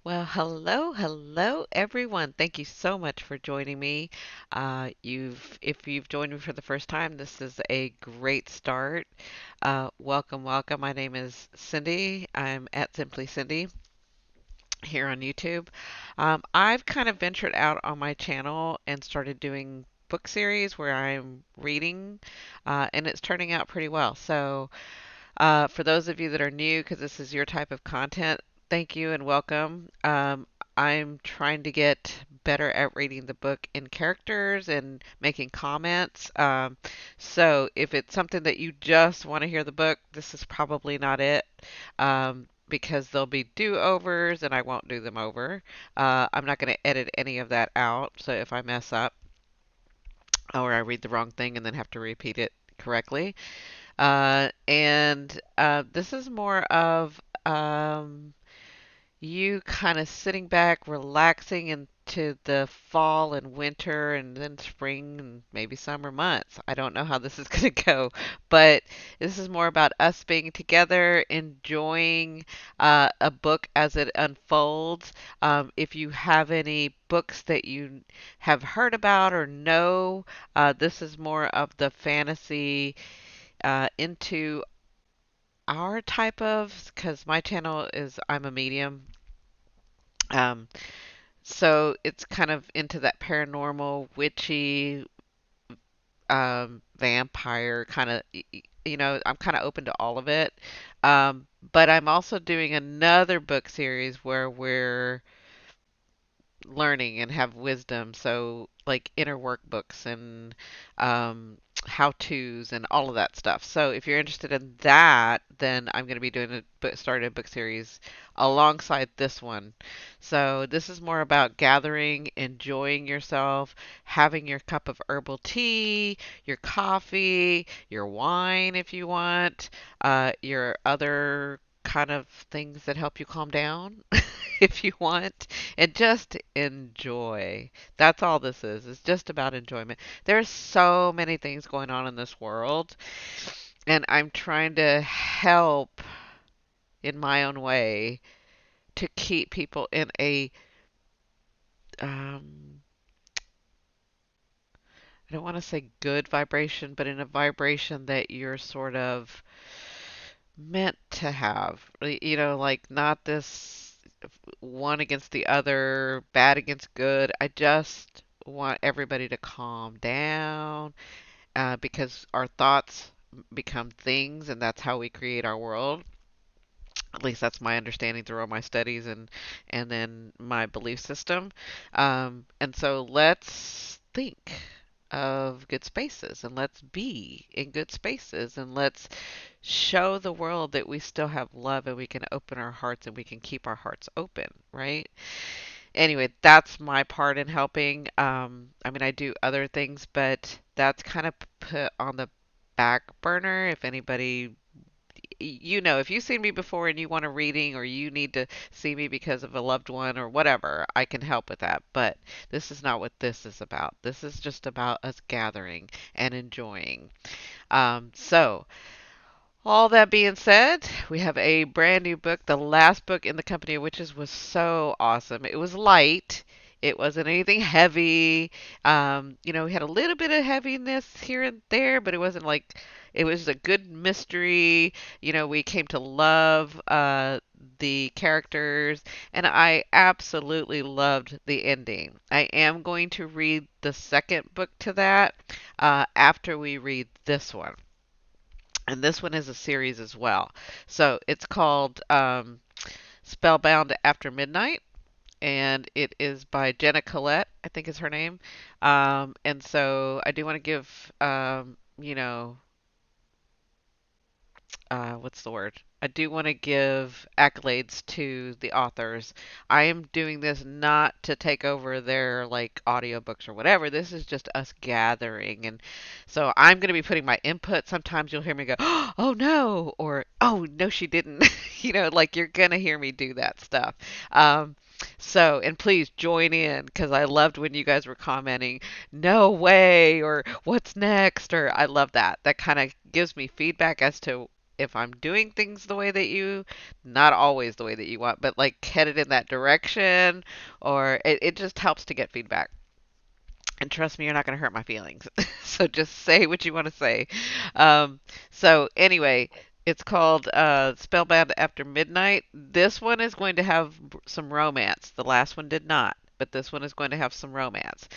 Well, hello, everyone. Thank you so much for joining me. If you've joined me for the first time, this is a great start. Welcome. My name is Cindi. I'm at Simply Cindi here on YouTube. I've kind of ventured out on my channel and started doing book series where I'm reading, and it's turning out pretty well. So, for those of you that are new, because this is your type of content, thank you and welcome. I'm trying to get better at reading the book in characters and making comments. So if it's something that you just want to hear the book, this is probably not it. Because there'll be do-overs and I won't do them over. I'm not going to edit any of that out. So if I mess up or I read the wrong thing and then have to repeat it correctly, and this is more of you kind of sitting back, relaxing into the fall and winter and then spring and maybe summer months. I don't know how this is going to go, but this is more about us being together, enjoying a book as it unfolds. If you have any books that you have heard about or know, this is more of the fantasy into our type of, because my channel is I'm a medium. Um, so it's kind of into that paranormal, witchy, vampire kind of, I'm kind of open to all of it. But I'm also doing another book series where we're learning and have wisdom. So, like inner workbooks and how to's and all of that stuff. So, if you're interested in that, then I'm going to be doing starting a book series alongside this one. So, this is more about gathering, enjoying yourself, having your cup of herbal tea, your coffee, your wine if you want, your other kind of things that help you calm down if you want, and just enjoy. That's all this is. It's just about enjoyment. There's so many things going on in this world, and I'm trying to help in my own way to keep people in a um I don't want to say good vibration, but in a vibration that you're sort of meant to have. Like not this one against the other, bad against good. I just want everybody to calm down because our thoughts become things, and that's how we create our world. At least that's my understanding through all my studies and then my belief system. And so let's think of good spaces and let's be in good spaces and let's show the world that we still have love and we can open our hearts and we can keep our hearts open, right? Anyway, that's my part in helping. I mean, I do other things, but that's kind of put on the back burner. If anybody, if you've seen me before and you want a reading or you need to see me because of a loved one or whatever, I can help with that. But this is not what this is about. This is just about us gathering and enjoying. So, all that being said, we have a brand new book. The last book in the Company of Witches was so awesome. It was light. It wasn't anything heavy. We had a little bit of heaviness here and there, but it wasn't like it was a good mystery. We came to love the characters, and I absolutely loved the ending. I am going to read the second book to that after we read this one. And this one is a series as well. So it's called Spellbound After Midnight, and it is by Jenna Collett, I think is her name. And so I do want to give, what's the word? I do want to give accolades to the authors. I am doing this not to take over their like audiobooks or whatever. This is just us gathering. And so I'm going to be putting my input. Sometimes you'll hear me go, "Oh no," or "Oh no, she didn't." Like you're going to hear me do that stuff. Um, and please join in because I loved when you guys were commenting, "No way," or "What's next?" or I love that. That kind of gives me feedback as to if I'm doing things the way that you, not always the way that you want, but like headed in that direction, or it just helps to get feedback. And trust me, you're not going to hurt my feelings. So just say what you want to say. Um, so anyway, it's called Spellbound After Midnight. This one is going to have some romance. The last one did not, but this one is going to have some romance.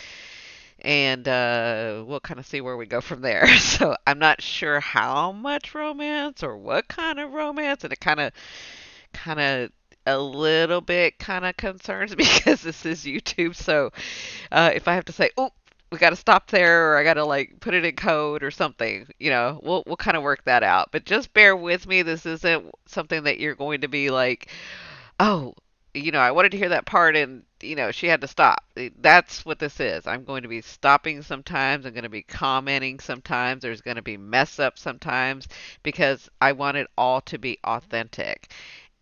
And we'll kind of see where we go from there. So I'm not sure how much romance or what kind of romance, and it kind of a little bit kind of concerns me because this is YouTube. So if I have to say, oh, we got to stop there, or I got to like put it in code or something, we'll kind of work that out. But just bear with me. This isn't something that you're going to be like, oh, I wanted to hear that part and, she had to stop. That's what this is. I'm going to be stopping sometimes. I'm going to be commenting sometimes. There's going to be mess up sometimes because I want it all to be authentic.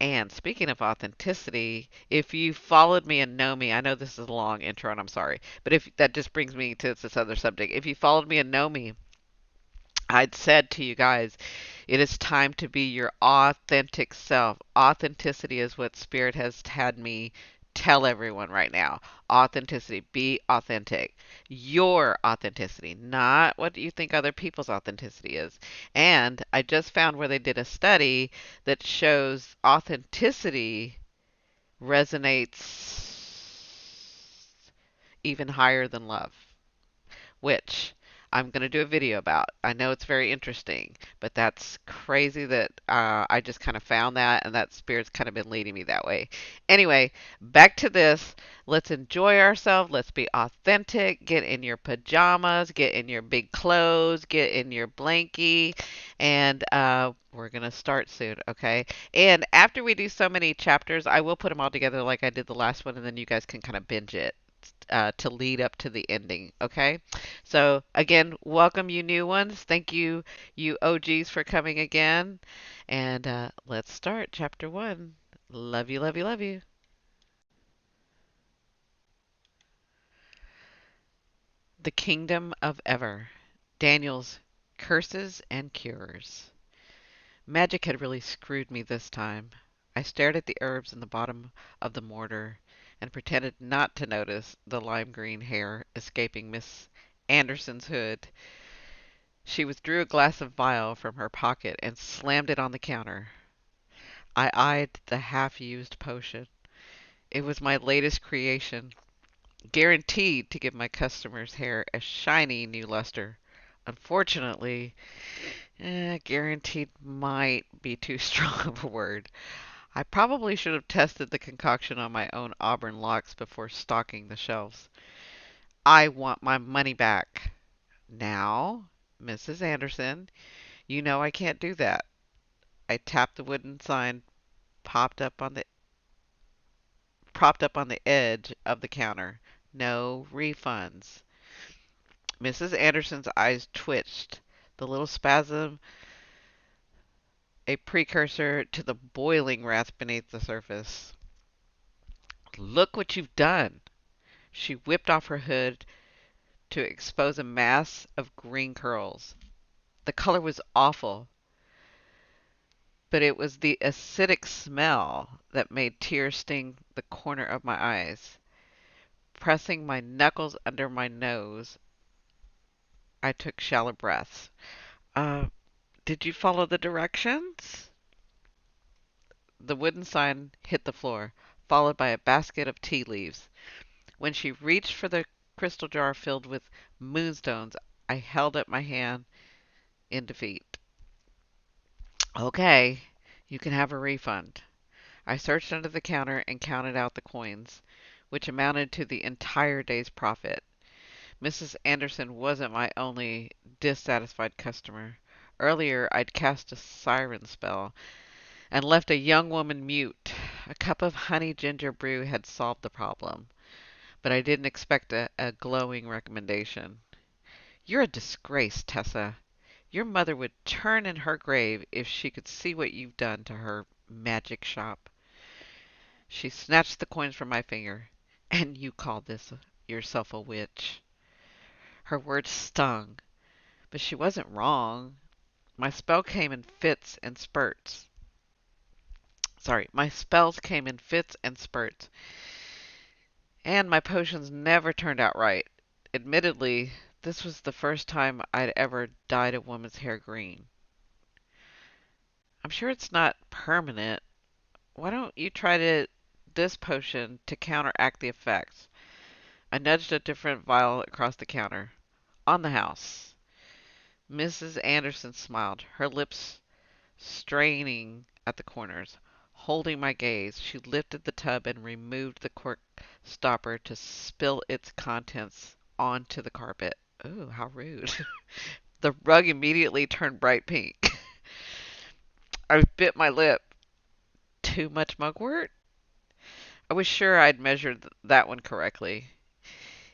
And speaking of authenticity, if you followed me and know me, I know this is a long intro and I'm sorry, but if that just brings me to this other subject. If you followed me and know me, I'd said to you guys, it is time to be your authentic self. Authenticity is what Spirit has had me tell everyone right now. Authenticity. Be authentic. Your authenticity, not what you think other people's authenticity is. And I just found where they did a study that shows authenticity resonates even higher than love, which I'm going to do a video about. I know it's very interesting, but that's crazy that I just kind of found that, and that Spirit's kind of been leading me that way. Anyway, back to this. Let's enjoy ourselves. Let's be authentic. Get in your pajamas, get in your big clothes, get in your blankie, and we're going to start soon, okay? And after we do so many chapters, I will put them all together like I did the last one, and then you guys can kind of binge it to lead up to the ending. Okay. So again, welcome you new ones. Thank you, you OGs, for coming again. And let's start chapter one. Love you, love you, love you. The Kingdom of Ever. Daniel's Curses and Cures. Magic had really screwed me this time. I stared at the herbs in the bottom of the mortar and pretended not to notice the lime green hair escaping Miss Anderson's hood. She withdrew a glass of vial from her pocket and slammed it on the counter. I eyed the half-used potion. It was my latest creation, guaranteed to give my customers' hair a shiny new luster. Unfortunately, guaranteed might be too strong of a word. I probably should have tested the concoction on my own auburn locks before stocking the shelves. I want my money back. Now, Mrs. Anderson, you know I can't do that. I tapped the wooden sign popped up on the propped up on the edge of the counter. No refunds. Mrs. Anderson's eyes twitched, the little spasm a precursor to the boiling wrath beneath the surface. Look what you've done. She whipped off her hood to expose a mass of green curls. The color was awful, but it was the acidic smell that made tears sting the corner of my eyes. Pressing my knuckles under my nose, I took shallow breaths. Uh, did you follow the directions? The wooden sign hit the floor, followed by a basket of tea leaves. When she reached for the crystal jar filled with moonstones, I held up my hand in defeat. Okay, you can have a refund. I searched under the counter and counted out the coins, which amounted to the entire day's profit. Mrs. Anderson wasn't my only dissatisfied customer. Earlier, I'd cast a siren spell and left a young woman mute. A cup of honey ginger brew had solved the problem, but I didn't expect a glowing recommendation. You're a disgrace, Tessa. Your mother would turn in her grave if she could see what you've done to her magic shop. She snatched the coins from my finger. And you call this yourself a witch? Her words stung, but she wasn't wrong. My spell came in fits and spurts. Sorry, my spells came in fits and spurts, and my potions never turned out right. Admittedly, this was the first time I'd ever dyed a woman's hair green. I'm sure it's not permanent. Why don't you try this potion to counteract the effects? I nudged a different vial across the counter. On the house. Mrs. Anderson smiled, her lips straining at the corners. Holding my gaze, she lifted the tub and removed the cork stopper to spill its contents onto the carpet. Ooh, how rude. The rug immediately turned bright pink. I bit my lip. Too much mugwort? I was sure I'd measured that one correctly.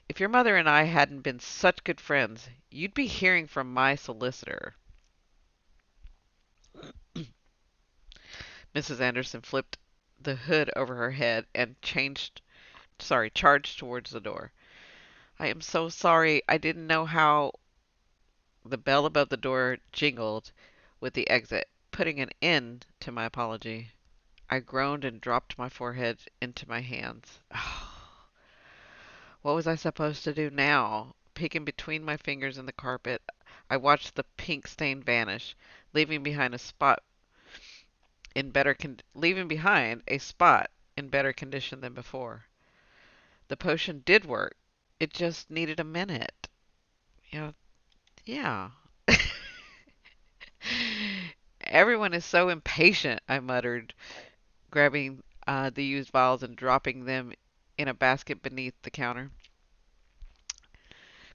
If your mother and I hadn't been such good friends, you'd be hearing from my solicitor. Mrs. Anderson flipped the hood over her head and charged towards the door. I am so sorry. I didn't know how. The bell above the door jingled with the exit, putting an end to my apology. I groaned and dropped my forehead into my hands. What was I supposed to do now? Peeking between my fingers in the carpet, I watched the pink stain vanish, leaving behind a spot leaving behind a spot in better condition than before. The potion did work. It just needed a minute. Yeah, yeah. Everyone is so impatient, I muttered, grabbing the used vials and dropping them in a basket beneath the counter.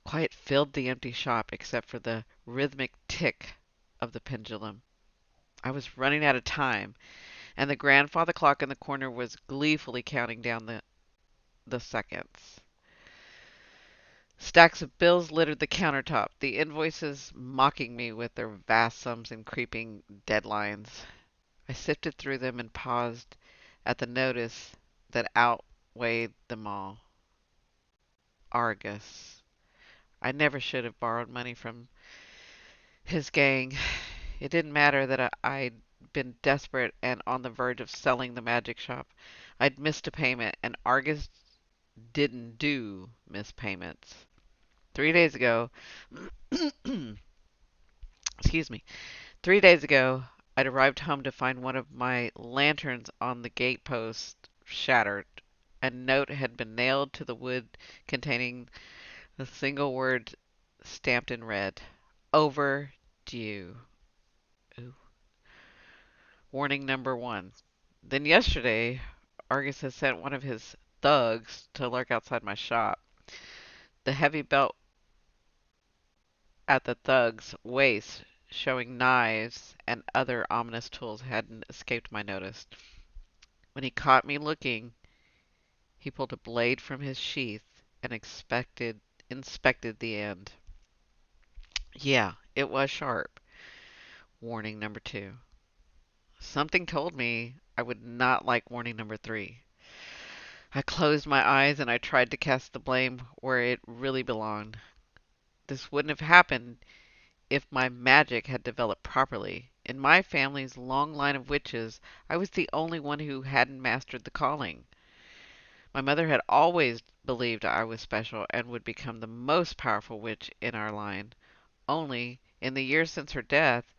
Quiet filled the empty shop except for the rhythmic tick of the pendulum. I was running out of time, and the grandfather clock in the corner was gleefully counting down the seconds. Stacks of bills littered the countertop, the invoices mocking me with their vast sums and creeping deadlines. I sifted through them and paused at the notice that outweighed them all. Argus. I never should have borrowed money from his gang. It didn't matter that I'd been desperate and on the verge of selling the magic shop. I'd missed a payment, and Argus didn't do miss payments. 3 days ago, excuse me, 3 days ago, I'd arrived home to find one of my lanterns on the gate post shattered. A note had been nailed to the wood containing the single word stamped in red. Overdue. Ooh. Warning number one. Then yesterday, Argus had sent one of his thugs to lurk outside my shop. The heavy belt at the thug's waist, showing knives and other ominous tools, hadn't escaped my notice. When he caught me looking, he pulled a blade from his sheath and inspected the end. Yeah, it was sharp. Warning number two. Something told me I would not like warning number three. I closed my eyes and I tried to cast the blame where it really belonged. This wouldn't have happened if my magic had developed properly. In my family's long line of witches, I was the only one who hadn't mastered the calling. My mother had always believed I was special and would become the most powerful witch in our line. Only, in the years since her death,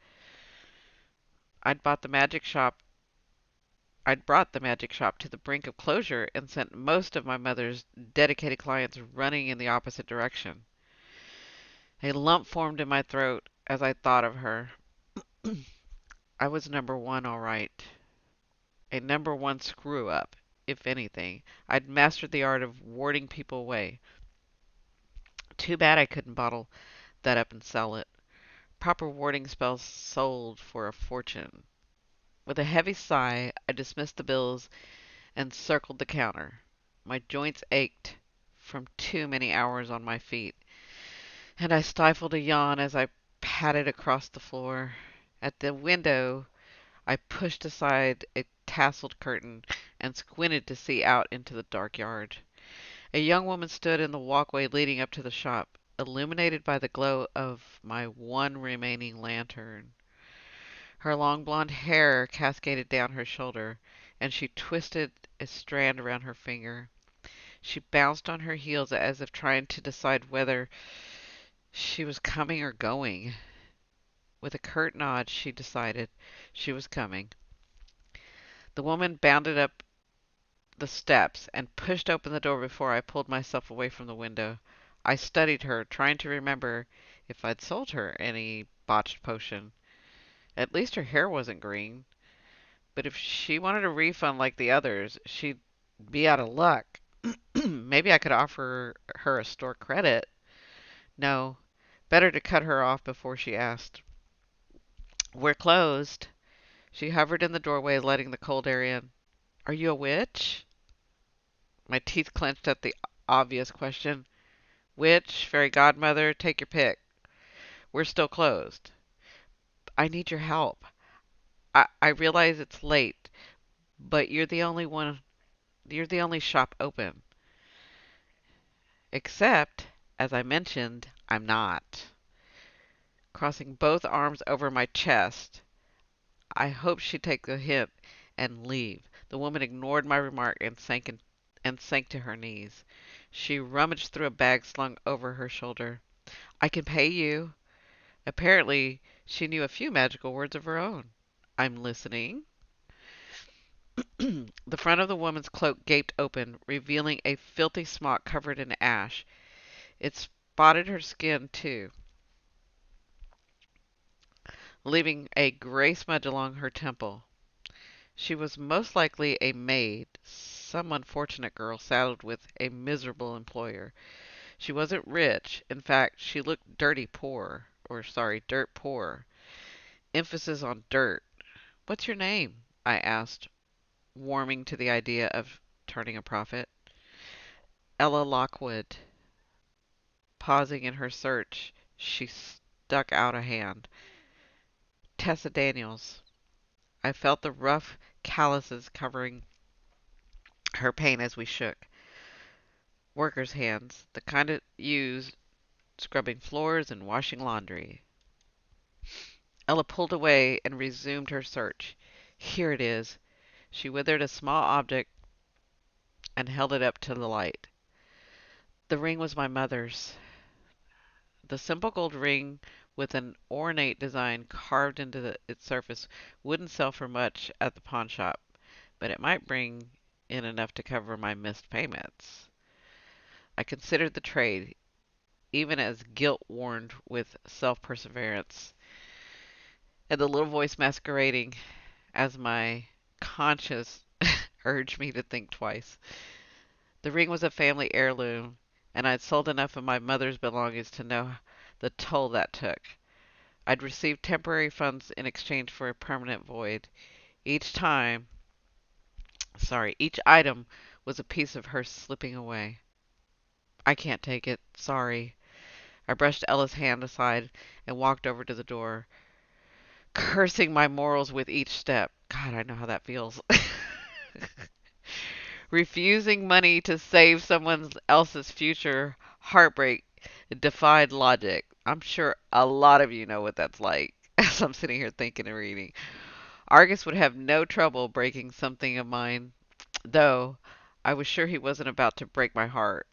I'd bought the magic shop I'd brought the magic shop to the brink of closure and sent most of my mother's dedicated clients running in the opposite direction. A lump formed in my throat as I thought of her. I was number one, all right. A number one screw up, if anything. I'd mastered the art of warding people away. Too bad I couldn't bottle that up and sell it. Proper warding spells sold for a fortune. With a heavy sigh, I dismissed the bills and circled the counter. My joints ached from too many hours on my feet, and I stifled a yawn as I padded across the floor. At the window, I pushed aside a tasseled curtain and squinted to see out into the dark yard. A young woman stood in the walkway leading up to the shop, illuminated by the glow of my one remaining lantern. Her long blonde hair cascaded down her shoulder, and she twisted a strand around her finger. She bounced on her heels as if trying to decide whether she was coming or going. With a curt nod, she decided she was coming. The woman bounded up the steps and pushed open the door before I pulled myself away from the window. I studied her, trying to remember if I'd sold her any botched potion. At least her hair wasn't green. But if she wanted a refund like the others, she'd be out of luck. Maybe I could offer her a store credit. No, better to cut her off before she asked. We're closed. She hovered in the doorway, letting the cold air in. Are you a witch? My teeth clenched at the obvious question. Witch, fairy godmother, take your pick. We're still closed. I need your help. I realize it's late, but you're the only shop open. Except, as I mentioned, I'm not. Crossing both arms over my chest, I hoped she'd take the hint and leave. The woman ignored my remark and sank to her knees. She rummaged through a bag slung over her shoulder. I can pay you. Apparently, she knew a few magical words of her own. I'm listening. The front of the woman's cloak gaped open, revealing a filthy smock covered in ash. It spotted her skin, too, leaving a gray smudge along her temple. She was most likely a maid, some unfortunate girl saddled with a miserable employer. She wasn't rich. In fact, she looked dirty poor. Or, sorry, dirt poor. Emphasis on dirt. What's your name? I asked, warming to the idea of turning a profit. Ella Lockwood. Pausing in her search, she stuck out a hand. Tessa Daniels. I felt the rough calluses covering her pain as we shook. Workers' hands, the kind of used scrubbing floors and washing laundry. Ella pulled away and resumed her search. Here it is. She withered a small object and held it up to the light. The ring was my mother's. The simple gold ring with an ornate design carved into its surface wouldn't sell for much at the pawn shop, but it might bring in enough to cover my missed payments. I considered the trade, even as guilt warned with self-perseverance, and the little voice masquerading as my conscience urged me to think twice. The ring was a family heirloom, and I'd sold enough of my mother's belongings to know the toll that took. I'd received temporary funds in exchange for a permanent void. Each time, each item was a piece of her slipping away. I can't take it. Sorry. I brushed Ella's hand aside and walked over to the door, cursing my morals with each step. God, I know how that feels. Refusing money to save someone else's future heartbreak defied logic. I'm sure a lot of you know what that's like, as I'm sitting here thinking and reading. Argus would have no trouble breaking something of mine, though I was sure he wasn't about to break my heart.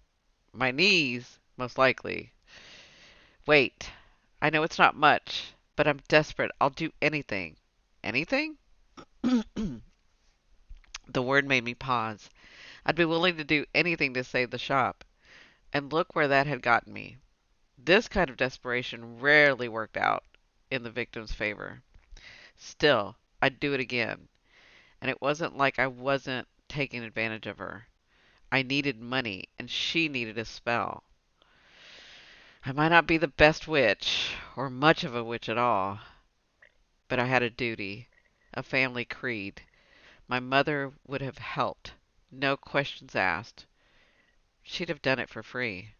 My knees, most likely. Wait, I know it's not much, but I'm desperate. I'll do anything. Anything? The word made me pause. I'd be willing to do anything to save the shop. And look where that had gotten me. This kind of desperation rarely worked out in the victim's favor. Still, I'd do it again. And it wasn't like I wasn't taking advantage of her. I needed money, and she needed a spell. I might not be the best witch, or much of a witch at all, but I had a duty, a family creed. My mother would have helped, no questions asked. She'd have done it for free.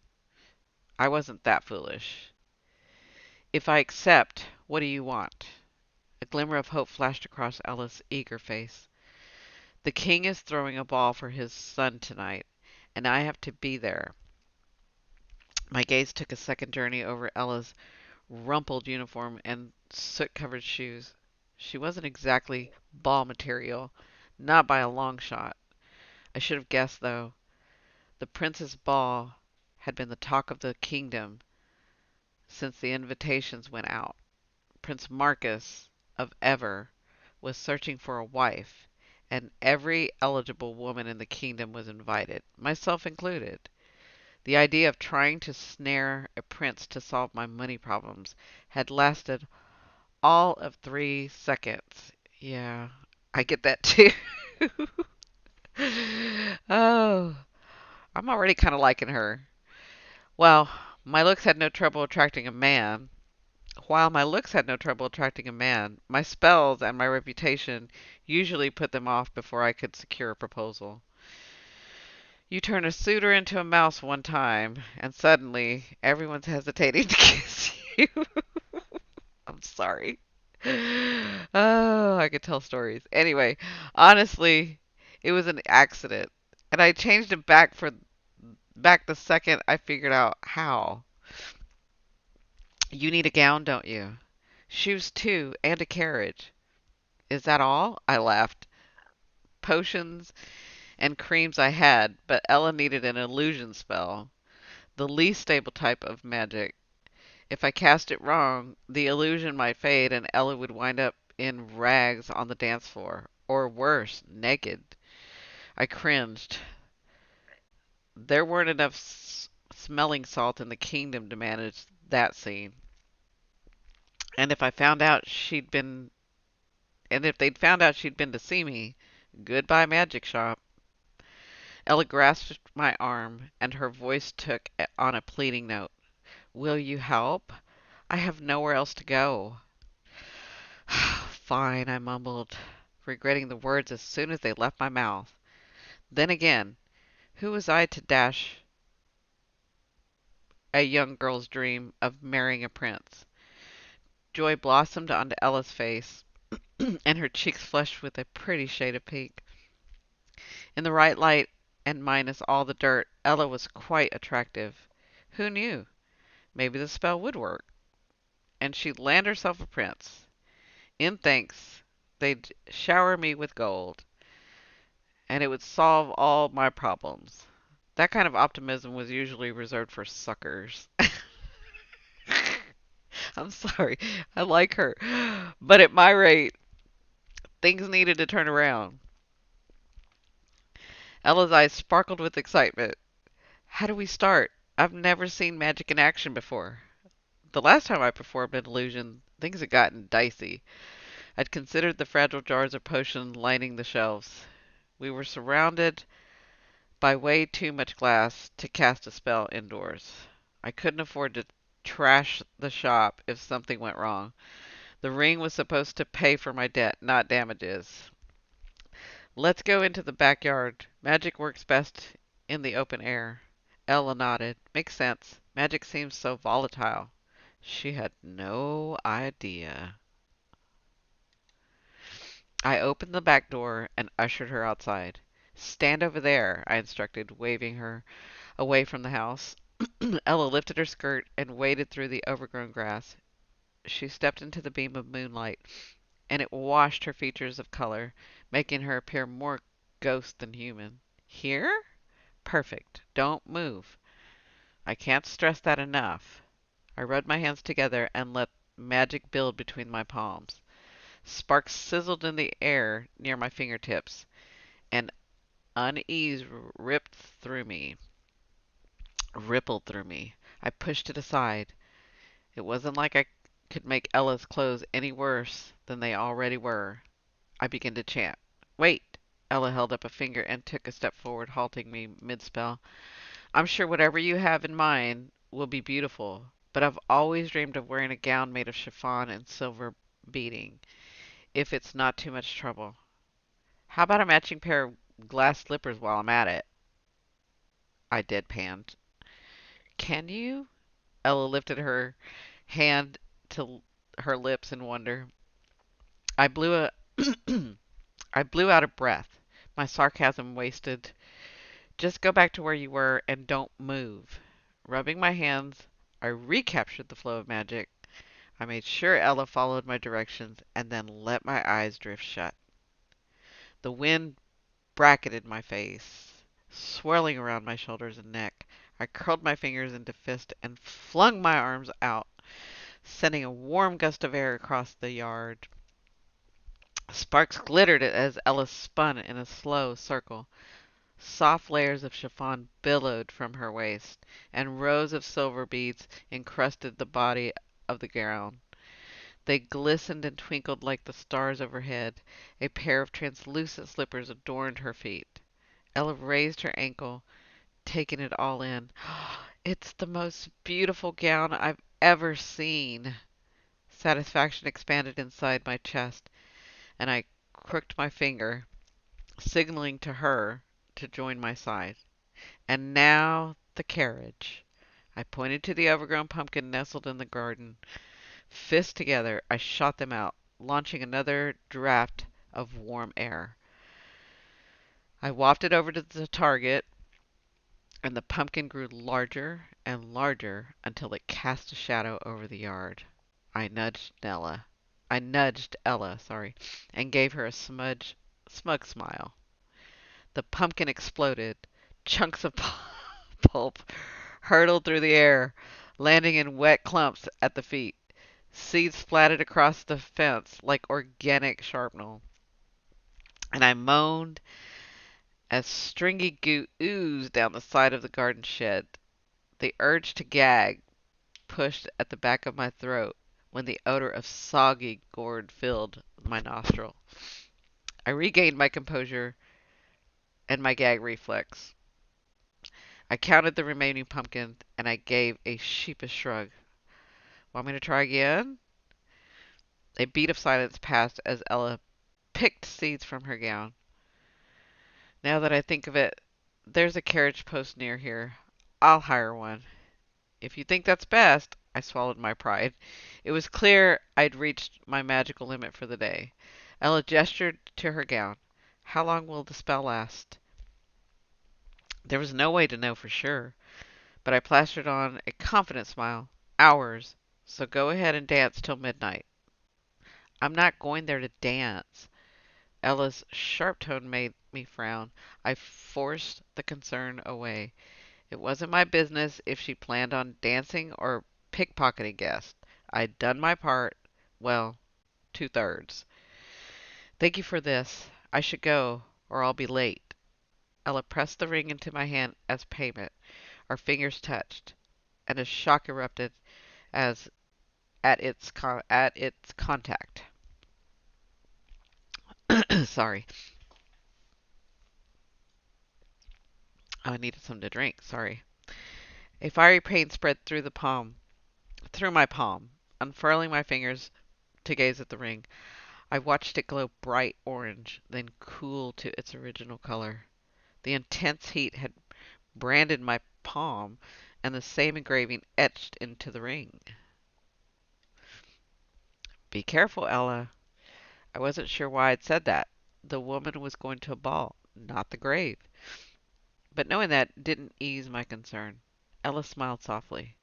I wasn't that foolish. If I accept, what do you want? A glimmer of hope flashed across Ella's eager face. The king is throwing a ball for his son tonight, and I have to be there. My gaze took a second journey over Ella's rumpled uniform and soot-covered shoes. She wasn't exactly ball material, not by a long shot. I should have guessed, though. The Prince's ball had been the talk of the kingdom since the invitations went out. Prince Marcus of Ever was searching for a wife, and every eligible woman in the kingdom was invited, myself included. The idea of trying to snare a prince to solve my money problems had lasted all of 3 seconds. Yeah, I get that too. Oh, I'm already kind of liking her. Well, my looks had no trouble attracting a man. While my looks had no trouble attracting a man, my spells and my reputation usually put them off before I could secure a proposal. You turn a suitor into a mouse one time, and suddenly everyone's hesitating to kiss you. I'm sorry. Oh, I could tell stories. Anyway, honestly, it was an accident, and I changed it back the second I figured out how. You need a gown, don't you? Shoes too, and a carriage. Is that all? I laughed. Potions and creams I had, but Ella needed an illusion spell, the least stable type of magic. If I cast it wrong, the illusion might fade and Ella would wind up in rags on the dance floor, or worse, naked. I cringed. There weren't enough smelling salt in the kingdom to manage that scene. And if I found out she'd been and if they'd found out she'd been to see me, goodbye magic shop. Ella grasped my arm, and her voice took on a pleading note. Will you help? I have nowhere else to go. Fine, I mumbled, regretting the words as soon as they left my mouth. Then again, who was I to dash a young girl's dream of marrying a prince? Joy blossomed onto Ella's face, and her cheeks flushed with a pretty shade of pink. In the right light, and minus all the dirt, Ella was quite attractive. Who knew? Maybe the spell would work, and she'd land herself a prince. In thanks, they'd shower me with gold, and it would solve all my problems. That kind of optimism was usually reserved for suckers. I'm sorry, I like her. But at my rate, things needed to turn around. Ella's eyes sparkled with excitement. How do we start? I've never seen magic in action before. The last time I performed an illusion, things had gotten dicey. I'd considered the fragile jars of potion lining the shelves. We were surrounded by way too much glass to cast a spell indoors. I couldn't afford to trash the shop if something went wrong. The ring was supposed to pay for my debt, not damages. Let's go into the backyard. Magic works best in the open air. Ella nodded. Makes sense. Magic seems so volatile. She had no idea. I opened the back door and ushered her outside. Stand over there, I instructed, waving her away from the house. Ella lifted her skirt and waded through the overgrown grass. She stepped into the beam of moonlight, and it washed her features of color, making her appear more ghost than human. Here? Perfect. Don't move. I can't stress that enough. I rubbed my hands together and let magic build between my palms. Sparks sizzled in the air near my fingertips, and unease ripped through me, rippled through me. I pushed it aside. It wasn't like I could make Ella's clothes any worse than they already were. I began to chant. Wait! Ella held up a finger and took a step forward, halting me mid-spell. I'm sure whatever you have in mind will be beautiful, but I've always dreamed of wearing a gown made of chiffon and silver beading, if it's not too much trouble. How about a matching pair of glass slippers while I'm at it? I deadpanned. Can you? Ella lifted her hand to her lips in wonder. I blew a I blew out a breath. My sarcasm wasted. Just go back to where you were and don't move. Rubbing my hands, I recaptured the flow of magic. I made sure Ella followed my directions and then let my eyes drift shut. The wind bracketed my face, swirling around my shoulders and neck. I curled my fingers into fists and flung my arms out, sending a warm gust of air across the yard. Sparks glittered as Ella spun in a slow circle. Soft layers of chiffon billowed from her waist, and rows of silver beads encrusted the body of the gown. They glistened and twinkled like the stars overhead. A pair of translucent slippers adorned her feet. Ella raised her ankle, taking it all in. It's the most beautiful gown I've ever seen. Satisfaction expanded inside my chest, and I crooked my finger, signaling to her to join my side. And now the carriage. I pointed to the overgrown pumpkin nestled in the garden. Fists together, I shot them out, launching another draft of warm air. I wafted over to the target, and the pumpkin grew larger and larger until it cast a shadow over the yard. I nudged Nella. I nudged Ella, sorry, and gave her a smug smile. The pumpkin exploded. Chunks of pulp hurtled through the air, landing in wet clumps at the feet. Seeds splattered across the fence like organic shrapnel, and I moaned as stringy goo oozed down the side of the garden shed. The urge to gag pushed at the back of my throat when the odor of soggy gourd filled my nostril. I regained my composure and my gag reflex. I counted the remaining pumpkins and I gave a sheepish shrug. Want me to try again? A beat of silence passed as Ella picked seeds from her gown. Now that I think of it, there's a carriage post near here. I'll hire one. If you think that's best, I swallowed my pride. It was clear I'd reached my magical limit for the day. Ella gestured to her gown. How long will the spell last? There was no way to know for sure, but I plastered on a confident smile. Hours. So go ahead and dance till midnight. I'm not going there to dance. Ella's sharp tone made me frown. I forced the concern away. It wasn't my business if she planned on dancing or pickpocketing guests. I'd done my part. Well, two-thirds. Thank you for this. I should go, or I'll be late. Ella pressed the ring into my hand as payment. Our fingers touched, and a shock erupted as at its contact. Sorry. Oh, I needed something to drink. Sorry. A fiery pain spread through my palm. Unfurling my fingers to gaze at the ring, I watched it glow bright orange, then cool to its original color. The intense heat had branded my palm, and the same engraving etched into the ring. Be careful, Ella. I wasn't sure why I'd said that. The woman was going to a ball, not the grave. But knowing that didn't ease my concern. Ella smiled softly,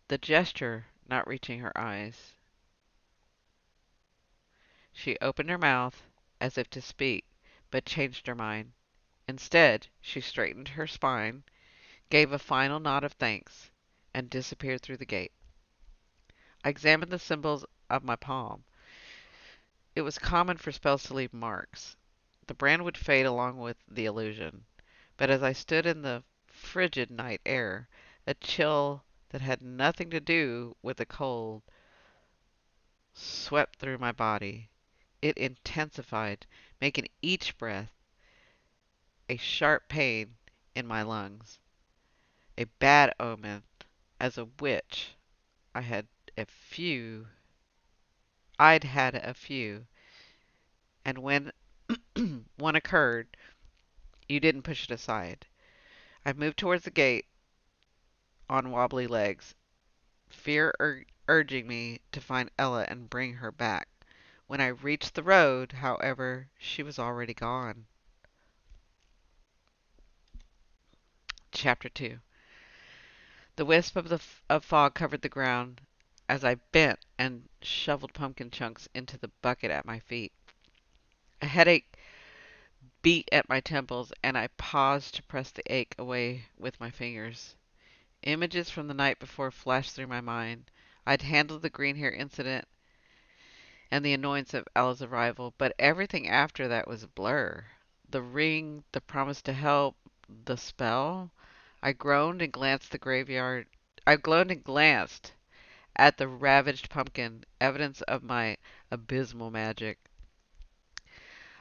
the gesture not reaching her eyes. She opened her mouth as if to speak, but changed her mind. Instead, she straightened her spine, gave a final nod of thanks, and disappeared through the gate. I examined the symbols of my palm. It was common for spells to leave marks. The brand would fade along with the illusion. But as I stood in the frigid night air, a chill that had nothing to do with the cold swept through my body. It intensified, making each breath a sharp pain in my lungs. A bad omen. As a witch, I had a few. I'd had a few, and when one occurred, you didn't push it aside. I moved towards the gate on wobbly legs, fear urging me to find Ella and bring her back. When I reached the road, however, she was already gone. Chapter 2. The wisp of fog covered the ground. as I bent and shoveled pumpkin chunks into the bucket at my feet. A headache beat at my temples, and I paused to press the ache away with my fingers. Images from the night before flashed through my mind. I'd handled the green hair incident and the annoyance of Ella's arrival, but everything after that was a blur. The ring, the promise to help, the spell. I groaned and glanced the graveyard. I groaned and glanced at the ravaged pumpkin, evidence of my abysmal magic.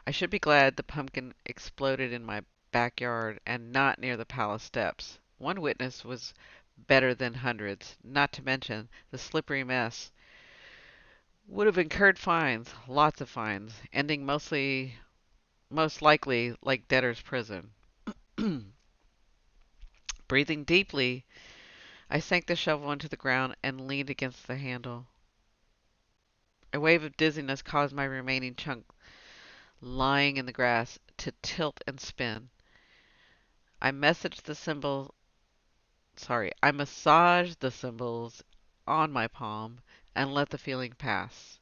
I should be glad the pumpkin exploded in my backyard and not near the palace steps. One witness was better than hundreds, not to mention the slippery mess would have incurred fines, lots of fines, ending most likely like debtor's prison. Breathing deeply, I sank the shovel into the ground and leaned against the handle. A wave of dizziness caused my remaining chunk lying in the grass to tilt and spin. I messaged the symbol, I massaged the symbols on my palm and let the feeling pass.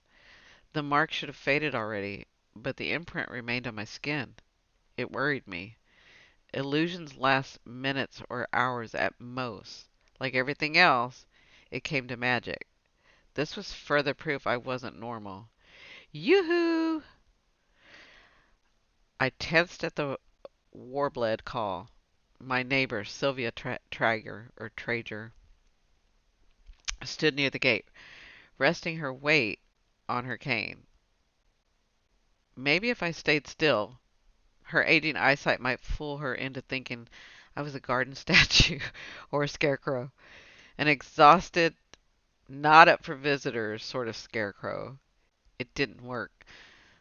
The mark should have faded already, but the imprint remained on my skin. It worried me. Illusions last minutes or hours at most. Like everything else, it came to magic. This was further proof I wasn't normal. Yoo-hoo! I tensed at the warbled call. My neighbor, Sylvia Trager, stood near the gate, resting her weight on her cane. Maybe if I stayed still, her aging eyesight might fool her into thinking I was a garden statue or a scarecrow. An exhausted, not up for visitors sort of scarecrow. It didn't work.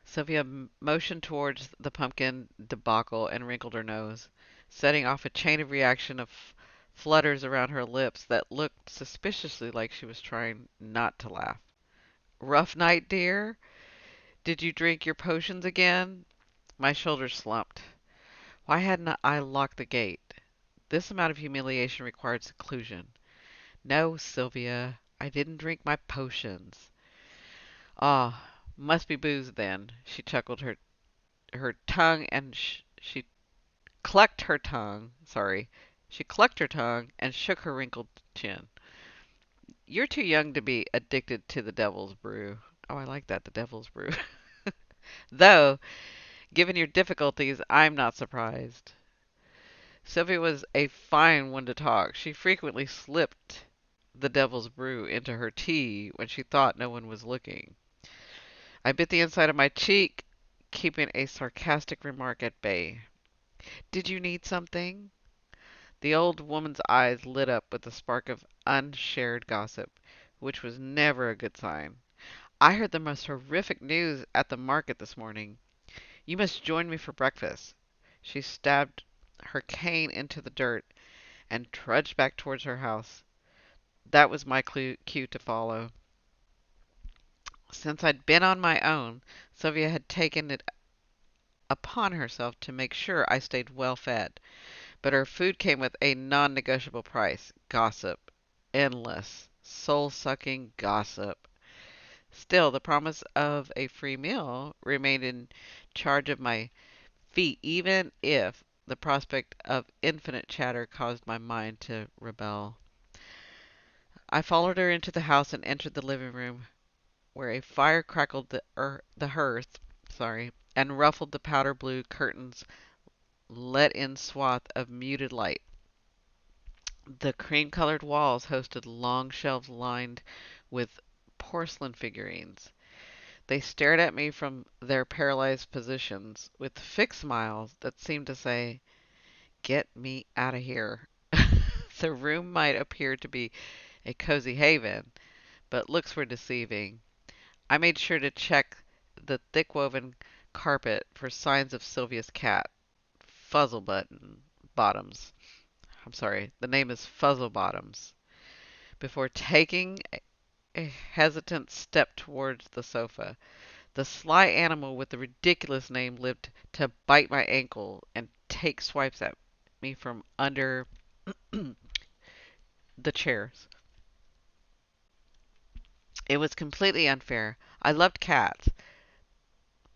Sylvia motioned towards the pumpkin debacle and wrinkled her nose, setting off a chain of reaction of flutters around her lips that looked suspiciously like she was trying not to laugh. Rough night, dear? Did you drink your potions again? My shoulders slumped. Why hadn't I locked the gate? This amount of humiliation required seclusion. No, Sylvia, I didn't drink my potions. Ah, must be booze then. She chuckled her tongue and she clucked her tongue. Sorry. She clucked her tongue and shook her wrinkled chin. You're too young to be addicted to the devil's brew. Oh, I like that, the devil's brew. Though, given your difficulties, I'm not surprised. Sylvia was a fine one to talk. She frequently slipped the devil's brew into her tea when she thought no one was looking. I bit the inside of my cheek, keeping a sarcastic remark at bay. Did you need something? The old woman's eyes lit up with a spark of unshared gossip, which was never a good sign. I heard the most horrific news at the market this morning. You must join me for breakfast. She stabbed her cane into the dirt and trudged back towards her house. That was my cue to follow. Since I'd been on my own, Sylvia had taken it upon herself to make sure I stayed well fed. But her food came with a non-negotiable price: gossip. Endless, soul-sucking gossip. Still, the promise of a free meal remained in charge of my feet, even if the prospect of infinite chatter caused my mind to rebel. I followed her into the house and entered the living room, where a fire crackled the hearth, and ruffled the powder blue curtains let in swath of muted light. The cream-colored walls hosted long shelves lined with porcelain figurines. They stared at me from their paralyzed positions with fixed smiles that seemed to say, "Get me out of here." The room might appear to be a cozy haven, but looks were deceiving. I made sure to check the thick-woven carpet for signs of Sylvia's cat, Bottoms. I'm sorry, the name is Fuzzle Bottoms. Before taking a hesitant step towards the sofa, the sly animal with the ridiculous name lived to bite my ankle and take swipes at me from under the chairs. It was completely unfair. I loved cats,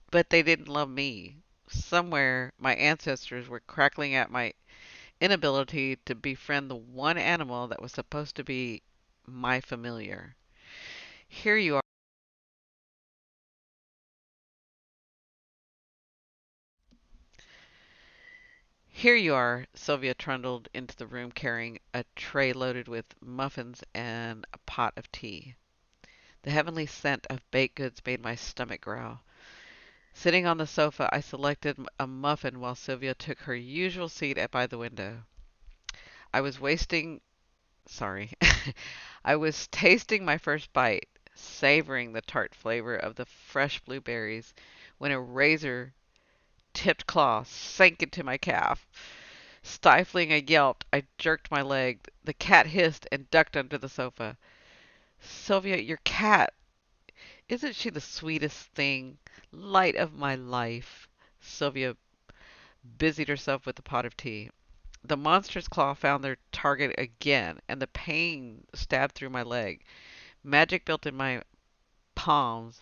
but they didn't love me. Somewhere, my ancestors were crackling at my inability to befriend the one animal that was supposed to be my familiar. Here you are. Here you are, Sylvia trundled into the room carrying a tray loaded with muffins and a pot of tea. The heavenly scent of baked goods made my stomach growl. Sitting on the sofa, I selected a muffin while Sylvia took her usual seat by the window. I was wasting, sorry, I was tasting my first bite, savoring the tart flavor of the fresh blueberries, when a razor tipped claw sank into my calf. Stifling a yelp, I jerked my leg. The cat hissed and ducked under the sofa. Sylvia, your cat. Isn't she the sweetest thing? Light of my life. Sylvia busied herself with the pot of tea. The monster's claw found their target again, and the pain stabbed through my leg. Magic built in my palms,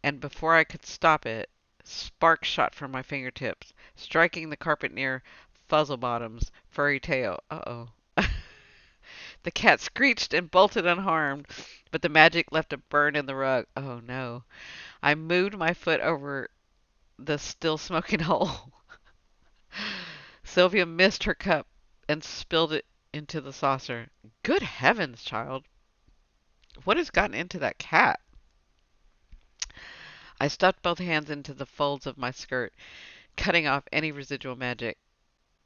and before I could stop it, sparks shot from my fingertips, striking the carpet near Fuzzlebottom's furry tail. Uh-oh. The cat screeched and bolted unharmed, but the magic left a burn in the rug. Oh no. I moved my foot over the still smoking hole. Sylvia missed her cup and spilled it into the saucer. Good heavens, child. What has gotten into that cat? I stuffed both hands into the folds of my skirt, cutting off any residual magic.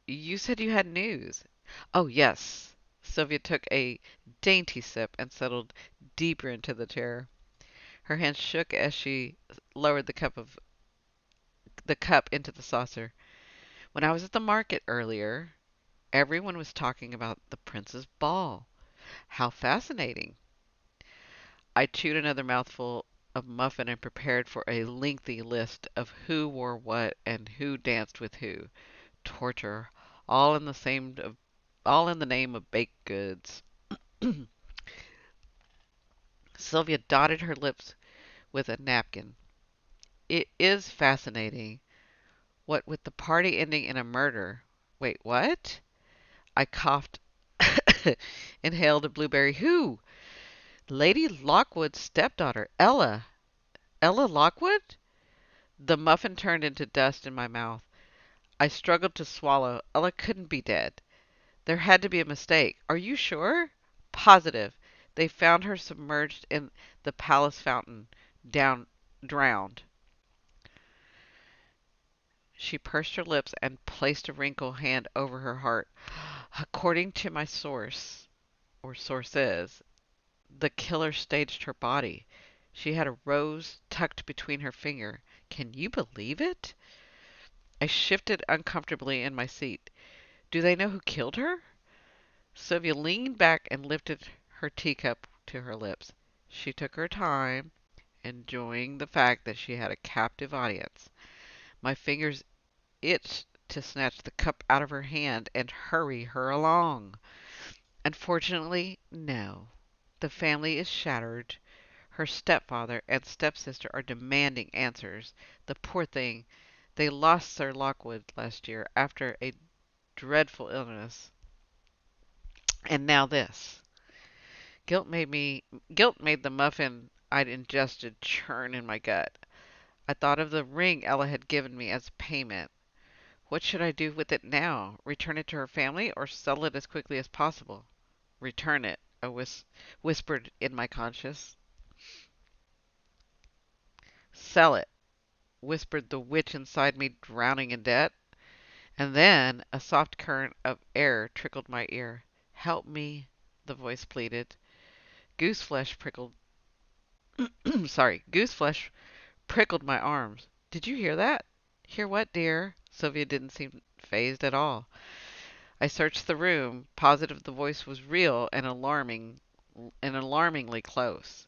You said you had news. Oh, yes. Sylvia took a dainty sip and settled deeper into the chair. Her hands shook as she lowered the cup into the saucer. When I was at the market earlier, everyone was talking about the prince's ball. How fascinating. I chewed another mouthful of muffin and prepared for a lengthy list of who wore what and who danced with who. Torture, all in the same all in the name of baked goods. Sylvia dotted her lips with a napkin. It is fascinating. What with the party ending in a murder. Wait, what? I coughed, inhaled a blueberry. Who? Lady Lockwood's stepdaughter, Ella. Ella Lockwood? The muffin turned into dust in my mouth. I struggled to swallow. Ella couldn't be dead. There had to be a mistake. Are you sure? Positive. They found her submerged in the palace fountain, down, drowned. She pursed her lips and placed a wrinkled hand over her heart. According to my source, or sources, the killer staged her body. She had a rose tucked between her finger. Can you believe it? I shifted uncomfortably in my seat. Do they know who killed her? Sylvia leaned back and lifted her teacup to her lips. She took her time, enjoying the fact that she had a captive audience. My fingers itched to snatch the cup out of her hand and hurry her along. Unfortunately, no. The family is shattered. Her stepfather and stepsister are demanding answers. The poor thing. They lost Sir Lockwood last year after a dreadful illness. And now this. Guilt made the muffin I'd ingested churn in my gut. I thought of the ring Ella had given me as payment. What should I do with it now? Return it to her family or sell it as quickly as possible? Return it, whispered in my conscience. Sell it, whispered the witch inside me, drowning in debt. And then a soft current of air trickled my ear. Help me, the voice pleaded. Gooseflesh prickled, gooseflesh prickled my arms. Did you hear that? Hear what, dear? Sylvia didn't seem fazed at all. I searched the room, positive the voice was real and alarmingly close.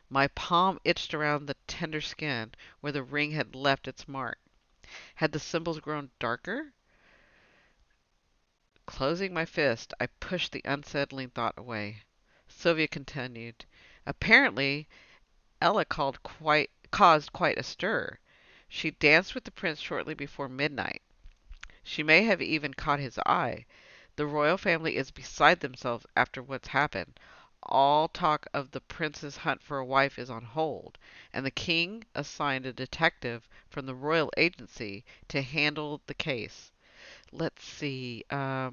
My palm itched around the tender skin where the ring had left its mark. Had the symbols grown darker? Closing my fist, I pushed the unsettling thought away. Sylvia continued. Apparently, Ella caused quite a stir. She danced with the prince shortly before midnight. She may have even caught his eye. The royal family is beside themselves after what's happened. All talk of the prince's hunt for a wife is on hold, and the king assigned a detective from the royal agency to handle the case. Let's see. I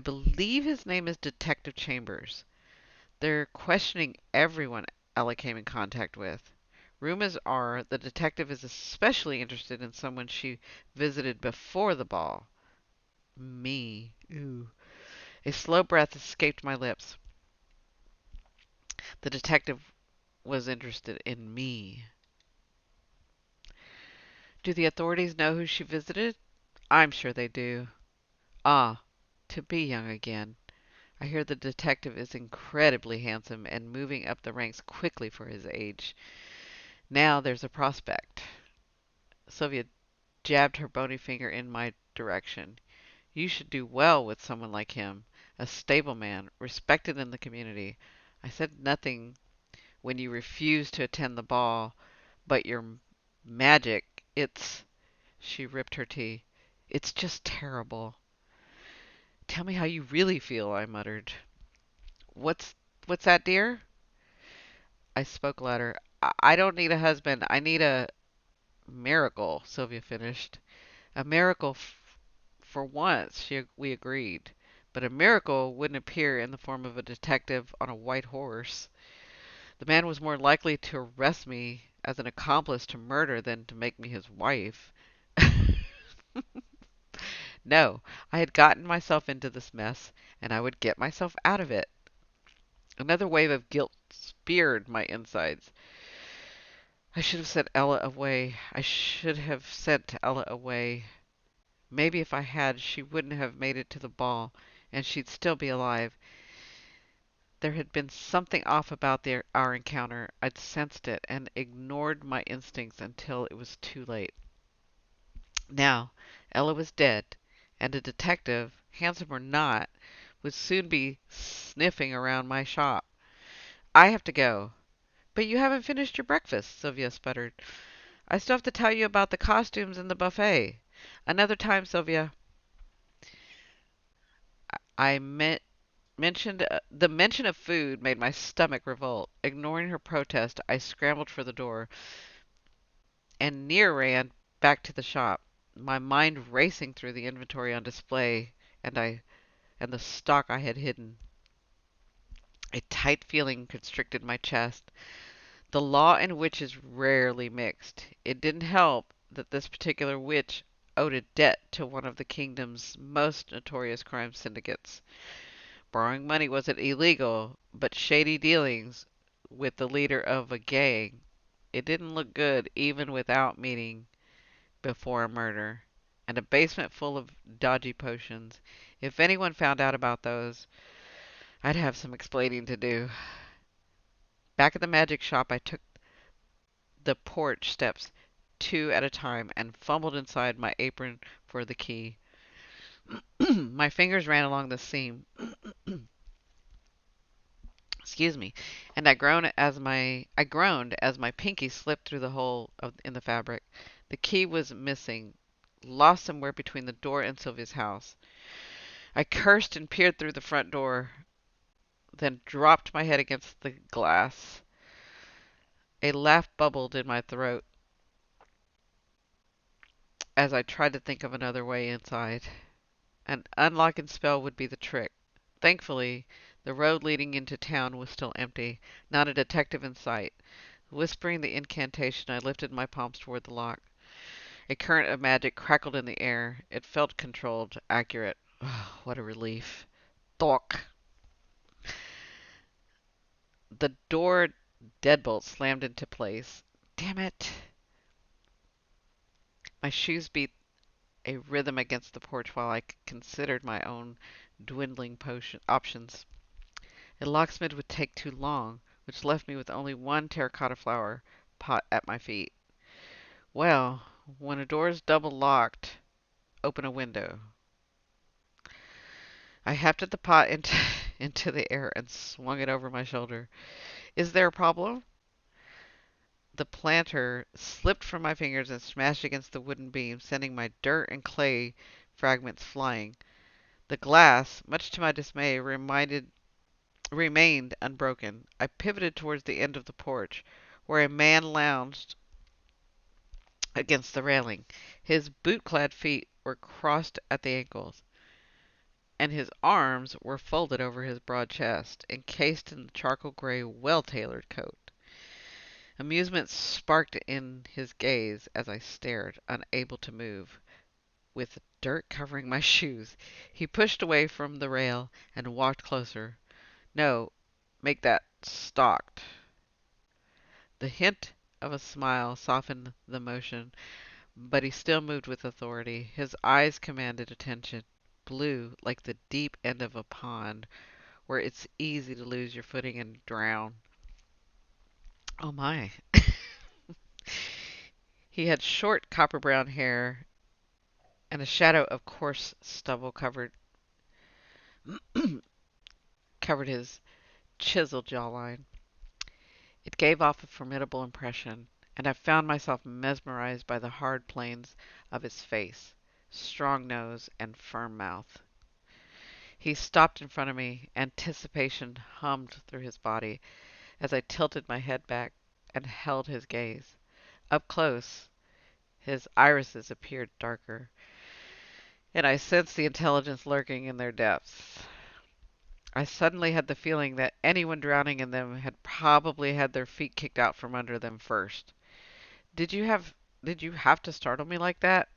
believe his name is Detective Chambers. They're questioning everyone Ella came in contact with. Rumors are the detective is especially interested in someone she visited before the ball. Me. Ooh. A slow breath escaped my lips. The detective was interested in me. Do the authorities know who she visited? I'm sure they do. Ah, to be young again. I hear the detective is incredibly handsome and moving up the ranks quickly for his age. Now there's a prospect. Sylvia jabbed her bony finger in my direction. You should do well with someone like him. A stable man, respected in the community. I said nothing when you refused to attend the ball, but your magic, it's... She ripped her tea. It's just terrible. Tell me how you really feel, I muttered. What's what's that, dear? I spoke louder. I don't need a husband. I need a miracle, Sylvia finished. A miracle for once, we agreed. But a miracle wouldn't appear in the form of a detective on a white horse. The man was more likely to arrest me as an accomplice to murder than to make me his wife. No, I had gotten myself into this mess, and I would get myself out of it. Another wave of guilt speared my insides. I should have sent Ella away. I should have sent Ella away. Maybe if I had, she wouldn't have made it to the ball, and she'd still be alive. There had been something off about our encounter. I'd sensed it and ignored my instincts until it was too late. Now, Ella was dead, and a detective, handsome or not, would soon be sniffing around my shop. I have to go. But you haven't finished your breakfast, Sylvia sputtered. I still have to tell you about the costumes and the buffet. Another time, Sylvia. I mentioned the mention of food made my stomach revolt. Ignoring her protest, I scrambled for the door and near ran back to the shop, my mind racing through the inventory on display and the stock I had hidden. A tight feeling constricted my chest. The law and witches rarely mixed. It didn't help that this particular witch owed a debt to one of the kingdom's most notorious crime syndicates. Borrowing money wasn't illegal, but shady dealings with the leader of a gang, it didn't look good even without meeting before a murder. And a basement full of dodgy potions. If anyone found out about those, I'd have some explaining to do. Back at the magic shop, I took the porch steps two at a time and fumbled inside my apron for the key. My fingers ran along the seam. Excuse me, and I groaned as my pinky slipped through the in the fabric. The key was missing, lost somewhere between the door and Sylvia's house. I cursed and peered through the front door, then dropped my head against the glass. A laugh bubbled in my throat as I tried to think of another way inside. An unlocking spell would be the trick. Thankfully, the road leading into town was still empty, not a detective in sight. Whispering the incantation, I lifted my palms toward the lock. A current of magic crackled in the air. It felt controlled, accurate. Oh, what a relief. Thok! The door deadbolt slammed into place. Damn it! My shoes beat a rhythm against the porch while I considered my own dwindling options. A locksmith would take too long, which left me with only one terracotta flower pot at my feet. Well, when a door is double locked, open a window. I hefted the pot into the air and swung it over my shoulder. Is there a problem? The planter slipped from my fingers and smashed against the wooden beam, sending my dirt and clay fragments flying. The glass, much to my dismay, remained unbroken. I pivoted towards the end of the porch, where a man lounged against the railing. His boot-clad feet were crossed at the ankles, and his arms were folded over his broad chest, encased in the charcoal gray, well-tailored coat. Amusement sparked in his gaze as I stared, unable to move. With dirt covering my shoes, he pushed away from the rail and walked closer. No, make that stalked. The hint of a smile softened the motion, but he still moved with authority. His eyes commanded attention, blue like the deep end of a pond, where it's easy to lose your footing and drown. Oh my. He had short copper brown hair, and a shadow of coarse stubble covered his chiseled jawline. It gave off a formidable impression, and I found myself mesmerized by the hard planes of his face, strong nose, and firm mouth. He stopped in front of me. Anticipation hummed through his body as I tilted my head back and held his gaze. Up close, his irises appeared darker, and I sensed the intelligence lurking in their depths. I suddenly had the feeling that anyone drowning in them had probably had their feet kicked out from under them first. Did you have did you have to startle me like that?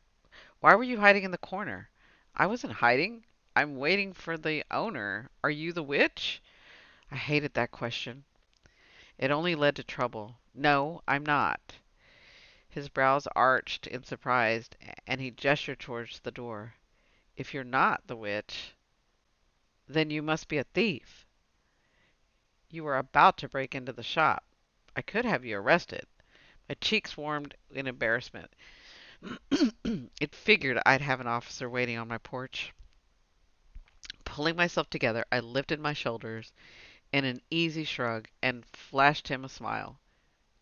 Why were you hiding in the corner? I wasn't hiding. I'm waiting for the owner. Are you the witch? I hated that question. It only led to trouble. No, I'm not. His brows arched in surprise, and he gestured towards the door. If you're not the witch, then you must be a thief. You were about to break into the shop. I could have you arrested. My cheeks warmed in embarrassment. It figured I'd have an officer waiting on my porch. Pulling myself together, I lifted my shoulders in an easy shrug and flashed him a smile.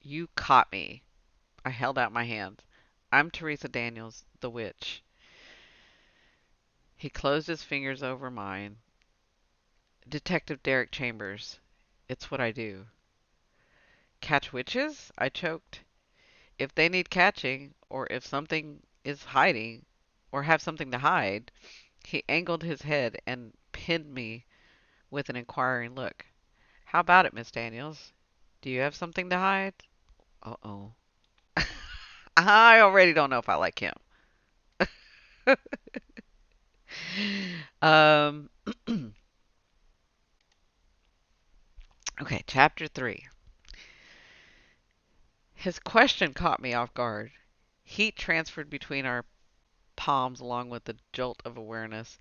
You caught me. I held out my hand. I'm Teresa Daniels, the witch. He closed his fingers over mine. Detective Derrick Chambers. It's what I do. Catch witches? I choked. If they need catching, or if something is hiding, or have something to hide. He angled his head and pinned me with an inquiring look. How about it, Miss Daniels? Do you have something to hide? Uh-oh. I already don't know if I like him. um, okay, chapter 3. His question caught me off guard. Heat transferred between our palms along with the jolt of awareness.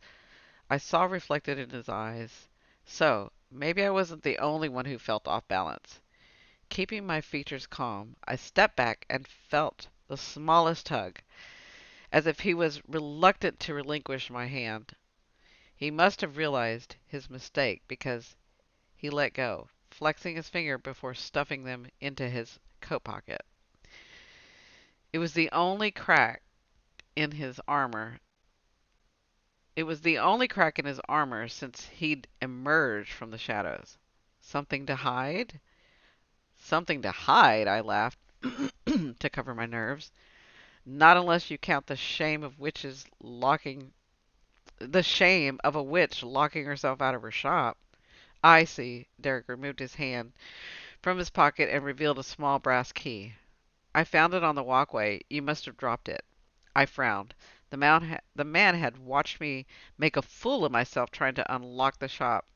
I saw reflected in his eyes. So, maybe I wasn't the only one who felt off balance. Keeping my features calm, I stepped back and felt the smallest tug, as if he was reluctant to relinquish my hand. He must have realized his mistake because he let go, flexing his finger before stuffing them into his coat pocket. It was the only crack in his armor. It was the only crack in his armor since he'd emerged from the shadows. Something to hide? Something to hide, I laughed to cover my nerves. Not unless you count the shame of a witch locking herself out of her shop. I see. Derrick removed his hand from his pocket and revealed a small brass key. I found it on the walkway. You must have dropped it. I frowned. The man had watched me make a fool of myself trying to unlock the shop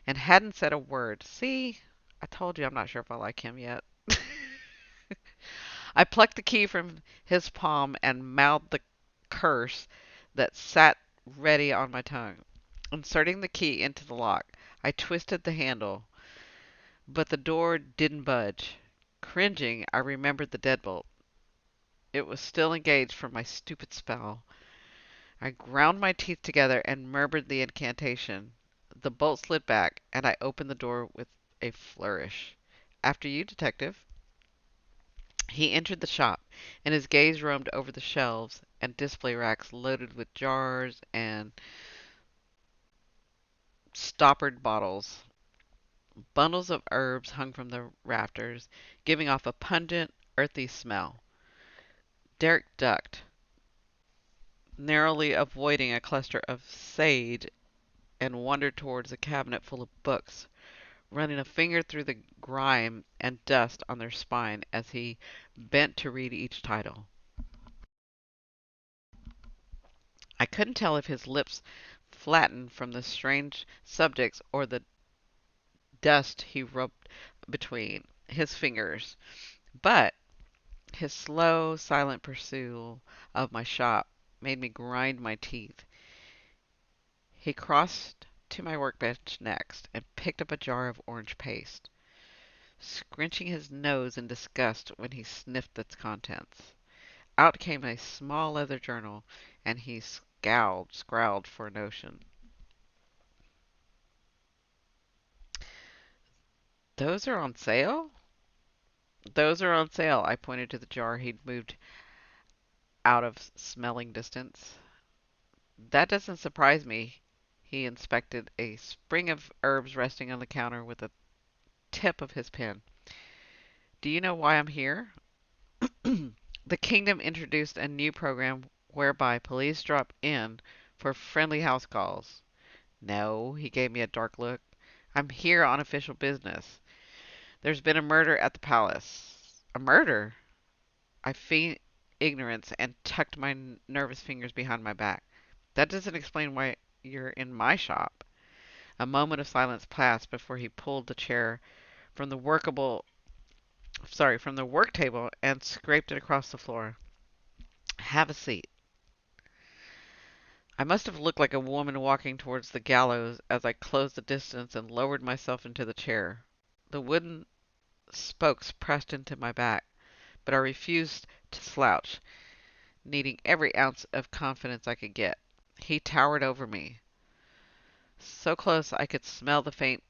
and hadn't said a word. See? I told you I'm not sure if I like him yet. I plucked the key from his palm and mouthed the curse that sat ready on my tongue. Inserting the key into the lock, I twisted the handle, but the door didn't budge. Cringing, I remembered the deadbolt. It was still engaged from my stupid spell. I ground my teeth together and murmured the incantation. The bolt slid back, and I opened the door with a flourish. After you, detective. He entered the shop, and his gaze roamed over the shelves and display racks loaded with jars and stoppered bottles. Bundles of herbs hung from the rafters, giving off a pungent, earthy smell. Derrick ducked, narrowly avoiding a cluster of sage, and wandered towards a cabinet full of books, running a finger through the grime and dust on their spine as he bent to read each title. I couldn't tell if his lips flattened from the strange subjects or the dust he rubbed between his fingers, but his slow, silent pursuit of my shop made me grind my teeth. He crossed to my workbench next and picked up a jar of orange paste, scrunching his nose in disgust when he sniffed its contents. Out came a small leather journal, and he scowled for a notion. Those are on sale? Those are on sale. I pointed to the jar he'd moved out of smelling distance. That doesn't surprise me. He inspected a spring of herbs resting on the counter with the tip of his pen. Do you know why I'm here? The kingdom introduced a new program whereby police drop in for friendly house calls. No, he gave me a dark look. I'm here on official business. There's been a murder at the palace. A murder? I feigned ignorance and tucked my nervous fingers behind my back. That doesn't explain why you're in my shop. A moment of silence passed before he pulled the chair from the from the work table and scraped it across the floor. Have a seat. I must have looked like a woman walking towards the gallows as I closed the distance and lowered myself into the chair. The wooden spokes pressed into my back, but I refused to slouch, needing every ounce of confidence I could get. He towered over me, so close I could smell the faint,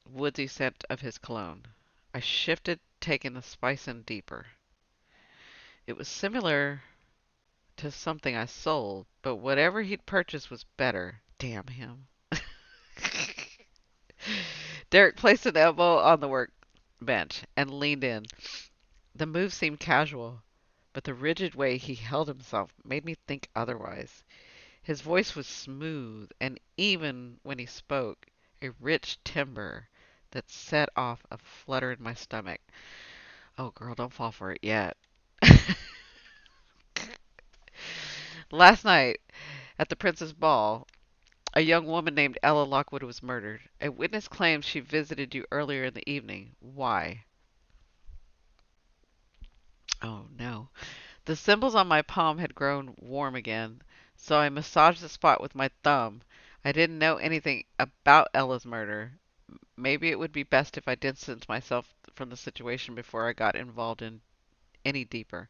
woodsy scent of his cologne. I shifted, taking the spice in deeper. It was similar to something I sold, but whatever he'd purchased was better. Damn him. Derrick placed an elbow on the workbench and leaned in. The move seemed casual, but the rigid way he held himself made me think otherwise. His voice was smooth, and even when he spoke, a rich timbre that set off a flutter in my stomach. Oh, girl, don't fall for it yet. Last night, at the Prince's Ball, a young woman named Ella Lockwood was murdered. A witness claims she visited you earlier in the evening. Why? Oh, no. The symbols on my palm had grown warm again, so I massaged the spot with my thumb. I didn't know anything about Ella's murder. Maybe it would be best if I distanced myself from the situation before I got involved in any deeper.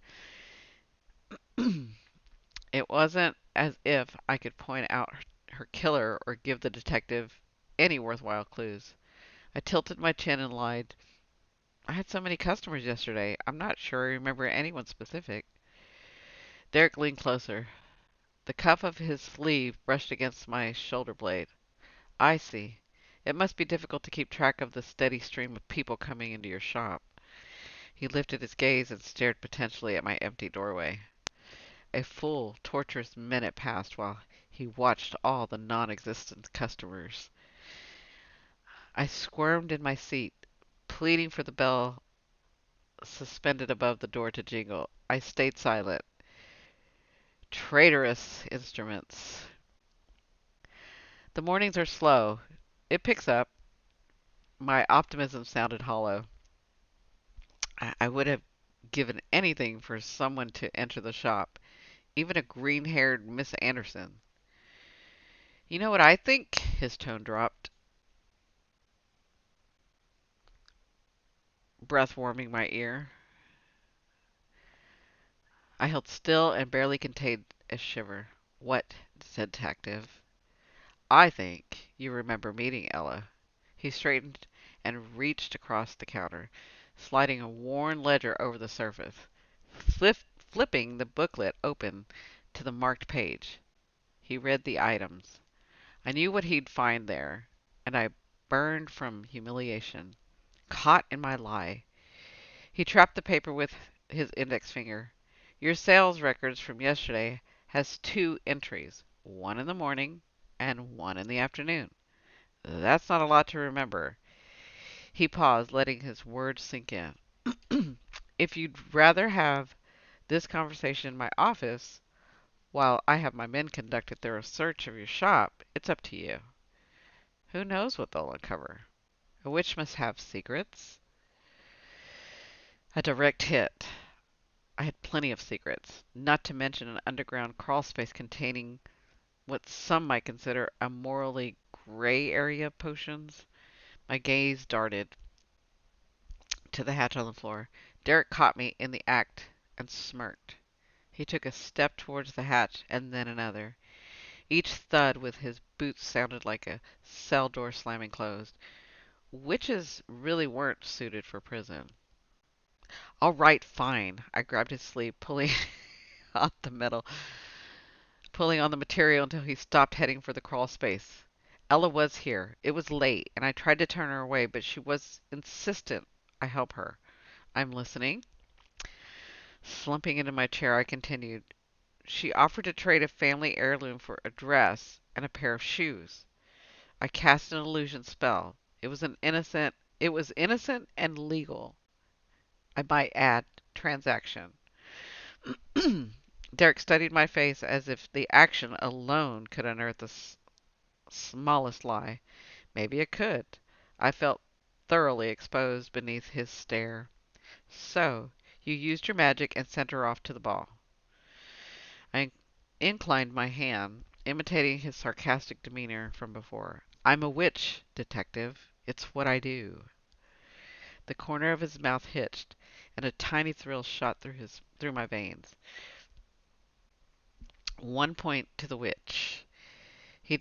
It wasn't as if I could point out her killer or give the detective any worthwhile clues. I tilted my chin and lied. I had so many customers yesterday. I'm not sure I remember anyone specific. Derrick leaned closer. The cuff of his sleeve brushed against my shoulder blade. I see. It must be difficult to keep track of the steady stream of people coming into your shop. He lifted his gaze and stared potentially at my empty doorway. A full, torturous minute passed while he watched all the non-existent customers. I squirmed in my seat, pleading for the bell suspended above the door to jingle. I stayed silent. Traitorous instruments. The mornings are slow. It picks up. My optimism sounded hollow. I would have given anything for someone to enter the shop, even a green-haired Miss Anderson. You know what I think? His tone dropped, breath warming my ear. I held still and barely contained a shiver. What, detective? I think you remember meeting Ella. He straightened and reached across the counter, sliding a worn ledger over the surface, flipping the booklet open to the marked page. He read the items. I knew what he'd find there, and I burned from humiliation. Caught in my lie. He trapped the paper with his index finger. Your sales records from yesterday has two entries, one in the morning and one in the afternoon. That's not a lot to remember. He paused, letting his words sink in. If you'd rather have this conversation in my office while I have my men conduct a thorough search of your shop, it's up to you. Who knows what they'll uncover? A witch must have secrets. A direct hit. I had plenty of secrets, not to mention an underground crawl space containing what some might consider a morally gray area potions. My gaze darted to the hatch on the floor. Derrick caught me in the act and smirked. He took a step towards the hatch and then another. Each thud with his boots sounded like a cell door slamming closed. Witches really weren't suited for prison. All right, fine. I grabbed his sleeve, on the metal, pulling on the material until he stopped heading for the crawl space. Ella was here. It was late, and I tried to turn her away, but she was insistent I help her. I'm listening. Slumping into my chair, I continued. She offered to trade a family heirloom for a dress and a pair of shoes. I cast an illusion spell. It was innocent and legal. I might add transaction. Derrick studied my face as if the action alone could unearth the smallest lie. Maybe it could. I felt thoroughly exposed beneath his stare. So, you used your magic and sent her off to the ball. I inclined my hand, imitating his sarcastic demeanor from before. I'm a witch, detective. It's what I do. The corner of his mouth hitched, and a tiny thrill shot through my veins. 1 point to the witch. He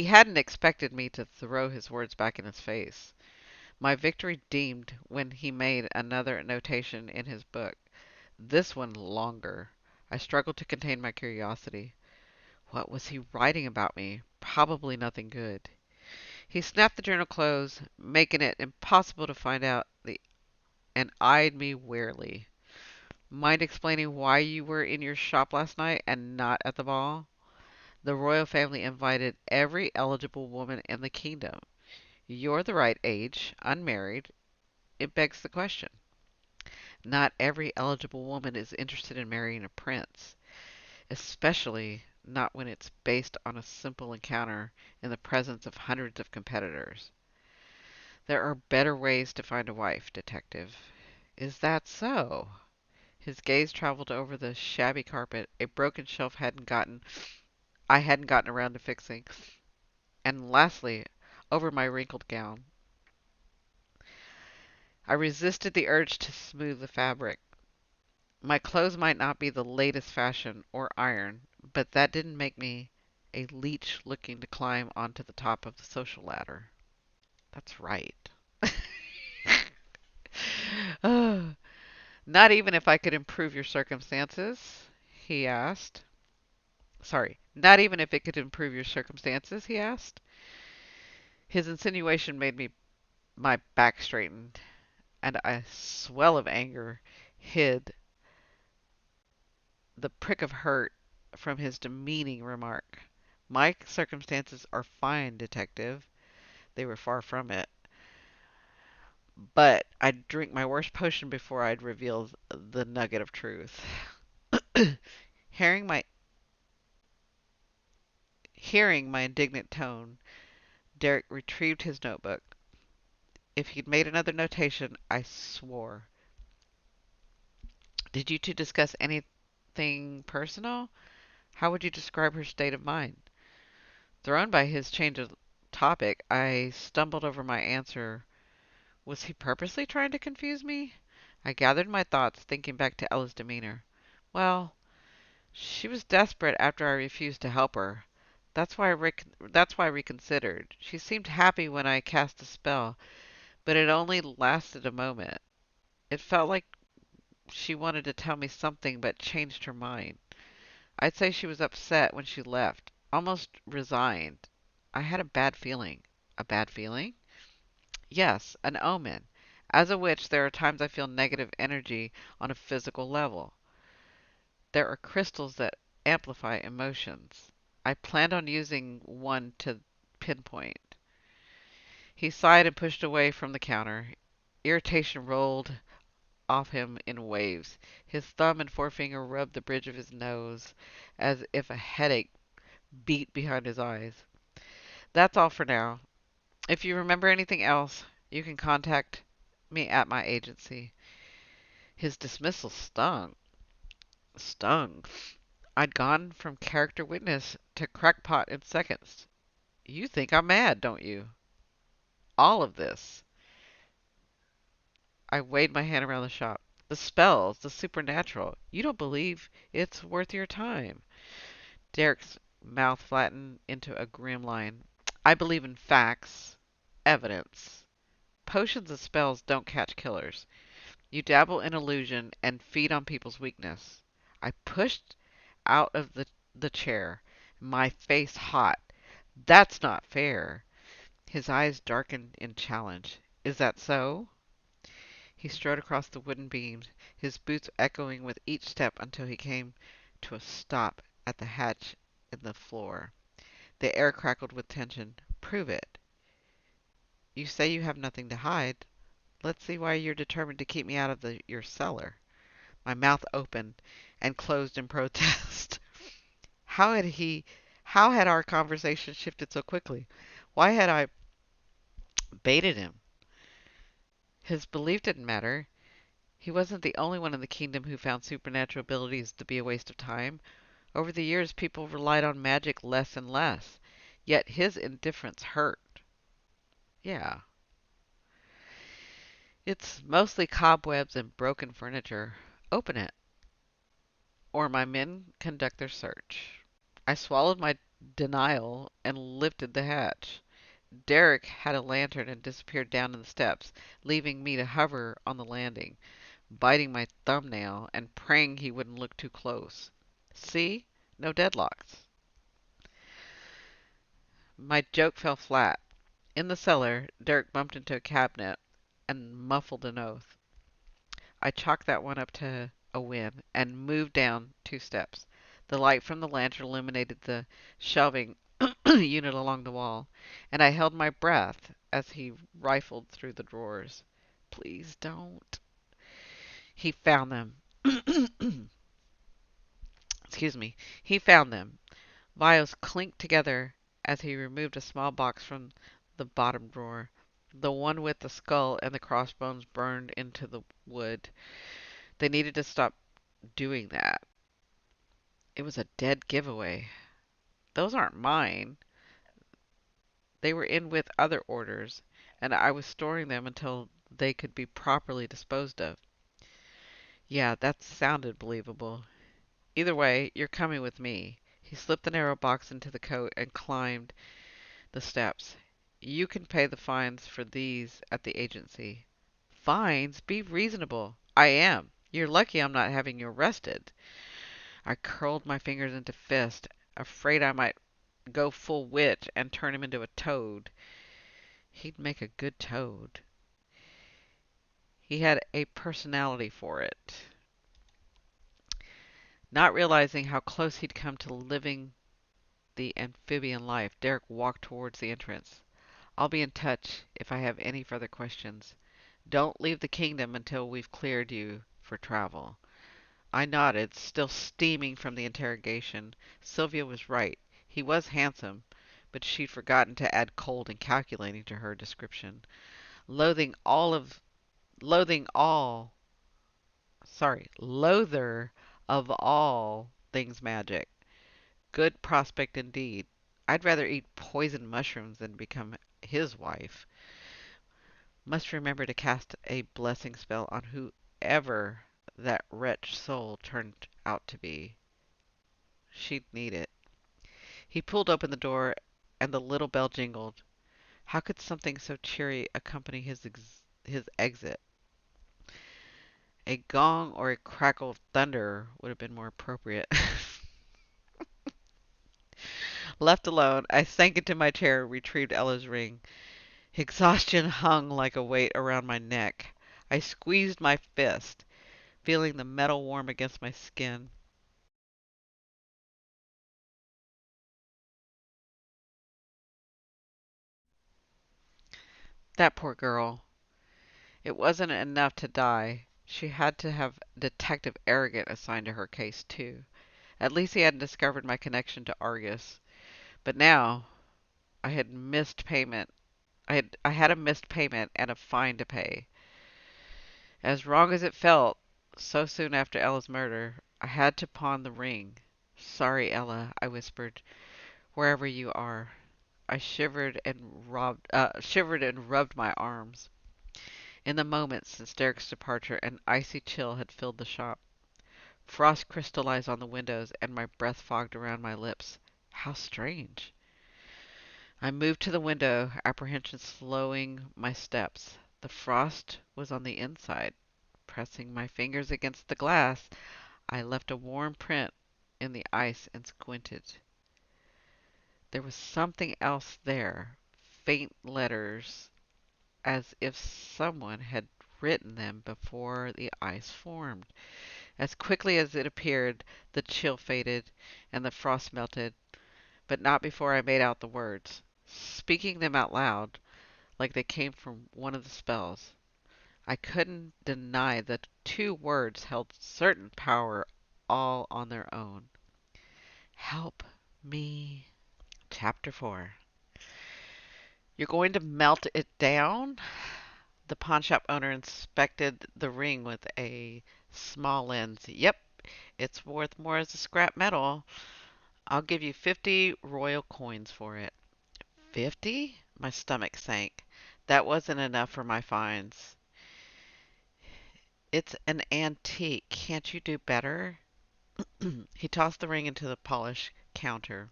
hadn't expected me to throw his words back in his face. My victory deemed when he made another notation in his book. This one longer. I struggled to contain my curiosity. What was he writing about me? Probably nothing good. He snapped the journal closed, making it impossible to find out and eyed me warily. Mind explaining why you were in your shop last night and not at the ball? The royal family invited every eligible woman in the kingdom. You're the right age, unmarried. It begs the question. Not every eligible woman is interested in marrying a prince, especially not when it's based on a simple encounter in the presence of hundreds of competitors. There are better ways to find a wife, detective. Is that so? His gaze traveled over the shabby carpet, a broken shelf I hadn't gotten around to fixing, and lastly, over my wrinkled gown. I resisted the urge to smooth the fabric. My clothes might not be the latest fashion or iron, but that didn't make me a leech looking to climb onto the top of the social ladder. That's right. Oh, not even if I could improve your circumstances, he asked. Sorry, not even if it could improve your circumstances, he asked. His insinuation made my back straighten, and a swell of anger hid the prick of hurt from his demeaning remark. My circumstances are fine, detective. They were far from it. But I'd drink my worst potion before I'd reveal the nugget of truth. Hearing my hearing my indignant tone, Derrick retrieved his notebook. If he'd made another notation, I swore. Did you two discuss anything personal? How would you describe her state of mind? Thrown by his change of topic, I stumbled over my answer. Was he purposely trying to confuse me? I gathered my thoughts, thinking back to Ella's demeanor. Well, she was desperate after I refused to help her. That's why I reconsidered. She seemed happy when I cast a spell, but it only lasted a moment. It felt like she wanted to tell me something but changed her mind. I'd say she was upset when she left, almost resigned. I had a bad feeling. A bad feeling? Yes, an omen. As a witch, there are times I feel negative energy on a physical level. There are crystals that amplify emotions. I planned on using one to pinpoint. He sighed and pushed away from the counter. Irritation rolled off him in waves. His thumb and forefinger rubbed the bridge of his nose as if a headache beat behind his eyes. That's all for now. If you remember anything else, you can contact me at my agency. His dismissal stung. Stung. I'd gone from character witness to crackpot in seconds. You think I'm mad, don't you? All of this. I waved my hand around the shop. The spells, the supernatural. You don't believe it's worth your time. Derrick's mouth flattened into a grim line. I believe in facts, evidence. Potions and spells don't catch killers. You dabble in illusion and feed on people's weakness. I pushed out of the chair, my face hot. That's not fair. His eyes darkened in challenge. Is that so? He strode across the wooden beams, his boots echoing with each step until he came to a stop at the hatch in the floor. The air crackled with tension. Prove it. You say you have nothing to hide. Let's see why you're determined to keep me out of your cellar. My mouth opened and closed in protest. How had he how had our conversation shifted so quickly? Why had I baited him? His belief didn't matter. He wasn't the only one in the kingdom who found supernatural abilities to be a waste of time. Over the years, people relied on magic less and less. Yet his indifference hurt. Yeah. It's mostly cobwebs and broken furniture. Open it, or my men conduct their search. I swallowed my denial and lifted the hatch. Derrick had a lantern and disappeared down the steps, leaving me to hover on the landing, biting my thumbnail and praying he wouldn't look too close. See? No deadlocks. My joke fell flat. In the cellar, Derrick bumped into a cabinet and muffled an oath. I chalked that one up to a win and moved down 2 steps. The light from the lantern illuminated the shelving unit along the wall, and I held my breath as he rifled through the drawers. Please don't. He found them. Excuse me. He found them. Vials clinked together as he removed a small box from the bottom drawer. The one with the skull and the crossbones burned into the wood. They needed to stop doing that. It was a dead giveaway. Those aren't mine. They were in with other orders, and I was storing them until they could be properly disposed of. Yeah, that sounded believable. Either way, you're coming with me. He slipped the narrow box into the coat and climbed the steps. You can pay the fines for these at the agency. Fines? Be reasonable. I am. You're lucky I'm not having you arrested. I curled my fingers into fists, afraid I might go full witch and turn him into a toad. He'd make a good toad. He had a personality for it. Not realizing how close he'd come to living the amphibian life, Derrick walked towards the entrance. I'll be in touch if I have any further questions. Don't leave the kingdom until we've cleared you for travel. I nodded, still steaming from the interrogation. Sylvia was right. He was handsome, but she'd forgotten to add cold and calculating to her description. Loathing all, loather of all things magic. Good prospect indeed. I'd rather eat poisoned mushrooms than become his wife. Must remember to cast a blessing spell on whoever that wretched soul turned out to be. She'd need it. He pulled open the door, and the little bell jingled. How could something so cheery accompany his exit? A gong or a crackle of thunder would have been more appropriate. Left alone, I sank into my chair and retrieved Ella's ring. Exhaustion hung like a weight around my neck. I squeezed my fist, feeling the metal warm against my skin. That poor girl. It wasn't enough to die. She had to have Detective Arrogant assigned to her case, too. At least he hadn't discovered my connection to Argus. But now I had missed payment. I had a missed payment and a fine to pay. As wrong as it felt, so soon after Ella's murder, I had to pawn the ring. Sorry, Ella, I whispered, wherever you are. I shivered and rubbed my arms. In the moments since Derrick's departure, an icy chill had filled the shop. Frost crystallized on the windows, and my breath fogged around my lips. How strange! I moved to the window, apprehension slowing my steps. The frost was on the inside. Pressing my fingers against the glass, I left a warm print in the ice and squinted. There was something else there. Faint letters, as if someone had written them before the ice formed. As quickly as it appeared, the chill faded and the frost melted, but not before I made out the words. Speaking them out loud, like they came from one of the spells, I couldn't deny that two words held certain power all on their own. Help me. Chapter 4. You're going to melt it down? The pawnshop owner inspected the ring with a small lens. Yep, it's worth more as a scrap metal. I'll give you 50 royal coins for it. 50? My stomach sank. That wasn't enough for my fines. It's an antique. Can't you do better? He tossed the ring into the polished counter,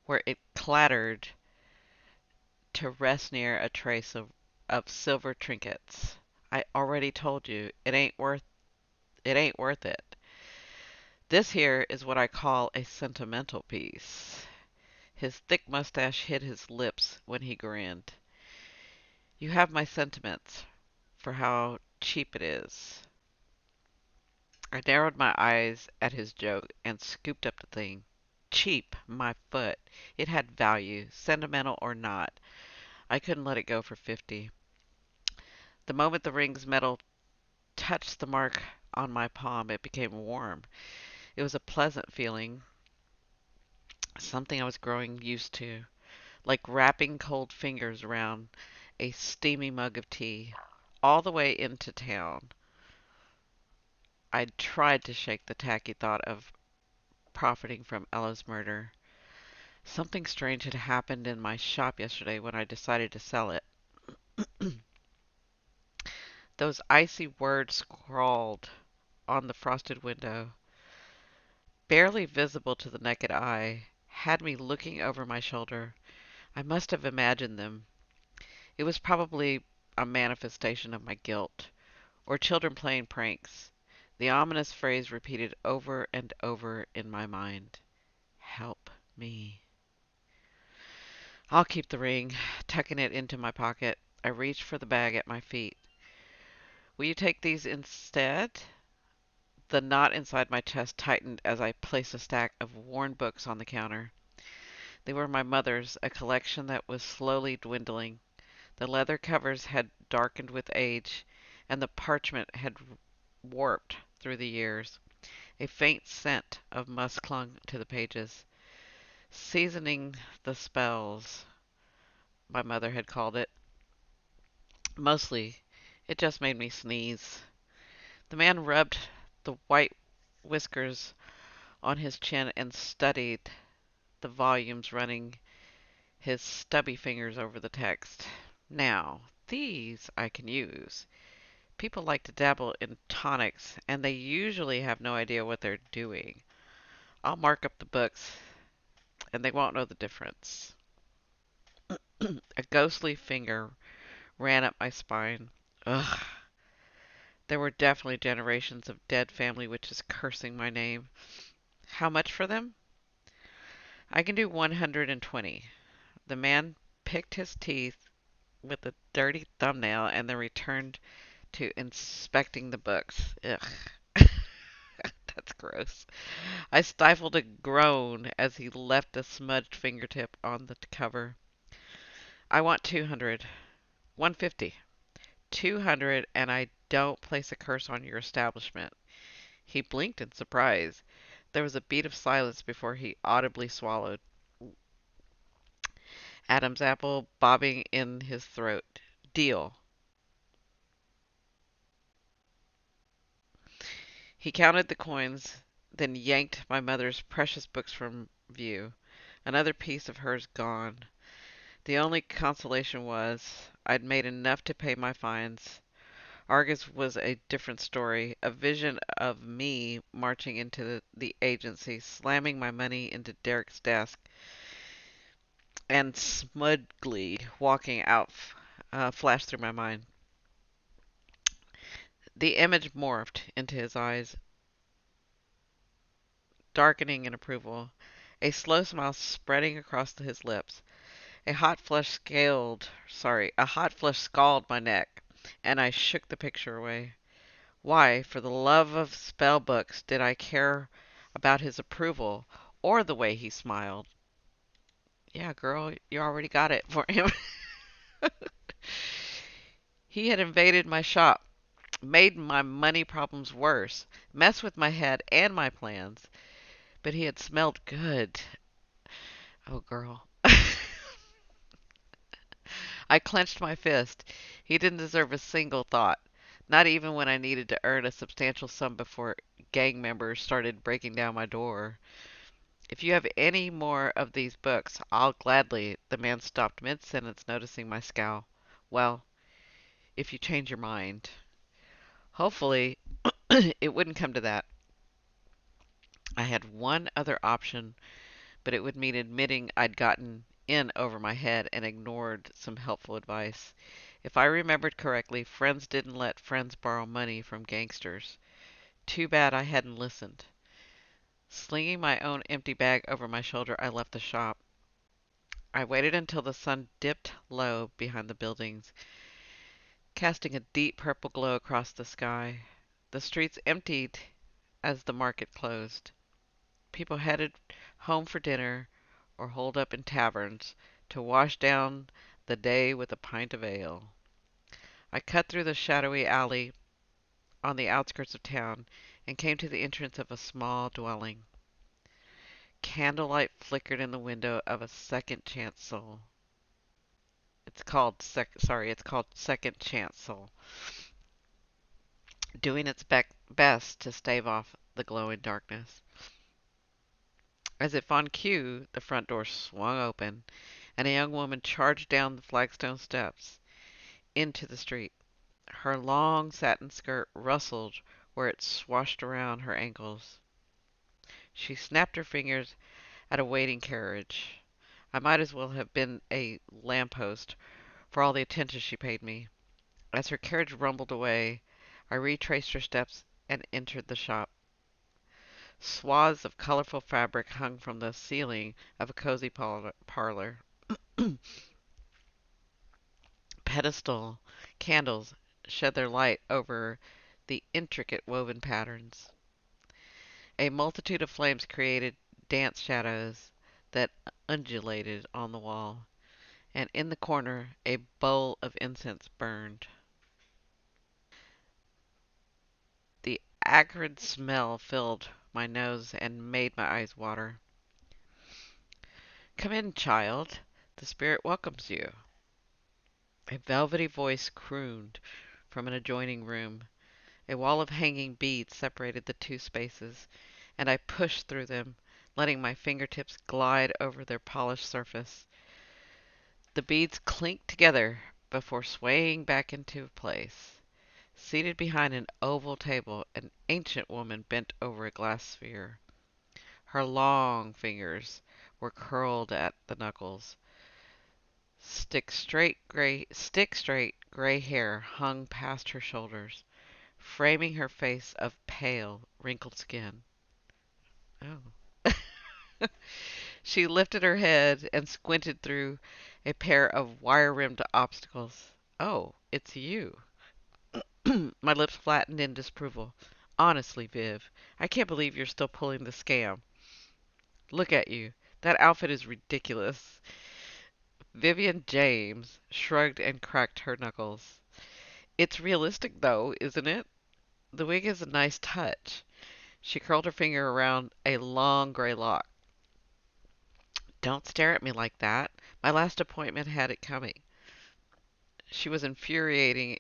where it clattered to rest near a trace of silver trinkets. I already told you, it ain't worth it. This here is what I call a sentimental piece. His thick mustache hid his lips when he grinned. You have my sentiments for how cheap it is. I narrowed my eyes at his joke and scooped up the thing. Cheap, my foot. It had value, sentimental or not. I couldn't let it go for 50. The moment the ring's metal touched the mark on my palm, it became warm. It was a pleasant feeling, something I was growing used to, like wrapping cold fingers around a steamy mug of tea. All the way into town, I tried to shake the tacky thought of profiting from Ella's murder. Something strange had happened in my shop yesterday when I decided to sell it. Those icy words scrawled on the frosted window, barely visible to the naked eye, had me looking over my shoulder. I must have imagined them. It was probably a manifestation of my guilt, or children playing pranks. The ominous phrase repeated over and over in my mind. Help me. I'll keep the ring, tucking it into my pocket. I reached for the bag at my feet. Will you take these instead? The knot inside my chest tightened as I placed a stack of worn books on the counter. They were my mother's, a collection that was slowly dwindling. The leather covers had darkened with age, and the parchment had warped through the years. A faint scent of musk clung to the pages. Seasoning the spells, my mother had called it. Mostly, it just made me sneeze. The man rubbed the white whiskers on his chin and studied the volumes, running his stubby fingers over the text. Now, these I can use. People like to dabble in tonics, and they usually have no idea what they're doing. I'll mark up the books, and they won't know the difference. A ghostly finger ran up my spine. Ugh. There were definitely generations of dead family witches cursing my name. How much for them? I can do 120. The man picked his teeth with a dirty thumbnail and then returned to inspecting the books. Ugh. That's gross. I stifled a groan as he left a smudged fingertip on the cover. I want 200. 150. 200, and I don't place a curse on your establishment. He blinked in surprise. There was a beat of silence before he audibly swallowed. Adam's apple bobbing in his throat. Deal. He counted the coins, then yanked my mother's precious books from view. Another piece of hers gone. The only consolation was, I'd made enough to pay my fines. Argus was a different story. A vision of me marching into the agency, slamming my money into Derrick's desk, and smugly walking out flashed through my mind. The image morphed into his eyes, darkening in approval, a slow smile spreading across his lips. A hot flush scalded my neck, and I shook the picture away. Why, for the love of spell books, did I care about his approval or the way he smiled? Yeah, girl, you already got it for him. He had invaded my shop, made my money problems worse, messed with my head and my plans, but he had smelled good. Oh, girl. I clenched my fist. He didn't deserve a single thought, not even when I needed to earn a substantial sum before gang members started breaking down my door. If you have any more of these books, I'll gladly. The man stopped mid sentence, noticing my scowl. Well, if you change your mind. Hopefully, it wouldn't come to that. I had one other option, but it would mean admitting I'd gotten in over my head and ignored some helpful advice. If I remembered correctly, friends didn't let friends borrow money from gangsters. Too bad I hadn't listened. Slinging my own empty bag over my shoulder, I left the shop. I waited until the sun dipped low behind the buildings, casting a deep purple glow across the sky. The streets emptied as the market closed. People headed home for dinner or holed up in taverns to wash down the day with a pint of ale. I cut through the shadowy alley on the outskirts of town and came to the entrance of a small dwelling. Candlelight flickered in the window of a second chance soul. It's called Second Chance Soul, doing its best to stave off the glowing darkness. As if on cue, the front door swung open, and a young woman charged down the flagstone steps into the street. Her long satin skirt rustled where it swashed around her ankles. She snapped her fingers at a waiting carriage. I might as well have been a lamppost for all the attention she paid me. As her carriage rumbled away, I retraced her steps and entered the shop. Swaths of colorful fabric hung from the ceiling of a cozy parlor. Pedestal candles shed their light over the intricate woven patterns. A multitude of flames created dance shadows that undulated on the wall, and in the corner a bowl of incense burned. The acrid smell filled my nose and made my eyes water. "Come in, child. The spirit welcomes you." A velvety voice crooned from an adjoining room. A wall of hanging beads separated the two spaces, and I pushed through them, letting my fingertips glide over their polished surface. The beads clinked together before swaying back into place. Seated behind an oval table, an ancient woman bent over a glass sphere. Her long fingers were curled at the knuckles. Stick straight gray hair hung past her shoulders, framing her face of pale, wrinkled skin. Oh. She lifted her head and squinted through a pair of wire-rimmed obstacles. Oh, it's you. My lips flattened in disapproval. Honestly, Viv, I can't believe you're still pulling the scam. Look at you. That outfit is ridiculous. Vivian James shrugged and cracked her knuckles. It's realistic, though, isn't it? The wig is a nice touch. She curled her finger around a long gray lock. Don't stare at me like that. My last appointment had it coming. She was infuriating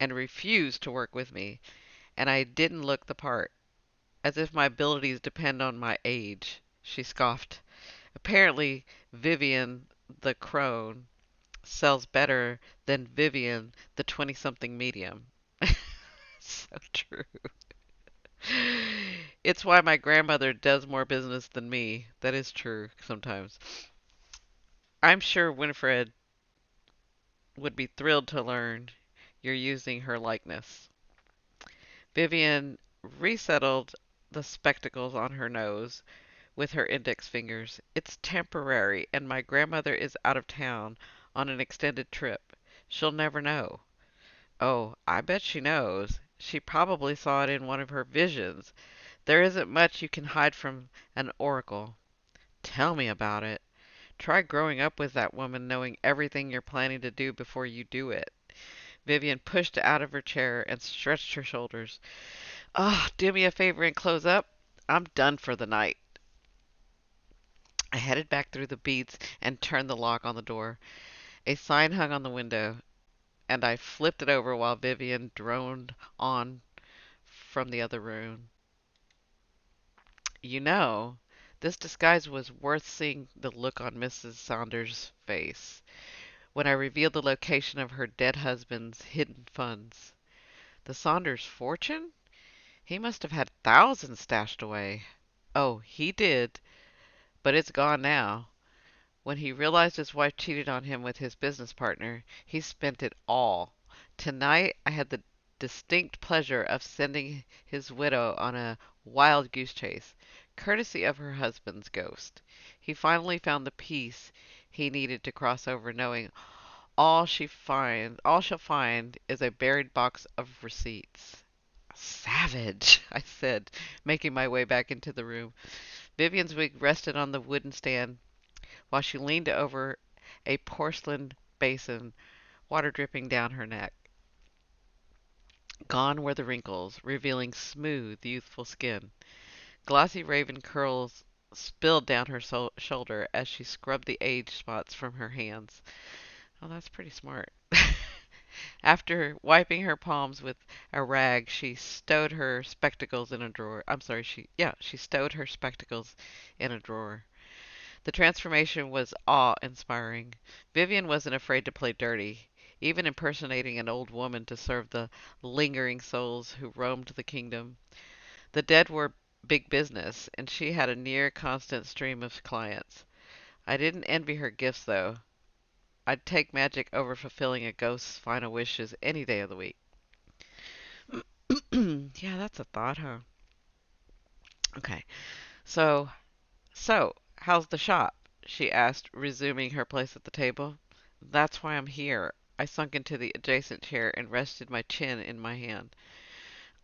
and refused to work with me, and I didn't look the part, as if my abilities depend on my age. She scoffed. Apparently, Vivian the crone sells better than Vivian the 20-something medium. So true. It's why my grandmother does more business than me. That is true sometimes. I'm sure Winifred would be thrilled to learn you're using her likeness. Vivian resettled the spectacles on her nose with her index fingers. It's temporary, and my grandmother is out of town on an extended trip. She'll never know. Oh, I bet she knows. She probably saw it in one of her visions. There isn't much you can hide from an oracle. Tell me about it. Try growing up with that woman knowing everything you're planning to do before you do it. Vivian pushed out of her chair and stretched her shoulders. Ah, do me a favor and close up. I'm done for the night. I headed back through the beads and turned the lock on the door. A sign hung on the window, and I flipped it over while Vivian droned on from the other room. You know, this disguise was worth seeing the look on Mrs. Saunders' face when I revealed the location of her dead husband's hidden funds. The Saunders fortune? He must have had thousands stashed away. Oh, he did, but it's gone now. When he realized his wife cheated on him with his business partner, he spent it all. Tonight I had the distinct pleasure of sending his widow on a wild goose chase, courtesy of her husband's ghost. He finally found the peace he needed to cross over, knowing all she'll find is a buried box of receipts. Savage, I said, making my way back into the room. Vivian's wig rested on the wooden stand while she leaned over a porcelain basin, water dripping down her neck. Gone were the wrinkles, revealing smooth, youthful skin. Glossy raven curls spilled down her shoulder as she scrubbed the age spots from her hands. Oh, that's pretty smart. After wiping her palms with a rag, she stowed her spectacles in a drawer. I'm sorry, she stowed her spectacles in a drawer. The transformation was awe-inspiring. Vivian wasn't afraid to play dirty, even impersonating an old woman to serve the lingering souls who roamed the kingdom. The dead were big business, and she had a near constant stream of clients. I didn't envy her gifts, though. I'd take magic over fulfilling a ghost's final wishes any day of the week. Yeah, that's a thought, huh? Okay. So, how's the shop? She asked, resuming her place at the table. That's why I'm here. I sunk into the adjacent chair and rested my chin in my hand.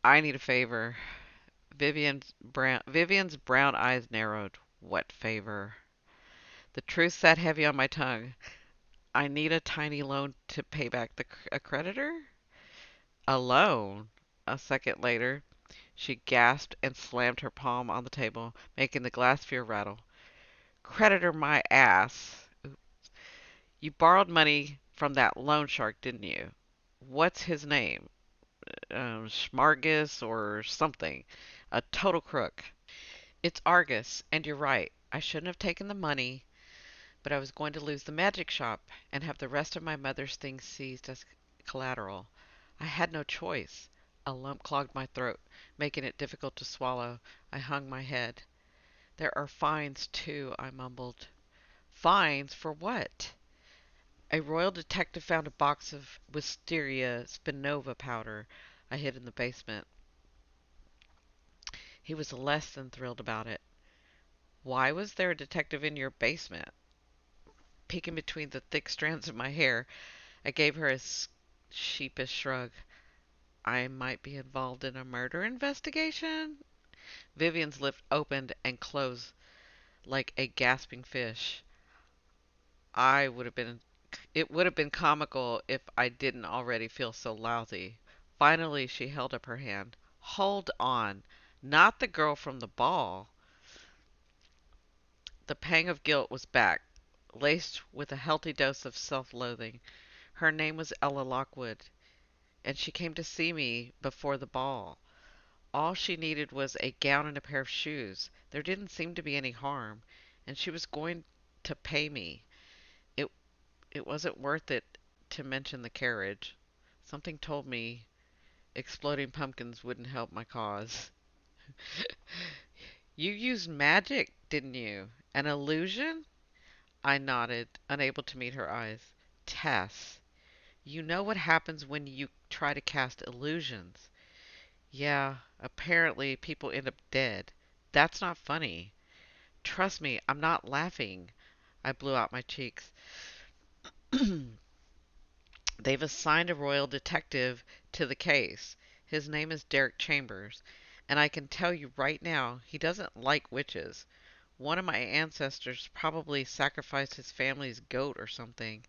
I need a favor. Vivian's brown eyes narrowed. What favor? The truth sat heavy on my tongue. I need a tiny loan to pay back a creditor? A loan? A second later, she gasped and slammed her palm on the table, making the glass sphere rattle. Creditor my ass. You borrowed money from that loan shark, didn't you? What's his name? Schmargus or something. A total crook. It's Argus, and you're right. I shouldn't have taken the money, but I was going to lose the magic shop and have the rest of my mother's things seized as collateral. I had no choice. A lump clogged my throat, making it difficult to swallow. I hung my head. There are fines, too, I mumbled. Fines for what? A royal detective found a box of wisteria spinova powder I hid in the basement. He was less than thrilled about it. Why was there a detective in your basement? Peeking between the thick strands of my hair, I gave her a sheepish shrug. I might be involved in a murder investigation? Vivian's lips opened and closed like a gasping fish. I would have been It would have been comical if I didn't already feel so lousy. Finally, she held up her hand. Hold on. Not the girl from the ball. The pang of guilt was back, laced with a healthy dose of self-loathing. Her name was Ella Lockwood, and she came to see me before the ball. All she needed was a gown and a pair of shoes. There didn't seem to be any harm, and she was going to pay me. It it wasn't worth it to mention the carriage. Something told me exploding pumpkins wouldn't help my cause. You used magic, didn't you? An illusion? I nodded, unable to meet her eyes. Tess, you know what happens when you try to cast illusions. Yeah, apparently people end up dead. That's not funny. Trust me, I'm not laughing. I blew out my cheeks. They've assigned a royal detective to the case. His name is Derrick Chambers, and I can tell you right now, he doesn't like witches. One of my ancestors probably sacrificed his family's goat or something.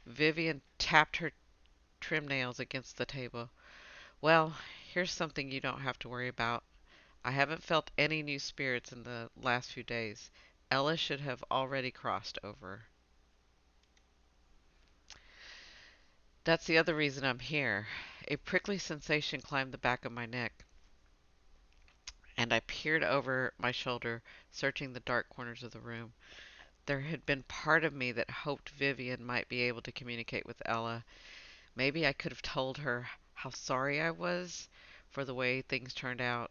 Vivian tapped her trim nails against the table. Well, here's something you don't have to worry about. I haven't felt any new spirits in the last few days. Ella should have already crossed over. That's the other reason I'm here. A prickly sensation climbed the back of my neck, and I peered over my shoulder, searching the dark corners of the room. There had been part of me that hoped Vivian might be able to communicate with Ella. Maybe I could have told her how sorry I was for the way things turned out.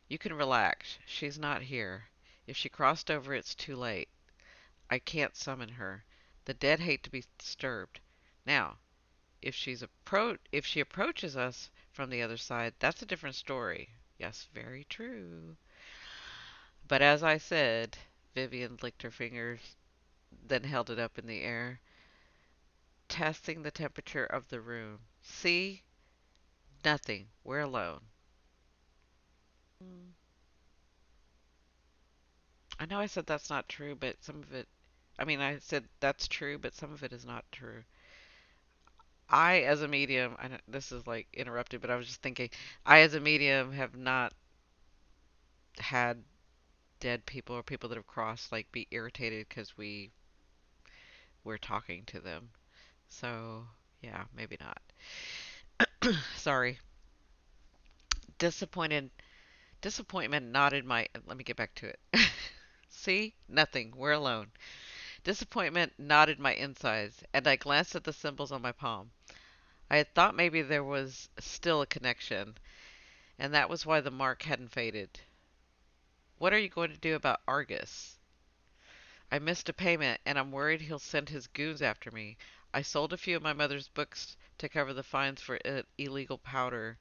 You can relax. She's not here. If she crossed over, it's too late. I can't summon her. The dead hate to be disturbed. Now, if she approaches us from the other side, that's a different story. Yes, very true. But as I said, Vivian licked her fingers, then held it up in the air, testing the temperature of the room. See? Nothing. We're alone. Mm, I know I said that's not true, but some of it, I mean, I said that's true, but some of it is not true. I, as a medium, I know this is like interrupted, but I was just thinking, I, as a medium, have not had dead people or people that have crossed like be irritated because we're talking to them. So yeah, maybe not. Sorry. Disappointed. Disappointment nodded my. Let me get back to it. See, nothing. We're alone. Disappointment knotted my insides, and I glanced at the symbols on my palm. I had thought maybe there was still a connection, and that was why the mark hadn't faded. What are you going to do about Argus? I missed a payment, and I'm worried he'll send his goons after me. I sold a few of my mother's books to cover the fines for illegal powder,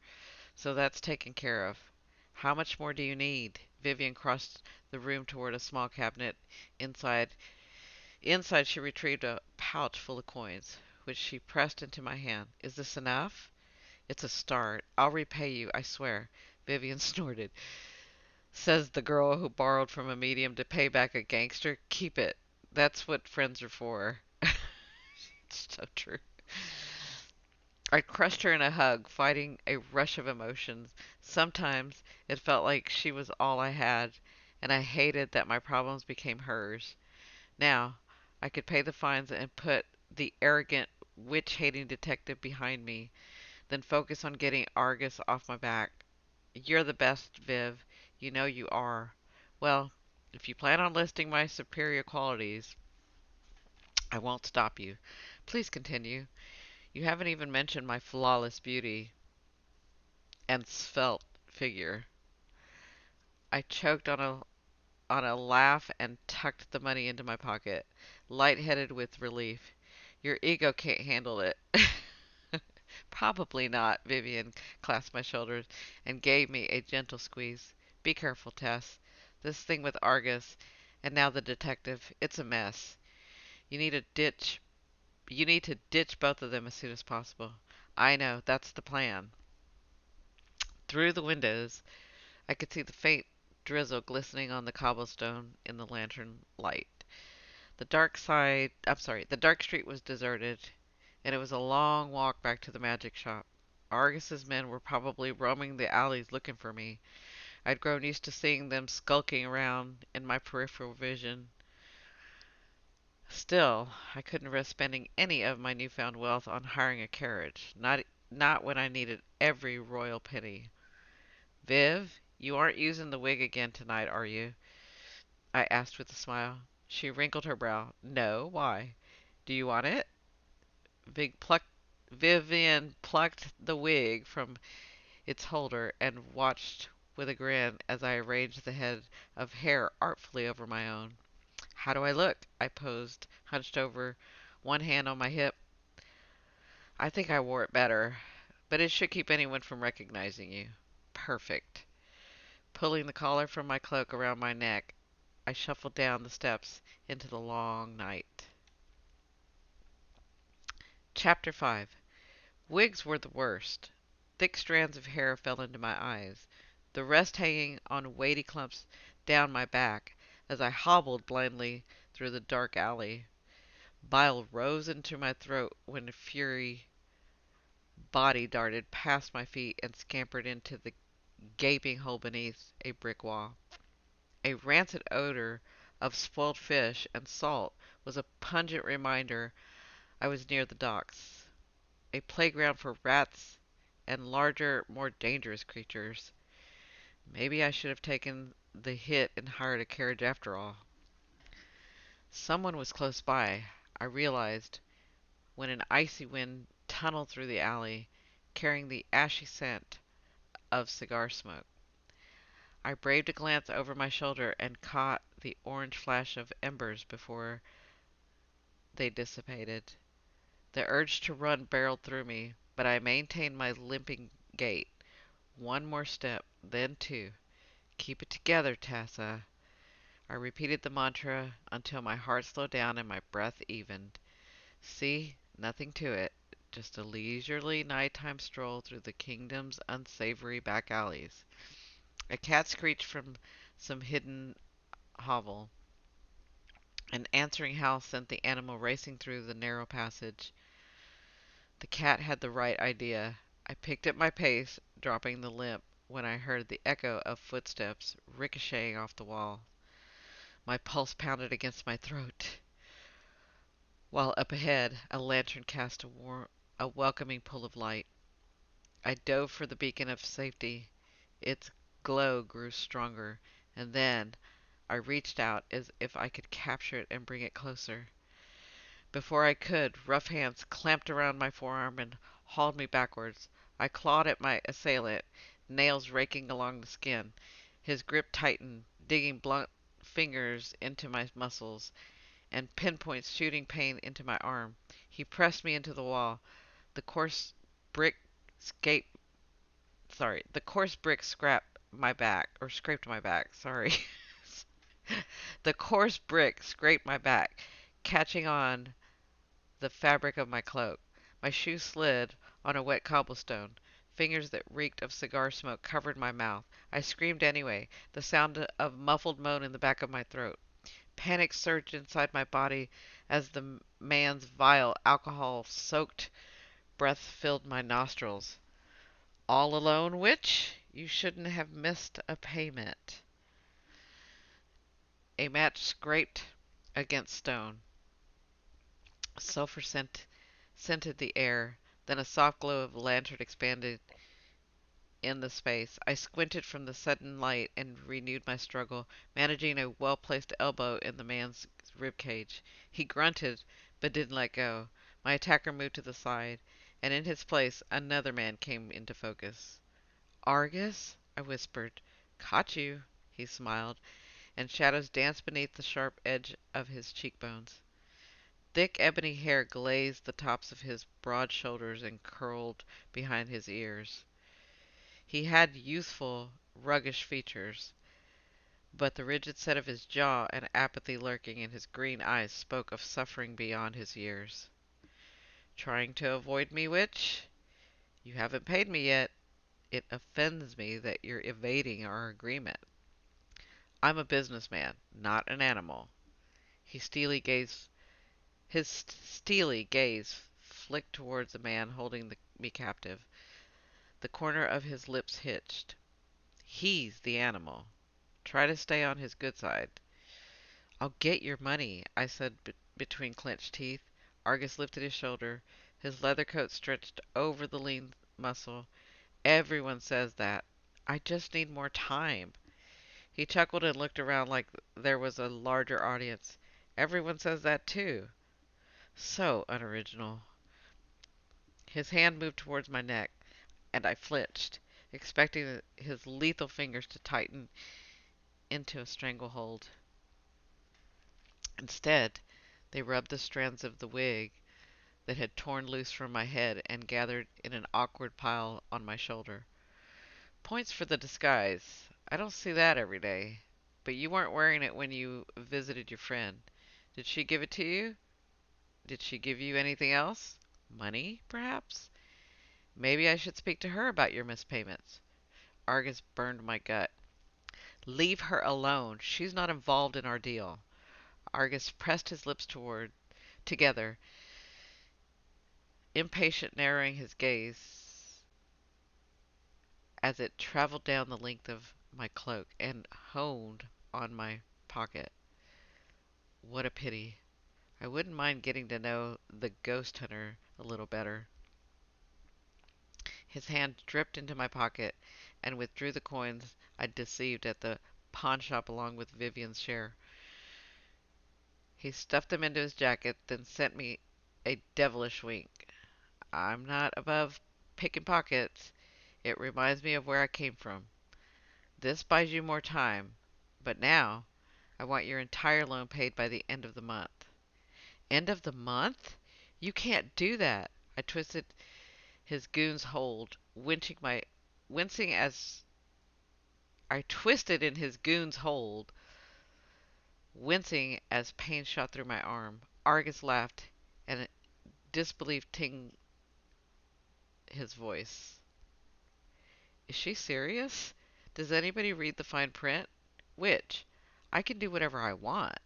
so that's taken care of. How much more do you need? Vivian crossed the room toward a small cabinet. Inside, inside she retrieved a pouch full of coins, which she pressed into my hand. Is this enough? It's a start. I'll repay you, I swear. Vivian snorted. Says the girl who borrowed from a medium to pay back a gangster. Keep it. That's what friends are for. It's so true. I crushed her in a hug, fighting a rush of emotions. Sometimes it felt like she was all I had, and I hated that my problems became hers. Now, I could pay the fines and put the arrogant, witch-hating detective behind me, then focus on getting Argus off my back. You're the best, Viv. You know you are. Well, if you plan on listing my superior qualities, I won't stop you. Please continue. You haven't even mentioned my flawless beauty and svelte figure. I choked on on a laugh and tucked the money into my pocket, lightheaded with relief. Your ego can't handle it. Probably not. Vivian clasped my shoulders and gave me a gentle squeeze. Be careful, Tess. This thing with Argus and now the detective, it's a mess. You need to ditch you need to ditch both of them as soon as possible. I know, that's the plan. Through the windows, I could see the faint drizzle glistening on the cobblestone in the lantern light. The dark street was deserted, and it was a long walk back to the magic shop. Argus's men were probably roaming the alleys looking for me. I'd grown used to seeing them skulking around in my peripheral vision. Still, I couldn't risk spending any of my newfound wealth on hiring a carriage, not when I needed every royal penny. Viv, you aren't using the wig again tonight, are you? I asked with a smile. She wrinkled her brow. No, why? Do you want it? Vivian plucked the wig from its holder and watched with a grin as I arranged the head of hair artfully over my own. How do I look? I posed, hunched over, one hand on my hip. I think I wore it better, but it should keep anyone from recognizing you. Perfect. Pulling the collar from my cloak around my neck, I shuffled down the steps into the long night. Chapter 5. Wigs were the worst. Thick strands of hair fell into my eyes, the rest hanging on weighty clumps down my back as I hobbled blindly through the dark alley. Bile rose into my throat when a fury body darted past my feet and scampered into the gaping hole beneath a brick wall. A rancid odor of spoiled fish and salt was a pungent reminder I was near the docks, a playground for rats and larger, more dangerous creatures. Maybe I should have taken the hit and hired a carriage after all. Someone was close by, I realized, when an icy wind tunneled through the alley, carrying the ashy scent of cigar smoke. I braved a glance over my shoulder and caught the orange flash of embers before they dissipated. The urge to run barreled through me, but I maintained my limping gait. One more step, then two. Keep it together, Tessa. I repeated the mantra until my heart slowed down and my breath evened. See, nothing to it. Just a leisurely nighttime stroll through the kingdom's unsavory back alleys. A cat screeched from some hidden hovel. An answering howl sent the animal racing through the narrow passage. The cat had the right idea. I picked up my pace, dropping the limp, when I heard the echo of footsteps ricocheting off the wall. My pulse pounded against my throat, while up ahead a lantern cast a welcoming pull of light. I dove for the beacon of safety. Its glow grew stronger, and then I reached out as if I could capture it and bring it closer. Before I could, rough hands clamped around my forearm and hauled me backwards. I clawed at my assailant, nails raking along the skin. His grip tightened, digging blunt fingers into my muscles, and pinpoints shooting pain into my arm. He pressed me into the wall. The coarse brick scaped, the coarse brick scraped my back, sorry. The coarse brick scraped my back, catching on the fabric of my cloak. My shoe slid on a wet cobblestone. Fingers that reeked of cigar smoke covered my mouth. I screamed anyway, the sound of muffled moan in the back of my throat. Panic surged inside my body as the man's vile, alcohol-soaked breath filled my nostrils. All alone, witch? You shouldn't have missed a payment. A match scraped against stone. Sulphur scented the air. Then a soft glow of a lantern expanded in the space. I squinted from the sudden light and renewed my struggle, managing a well-placed elbow in the man's rib cage. He grunted, but didn't let go. My attacker moved to the side, and in his place another man came into focus. Argus? I whispered. Caught you, he smiled, and shadows danced beneath the sharp edge of his cheekbones. Thick ebony hair glazed the tops of his broad shoulders and curled behind his ears. He had youthful, roguish features, but the rigid set of his jaw and apathy lurking in his green eyes spoke of suffering beyond his years. Trying to avoid me, witch? You haven't paid me yet. It offends me that you're evading our agreement. I'm a businessman, not an animal. His steely gaze flicked towards the man holding me captive. The corner of his lips hitched. He's the animal. Try to stay on his good side. I'll get your money, I said between clenched teeth. Argus lifted his shoulder. His leather coat stretched over the lean muscle. Everyone says that. I just need more time. He chuckled and looked around like there was a larger audience. Everyone says that too. So unoriginal. His hand moved towards my neck, and I flinched, expecting his lethal fingers to tighten into a stranglehold. Instead, they rubbed the strands of the wig that had torn loose from my head and gathered in an awkward pile on my shoulder. Points for the disguise. I don't see that every day. But you weren't wearing it when you visited your friend. Did she give it to you? Did she give you anything else? Money, perhaps? Maybe I should speak to her about your missed payments. Argus burned my gut. Leave her alone. She's not involved in our deal. Argus pressed his lips together, impatient, narrowing his gaze as it traveled down the length of my cloak and honed on my pocket. What a pity. I wouldn't mind getting to know the ghost hunter a little better. His hand dripped into my pocket and withdrew the coins I'd deceived at the pawn shop along with Vivian's share. He stuffed them into his jacket, then sent me a devilish wink. I'm not above picking pockets. It reminds me of where I came from. This buys you more time, but now I want your entire loan paid by the end of the month. End of the month? You can't do that. I twisted his goon's hold, wincing as I twisted in his goon's hold, wincing as pain shot through my arm. Argus laughed, and disbelief tinged his voice. Is she serious? Does anybody read the fine print? Which? I can do whatever I want.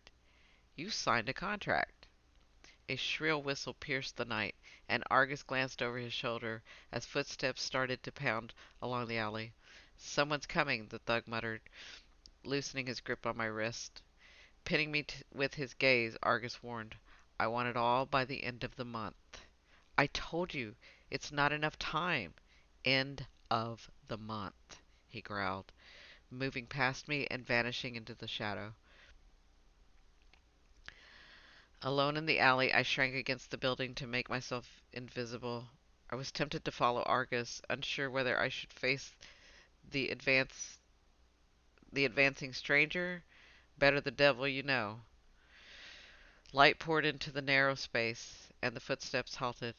You signed a contract. A shrill whistle pierced the night, and Argus glanced over his shoulder as footsteps started to pound along the alley. Someone's coming, the thug muttered, loosening his grip on my wrist. Pinning me with his gaze, Argus warned, I want it all by the end of the month. I told you, it's not enough time. End of the month, he growled, moving past me and vanishing into the shadow. Alone in the alley, I shrank against the building to make myself invisible. I was tempted to follow Argus, unsure whether I should face the advancing stranger. Better the devil you know. Light poured into the narrow space, and the footsteps halted.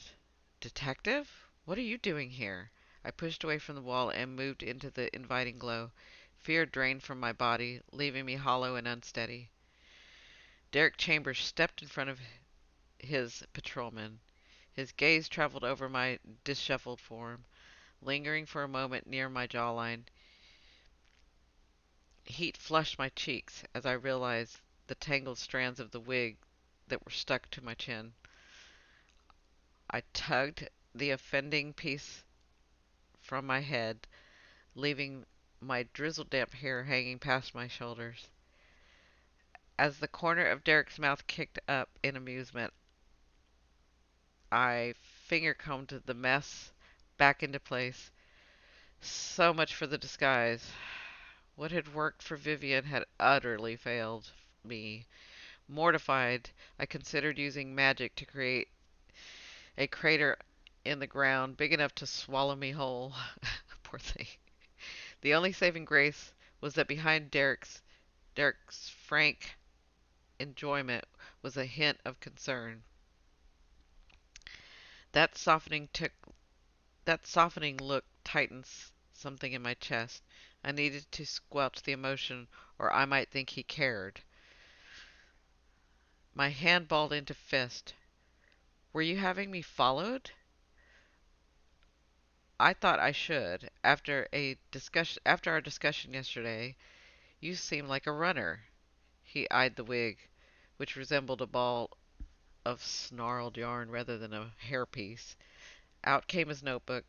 Detective? What are you doing here? I pushed away from the wall and moved into the inviting glow. Fear drained from my body, leaving me hollow and unsteady. Derrick Chambers stepped in front of his patrolman. His gaze traveled over my disheveled form, lingering for a moment near my jawline. Heat flushed my cheeks as I realized the tangled strands of the wig that were stuck to my chin. I tugged the offending piece from my head, leaving my drizzle-damp hair hanging past my shoulders. As the corner of Derrick's mouth kicked up in amusement, I finger-combed the mess back into place. So much for the disguise. What had worked for Vivian had utterly failed me. Mortified, I considered using magic to create a crater in the ground big enough to swallow me whole. Poor thing. The only saving grace was that behind Derrick's Derrick's frank enjoyment was a hint of concern. That softening took that softening look tightened something in my chest. I needed to squelch the emotion or I might think he cared. My hand balled into fist. Were you having me followed? I thought I should. After our discussion yesterday, you seem like a runner. He eyed the wig, which resembled a ball of snarled yarn rather than a hairpiece. Out came his notebook,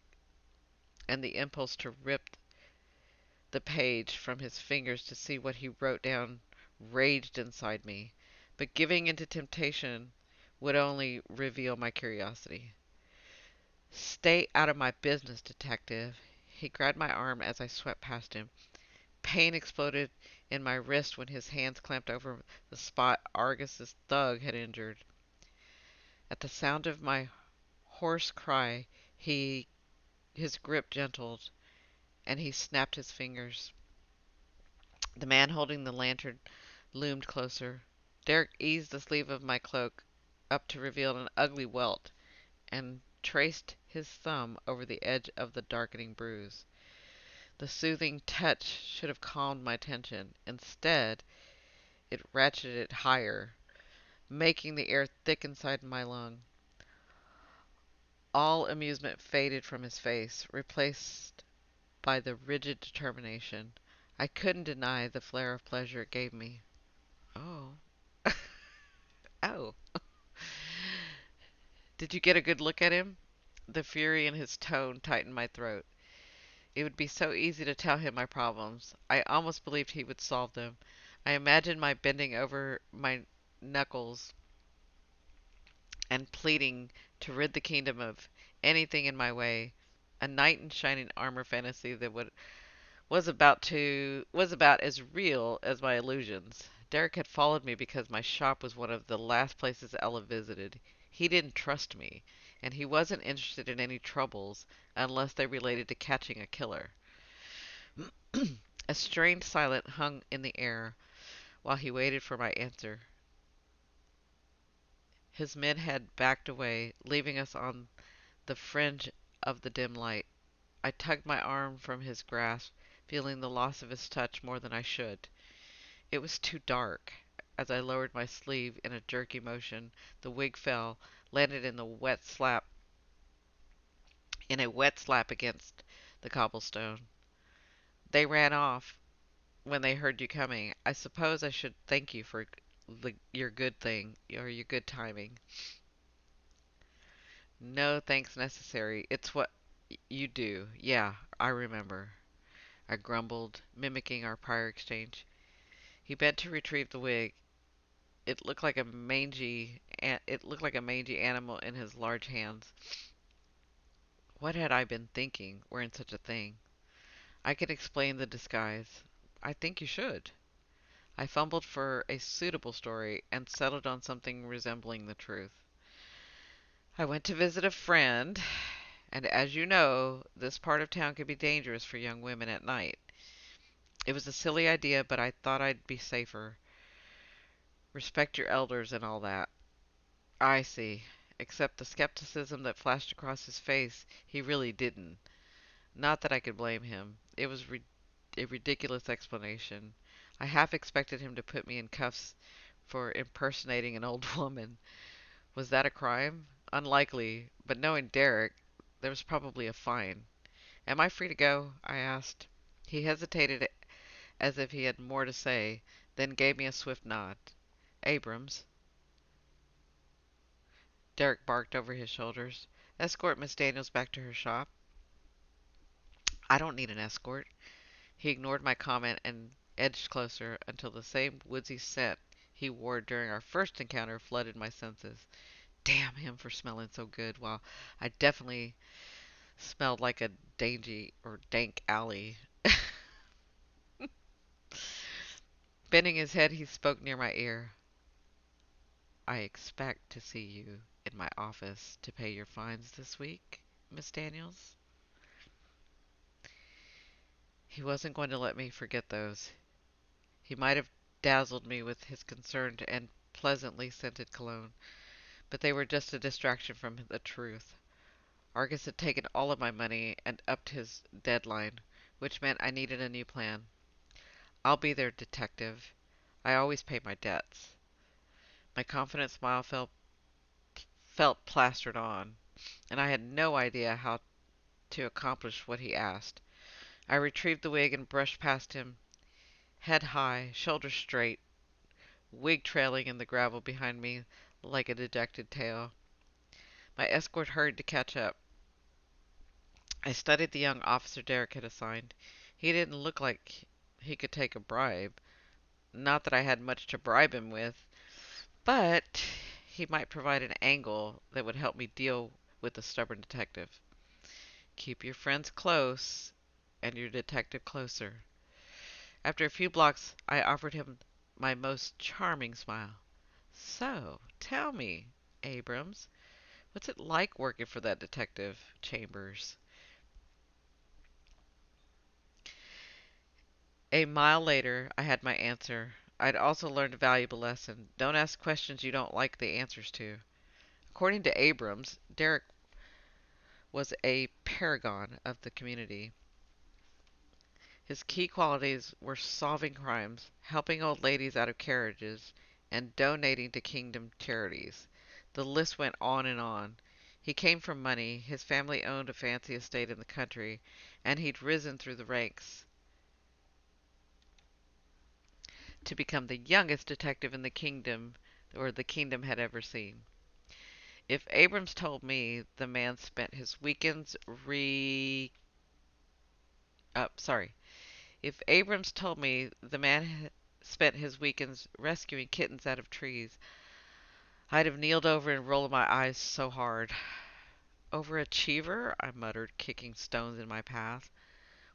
and the impulse to rip the page from his fingers to see what he wrote down raged inside me. But giving into temptation would only reveal my curiosity. Stay out of my business, detective. He grabbed my arm as I swept past him. Pain exploded in my wrist when his hands clamped over the spot Argus's thug had injured. At the sound of my hoarse cry, his grip gentled, and he snapped his fingers. The man holding the lantern loomed closer. Derrick eased the sleeve of my cloak up to reveal an ugly welt, and traced his thumb over the edge of the darkening bruise. The soothing touch should have calmed my tension. Instead, it ratcheted it higher, making the air thick inside my lung. All amusement faded from his face, replaced by the rigid determination. I couldn't deny the flare of pleasure it gave me. Oh. Oh. Did you get a good look at him? The fury in his tone tightened my throat. It would be so easy to tell him my problems. I almost believed he would solve them. I imagined my bending over my knuckles and pleading to rid the kingdom of anything in my way. A knight in shining armor fantasy that was about as real as my illusions. Derrick had followed me because my shop was one of the last places Ella visited. He didn't trust me, and he wasn't interested in any troubles unless they related to catching a killer. A strained silence hung in the air while he waited for my answer. His men had backed away, leaving us on the fringe of the dim light. I tugged my arm from his grasp, feeling the loss of his touch more than I should. It was too dark. As I lowered my sleeve in a jerky motion, the wig fell, landed in a wet slap against the cobblestone. They ran off when they heard you coming. I suppose I should thank you for your good thing, or your good timing. No thanks necessary. It's what you do. Yeah, I remember. I grumbled, mimicking our prior exchange. He bent to retrieve the wig. It looked like a mangy animal in his large hands. What had I been thinking, wearing such a thing? I can explain the disguise. I think you should. I fumbled for a suitable story and settled on something resembling the truth. I went to visit a friend, and as you know, this part of town can be dangerous for young women at night. It was a silly idea, but I thought I'd be safer. Respect your elders and all that. I see. Except the skepticism that flashed across his face, he really didn't. Not that I could blame him. It was a ridiculous explanation. I half expected him to put me in cuffs for impersonating an old woman. Was that a crime? Unlikely, but knowing Derrick, there was probably a fine. Am I free to go? I asked. He hesitated as if he had more to say, then gave me a swift nod. Abrams, Derrick barked over his shoulders. Escort Miss Daniels back to her shop. I don't need an escort. He ignored my comment and edged closer until the same woodsy scent he wore during our first encounter flooded my senses. Damn him for smelling so good, while I definitely smelled like a dangy or dank alley. Bending his head, he spoke near my ear. I expect to see you in my office to pay your fines this week, Miss Daniels. He wasn't going to let me forget those. He might have dazzled me with his concerned and pleasantly scented cologne, but they were just a distraction from the truth. Argus had taken all of my money and upped his deadline, which meant I needed a new plan. "I'll be their detective. I always pay my debts." My confident smile felt plastered on, and I had no idea how to accomplish what he asked. I retrieved the wig and brushed past him, head high, shoulders straight, wig trailing in the gravel behind me like a dejected tail. My escort hurried to catch up. I studied the young officer Derrick had assigned. He didn't look like he could take a bribe. Not that I had much to bribe him with, but he might provide an angle that would help me deal with the stubborn detective. Keep your friends close and your detective closer. After a few blocks, I offered him my most charming smile. "So, tell me, Abrams, what's it like working for that detective, Chambers?" A mile later, I had my answer. I'd also learned a valuable lesson. Don't ask questions you don't like the answers to. According to Abrams, Derrick was a paragon of the community. His key qualities were solving crimes, helping old ladies out of carriages, and donating to kingdom charities. The list went on and on. He came from money, his family owned a fancy estate in the country, and he'd risen through the ranks to become the youngest detective in the kingdom or the kingdom had ever seen. If Abrams told me the man spent his weekends sorry. If Abrams told me the man spent his weekends rescuing kittens out of trees, I'd have kneeled over and rolled my eyes so hard. "Overachiever," I muttered, kicking stones in my path.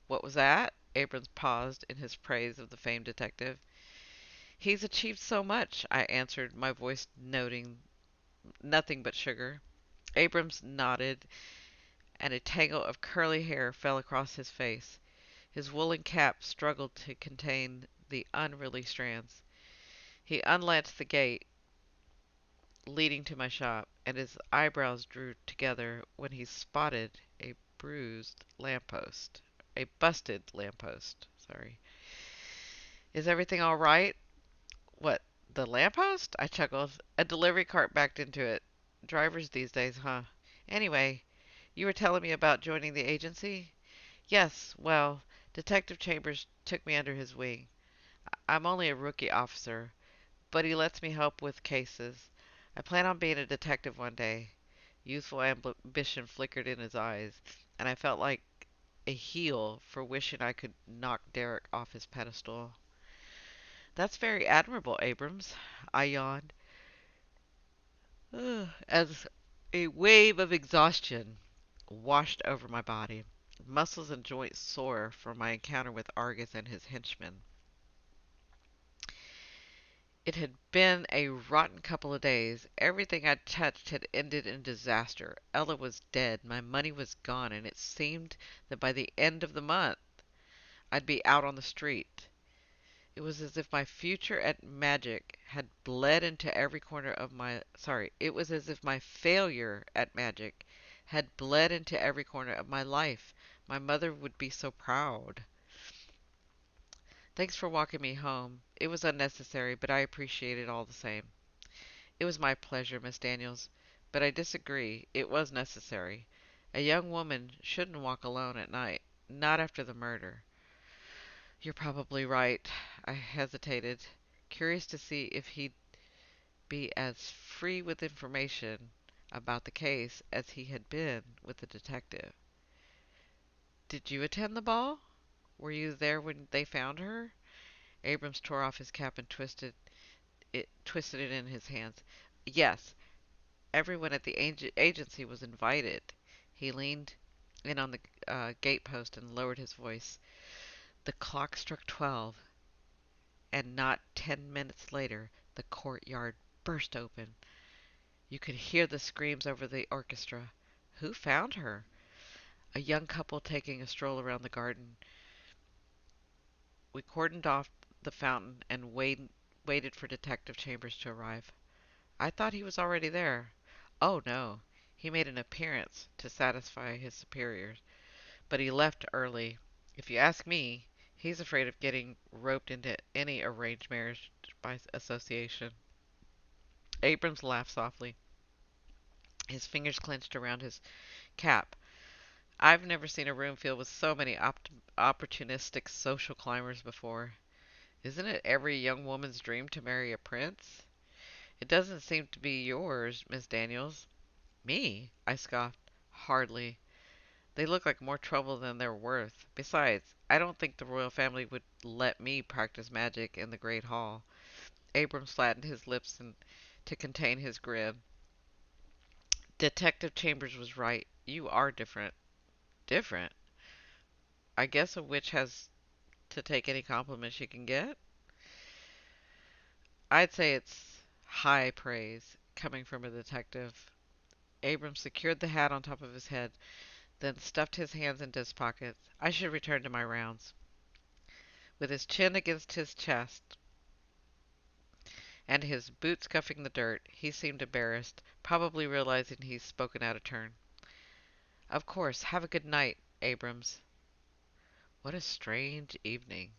"What was that?" Abrams paused in his praise of the famed detective. "He's achieved so much," I answered, my voice noting nothing but sugar. Abrams nodded, and a tangle of curly hair fell across his face. His woolen cap struggled to contain the unruly strands. He unlatched the gate leading to my shop, and his eyebrows drew together when he spotted a bruised lamppost. A busted lamppost, sorry. "Is everything all right?" "What, the lamppost?" I chuckled. "A delivery cart backed into it. Drivers these days, huh? Anyway, you were telling me about joining the agency?" "Yes, well, Detective Chambers took me under his wing. I'm only a rookie officer, but he lets me help with cases. I plan on being a detective one day." Youthful ambition flickered in his eyes, and I felt like a heel for wishing I could knock Derrick off his pedestal. "That's very admirable, Abrams," I yawned, as a wave of exhaustion washed over my body. Muscles and joints sore from my encounter with Argus and his henchmen. It had been a rotten couple of days. Everything I'd touched had ended in disaster. Ella was dead, my money was gone, and it seemed that by the end of the month I'd be out on the street. It was as if my future at magic had bled into every corner of my it was as if my failure at magic had bled into every corner of my life. My mother would be so proud. "Thanks for walking me home. It was unnecessary, but I appreciate it all the same." "It was my pleasure, Miss Daniels, but I disagree. It was necessary. A young woman shouldn't walk alone at night, not after the murder." "You're probably right." I hesitated, curious to see if he'd be as free with information about the case as he had been with the detective. "Did you attend the ball? Were you there when they found her?" Abrams tore off his cap and twisted it in his hands. "Yes, everyone at the agency was invited." He leaned in on the gatepost and lowered his voice. The clock struck 12, and not 10 minutes later the courtyard burst open. You could hear the screams over the orchestra. "Who found her?" "A young couple taking a stroll around the garden." We cordoned off the fountain and waited for Detective Chambers to arrive. I thought he was already there. Oh, no. He made an appearance to satisfy his superiors, but he left early. If you ask me, he's afraid of getting roped into any arranged marriage by association. Abrams laughed softly, his fingers clenched around his cap. I've never seen a room filled with so many opportunistic social climbers before. Isn't it every young woman's dream to marry a prince? It doesn't seem to be yours, Miss Daniels. Me? I scoffed. Hardly. They look like more trouble than they're worth. Besides, I don't think the royal family would let me practice magic in the Great Hall. Abrams flattened his lips to contain his grin. Detective Chambers was right. You are different. Different? I guess a witch has to take any compliment she can get? I'd say it's high praise coming from a detective. Abrams secured the hat on top of his head, then stuffed his hands into his pockets. I should return to my rounds. With his chin against his chest and his boots scuffing the dirt, he seemed embarrassed, probably realizing he'd spoken out of turn. Of course. Have a good night, Abrams. What a strange evening.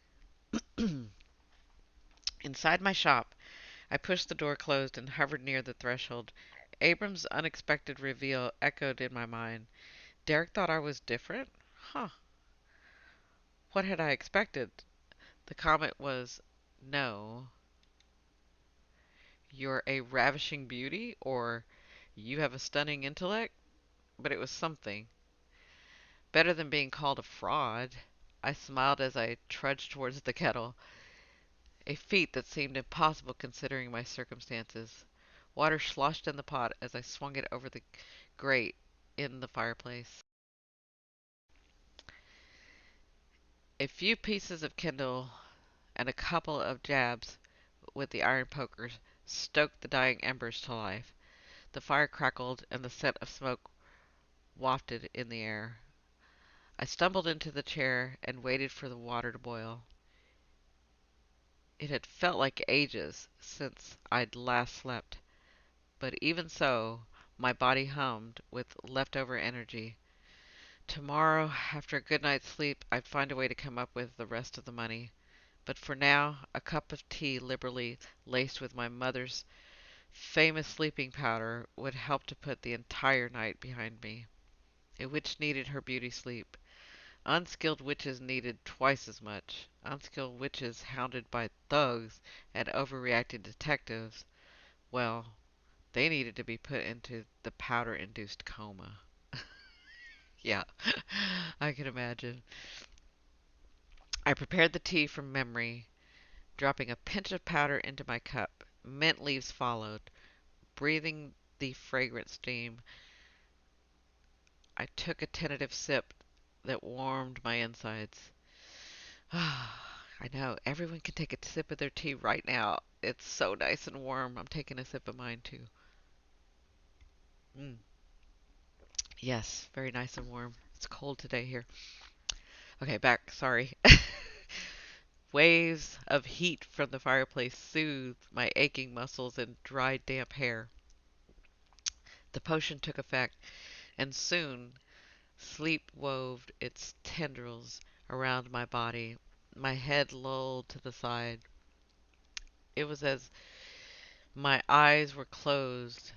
Inside my shop, I pushed the door closed and hovered near the threshold. Abrams' unexpected reveal echoed in my mind. Derrick thought I was different? Huh. What had I expected? The comment was, no, you're a ravishing beauty, or you have a stunning intellect, but it was something. Better than being called a fraud. I smiled as I trudged towards the kettle, a feat that seemed impossible considering my circumstances. Water sloshed in the pot as I swung it over the grate in the fireplace. A few pieces of kindle and a couple of jabs with the iron poker stoked the dying embers to life. The fire crackled and the scent of smoke wafted in the air. I stumbled into the chair and waited for the water to boil. It had felt like ages since I'd last slept, but even so, my body hummed with leftover energy. Tomorrow, after a good night's sleep, I'd find a way to come up with the rest of the money. But for now, a cup of tea liberally laced with my mother's famous sleeping powder would help to put the entire night behind me. A witch needed her beauty sleep. Unskilled witches needed twice as much. Unskilled witches hounded by thugs and overreacting detectives, well, they needed to be put into the powder-induced coma. Yeah, I can imagine. I prepared the tea from memory, dropping a pinch of powder into my cup. Mint leaves followed. Breathing the fragrant steam, I took a tentative sip that warmed my insides. I know, everyone can take a sip of their tea right now. It's so nice and warm. I'm taking a sip of mine too. Mm. Yes, very nice and warm. It's cold today here. Okay, back. Sorry. Waves of heat from the fireplace soothed my aching muscles and dried damp hair. The potion took effect, and soon sleep wove its tendrils around my body. My head lolled to the side. It was as my eyes were closed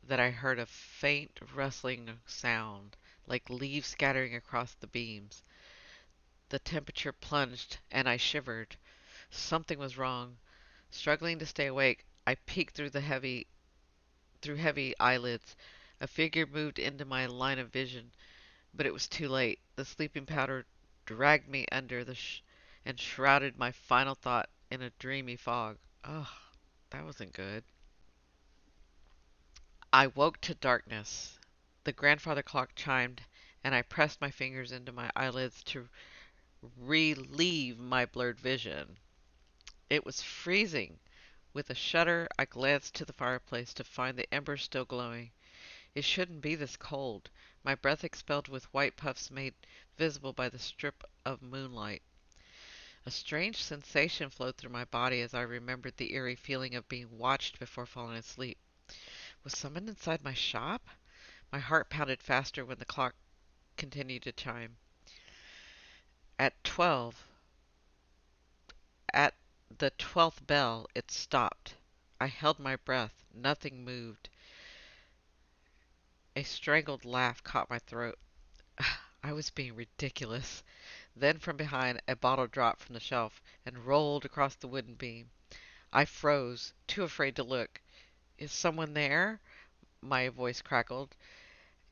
that I heard a faint rustling sound, like leaves scattering across the beams. The temperature plunged, and I shivered. Something was wrong. Struggling to stay awake, I peeked through heavy eyelids. A figure moved into my line of vision, but it was too late. The sleeping powder dragged me under and shrouded my final thought in a dreamy fog. Ugh, that wasn't good. I woke to darkness. The grandfather clock chimed, and I pressed my fingers into my eyelids to relieve my blurred vision. It was freezing. With a shudder, I glanced to the fireplace to find the embers still glowing. It shouldn't be this cold. My breath expelled with white puffs made visible by the strip of moonlight. A strange sensation flowed through my body as I remembered the eerie feeling of being watched before falling asleep. Was someone inside my shop? My heart pounded faster when the clock continued to chime. At 12, at the 12th bell, it stopped. I held my breath. Nothing moved. A strangled laugh caught my throat. I was being ridiculous. Then from behind, a bottle dropped from the shelf and rolled across the wooden beam. I froze, too afraid to look. Is someone there? My voice crackled.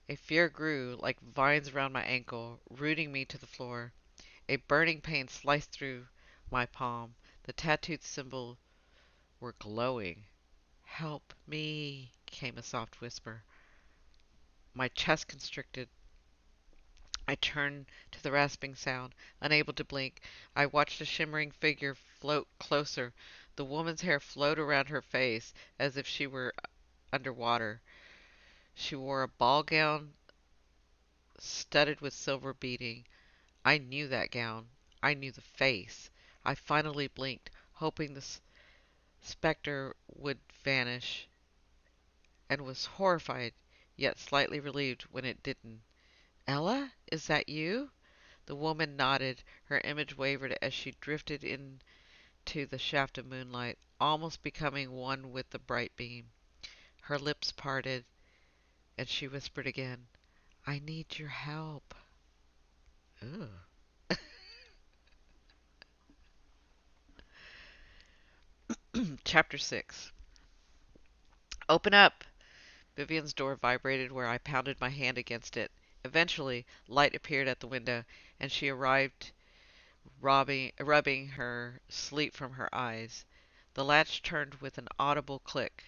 A fear grew like vines around my ankle, rooting me to the floor. A burning pain sliced through my palm. The tattooed symbols were glowing. Help me, came a soft whisper. My chest constricted. I turned to the rasping sound, unable to blink. I watched a shimmering figure float closer. The woman's hair flowed around her face as if she were underwater. She wore a ball gown studded with silver beading. I knew that gown. I knew the face. I finally blinked, hoping the specter would vanish, and was horrified, yet slightly relieved when it didn't. Ella, is that you? The woman nodded. Her image wavered as she drifted into the shaft of moonlight, almost becoming one with the bright beam. Her lips parted, and she whispered again, I need your help. Ooh. Chapter 6. Open up! Vivian's door vibrated where I pounded my hand against it. Eventually, light appeared at the window, and she arrived, rubbing her sleep from her eyes. The latch turned with an audible click,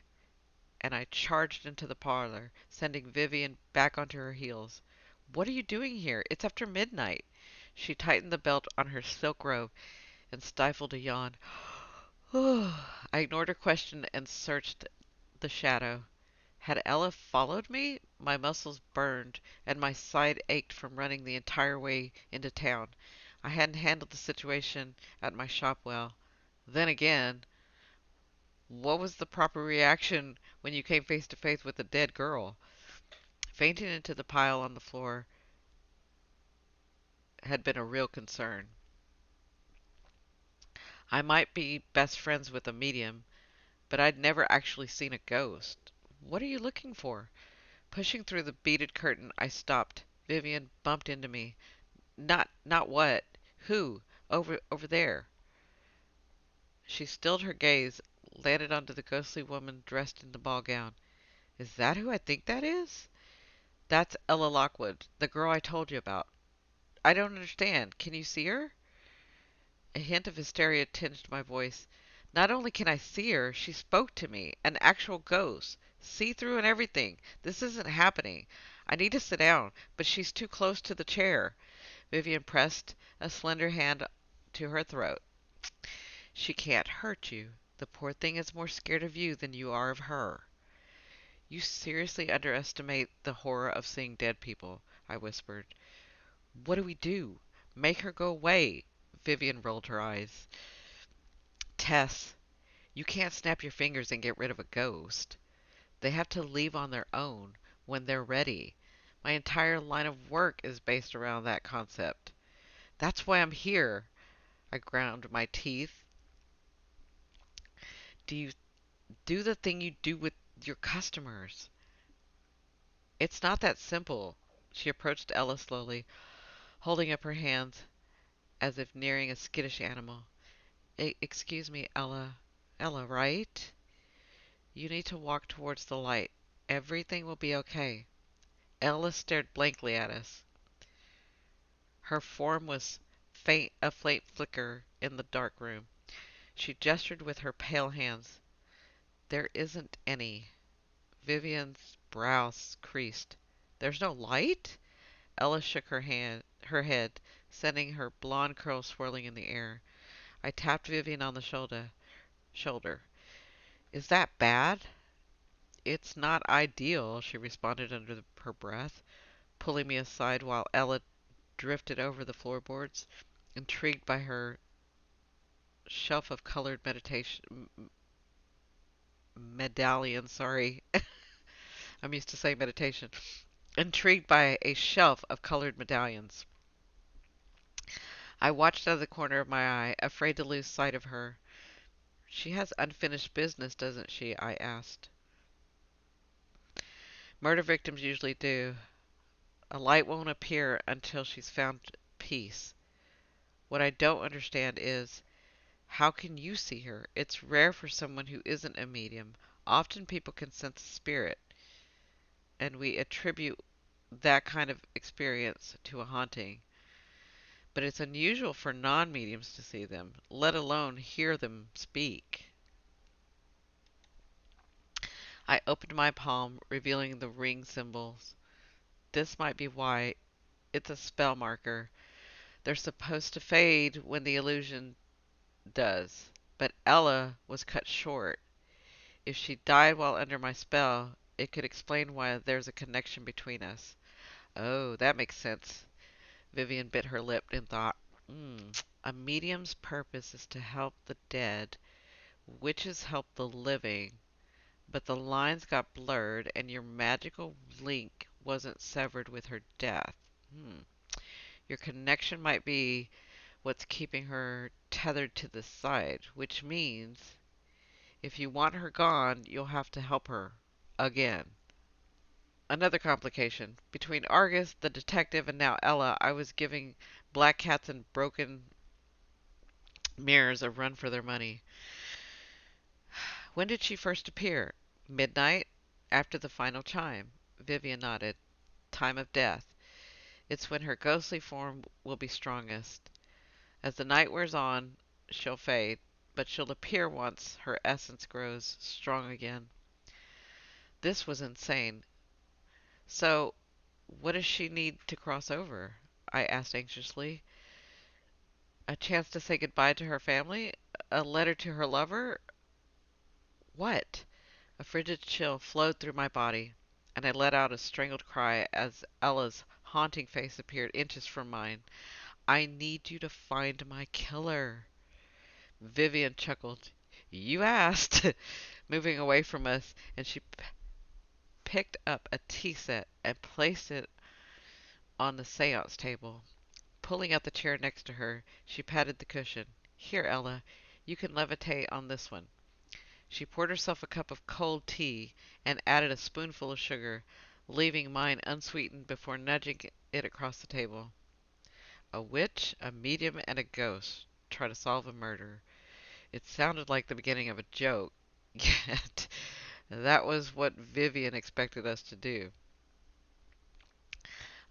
and I charged into the parlor, sending Vivian back onto her heels. What are you doing here? It's after midnight. She tightened the belt on her silk robe and stifled a yawn. I ignored her question and searched the shadow. Had Ella followed me? My muscles burned, and my side ached from running the entire way into town. I hadn't handled the situation at my shop well. Then again, what was the proper reaction when you came face to face with a dead girl? Fainting into the pile on the floor had been a real concern. I might be best friends with a medium, but I'd never actually seen a ghost. What are you looking for? Pushing through the beaded curtain, I stopped. Vivian bumped into me. Not what? Who? Over there. She stilled her gaze, landed onto the ghostly woman dressed in the ball gown. Is that who I think that is? That's Ella Lockwood, the girl I told you about. I don't understand. Can you see her? A hint of hysteria tinged my voice. Not only can I see her, she spoke to me. An actual ghost. See through and everything. This isn't happening. I need to sit down, but she's too close to the chair. Vivian pressed a slender hand to her throat. She can't hurt you. The poor thing is more scared of you than you are of her. You seriously underestimate the horror of seeing dead people, I whispered. What do we do? Make her go away. Vivian rolled her eyes. Tess, you can't snap your fingers and get rid of a ghost. They have to leave on their own when they're ready. My entire line of work is based around that concept. That's why I'm here. I ground my teeth. Do you do the thing you do with your customers? It's not that simple. She approached Ella slowly, holding up her hands as if nearing a skittish animal. Excuse me, Ella. Ella, right? You need to walk towards the light. Everything will be okay. Ella stared blankly at us. Her form was a faint flicker in the dark room. She gestured with her pale hands. There isn't any. Vivian's brows creased. There's no light? Ella shook her head, sending her blonde curls swirling in the air. I tapped Vivian on the shoulder. Is that bad? It's not ideal, she responded under her breath, pulling me aside while Ella drifted over the floorboards, intrigued by her shelf of colored meditation medallions. Sorry, I'm used to saying meditation. Intrigued by a shelf of colored medallions. I watched out of the corner of my eye, afraid to lose sight of her. She has unfinished business, doesn't she? I asked. Murder victims usually do. A light won't appear until she's found peace. What I don't understand is, how can you see her? It's rare for someone who isn't a medium. Often people can sense a spirit, and we attribute that kind of experience to a haunting. But it's unusual for non mediums to see them, let alone hear them speak. I opened my palm, revealing the ring symbols. This might be why. It's a spell marker. They're supposed to fade when the illusion does. But Ella was cut short. If she died while under my spell, it could explain why there's a connection between us. Oh, that makes sense. Vivian bit her lip in thought. A medium's purpose is to help the dead. Witches help the living. But the lines got blurred, and your magical link wasn't severed with her death. Your connection might be what's keeping her tethered to this side, which means if you want her gone, you'll have to help her again. Another complication. Between Argus, the detective, and now Ella, I was giving black cats and broken mirrors a run for their money. When did she first appear? Midnight? After the final chime. Vivian nodded. Time of death. It's when her ghostly form will be strongest. As the night wears on, she'll fade, but she'll appear once her essence grows strong again. This was insane. So, what does she need to cross over? I asked anxiously. A chance to say goodbye to her family? A letter to her lover? What? A frigid chill flowed through my body, and I let out a strangled cry as Ella's haunting face appeared inches from mine. I need you to find my killer. Vivian chuckled. You asked, moving away from us, and she picked up a tea set and placed it on the seance table. Pulling out the chair next to her, she patted the cushion. Here, Ella, you can levitate on this one. She poured herself a cup of cold tea and added a spoonful of sugar, leaving mine unsweetened before nudging it across the table. A witch, a medium, and a ghost try to solve a murder. It sounded like the beginning of a joke, yet that was what Vivian expected us to do.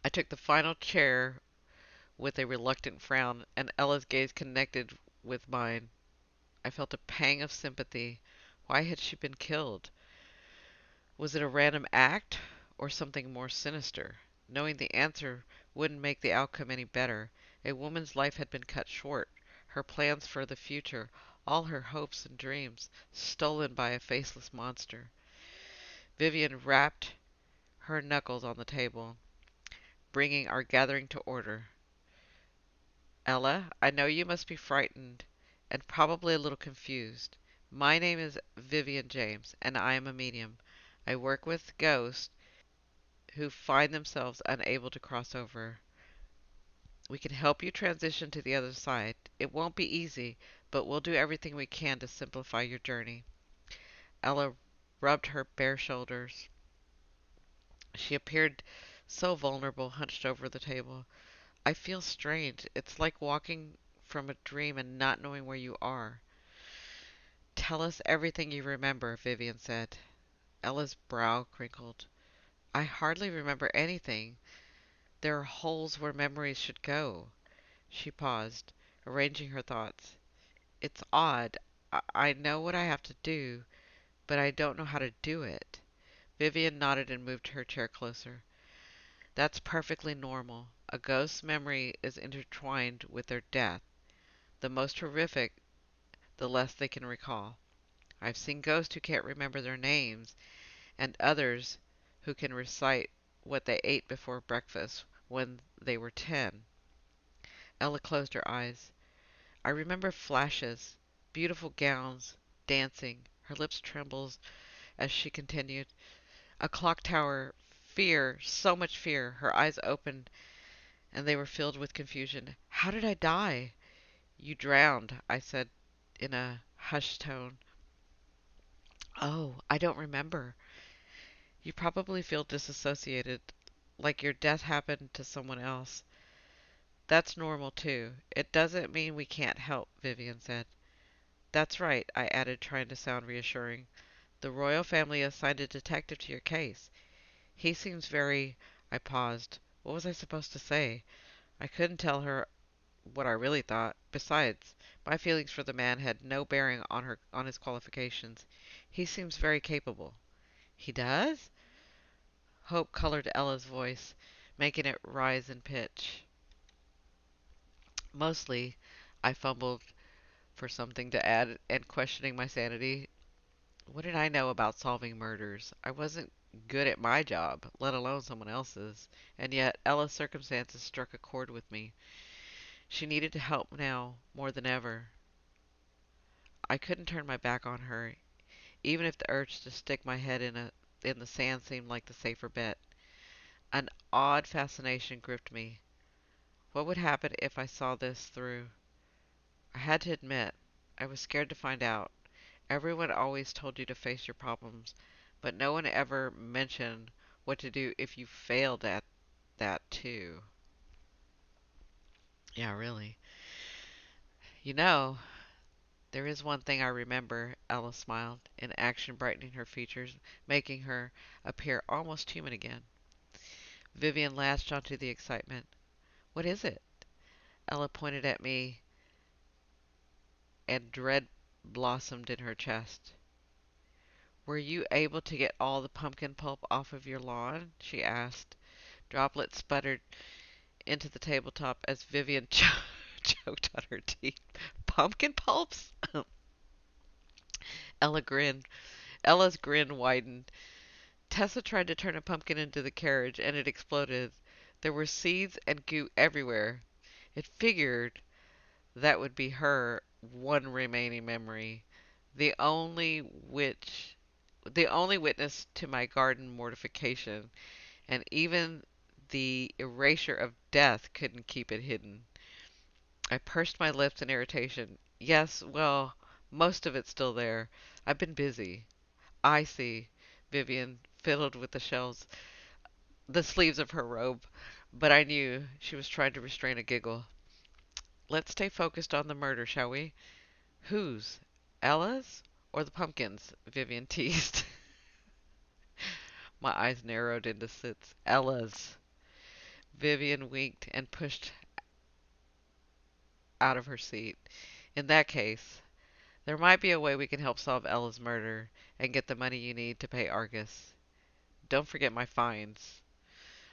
I took the final chair with a reluctant frown, and Ella's gaze connected with mine. I felt a pang of sympathy. Why had she been killed? Was it a random act, or something more sinister? Knowing the answer wouldn't make the outcome any better. A woman's life had been cut short, her plans for the future, all her hopes and dreams, stolen by a faceless monster. Vivian rapped her knuckles on the table, bringing our gathering to order. Ella, I know you must be frightened and probably a little confused. My name is Vivian James, and I am a medium. I work with ghosts who find themselves unable to cross over. We can help you transition to the other side. It won't be easy, but we'll do everything we can to simplify your journey. Ella rubbed her bare shoulders. She appeared so vulnerable, hunched over the table. I feel strange. It's like walking from a dream and not knowing where you are. Tell us everything you remember, Vivian said. Ella's brow crinkled. I hardly remember anything. There are holes where memories should go. She paused, arranging her thoughts. It's odd. I know what I have to do, but I don't know how to do it. Vivian nodded and moved her chair closer. That's perfectly normal. A ghost's memory is intertwined with their death. The most horrific, the less they can recall. I've seen ghosts who can't remember their names, and others who can recite what they ate before breakfast when they were 10. Ella closed her eyes. I remember flashes. beautiful gowns, dancing. Her lips trembled as she continued. A clock tower, fear, so much fear. Her eyes opened and they were filled with confusion. How did I die? You drowned, I said in a hushed tone. Oh, I don't remember. You probably feel disassociated, like your death happened to someone else. That's normal too. It doesn't mean we can't help, Vivian said. That's right, I added, trying to sound reassuring. The royal family assigned a detective to your case. He seems very... I paused. What was I supposed to say? I couldn't tell her what I really thought. Besides, my feelings for the man had no bearing on his qualifications. He seems very capable. He does? Hope colored Ella's voice, making it rise in pitch. Mostly, I fumbled for something to add and questioning my sanity. What did I know about solving murders? I wasn't good at my job, let alone someone else's. And yet, Ella's circumstances struck a chord with me. She needed help now more than ever. I couldn't turn my back on her, even if the urge to stick my head in the sand seemed like the safer bet. An odd fascination gripped me. What would happen if I saw this through? I had to admit, I was scared to find out. Everyone always told you to face your problems, but no one ever mentioned what to do if you failed at that too. Yeah, really. You know, there is one thing I remember, Ella smiled, in action brightening her features, making her appear almost human again. Vivian latched onto the excitement. What is it? Ella pointed at me, and dread blossomed in her chest. Were you able to get all the pumpkin pulp off of your lawn? She asked. Droplets sputtered into the tabletop as Vivian choked on her teeth. Pumpkin pulps? Ella grinned. Ella's grin widened. Tessa tried to turn a pumpkin into the carriage, and it exploded. There were seeds and goo everywhere. It figured that would be her one remaining memory, the only which the only witness to my garden mortification, and even the erasure of death couldn't keep it hidden. I pursed my lips in irritation. Yes, well, most of it's still there. I've been busy. I see. Vivian fiddled with the sleeves of her robe, but I knew she was trying to restrain a giggle. Let's stay focused on the murder, shall we? Whose? Ella's? Or the pumpkins? Vivian teased. My eyes narrowed into slits. Ella's. Vivian winked and pushed out of her seat. In that case, there might be a way we can help solve Ella's murder and get the money you need to pay Argus. Don't forget my fines.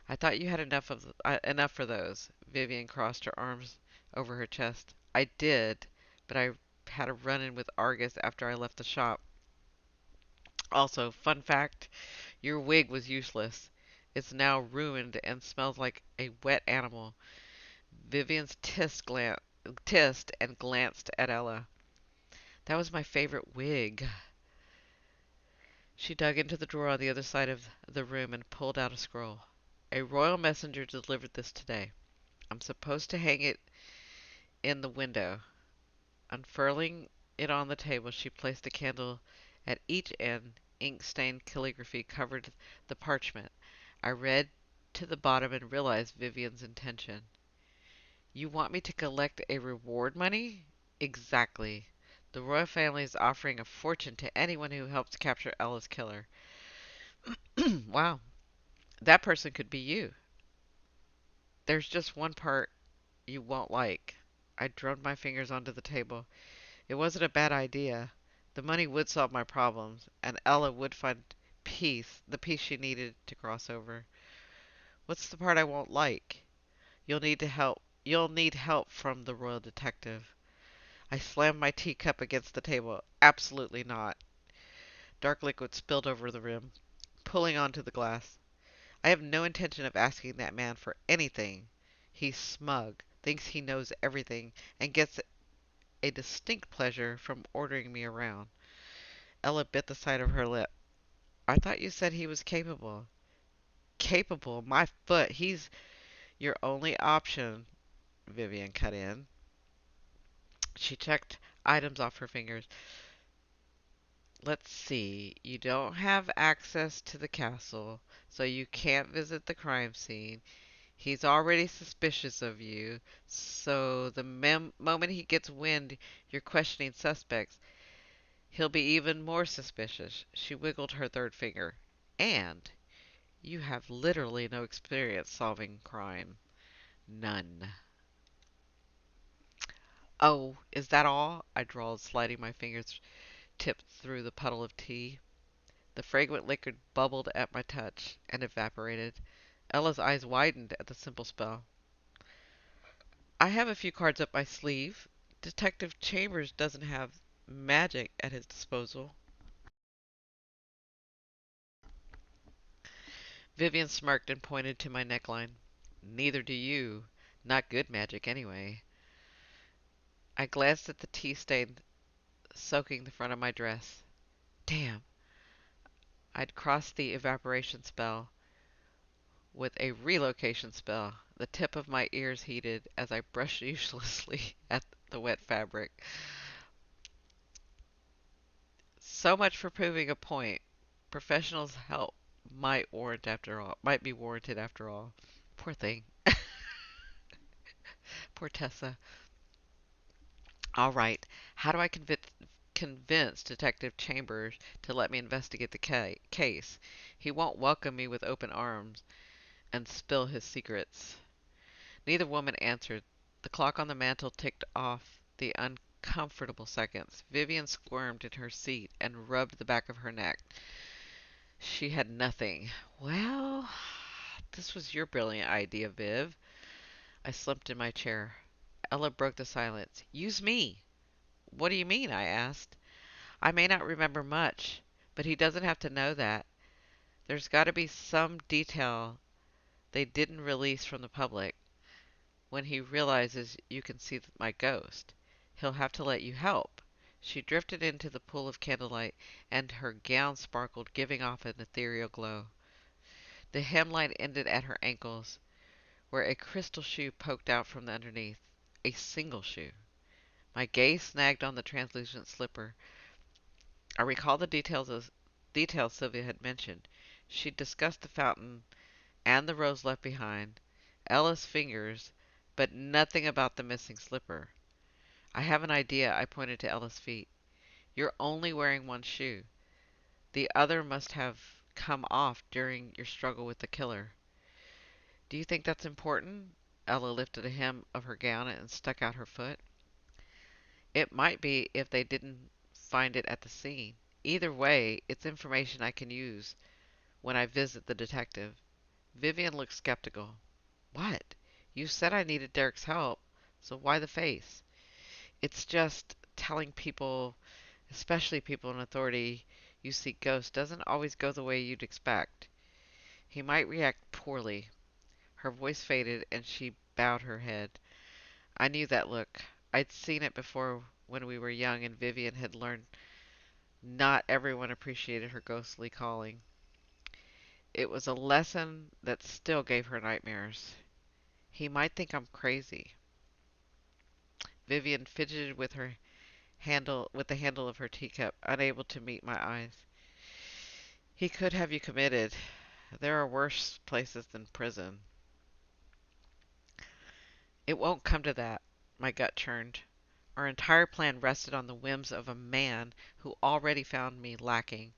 I thought you had enough for those. Vivian crossed her arms over her chest. I did, but I had a run-in with Argus after I left the shop. Also, fun fact, your wig was useless. It's now ruined and smells like a wet animal. Vivian's tissed and glanced at Ella. That was my favorite wig. She dug into the drawer on the other side of the room and pulled out a scroll. A royal messenger delivered this today. I'm supposed to hang it in the window. Unfurling it on the table, she placed a candle at each end. Ink-stained calligraphy covered the parchment. I read to the bottom and realized Vivian's intention. You want me to collect a reward money? Exactly. The royal family is offering a fortune to anyone who helps capture Ella's killer. Wow, that person could be you. There's just one part you won't like. I drummed my fingers onto the table. It wasn't a bad idea. The money would solve my problems, and Ella would find peace, the peace she needed to cross over. What's the part I won't like? You'll need help from the royal detective. I slammed my teacup against the table. Absolutely not. Dark liquid spilled over the rim, pulling onto the glass. I have no intention of asking that man for anything. He's smug, thinks he knows everything, and a distinct pleasure from ordering me around. Ella bit the side of her lip. I thought you said he was capable. Capable? My foot. He's your only option, Vivian cut in. She checked items off her fingers. Let's see. You don't have access to the castle, so you can't visit the crime scene. He's already suspicious of you, so the moment he gets wind you're questioning suspects, he'll be even more suspicious. She wiggled her third finger. And you have literally no experience solving crime. None. Oh, is that all? I drawled, sliding my fingers tipped through the puddle of tea. The fragrant liquid bubbled at my touch and evaporated. Ella's eyes widened at the simple spell. I have a few cards up my sleeve. Detective Chambers doesn't have magic at his disposal. Vivian smirked and pointed to my neckline. Neither do you. Not good magic, anyway. I glanced at the tea stain soaking the front of my dress. Damn, I'd crossed the evaporation spell with a relocation spell. The tip of my ears heated as I brushed uselessly at the wet fabric. So much for proving a point. Professionals' help might be warranted after all. Poor thing. Poor Tessa. All right. How do I convince Detective Chambers to let me investigate the case? He won't welcome me with open arms and spill his secrets. Neither woman answered. The clock on the mantel ticked off the uncomfortable seconds. Vivian squirmed in her seat and rubbed the back of her neck. She had nothing. Well, this was your brilliant idea, Viv. I slumped in my chair. Ella broke the silence. Use me. What do you mean? I asked. I may not remember much, but he doesn't have to know that. There's got to be some detail they didn't release from the public. When he realizes you can see my ghost, he'll have to let you help. She drifted into the pool of candlelight, and her gown sparkled, giving off an ethereal glow. The hemline ended at her ankles, where a crystal shoe poked out from underneath. A single shoe. My gaze snagged on the translucent slipper. I recalled the details Sylvia had mentioned. She'd discussed the fountain and the rose left behind, Ella's fingers, but nothing about the missing slipper. I have an idea. I pointed to Ella's feet. You're only wearing one shoe. The other must have come off during your struggle with the killer. Do you think that's important? Ella lifted a hem of her gown and stuck out her foot. It might be if they didn't find it at the scene. Either way, it's information I can use when I visit the detective. Vivian looked skeptical. What? You said I needed Derrick's help, so why the face? It's just telling people, especially people in authority, you see ghosts doesn't always go the way you'd expect. He might react poorly. Her voice faded and she bowed her head. I knew that look. I'd seen it before when we were young and Vivian had learned not everyone appreciated her ghostly calling. It was a lesson that still gave her nightmares. He might think I'm crazy. Vivian fidgeted with the handle of her teacup, unable to meet my eyes. He could have you committed. There are worse places than prison. It won't come to that. My gut churned. Our entire plan rested on the whims of a man who already found me lacking.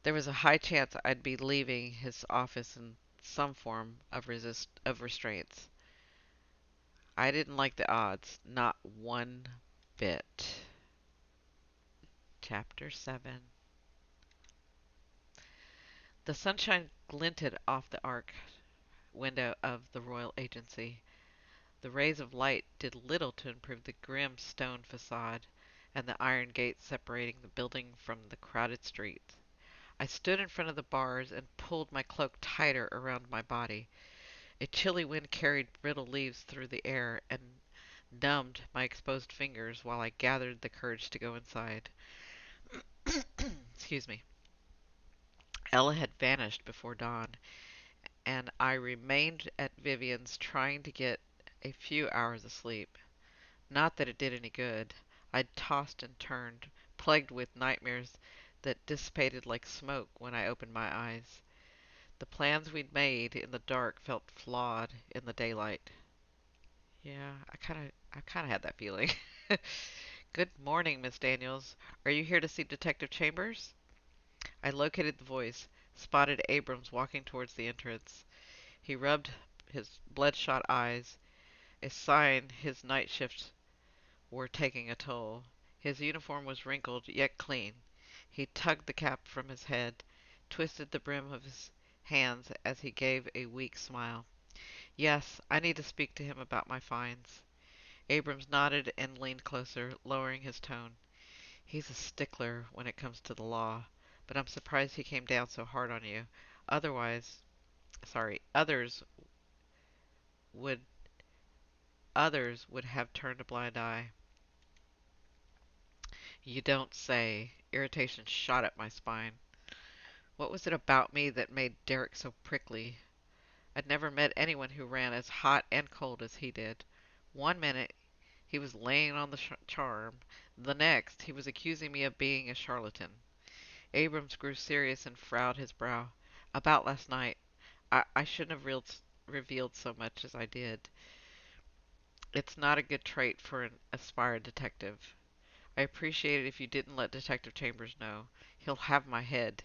There was a high chance I'd be leaving his office in some form of restraints. I didn't like the odds, not one bit. Chapter 7. The sunshine glinted off the arched window of the Royal Agency. The rays of light did little to improve the grim stone facade and the iron gates separating the building from the crowded streets. I stood in front of the bars and pulled my cloak tighter around my body. A chilly wind carried brittle leaves through the air, and numbed my exposed fingers while I gathered the courage to go inside. Excuse me. Ella had vanished before dawn, and I remained at Vivian's trying to get a few hours of sleep. Not that it did any good. I tossed and turned, plagued with nightmares that dissipated like smoke when I opened my eyes. The plans we'd made in the dark felt flawed in the daylight. Yeah, I kind of had that feeling. Good morning, Miss Daniels. Are you here to see Detective Chambers? I located the voice, spotted Abrams walking towards the entrance. He rubbed his bloodshot eyes, a sign his night shifts were taking a toll. His uniform was wrinkled yet clean. He tugged the cap from his head, twisted the brim of his hands as he gave a weak smile. Yes, I need to speak to him about my fines. Abrams nodded and leaned closer, lowering his tone. He's a stickler when it comes to the law, but I'm surprised he came down so hard on you. Otherwise, others would have turned a blind eye. You don't say. Irritation shot up my spine. What was it about me that made Derrick so prickly? I'd never met anyone who ran as hot and cold as he did. One minute he was laying on the charm, the next he was accusing me of being a charlatan. Abrams grew serious and furrowed his brow. About last night, I shouldn't have revealed so much as I did. It's not a good trait for an aspired detective. I appreciate it if you didn't let Detective Chambers know. He'll have my head.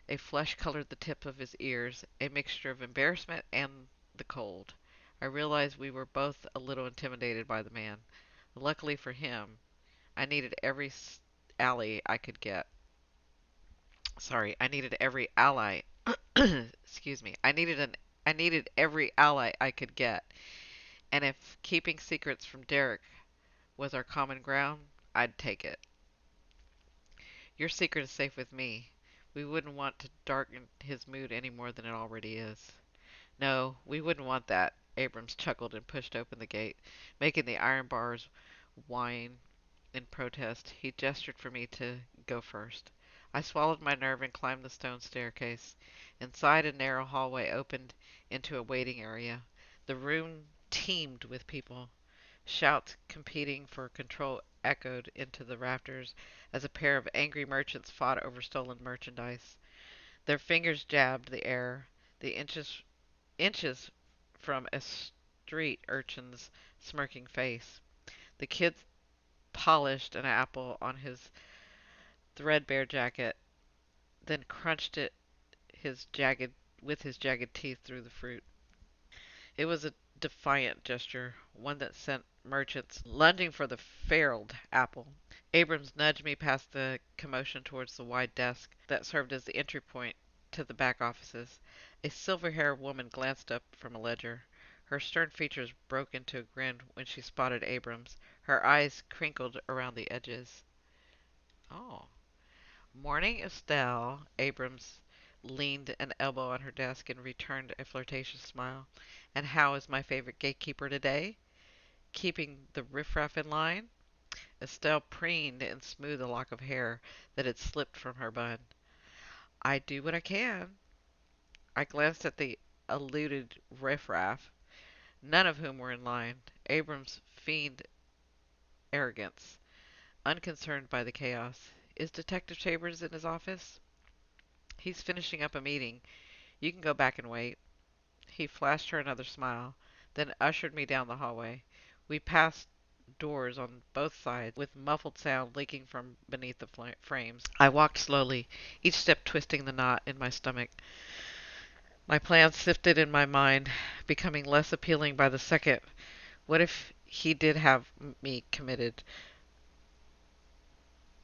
A flush colored the tip of his ears, a mixture of embarrassment and the cold. I realized we were both a little intimidated by the man. Luckily for him, I needed every ally I could get. I needed every ally. Excuse me. I needed every ally I could get. And if keeping secrets from Derrick was our common ground, I'd take it. Your secret is safe with me. We wouldn't want to darken his mood any more than it already is. No, we wouldn't want that. Abrams chuckled and pushed open the gate, making the iron bars whine in protest. He gestured for me to go first. I swallowed my nerve and climbed the stone staircase. Inside, a narrow hallway opened into a waiting area. The room teemed with people. Shouts competing for control echoed into the rafters as a pair of angry merchants fought over stolen merchandise. Their fingers jabbed the air, the inches from a street urchin's smirking face. The kid polished an apple on his threadbare jacket, then crunched it with his jagged teeth through the fruit. It was a defiant gesture, one that sent merchants lunging for the ferruled apple. Abrams nudged me past the commotion towards the wide desk that served as the entry point to the back offices. A silver-haired woman glanced up from a ledger. Her stern features broke into a grin when she spotted Abrams. Her eyes crinkled around the edges. Oh. Morning, Estelle. Abrams leaned an elbow on her desk and returned a flirtatious smile. And how is my favorite gatekeeper today? Keeping the riffraff in line? Estelle preened and smoothed a lock of hair that had slipped from her bun. I do what I can. I glanced at the eluded riffraff, none of whom were in line. Abrams feigned arrogance, unconcerned by the chaos. Is Detective Chambers in his office? He's finishing up a meeting. You can go back and wait. He flashed her another smile, then ushered me down the hallway. We passed doors on both sides, with muffled sound leaking from beneath the frames. I walked slowly, each step twisting the knot in my stomach. My plans sifted in my mind, becoming less appealing by the second. What if he did have me committed?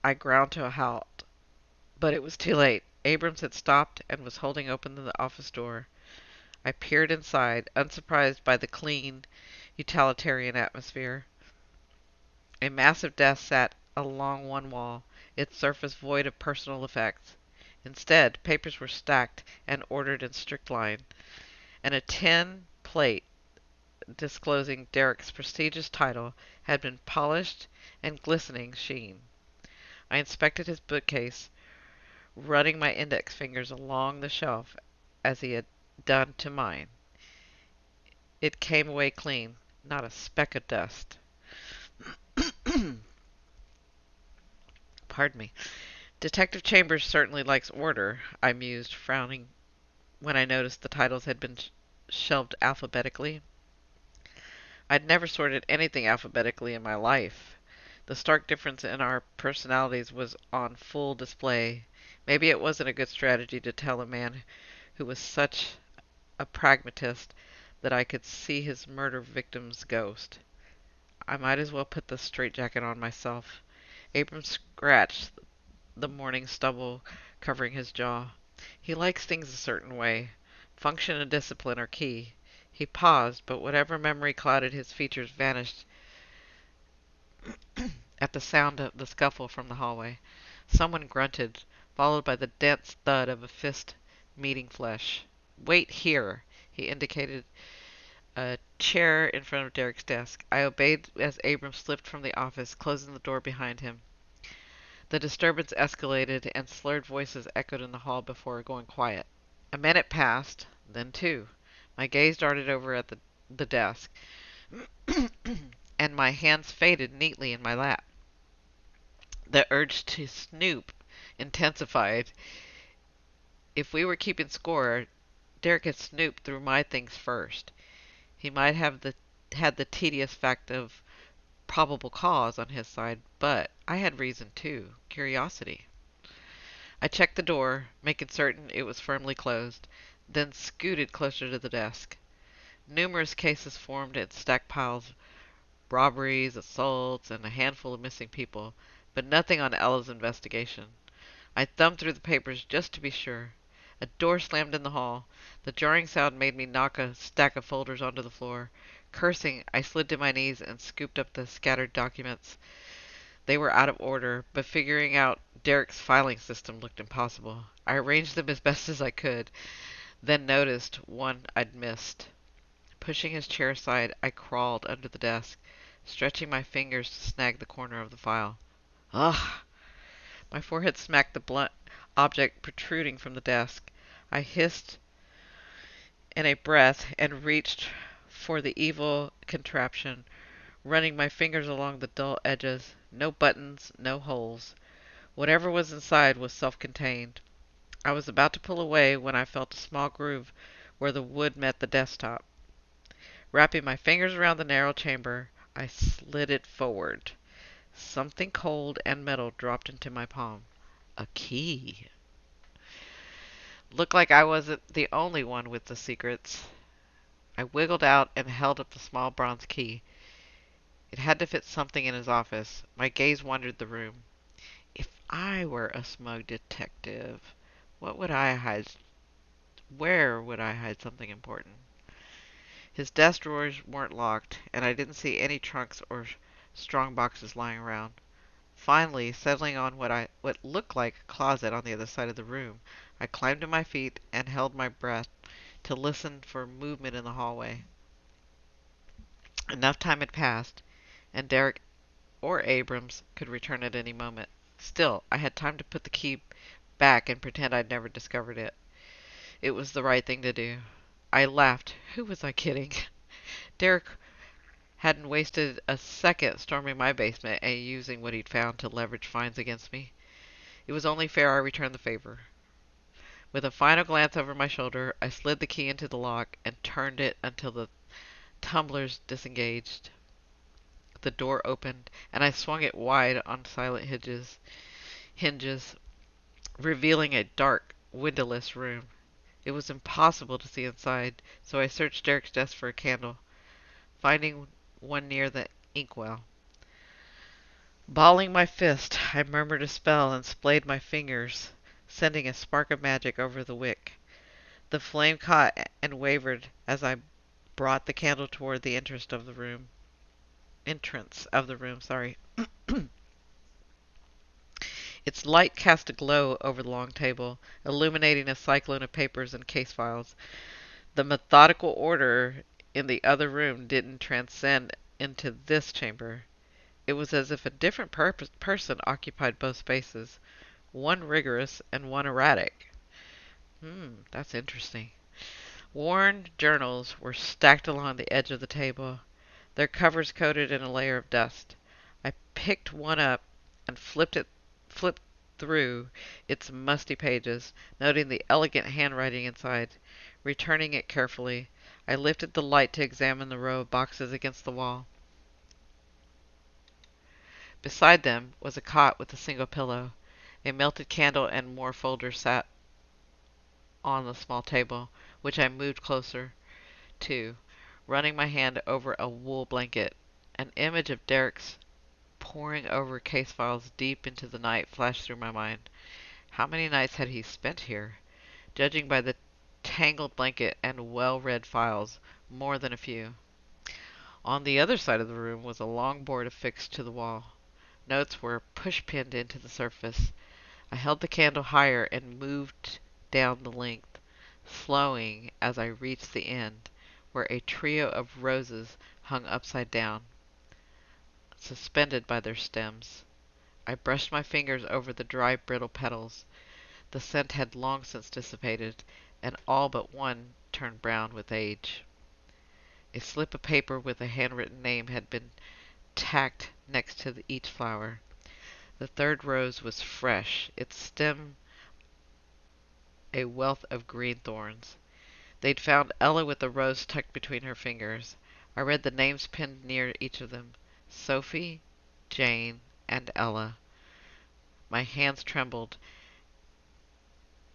I ground to a halt, but it was too late. Abrams had stopped and was holding open the office door. I peered inside, unsurprised by the clean, utilitarian atmosphere. A massive desk sat along one wall, its surface void of personal effects. Instead, papers were stacked and ordered in strict line, and a tin plate disclosing Derrick's prestigious title had been polished and glistening sheen. I inspected his bookcase, running my index fingers along the shelf as he had done to mine. It came away clean, not a speck of dust. Pardon me. Detective Chambers certainly likes order, I mused, frowning when I noticed the titles had been shelved alphabetically. I'd never sorted anything alphabetically in my life. The stark difference in our personalities was on full display. Maybe it wasn't a good strategy to tell a man who was such a pragmatist that I could see his murder victim's ghost. I might as well put the straitjacket on myself. Abram scratched the morning stubble covering his jaw. He likes things a certain way. Function and discipline are key. He paused, but whatever memory clouded his features vanished at the sound of the scuffle from the hallway. Someone grunted, followed by the dense thud of a fist meeting flesh. "Wait here!" He indicated a chair in front of Derrick's desk. I obeyed as Abram slipped from the office, closing the door behind him. The disturbance escalated, and slurred voices echoed in the hall before going quiet. A minute passed, then two. My gaze darted over at the desk, and my hands faded neatly in my lap. The urge to snoop intensified. If we were keeping score, Derrick had snooped through my things first. He might have had the tedious fact of probable cause on his side, but I had reason too, curiosity. I checked the door, making certain it was firmly closed, then scooted closer to the desk. Numerous cases formed in stacked piles, robberies, assaults, and a handful of missing people, but nothing on Ella's investigation. I thumbed through the papers just to be sure. A door slammed in the hall. The jarring sound made me knock a stack of folders onto the floor. Cursing, I slid to my knees and scooped up the scattered documents. They were out of order, but figuring out Derrick's filing system looked impossible. I arranged them as best as I could, then noticed one I'd missed. Pushing his chair aside, I crawled under the desk, stretching my fingers to snag the corner of the file. Ugh! My forehead smacked the blunt object protruding from the desk. I hissed in a breath and reached for the evil contraption, running my fingers along the dull edges. No buttons, no holes. Whatever was inside was self-contained. I was about to pull away when I felt a small groove where the wood met the desktop. Wrapping my fingers around the narrow chamber, I slid it forward. Something cold and metal dropped into my palm. A key. Looked like I wasn't the only one with the secrets. I wiggled out and held up the small bronze key. It had to fit something in his office. My gaze wandered the room. If I were a smug detective, what would I hide? Where would I hide something important? His desk drawers weren't locked, and I didn't see any trunks or strong boxes lying around. Finally, settling on what looked like a closet on the other side of the room, I climbed to my feet and held my breath to listen for movement in the hallway. Enough time had passed, and Derrick or Abrams could return at any moment. Still, I had time to put the key back and pretend I'd never discovered it. It was the right thing to do. I laughed. Who was I kidding? Derrick hadn't wasted a second storming my basement and using what he'd found to leverage fines against me. It was only fair I returned the favor. With a final glance over my shoulder, I slid the key into the lock and turned it until the tumblers disengaged. The door opened, and I swung it wide on silent hinges, revealing a dark, windowless room. It was impossible to see inside, so I searched Derrick's desk for a candle, finding one near the inkwell. Balling my fist, I murmured a spell and splayed my fingers, sending a spark of magic over the wick. The flame caught and wavered as I brought the candle toward the entrance of the room, sorry. Its light cast a glow over the long table, illuminating a cyclone of papers and case files. The methodical order in the other room didn't transcend into this chamber. It was as if a different person occupied both spaces, one rigorous and one erratic. That's interesting. Worn journals were stacked along the edge of the table, their covers coated in a layer of dust. I picked one up and flipped through its musty pages, noting the elegant handwriting inside. Returning it carefully, I lifted the light to examine the row of boxes against the wall. Beside them was a cot with a single pillow. A melted candle and more folders sat on the small table, which I moved closer to, running my hand over a wool blanket. An image of Derrick's poring over case files deep into the night flashed through my mind. How many nights had he spent here? Judging by the tangled blanket and well-read files, more than a few. On the other side of the room was a long board affixed to the wall. Notes were push-pinned into the surface. I held the candle higher and moved down the length, slowing as I reached the end, where a trio of roses hung upside down, suspended by their stems. I brushed my fingers over the dry, brittle petals. The scent had long since dissipated, and all but one turned brown with age. A slip of paper with a handwritten name had been tacked next to each flower. The third rose was fresh, its stem a wealth of green thorns. They'd found Ella with the rose tucked between her fingers. I read the names pinned near each of them. Sophie, Jane, and Ella. My hands trembled,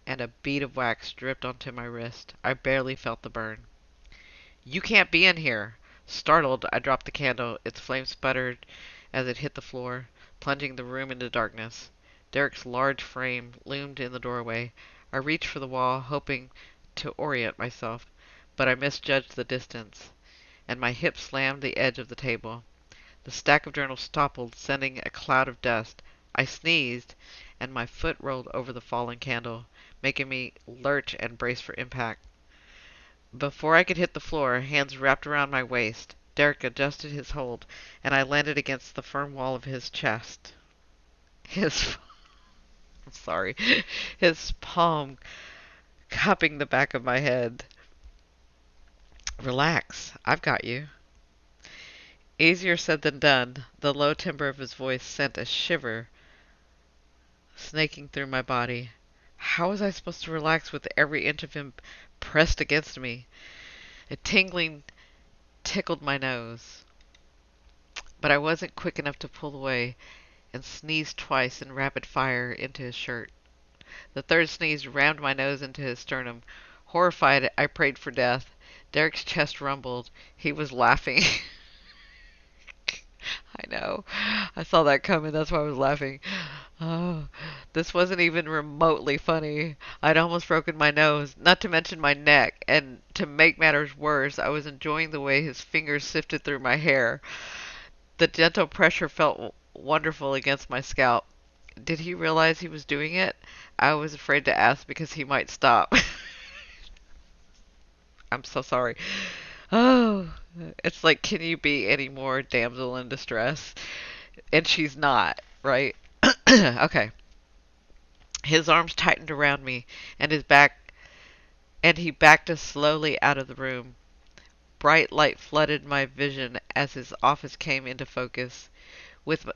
and a bead of wax dripped onto my wrist. I barely felt the burn. "You can't be in here!" Startled, I dropped the candle. Its flame sputtered as it hit the floor, plunging the room into darkness. Derrick's large frame loomed in the doorway. I reached for the wall, hoping to orient myself, but I misjudged the distance, and my hip slammed the edge of the table. The stack of journals toppled, sending a cloud of dust. I sneezed, and my foot rolled over the fallen candle, making me lurch and brace for impact. Before I could hit the floor, hands wrapped around my waist. Derrick adjusted his hold, and I landed against the firm wall of his chest. His I'm sorry. His palm cupping the back of my head. "Relax. I've got you." Easier said than done. The low timbre of his voice sent a shiver snaking through my body. How was I supposed to relax with every inch of him pressed against me? A tingling tickled my nose, but I wasn't quick enough to pull away, and sneezed twice in rapid fire into his shirt. The third sneeze rammed my nose into his sternum. Horrified, I prayed for death. Derrick's chest rumbled. He was laughing. I know. I saw that coming. That's why I was laughing. Oh, this wasn't even remotely funny. I'd almost broken my nose, not to mention my neck, and to make matters worse, I was enjoying the way his fingers sifted through my hair. The gentle pressure felt wonderful against my scalp. Did he realize he was doing it? I was afraid to ask because he might stop. I'm so sorry. Oh, it's like, can you be any more damsel in distress? And she's not, right? Okay. His arms tightened around me, and he backed us slowly out of the room. Bright light flooded my vision as his office came into focus. With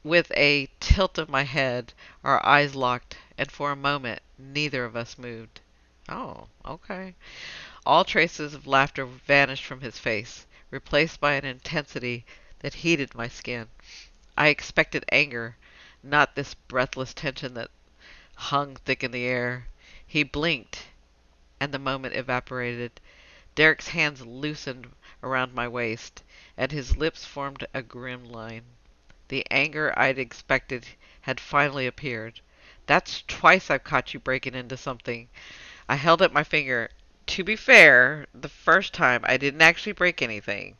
with a tilt of my head, our eyes locked, and for a moment neither of us moved. Oh, okay. All traces of laughter vanished from his face, replaced by an intensity that heated my skin. I expected anger, not this breathless tension that hung thick in the air. He blinked, and the moment evaporated. Derrick's hands loosened around my waist, and his lips formed a grim line. The anger I'd expected had finally appeared. "That's twice I've caught you breaking into something." I held up my finger. "To be fair, the first time I didn't actually break anything.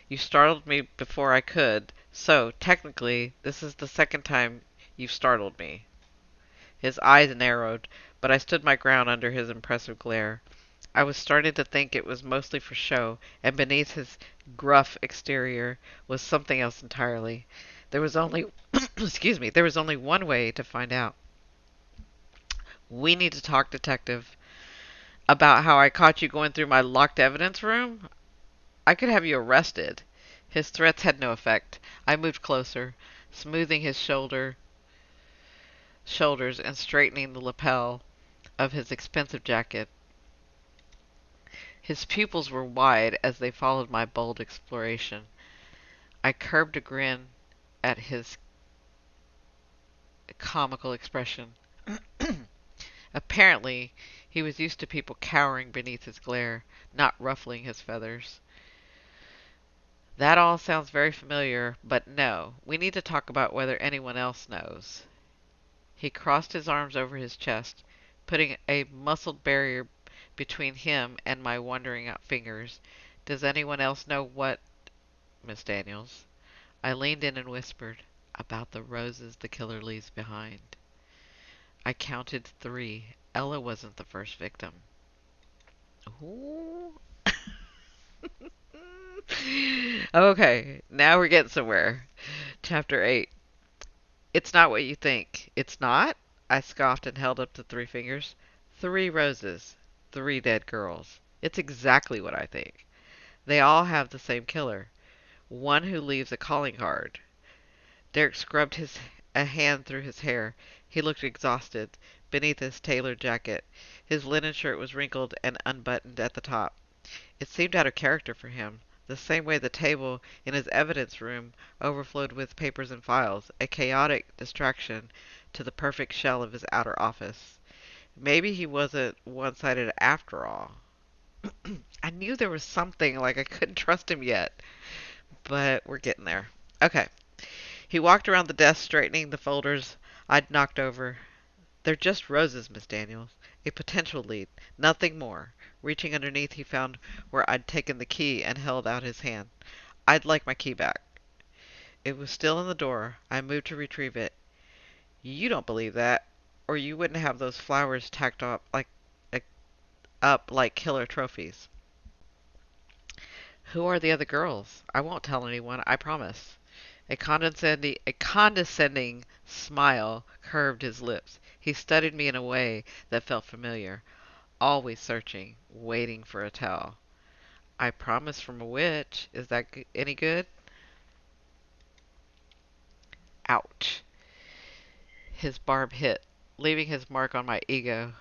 You startled me before I could, so, technically, this is the second time you've startled me." His eyes narrowed, but I stood my ground under his impressive glare. I was starting to think it was mostly for show, and beneath his gruff exterior was something else entirely. There was only, excuse me, there was only one way to find out. We need to talk, detective, about how I caught you going through my locked evidence room. I could have you arrested. His threats had no effect. I moved closer, smoothing his shoulders and straightening the lapel of his expensive jacket. His pupils were wide as they followed my bold exploration. I curbed a grin at his comical expression. Apparently, he was used to people cowering beneath his glare, not ruffling his feathers. That all sounds very familiar, but no, we need to talk about whether anyone else knows. He crossed his arms over his chest, putting a muscled barrier between him and my wandering out fingers. Does anyone else know what, Miss Daniels? I leaned in and whispered, about the roses the killer leaves behind. I counted 3. Ella wasn't the first victim. Ooh. Okay, now we're getting somewhere. Chapter 8. It's not what you think. It's not? I scoffed and held up the 3 fingers. 3 roses. 3 dead girls. It's exactly what I think. They all have the same killer. One who leaves a calling card. Derrick scrubbed a hand through his hair. He looked exhausted beneath his tailored jacket. His linen shirt was wrinkled and unbuttoned at the top. It seemed out of character for him, the same way the table in his evidence room overflowed with papers and files, a chaotic distraction to the perfect shell of his outer office. Maybe he wasn't one-sided after all. I knew there was something, like I couldn't trust him yet, but we're getting there. Okay. He walked around the desk, straightening the folders I'd knocked over. They're just roses, Miss Daniels. A potential lead. Nothing more. Reaching underneath, he found where I'd taken the key and held out his hand. I'd like my key back. It was still in the door. I moved to retrieve it. You don't believe that, or you wouldn't have those flowers tacked up like killer trophies. Who are the other girls? I won't tell anyone, I promise. A condescending smile curved his lips. He studied me in a way that felt familiar, always searching, waiting for a tell. I promise from a witch. Is that any good? Ouch. His barb hit, leaving his mark on my ego,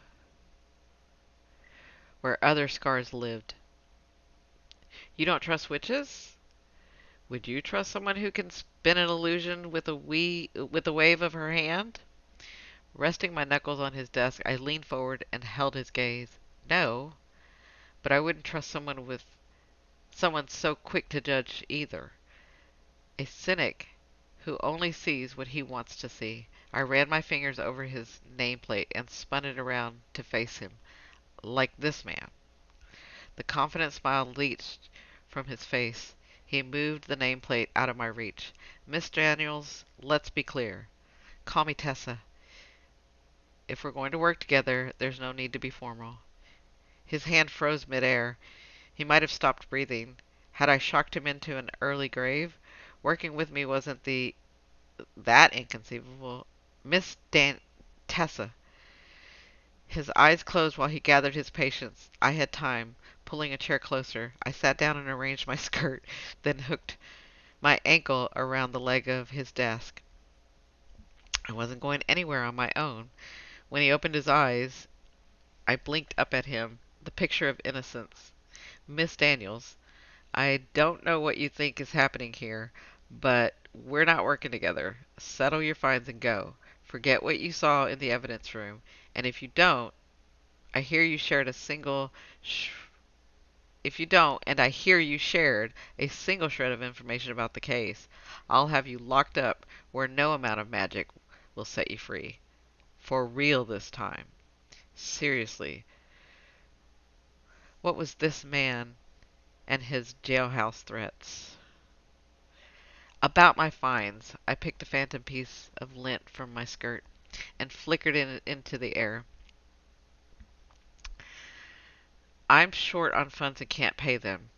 where other scars lived. You don't trust witches? Would you trust someone who can spin an illusion with a wave of her hand? Resting my knuckles on his desk, I leaned forward and held his gaze. No, but I wouldn't trust someone so quick to judge either. A cynic who only sees what he wants to see. I ran my fingers over his nameplate and spun it around to face him, like this man. The confident smile leached from his face. He moved the nameplate out of my reach. Miss Daniels, let's be clear. Call me Tessa. If we're going to work together, there's no need to be formal. His hand froze midair. He might have stopped breathing. Had I shocked him into an early grave? Working with me wasn't that inconceivable. Miss Tessa. His eyes closed while he gathered his patience. I had time. Pulling a chair closer, I sat down and arranged my skirt, then hooked my ankle around the leg of his desk. I wasn't going anywhere on my own. When he opened his eyes, I blinked up at him, the picture of innocence. Miss Daniels, I don't know what you think is happening here, but we're not working together. Settle your fines and go. Forget what you saw in the evidence room, and if you don't, I hear you shared a single if you don't, and I hear you shared a single shred of information about the case, I'll have you locked up where no amount of magic will set you free. For real this time. Seriously, what was this man and his jailhouse threats? About my fines, I picked a phantom piece of lint from my skirt and flickered it into the air. I'm short on funds and can't pay them,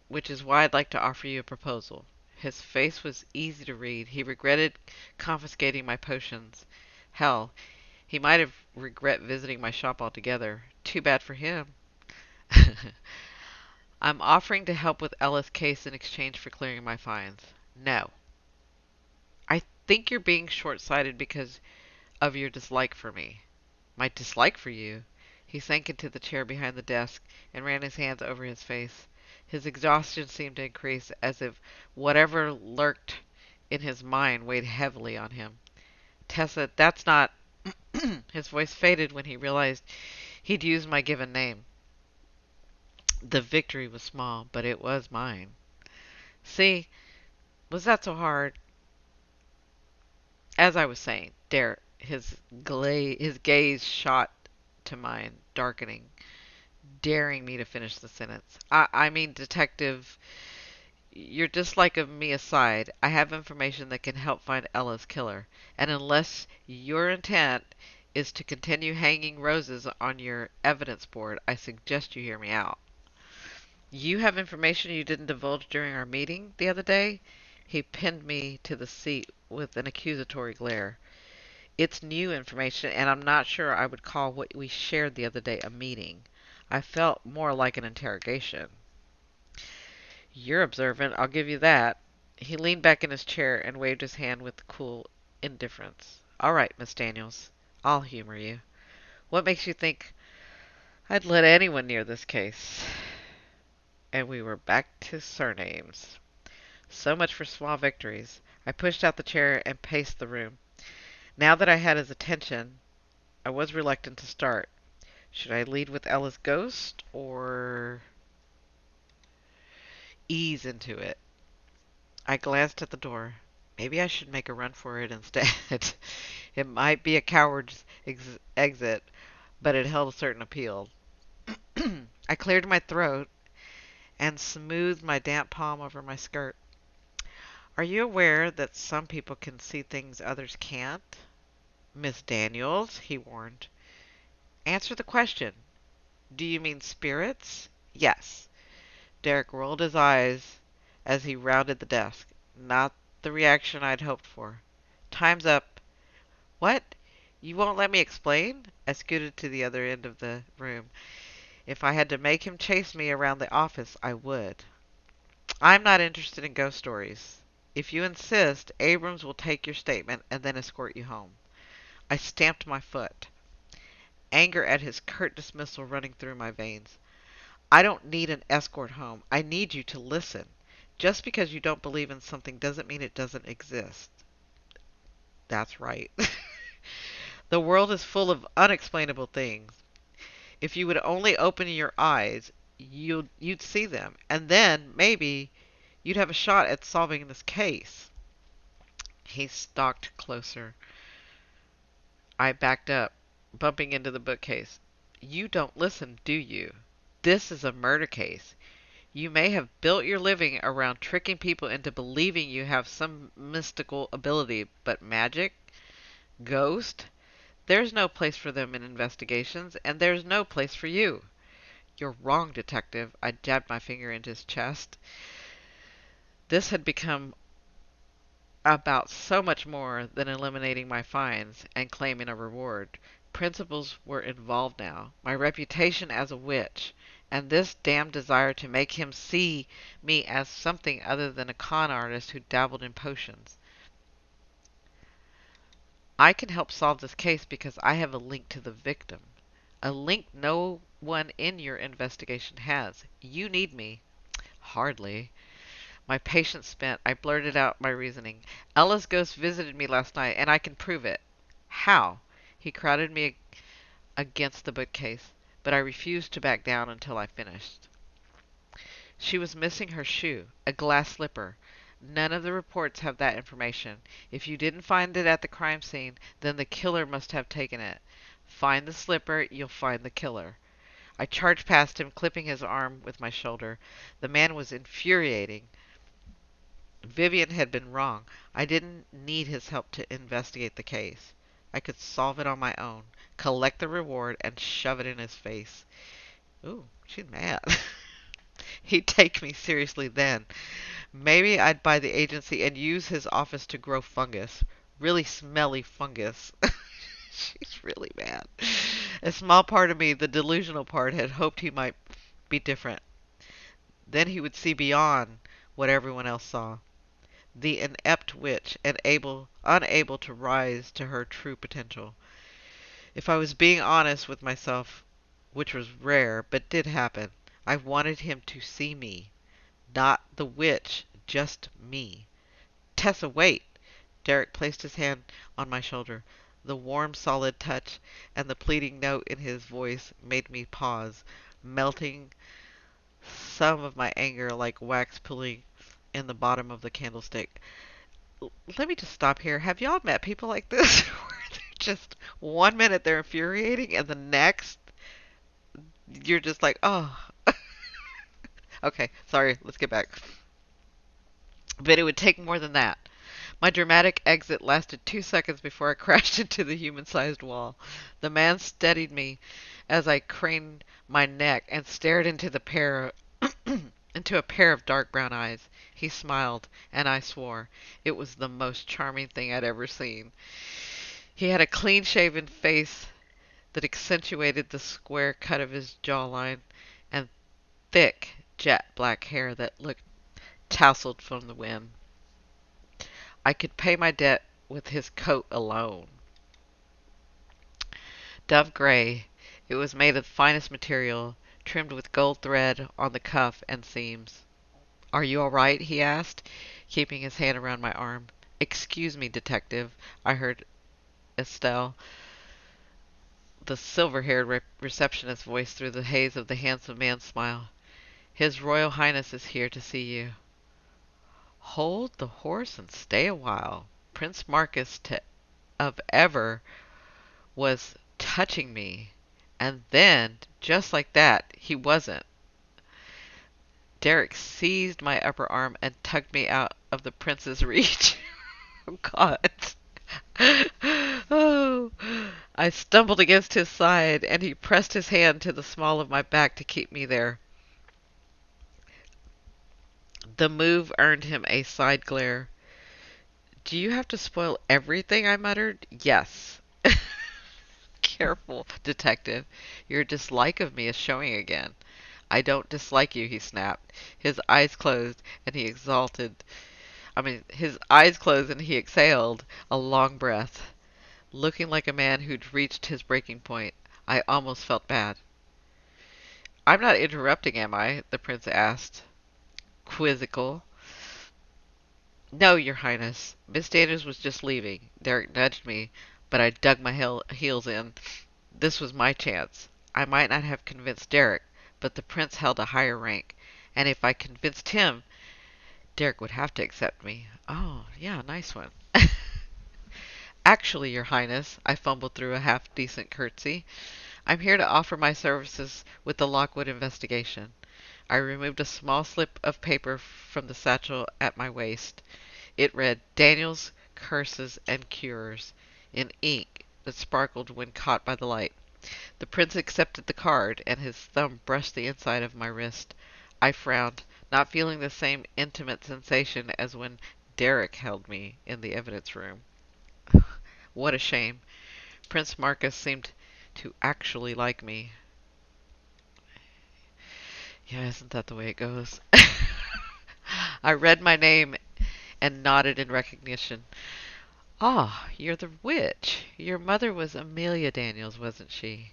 which is why I'd like to offer you a proposal. His face was easy to read. He regretted confiscating my potions. Hell, he might have regret visiting my shop altogether. Too bad for him. I'm offering to help with Ella's case in exchange for clearing my fines. No. I think you're being short-sighted because of your dislike for me. My dislike for you? He sank into the chair behind the desk and ran his hands over his face. His exhaustion seemed to increase, as if whatever lurked in his mind weighed heavily on him. Tessa, that's not... His voice faded when he realized he'd used my given name. The victory was small, but it was mine. See, was that so hard? As I was saying, Derrick, his gaze shot to mine, darkening, daring me to finish the sentence. I mean, Detective, your dislike of me aside, I have information that can help find Ella's killer. And unless your intent is to continue hanging roses on your evidence board, I suggest you hear me out. You have information you didn't divulge during our meeting the other day? He pinned me to the seat with an accusatory glare. It's new information, and I'm not sure I would call what we shared the other day a meeting. I felt more like an interrogation. You're observant, I'll give you that. He leaned back in his chair and waved his hand with cool indifference. All right, Miss Daniels, I'll humor you. What makes you think I'd let anyone near this case? And we were back to surnames. So much for small victories. I pushed out the chair and paced the room. Now that I had his attention, I was reluctant to start. Should I lead with Ella's ghost or ease into it? I glanced at the door. Maybe I should make a run for it instead. It might be a coward's exit, but it held a certain appeal. I cleared my throat and smoothed my damp palm over my skirt. Are you aware that some people can see things others can't? Miss Daniels, he warned. Answer the question. Do you mean spirits? Yes. Derrick rolled his eyes as he rounded the desk. Not the reaction I'd hoped for. Time's up. What? You won't let me explain? I scooted to the other end of the room. If I had to make him chase me around the office, I would. I'm not interested in ghost stories. If you insist, Abrams will take your statement and then escort you home. I stamped my foot, anger at his curt dismissal running through my veins. I don't need an escort home. I need you to listen. Just because you don't believe in something doesn't mean it doesn't exist. That's right. The world is full of unexplainable things. If you would only open your eyes, you'd see them. And then, maybe, you'd have a shot at solving this case. He stalked closer. I backed up, bumping into the bookcase. You don't listen, do you? This is a murder case. You may have built your living around tricking people into believing you have some mystical ability, but magic? Ghost? There's no place for them in investigations, and there's no place for you. You're wrong, detective. I jabbed my finger into his chest. This had become about so much more than eliminating my fines and claiming a reward. Principles were involved now. My reputation as a witch, and this damned desire to make him see me as something other than a con artist who dabbled in potions. I can help solve this case because I have a link to the victim. A link no one in your investigation has. You need me. Hardly. My patience spent, I blurted out my reasoning. Ella's ghost visited me last night, and I can prove it. How? He crowded me against the bookcase, but I refused to back down until I finished. She was missing her shoe, a glass slipper. None of the reports have that information. If you didn't find it at the crime scene, then the killer must have taken it. Find the slipper, you'll find the killer. I charged past him, clipping his arm with my shoulder. The man was infuriating. Vivian had been wrong. I didn't need his help to investigate the case. I could solve it on my own, collect the reward, and shove it in his face. Ooh, she's mad. He'd take me seriously then. Maybe I'd buy the agency and use his office to grow fungus. Really smelly fungus. She's really mad. A small part of me, the delusional part, had hoped he might be different. Then he would see beyond what everyone else saw. The inept witch and unable to rise to her true potential. If I was being honest with myself, which was rare but did happen, I wanted him to see me. Not the witch, just me. Tessa, wait! Derrick placed his hand on my shoulder. The warm, solid touch and the pleading note in his voice made me pause, melting some of my anger like wax pulling in the bottom of the candlestick. Let me just stop here. Have y'all met people like this? Where they're just 1 minute they're infuriating and the next you're just like, oh. Okay, sorry, let's get back. But it would take more than that. My dramatic exit lasted 2 seconds before I crashed into the human-sized wall. The man steadied me as I craned my neck and stared into a pair of dark brown eyes. He smiled, and I swore. It was the most charming thing I'd ever seen. He had a clean-shaven face that accentuated the square cut of his jawline, and thick, jet black hair that looked tousled from the wind. I could pay my debt with his coat alone. Dove gray, it was made of the finest material, trimmed with gold thread on the cuff and seams. "Are you all right?" he asked, keeping his hand around my arm. "Excuse me, detective," I heard Estelle, the silver-haired receptionist's voice through the haze of the handsome man's smile. "His Royal Highness is here to see you." Hold the horse and stay a while. Prince Marcus of Ever was touching me. And then, just like that, he wasn't. Derrick seized my upper arm and tugged me out of the prince's reach. Oh, God. Oh. I stumbled against his side, and he pressed his hand to the small of my back to keep me there. The move earned him a side glare. "Do you have to spoil everything?" I muttered. "Yes." "Careful, detective. Your dislike of me is showing again." "I don't dislike you," he snapped. His eyes closed and he exhaled a long breath, looking like a man who'd reached his breaking point. I almost felt bad. "I'm not interrupting, am I?" the prince asked, quizzical. "No, your highness. Miss Daniels was just leaving." Derrick nudged me, but I dug my heels in. This was my chance. I might not have convinced Derrick, but the prince held a higher rank, and if I convinced him, Derrick would have to accept me. Oh, yeah, nice one. "Actually, your highness," I fumbled through a half-decent curtsy, "I'm here to offer my services with the Lockwood investigation." I removed a small slip of paper from the satchel at my waist. It read, "Daniels, Curses, and Cures," in ink that sparkled when caught by the light. The prince accepted the card, and his thumb brushed the inside of my wrist. I frowned, not feeling the same intimate sensation as when Derrick held me in the evidence room. What a shame. Prince Marcus seemed to actually like me. Yeah, isn't that the way it goes? I read my name and nodded in recognition. "Ah, you're the witch. Your mother was Amelia Daniels, wasn't she?"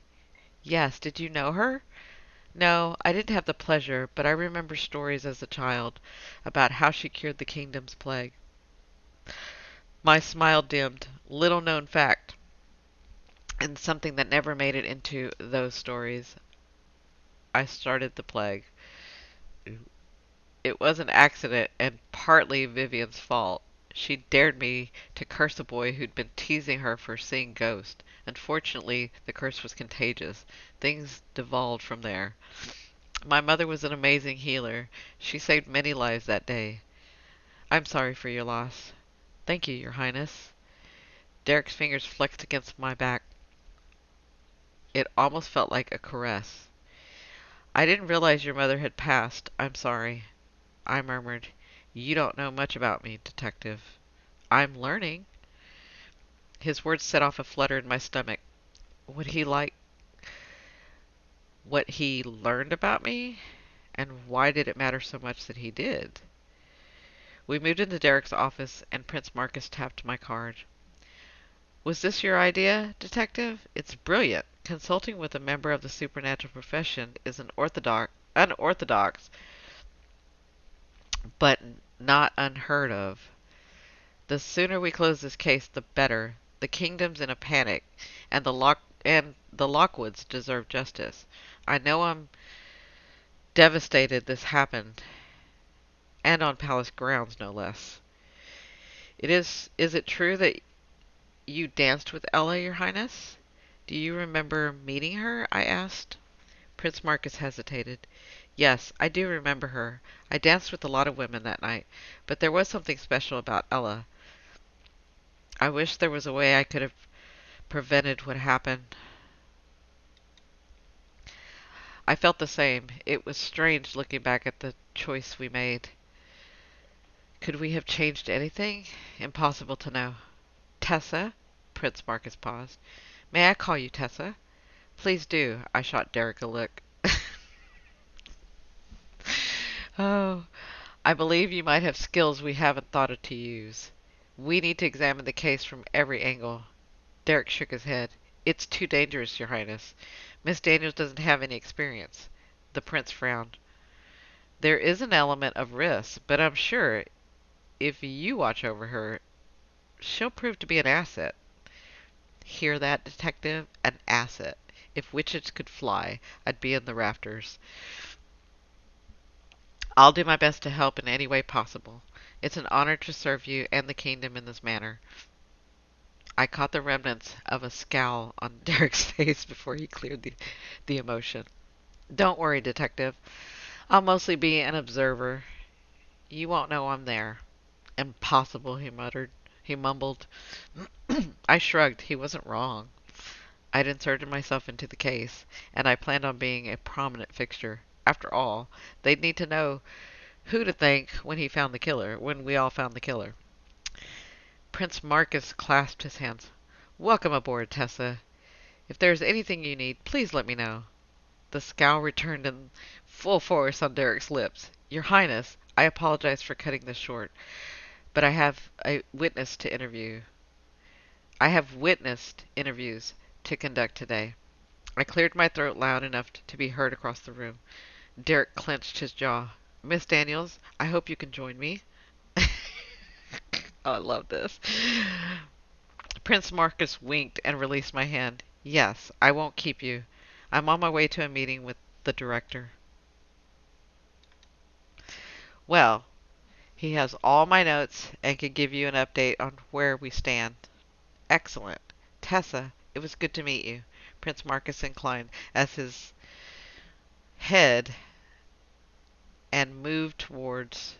"Yes. Did you know her?" "No, I didn't have the pleasure, but I remember stories as a child about how she cured the kingdom's plague." My smile dimmed. Little known fact, and something that never made it into those stories. I started the plague. It was an accident and partly Vivian's fault. She dared me to curse a boy who'd been teasing her for seeing ghosts. Unfortunately, the curse was contagious. Things devolved from there. My mother was an amazing healer. She saved many lives that day. I'm sorry for your loss." "Thank you, your highness." Derrick's fingers flexed against my back. It almost felt like a caress. I didn't realize your mother had passed. I'm sorry, I murmured. You don't know much about me, detective. I'm learning. His words set off a flutter in my stomach. Would he like what he learned about me? And why did it matter so much that he did? We moved into Derrick's office, and Prince Marcus tapped my card. Was this your idea, detective? It's brilliant. Consulting with a member of the supernatural profession is unorthodox, but not unheard of. The sooner we close this case, the better. The kingdom's in a panic, and the Lockwoods deserve justice. I know I'm devastated this happened, and on palace grounds, no less. Is it true that you danced with Ella, your highness? Do you remember meeting her? I asked. Prince Marcus hesitated. Yes, I do remember her. I danced with a lot of women that night, but there was something special about Ella. I wish there was a way I could have prevented what happened. I felt the same. It was strange looking back at the choice we made. Could we have changed anything? Impossible to know. Tessa? Prince Marcus paused. May I call you Tessa? Please do. I shot Derrick a look. Oh, I believe you might have skills we haven't thought of to use. We need to examine the case from every angle. Derrick shook his head. It's too dangerous, your highness. Miss Daniels doesn't have any experience. The prince frowned. There is an element of risk, but I'm sure if you watch over her, she'll prove to be an asset. Hear that, detective? An asset. If witches could fly, I'd be in the rafters. I'll do my best to help in any way possible. It's an honor to serve you and the kingdom in this manner. I caught the remnants of a scowl on Derrick's face before he cleared the emotion. Don't worry, detective. I'll mostly be an observer. You won't know I'm there. Impossible, he muttered. He mumbled. I shrugged. He wasn't wrong. I'd inserted myself into the case, and I planned on being a prominent fixture. After all, they'd need to know who to thank when we all found the killer. Prince Marcus clasped his hands. Welcome aboard, Tessa. If there is anything you need, please let me know. The scowl returned in full force on Derrick's lips. Your Highness, I apologize for cutting this short, but I have witnessed interviews to conduct today. I cleared my throat loud enough to be heard across the room. Derrick clenched his jaw. Miss Daniels, I hope you can join me. Oh, I love this. Prince Marcus winked and released my hand. Yes, I won't keep you. I'm on my way to a meeting with the director. Well, he has all my notes and can give you an update on where we stand. Excellent. Tessa, it was good to meet you. Prince Marcus inclined as his head and moved towards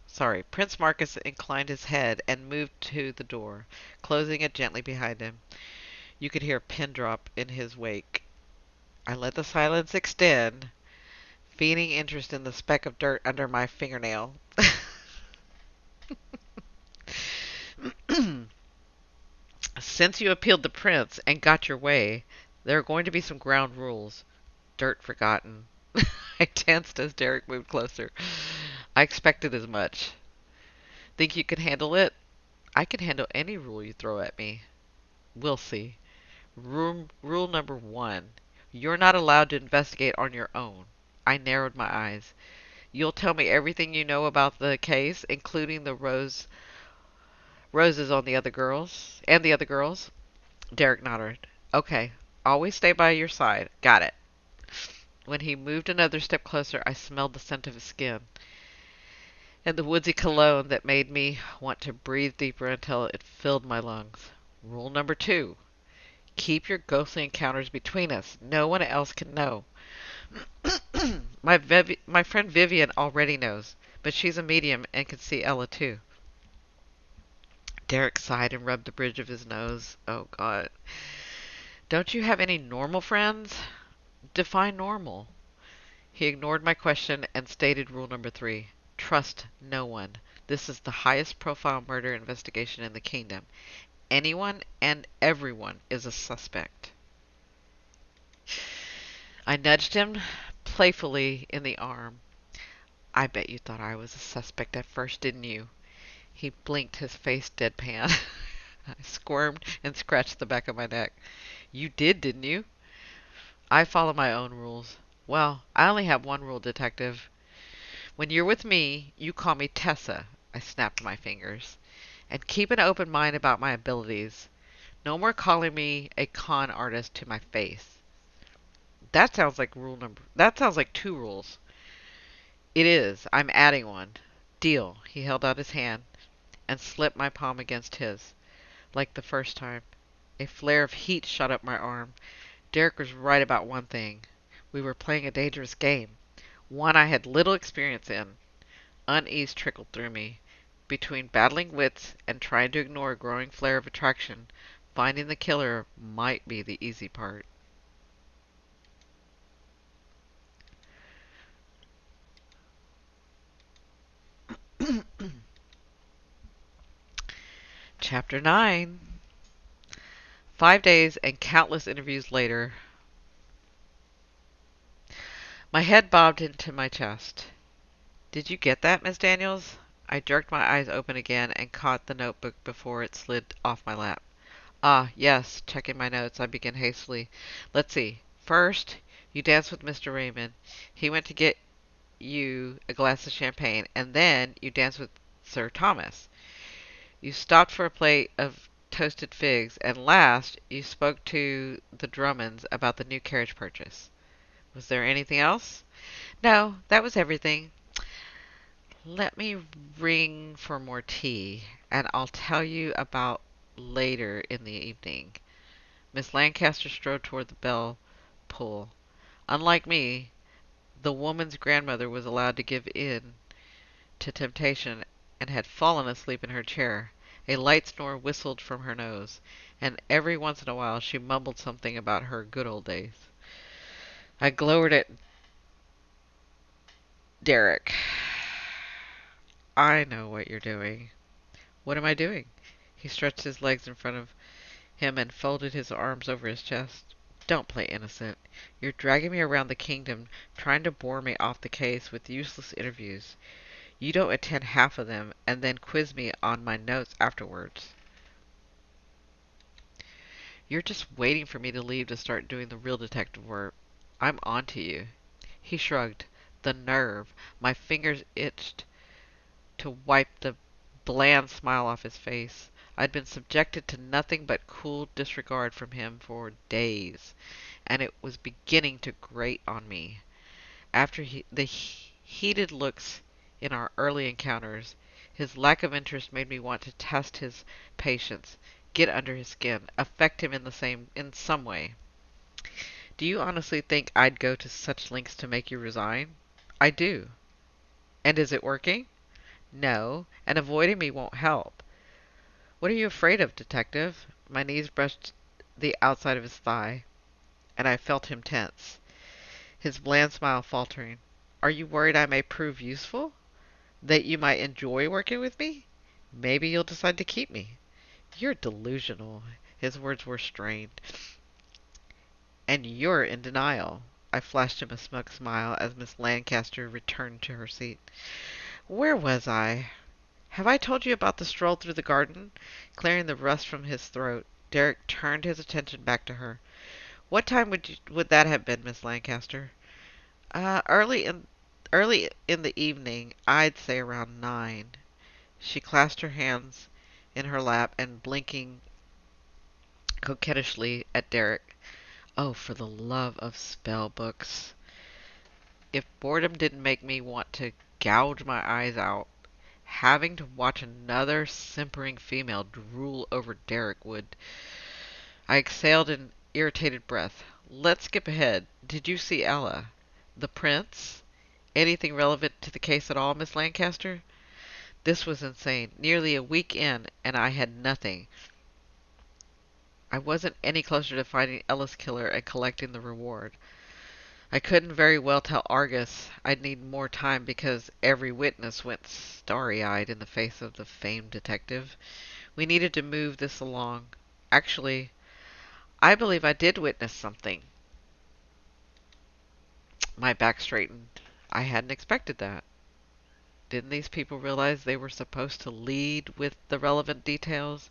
Sorry, Prince Marcus inclined his head and moved to the door, closing it gently behind him. You could hear a pin drop in his wake. I let the silence extend, feigning interest in the speck of dirt under my fingernail. Since you appealed the prince and got your way, there are going to be some ground rules. Dirt forgotten. I tensed as Derrick moved closer. I expected as much. Think you can handle it? I can handle any rule you throw at me. We'll see. Rule number 1. You're not allowed to investigate on your own. I narrowed my eyes. You'll tell me everything you know about the case, including the roses on the other girls. Derrick nodded. Okay. Always stay by your side. Got it. When he moved another step closer, I smelled the scent of his skin and the woodsy cologne that made me want to breathe deeper until it filled my lungs. Rule number 2. Keep your ghostly encounters between us. No one else can know. My friend Vivian already knows, but she's a medium and can see Ella too. Derrick sighed and rubbed the bridge of his nose. Oh, God. Don't you have any normal friends? Define normal. He ignored my question and stated rule number 3. Trust no one. This is the highest profile murder investigation in the kingdom. Anyone and everyone is a suspect. I nudged him playfully in the arm. I bet you thought I was a suspect at first, didn't you? He blinked, his face deadpan. I squirmed and scratched the back of my neck. You didn't you? I follow my own rules. Well, I only have one rule, detective. When you're with me, you call me Tessa. I snapped my fingers. And keep an open mind about my abilities. No more calling me a con artist to my face. That sounds like 2 rules. It is. I'm adding one. Deal. He held out his hand and slipped my palm against his, like the first time. A flare of heat shot up my arm. Derrick was right about one thing. We were playing a dangerous game, one I had little experience in. Unease trickled through me. Between battling wits and trying to ignore a growing flare of attraction, finding the killer might be the easy part. Chapter 9. 5 days and countless interviews later, my head bobbed into my chest. Did you get that, Miss Daniels? I jerked my eyes open again and caught the notebook before it slid off my lap. Ah, yes, checking my notes, I began hastily. Let's see. First, you danced with Mr. Raymond. He went to get you a glass of champagne, and then you danced with Sir Thomas. You stopped for a plate of toasted figs, and last, you spoke to the Drummonds about the new carriage purchase. Was there anything else? No, that was everything. Let me ring for more tea, and I'll tell you about later in the evening. Miss Lancaster strode toward the bell pull. Unlike me, the woman's grandmother was allowed to give in to temptation and had fallen asleep in her chair. A light snore whistled from her nose, and every once in a while she mumbled something about her good old days. I glowered at Derrick. I know what you're doing. What am I doing? He stretched his legs in front of him and folded his arms over his chest. Don't play innocent. You're dragging me around the kingdom, trying to bore me off the case with useless interviews. You don't attend half of them, and then quiz me on my notes afterwards. You're just waiting for me to leave to start doing the real detective work. I'm on to you. He shrugged. The nerve. My fingers itched to wipe the bland smile off his face. I'd been subjected to nothing but cool disregard from him for days, and it was beginning to grate on me. After the heated looks in our early encounters, his lack of interest made me want to test his patience, get under his skin, affect him in some way. Do you honestly think I'd go to such lengths to make you resign? I do. And is it working? No, and avoiding me won't help. What are you afraid of, detective? My knees brushed the outside of his thigh, and I felt him tense, his bland smile faltering. Are you worried I may prove useful? That you might enjoy working with me? Maybe you'll decide to keep me. You're delusional. His words were strained. And you're in denial. I flashed him a smug smile as Miss Lancaster returned to her seat. Where was I? Have I told you about the stroll through the garden? Clearing the rust from his throat, Derrick turned his attention back to her. What time would that have been, Miss Lancaster? Uh, early in early in the evening. I'd say around 9. She clasped her hands in her lap and blinking coquettishly at Derrick. Oh, for the love of spell books. If boredom didn't make me want to gouge my eyes out, having to watch another simpering female drool over Derrick would. I exhaled an irritated breath. Let's skip ahead. Did you see Ella? The prince? Anything relevant to the case at all, Miss Lancaster? This was insane. Nearly a week in, and I had nothing. I wasn't any closer to finding Ella's killer and collecting the reward. I couldn't very well tell Argus I'd need more time because every witness went starry-eyed in the face of the famed detective. We needed to move this along. Actually, I believe I did witness something. My back straightened. I hadn't expected that. Didn't these people realize they were supposed to lead with the relevant details?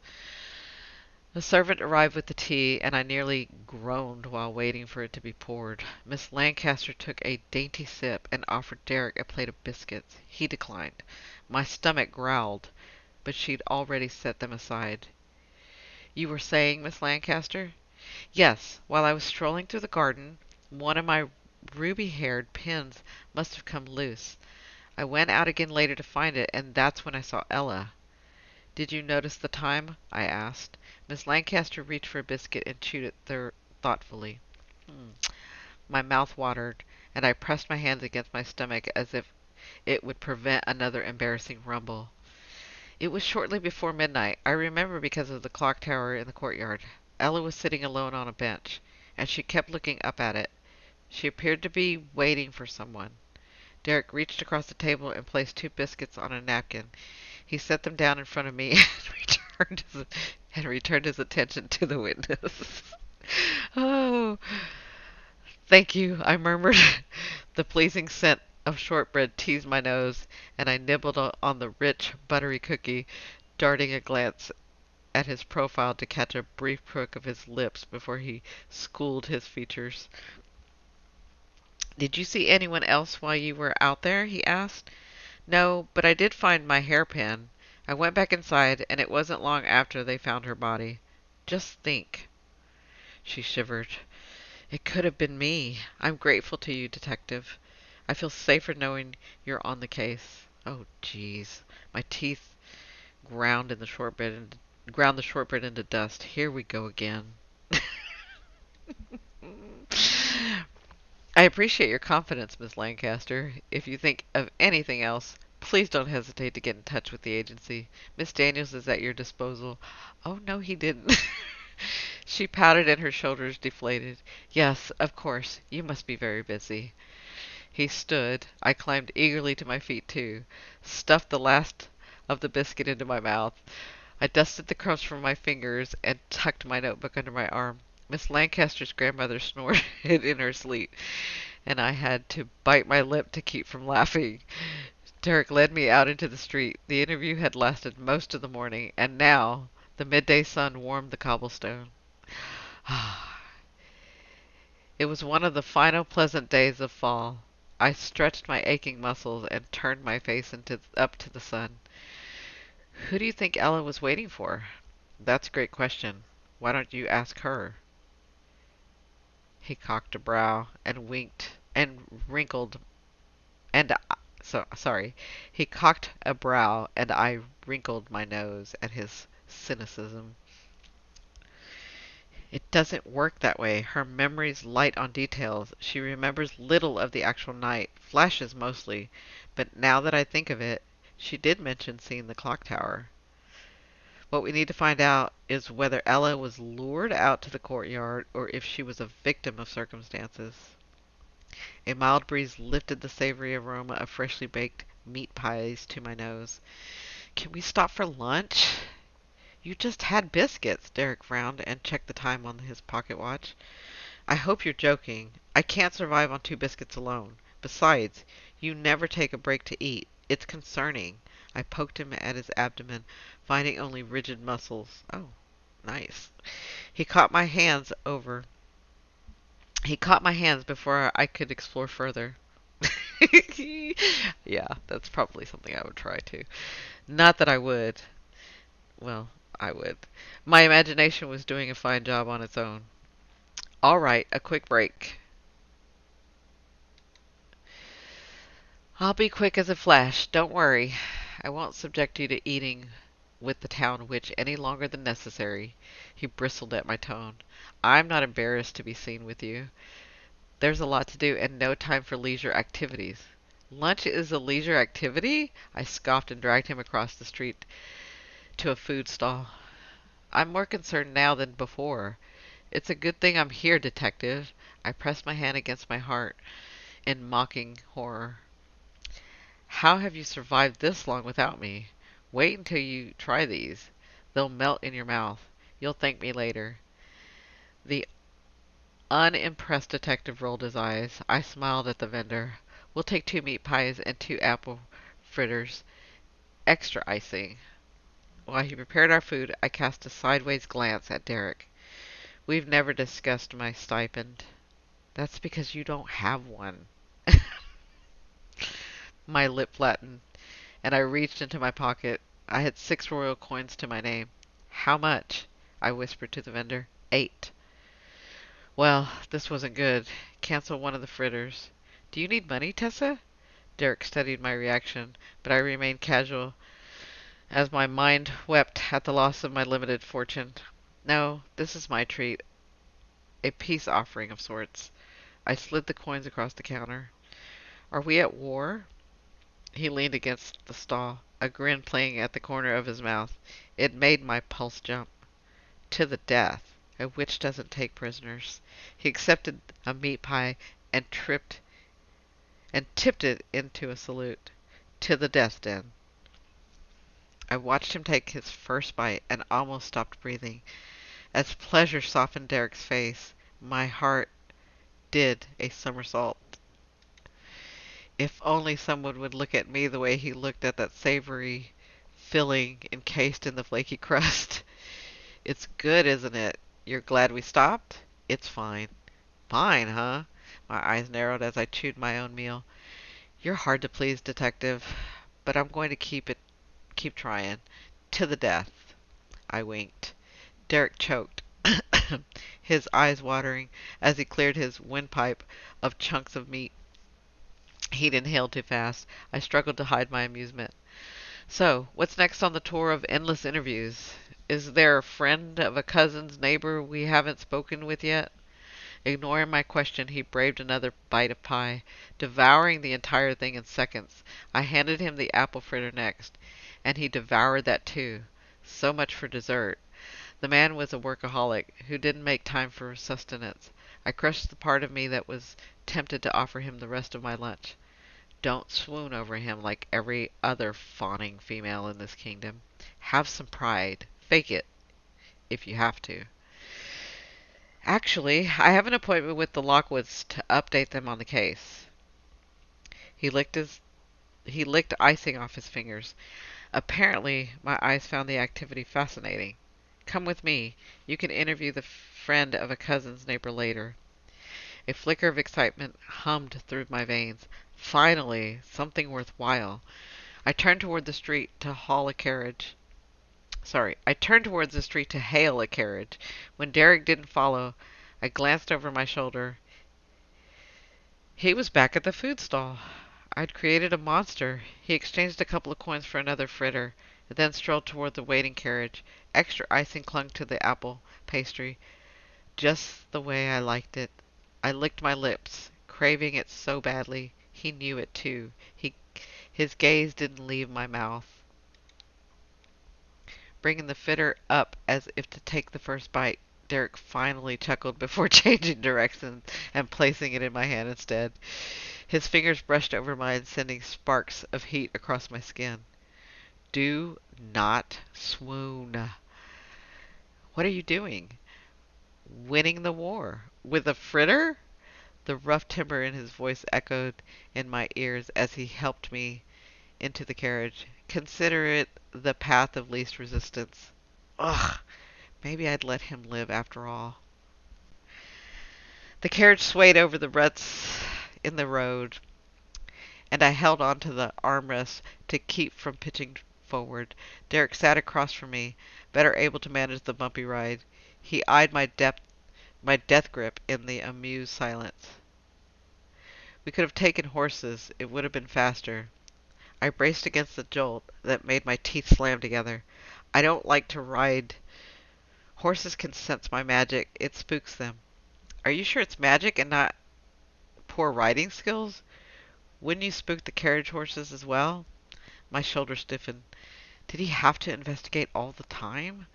The servant arrived with the tea, and I nearly groaned while waiting for it to be poured. Miss Lancaster took a dainty sip and offered Derrick a plate of biscuits. He declined. My stomach growled, but she'd already set them aside. You were saying, Miss Lancaster? Yes, while I was strolling through the garden, one of my ruby-haired pins must have come loose. I went out again later to find it, and that's when I saw Ella. Did you notice the time? I asked. Miss Lancaster reached for a biscuit and chewed it thoughtfully. My mouth watered, and I pressed my hands against my stomach as if it would prevent another embarrassing rumble. It was shortly before midnight. I remember because of the clock tower in the courtyard. Ella was sitting alone on a bench, and she kept looking up at it. She appeared to be waiting for someone. Derrick reached across the table and placed 2 biscuits on a napkin. He set them down in front of me and returned his attention to the witness. Oh, thank you, I murmured. The pleasing scent of shortbread teased my nose, and I nibbled on the rich, buttery cookie, darting a glance at his profile to catch a brief crook of his lips before he schooled his features. Did you see anyone else while you were out there? He asked. No, but I did find my hairpin. I went back inside, and it wasn't long after they found her body. Just think. She shivered. It could have been me. I'm grateful to you, Detective. I feel safer knowing you're on the case. Oh, jeez. My teeth ground in the shortbread and ground the shortbread into dust. Here we go again. I appreciate your confidence, Miss Lancaster. If you think of anything else, please don't hesitate to get in touch with the agency. Miss Daniels is at your disposal. Oh, no, he didn't. She pouted and her shoulders deflated. Yes, of course. You must be very busy. He stood. I climbed eagerly to my feet, too, stuffed the last of the biscuit into my mouth. I dusted the crumbs from my fingers and tucked my notebook under my arm. Miss Lancaster's grandmother snorted in her sleep, and I had to bite my lip to keep from laughing. Derrick led me out into the street. The interview had lasted most of the morning, and now the midday sun warmed the cobblestone. It was one of the final pleasant days of fall. I stretched my aching muscles and turned my face up to the sun. Who do you think Ella was waiting for? That's a great question. Why don't you ask her? He cocked a brow and winked and wrinkled and sorry. He cocked a brow and I wrinkled my nose at his cynicism. It doesn't work that way. Her memory's light on details. She remembers little of the actual night, flashes mostly. But now that I think of it, she did mention seeing the clock tower. What we need to find out is whether Ella was lured out to the courtyard or if she was a victim of circumstances. A mild breeze lifted the savory aroma of freshly baked meat pies to my nose. Can we stop for lunch? You just had biscuits, Derrick frowned and checked the time on his pocket watch. I hope you're joking. I can't survive on 2 biscuits alone. Besides, you never take a break to eat. It's concerning. I poked him at his abdomen, finding only rigid muscles. Oh, nice. He caught my hands over. He caught my hands before I could explore further. Yeah, that's probably something I would try too. Not that I would. Well, I would. My imagination was doing a fine job on its own. All right, a quick break. I'll be quick as a flash. Don't worry. I won't subject you to eating with the town witch any longer than necessary. He bristled at my tone. I'm not embarrassed to be seen with you. There's a lot to do and no time for leisure activities. Lunch is a leisure activity? I scoffed and dragged him across the street to a food stall. I'm more concerned now than before. It's a good thing I'm here, detective. I pressed my hand against my heart in mocking horror. How have you survived this long without me? Wait until you try these. They'll melt in your mouth. You'll thank me later. The unimpressed detective rolled his eyes. I smiled at the vendor. We'll take 2 meat pies and 2 apple fritters. Extra icing. While he prepared our food, I cast a sideways glance at Derrick. We've never discussed my stipend. That's because you don't have one. My lip flattened, and I reached into my pocket. I had 6 royal coins to my name. How much? I whispered to the vendor. 8. Well, this wasn't good. Cancel one of the fritters. Do you need money, Tessa? Derrick studied my reaction, but I remained casual as my mind wept at the loss of my limited fortune. No, this is my treat. A peace offering of sorts. I slid the coins across the counter. Are we at war? He leaned against the stall, a grin playing at the corner of his mouth. It made my pulse jump. To the death. A witch doesn't take prisoners. He accepted a meat pie and tipped it into a salute. To the death, Den. I watched him take his first bite and almost stopped breathing. As pleasure softened Derrick's face, my heart did a somersault. If only someone would look at me the way he looked at that savory filling encased in the flaky crust. It's good, isn't it? You're glad we stopped? It's fine. Fine, huh? My eyes narrowed as I chewed my own meal. You're hard to please, detective, but I'm going to keep trying. To the death. I winked. Derrick choked, his eyes watering as he cleared his windpipe of chunks of meat. He'd inhaled too fast. I struggled to hide my amusement. So, what's next on the tour of endless interviews? Is there a friend of a cousin's neighbor we haven't spoken with yet? Ignoring my question, he braved another bite of pie, devouring the entire thing in seconds. I handed him the apple fritter next, and he devoured that too. So much for dessert. The man was a workaholic who didn't make time for sustenance. I crushed the part of me that was tempted to offer him the rest of my lunch. Don't swoon over him like every other fawning female in this kingdom. Have some pride. Fake it, if you have to. Actually, I have an appointment with the Lockwoods to update them on the case. He licked icing off his fingers. Apparently, my eyes found the activity fascinating. Come with me. You can interview the friend of a cousin's neighbor later. A flicker of excitement hummed through my veins. Finally, something worthwhile. I turned toward the street to hail a carriage. I turned towards the street to hail a carriage. When Derrick didn't follow, I glanced over my shoulder. He was back at the food stall. I'd created a monster. He exchanged a couple of coins for another fritter, and then strolled toward the waiting carriage. Extra icing clung to the apple pastry, just the way I liked it. I licked my lips, craving it so badly. He knew it too. His gaze didn't leave my mouth. Bringing the fritter up as if to take the first bite, Derrick finally chuckled before changing directions and placing it in my hand instead. His fingers brushed over mine, sending sparks of heat across my skin. Do not swoon. What are you doing? Winning the war. With a fritter? The rough timbre in his voice echoed in my ears as he helped me into the carriage. Consider it the path of least resistance. Ugh, maybe I'd let him live after all. The carriage swayed over the ruts in the road, and I held on to the armrest to keep from pitching forward. Derrick sat across from me, better able to manage the bumpy ride. He eyed my death grip in the amused silence. We could have taken horses. It would have been faster. I braced against the jolt that made my teeth slam together. I don't like to ride. Horses can sense my magic. It spooks them. Are you sure it's magic and not poor riding skills? Wouldn't you spook the carriage horses as well? My shoulders stiffened. Did he have to investigate all the time?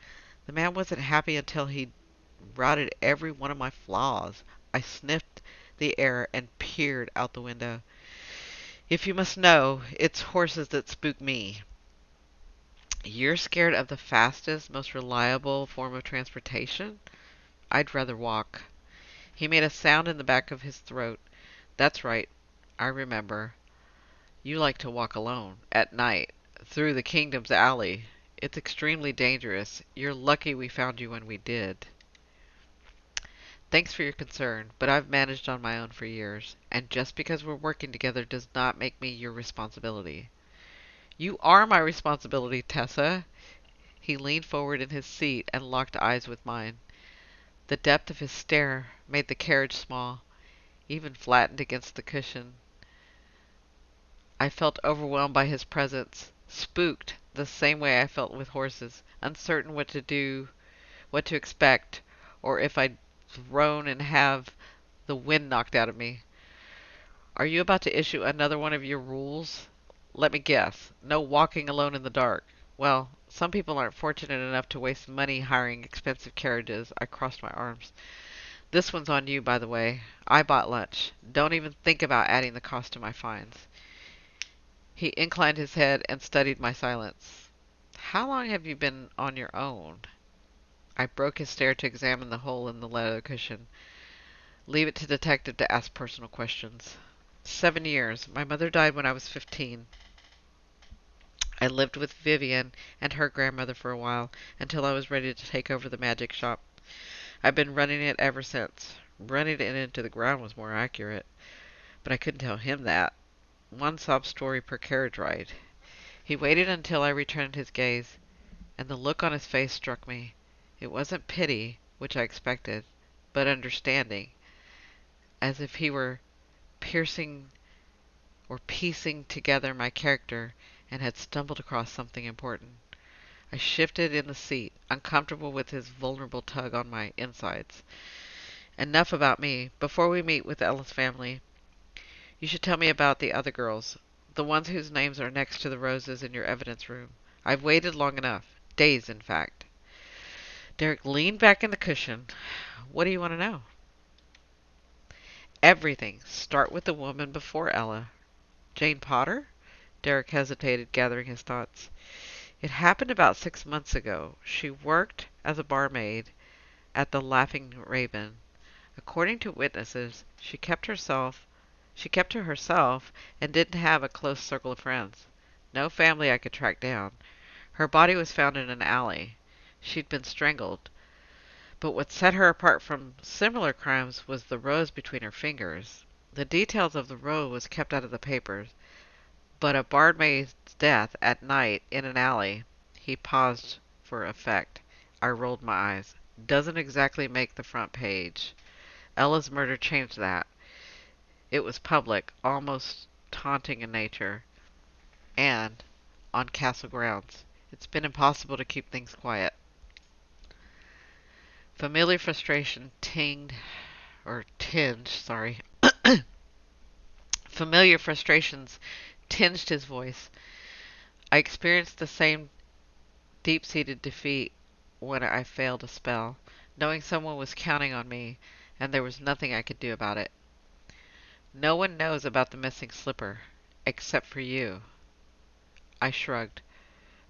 The man wasn't happy until he'd rotted every one of my flaws. I sniffed the air and peered out the window. If you must know, it's horses that spook me. You're scared of the fastest, most reliable form of transportation? I'd rather walk. He made a sound in the back of his throat. That's right. I remember. You like to walk alone, at night, through the kingdom's alley. It's extremely dangerous. You're lucky we found you when we did. Thanks for your concern, but I've managed on my own for years, and just because we're working together does not make me your responsibility. You are my responsibility, Tessa. He leaned forward in his seat and locked eyes with mine. The depth of his stare made the carriage small, even flattened against the cushion. I felt overwhelmed by his presence, spooked the same way I felt with horses, uncertain what to do, what to expect, or if I'd thrown and have the wind knocked out of me. Are you about to issue another one of your rules? Let me guess. No walking alone in the dark. Well, some people aren't fortunate enough to waste money hiring expensive carriages. I crossed my arms. This one's on you, by the way. I bought lunch. Don't even think about adding the cost to my fines. He inclined his head and studied my silence. How long have you been on your own? I broke his stare to examine the hole in the leather cushion. Leave it to detective to ask personal questions. 7 years. My mother died when I was 15. I lived with Vivian and her grandmother for a while, until I was ready to take over the magic shop. I've been running it ever since. Running it into the ground was more accurate, but I couldn't tell him that. One sob story per carriage ride. He waited until I returned his gaze, and the look on his face struck me. It wasn't pity, which I expected, but understanding, as if he were piercing or piecing together my character and had stumbled across something important. I shifted in the seat, uncomfortable with his vulnerable tug on my insides. Enough about me. Before we meet with Ella's family, you should tell me about the other girls, the ones whose names are next to the roses in your evidence room. I've waited long enough. Days, in fact. Derrick leaned back in the cushion. What do you want to know? Everything. Start with the woman before Ella. Jane Potter? Derrick hesitated, gathering his thoughts. It happened about 6 months ago. She worked as a barmaid at the Laughing Raven. According to witnesses, she kept to herself and didn't have a close circle of friends. No family I could track down. Her body was found in an alley. She'd been strangled. But what set her apart from similar crimes was the rose between her fingers. The details of the rose was kept out of the papers, but a barmaid's death at night in an alley. He paused for effect. I rolled my eyes. Doesn't exactly make the front page. Ella's murder changed that. It was public, almost taunting in nature, and on castle grounds. It's been impossible to keep things quiet. Familiar frustration tinged. Familiar frustrations tinged his voice. I experienced the same deep-seated defeat when I failed a spell, knowing someone was counting on me, and there was nothing I could do about it. No one knows about the missing slipper, except for you. I shrugged.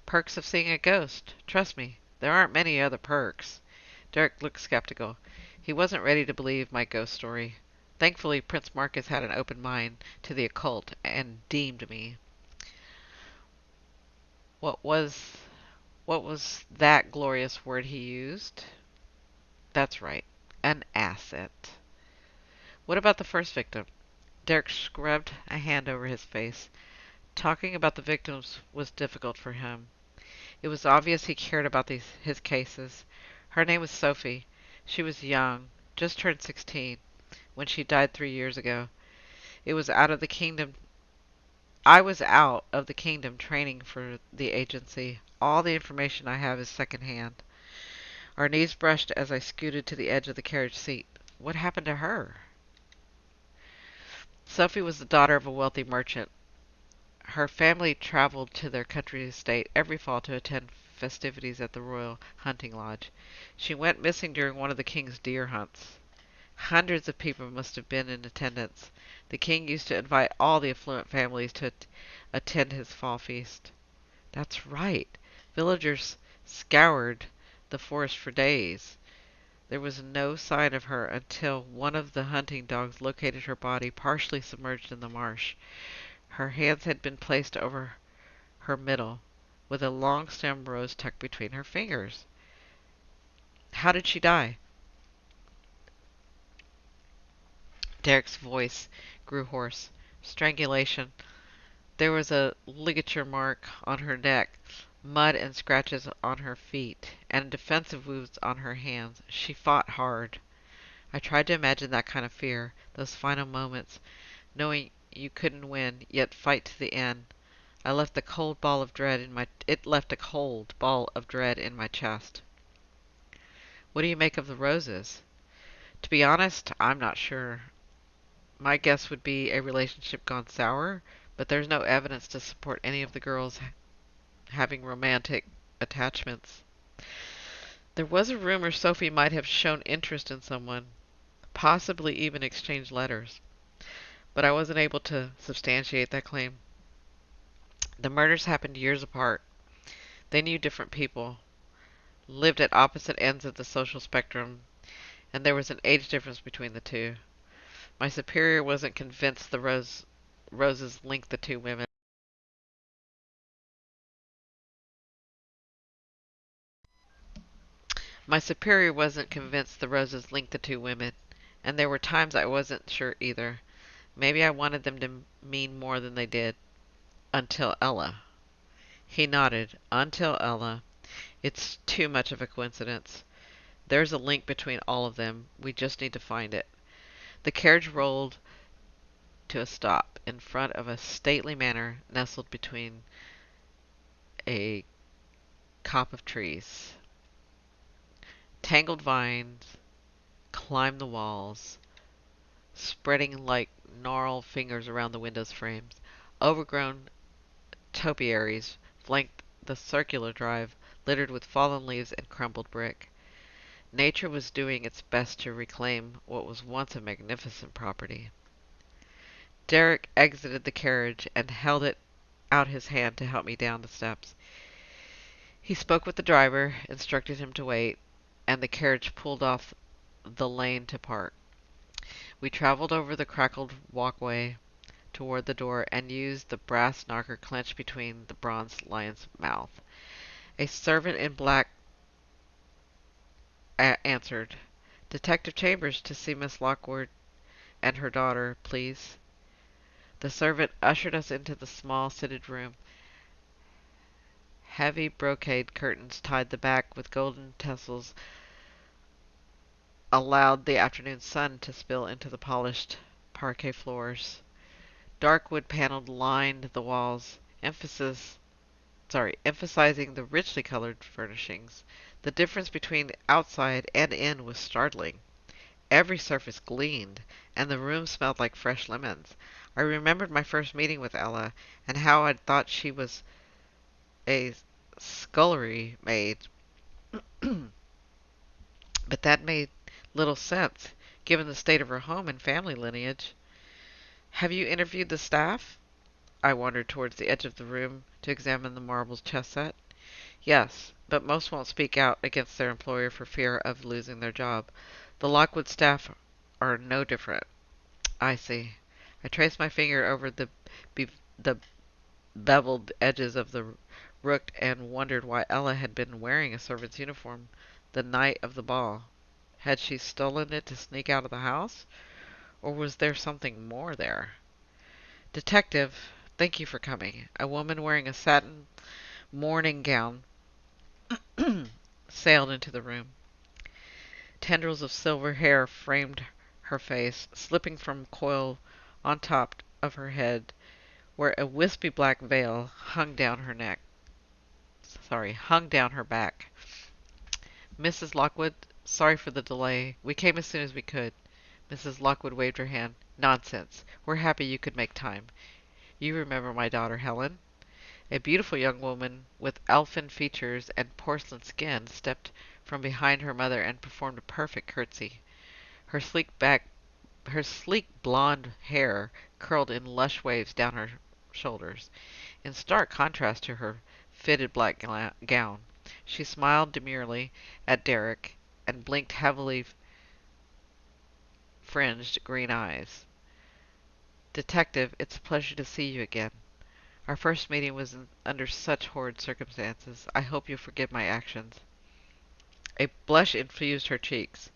Perks of seeing a ghost. Trust me, there aren't many other perks. Derrick looked skeptical. He wasn't ready to believe my ghost story. Thankfully, Prince Marcus had an open mind to the occult and deemed me. What was what was that glorious word he used? That's right, an asset. What about the first victim? Derrick scrubbed a hand over his face. Talking about the victims was difficult for him. It was obvious he cared about his cases. Her name was Sophie. She was young, just turned 16, when she died 3 years ago. It was out of the kingdom. I was out of the kingdom training for the agency. All the information I have is second-hand. Our knees brushed as I scooted to the edge of the carriage seat. What happened to her? Sophie was the daughter of a wealthy merchant. Her family traveled to their country estate every fall to attend festivities at the Royal Hunting Lodge. She went missing during one of the king's deer hunts. Hundreds of people must have been in attendance. The king used to invite all the affluent families to attend his fall feast. That's right. Villagers scoured the forest for days. There was no sign of her until one of the hunting dogs located her body partially submerged in the marsh. Her hands had been placed over her middle, with a long stem rose tucked between her fingers. How did she die? Derrick's voice grew hoarse. Strangulation. There was a ligature mark on her neck, mud and scratches on her feet, and defensive wounds on her hands. She fought hard. I tried to imagine that kind of fear, those final moments, knowing you couldn't win, yet fight to the end. It left a cold ball of dread in my chest. What do you make of the roses? To be honest, I'm not sure. My guess would be a relationship gone sour, but there's no evidence to support any of the girls having romantic attachments. There was a rumor Sophie might have shown interest in someone, possibly even exchanged letters, but I wasn't able to substantiate that claim. The murders happened years apart. They knew different people, lived at opposite ends of the social spectrum, and there was an age difference between the two. My superior wasn't convinced the roses linked the two women. My superior wasn't convinced the roses linked the two women, and there were times I wasn't sure either. Maybe I wanted them to mean more than they did. Until Ella. He nodded. Until Ella. It's too much of a coincidence. There's a link between all of them. We just need to find it. The carriage rolled to a stop in front of a stately manor nestled between a copse of trees. Tangled vines climbed the walls, spreading like gnarled fingers around the window's frames. Overgrown topiaries flanked the circular drive, littered with fallen leaves and crumbled brick. Nature was doing its best to reclaim what was once a magnificent property. Derrick exited the carriage and held it out his hand to help me down the steps. He spoke with the driver, instructed him to wait, and the carriage pulled off the lane to park. We traveled over the crackled walkway toward the door and used the brass knocker clenched between the bronze lion's mouth. A servant in black answered. Detective Chambers to see Miss Lockwood and her daughter, please. The servant ushered us into the small, sitted room. Heavy brocade curtains tied the back with golden tassels allowed the afternoon sun to spill into the polished parquet floors. Dark wood paneled lined the walls, emphasizing the richly colored furnishings. The difference between outside and in was startling. Every surface gleamed, and the room smelled like fresh lemons. I remembered my first meeting with Ella, and how I'd thought she was a scullery maid. But that made little sense, given the state of her home and family lineage. Have you interviewed the staff? I wandered towards the edge of the room to examine the marble chess set. Yes, but most won't speak out against their employer for fear of losing their job. The Lockwood staff are no different. I see. I traced my finger over the beveled edges of the rook and wondered why Ella had been wearing a servant's uniform the night of the ball. Had she stolen it to sneak out of the house? Or was there something more there? Detective, thank you for coming. A woman wearing a satin morning gown sailed into the room. Tendrils of silver hair framed her face, slipping from coil on top of her head, where a wispy black veil hung down her neck. Hung down her back. Mrs. Lockwood, sorry for the delay. We came as soon as we could. Mrs. Lockwood waved her hand. Nonsense. We're happy you could make time. You remember my daughter, Helen? A beautiful young woman with elfin features and porcelain skin stepped from behind her mother and performed a perfect curtsy. Her her sleek blonde hair curled in lush waves down her shoulders, in stark contrast to her fitted black gown. She smiled demurely at Derrick and blinked heavily fringed green eyes. Detective, it's a pleasure to see you again. Our first meeting was under such horrid circumstances. I hope you'll forgive my actions. A blush infused her cheeks.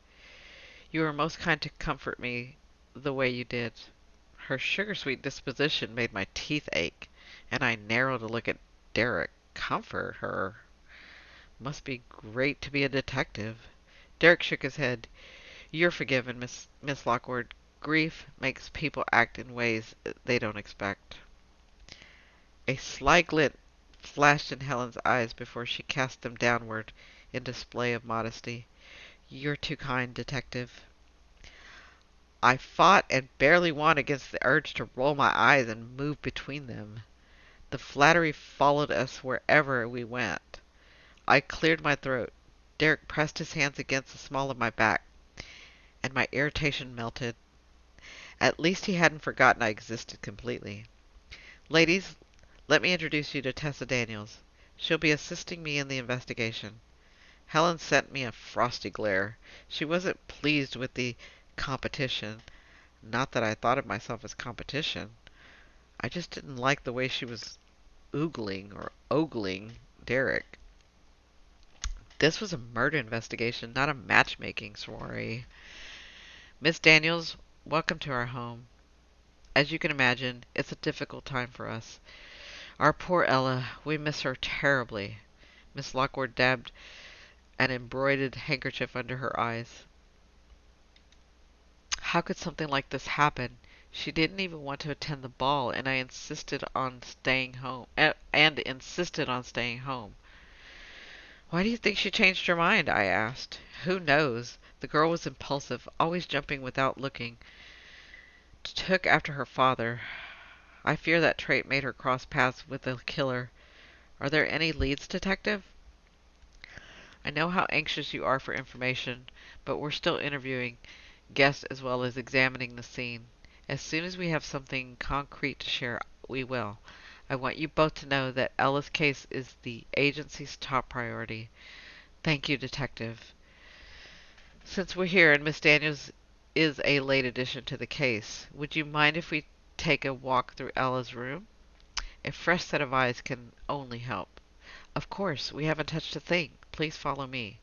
You were most kind to comfort me the way you did. Her sugar-sweet disposition made my teeth ache, and I narrowed a look at Derrick. Comfort her? Must be great to be a detective. Derrick shook his head. You're forgiven, Miss Lockwood. Grief makes people act in ways they don't expect. A sly glint flashed in Helen's eyes before she cast them downward in display of modesty. You're too kind, detective. I fought and barely won against the urge to roll my eyes and move between them. The flattery followed us wherever we went. I cleared my throat. Derrick pressed his hands against the small of my back, and my irritation melted. At least he hadn't forgotten I existed completely. Ladies, let me introduce you to Tessa Daniels. She'll be assisting me in the investigation. Helen sent me a frosty glare. She wasn't pleased with the competition. Not that I thought of myself as competition. I just didn't like the way she was ogling Derrick. This was a murder investigation, not a matchmaking soiree. Miss Daniels, welcome to our home. As you can imagine, it's a difficult time for us. Our poor Ella, we miss her terribly. Miss Lockwood dabbed an embroidered handkerchief under her eyes. How could something like this happen? She didn't even want to attend the ball, and I insisted on staying home. And insisted on staying home. Why do you think she changed her mind? I asked. Who knows? The girl was impulsive, always jumping without looking. Took after her father. I fear that trait made her cross paths with the killer. Are there any leads, detective? I know how anxious you are for information, but we're still interviewing guests as well as examining the scene. As soon as we have something concrete to share, we will. I want you both to know that Ella's case is the agency's top priority. Thank you, detective. Since we're here and Miss Daniels is a late addition to the case, would you mind if we take a walk through Ella's room? A fresh set of eyes can only help. Of course, we haven't touched a thing. Please follow me.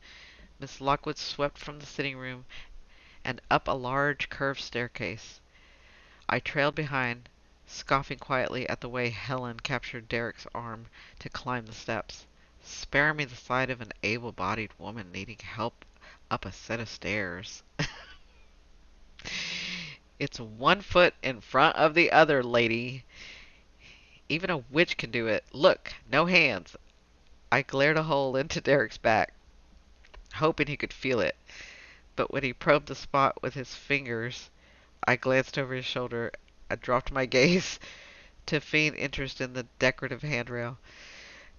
Miss Lockwood swept from the sitting room and up a large curved staircase. I trailed behind, scoffing quietly at the way Helen captured Derrick's arm to climb the steps. Spare me the sight of an able-bodied woman needing help up a set of stairs. It's one foot in front of the other, lady. Even a witch can do it. Look, no hands. I glared a hole into Derrick's back, hoping he could feel it. But when he probed the spot with his fingers, I glanced over his shoulder. I dropped my gaze to feign interest in the decorative handrail.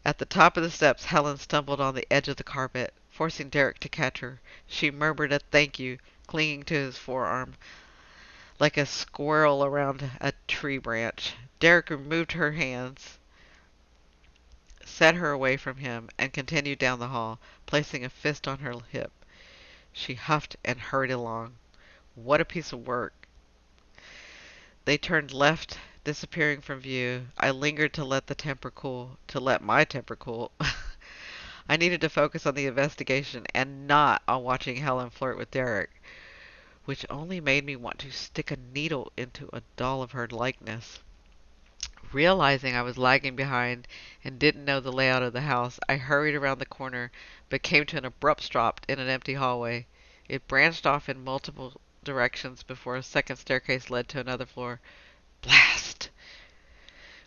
At the top of the steps, Helen stumbled on the edge of the carpet, forcing Derrick to catch her. She murmured a thank you, clinging to his forearm like a squirrel around a tree branch. Derrick removed her hands, set her away from him, and continued down the hall, placing a fist on her hip. She huffed and hurried along. What a piece of work. They turned left, disappearing from view. I lingered to let my temper cool. I needed to focus on the investigation and not on watching Helen flirt with Derrick, which only made me want to stick a needle into a doll of her likeness. Realizing I was lagging behind and didn't know the layout of the house, I hurried around the corner, but came to an abrupt stop in an empty hallway. It branched off in multiple directions before a second staircase led to another floor. Blast!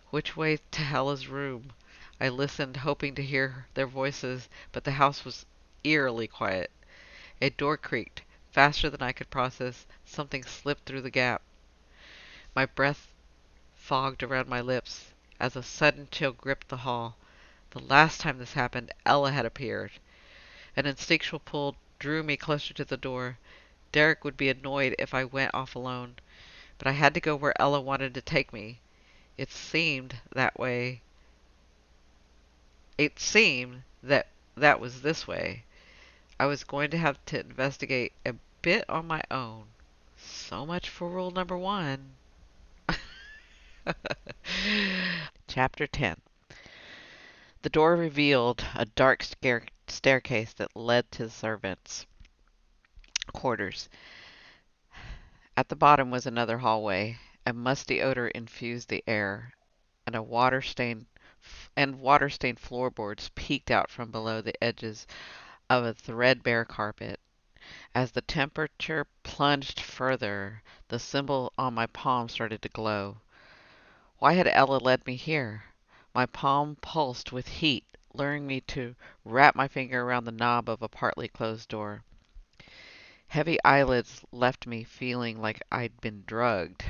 Which way to Hella's room? I listened, hoping to hear their voices, but the house was eerily quiet. A door creaked. Faster than I could process, something slipped through the gap. My breath fogged around my lips as a sudden chill gripped the hall. The last time this happened, Ella had appeared. An instinctual pull drew me closer to the door. Derrick would be annoyed if I went off alone, but I had to go where Ella wanted to take me. It seemed that way. It seemed that that was this way. I was going to have to investigate a bit on my own. So much for rule number one. Chapter 10. The door revealed a dark staircase that led to the servants' quarters. At the bottom was another hallway. A musty odor infused the air, and water-stained floorboards peeked out from below the edges of a threadbare carpet. As the temperature plunged further, the symbol on my palm started to glow. Why had Ella led me here? My palm pulsed with heat, luring me to wrap my finger around the knob of a partly closed door. Heavy eyelids left me feeling like I'd been drugged.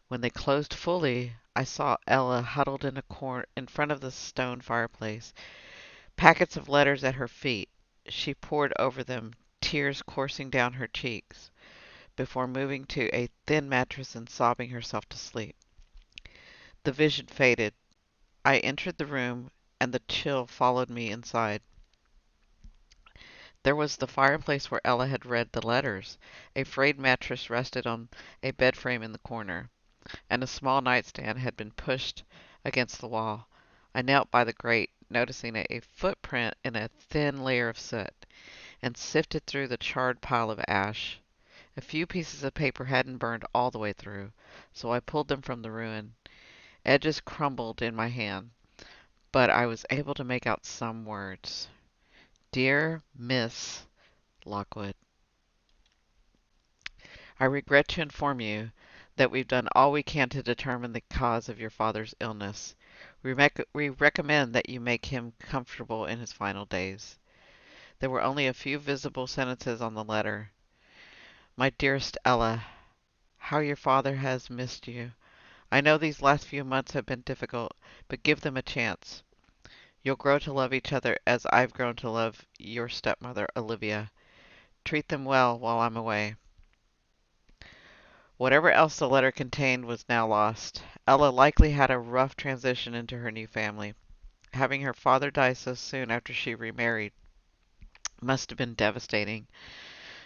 When they closed fully, I saw Ella huddled in a corner in front of the stone fireplace, packets of letters at her feet. She pored over them, tears coursing down her cheeks, before moving to a thin mattress and sobbing herself to sleep. The vision faded. I entered the room, and the chill followed me inside. There was the fireplace where Ella had read the letters. A frayed mattress rested on a bed frame in the corner, and a small nightstand had been pushed against the wall. I knelt by the grate, noticing a footprint in a thin layer of soot, and sifted through the charred pile of ash. A few pieces of paper hadn't burned all the way through, so I pulled them from the ruin. Edges crumbled in my hand, but I was able to make out some words. Dear Miss Lockwood, I regret to inform you that we've done all we can to determine the cause of your father's illness. We recommend that you make him comfortable in his final days. There were only a few visible sentences on the letter. My dearest Ella, how your father has missed you. I know these last few months have been difficult, but give them a chance. You'll grow to love each other as I've grown to love your stepmother, Olivia. Treat them well while I'm away. Whatever else the letter contained was now lost. Ella likely had a rough transition into her new family. Having her father die so soon after she remarried must have been devastating.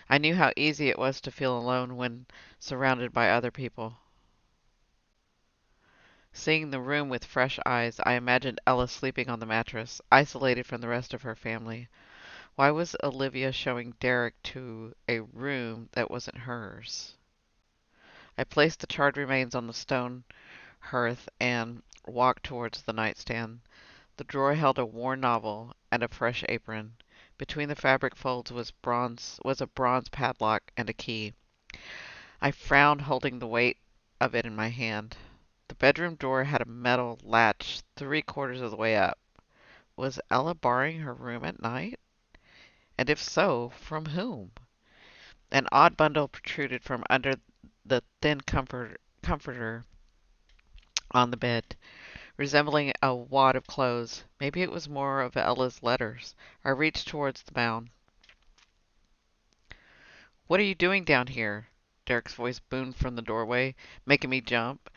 I knew how easy it was to feel alone when surrounded by other people. Seeing the room with fresh eyes, I imagined Ella sleeping on the mattress, isolated from the rest of her family. Why was Olivia showing Derrick to a room that wasn't hers? I placed the charred remains on the stone hearth and walked towards the nightstand. The drawer held a worn novel and a fresh apron. Between the fabric folds was a bronze padlock and a key. I frowned, holding the weight of it in my hand. The bedroom door had a metal latch 3/4 of the way up. Was Ella borrowing her room at night? And if so, from whom? An odd bundle protruded from under the thin comforter on the bed, resembling a wad of clothes. Maybe it was more of Ella's letters. I reached towards the mound. "What are you doing down here?" Derrick's voice boomed from the doorway, making me jump.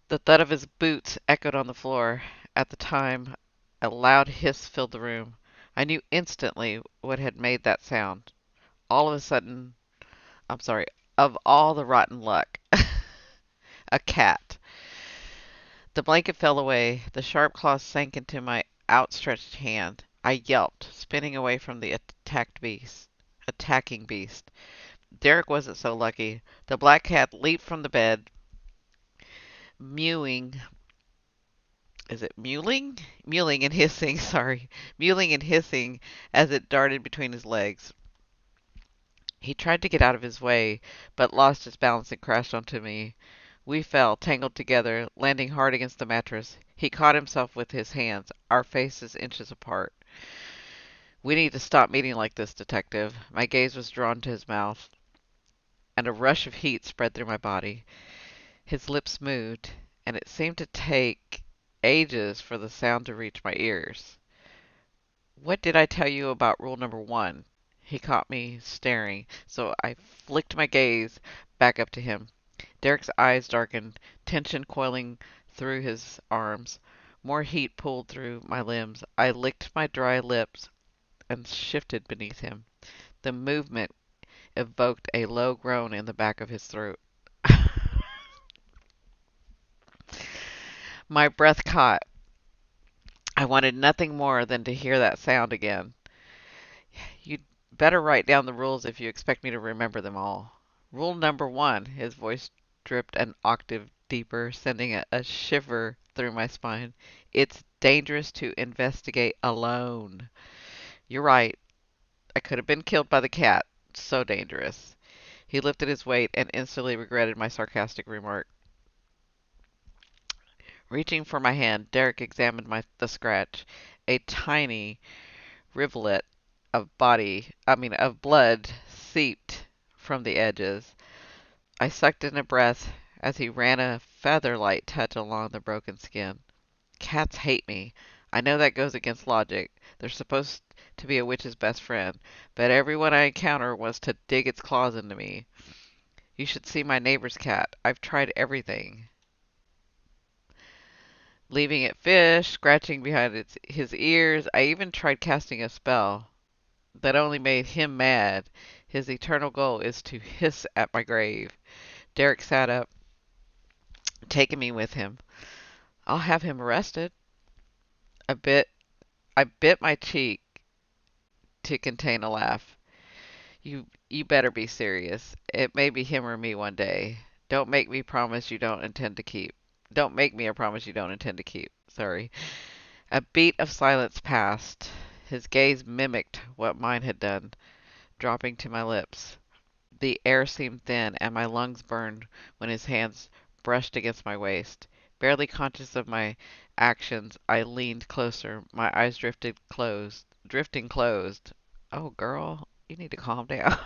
The thud of his boots echoed on the floor. At the time, a loud hiss filled the room. I knew instantly what had made that sound. All of a sudden, I'm sorry, of all the rotten luck, a cat. The blanket fell away. The sharp claws sank into my outstretched hand. I yelped, spinning away from the attacking beast. Derrick wasn't so lucky. The black cat leaped from the bed, mewing. Is it mewling? Mewling and hissing, sorry. Mewling and hissing as it darted between his legs. He tried to get out of his way, but lost his balance and crashed onto me. We fell, tangled together, landing hard against the mattress. He caught himself with his hands, our faces inches apart. "We need to stop meeting like this, detective." My gaze was drawn to his mouth, and a rush of heat spread through my body. His lips moved. and it seemed to take ages for the sound to reach my ears. What did I tell you about rule number one? He caught me staring, so I flicked my gaze back up to him. Derrick's eyes darkened, tension coiling through his arms. More heat pulled through my limbs. I licked my dry lips and shifted beneath him. The movement evoked a low groan in the back of his throat. My breath caught. I wanted nothing more than to hear that sound again. You'd better write down the rules if you expect me to remember them all. Rule number one, his voice dripped an octave deeper, sending a shiver through my spine. It's dangerous to investigate alone. You're right. I could have been killed by the cat. So dangerous. He lifted his weight and instantly regretted my sarcastic remark. Reaching for my hand, Derrick examined the scratch. A tiny rivulet of blood seeped from the edges. I sucked in a breath as he ran a feather-light touch along the broken skin. Cats hate me. I know that goes against logic. They're supposed to be a witch's best friend, but everyone I encounter wants to dig its claws into me. You should see my neighbor's cat. I've tried everything. Leaving it fish, scratching behind his ears. I even tried casting a spell. That only made him mad. His eternal goal is to hiss at my grave. Derrick sat up, taking me with him. I'll have him arrested. I bit I bit my cheek to contain a laugh. You better be serious. It may be him or me one day. Don't make me promise you don't intend to keep. Don't make me a promise you don't intend to keep. Sorry. A beat of silence passed. His gaze mimicked what mine had done, dropping to my lips. The air seemed thin, and my lungs burned when his hands brushed against my waist. Barely conscious of my actions, I leaned closer, my eyes drifting closed. Oh, girl, you need to calm down.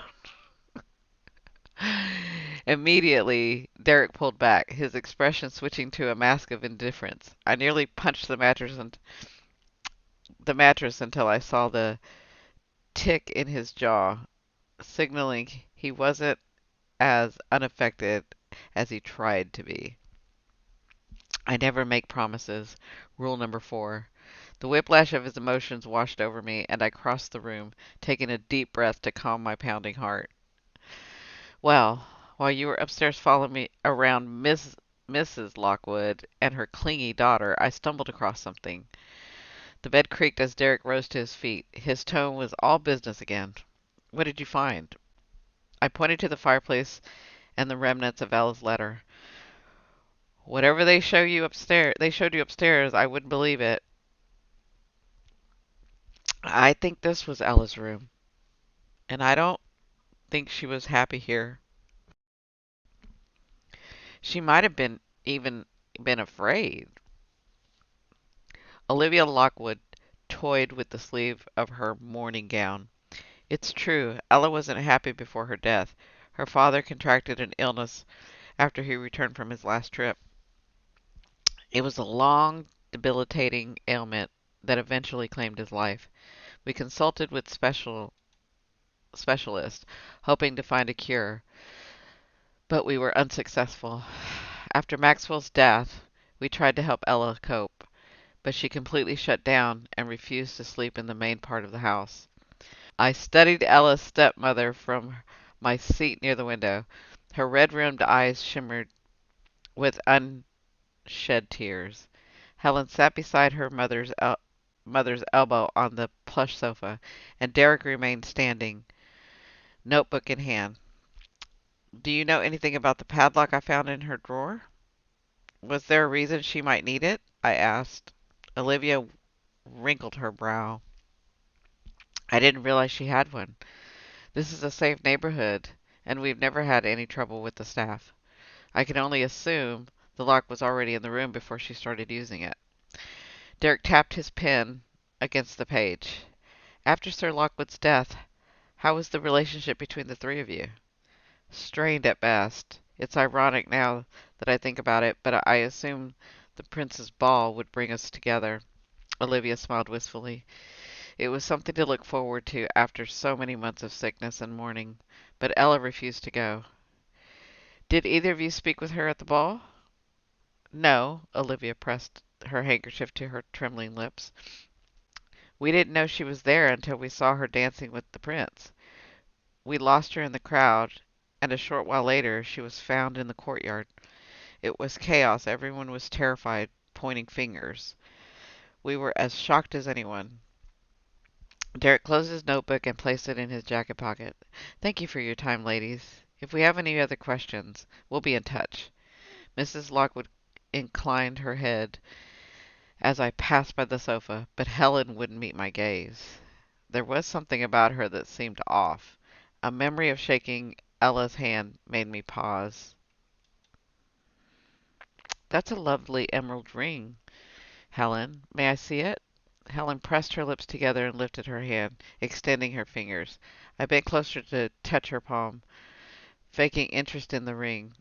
Immediately, Derrick pulled back, his expression switching to a mask of indifference. I nearly punched the mattress until I saw the tick in his jaw, signaling he wasn't as unaffected as he tried to be. I never make promises. Rule number four. The whiplash of his emotions washed over me, and I crossed the room, taking a deep breath to calm my pounding heart. Well, while you were upstairs following me around Mrs. Lockwood and her clingy daughter, I stumbled across something. The bed creaked as Derrick rose to his feet. His tone was all business again. What did you find? I pointed to the fireplace and the remnants of Ella's letter. Whatever they showed you upstairs, I wouldn't believe it. I think this was Ella's room, and I don't think she was happy here. She might have even been afraid. Olivia Lockwood toyed with the sleeve of her morning gown. It's true, Ella wasn't happy before her death. Her father contracted an illness after he returned from his last trip. It was a long, debilitating ailment that eventually claimed his life. We consulted with specialists, hoping to find a cure, but we were unsuccessful. After Maxwell's death, we tried to help Ella cope, but she completely shut down and refused to sleep in the main part of the house. I studied Ella's stepmother from my seat near the window. Her red-rimmed eyes shimmered with unshed tears. Helen sat beside her mother's elbow on the plush sofa, and Derrick remained standing, notebook in hand. Do you know anything about the padlock I found in her drawer? Was there a reason she might need it? I asked. Olivia wrinkled her brow. I didn't realize she had one. This is a safe neighborhood, and we've never had any trouble with the staff. I can only assume the lock was already in the room before she started using it. Derrick tapped his pen against the page. After Sir Lockwood's death, how was the relationship between the three of you? Strained at best. It's ironic now that I think about it, but I assume the Prince's ball would bring us together. Olivia smiled wistfully. It was something to look forward to after so many months of sickness and mourning, but Ella refused to go. Did either of you speak with her at the ball? No, Olivia pressed her handkerchief to her trembling lips. We didn't know she was there until we saw her dancing with the Prince. We lost her in the crowd, and a short while later she was found in the courtyard. It was chaos. Everyone was terrified, pointing fingers. We were as shocked as anyone. Derrick closed his notebook and placed it in his jacket pocket. Thank you for your time, ladies. If we have any other questions, we'll be in touch. Mrs. Lockwood inclined her head as I passed by the sofa, but Helen wouldn't meet my gaze. There was something about her that seemed off. A memory of shaking Ella's hand made me pause. That's a lovely emerald ring, Helen. May I see it? Helen pressed her lips together and lifted her hand, extending her fingers. I bent closer to touch her palm, faking interest in the ring.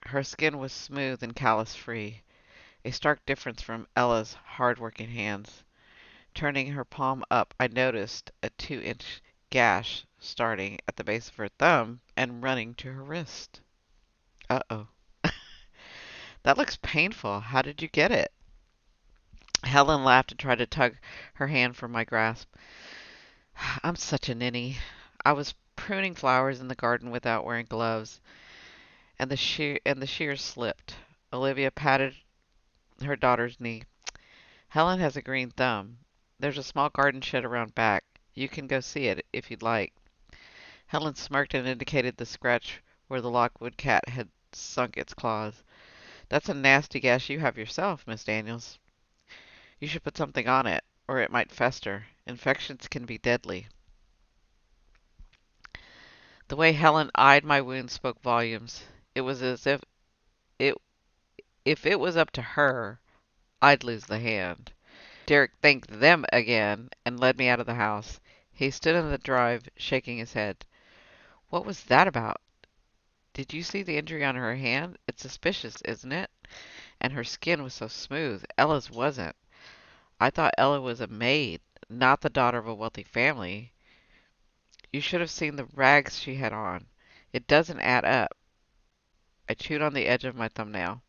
Her skin was smooth and callus-free, a stark difference from Ella's hard-working hands. Turning her palm up, I noticed a 2-inch gash starting at the base of her thumb and running to her wrist. Uh-oh. That looks painful. How did you get it? Helen laughed and tried to tug her hand from my grasp. I'm such a ninny. I was pruning flowers in the garden without wearing gloves, and the shears slipped. Olivia patted her daughter's knee. Helen has a green thumb. There's a small garden shed around back. You can go see it if you'd like. Helen smirked and indicated the scratch where the Lockwood cat had sunk its claws. That's a nasty gash you have yourself, Miss Daniels. You should put something on it, or it might fester. Infections can be deadly. The way Helen eyed my wound spoke volumes. It was as it if it was up to her, I'd lose the hand. Derrick thanked them again and led me out of the house. He stood in the drive, shaking his head. What was that about? Did you see the injury on her hand? It's suspicious, isn't it? And her skin was so smooth. Ella's wasn't. I thought Ella was a maid, not the daughter of a wealthy family. You should have seen the rags she had on. It doesn't add up. I chewed on the edge of my thumbnail.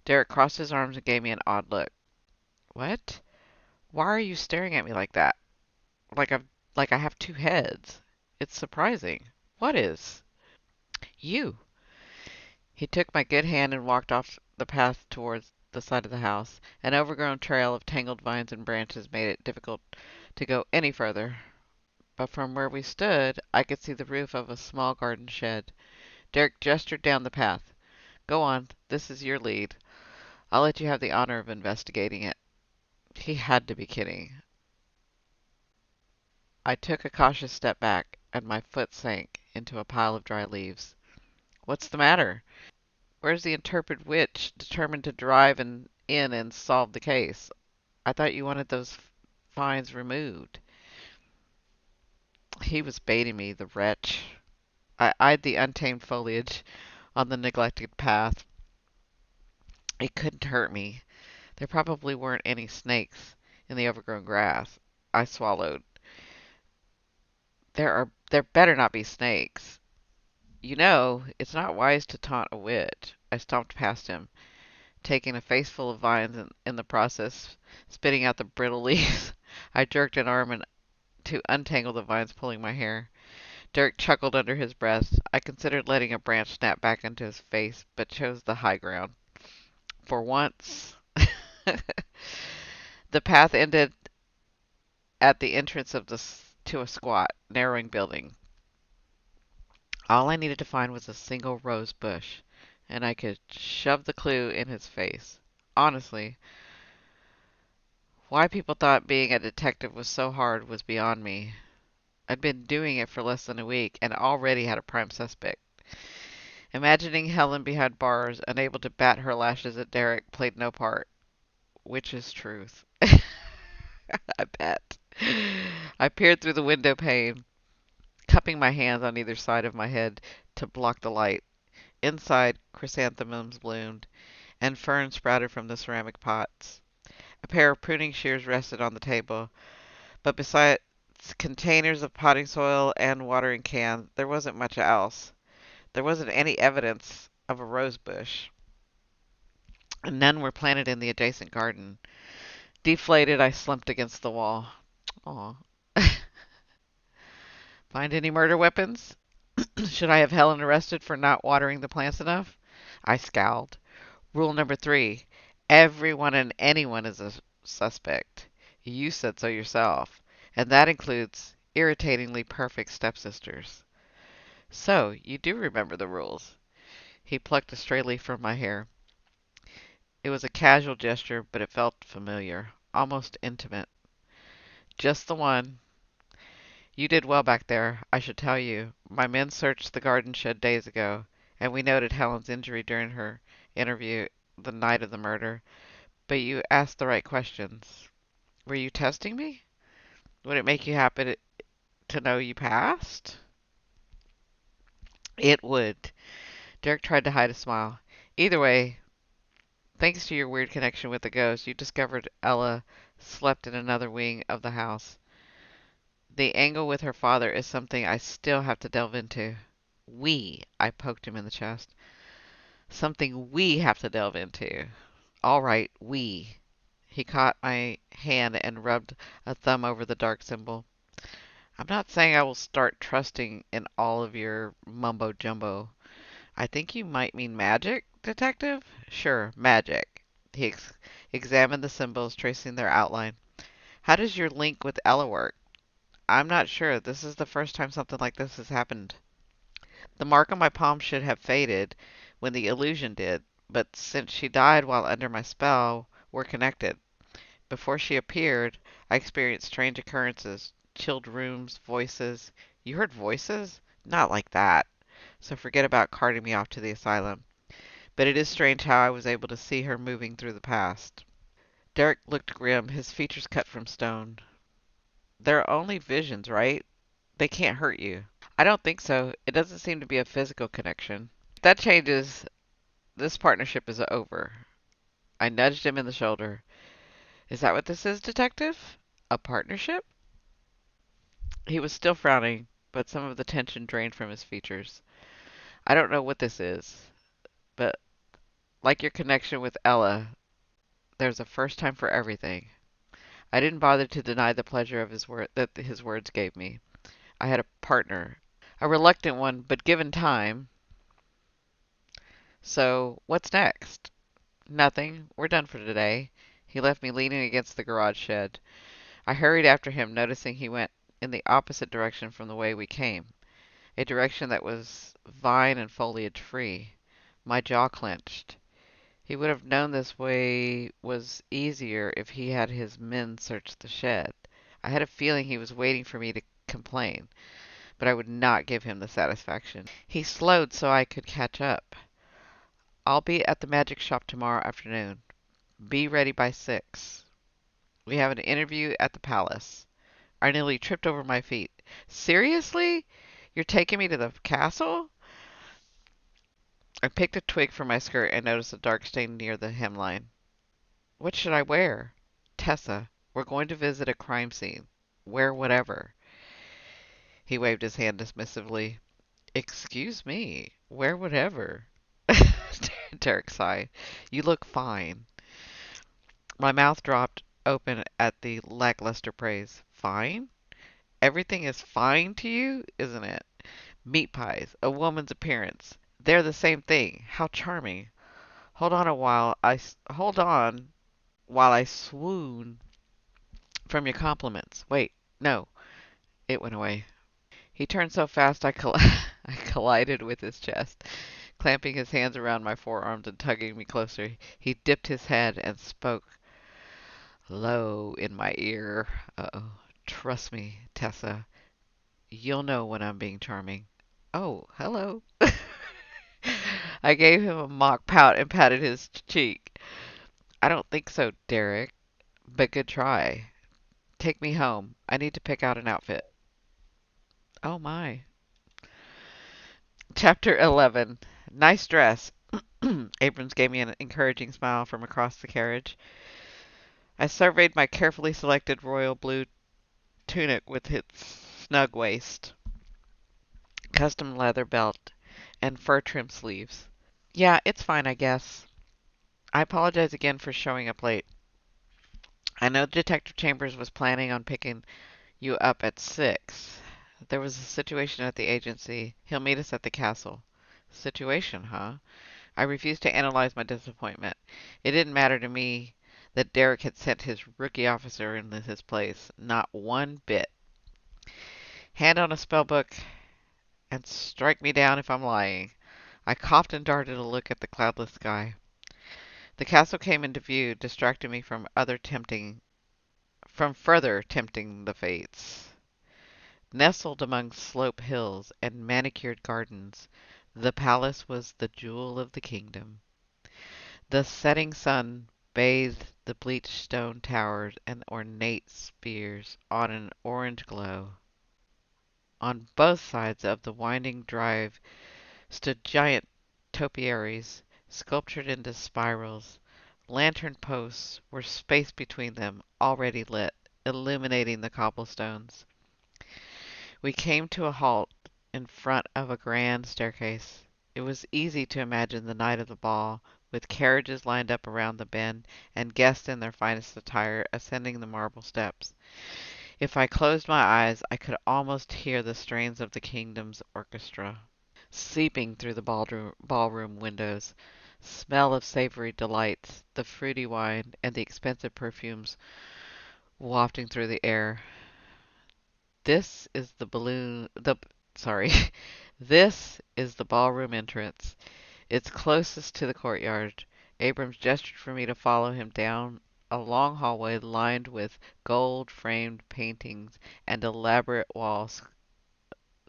Derrick crossed his arms and gave me an odd look. What? Why are you staring at me like that? Like I have two heads. It's surprising. What is? You. He took my good hand and walked off the path towards the side of the house. An overgrown trail of tangled vines and branches made it difficult to go any further, but from where we stood I could see the roof of a small garden shed. Derrick gestured down the path. Go on, this is your lead. I'll let you have the honor of investigating it. He had to be kidding. I took a cautious step back, and my foot sank into a pile of dry leaves. What's the matter? Where's the intrepid witch determined to drive in and solve the case? I thought you wanted those vines removed. He was baiting me, the wretch. I eyed the untamed foliage on the neglected path. It couldn't hurt me. There probably weren't any snakes in the overgrown grass. I swallowed. There better not be snakes. You know, it's not wise to taunt a witch. I stomped past him, taking a face full of vines and in the process spitting out the brittle leaves. I jerked an arm to untangle the vines pulling my hair. Derrick chuckled under his breath. I considered letting a branch snap back into his face, but chose the high ground. For once. The path ended at the entrance to a squat, narrowing building. All I needed to find was a single rose bush, and I could shove the clue in his face. Honestly, why people thought being a detective was so hard was beyond me. I'd been doing it for less than a week and already had a prime suspect. Imagining Helen behind bars, unable to bat her lashes at Derrick, played no part. Which is truth. I bet. I peered through the window pane, cupping my hands on either side of my head to block the light. Inside, chrysanthemums bloomed, and ferns sprouted from the ceramic pots. A pair of pruning shears rested on the table, but besides containers of potting soil and watering can, there wasn't much else. There wasn't any evidence of a rose bush, and none were planted in the adjacent garden. Deflated, I slumped against the wall. Aw. Find any murder weapons? Should I have Helen arrested for not watering the plants enough? I scowled. Rule number 3. Everyone and anyone is a suspect. You said so yourself. And that includes irritatingly perfect stepsisters. So, you do remember the rules. He plucked a stray leaf from my hair. It was a casual gesture, but it felt familiar, almost intimate. Just the one. You did well back there, I should tell you. My men searched the garden shed days ago, and we noted Helen's injury during her interview the night of the murder. But you asked the right questions. Were you testing me? Would it make you happy to know you passed? It would. Derrick tried to hide a smile. Either way, thanks to your weird connection with the ghost, you discovered Ella slept in another wing of the house. The angle with her father is something I still have to delve into. I poked him in the chest. Something we have to delve into. All right, we. He caught my hand and rubbed a thumb over the dark symbol. I'm not saying I will start trusting in all of your mumbo jumbo. I think you might mean magic, detective? Sure, magic. He examined the symbols, tracing their outline. How does your link with Ella work? I'm not sure. This is the first time something like this has happened. The mark on my palm should have faded when the illusion did, but since she died while under my spell, we're connected. Before she appeared, I experienced strange occurrences, chilled rooms, voices. You heard voices? Not like that. So forget about carting me off to the asylum. But it is strange how I was able to see her moving through the past. Derrick looked grim, his features cut from stone. They're only visions, right? They can't hurt you. I don't think so. It doesn't seem to be a physical connection. If that changes, this partnership is over. I nudged him in the shoulder. Is that what this is, detective? A partnership? He was still frowning, but some of the tension drained from his features. I don't know what this is, but like your connection with Ella, there's a first time for everything. I didn't bother to deny the pleasure of his words gave me. I had a partner, a reluctant one, but given time. So, what's next? Nothing. We're done for today. He left me leaning against the garage shed. I hurried after him, noticing he went in the opposite direction from the way we came, a direction that was vine and foliage free. My jaw clenched. He would have known this way was easier if he had his men search the shed. I had a feeling he was waiting for me to complain, but I would not give him the satisfaction. He slowed so I could catch up. I'll be at the magic shop tomorrow afternoon. Be ready by 6. We have an interview at the palace. I nearly tripped over my feet. Seriously? You're taking me to the castle? I picked a twig from my skirt and noticed a dark stain near the hemline. What should I wear? Tessa, we're going to visit a crime scene. Wear whatever. He waved his hand dismissively. Excuse me. Wear whatever. Derrick sighed. You look fine. My mouth dropped open at the lackluster praise. Fine? Everything is fine to you, isn't it? Meat pies, a woman's appearance. They're the same thing. How charming. Hold on while I swoon from your compliments. Wait, no, it went away. He turned so fast I collided with his chest, clamping his hands around my forearms and tugging me closer. He dipped his head and spoke low in my ear. Uh-oh. Trust me, Tessa. You'll know when I'm being charming. Oh, hello. I gave him a mock pout and patted his cheek. I don't think so, Derrick, but good try. Take me home. I need to pick out an outfit. Oh my. Chapter 11. Nice dress. Abrams gave me an encouraging smile from across the carriage. I surveyed my carefully selected royal blue tunic with its snug waist, custom leather belt, and fur-trimmed sleeves. Yeah, it's fine, I guess. I apologize again for showing up late. I know Detective Chambers was planning on picking you up at 6. There was a situation at the agency. He'll meet us at the castle. Situation, huh? I refused to analyze my disappointment. It didn't matter to me that Derrick had sent his rookie officer in his place. Not one bit. Hand on a spell book and strike me down if I'm lying. I coughed and darted a look at the cloudless sky. The castle came into view, distracting me from further tempting the fates. Nestled among slope hills and manicured gardens, the palace was the jewel of the kingdom. The setting sun bathed the bleached stone towers and ornate spires on an orange glow. On both sides of the winding drive stood giant topiaries, sculptured into spirals. Lantern posts were spaced between them, already lit, illuminating the cobblestones. We came to a halt in front of a grand staircase. It was easy to imagine the night of the ball, with carriages lined up around the bend and guests in their finest attire ascending the marble steps. If I closed my eyes, I could almost hear the strains of the kingdom's orchestra seeping through the ballroom windows. Smell of savory delights, the fruity wine, and the expensive perfumes wafting through the air. This is the balloon, the, sorry, this is the ballroom entrance. It's closest to the courtyard. Abrams gestured for me to follow him down a long hallway lined with gold-framed paintings and elaborate wall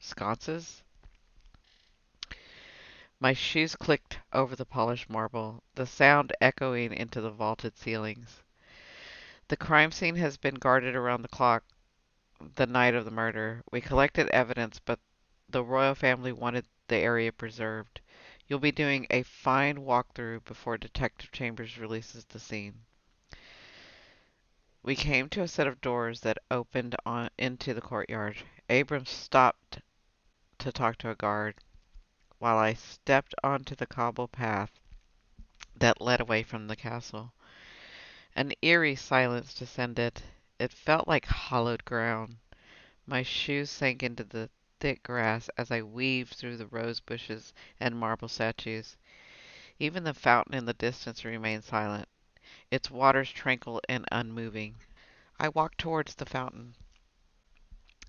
sconces. My shoes clicked over the polished marble, the sound echoing into the vaulted ceilings. The crime scene has been guarded around the clock the night of the murder. We collected evidence, but the royal family wanted the area preserved. You'll be doing a fine walkthrough before Detective Chambers releases the scene. We came to a set of doors that opened into the courtyard. Abrams stopped to talk to a guard, while I stepped onto the cobble path that led away from the castle. An eerie silence descended. It felt like hollowed ground. My shoes sank into the thick grass as I weaved through the rose bushes and marble statues. Even the fountain in the distance remained silent, its waters tranquil and unmoving. I walked towards the fountain.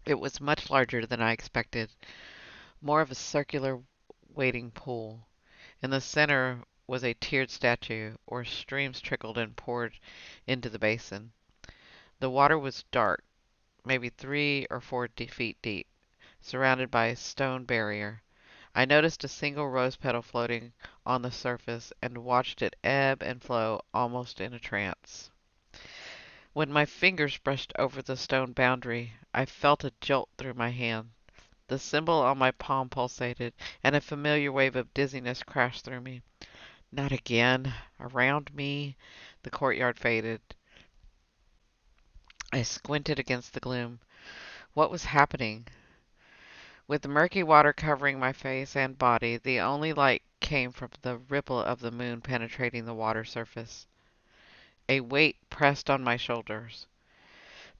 It was much larger than I expected, more of a circular waiting pool. In the center was a tiered statue, where streams trickled and poured into the basin. The water was dark, maybe 3 or 4 feet deep, surrounded by a stone barrier. I noticed a single rose petal floating on the surface and watched it ebb and flow almost in a trance. When my fingers brushed over the stone boundary, I felt a jolt through my hand. The symbol on my palm pulsated, and a familiar wave of dizziness crashed through me. Not again. Around me, the courtyard faded. I squinted against the gloom. What was happening? With the murky water covering my face and body, the only light came from the ripple of the moon penetrating the water surface. A weight pressed on my shoulders.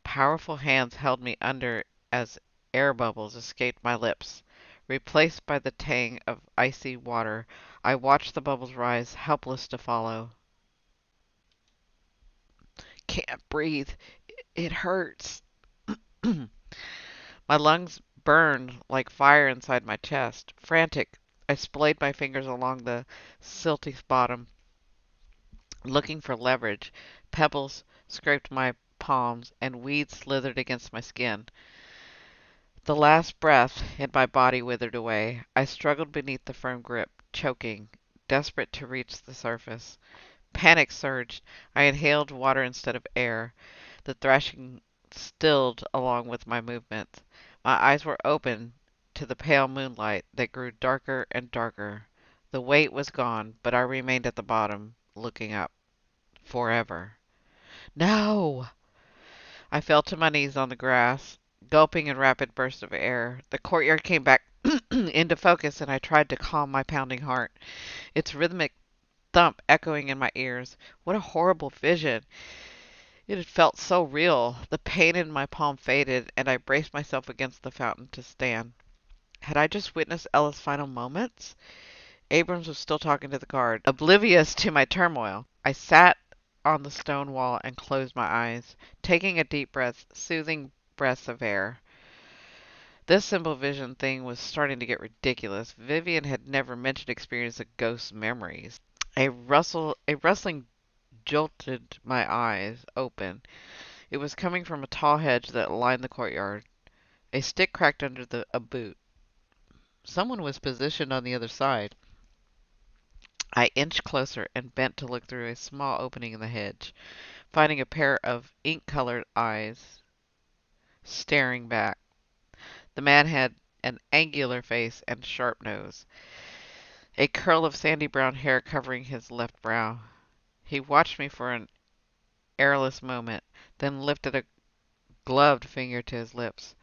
Powerful hands held me under as air bubbles escaped my lips. Replaced by the tang of icy water, I watched the bubbles rise, helpless to follow. Can't breathe. It hurts. My lungs burned like fire inside my chest. Frantic, I splayed my fingers along the silty bottom, looking for leverage. Pebbles scraped my palms, and weeds slithered against my skin. The last breath in my body withered away. I struggled beneath the firm grip, choking, desperate to reach the surface. Panic surged. I inhaled water instead of air. The thrashing stilled along with my movements. My eyes were open to the pale moonlight that grew darker and darker. The weight was gone, but I remained at the bottom, looking up. Forever. No! I fell to my knees on the grass, gulping in rapid bursts of air. The courtyard came back into focus, and I tried to calm my pounding heart, its rhythmic thump echoing in my ears. What a horrible vision! It had felt so real. The pain in my palm faded, and I braced myself against the fountain to stand. Had I just witnessed Ella's final moments? Abrams was still talking to the guard, oblivious to my turmoil. I sat on the stone wall and closed my eyes, taking a deep breath, soothing breaths of air. This simple vision thing was starting to get ridiculous. Vivian had never mentioned experience of ghost memories. A rustling jolted my eyes open. It was coming from a tall hedge that lined the courtyard. A stick cracked under a boot. Someone was positioned on the other side. I inched closer and bent to look through a small opening in the hedge, finding a pair of ink-colored eyes staring back. The man had an angular face and sharp nose, a curl of sandy brown hair covering his left brow. He watched me for an airless moment, then lifted a gloved finger to his lips.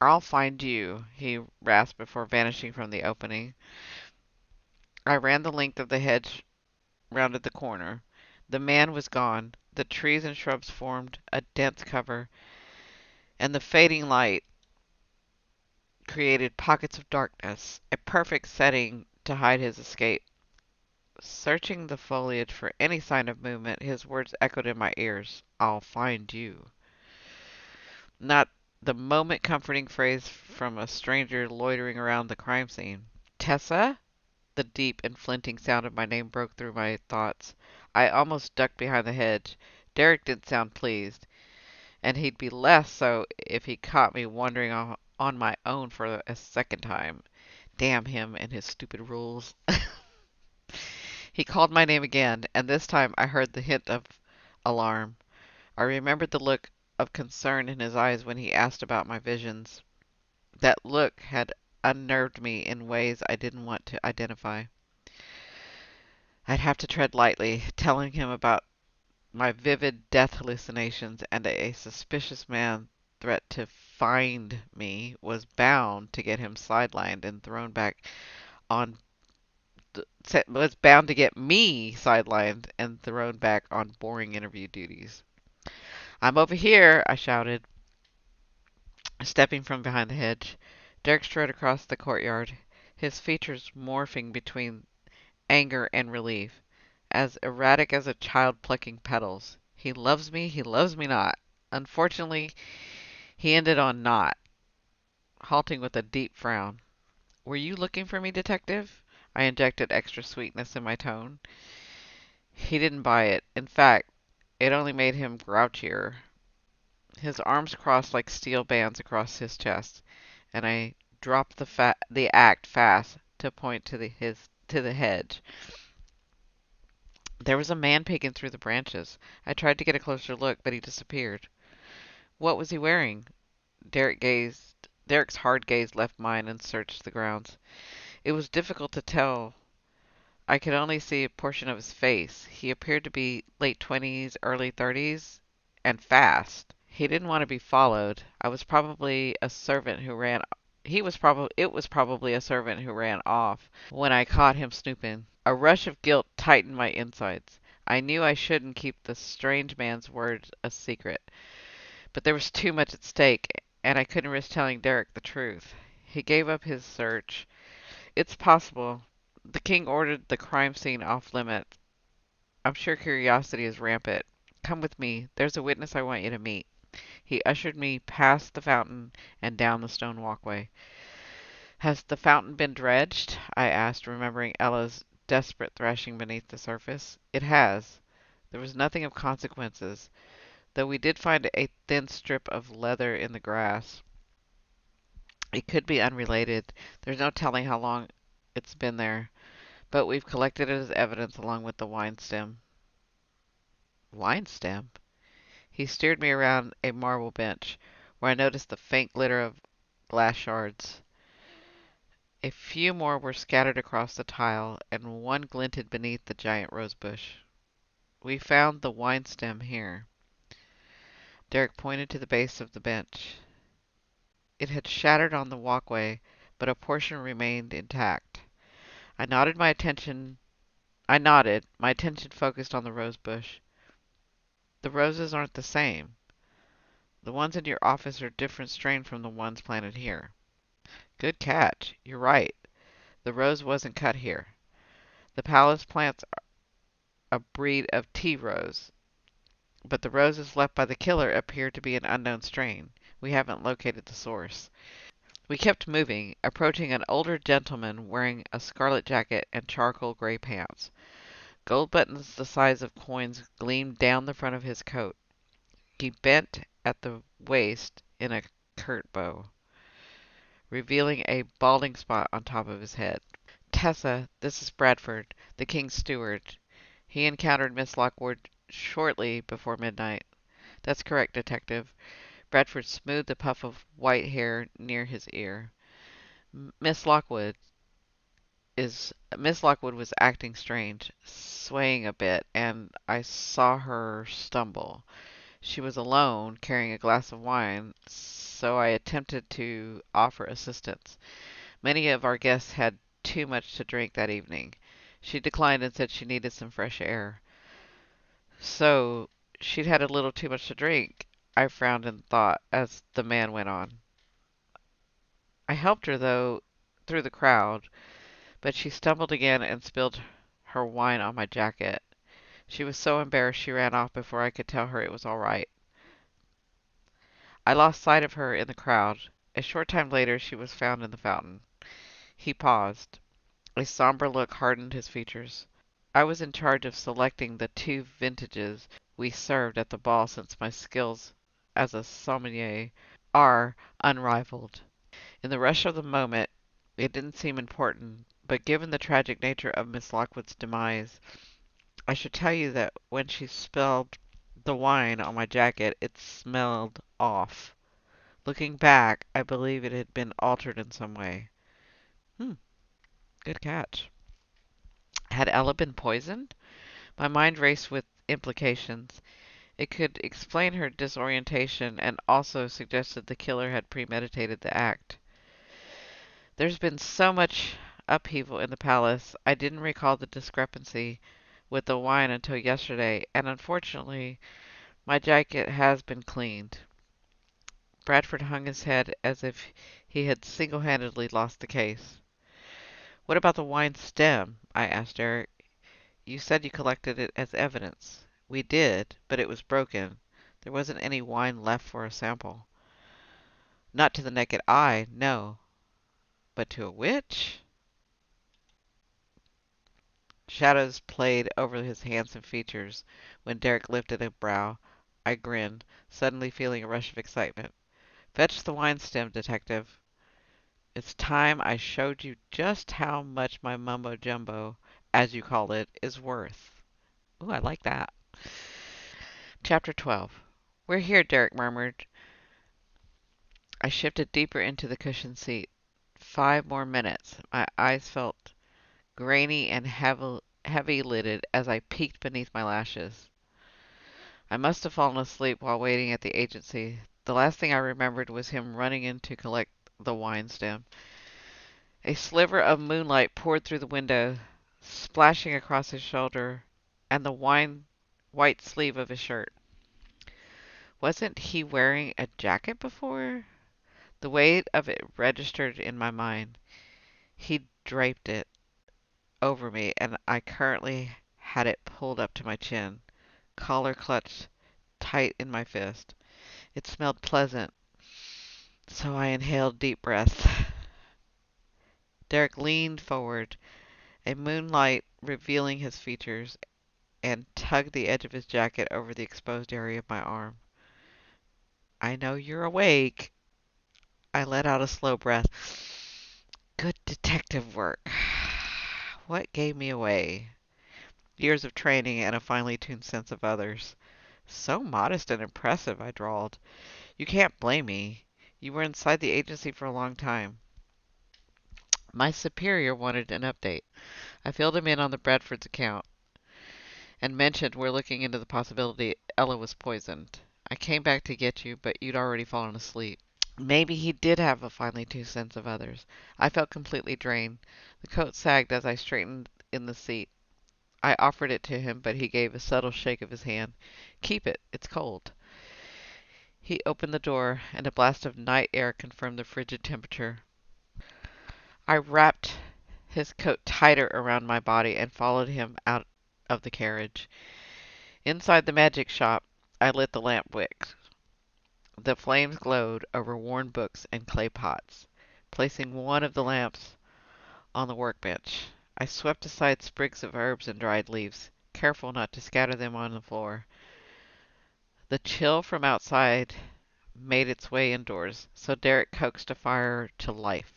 "I'll find you," he rasped before vanishing from the opening. I ran the length of the hedge, rounded the corner. The man was gone. The trees and shrubs formed a dense cover, and the fading light created pockets of darkness, a perfect setting to hide his escape. Searching the foliage for any sign of movement, his words echoed in my ears. "I'll find you." Not the moment comforting phrase from a stranger loitering around the crime scene. "Tessa?" The deep and flinting sound of my name broke through my thoughts. I almost ducked behind the hedge. Derrick didn't sound pleased, and he'd be less so if he caught me wandering on my own for a second time. Damn him and his stupid rules. He called my name again, and this time I heard the hint of alarm. I remembered the look of concern in his eyes when he asked about my visions. That look had unnerved me in ways I didn't want to identify. I'd have to tread lightly, telling him about my vivid death hallucinations, and a suspicious man threat to find me was bound to get him sidelined and thrown back on was bound to get me sidelined and thrown back on boring interview duties. "I'm over here," I shouted, stepping from behind the hedge. Derrick strode across the courtyard, his features morphing between anger and relief, as erratic as a child plucking petals. He loves me not. Unfortunately, he ended on not, halting with a deep frown. "Were you looking for me, detective?" I injected extra sweetness in my tone. He didn't buy it. In fact, it only made him grouchier. His arms crossed like steel bands across his chest, and I dropped the act fast to point to the hedge. There was a man peeking through the branches. I tried to get a closer look, but he disappeared. What was he wearing? Derrick's hard gaze left mine and searched the grounds. It was difficult to tell. I could only see a portion of his face. He appeared to be late 20s, early 30s, and fast. He didn't want to be followed. I was probably a servant who ran it was probably a servant who ran off when I caught him snooping. A rush of guilt tightened my insides. I knew I shouldn't keep the strange man's words a secret, but there was too much at stake, and I couldn't risk telling Derrick the truth. He gave up his search. It's possible. The king ordered the crime scene off limits. I'm sure curiosity is rampant. Come with me. There's a witness I want you to meet. He ushered me past the fountain and down the stone walkway. "Has the fountain been dredged?" I asked, remembering Ella's desperate thrashing beneath the surface. "It has. There was nothing of consequences, though we did find a thin strip of leather in the grass. It could be unrelated. There's no telling how long it's been there, but we've collected it as evidence along with the wine stem." Wine stem? He steered me around a marble bench, where I noticed the faint glitter of glass shards. A few more were scattered across the tile, and one glinted beneath the giant rose bush. We found the wine stem here. Derrick pointed to the base of the bench. It had shattered on the walkway, but a portion remained intact. I nodded, my attention focused on the rose bush. The roses aren't the same. The ones in your office are different strain from the ones planted here. Good catch. You're right. The rose wasn't cut here. The palace plants a breed of tea rose, but the roses left by the killer appear to be an unknown strain. We haven't located the source. We kept moving, approaching an older gentleman wearing a scarlet jacket and charcoal gray pants. Gold buttons the size of coins gleamed down the front of his coat. He bent at the waist in a curt bow, revealing a balding spot on top of his head. Tessa, this is Bradford, the King's steward. He encountered Miss Lockwood shortly before midnight. That's correct, Detective. Bradford smoothed a puff of white hair near his ear. Miss Lockwood Miss Lockwood was acting strange, swaying a bit, and I saw her stumble. She was alone, carrying a glass of wine, so I attempted to offer assistance. Many of our guests had too much to drink that evening. She declined and said she needed some fresh air. So, she'd had a little too much to drink, I frowned in thought as the man went on. I helped her, though, through the crowd, but she stumbled again and spilled her wine on my jacket. She was so embarrassed she ran off before I could tell her it was all right. I lost sight of her in the crowd. A short time later she was found in the fountain. He paused. A somber look hardened his features. I was in charge of selecting the two vintages we served at the ball since my skills as a sommelier are unrivaled. In the rush of the moment, it didn't seem important, but given the tragic nature of Miss Lockwood's demise, I should tell you that when she spilled the wine on my jacket, it smelled off. Looking back, I believe it had been altered in some way. Hmm, good catch. Had Ella been poisoned? My mind raced with implications. It could explain her disorientation and also suggested the killer had premeditated the act. There's been so much upheaval in the palace, I didn't recall the discrepancy with the wine until yesterday, and unfortunately, my jacket has been cleaned. Bradford hung his head as if he had single-handedly lost the case. What about the wine stem? I asked Derrick. You said you collected it as evidence. We did, but it was broken. There wasn't any wine left for a sample. Not to the naked eye, no. But to a witch? Shadows played over his handsome features when Derrick lifted a brow. I grinned, suddenly feeling a rush of excitement. Fetch the wine stem, detective. It's time I showed you just how much my mumbo-jumbo, as you call it, is worth. Ooh, I like that. Chapter 12. We're here, Derrick murmured. I shifted deeper into the cushioned seat. 5 more minutes. My eyes felt grainy and heavy-lidded as I peeked beneath my lashes. I must have fallen asleep while waiting at the agency. The last thing I remembered was him running in to collect the wine stem. A sliver of moonlight poured through the window, splashing across his shoulder and the white sleeve of his shirt. Wasn't he wearing a jacket before? The weight of it registered in my mind. He draped it over me, and I currently had it pulled up to my chin, collar clutched tight in my fist. It smelled pleasant, so I inhaled deep breaths. Derrick leaned forward, a moonlight revealing his features, and tugged the edge of his jacket over the exposed area of my arm. I know you're awake. I let out a slow breath. Good detective work. What gave me away? Years of training and a finely tuned sense of others. So modest and impressive, I drawled. You can't blame me. You were inside the agency for a long time. My superior wanted an update. I filled him in on the Bradford's account and mentioned we're looking into the possibility Ella was poisoned. I came back to get you, but you'd already fallen asleep. Maybe he did have a finely tuned sense of others. I felt completely drained. The coat sagged as I straightened in the seat. I offered it to him, but he gave a subtle shake of his hand. Keep it. It's cold. He opened the door, and a blast of night air confirmed the frigid temperature. I wrapped his coat tighter around my body and followed him out of the carriage. Inside the magic shop, I lit the lamp wick. The flames glowed over worn books and clay pots. Placing one of the lamps on the workbench, I swept aside sprigs of herbs and dried leaves, careful not to scatter them on the floor. The chill from outside made its way indoors, so Derrick coaxed a fire to life.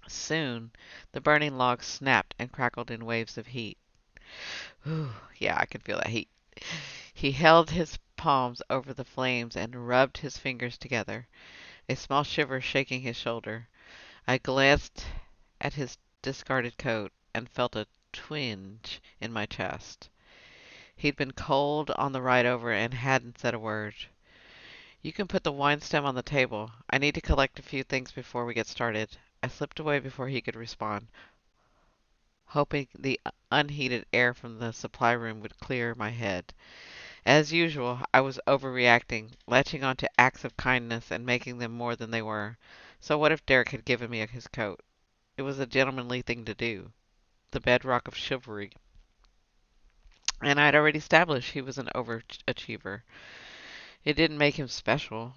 Soon, the burning logs snapped and crackled in waves of heat. Ooh, yeah, I can feel that heat. He held his palms over the flames and rubbed his fingers together, a small shiver shaking his shoulder. I glanced at his discarded coat and felt a twinge in my chest. He'd been cold on the ride over and hadn't said a word. You can put the wine stem on the table. I need to collect a few things before we get started. I slipped away before he could respond, hoping the unheated air from the supply room would clear my head. As usual, I was overreacting, latching on to acts of kindness and making them more than they were. So what if Derrick had given me his coat? It was a gentlemanly thing to do, the bedrock of chivalry. And I'd already established he was an overachiever. It didn't make him special.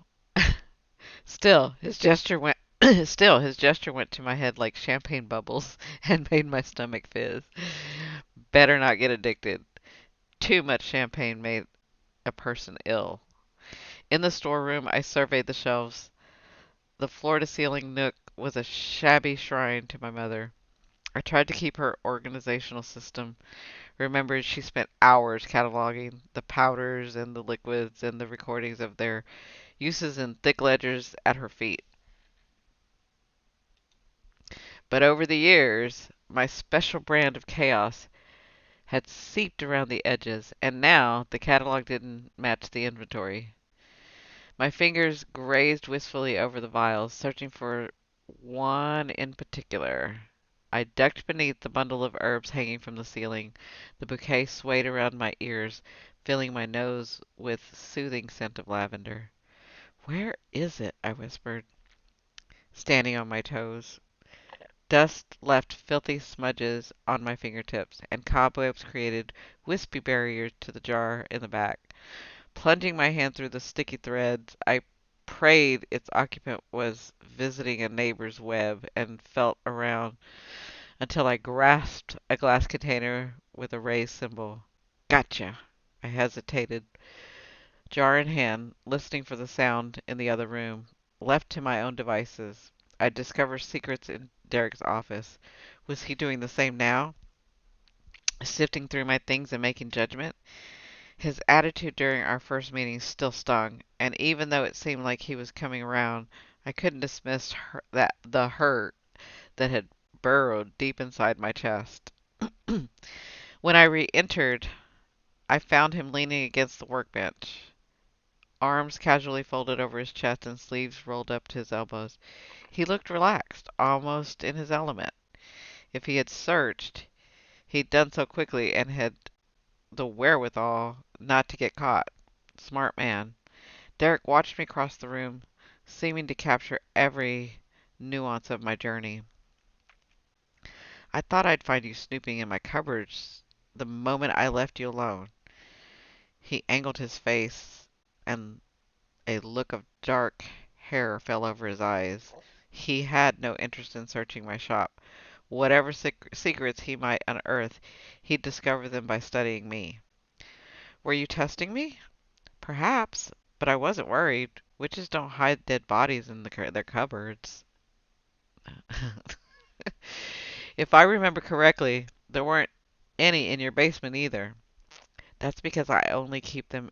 Still, his gesture went Still, his gesture went to my head like champagne bubbles and made my stomach fizz. Better not get addicted. Too much champagne made a person ill. In the storeroom, I surveyed the shelves. The floor-to-ceiling nook was a shabby shrine to my mother. I tried to keep her organizational system. Remembered she spent hours cataloging the powders and the liquids and the recordings of their uses in thick ledgers at her feet. But over the years, my special brand of chaos had seeped around the edges, and now the catalog didn't match the inventory. My fingers grazed wistfully over the vials, searching for one in particular. I ducked beneath the bundle of herbs hanging from the ceiling. The bouquet swayed around my ears, filling my nose with soothing scent of lavender. Where is it? I whispered, standing on my toes. Dust left filthy smudges on my fingertips, and cobwebs created wispy barriers to the jar in the back. Plunging my hand through the sticky threads, I prayed its occupant was visiting a neighbor's web and felt around until I grasped a glass container with a raised symbol. Gotcha! I hesitated, jar in hand, listening for the sound in the other room. Left to my own devices, I'd discover secrets in Derrick's office. Was he doing the same now? Sifting through my things and making judgment? His attitude during our first meeting still stung, and even though it seemed like he was coming around, I couldn't dismiss the hurt that had burrowed deep inside my chest. When I re-entered, I found him leaning against the workbench, arms casually folded over his chest and sleeves rolled up to his elbows. He looked relaxed, almost in his element. If he had searched, he'd done so quickly and had the wherewithal not to get caught. Smart man. Derrick watched me cross the room, seeming to capture every nuance of my journey. I thought I'd find you snooping in my cupboards the moment I left you alone. He angled his face, and a look of dark hair fell over his eyes. He had no interest in searching my shop. Whatever secrets he might unearth, he'd discover them by studying me. Were you testing me? Perhaps, but I wasn't worried. Witches don't hide dead bodies in their cupboards. If I remember correctly, there weren't any in your basement either. That's because I only keep them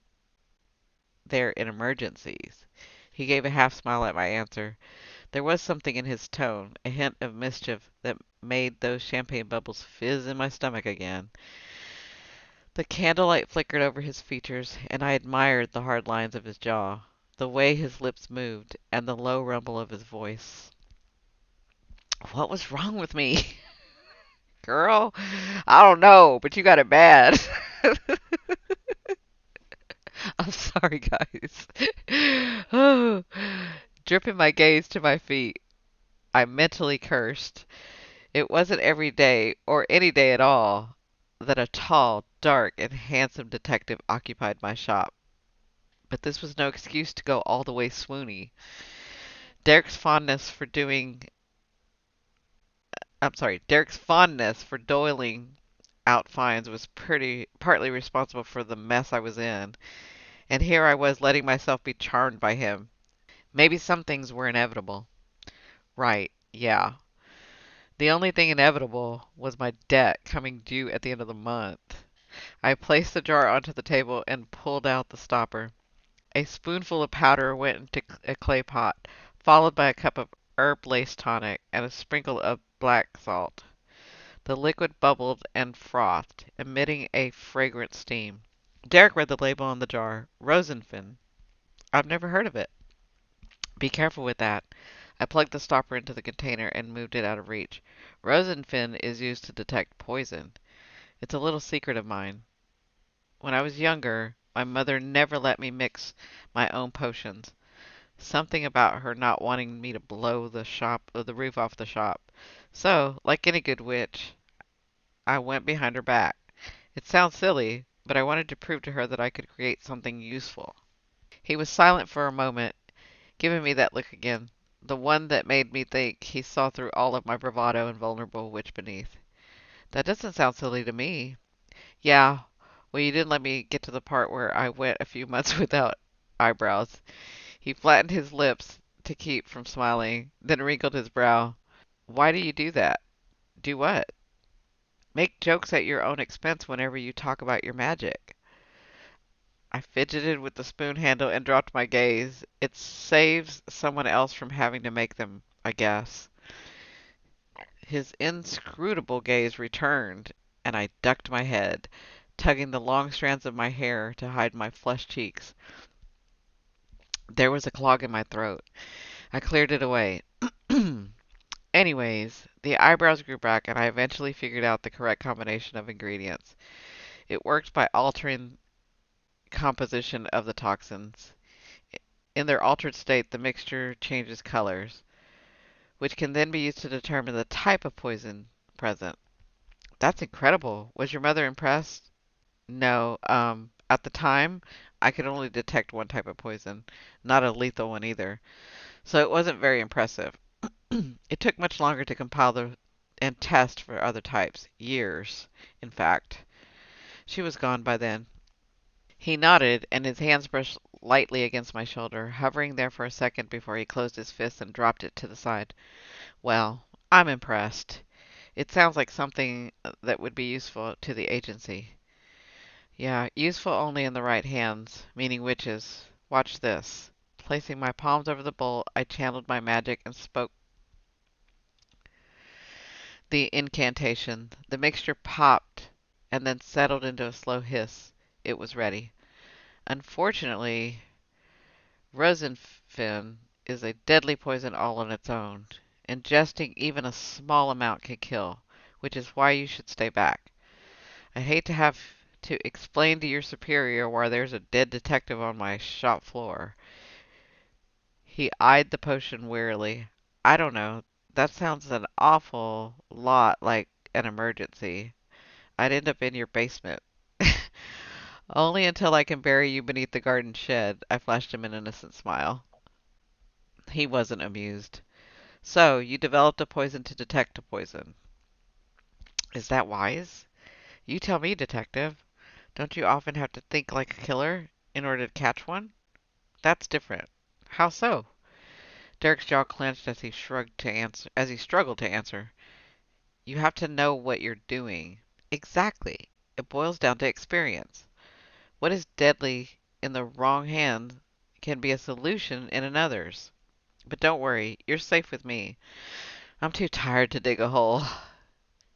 there in emergencies. He gave a half smile at my answer. There was something in his tone, a hint of mischief, that made those champagne bubbles fizz in my stomach again. The candlelight flickered over his features, and I admired the hard lines of his jaw, the way his lips moved, and the low rumble of his voice. What was wrong with me? Girl, I don't know, but you got it bad. I'm sorry, guys. Oh, dripping my gaze to my feet, I mentally cursed. It wasn't every day, or any day at all, that a tall, dark, and handsome detective occupied my shop. But this was no excuse to go all the way swoony. Derrick's fondness for doing, Derrick's fondness for doling out fines was partly responsible for the mess I was in, and here I was letting myself be charmed by him. Maybe some things were inevitable. Right, yeah. The only thing inevitable was my debt coming due at the end of the month. I placed the jar onto the table and pulled out the stopper. A spoonful of powder went into a clay pot, followed by a cup of herb lace tonic and a sprinkle of black salt. The liquid bubbled and frothed, emitting a fragrant steam. Derrick read the label on the jar. Rosenfin. I've never heard of it. Be careful with that. I plugged the stopper into the container and moved it out of reach. Rosenfin is used to detect poison. It's a little secret of mine. When I was younger, my mother never let me mix my own potions. Something about her not wanting me to blow the roof off the shop. So, like any good witch, I went behind her back. It sounds silly, but I wanted to prove to her that I could create something useful. He was silent for a moment, giving me that look again, the one that made me think he saw through all of my bravado and vulnerable witch beneath. That doesn't sound silly to me. Yeah, well, you didn't let me get to the part where I went a few months without eyebrows. He flattened his lips to keep from smiling, then wrinkled his brow. Why do you do that? Do what? Make jokes at your own expense whenever you talk about your magic. I fidgeted with the spoon handle and dropped my gaze. It saves someone else from having to make them, I guess. His inscrutable gaze returned, and I ducked my head, tugging the long strands of my hair to hide my flushed cheeks. There was a clog in my throat. I cleared it away. Anyways, the eyebrows grew back, and I eventually figured out the correct combination of ingredients. It worked by altering composition of the toxins. In their altered state, the mixture changes colors, which can then be used to determine the type of poison present. That's incredible. Was your mother impressed? No. At the time, I could only detect one type of poison, not a lethal one either. So it wasn't very impressive. It took much longer to compile and test for other types. Years, in fact. She was gone by then. He nodded, and his hands brushed lightly against my shoulder, hovering there for a second before he closed his fist and dropped it to the side. Well, I'm impressed. It sounds like something that would be useful to the agency. Yeah, useful only in the right hands, meaning witches. Watch this. Placing my palms over the bowl, I channeled my magic and spoke the incantation. The mixture popped and then settled into a slow hiss. It was ready. Unfortunately, rosenfin is a deadly poison all on its own. Ingesting even a small amount can kill, which is why you should stay back. I hate to have to explain to your superior why there's a dead detective on my shop floor. He eyed the potion wearily. I don't know. That sounds an awful lot like an emergency. I'd end up in your basement. Only until I can bury you beneath the garden shed. I flashed him an innocent smile. He wasn't amused. So, you developed a poison to detect a poison. Is that wise? You tell me, detective. Don't you often have to think like a killer in order to catch one? That's different. How so? Derrick's jaw clenched as he struggled to answer. You have to know what you're doing. Exactly. It boils down to experience. What is deadly in the wrong hand can be a solution in another's. But don't worry, you're safe with me. I'm too tired to dig a hole.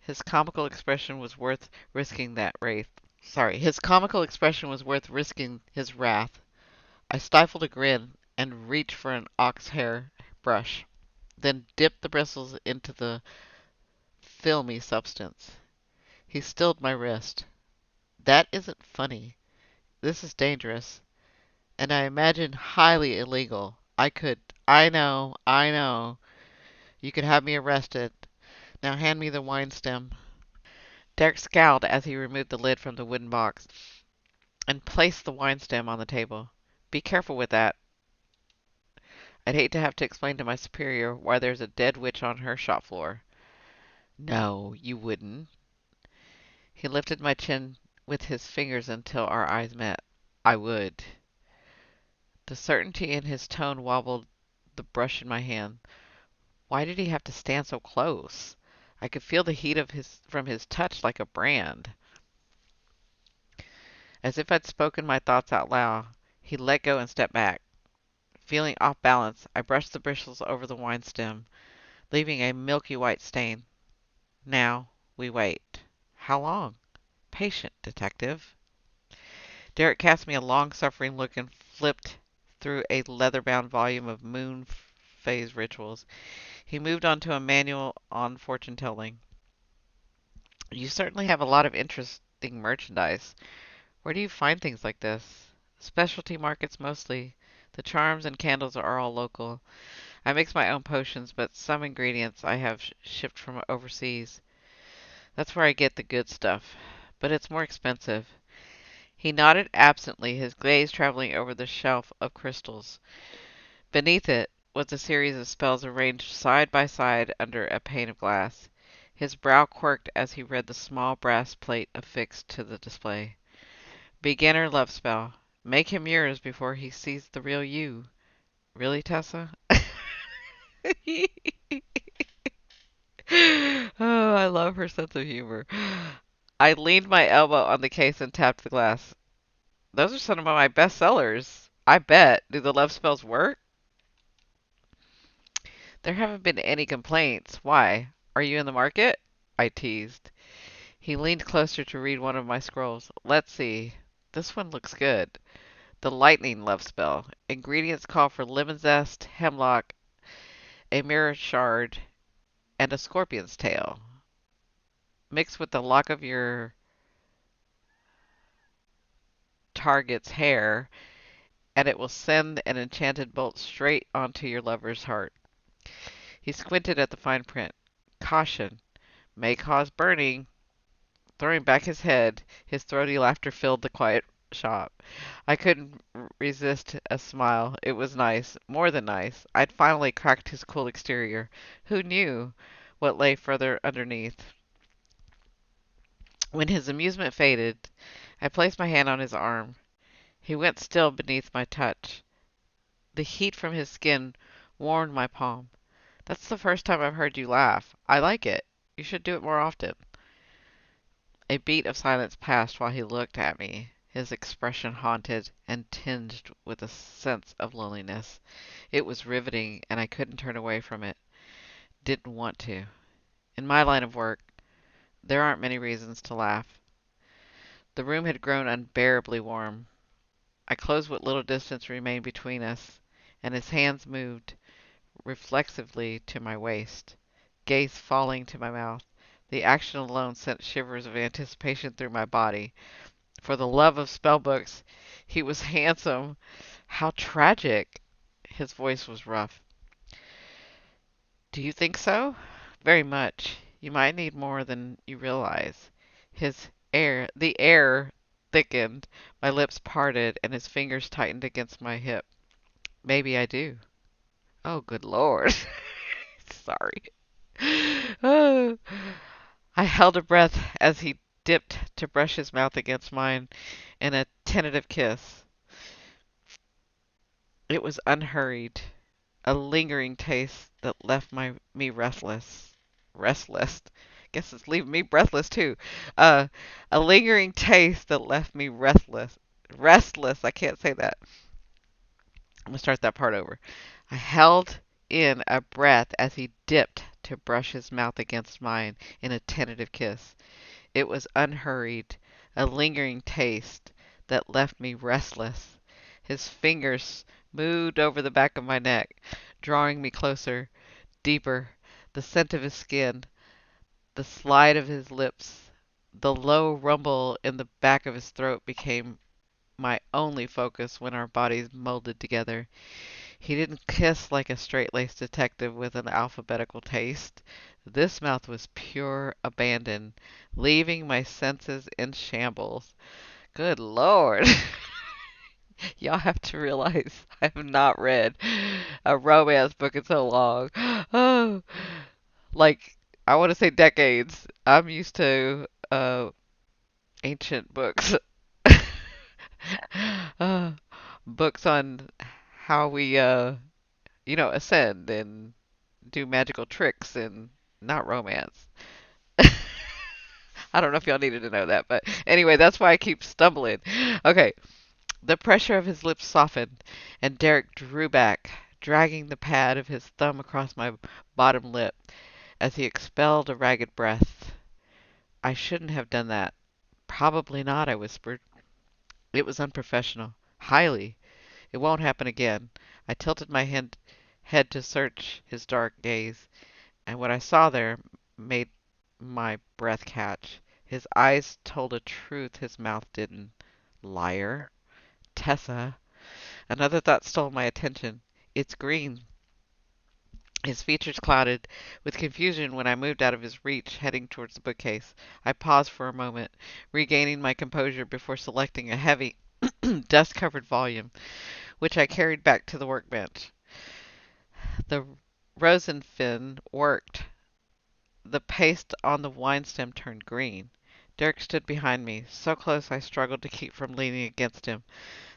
His comical expression was worth risking that wraith. Sorry, his comical expression was worth risking his wrath. I stifled a grin and reached for an ox hair brush, then dipped the bristles into the filmy substance. He stilled my wrist. That isn't funny. This is dangerous, and I imagine highly illegal. I know. You could have me arrested. Now hand me the wine stem. Derrick scowled as he removed the lid from the wooden box and placed the wine stem on the table. Be careful with that. I'd hate to have to explain to my superior why there's a dead witch on her shop floor. No, you wouldn't. He lifted my chin with his fingers until our eyes met. I would. The certainty in his tone wobbled the brush in my hand. Why did he have to stand so close? I could feel the heat of his from his touch like a brand. As if I'd spoken my thoughts out loud, he let go and stepped back. Feeling off balance, I brushed the bristles over the wine stem, leaving a milky white stain. Now we wait. How long? Patient, detective. Derrick cast me a long-suffering look and flipped through a leather-bound volume of moon phase rituals. He moved on to a manual on fortune-telling. You certainly have a lot of interesting merchandise. Where do you find things like this? Specialty markets mostly. The charms and candles are all local. I mix my own potions, but some ingredients I have shipped from overseas. That's where I get the good stuff. But it's more expensive. He nodded absently, his gaze traveling over the shelf of crystals. Beneath it was a series of spells arranged side by side under a pane of glass. His brow quirked as he read the small brass plate affixed to the display. Beginner love spell. Make him yours before he sees the real you. Really, Tessa? Oh, I love her sense of humor. I leaned my elbow on the case and tapped the glass. Those are some of my best sellers. I bet. Do the love spells work? There haven't been any complaints. Why? Are you in the market? I teased. He leaned closer to read one of my scrolls. Let's see. This one looks good. The lightning love spell. Ingredients call for lemon zest, hemlock, a mirror shard, and a scorpion's tail. Mixed with the lock of your target's hair, and it will send an enchanted bolt straight onto your lover's heart. He squinted at the fine print. Caution. May cause burning. Throwing back his head, his throaty laughter filled the quiet shop. I couldn't resist a smile. It was nice, more than nice. I'd finally cracked his cool exterior. Who knew what lay further underneath? When his amusement faded, I placed my hand on his arm. He went still beneath my touch. The heat from his skin warmed my palm. That's the first time I've heard you laugh. I like it. You should do it more often. A beat of silence passed while he looked at me, his expression haunted and tinged with a sense of loneliness. It was riveting, and I couldn't turn away from it. Didn't want to. In my line of work, there aren't many reasons to laugh. The room had grown unbearably warm. I closed what little distance remained between us, and his hands moved reflexively to my waist, gaze falling to my mouth. The action alone sent shivers of anticipation through my body. For the love of spellbooks, he was handsome. How tragic! His voice was rough. Do you think so? Very much. You might need more than you realize. The air thickened, my lips parted, and his fingers tightened against my hip. Maybe I do. Oh, good Lord. Sorry. Oh. I held a breath as he dipped to brush his mouth against mine in a tentative kiss. It was unhurried, a lingering taste that left me restless. Restless. Guess it's leaving me breathless too. A lingering taste that left me restless. Restless. I can't say that. I'm gonna start that part over. I held in a breath as he dipped to brush his mouth against mine in a tentative kiss. It was unhurried, a lingering taste that left me restless. His fingers moved over the back of my neck, drawing me closer, deeper. The scent of his skin, the slide of his lips, the low rumble in the back of his throat became my only focus when our bodies molded together. He didn't kiss like a straight-laced detective with an alphabetical taste. This mouth was pure abandon, leaving my senses in shambles. Good Lord. Y'all have to realize I have not read a romance book in so long. Oh, like, I want to say decades. I'm used to ancient books. uh, Books on how we, ascend and do magical tricks and not romance. I don't know if y'all needed to know that, but anyway, that's why I keep stumbling. Okay, the pressure of his lips softened, and Derrick drew back, dragging the pad of his thumb across my bottom lip as he expelled a ragged breath. I shouldn't have done that. Probably not, I whispered. It was unprofessional. Highly. It won't happen again. I tilted my head to search his dark gaze, and what I saw there made my breath catch. His eyes told a truth his mouth didn't. Liar. Tessa. Another thought stole my attention. It's green. His features clouded with confusion when I moved out of his reach, heading towards the bookcase. I paused for a moment, regaining my composure before selecting a heavy, dust-covered volume, which I carried back to the workbench. The rosinfin worked. The paste on the wine stem turned green. Derrick stood behind me, so close I struggled to keep from leaning against him.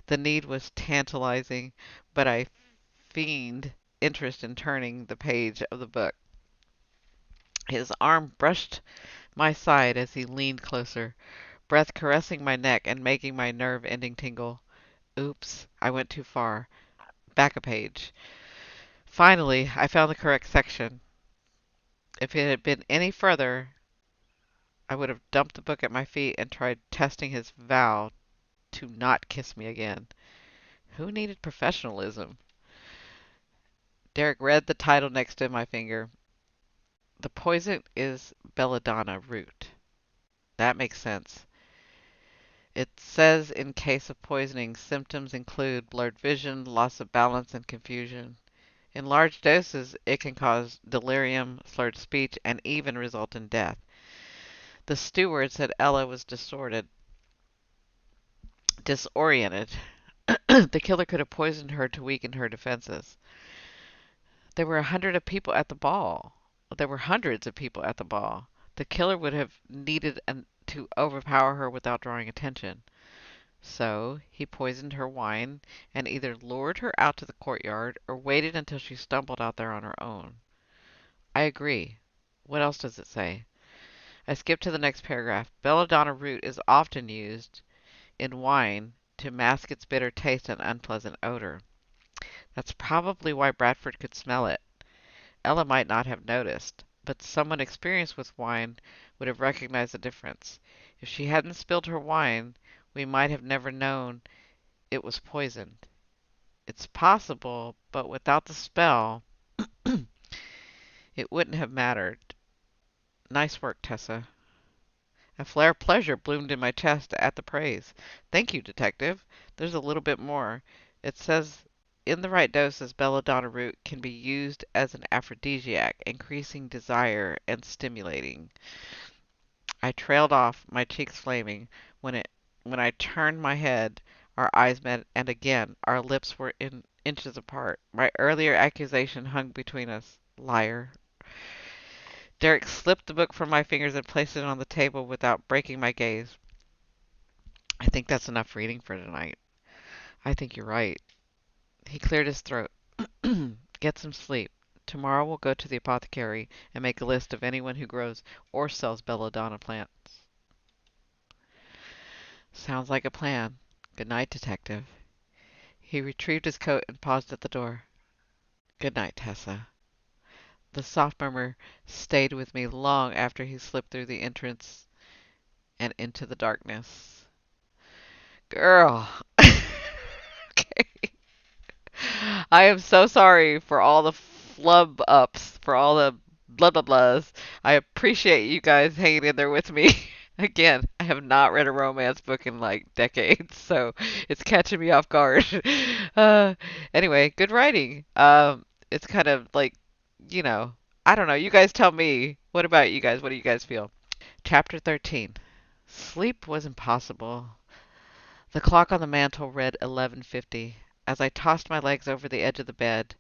The need was tantalizing, but I feigned interest in turning the page of the book. His arm brushed my side as he leaned closer, breath caressing my neck and making my nerve-ending tingle. Oops, I went too far. Back a page. Finally, I found the correct section. If it had been any further, I would have dumped the book at my feet and tried testing his vow to not kiss me again. Who needed professionalism? Derrick read the title next to my finger. The poison is belladonna root. That makes sense. It says in case of poisoning, symptoms include blurred vision, loss of balance, and confusion. In large doses, it can cause delirium, slurred speech, and even result in death. The steward said Ella was disoriented. The killer could have poisoned her to weaken her defenses. There were 100 of people at the ball. There were hundreds of people at the ball. The killer would have needed to overpower her without drawing attention. So he poisoned her wine and either lured her out to the courtyard or waited until she stumbled out there on her own. I agree. What else does it say? I skipped to the next paragraph. Belladonna root is often used in wine to mask its bitter taste and unpleasant odor. That's probably why Bradford could smell it. Ella might not have noticed, but someone experienced with wine would have recognized the difference. If she hadn't spilled her wine, we might have never known it was poisoned. It's possible, but without the spell, it wouldn't have mattered. Nice work, Tessa. A flare of pleasure bloomed in my chest at the praise. Thank you, detective. There's a little bit more. It says in the right doses, belladonna root can be used as an aphrodisiac, increasing desire and stimulating. I trailed off, my cheeks flaming. When I turned my head, our eyes met, and again our lips were in inches apart. My earlier accusation hung between us. Liar. Derrick slipped the book from my fingers and placed it on the table without breaking my gaze. I think that's enough reading for tonight. I think you're right. He cleared his throat. Get some sleep. Tomorrow we'll go to the apothecary and make a list of anyone who grows or sells belladonna plants. Sounds like a plan. Good night, detective. He retrieved his coat and paused at the door. Good night, Tessa. The soft murmur stayed with me long after he slipped through the entrance and into the darkness. Girl. Okay. I am so sorry for all the flub ups, for all the blah blah blahs. I appreciate you guys hanging in there with me. Again, I have not read a romance book in like decades, so it's catching me off guard. Uh, anyway, good writing. It's kind of like, you know, I don't know. You guys tell me. What about you guys? What do you guys feel? Chapter 13. Sleep was impossible. The clock on the mantel read 11:50. As I tossed my legs over the edge of the bed,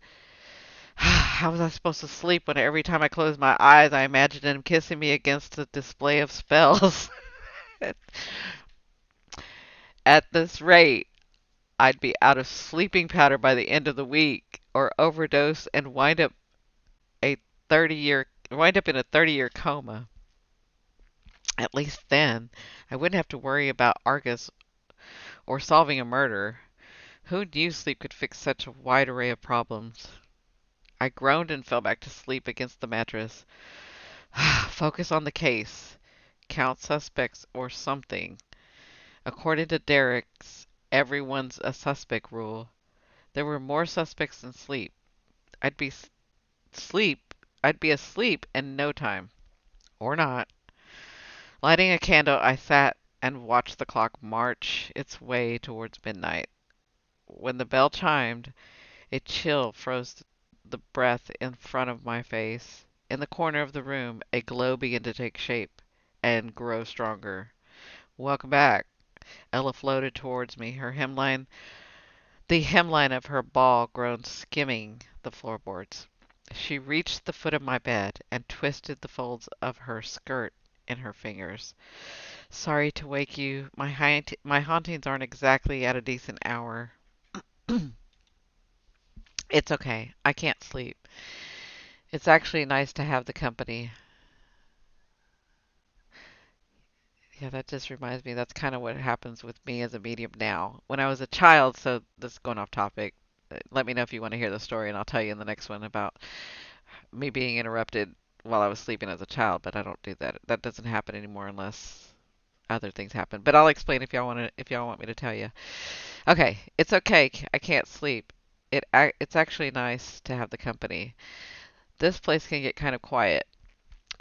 how was I supposed to sleep when every time I closed my eyes I imagined him kissing me against a display of spells? At this rate, I'd be out of sleeping powder by the end of the week, or overdose and a wind up in a 30-year coma. At least then, I wouldn't have to worry about Argus or solving a murder. Who knew sleep could fix such a wide array of problems? I groaned and fell back to sleep against the mattress. Focus on the case. Count suspects or something. According to Derrick's everyone's a suspect rule, there were more suspects than sleep. I'd be sleep. I'd be asleep in no time. Or not. Lighting a candle, I sat and watched the clock march its way towards midnight. When the bell chimed, a chill froze the breath in front of my face. In the corner of the room, a glow began to take shape and grow stronger. Welcome back. Ella floated towards me, the hemline of her ball gown skimming the floorboards. She reached the foot of my bed and twisted the folds of her skirt in her fingers. Sorry to wake you. My hauntings aren't exactly at a decent hour. It's okay. I can't sleep. It's actually nice to have the company. Yeah, that just reminds me that's kind of what happens with me as a medium now. When I was a child, so this is going off topic. Let me know if you want to hear the story, and I'll tell you in the next one about me being interrupted while I was sleeping as a child. But I don't do that. That doesn't happen anymore unless other things happen. But I'll explain if y'all want me to tell you. Okay, it's okay. I can't sleep. It's actually nice to have the company. This place can get kind of quiet.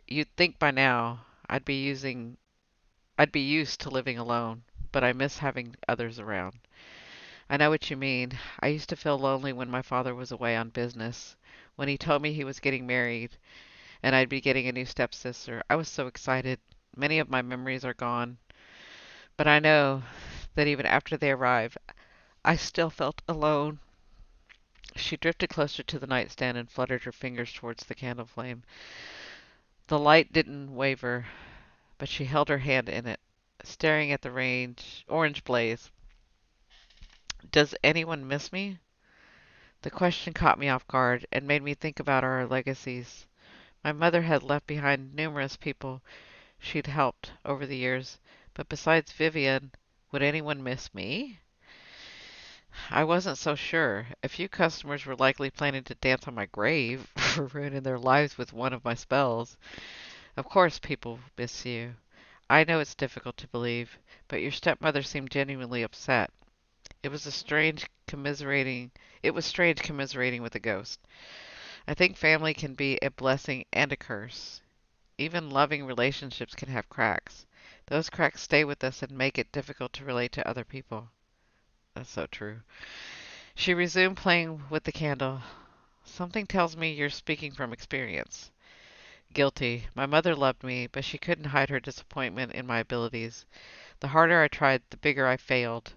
You'd think by now I'd be used to living alone, but I miss having others around. I know what you mean. I used to feel lonely when my father was away on business. When he told me he was getting married and I'd be getting a new stepsister, I was so excited. Many of my memories are gone, but I know that even after they arrive, I still felt alone. She drifted closer to the nightstand and fluttered her fingers towards the candle flame. The light didn't waver, but she held her hand in it, staring at the orange blaze. Does anyone miss me? The question caught me off guard and made me think about our legacies. My mother had left behind numerous people she'd helped over the years, but besides Vivian, would anyone miss me? I wasn't so sure. A few customers were likely planning to dance on my grave for ruining their lives with one of my spells. Of course people miss you. I know it's difficult to believe, but your stepmother seemed genuinely upset. It was a strange commiserating it was strange commiserating with a ghost. I think family can be a blessing and a curse. Even loving relationships can have cracks. Those cracks stay with us and make it difficult to relate to other people. That's so true. She resumed playing with the candle. Something tells me you're speaking from experience. Guilty. My mother loved me, but she couldn't hide her disappointment in my abilities. The harder I tried, the bigger I failed.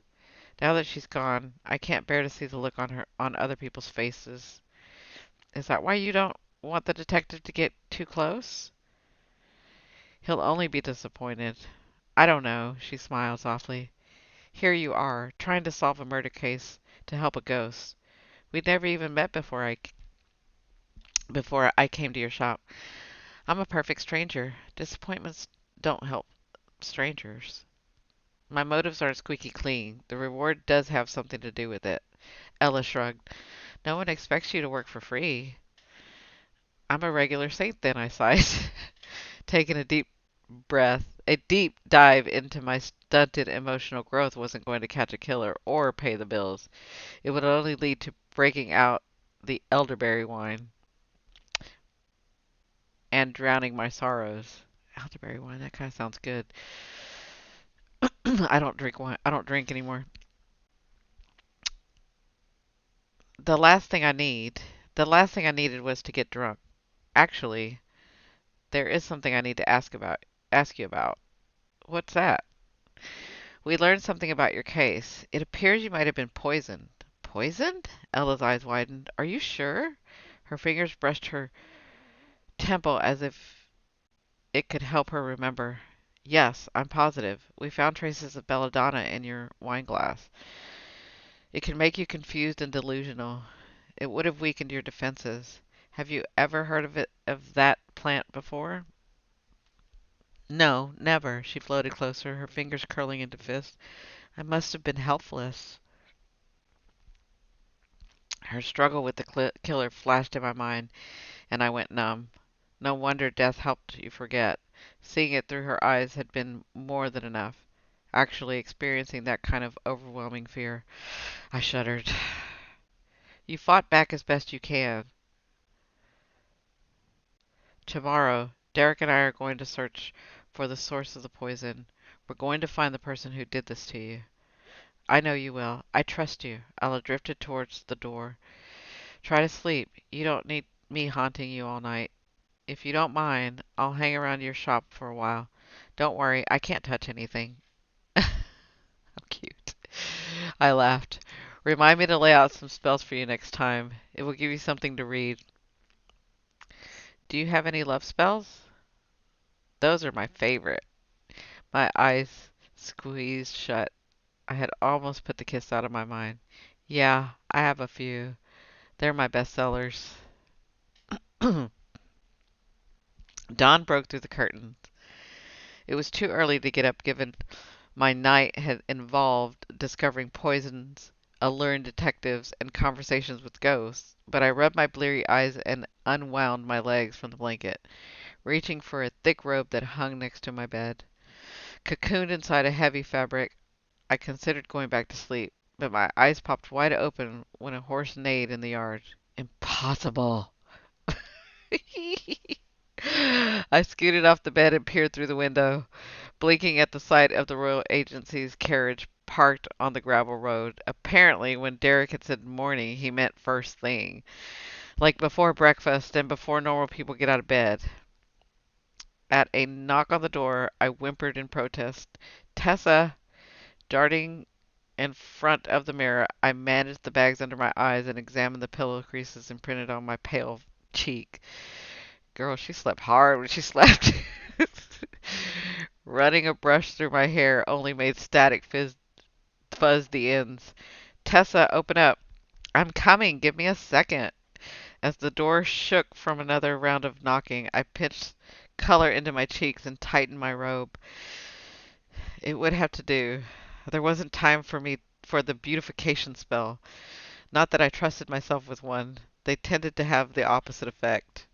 Now that she's gone, I can't bear to see the look on other people's faces. Is that why you don't want the detective to get too close? He'll only be disappointed. I don't know, she smiled softly. Here you are, trying to solve a murder case to help a ghost. We'd never even met before I came to your shop. I'm a perfect stranger. Disappointments don't help strangers. My motives aren't squeaky clean. The reward does have something to do with it. Ella shrugged. No one expects you to work for free. I'm a regular saint then, I sighed, taking a deep dive into my stunted emotional growth wasn't going to catch a killer or pay the bills. It would only lead to breaking out the elderberry wine and drowning my sorrows. Elderberry wine, that kind of sounds good. I don't drink wine. I don't drink anymore. The last thing I need, the last thing I needed was to get drunk. Actually, there is something I need to ask you about. What's that? We learned something about your case. It appears you might have been poisoned. Poisoned? Ella's eyes widened. Are you sure? Her fingers brushed her temple as if it could help her remember. Yes, I'm positive. We found traces of belladonna in your wine glass. It can make you confused and delusional. It would have weakened your defenses. Have you ever heard of that plant before? No, never. She floated closer, her fingers curling into fists. I must have been helpless. Her struggle with the killer flashed in my mind, and I went numb. No wonder death helped you forget. Seeing it through her eyes had been more than enough. Actually experiencing that kind of overwhelming fear. I shuddered. You fought back as best you can. Tomorrow, Derrick and I are going to search for the source of the poison. We're going to find the person who did this to you. I know you will. I trust you. Ella drifted towards the door. Try to sleep. You don't need me haunting you all night. If you don't mind, I'll hang around your shop for a while. Don't worry, I can't touch anything. How cute. I laughed. Remind me to lay out some spells for you next time. It will give you something to read. Do you have any love spells? Those are my favorite. My eyes squeezed shut. I had almost put the kiss out of my mind. Yeah, I have a few. They're my best sellers. Dawn broke through the curtains. It was too early to get up given my night had involved discovering poisons, alluring detectives, and conversations with ghosts, but I rubbed my bleary eyes and unwound my legs from the blanket, reaching for a thick robe that hung next to my bed. Cocooned inside a heavy fabric, I considered going back to sleep, but my eyes popped wide open when a horse neighed in the yard. Impossible! I scooted off the bed and peered through the window, blinking at the sight of the Royal Agency's carriage parked on the gravel road. Apparently, when Derrick had said morning, he meant first thing, like before breakfast and before normal people get out of bed. At a knock on the door, I whimpered in protest. Tessa! Darting in front of the mirror, I managed the bags under my eyes and examined the pillow creases imprinted on my pale cheek. Girl, she slept hard when she slept. Running a brush through my hair only made static fuzz the ends. Tessa, open up. I'm coming. Give me a second. As the door shook from another round of knocking, I pinched color into my cheeks and tightened my robe. It would have to do. There wasn't time for me for the beautification spell. Not that I trusted myself with one. They tended to have the opposite effect.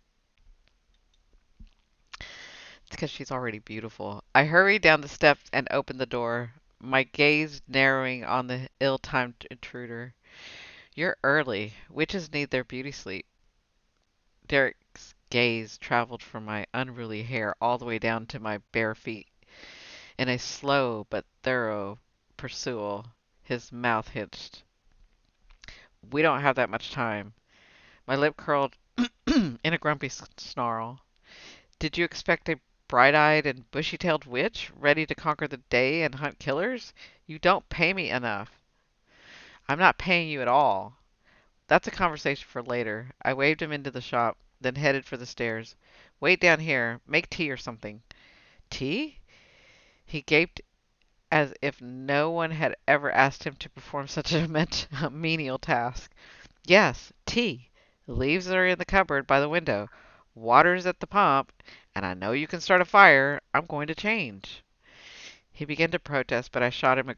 It's because she's already beautiful. I hurried down the steps and opened the door, my gaze narrowing on the ill-timed intruder. You're early. Witches need their beauty sleep. Derrick's gaze traveled from my unruly hair all the way down to my bare feet. In a slow but thorough pursuit, his mouth hitched. We don't have that much time. My lip curled in a grumpy snarl. Did you expect a bright-eyed and bushy-tailed witch ready to conquer the day and hunt killers? You don't pay me enough. I'm not paying you at all. That's a conversation for later. I waved him into the shop, then headed for the stairs. Wait down here. Make tea or something. Tea? He gaped as if no one had ever asked him to perform such a menial task. Yes, tea. The leaves are in the cupboard by the window. Water's at the pump, and I know you can start a fire. I'm going to change. He began to protest, but I shot him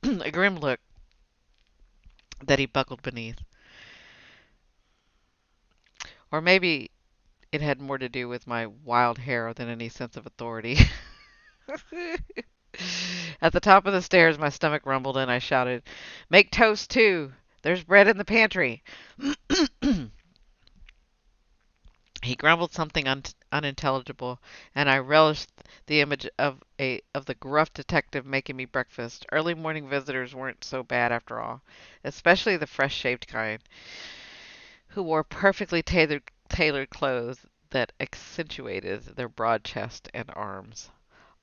a grim look that he buckled beneath. Or maybe it had more to do with my wild hair than any sense of authority. At the top of the stairs, my stomach rumbled and I shouted, "Make toast too! There's bread in the pantry!" He grumbled something unintelligible, and I relished the image of the gruff detective making me breakfast. Early morning visitors weren't so bad after all, especially the fresh shaved kind, who wore perfectly tailored clothes that accentuated their broad chest and arms.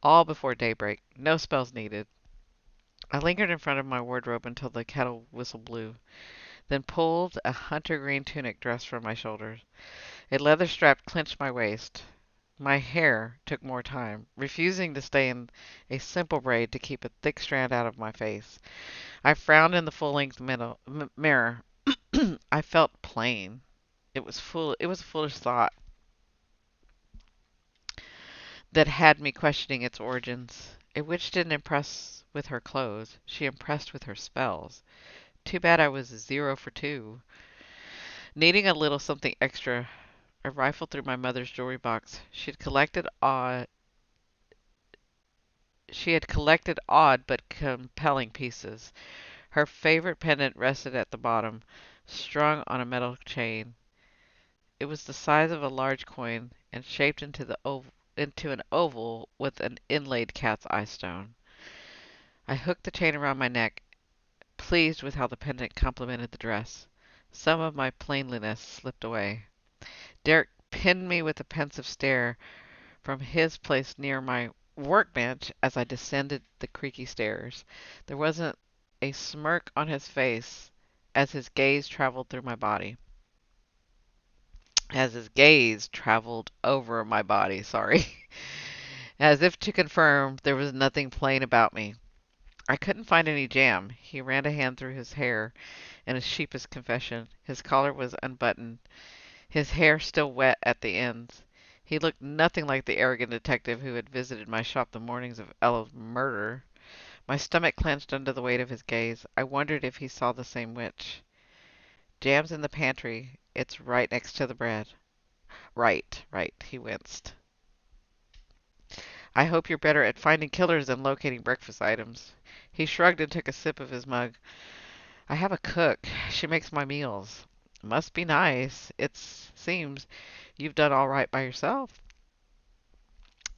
All before daybreak, no spells needed. I lingered in front of my wardrobe until the kettle whistle blew, then pulled a hunter green tunic dress from my shoulders. A leather strap clinched my waist. My hair took more time, refusing to stay in a simple braid to keep a thick strand out of my face. I frowned in the full-length mirror. I felt plain. It was a foolish thought that had me questioning its origins. A witch didn't impress with her clothes. She impressed with her spells. Too bad I was 0 for 2. Needing a little something extra, I rifled through my mother's jewelry box. She had collected odd but compelling pieces. Her favorite pendant rested at the bottom, strung on a metal chain. It was the size of a large coin and shaped into an oval with an inlaid cat's eye stone. I hooked the chain around my neck, pleased with how the pendant complemented the dress. Some of my plainness slipped away. Derrick pinned me with a pensive stare from his place near my workbench as I descended the creaky stairs. There wasn't a smirk on his face as his gaze traveled through my body. As his gaze traveled over my body, sorry. As if to confirm there was nothing plain about me. I couldn't find any jam. He ran a hand through his hair in a sheepish confession. His collar was unbuttoned, his hair still wet at the ends. He looked nothing like the arrogant detective who had visited my shop the mornings of Ella's murder. My stomach clenched under the weight of his gaze. I wondered if he saw the same witch. "Jam's in the pantry. It's right next to the bread." Right, right, he winced. "I hope you're better at finding killers than locating breakfast items." He shrugged and took a sip of his mug. "I have a cook. She makes my meals." "Must be nice. It seems you've done all right by yourself."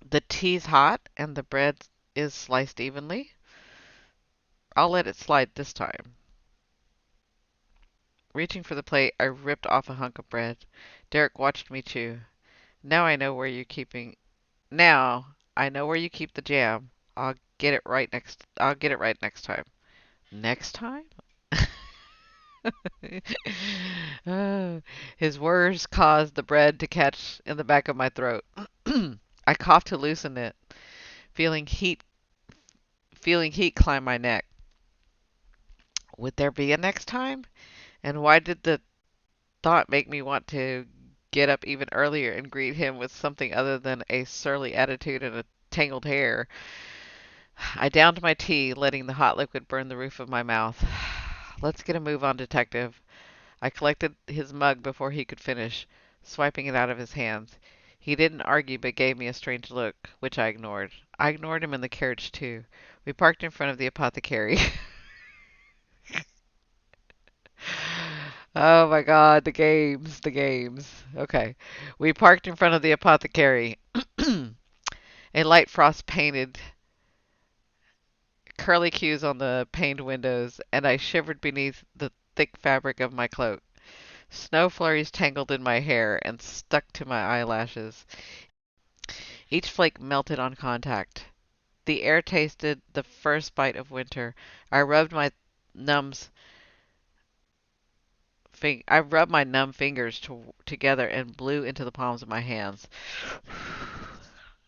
"The tea's hot and the bread is sliced evenly." "I'll let it slide this time." Reaching for the plate, I ripped off a hunk of bread. Derrick watched me chew. Now I know where you keep the jam. I'll get it right next time." "Next time?" Oh, his words caused the bread to catch in the back of my throat. I coughed to loosen it, feeling heat feeling heat climb my neck. Would there be a next time? And why did the thought make me want to get up even earlier and greet him with something other than a surly attitude and a tangled hair? I downed my tea, letting the hot liquid burn the roof of my mouth. "Let's get a move on, detective." I collected his mug before he could finish, swiping it out of his hands. He didn't argue but gave me a strange look, which I ignored. I ignored him in the carriage, too. We parked in front of the apothecary. Oh my God, the games, the games. Okay. We parked in front of the apothecary. A light frost painted curly cues on the paned windows, and I shivered beneath the thick fabric of my cloak. Snow flurries tangled in my hair and stuck to my eyelashes. Each flake melted on contact. The air tasted the first bite of winter. I rubbed my numbs I rubbed my numb fingers together and blew into the palms of my hands.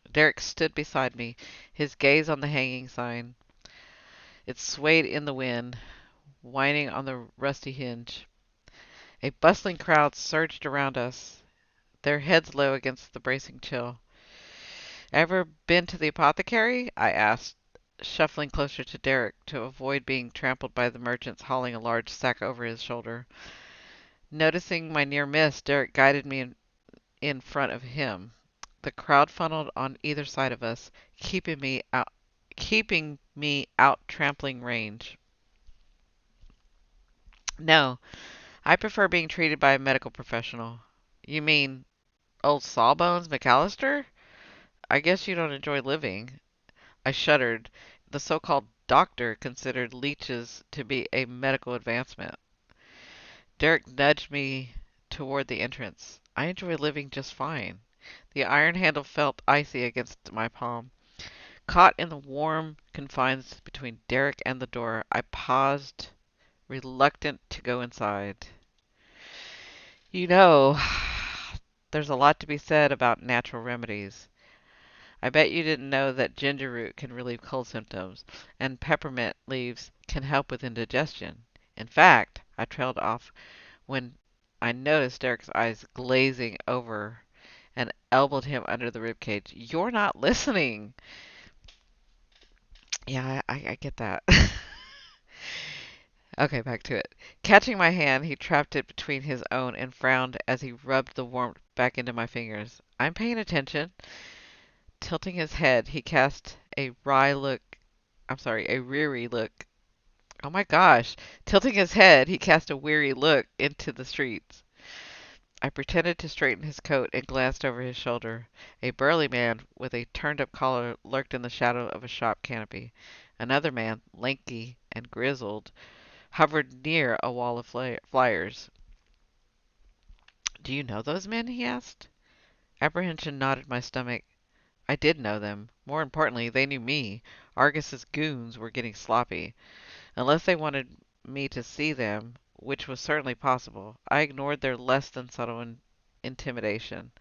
Derrick stood beside me, his gaze on the hanging sign. It swayed in the wind, whining on the rusty hinge. A bustling crowd surged around us, their heads low against the bracing chill. "Ever been to the apothecary?" I asked, shuffling closer to Derrick to avoid being trampled by the merchants hauling a large sack over his shoulder. Noticing my near miss, Derrick guided me in front of him. The crowd funneled on either side of us, keeping me out trampling range. No, I prefer being treated by a medical professional. You mean old Sawbones McAllister? I guess you don't enjoy living. I shuddered. The so-called doctor considered leeches to be a medical advancement. Derrick nudged me toward the entrance. I enjoy living just fine. The iron handle felt icy against my palm. Caught in the warm confines between Derrick and the door, I paused, reluctant to go inside. You know, there's a lot to be said about natural remedies. I bet you didn't know that ginger root can relieve cold symptoms, and peppermint leaves can help with indigestion. In fact, I trailed off when I noticed Derrick's eyes glazing over and elbowed him under the ribcage. You're not listening. Yeah, I get that. Okay, back to it. Catching my hand, he trapped it between his own and frowned as he rubbed the warmth back into my fingers. I'm paying attention. Tilting his head, he cast a wry look. I'm sorry, a weary look. Oh my gosh. Tilting his head, he cast a weary look into the streets. I pretended to straighten his coat and glanced over his shoulder. A burly man with a turned-up collar lurked in the shadow of a shop canopy. Another man, lanky and grizzled, hovered near a wall of flyers. Do you know those men? He asked. Apprehension knotted my stomach. I did know them. More importantly, they knew me. Argus's goons were getting sloppy. Unless they wanted me to see them, which was certainly possible, I ignored their less than subtle intimidation.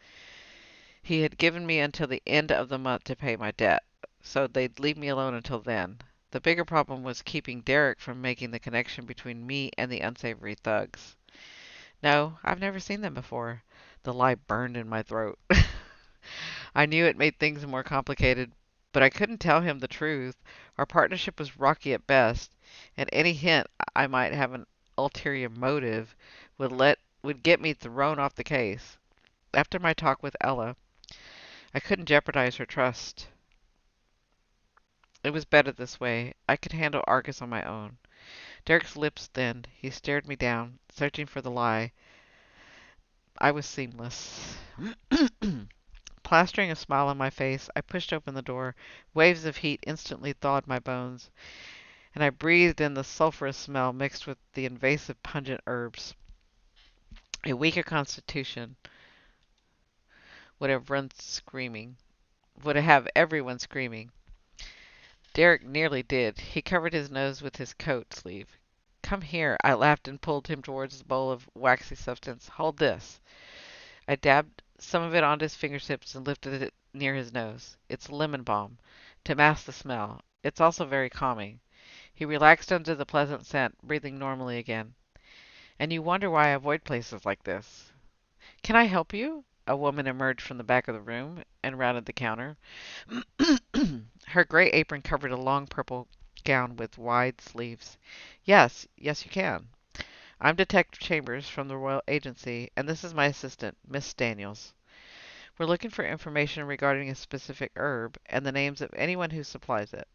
He had given me until the end of the month to pay my debt, so they'd leave me alone until then. The bigger problem was keeping Derrick from making the connection between me and the unsavory thugs. No, I've never seen them before. The lie burned in my throat. I knew it made things more complicated, but I couldn't tell him the truth. Our partnership was rocky at best, and any hint I might have an ulterior motive would get me thrown off the case. After my talk with Ella, I couldn't jeopardize her trust. It was better this way. I could handle Argus on my own. Derrick's lips thinned. He stared me down, searching for the lie. I was seamless. Plastering a smile on my face, I pushed open the door. Waves of heat instantly thawed my bones, and I breathed in the sulphurous smell mixed with the invasive pungent herbs. A weaker constitution would have run screaming, would have everyone screaming. Derrick nearly did. He covered his nose with his coat sleeve. Come here, I laughed and pulled him towards the bowl of waxy substance. Hold this. I dabbed some of it onto his fingertips and lifted it near his nose. It's lemon balm, to mask the smell. It's also very calming. He relaxed under the pleasant scent, breathing normally again. And you wonder why I avoid places like this. Can I help you? A woman emerged from the back of the room and rounded the counter. Her gray apron covered a long purple gown with wide sleeves. Yes, yes, you can. I'm Detective Chambers from the Royal Agency, and this is my assistant, Miss Daniels. We're looking for information regarding a specific herb and the names of anyone who supplies it.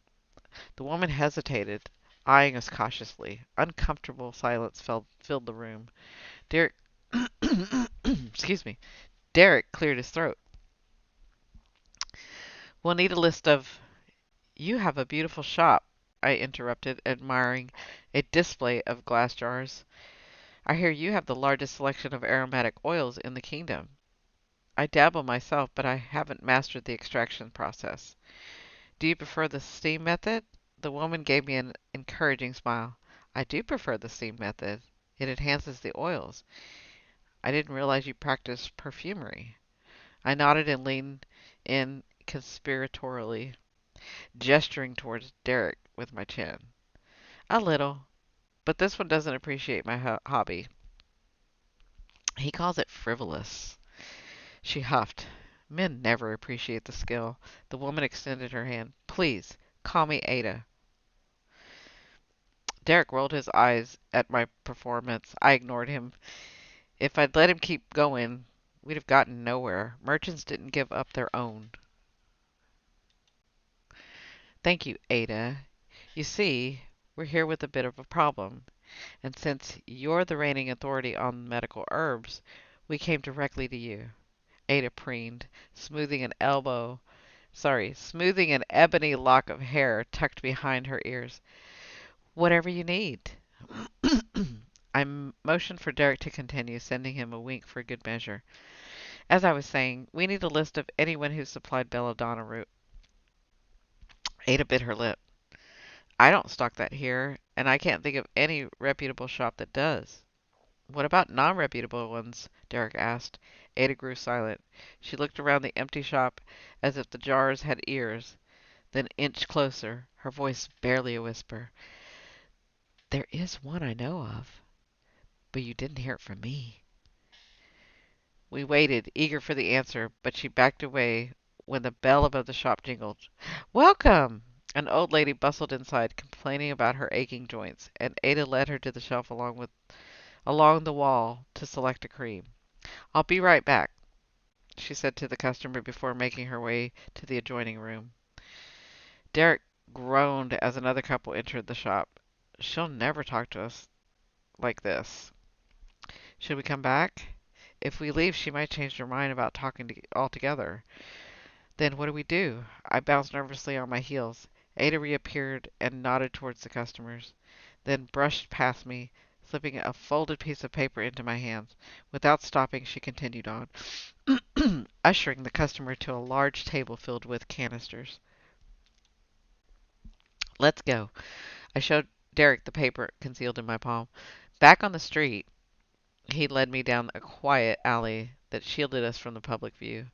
The woman hesitated, eyeing us cautiously. Uncomfortable silence filled the room. Derrick, excuse me, Derrick cleared his throat. We'll need a list of... You have a beautiful shop, I interrupted, admiring a display of glass jars. I hear you have the largest selection of aromatic oils in the kingdom. I dabble myself, but I haven't mastered the extraction process. Do you prefer the steam method? The woman gave me an encouraging smile. I do prefer the steam method. It enhances the oils. I didn't realize you practiced perfumery. I nodded and leaned in conspiratorially, gesturing towards Derrick with my chin. A little, but this one doesn't appreciate my hobby. He calls it frivolous. She huffed. Men never appreciate the skill. The woman extended her hand. Please, call me Ada. Derrick rolled his eyes at my performance. I ignored him. If I'd let him keep going, we'd have gotten nowhere. Merchants didn't give up their own. Thank you, Ada. You see, we're here with a bit of a problem, and since you're the reigning authority on medical herbs, we came directly to you. Ada preened, smoothing an ebony lock of hair tucked behind her ears. Whatever you need. I motioned for Derrick to continue, sending him a wink for good measure. As I was saying, we need a list of anyone who supplied belladonna root. Ada bit her lip. I don't stock that here, and I can't think of any reputable shop that does. What about non-reputable ones? Derrick asked. Ada grew silent. She looked around the empty shop as if the jars had ears, then inched closer, her voice barely a whisper. There is one I know of, but you didn't hear it from me. We waited, eager for the answer, but she backed away when the bell above the shop jingled. Welcome! An old lady bustled inside, complaining about her aching joints, and Ada led her to the shelf along the wall to select a cream. I'll be right back, she said to the customer before making her way to the adjoining room. Derrick groaned as another couple entered the shop. She'll never talk to us like this. Should we come back? If we leave, she might change her mind about talking altogether. Then what do we do? I bounced nervously on my heels. Ada reappeared and nodded towards the customers, then brushed past me, slipping a folded piece of paper into my hands. Without stopping, she continued on, ushering the customer to a large table filled with canisters. Let's go. I showed Derrick the paper concealed in my palm. Back on the street, he led me down a quiet alley that shielded us from the public view.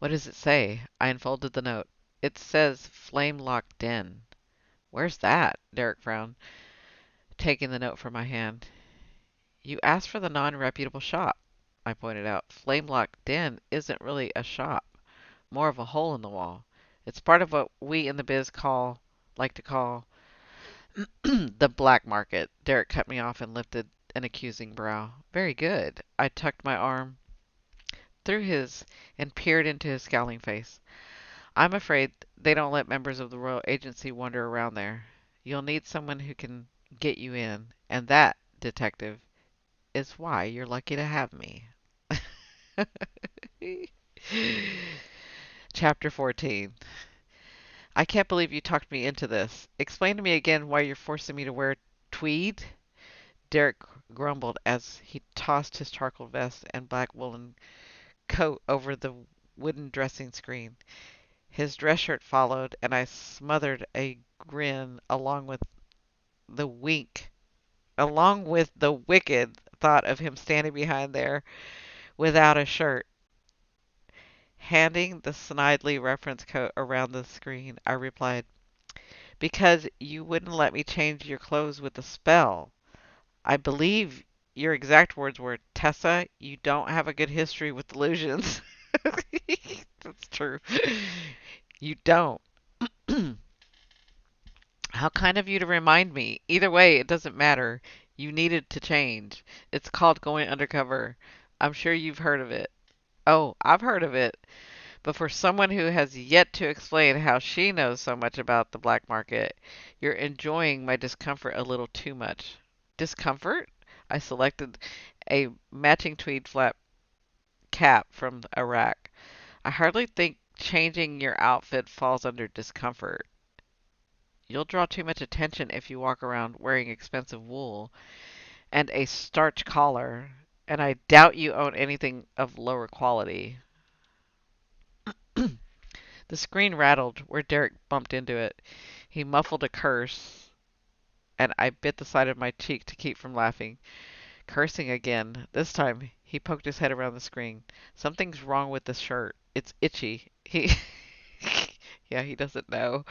What does it say? I unfolded the note. It says Flame Lock Den. Where's that? Derrick frowned, taking the note from my hand. You asked for the non-reputable shop, I pointed out. Flame Lock Den isn't really a shop, more of a hole in the wall. It's part of what we in the biz like to call the black market. Derrick cut me off and lifted an accusing brow. Very good. I tucked my arm through his and peered into his scowling face. I'm afraid they don't let members of the royal agency wander around there. You'll need someone who can get you in, and that, detective, is why you're lucky to have me. Chapter 14. I can't believe you talked me into this. Explain to me again why you're forcing me to wear tweed? Derrick grumbled as he tossed his charcoal vest and black woolen coat over the wooden dressing screen. His dress shirt followed, and I smothered a grin the wink, along with the wicked thought of him standing behind there without a shirt. Handing the snidely reference coat around the screen, I replied, because you wouldn't let me change your clothes with a spell. I believe your exact words were, Tessa, you don't have a good history with illusions. That's true. You don't. How kind of you to remind me. Either way, it doesn't matter. You needed to change. It's called going undercover. I'm sure you've heard of it. Oh, I've heard of it. But for someone who has yet to explain how she knows so much about the black market, you're enjoying my discomfort a little too much. Discomfort? I selected a matching tweed flat cap from a rack. I hardly think changing your outfit falls under discomfort. You'll draw too much attention if you walk around wearing expensive wool and a starch collar, and I doubt you own anything of lower quality. The screen rattled where Derrick bumped into it. He muffled a curse, and I bit the side of my cheek to keep from laughing. Cursing again. This time, he poked his head around the screen. Something's wrong with the shirt. It's itchy. Yeah, he doesn't know.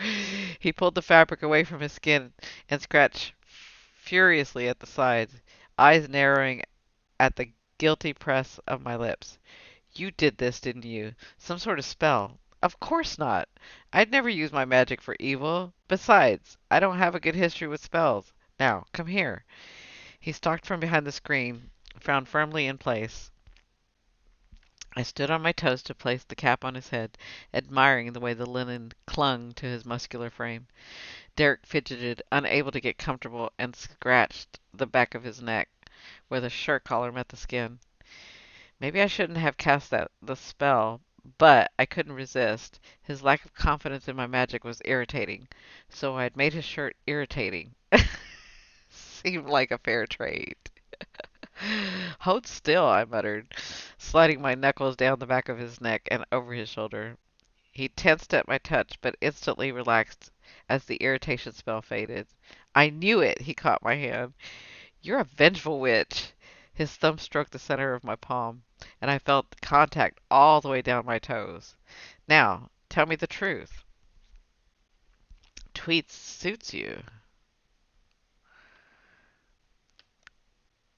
He pulled the fabric away from his skin and scratched furiously at the sides, eyes narrowing at the guilty press of my lips. You did this, didn't you? Some sort of spell. Of course not. I'd never use my magic for evil. Besides, I don't have a good history with spells. Now, come here. He stalked from behind the screen, Found firmly in place, I stood on my toes to place the cap on his head, admiring the way the linen clung to his muscular frame. Derrick fidgeted, unable to get comfortable, and scratched the back of his neck, where the shirt collar met the skin. Maybe I shouldn't have cast the spell, but I couldn't resist. His lack of confidence in my magic was irritating, so I had made his shirt irritating. Seemed like a fair trade. Hold still, I muttered, sliding my knuckles down the back of his neck and over his shoulder. He tensed at my touch, but instantly relaxed as the irritation spell faded. I knew it! He caught my hand. You're a vengeful witch! His thumb stroked the center of my palm, and I felt contact all the way down my toes. Now, tell me the truth. Tweed suits you.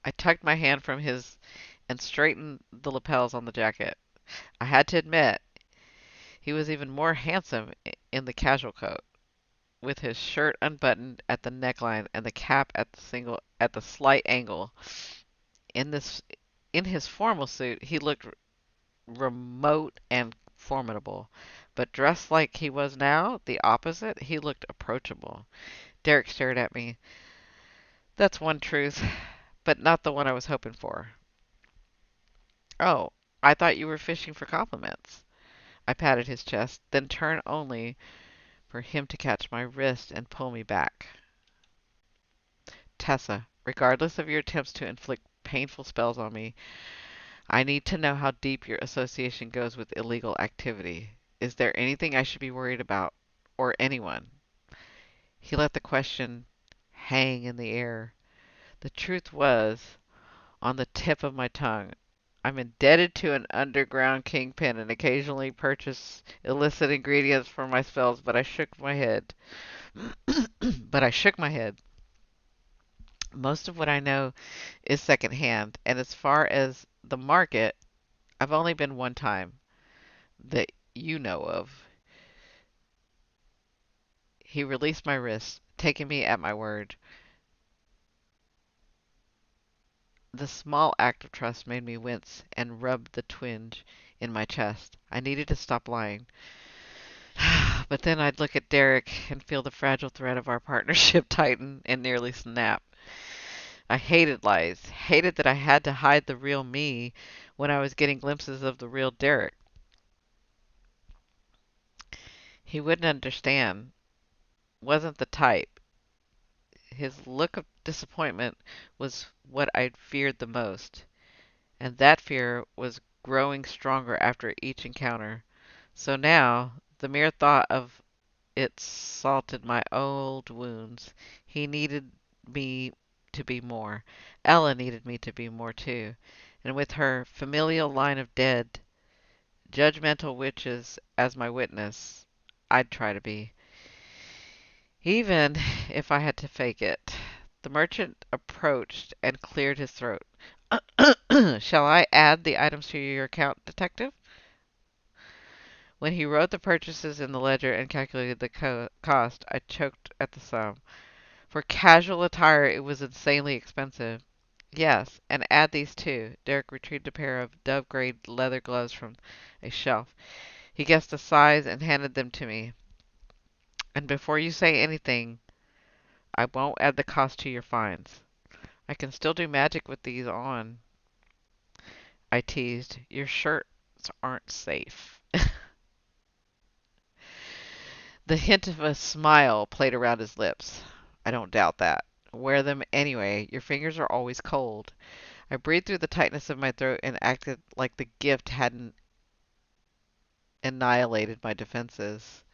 I tugged my hand from his and straightened the lapels on the jacket. I had to admit, he was even more handsome in the casual coat, with his shirt unbuttoned at the neckline and the cap at the slight angle. In this in his formal suit, he looked remote and formidable, but dressed like he was now, the opposite, he looked approachable. Derrick stared at me. That's one truth, but not the one I was hoping for. Oh, I thought you were fishing for compliments. I patted his chest, then turned only for him to catch my wrist and pull me back. Tessa, regardless of your attempts to inflict painful spells on me, I need to know how deep your association goes with illegal activity. Is there anything I should be worried about? Or anyone? He let the question hang in the air. The truth was on the tip of my tongue. I'm indebted to an underground kingpin and occasionally purchase illicit ingredients for my spells, but I shook my head. but I shook my head. Most of what I know is secondhand, and as far as the market, I've only been one time that you know of. He released my wrist, taking me at my word. The small act of trust made me wince and rubbed the twinge in my chest. I needed to stop lying. But then I'd look at Derrick and feel the fragile thread of our partnership tighten and nearly snap. I hated lies, hated that I had to hide the real me when I was getting glimpses of the real Derrick. He wouldn't understand, wasn't the type. His look of disappointment was what I'd feared the most, and that fear was growing stronger after each encounter. So now, the mere thought of it salted my old wounds. He needed me to be more. Ella needed me to be more too. And with her familial line of dead, judgmental witches as my witness, I'd try to be. Even if I had to fake it. The merchant approached and cleared his throat. Shall I add the items to your account, detective? When he wrote the purchases in the ledger and calculated the cost, I choked at the sum. For casual attire, it was insanely expensive. Yes, and add these too. Derrick retrieved a pair of dove-gray leather gloves from a shelf. He guessed the size and handed them to me. And before you say anything, I won't add the cost to your fines. I can still do magic with these on. I teased. Your shirts aren't safe. The hint of a smile played around his lips. I don't doubt that. Wear them anyway. Your fingers are always cold. I breathed through the tightness of my throat and acted like the gift hadn't annihilated my defenses.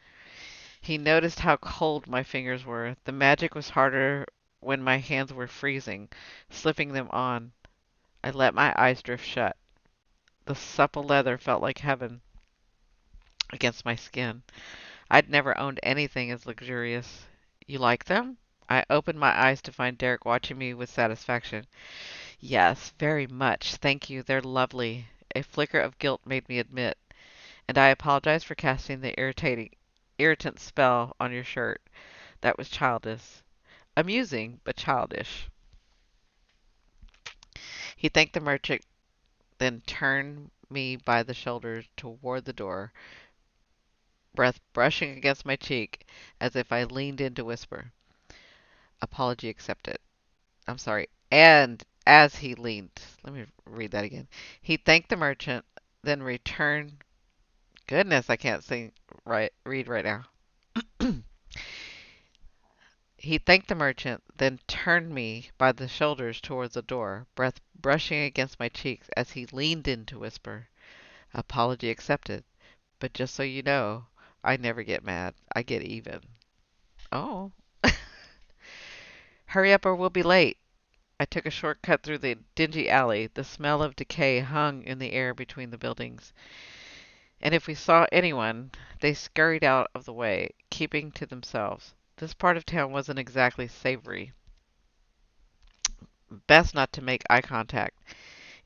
He noticed how cold my fingers were. The magic was harder when my hands were freezing, slipping them on. I let my eyes drift shut. The supple leather felt like heaven against my skin. I'd never owned anything as luxurious. You like them? I opened my eyes to find Derrick watching me with satisfaction. Yes, very much. Thank you. They're lovely. A flicker of guilt made me admit, and I apologize for casting the irritant spell on your shirt. That was childish. Amusing, but childish. He thanked the merchant, then turned me by the shoulders toward the door, breath brushing against my cheek as if I leaned in to whisper, "Apology accepted." I'm sorry. And as he leaned, let me read that again. He thanked the merchant, then returned. Goodness, I can't sing read right now. He thanked the merchant, then turned me by the shoulders towards the door, breath brushing against my cheeks as he leaned in to whisper, "Apology accepted. But just so you know, I never get mad. I get even." Oh. Hurry up or we'll be late. I took a short cut through the dingy alley. The smell of decay hung in the air between the buildings, and if we saw anyone, they scurried out of the way, keeping to themselves. This part of town wasn't exactly savory. Best not to make eye contact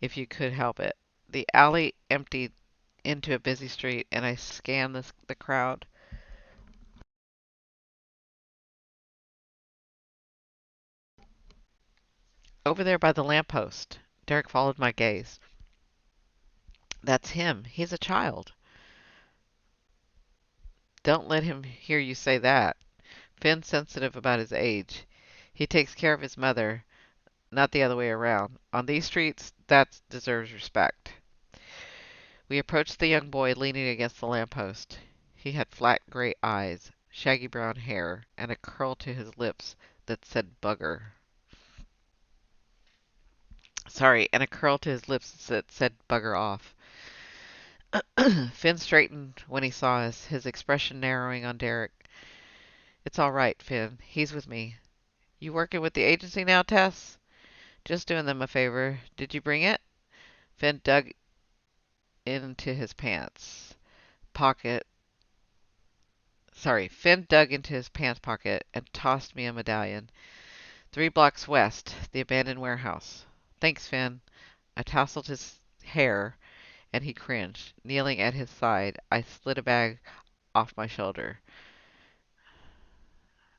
if you could help it. The alley emptied into a busy street, and I scanned the crowd. Over there by the lamppost. Derrick followed my gaze. That's him. He's a child. Don't let him hear you say that. Finn's sensitive about his age. He takes care of his mother, not the other way around. On these streets, that deserves respect. We approached the young boy leaning against the lamppost. He had flat gray eyes, shaggy brown hair, and a curl to his lips that said bugger. Sorry, and a curl to his lips that said bugger off. Finn straightened when he saw us, his expression narrowing on Derrick. "It's all right, Finn. He's with me. You working with the agency now, Tess?" "Just doing them a favor. Did you bring it?" Finn dug into his pants pocket. Finn dug into his pants pocket and tossed me a medallion. "3 blocks west, the abandoned warehouse." "Thanks, Finn." I tousled his hair, and he cringed. Kneeling at his side, I slid a bag off my shoulder.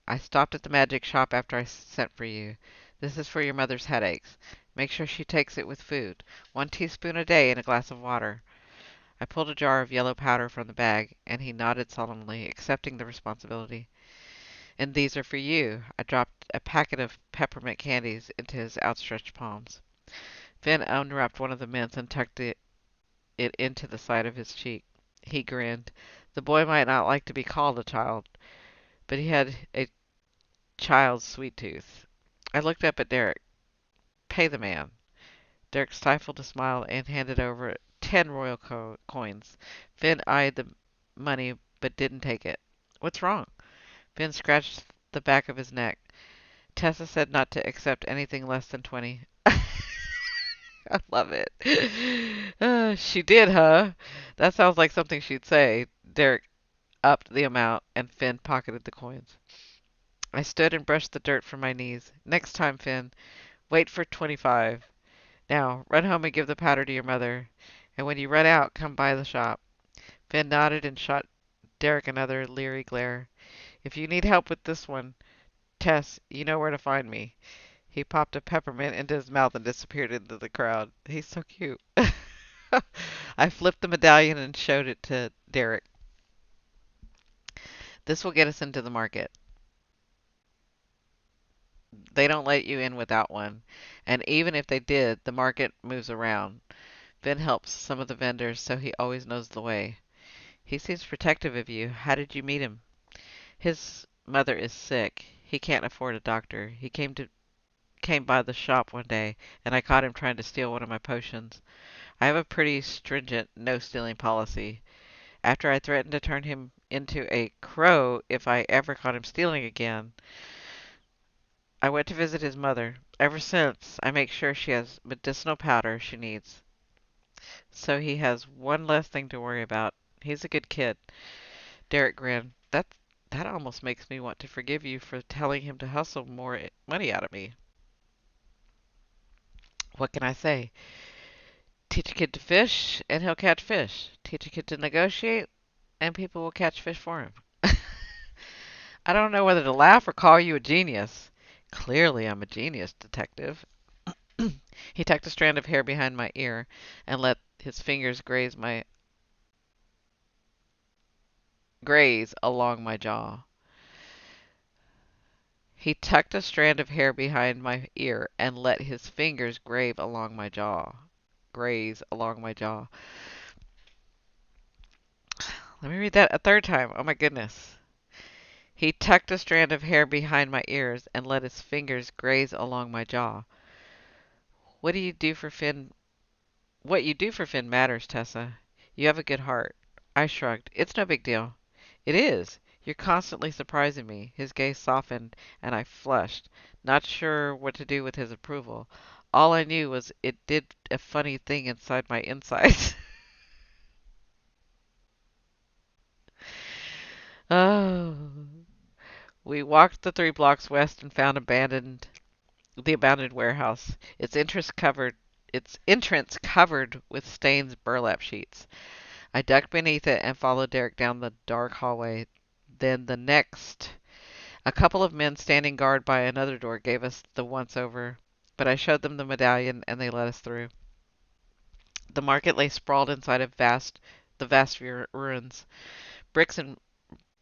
"I stopped at the magic shop after I sent for you. This is for your mother's headaches. Make sure she takes it with food. 1 teaspoon a day in a glass of water." I pulled a jar of yellow powder from the bag, and he nodded solemnly, accepting the responsibility. "And these are for you." I dropped a packet of peppermint candies into his outstretched palms. Finn unwrapped one of the mints and tucked it into the side of his cheek. He grinned. The boy might not like to be called a child, but he had a child's sweet tooth. I looked up at Derrick. "Pay the man." Derrick stifled a smile and handed over 10 royal coins. Finn eyed the money but didn't take it. "What's wrong?" Finn scratched the back of his neck. "Tessa said not to accept anything less than 20." I love it. She did, huh? That sounds like something she'd say. Derrick upped the amount, and Finn pocketed the coins. I stood and brushed the dirt from my knees. "Next time, Finn, wait for 25. Now, run home and give the powder to your mother. And when you run out, come by the shop." Finn nodded and shot Derrick another leery glare. "If you need help with this one, Tess, you know where to find me." He popped a peppermint into his mouth and disappeared into the crowd. He's so cute. I flipped the medallion and showed it to Derrick. "This will get us into the market. They don't let you in without one. And even if they did, the market moves around. Finn helps some of the vendors, so he always knows the way. He seems protective of you. How did you meet him?" "His mother is sick. He can't afford a doctor. He came by the shop one day, and I caught him trying to steal one of my potions. I have a pretty stringent no-stealing policy. After I threatened to turn him into a crow if I ever caught him stealing again, I went to visit his mother. Ever since, I make sure she has medicinal powder she needs, so he has one less thing to worry about. He's a good kid." Derrick grinned. That almost makes me want to forgive you for telling him to hustle more money out of me." What can I say? Teach a kid to fish, and he'll catch fish. Teach a kid to negotiate, and people will catch fish for him. I don't know whether to laugh or call you a genius. Clearly, I'm a genius, detective. He tucked a strand of hair behind my ear and let his fingers graze along my jaw. He tucked a strand of hair behind my ear and let his fingers graze along my jaw. Let me read that a third time. Oh my goodness. He tucked a strand of hair behind my ears and let his fingers graze along my jaw. What do you do for Finn? What you do for Finn matters, Tessa. You have a good heart. I shrugged. It's no big deal. It is. You're constantly surprising me. His gaze softened, and I flushed, not sure what to do with his approval. All I knew was it did a funny thing inside my insides. Oh. We walked the 3 blocks west and found the abandoned warehouse. Its entrance covered with stained burlap sheets. I ducked beneath it and followed Derrick down the dark hallway. Then the next, a couple of men standing guard by another door gave us the once over, but I showed them the medallion and they let us through. The market lay sprawled inside the vast ruins. Bricks and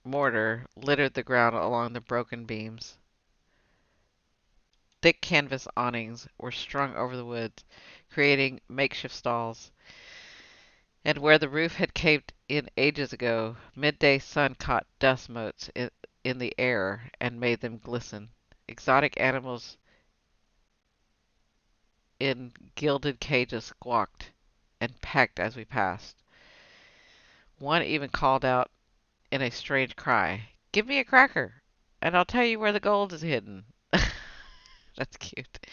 mortar littered the ground along the broken beams. Thick canvas awnings were strung over the woods, creating makeshift stalls. And where the roof had caved in ages ago, midday sun caught dust motes in the air and made them glisten. Exotic animals in gilded cages squawked and pecked as we passed. One even called out in a strange cry, "Give me a cracker, and I'll tell you where the gold is hidden." That's cute.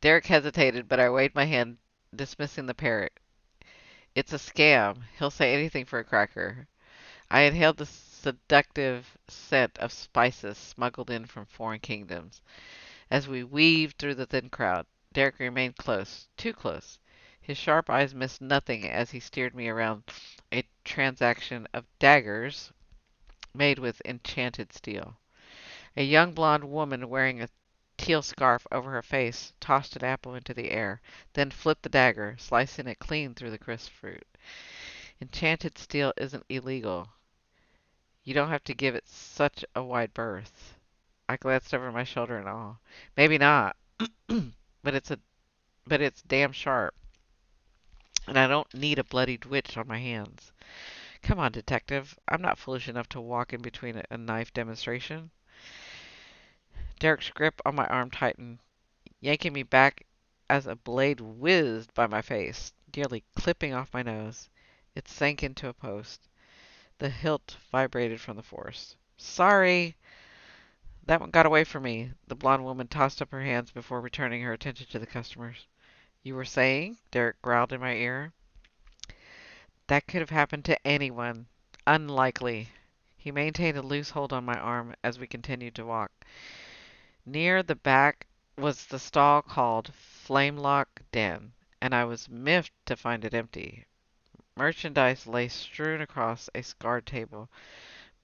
Derrick hesitated, but I waved my hand, dismissing the parrot. It's a scam. He'll say anything for a cracker. I inhaled the seductive scent of spices smuggled in from foreign kingdoms. As we weaved through the thin crowd, Derrick remained close, too close. His sharp eyes missed nothing as he steered me around a transaction of daggers made with enchanted steel. A young blonde woman wearing a teal scarf over her face tossed an apple into the air, then flipped the dagger, slicing it clean through the crisp fruit. Enchanted steel isn't illegal. You don't have to give it such a wide berth. I glanced over my shoulder in awe. Maybe not, but it's damn sharp, and I don't need a bloodied witch on my hands. Come on, detective. I'm not foolish enough to walk in between a knife demonstration. Derrick's grip on my arm tightened, yanking me back as a blade whizzed by my face, nearly clipping off my nose. It sank into a post. The hilt vibrated from the force. Sorry! That one got away from me. The blonde woman tossed up her hands before returning her attention to the customers. You were saying? Derrick growled in my ear. That could have happened to anyone. Unlikely. He maintained a loose hold on my arm as we continued to walk. Near the back was the stall called Flamelock Den, and I was miffed to find it empty. Merchandise lay strewn across a scarred table,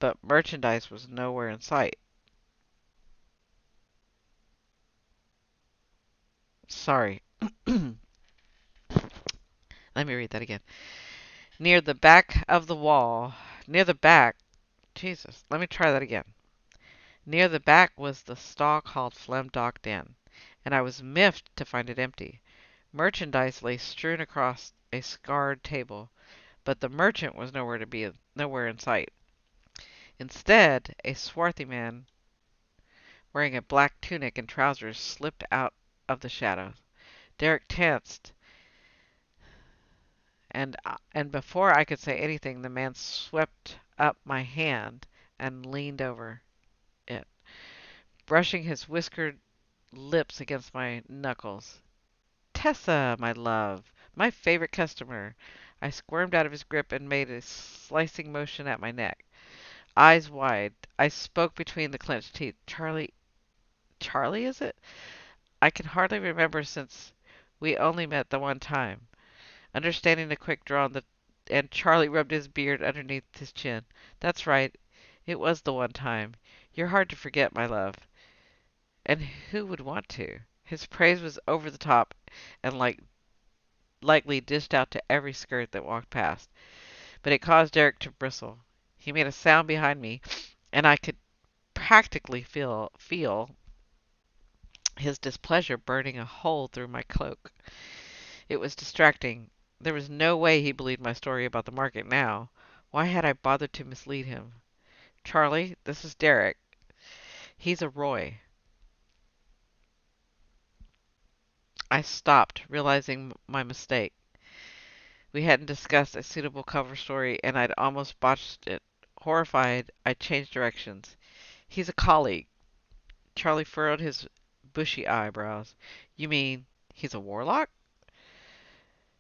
but merchandise was nowhere in sight. Sorry. Let me read that again. Near the back of the wall, near the back, Jesus, let me try that again. Near the back was the stall called Flamelock Den, and I was miffed to find it empty. Merchandise lay strewn across a scarred table, but the merchant was nowhere in sight. Instead, a swarthy man wearing a black tunic and trousers slipped out of the shadows. Derrick tensed, and before I could say anything, the man swept up my hand and leaned over it, brushing his whiskered lips against my knuckles. Tessa, my love, my favorite customer. I squirmed out of his grip and made a slicing motion at my neck. Eyes wide, I spoke between the clenched teeth. Charlie, is it? I can hardly remember since we only met the one time. Understanding the quick draw and Charlie rubbed his beard underneath his chin. That's right. It was the one time. You're hard to forget, my love. And who would want to? His praise was over the top and likely dished out to every skirt that walked past, but it caused Derrick to bristle. He made a sound behind me, and I could practically feel his displeasure burning a hole through my cloak. It was distracting. There was no way he believed my story about the market now. Why had I bothered to mislead him? Charlie, this is Derrick. He's a Roy. I stopped, realizing my mistake. We hadn't discussed a suitable cover story, and I'd almost botched it. Horrified, I changed directions. He's a colleague. Charlie furrowed his bushy eyebrows. You mean he's a warlock?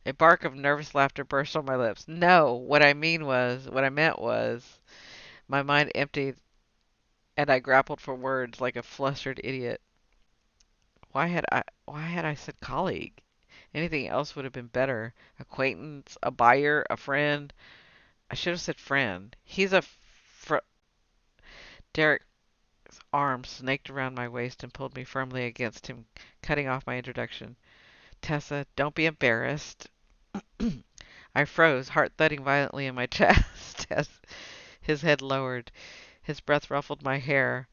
A bark of nervous laughter burst on my lips. No, what I meant was, my mind emptied and I grappled for words like a flustered idiot. Why had I said colleague? Anything else would have been better. Acquaintance, a buyer, a friend. I should have said friend. He's a Derrick's arm snaked around my waist and pulled me firmly against him, cutting off my introduction. Tessa, don't be embarrassed. I froze, heart thudding violently in my chest as his head lowered. His breath ruffled my hair,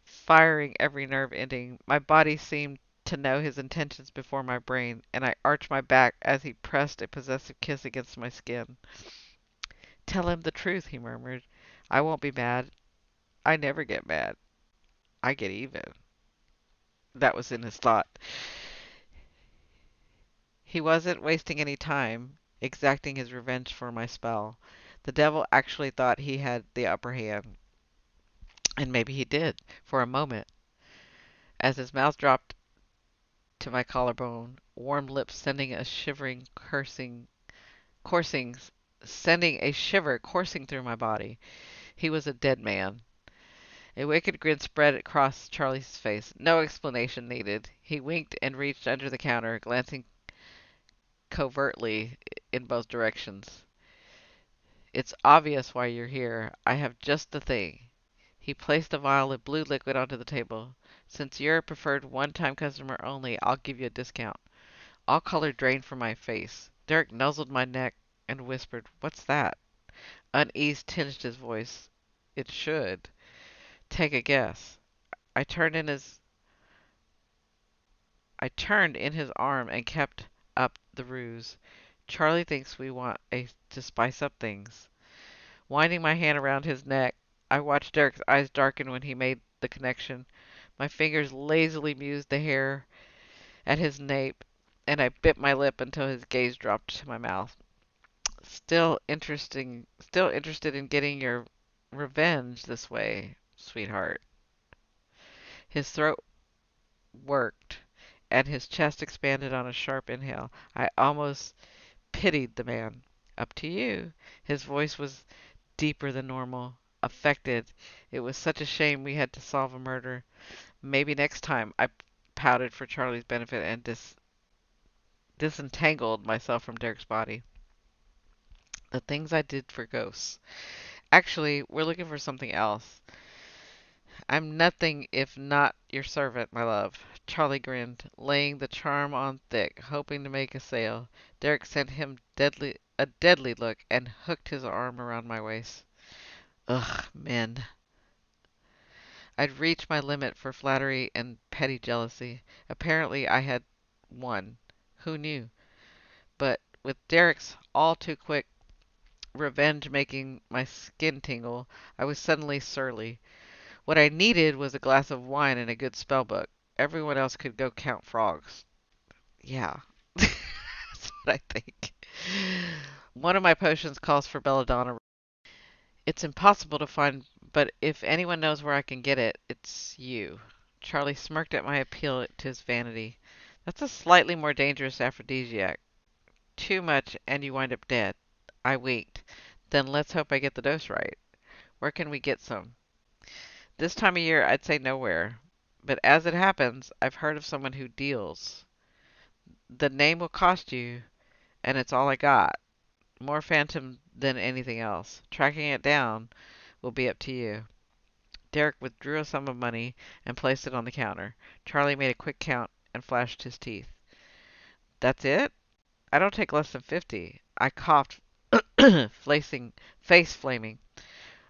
firing every nerve ending. My body seemed to know his intentions before my brain, and I arched my back as he pressed a possessive kiss against my skin. Tell him the truth, he murmured. I won't be mad. I never get mad. I get even. That was in his thought. He wasn't wasting any time exacting his revenge for my spell. The devil actually thought he had the upper hand, and maybe he did, for a moment. As his mouth dropped to my collarbone, warm lips sending a shivering, coursing, sending a shiver coursing through my body. He was a dead man. A wicked grin spread across Charlie's face. No explanation needed. He winked and reached under the counter, glancing covertly in both directions. It's obvious why you're here. I have just the thing. He placed a vial of blue liquid onto the table. Since you're a preferred one-time customer only, I'll give you a discount. All color drained from my face. Derrick nuzzled my neck and whispered, What's that? Unease tinged his voice. It should. Take a guess. I turned in his I turned in his arm and kept up the ruse. Charlie thinks we want to spice up things. Winding my hand around his neck, I watched Derrick's eyes darken when he made the connection. My fingers lazily mused the hair at his nape, and I bit my lip until his gaze dropped to my mouth. Still interested in getting your revenge this way, sweetheart. His throat worked, and his chest expanded on a sharp inhale. I almost pitied the man. Up to you. His voice was deeper than normal, affected. It was such a shame we had to solve a murder. Maybe next time, I pouted for Charlie's benefit and disentangled myself from Derrick's body. The things I did for ghosts. Actually, we're looking for something else. I'm nothing if not your servant, my love. Charlie grinned, laying the charm on thick, hoping to make a sale. Derrick sent him a deadly look and hooked his arm around my waist. Ugh, men. I'd reached my limit for flattery and petty jealousy. Apparently I had won. Who knew? But with Derrick's all too quick revenge making my skin tingle, I was suddenly surly. What I needed was a glass of wine and a good spell book. Everyone else could go count frogs. Yeah, that's what I think. One of my potions calls for belladonna. It's impossible to find, but if anyone knows where I can get it, it's you. Charlie smirked at my appeal to his vanity. That's a slightly more dangerous aphrodisiac. Too much and you wind up dead. I winked. Then let's hope I get the dose right. Where can we get some? This time of year, I'd say nowhere. But as it happens, I've heard of someone who deals. The name will cost you, and it's all I got. More phantom than anything else. Tracking it down will be up to you. Derrick withdrew a sum of money and placed it on the counter. Charlie made a quick count and flashed his teeth. That's it? I don't take less than 50. I coughed, flacing, face flaming.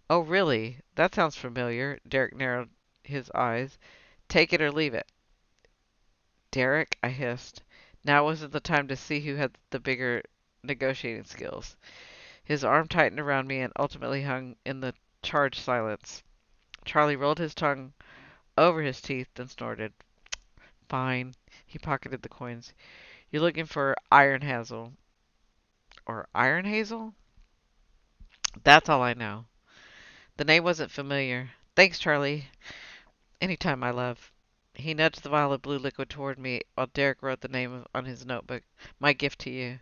Oh, really? That sounds familiar. Derrick narrowed his eyes. Take it or leave it. Derrick, I hissed. Now wasn't the time to see who had the bigger negotiating skills. His arm tightened around me and ultimately hung in the charged silence. Charlie rolled his tongue over his teeth, then snorted. Fine. He pocketed the coins. You're looking for Iron Hazel. Or Iron Hazel? That's all I know. The name wasn't familiar. Thanks, Charlie. Anytime, my love. He nudged the vial of blue liquid toward me while Derrick wrote the name on his notebook. My gift to you.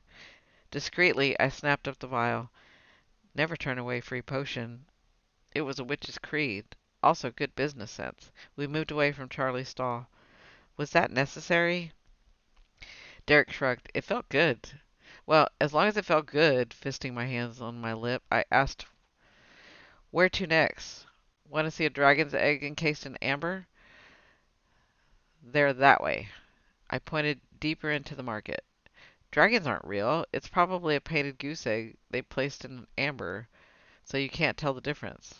Discreetly, I snapped up the vial. Never turn away free potion. It was a witch's creed. Also good business sense. We moved away from Charlie's stall. Was that necessary? Derrick shrugged. It felt good. Well, as long as it felt good, fisting my hands on my lip, I asked, where to next? Want to see a dragon's egg encased in amber? There, that way. I pointed deeper into the market. Dragons aren't real. It's probably a painted goose egg they placed in amber, so you can't tell the difference.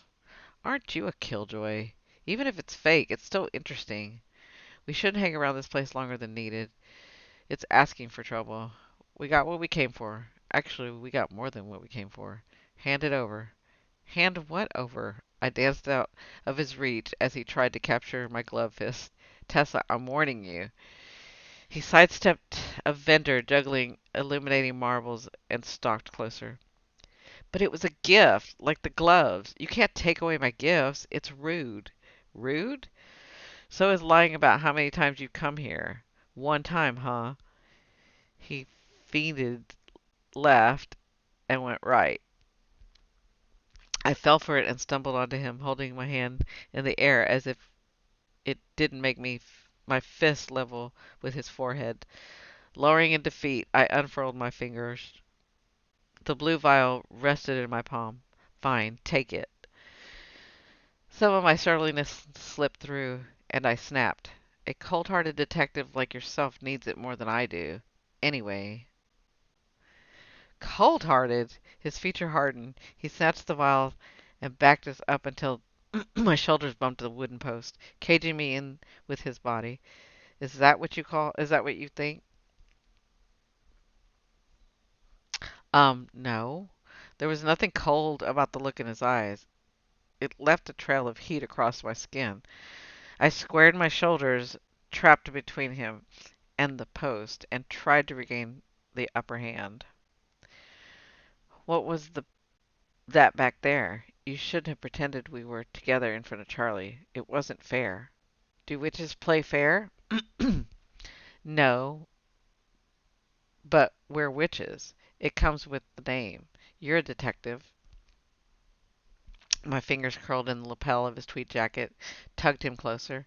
Aren't you a killjoy? Even if it's fake, it's still interesting. We shouldn't hang around this place longer than needed. It's asking for trouble. We got what we came for. Actually, we got more than what we came for. Hand it over. Hand what over? I danced out of his reach as he tried to capture my glove fist. Tessa, I'm warning you. He sidestepped a vendor juggling illuminating marbles and stalked closer. But it was a gift, like the gloves. You can't take away my gifts. It's rude. Rude? So is lying about how many times you've come here. One time, huh? He fiended left and went right. I fell for it and stumbled onto him, holding my hand in the air as if it didn't make my fist level with his forehead. Lowering in defeat, I unfurled my fingers. The blue vial rested in my palm. Fine, take it. Some of my surliness slipped through, and I snapped. A cold-hearted detective like yourself needs it more than I do. Anyway. Cold-hearted? His feature hardened. He snatched the vial and backed us up until my shoulders bumped the wooden post, caging me in with his body. Is that what you think? No. There was nothing cold about the look in his eyes. It left a trail of heat across my skin. I squared my shoulders, trapped between him and the post, and tried to regain the upper hand. What was that back there? You shouldn't have pretended we were together in front of Charlie. It wasn't fair. Do witches play fair? No, but we're witches. It comes with the name. You're a detective. My fingers curled in the lapel of his tweed jacket, tugged him closer.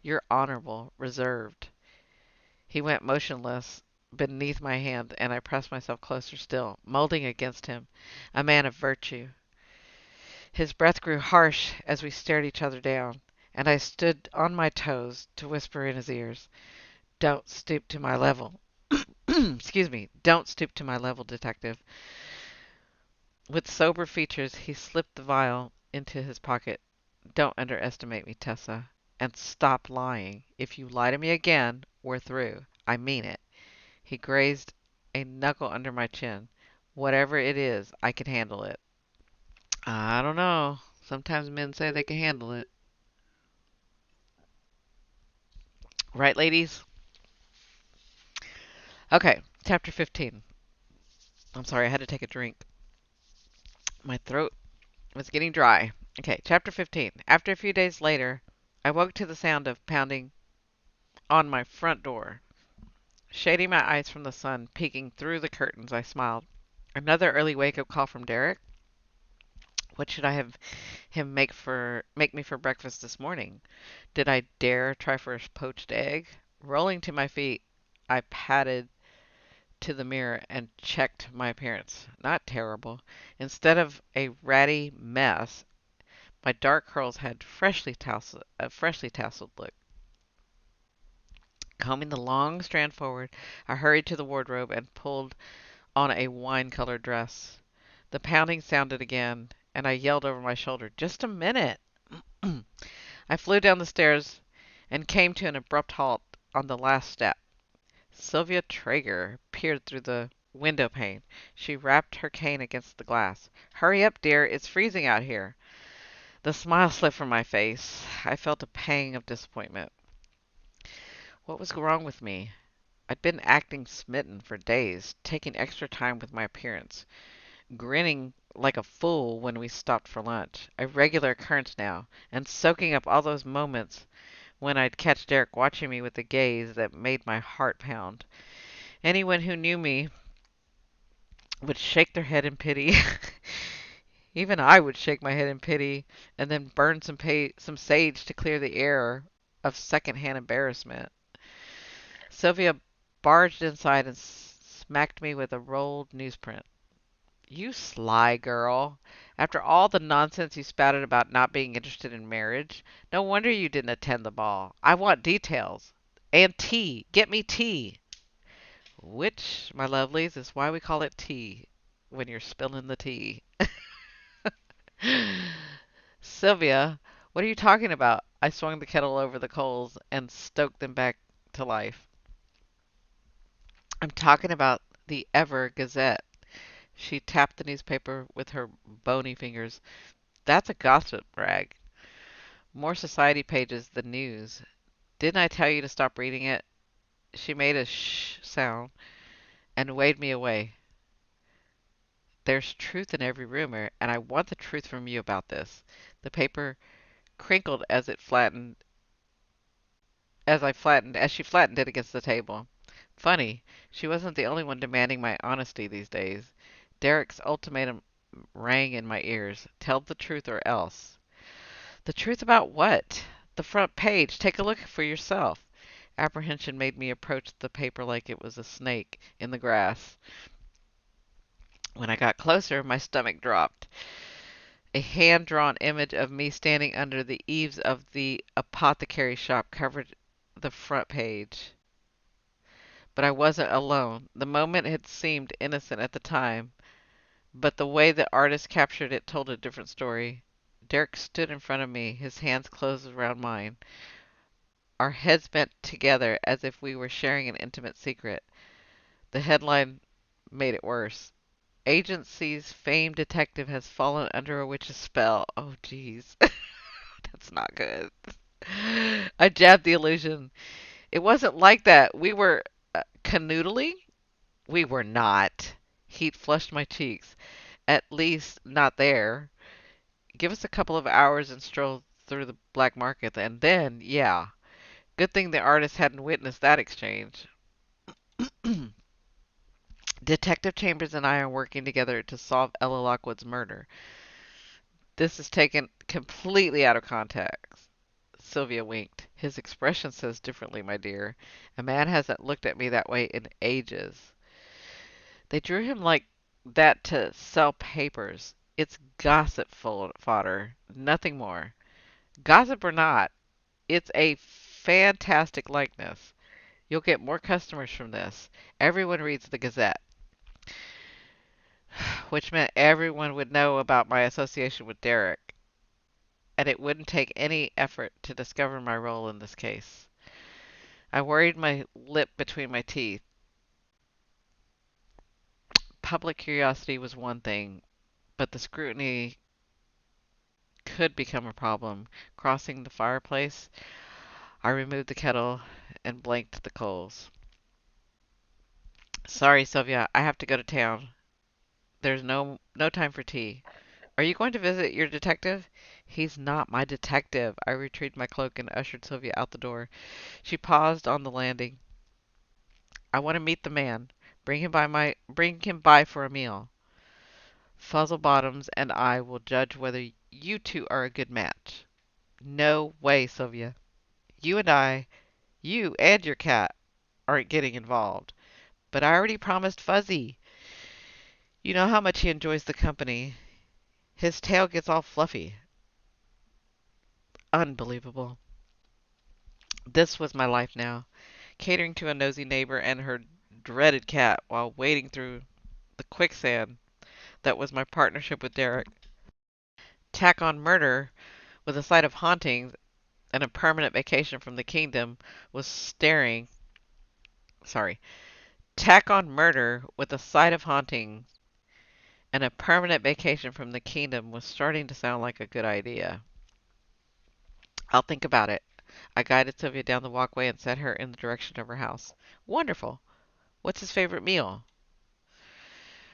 You're honorable, reserved. He went motionless beneath my hand, and I pressed myself closer still, molding against him, a man of virtue. His breath grew harsh as we stared each other down, and I stood on my toes to whisper in his ears, don't stoop to my level. Excuse me, don't stoop to my level, detective. With sober features, he slipped the vial into his pocket. Don't underestimate me, Tessa. And stop lying. If you lie to me again, we're through. I mean it. He grazed a knuckle under my chin. Whatever it is, I can handle it. I don't know. Sometimes men say they can handle it. Right, ladies? Okay, chapter 15. I'm sorry, I had to take a drink. My throat was getting dry. Okay, chapter 15. After a few days later, I woke to the sound of pounding on my front door. Shading my eyes from the sun peeking through the curtains, I smiled. Another early wake-up call from Derrick? What should I have him make me for breakfast this morning? Did I dare try for a poached egg? Rolling to my feet, I padded to the mirror and checked my appearance. Not terrible. Instead of a ratty mess, My dark curls had a freshly tousled look. Combing the long strand forward, I hurried to the wardrobe and pulled on a wine-colored dress. The pounding sounded again, and I yelled over my shoulder, "Just a minute!" I flew down the stairs and came to an abrupt halt on the last step. Sylvia Traeger peered through the window pane. She rapped her cane against the glass. "Hurry up, dear. It's freezing out here." The smile slipped from my face. I felt a pang of disappointment. What was wrong with me? I'd been acting smitten for days, taking extra time with my appearance, grinning like a fool when we stopped for lunch, a regular occurrence now, and soaking up all those moments when I'd catch Derrick watching me with a gaze that made my heart pound. Anyone who knew me would shake their head in pity. Even I would shake my head in pity and then burn some sage to clear the air of secondhand embarrassment. Sylvia barged inside and smacked me with a rolled newsprint. "You sly girl. After all the nonsense you spouted about not being interested in marriage, no wonder you didn't attend the ball. I want details. And tea. Get me tea." Which, my lovelies, is why we call it tea when you're spilling the tea. "Sylvia, what are you talking about?" I swung the kettle over the coals and stoked them back to life. "I'm talking about the Ever Gazette." She tapped the newspaper with her bony fingers. "That's a gossip rag. More society pages than news. Didn't I tell you to stop reading it?" She made a shh sound and waved me away. "There's truth in every rumor, and I want the truth from you about this." The paper crinkled as she flattened it against the table. Funny, she wasn't the only one demanding my honesty these days. Derrick's ultimatum rang in my ears. "Tell the truth or else." The truth about what? The front page. Take a look for yourself. Apprehension made me approach the paper like it was a snake in the grass. When I got closer, my stomach dropped. A hand-drawn image of me standing under the eaves of the apothecary shop covered the front page. But I wasn't alone. The moment had seemed innocent at the time, but the way the artist captured it told a different story. Derrick stood in front of me, his hands closed around mine, our heads bent together as if we were sharing an intimate secret. The headline made it worse. "Agency's famed detective has fallen under a witch's spell." Oh, jeez. That's not good. I jabbed the illusion. "It wasn't like that. We were canoodling." "We were not." Heat flushed my cheeks. "At least, not there. Give us a couple of hours and stroll through the black market, and then, yeah." Good thing the artist hadn't witnessed that exchange. "Detective Chambers and I are working together to solve Ella Lockwood's murder. This is taken completely out of context." Sylvia winked. "His expression says differently, my dear. A man hasn't looked at me that way in ages." "They drew him like that to sell papers. It's gossip fodder, nothing more." "Gossip or not, it's a fantastic likeness. You'll get more customers from this. Everyone reads the Gazette." Which meant everyone would know about my association with Derrick, and it wouldn't take any effort to discover my role in this case. I worried my lip between my teeth. Public curiosity was one thing, but the scrutiny could become a problem. Crossing the fireplace, I removed the kettle and blanked the coals. "Sorry, Sylvia, I have to go to town. There's no time for tea." "Are you going to visit your detective?" "He's not my detective." I retrieved my cloak and ushered Sylvia out the door. She paused on the landing. "I want to meet the man. Bring him by for a meal. Fuzzle Bottoms and I will judge whether you two are a good match." "No way, Sylvia. You and I, you and your cat, aren't getting involved." "But I already promised Fuzzy. You know how much he enjoys the company. His tail gets all fluffy." Unbelievable. This was my life now, catering to a nosy neighbor and her dreaded cat while wading through the quicksand that was my partnership with Derrick. Tack on murder with a sight of hauntings and a permanent vacation from the kingdom was staring. Sorry. Tack on murder with a sight of hauntings and a permanent vacation from the kingdom was starting to sound like a good idea. I'll think about it. I guided Sylvia down the walkway and set her in the direction of her house. Wonderful. What's his favorite meal?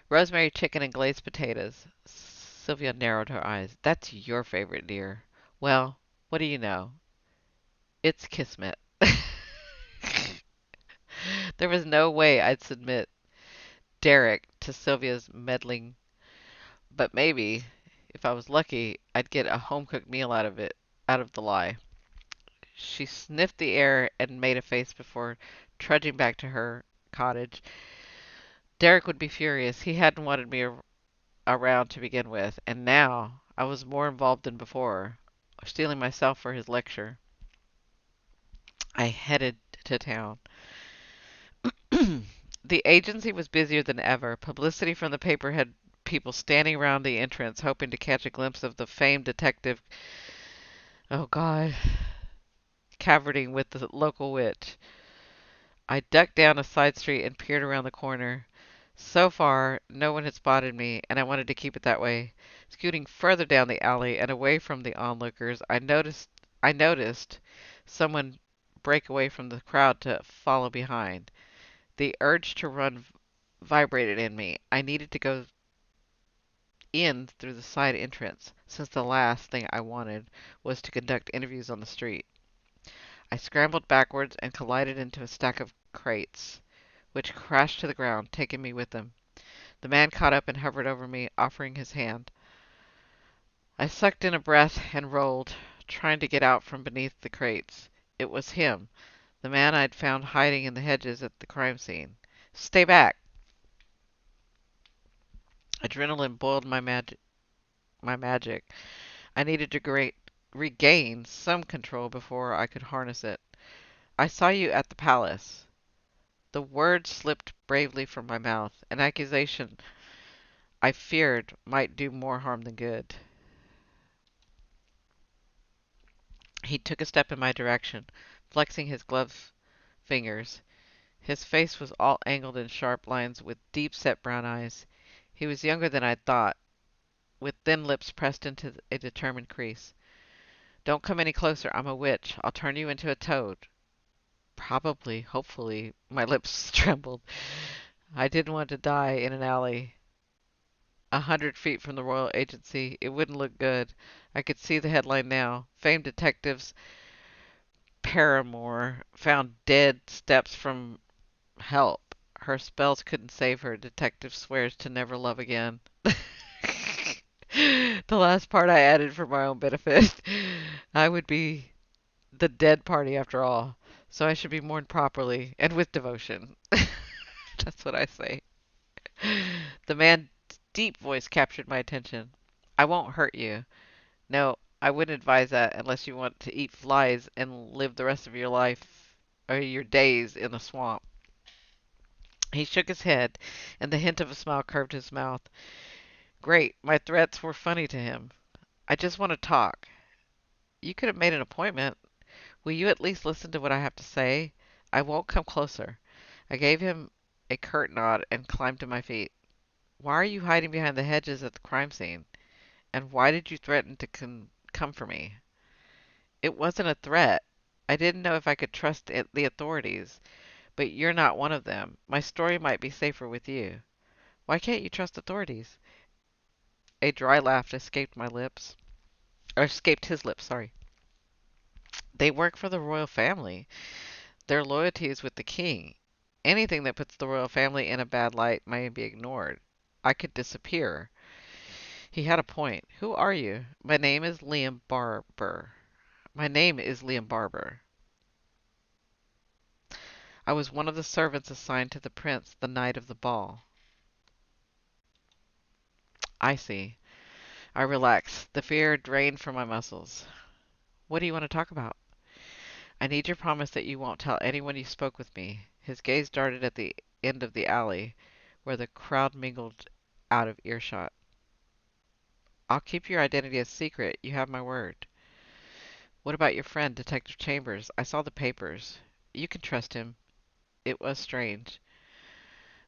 Rosemary chicken and glazed potatoes. Sylvia narrowed her eyes. That's your favorite, dear. Well, what do you know? It's Kismet. There was no way I'd submit Derrick to Sylvia's meddling, but maybe, if I was lucky, I'd get a home cooked meal out of the lie. She sniffed the air and made a face before trudging back to her cottage. Derrick would be furious. He hadn't wanted me around to begin with, and now I was more involved than before, steeling myself for his lecture. I headed to town. The agency was busier than ever. Publicity from the paper had people standing around the entrance hoping to catch a glimpse of the famed detective, oh God, cavorting with the local witch. I ducked down a side street and peered around the corner. So far, no one had spotted me, and I wanted to keep it that way. Scooting further down the alley and away from the onlookers, I noticed someone break away from the crowd to follow behind. The urge to run vibrated in me. I needed to go in through the side entrance, since the last thing I wanted was to conduct interviews on the street. I scrambled backwards and collided into a stack of crates, which crashed to the ground, taking me with them. The man caught up and hovered over me, offering his hand. I sucked in a breath and rolled, trying to get out from beneath the crates. It was him, the man I'd found hiding in the hedges at the crime scene. Stay back! Adrenaline boiled my magic. I needed to regain some control before I could harness it. I saw you at the palace. The word slipped bravely from my mouth, an accusation I feared might do more harm than good. He took a step in my direction, flexing his gloved fingers. His face was all angled in sharp lines with deep-set brown eyes. He was younger than I'd thought, with thin lips pressed into a determined crease. Don't come any closer. I'm a witch. I'll turn you into a toad. Probably, hopefully. My lips trembled. I didn't want to die in an alley 100 feet from the Royal Agency. It wouldn't look good. I could see the headline now. Famed detectives Paramore found dead steps from help. Her spells couldn't save her. Detective swears to never love again. The last part I added for my own benefit. I would be the dead party after all, so I should be mourned properly and with devotion. That's what I say. The man's deep voice captured my attention. I won't hurt you. No, I wouldn't advise that unless you want to eat flies and live the rest of your life or your days in the swamp. He shook his head, and the hint of a smile curved his mouth. Great, my threats were funny to him. I just want to talk. You could have made an appointment. Will you at least listen to what I have to say? I won't come closer. I gave him a curt nod and climbed to my feet. Why are you hiding behind the hedges at the crime scene? And why did you threaten to come for me? It wasn't a threat. I didn't know if I could trust the authorities, but you're not one of them. My story might be safer with you. Why can't you trust authorities? A dry laugh escaped my lips. Or escaped his lips, sorry. They work for the royal family. Their loyalty is with the king. Anything that puts the royal family in a bad light may be ignored. I could disappear. He had a point. Who are you? My name is Liam Barber. My name is Liam Barber. I was one of the servants assigned to the prince the night of the ball. I see. I relaxed. The fear drained from my muscles. What do you want to talk about? I need your promise that you won't tell anyone you spoke with me. His gaze darted at the end of the alley, where the crowd mingled out of earshot. I'll keep your identity a secret. You have my word. What about your friend, Detective Chambers? I saw the papers. You can trust him. It was strange.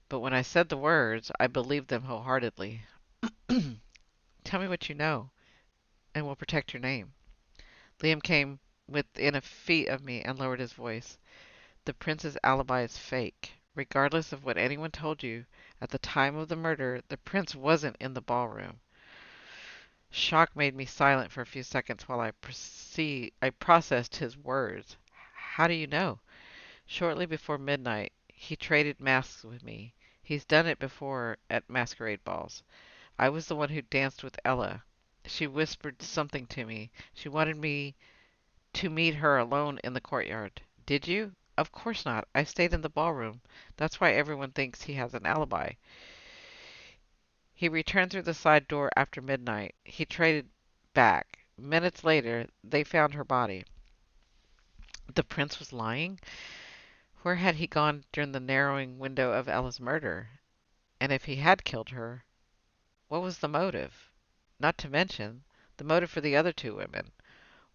But when I said the words, I believed them wholeheartedly. Tell me what you know, and we'll protect your name. Liam came within a feet of me and lowered his voice. The prince's alibi is fake. Regardless of what anyone told you, at the time of the murder, the prince wasn't in the ballroom. Shock made me silent for a few seconds while I processed his words. How do you know? Shortly before midnight, he traded masks with me. He's done it before at masquerade balls. I was the one who danced with Ella. She whispered something to me. She wanted me to meet her alone in the courtyard. Did you? Of course not. I stayed in the ballroom. That's why everyone thinks he has an alibi. He returned through the side door after midnight. He traded back. Minutes later, they found her body. The prince was lying? Where had he gone during the narrowing window of Ella's murder? And if he had killed her, what was the motive? Not to mention the motive for the other two women,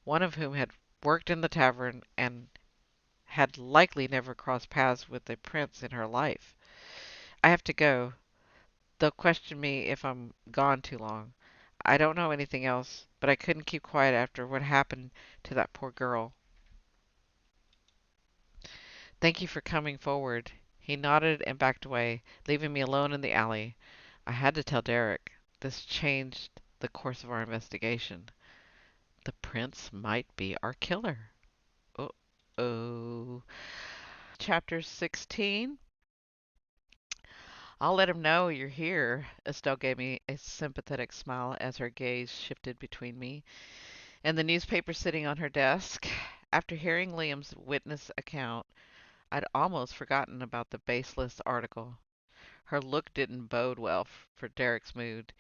one of whom had worked in the tavern and had likely never crossed paths with the prince in her life. I have to go. They'll question me if I'm gone too long. I don't know anything else, but I couldn't keep quiet after what happened to that poor girl. Thank you for coming forward. He nodded and backed away, leaving me alone in the alley. I had to tell Derrick. This changed the course of our investigation. The prince might be our killer. Uh-oh. Chapter 16. I'll let him know you're here. Estelle gave me a sympathetic smile as her gaze shifted between me and the newspaper sitting on her desk. After hearing Liam's witness account, I'd almost forgotten about the baseless article. Her look didn't bode well for Derrick's mood.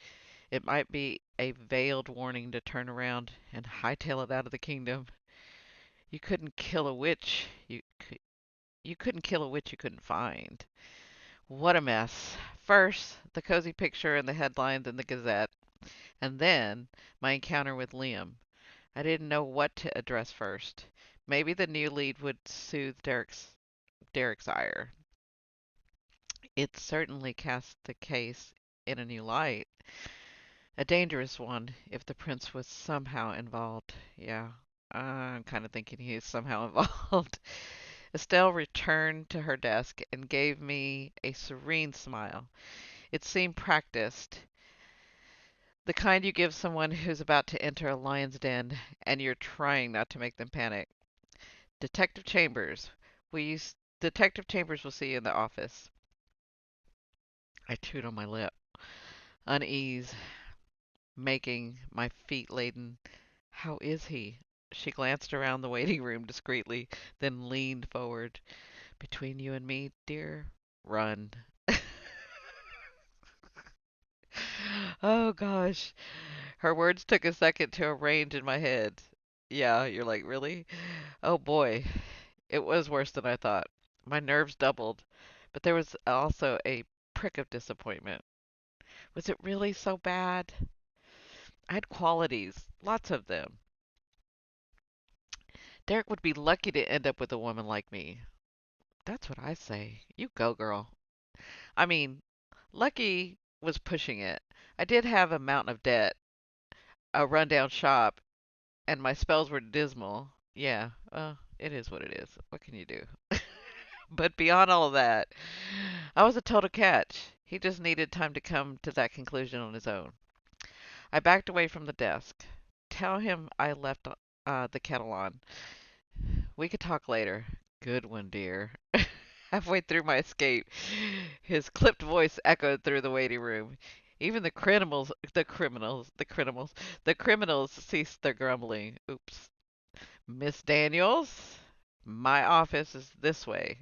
It might be a veiled warning to turn around and hightail it out of the kingdom. You couldn't kill a witch. You couldn't kill a witch you couldn't find. What a mess. First, the cozy picture in the headlines in the Gazette, and then my encounter with Liam. I didn't know what to address first. Maybe the new lead would soothe Derrick's ire. It certainly cast the case in a new light. A dangerous one if the prince was somehow involved. Yeah, I'm kind of thinking he is somehow involved. Estelle returned to her desk and gave me a serene smile. It seemed practiced, the kind you give someone who's about to enter a lion's den and you're trying not to make them panic. Detective Chambers, will you, Detective Chambers will see you in the office. I chewed on my lip, unease making my feet laden. How is he? She glanced around the waiting room discreetly, then leaned forward. Between you and me, dear, run. Oh gosh. Her words took a second to arrange in my head. Yeah, you're like, really? Oh boy. It was worse than I thought. My nerves doubled, but there was also a prick of disappointment. Was it really so bad? I had qualities, lots of them. Derrick would be lucky to end up with a woman like me. That's what I say. You go, girl. I mean, lucky was pushing it. I did have a mountain of debt, a rundown shop, and my spells were dismal. Yeah, it is what it is. What can you do? But beyond all of that, I was a total catch. He just needed time to come to that conclusion on his own. I backed away from the desk. Tell him I left the kettle on. We could talk later. Good one, dear. Halfway through my escape, his clipped voice echoed through the waiting room. Even the criminals ceased their grumbling. Oops. Miss Daniels, my office is this way.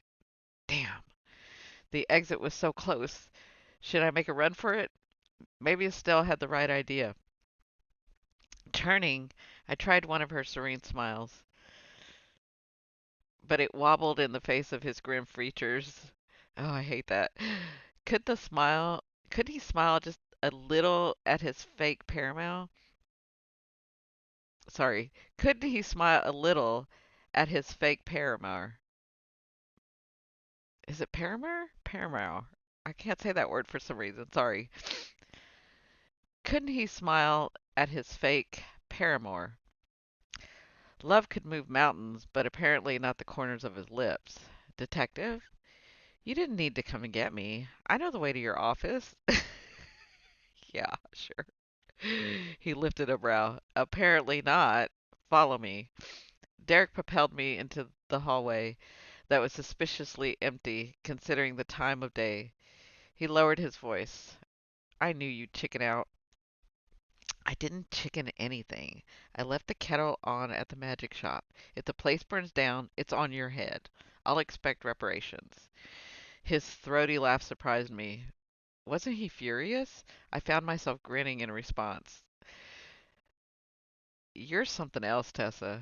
Damn. The exit was so close. Should I make a run for it? Maybe Estelle had the right idea. Turning, I tried one of her serene smiles, but it wobbled in the face of his grim features. Oh, I hate that. Could the smile, could he smile just a little at his fake paramount? Sorry, could he smile a little at his fake paramour? Is it paramour? Paramour. I can't say that word for some reason. Sorry. Couldn't he smile at his fake paramour? Love could move mountains, but apparently not the corners of his lips. Detective, you didn't need to come and get me. I know the way to your office. Yeah, sure. He lifted a brow. Apparently not. Follow me. Derrick propelled me into the hallway that was suspiciously empty, considering the time of day. He lowered his voice. I knew you'd chicken out. I didn't chicken anything. I left the kettle on at the magic shop. If the place burns down, it's on your head. I'll expect reparations. His throaty laugh surprised me. Wasn't he furious? I found myself grinning in response. You're something else, Tessa.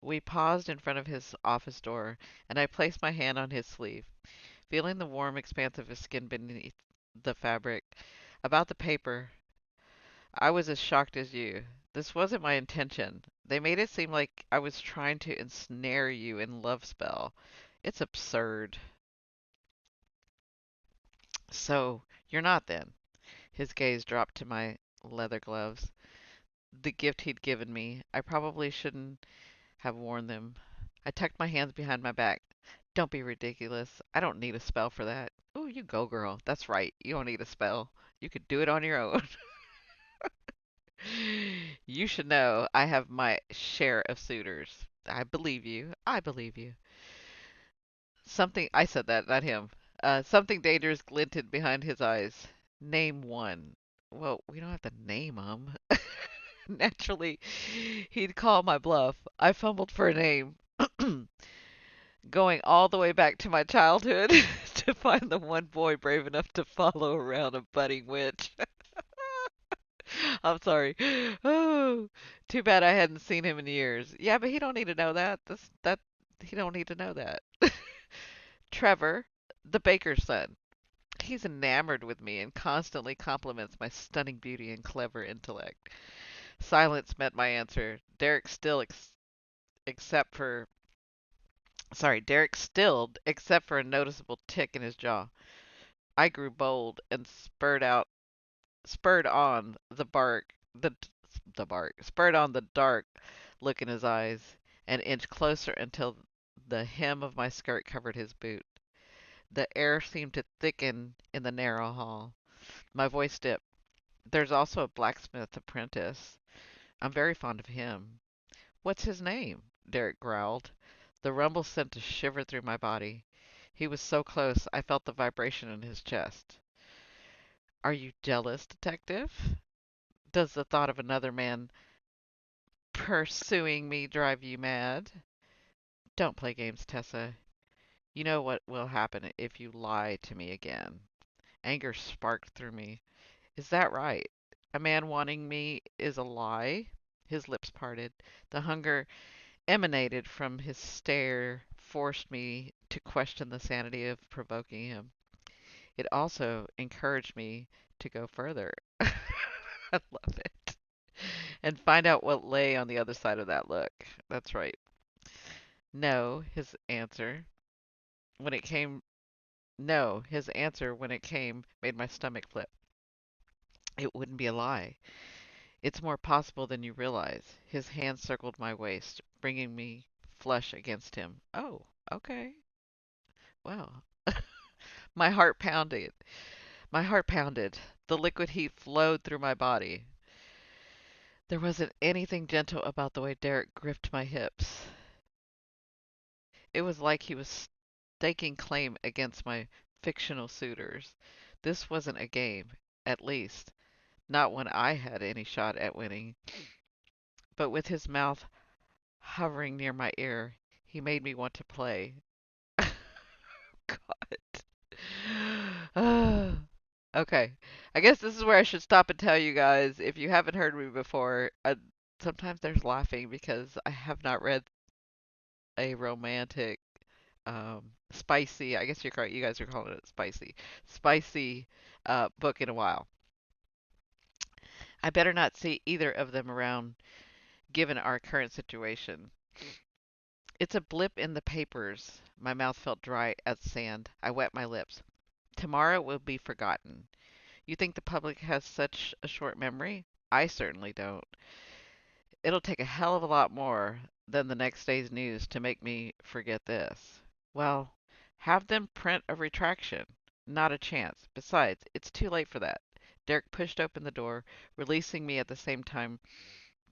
We paused in front of his office door, and I placed my hand on his sleeve, feeling the warm expanse of his skin beneath the fabric. About the paper, I was as shocked as you. This wasn't my intention. They made it seem like I was trying to ensnare you in love spell. It's absurd. So, you're not then. His gaze dropped to my leather gloves. The gift he'd given me. I probably shouldn't have worn them. I tucked my hands behind my back. Don't be ridiculous. I don't need a spell for that. Ooh, you go, girl. That's right. You don't need a spell. You could do it on your own. You should know I have my share of suitors. I believe you. I believe you. Something, I said that, not him. Something dangerous glinted behind his eyes. Name one. Well, we don't have to name 'em. Naturally, he'd call my bluff. I fumbled for a name, going all the way back to my childhood to find the one boy brave enough to follow around a budding witch. I'm sorry. Oh, too bad I hadn't seen him in years. Yeah, but he don't need to know that. That he don't need to know that. Trevor, the baker's son. He's enamored with me and constantly compliments my stunning beauty and clever intellect. Silence met my answer. Derek stilled except for a noticeable tick in his jaw. I grew bold and spurred on spurred on the dark look in his eyes, and inched closer until the hem of my skirt covered his boot. The air seemed to thicken in the narrow hall. My voice dipped. There's also a blacksmith apprentice. I'm very fond of him. What's his name? Derek growled. The rumble sent a shiver through my body. He was so close, I felt the vibration in his chest. Are you jealous, detective? Does the thought of another man pursuing me drive you mad? Don't play games, Tessa. You know what will happen if you lie to me again. Anger sparked through me. Is that right? A man wanting me is a lie? His lips parted. The hunger emanated from his stare forced me to question the sanity of provoking him. It also encouraged me to go further. I love it. And find out what lay on the other side of that look. That's right. No, his answer. When it came, no, his answer when it came made my stomach flip. It wouldn't be a lie. It's more possible than you realize. His hand circled my waist, bringing me flush against him. Oh, okay. Well, my heart pounded. My heart pounded. The liquid heat flowed through my body. There wasn't anything gentle about the way Derek gripped my hips. It was like he was staking claim against my fictional suitors. This wasn't a game, at least, not when I had any shot at winning. But with his mouth hovering near my ear, he made me want to play. God. Okay. I guess this is where I should stop and tell you guys if you haven't heard me before, sometimes there's laughing because I have not read a romantic, spicy, I guess you guys are calling it spicy book in a while. I better not see either of them around given our current situation. It's a blip in the papers. My mouth felt dry as sand. I wet my lips. Tomorrow it will be forgotten. You think the public has such a short memory? I certainly don't. It'll take a hell of a lot more than the next day's news to make me forget this. Well, have them print a retraction. Not a chance. Besides, it's too late for that. Derek pushed open the door, releasing me at the same time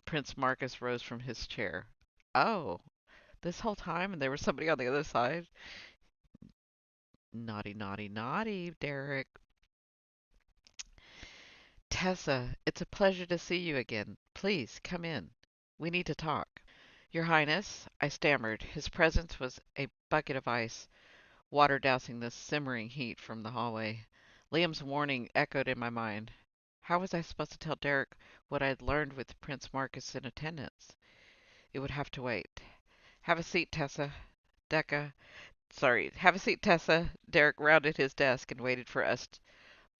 Prince Marcus rose from his chair. Oh, this whole time and there was somebody on the other side? Naughty, naughty, naughty, Derek. Tessa, it's a pleasure to see you again. Please, come in. We need to talk. Your Highness, I stammered. His presence was a bucket of ice, water dousing the simmering heat from the hallway. Liam's warning echoed in my mind. How was I supposed to tell Derek what I'd learned with Prince Marcus in attendance? It would have to wait. Have a seat, Tessa. Decca. Sorry, have a seat, Tessa. Derek rounded his desk and waited for us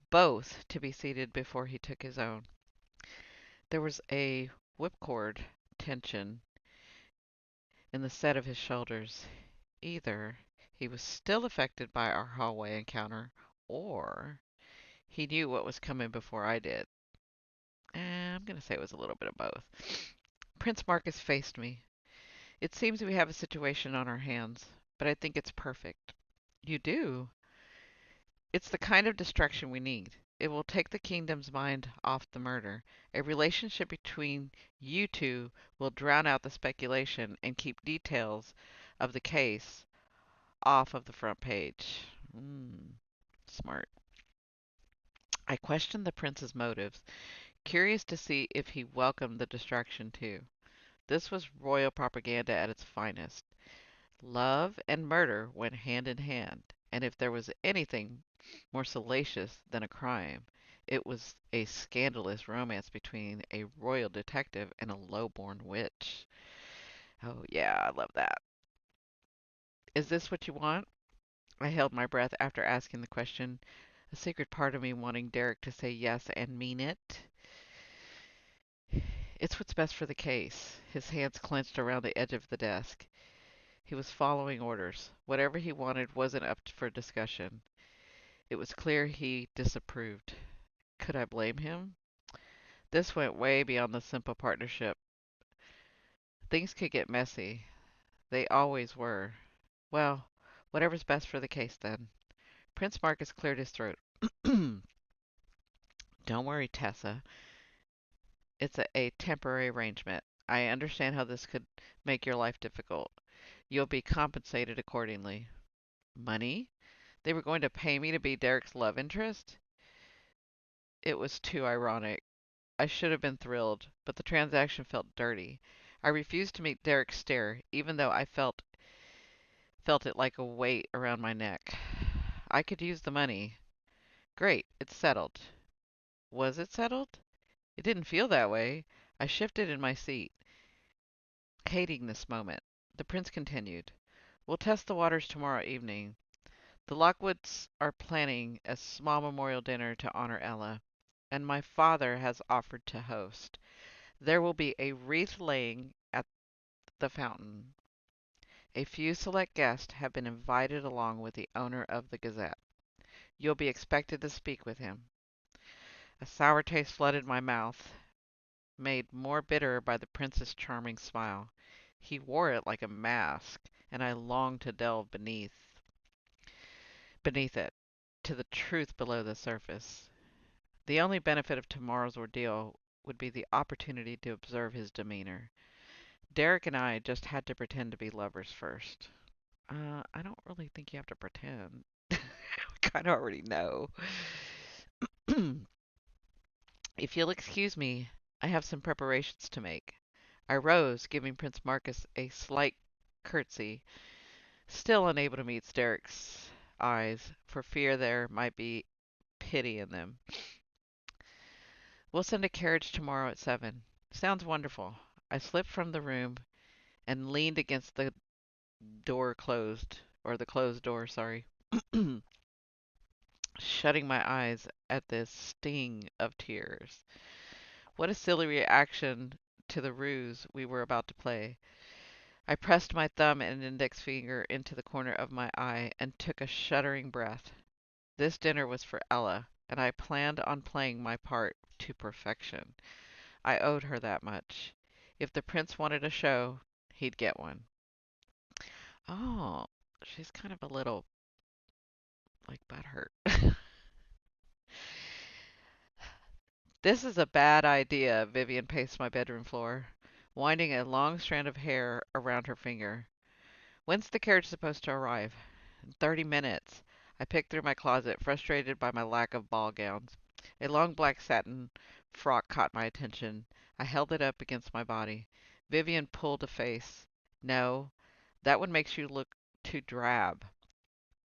both to be seated before he took his own. There was a whipcord tension in the set of his shoulders. Either he was still affected by our hallway encounter, or he knew what was coming before I did. I'm going to say it was a little bit of both. Prince Marcus faced me. It seems we have a situation on our hands, but I think it's perfect. You do? It's the kind of destruction we need. It will take the kingdom's mind off the murder. A relationship between you two will drown out the speculation and keep details of the case off of the front page. Smart. I questioned the prince's motives, curious to see if he welcomed the distraction too. This was royal propaganda at its finest. Love and murder went hand in hand, and if there was anything more salacious than a crime, it was a scandalous romance between a royal detective and a low-born witch. Oh, yeah, I love that. Is this what you want? I held my breath after asking the question, a secret part of me wanting Derek to say yes and mean it. It's what's best for the case. His hands clenched around the edge of the desk. He was following orders. Whatever he wanted wasn't up for discussion. It was clear he disapproved. Could I blame him? This went way beyond the simple partnership. Things could get messy. They always were. Well, whatever's best for the case then. Prince Marcus cleared his throat. Don't worry, Tessa. It's a temporary arrangement. I understand how this could make your life difficult. You'll be compensated accordingly. Money? They were going to pay me to be Derek's love interest? It was too ironic. I should have been thrilled, but the transaction felt dirty. I refused to meet Derek's stare, even though I felt it like a weight around my neck. I could use the money. Great, it's settled. Was it settled? It didn't feel that way. I shifted in my seat, hating this moment. The prince continued. We'll test the waters tomorrow evening. The Lockwoods are planning a small memorial dinner to honor Ella, and my father has offered to host. There will be a wreath laying at the fountain. A few select guests have been invited along with the owner of the Gazette. You'll be expected to speak with him. A sour taste flooded my mouth, made more bitter by the prince's charming smile. He wore it like a mask, and I longed to delve beneath it, to the truth below the surface. The only benefit of tomorrow's ordeal would be the opportunity to observe his demeanor. Derek and I just had to pretend to be lovers first. I don't really think you have to pretend. We kind of already know. If you'll excuse me, I have some preparations to make. I rose, giving Prince Marcus a slight curtsy, still unable to meet Derek's eyes, for fear there might be pity in them. We'll send a carriage tomorrow at 7. Sounds wonderful. I slipped from the room and leaned against the door closed, or the closed door, sorry, shutting my eyes at this sting of tears. What a silly reaction to the ruse we were about to play. I pressed my thumb and index finger into the corner of my eye and took a shuddering breath. This dinner was for Ella, and I planned on playing my part to perfection. I owed her that much. If the prince wanted a show, he'd get one. Oh, she's kind of a little, like, butthurt. This is a bad idea, Vivian paced my bedroom floor, winding a long strand of hair around her finger. When's the carriage supposed to arrive? In 30 minutes. I picked through my closet, frustrated by my lack of ball gowns. A long black satin frock caught my attention. I held it up against my body. Vivian pulled a face. No, that one makes you look too drab.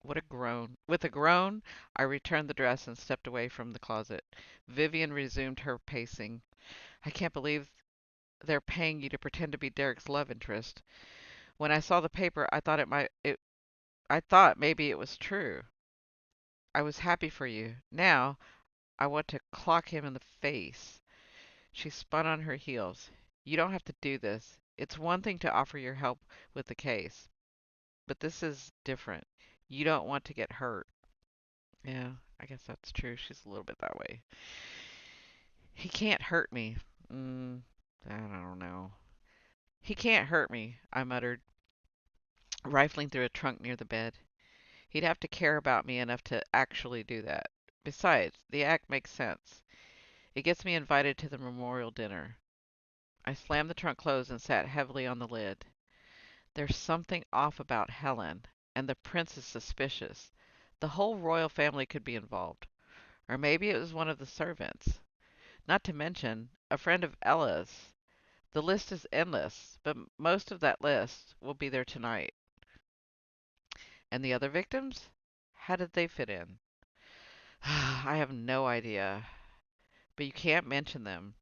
What a groan. With a groan, I returned the dress and stepped away from the closet. Vivian resumed her pacing. I can't believe they're paying you to pretend to be Derrick's love interest. When I saw the paper, I thought maybe it was true. I was happy for you. Now, I want to clock him in the face. She spun on her heels. You don't have to do this. It's one thing to offer your help with the case, but this is different. You don't want to get hurt. Yeah, I guess that's true. She's a little bit that way. He can't hurt me. I don't know. He can't hurt me, I muttered, rifling through a trunk near the bed. He'd have to care about me enough to actually do that. Besides, the act makes sense. It gets me invited to the memorial dinner. I slammed the trunk closed and sat heavily on the lid. There's something off about Helen, and the prince is suspicious. The whole royal family could be involved. Or maybe it was one of the servants. Not to mention a friend of Ella's. The list is endless, but most of that list will be there tonight. And the other victims? How did they fit in? I have no idea. But you can't mention them.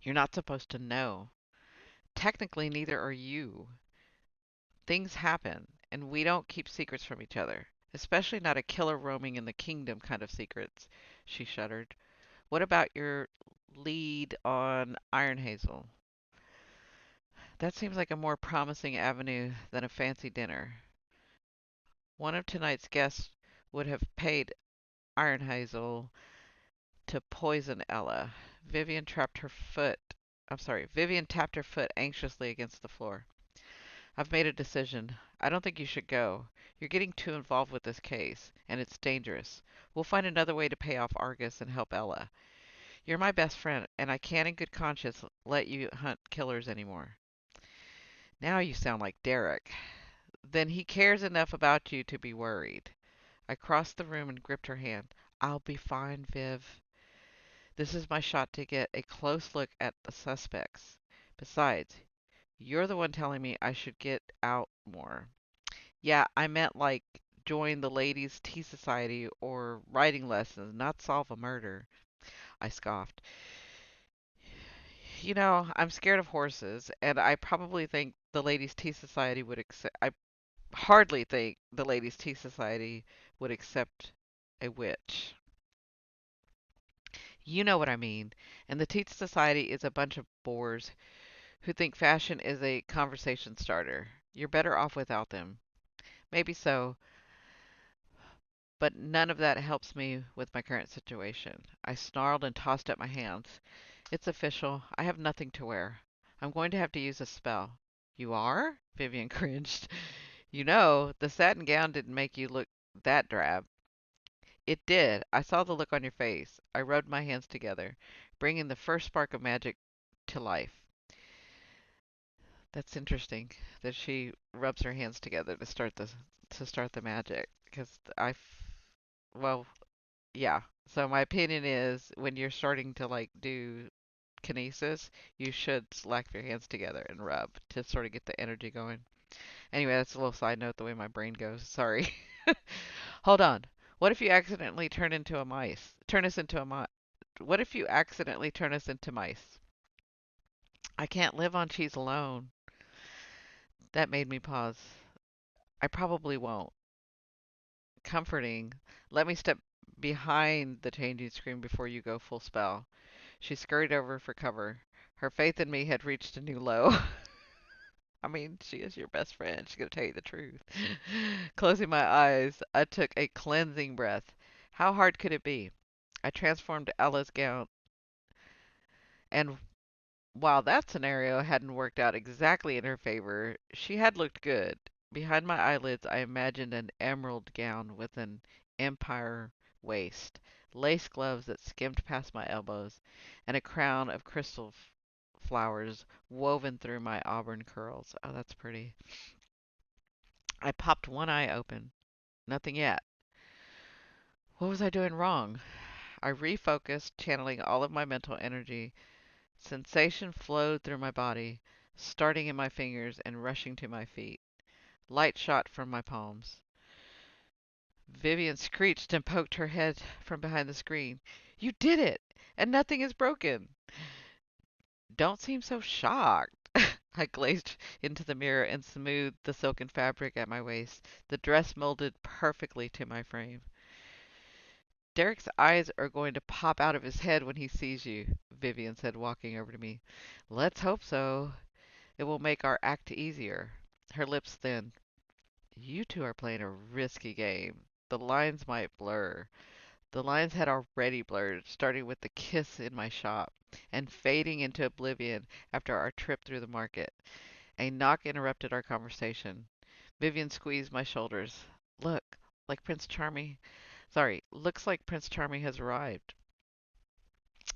You're not supposed to know. Technically, neither are you. Things happen, and we don't keep secrets from each other. Especially not a killer roaming in the kingdom kind of secrets. She shuddered. What about your lead on Iron Hazel? That seems like a more promising avenue than a fancy dinner. One of tonight's guests would have paid Iron Hazel to poison Ella. Vivian tapped her foot anxiously against the floor. I've made a decision. I don't think you should go. You're getting too involved with this case, and it's dangerous. We'll find another way to pay off Argus and help Ella. You're my best friend, and I can't in good conscience let you hunt killers anymore. Now you sound like Derrick. Then he cares enough about you to be worried. I crossed the room and gripped her hand. I'll be fine, Viv. This is my shot to get a close look at the suspects. Besides, you're the one telling me I should get out more. Yeah, I meant like join the Ladies' Tea Society or writing lessons, not solve a murder. I scoffed. I'm scared of horses, and I probably think the Ladies' Tea Society would accept. I hardly think the Ladies' Tea Society would accept a witch. You know what I mean. And the Tea Society is a bunch of bores who think fashion is a conversation starter. You're better off without them. Maybe so, but none of that helps me with my current situation. I snarled and tossed up my hands. It's official. I have nothing to wear. I'm going to have to use a spell. You are? Vivian cringed. The satin gown didn't make you look that drab. It did. I saw the look on your face. I rubbed my hands together, bringing the first spark of magic to life. That's interesting that she rubs her hands together to start the magic. Because well, yeah. So my opinion is when you're starting to like do kinesis, you should slack your hands together and rub to sort of get the energy going. Anyway, that's a little side note the way my brain goes. Sorry. Hold on. What if you accidentally turn into a mice? Turn us into a mice. What if you accidentally turn us into mice? I can't live on cheese alone. That made me pause. I probably won't. Comforting. Let me step behind the changing screen before you go full spell. She scurried over for cover. Her faith in me had reached a new low. I mean, she is your best friend. She's going to tell you the truth. Closing my eyes, I took a cleansing breath. How hard could it be? I transformed Ella's gown, and while that scenario hadn't worked out exactly in her favor, she had looked good. Behind my eyelids, I imagined an emerald gown with an empire waist, lace gloves that skimmed past my elbows, and a crown of crystal flowers woven through my auburn curls. Oh, that's pretty. I popped one eye open. Nothing yet. What was I doing wrong? I refocused, channeling all of my mental energy. Sensation flowed through my body, starting in my fingers and rushing to my feet. Light shot from my palms. Vivian screeched and poked her head from behind the screen. You did it! And nothing is broken! Don't seem so shocked. I gazed into the mirror and smoothed the silken fabric at my waist. The dress molded perfectly to my frame. Derrick's eyes are going to pop out of his head when he sees you, Vivian said, walking over to me. Let's hope so. It will make our act easier. Her lips thinned. You two are playing a risky game. The lines might blur. The lines had already blurred, starting with the kiss in my shop and fading into oblivion after our trip through the market. A knock interrupted our conversation. Vivian squeezed my shoulders. Look, like Prince Charming. Sorry, looks like Prince Charming has arrived.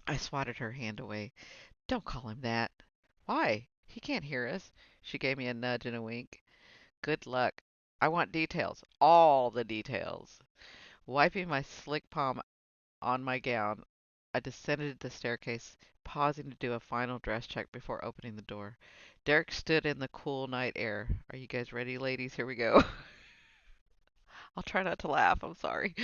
I swatted her hand away. Don't call him that. Why? He can't hear us. She gave me a nudge and a wink. Good luck. I want details. All the details. Wiping my slick palm on my gown, I descended the staircase, pausing to do a final dress check before opening the door. Derrick stood in the cool night air. Are you guys ready, ladies? Here we go. I'll try not to laugh. I'm sorry.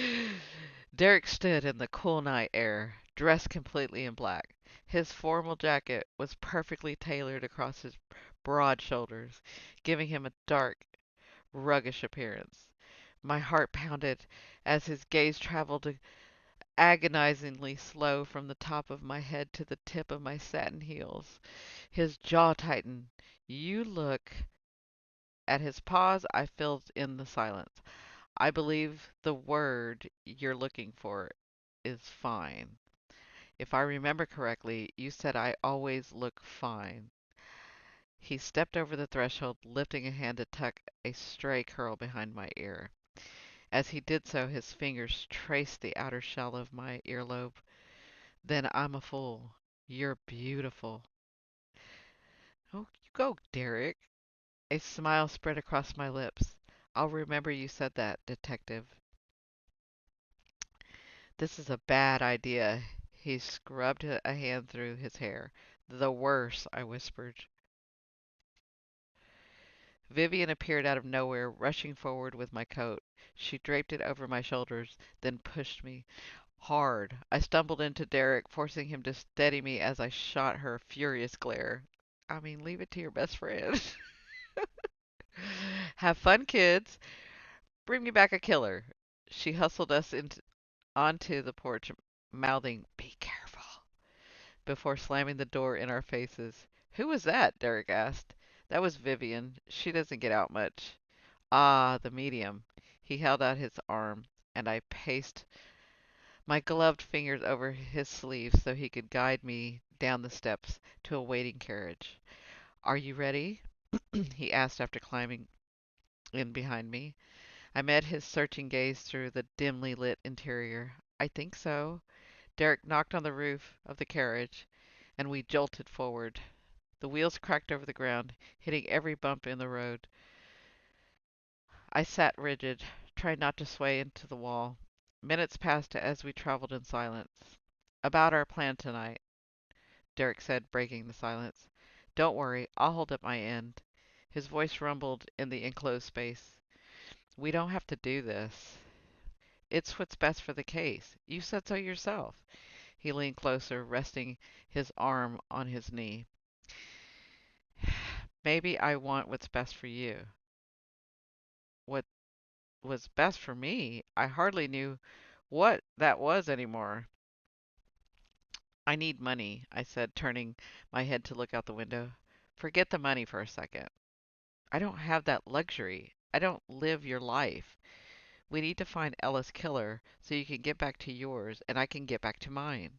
Derrick stood in the cool night air, dressed completely in black. His formal jacket was perfectly tailored across his broad shoulders, giving him a dark, roguish appearance. My heart pounded as his gaze traveled agonizingly slow from the top of my head to the tip of my satin heels. His jaw tightened. You look. At his pause, I filled in the silence. I believe the word you're looking for is fine. If I remember correctly, you said I always look fine. He stepped over the threshold, lifting a hand to tuck a stray curl behind my ear. As he did so, his fingers traced the outer shell of my earlobe. Then I'm a fool. You're beautiful. Oh, you go, Derrick. A smile spread across my lips. I'll remember you said that, detective. This is a bad idea. He scrubbed a hand through his hair. The worse, I whispered. Vivian appeared out of nowhere, rushing forward with my coat. She draped it over my shoulders, then pushed me hard. I stumbled into Derrick, forcing him to steady me as I shot her a furious glare. I mean, leave it to your best friend. Have fun, kids. Bring me back a killer. She hustled us onto the porch, mouthing, Be careful, before slamming the door in our faces. Who was that? Derrick asked. That was Vivian. She doesn't get out much. Ah, the medium. He held out his arm, and I paced my gloved fingers over his sleeve so he could guide me down the steps to a waiting carriage. Are you ready? He asked after climbing in behind me. I met his searching gaze through the dimly lit interior. I think so. Derrick knocked on the roof of the carriage, and we jolted forward. The wheels cracked over the ground, hitting every bump in the road. I sat rigid, trying not to sway into the wall. Minutes passed as we traveled in silence. About our plan tonight, Derrick said, breaking the silence. Don't worry, I'll hold up my end. His voice rumbled in the enclosed space. We don't have to do this. It's what's best for the case. You said so yourself. He leaned closer, resting his arm on his knee. Maybe I want what's best for you. What was best for me? I hardly knew what that was anymore. I need money, I said, turning my head to look out the window. Forget the money for a second. I don't have that luxury. I don't live your life. We need to find Ella's killer so you can get back to yours and I can get back to mine.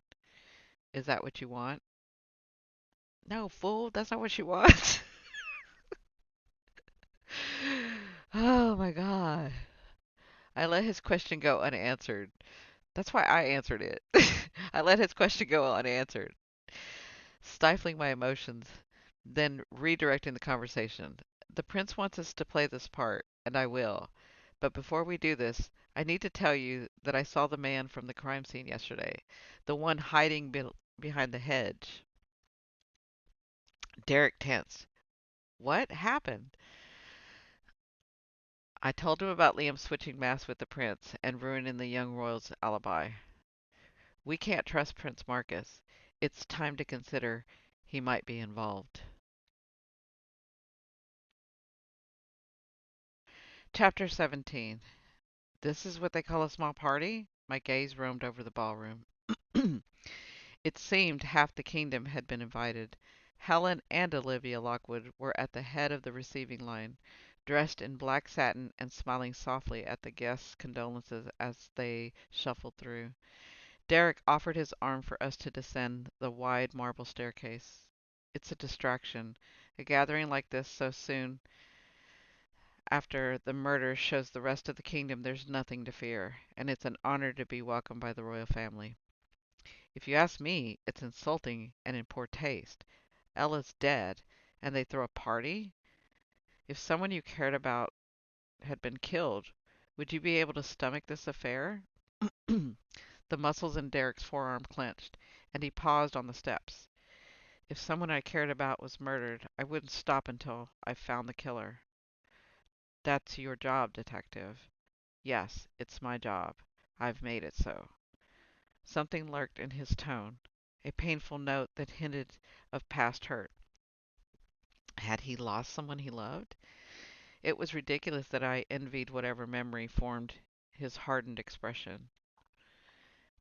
Is that what you want? No, fool, that's not what she wants. Oh my God. I let his question go unanswered. That's why I answered it. I let his question go unanswered, stifling my emotions, then redirecting the conversation. The prince wants us to play this part, and I will. But before we do this, I need to tell you that I saw the man from the crime scene yesterday, the one hiding behind the hedge. Derrick tensed. What happened? I told him about Liam switching masks with the prince and ruining the young royal's alibi. We can't trust Prince Marcus. It's time to consider he might be involved. Chapter 17. This is what they call a small party? My gaze roamed over the ballroom. It seemed half the kingdom had been invited. Helen and Olivia Lockwood were at the head of the receiving line, dressed in black satin and smiling softly at the guests' condolences as they shuffled through. Derrick offered his arm for us to descend the wide marble staircase. It's a distraction. A gathering like this so soon after the murder shows the rest of the kingdom there's nothing to fear, and it's an honor to be welcomed by the royal family. If you ask me, it's insulting and in poor taste. Ella's dead, and they throw a party? If someone you cared about had been killed, would you be able to stomach this affair? The muscles in Derrick's forearm clenched, and he paused on the steps. If someone I cared about was murdered, I wouldn't stop until I found the killer. That's your job, detective. Yes, it's my job. I've made it so. Something lurked in his tone, a painful note that hinted of past hurt. Had he lost someone he loved? It was ridiculous that I envied whatever memory formed his hardened expression.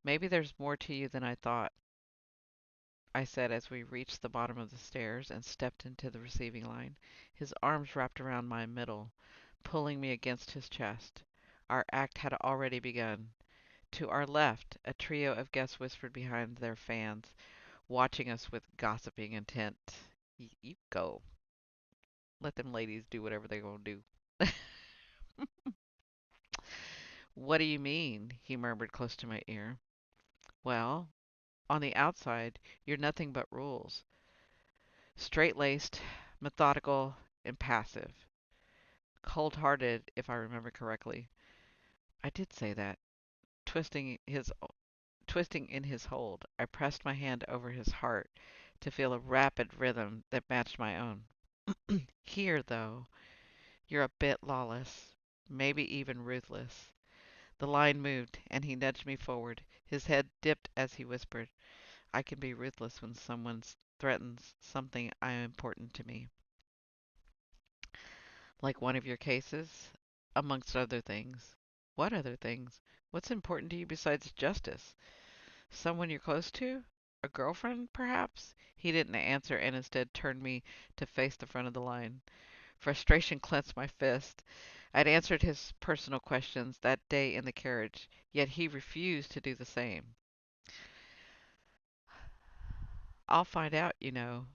Maybe there's more to you than I thought, I said as we reached the bottom of the stairs and stepped into the receiving line. His arms wrapped around my middle, pulling me against his chest. Our act had already begun. To our left, a trio of guests whispered behind their fans, watching us with gossiping intent. You go. Let them ladies do whatever they're going to do. What do you mean? He murmured close to my ear. Well, on the outside, you're nothing but rules. Straight-laced, methodical, impassive. Cold-hearted, if I remember correctly. I did say that. Twisting in his hold, I pressed my hand over his heart to feel a rapid rhythm that matched my own. Here, though, you're a bit lawless, maybe even ruthless. The line moved, and he nudged me forward. His head dipped as he whispered, I can be ruthless when someone threatens something important to me. Like one of your cases? Amongst other things. What other things? What's important to you besides justice? Someone you're close to? A girlfriend, perhaps? He didn't answer and instead turned me to face the front of the line. Frustration clenched my fist. I'd answered his personal questions that day in the carriage, yet he refused to do the same. I'll find out, you know.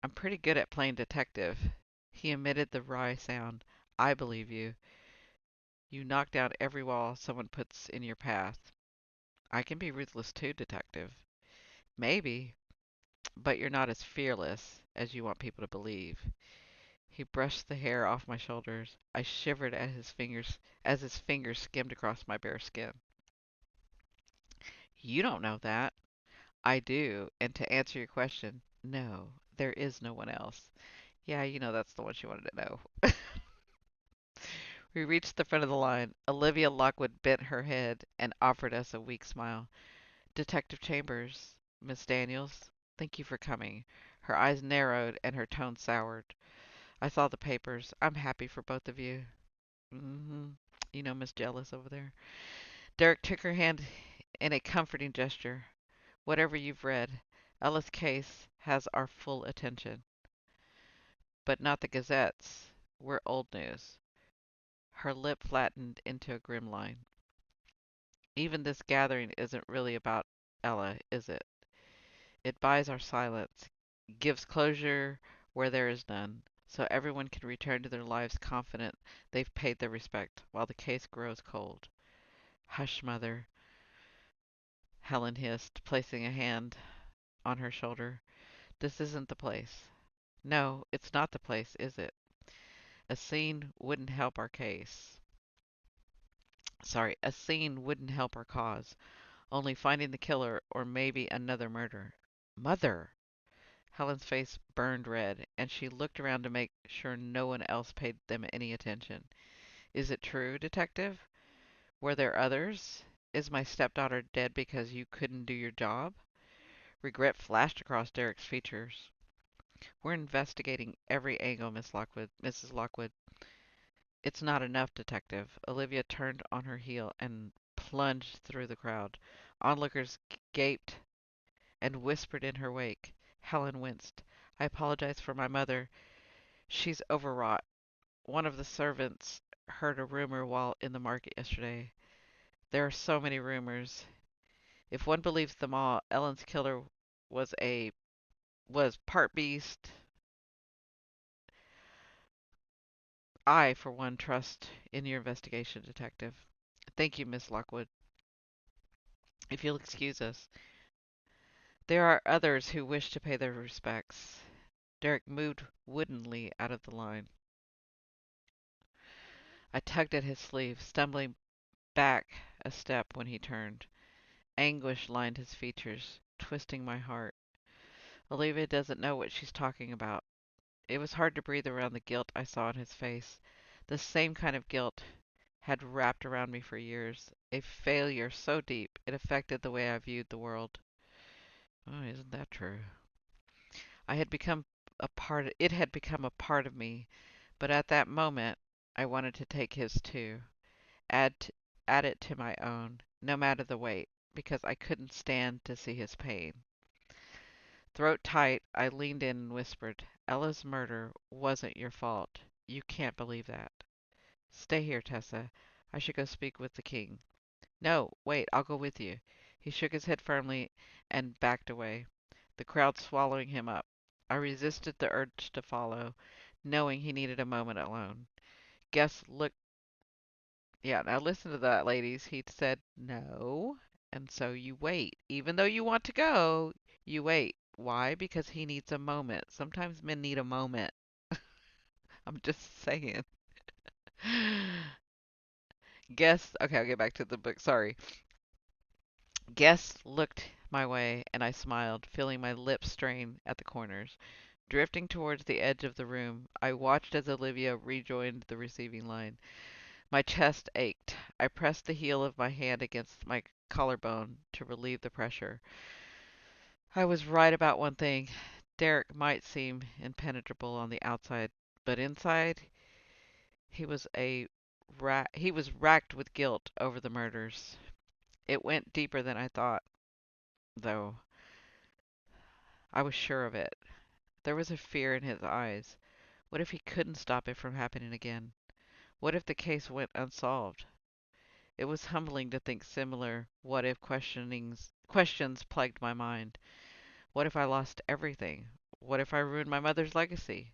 I'm pretty good at playing detective. He emitted the wry sound. I believe you. You knock down every wall someone puts in your path. I can be ruthless too, detective. Maybe, but you're not as fearless as you want people to believe. He brushed the hair off my shoulders. I shivered at his fingers as his fingers skimmed across my bare skin. You don't know that. I do. And to answer your question, no, there is no one else. Yeah, you know that's the one she wanted to know. We reached the front of the line. Olivia Lockwood bent her head and offered us a weak smile. Detective Chambers, Miss Daniels, thank you for coming. Her eyes narrowed and her tone soured. I saw the papers. I'm happy for both of you. Mm-hmm. You know Miss Jealous over there. Derrick took her hand in a comforting gesture. Whatever you've read, Ella's case has our full attention. But not the Gazette's. We're old news. Her lip flattened into a grim line. Even this gathering isn't really about Ella, is it? It buys our silence, gives closure where there is none, so everyone can return to their lives confident they've paid their respect while the case grows cold. Hush, mother, Helen hissed, placing a hand on her shoulder. This isn't the place. No, it's not the place, is it? A scene wouldn't help our case. Sorry, a scene wouldn't help our cause. Only finding the killer or maybe another murder. Mother! Helen's face burned red, and she looked around to make sure no one else paid them any attention. Is it true, detective? Were there others? Is my stepdaughter dead because you couldn't do your job? Regret flashed across Derrick's features. We're investigating every angle, Mrs. Lockwood. It's not enough, detective. Olivia turned on her heel and plunged through the crowd. Onlookers gaped and whispered in her wake. Helen winced. I apologize for my mother. She's overwrought. One of the servants heard a rumor while in the market yesterday. There are so many rumors. If one believes them all, Ellen's killer was a was part beast. I, for one, trust in your investigation, detective. Thank you, Miss Lockwood. If you'll excuse us, there are others who wish to pay their respects. Derrick moved woodenly out of the line. I tugged at his sleeve, stumbling back a step when he turned. Anguish lined his features, twisting my heart. Olivia doesn't know what she's talking about. It was hard to breathe around the guilt I saw in his face. The same kind of guilt had wrapped around me for years. A failure so deep it affected the way I viewed the world. Oh, isn't that true? I had become it had become a part of me, but at that moment I wanted to take his too, add t- add it to my own, no matter the weight, because I couldn't stand to see his pain. Throat tight, I leaned in and whispered, Ella's murder wasn't your fault. You can't believe that. Stay here, Tessa. I should go speak with the king. No, wait, I'll go with you. He shook his head firmly and backed away, the crowd swallowing him up. I resisted the urge to follow, knowing he needed a moment alone. Guests looked, yeah, now listen to that, ladies. He said no, and so you wait. Even though you want to go, you wait. Why? Because he needs a moment. Sometimes men need a moment. I'm just saying. Guests, okay, I'll get back to the book. Sorry. Guests looked my way, and I smiled, feeling my lips strain at the corners. Drifting towards the edge of the room, I watched as Olivia rejoined the receiving line. My chest ached. I pressed the heel of my hand against my collarbone to relieve the pressure. I was right about one thing. Derrick might seem impenetrable on the outside, but inside he was he was racked with guilt over the murders. It went deeper than I thought, though. I was sure of it. There was a fear in his eyes. What if he couldn't stop it from happening again? What if the case went unsolved? It was humbling to think similar what if questions plagued my mind. What if I lost everything? What if I ruined my mother's legacy?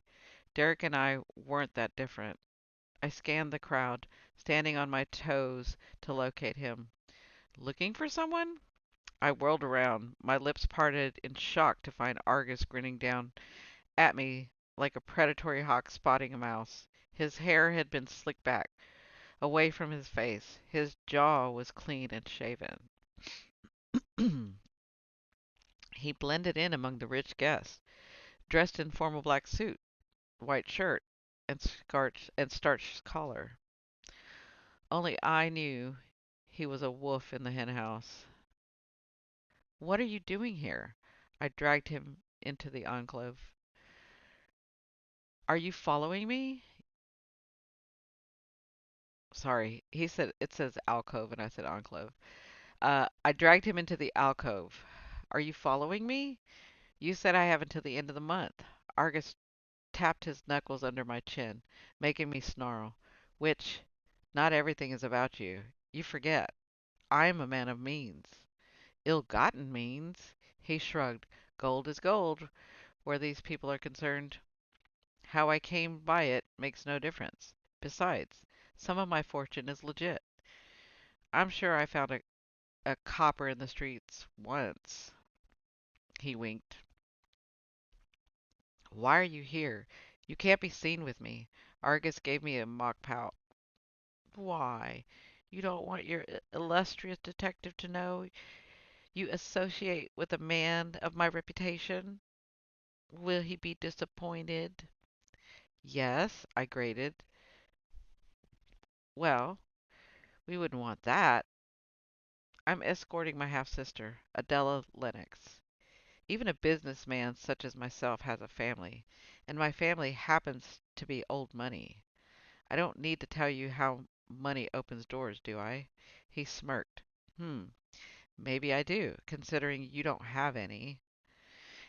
Derrick and I weren't that different. I scanned the crowd, standing on my toes to locate him. Looking for someone? I whirled around, my lips parted in shock to find Argus grinning down at me like a predatory hawk spotting a mouse. His hair had been slicked back, away from his face. His jaw was clean and shaven. He blended in among the rich guests, dressed in formal black suit, white shirt, and starched collar. Only I knew he was a wolf in the hen house. What are you doing here? I dragged him into the enclave. Are you following me? Sorry, he said it says alcove and I said enclave. I dragged him into the alcove. Are you following me? You said I have until the end of the month. Argus tapped his knuckles under my chin, making me snarl. Which, not everything is about you. You forget. I am a man of means. Ill-gotten means? He shrugged. Gold is gold, where these people are concerned. How I came by it makes no difference. Besides, some of my fortune is legit. I'm sure I found a copper in the streets once. He winked. Why are you here? You can't be seen with me. Argus gave me a mock pout. Why? You don't want your illustrious detective to know you associate with a man of my reputation? Will he be disappointed? Yes, I grated. Well, we wouldn't want that. I'm escorting my half sister, Adela Lennox. Even a businessman such as myself has a family, and my family happens to be old money. I don't need to tell you how money opens doors, do I? He smirked. Hmm, maybe I do, considering you don't have any.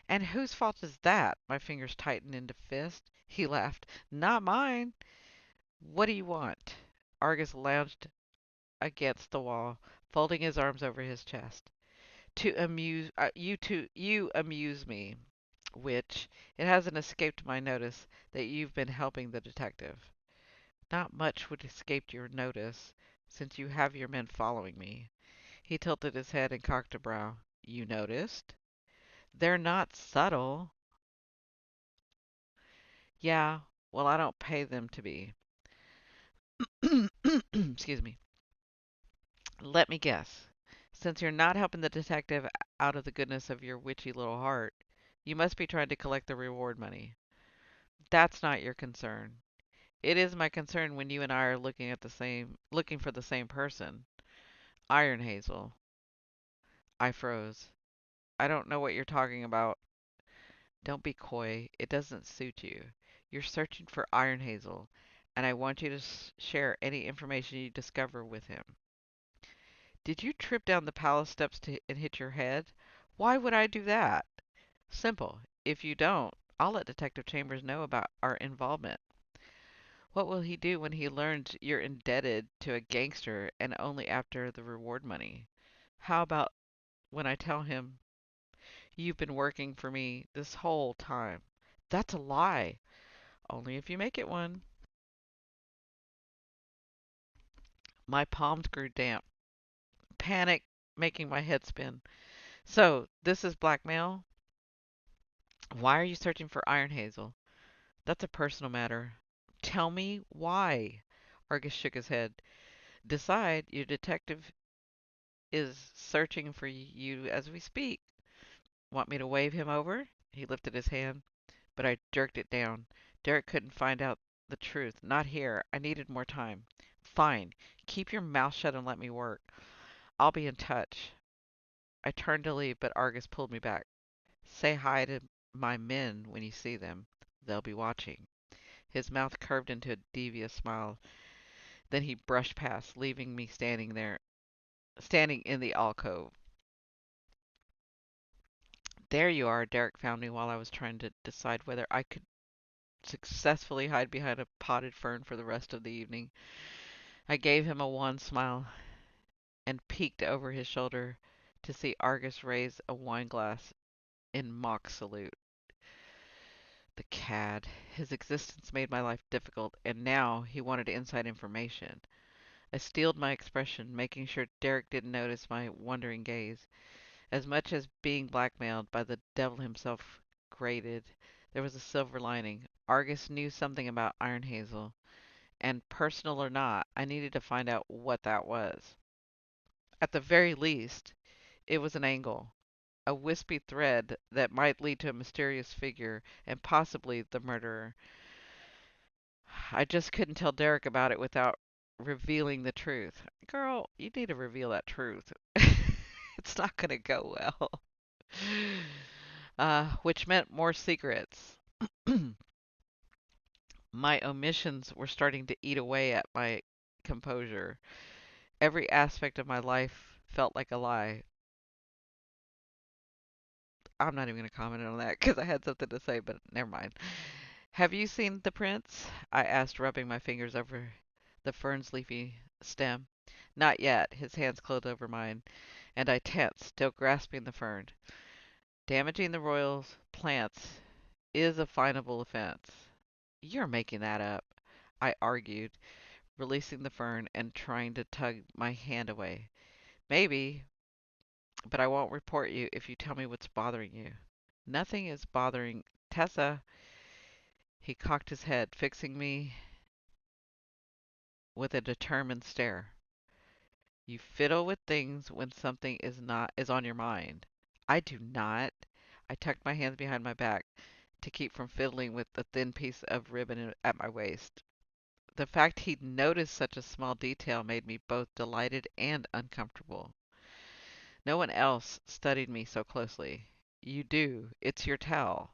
And whose fault is that? My fingers tightened into fist. He laughed. Not mine. What do you want? Argus lounged against the wall, folding his arms over his chest. To amuse you amuse me, which it hasn't escaped my notice that you've been helping the detective. Not much would escape your notice, since you have your men following me. He tilted his head and cocked a brow. You noticed? They're not subtle. Yeah, well, I don't pay them to be. Excuse me. Let me guess. Since you're not helping the detective out of the goodness of your witchy little heart, you must be trying to collect the reward money. That's not your concern. It is my concern when you and I are looking for the same person. Iron Hazel. I froze. I don't know what you're talking about. Don't be coy. It doesn't suit you. You're searching for Iron Hazel, and I want you to share any information you discover with him. Did you trip down the palace steps and hit your head? Why would I do that? Simple. If you don't, I'll let Detective Chambers know about our involvement. What will he do when he learns you're indebted to a gangster and only after the reward money? How about when I tell him you've been working for me this whole time? That's a lie. Only if you make it one. My palms grew damp, panic making my head spin. So, this is blackmail? Why are you searching for Iron Hazel? That's a personal matter. Tell me why. Argus shook his head. Decide your detective is searching for you as we speak. Want me to wave him over? He lifted his hand, but I jerked it down. Derrick couldn't find out the truth. Not here. I needed more time. Fine. Keep your mouth shut and let me work. I'll be in touch. I turned to leave, but Argus pulled me back. Say hi to my men when you see them. They'll be watching. His mouth curved into a devious smile. Then he brushed past, leaving me standing in the alcove. There you are. Derrick found me while I was trying to decide whether I could successfully hide behind a potted fern for the rest of the evening. I gave him a wan smile and peeked over his shoulder to see Argus raise a wineglass in mock salute. The cad. His existence made my life difficult, and now he wanted inside information. I steeled my expression, making sure Derrick didn't notice my wondering gaze. As much as being blackmailed by the devil himself grated, there was a silver lining. Argus knew something about Iron Hazel, and personal or not, I needed to find out what that was. At the very least, it was an angle, a wispy thread that might lead to a mysterious figure and possibly the murderer. I just couldn't tell Derrick about it without revealing the truth. Girl, you need to reveal that truth. It's not going to go well. Which meant more secrets. My omissions were starting to eat away at my composure. Every aspect of my life felt like a lie. I'm not even going to comment on that because I had something to say, but never mind. Have you seen the prince? I asked, rubbing my fingers over the fern's leafy stem. Not yet. His hands closed over mine, and I tensed, still grasping the fern. Damaging the royal plants is a finable offense. You're making that up, I argued, releasing the fern and trying to tug my hand away. Maybe, but I won't report you if you tell me what's bothering you. Nothing is bothering Tessa. He cocked his head, fixing me with a determined stare. You fiddle with things when something is on your mind. I do not. I tucked my hands behind my back to keep from fiddling with the thin piece of ribbon at my waist. The fact he'd noticed such a small detail made me both delighted and uncomfortable. No one else studied me so closely. You do. It's your towel.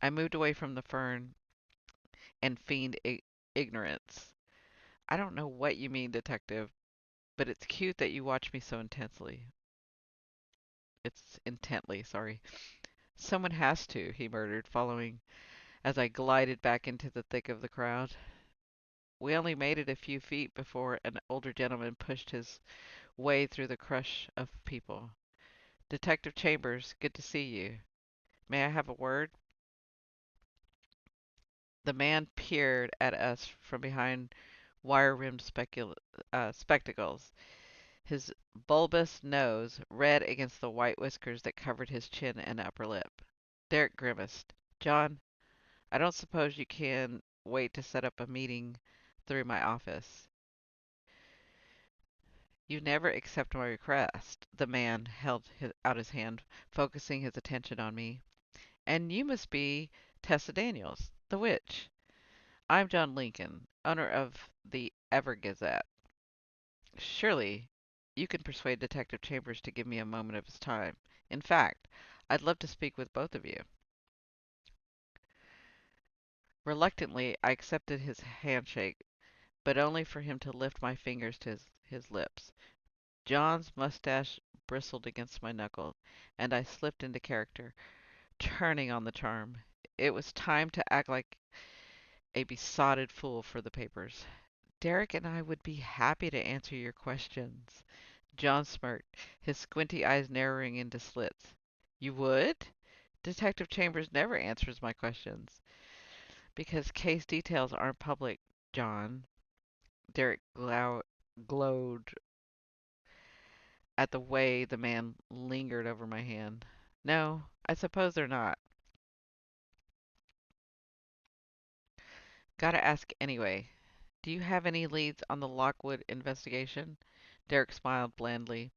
I moved away from the fern and feigned ignorance. I don't know what you mean, detective, but it's cute that you watch me so intensely. It's intently, sorry. Someone has to, he murmured, following as I glided back into the thick of the crowd. We only made it a few feet before an older gentleman pushed his way through the crush of people. Detective Chambers, good to see you. May I have a word? The man peered at us from behind wire-rimmed spectacles, his bulbous nose red against the white whiskers that covered his chin and upper lip. Derrick grimaced. John, I don't suppose you can wait to set up a meeting through my office. You never accept my request. The man held out his hand, focusing his attention on me. And you must be Tessa Daniels, the witch. I'm John Lincoln, owner of the Ever Gazette. Surely you can persuade Detective Chambers to give me a moment of his time. In fact, I'd love to speak with both of you. Reluctantly, I accepted his handshake, but only for him to lift my fingers to his lips. John's mustache bristled against my knuckle, and I slipped into character, turning on the charm. It was time to act like a besotted fool for the papers. Derrick and I would be happy to answer your questions. John smirked, his squinty eyes narrowing into slits. You would? Detective Chambers never answers my questions. Because case details aren't public, John. Derrick glowed at the way the man lingered over my hand. No, I suppose they're not. Gotta ask anyway. Do you have any leads on the Lockwood investigation? Derrick smiled blandly,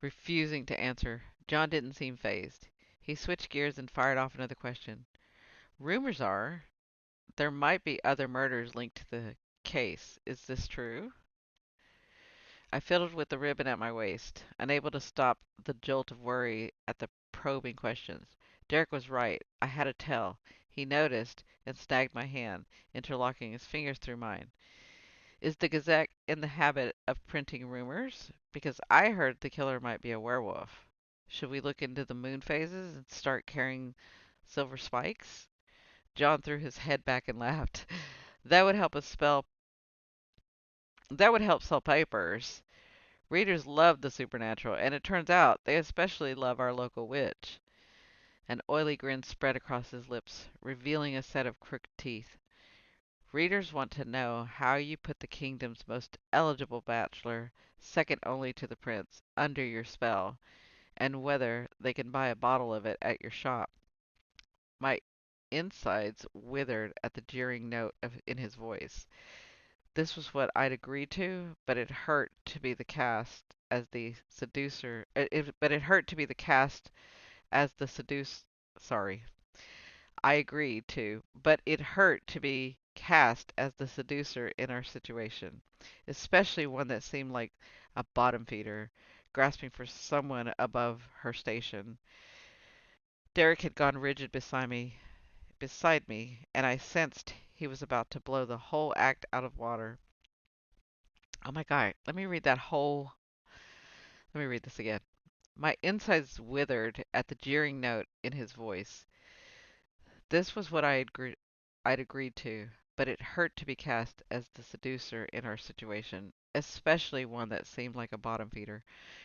refusing to answer. John didn't seem fazed. He switched gears and fired off another question. Rumors are there might be other murders linked to the case. Is this true? I fiddled with the ribbon at my waist, unable to stop the jolt of worry at the probing questions. Derrick was right. I had to tell. He noticed and snagged my hand, interlocking his fingers through mine. Is the Gazette in the habit of printing rumors? Because I heard the killer might be a werewolf. Should we look into the moon phases and start carrying silver spikes? John threw his head back and laughed. That would help us spell. That would help sell papers. Readers love the supernatural, and it turns out they especially love our local witch. An oily grin spread across his lips, revealing a set of crooked teeth. Readers want to know how you put the kingdom's most eligible bachelor, second only to the prince, under your spell, and whether they can buy a bottle of it at your shop. My insides withered at the jeering note in his voice. This was what I'd agreed to, but it hurt to be the cast as the seducer. But it hurt to be the cast as the seduce. Sorry, I agreed to, but it hurt to be cast as the seducer in our situation, especially one that seemed like a bottom feeder, grasping for someone above her station. Derrick had gone rigid beside me, and I sensed he was about to blow the whole act out of water. Oh my God, let me read this again. My insides withered at the jeering note in his voice. This was what I'd agreed to, but it hurt to be cast as the seducer in our situation, especially one that seemed like a bottom feeder,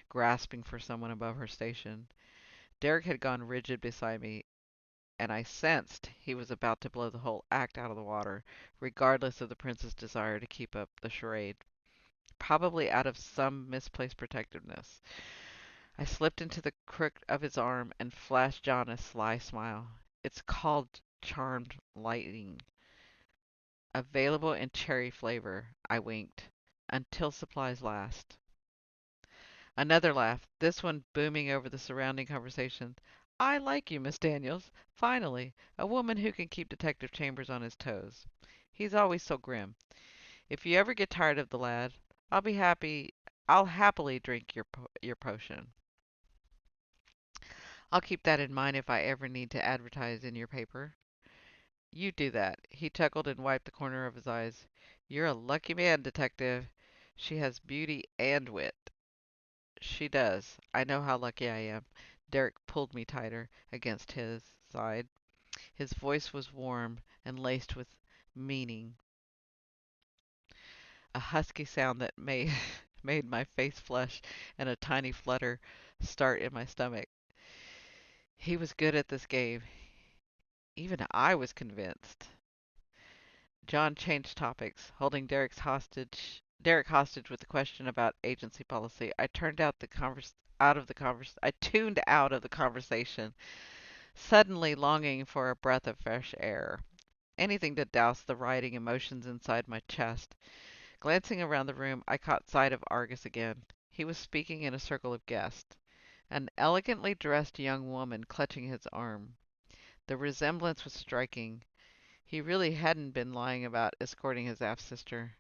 grasping for someone above her station. Derrick had gone rigid beside me, and I sensed he was about to blow the whole act out of the water, regardless of the prince's desire to keep up the charade, probably out of some misplaced protectiveness. I slipped into the crook of his arm and flashed John a sly smile. It's called charmed lighting. Available in cherry flavor, I winked. Until supplies last. Another laugh, this one booming over the surrounding conversation. I like you, Miss Daniels. Finally, a woman who can keep Detective Chambers on his toes. He's always so grim. If you ever get tired of the lad, I'll be happy. I'll happily drink your potion. I'll keep that in mind if I ever need to advertise in your paper. You do that. He chuckled and wiped the corner of his eyes. You're a lucky man, detective. She has beauty and wit. She does. I know how lucky I am. Derrick pulled me tighter against his side. His voice was warm and laced with meaning, a husky sound that made made my face flush and a tiny flutter start in my stomach. He was good at this game. Even I was convinced. John changed topics, holding Derrick hostage with the question about agency policy. I tuned out of the conversation, suddenly longing for a breath of fresh air. Anything to douse the riding emotions inside my chest. Glancing around the room, I caught sight of Argus again. He was speaking in a circle of guests. An elegantly dressed young woman clutching his arm. The resemblance was striking. He really hadn't been lying about escorting his half-sister.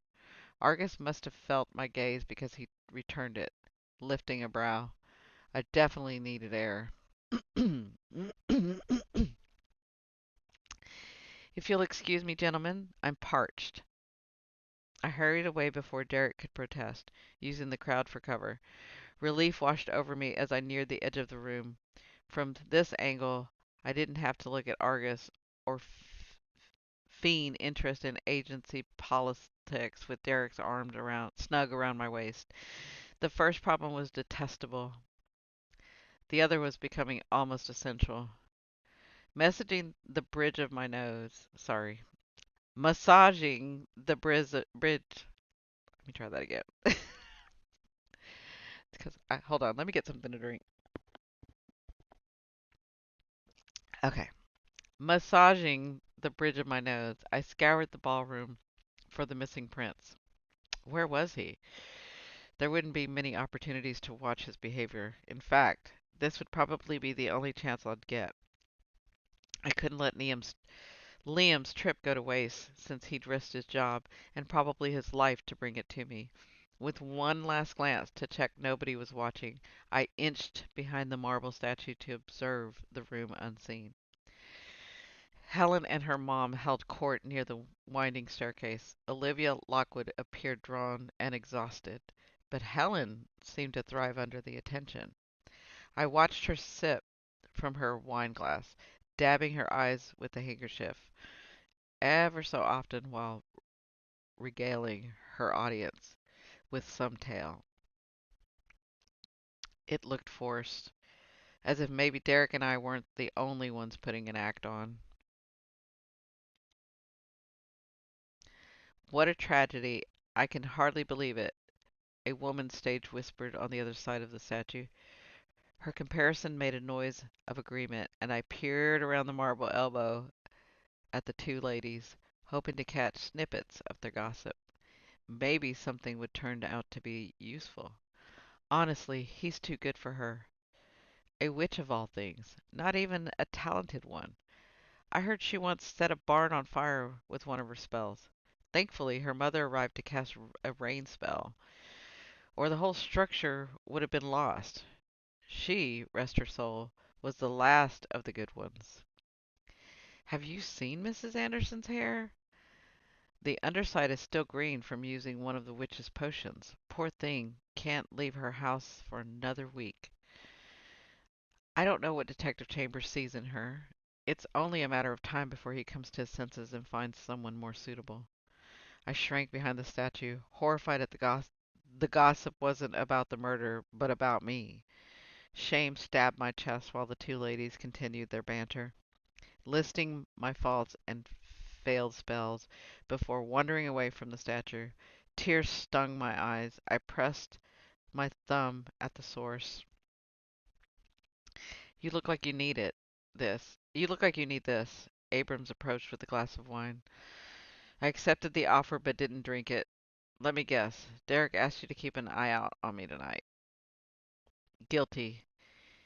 Argus must have felt my gaze because he returned it, lifting a brow. I definitely needed air. If you'll excuse me, gentlemen, I'm parched. I hurried away before Derrick could protest, using the crowd for cover. Relief washed over me as I neared the edge of the room. From this angle, I didn't have to look at Argus or feign interest in agency politics with Derrick's arms snug around my waist. The first problem was detestable. The other was becoming almost essential. Messaging the bridge of my nose. Sorry. Massaging the bridge. Let me try that again. Hold on, let me get something to drink. Okay. Massaging the bridge of my nose, I scoured the ballroom for the missing prince. Where was he? There wouldn't be many opportunities to watch his behavior. In fact, this would probably be the only chance I'd get. I couldn't let Liam's trip go to waste, since he'd risked his job and probably his life to bring it to me. With one last glance to check nobody was watching, I inched behind the marble statue to observe the room unseen. Helen and her mom held court near the winding staircase. Olivia Lockwood appeared drawn and exhausted, but Helen seemed to thrive under the attention. I watched her sip from her wine glass, dabbing her eyes with the handkerchief, ever so often while regaling her audience with some tale. It looked forced, as if maybe Derrick and I weren't the only ones putting an act on. What a tragedy. I can hardly believe it, a woman's stage whispered on the other side of the statue. Her comparison made a noise of agreement, and I peered around the marble elbow at the two ladies, hoping to catch snippets of their gossip. Maybe something would turn out to be useful. Honestly, he's too good for her. A witch of all things, not even a talented one. I heard she once set a barn on fire with one of her spells. Thankfully, her mother arrived to cast a rain spell, or the whole structure would have been lost. She, rest her soul, was the last of the good ones. Have you seen Mrs. Anderson's hair? The underside is still green from using one of the witch's potions. Poor thing, can't leave her house for another week. I don't know what Detective Chambers sees in her. It's only a matter of time before he comes to his senses and finds someone more suitable. I shrank behind the statue, horrified at the gossip. The gossip wasn't about the murder, but about me. Shame stabbed my chest while the two ladies continued their banter, listing my faults and failed spells before wandering away from the statue. Tears stung my eyes. I pressed my thumb at the source. You look like you need it. This. You look like you need this. Abrams approached with a glass of wine. I accepted the offer but didn't drink it. Let me guess. Derrick asked you to keep an eye out on me tonight. Guilty.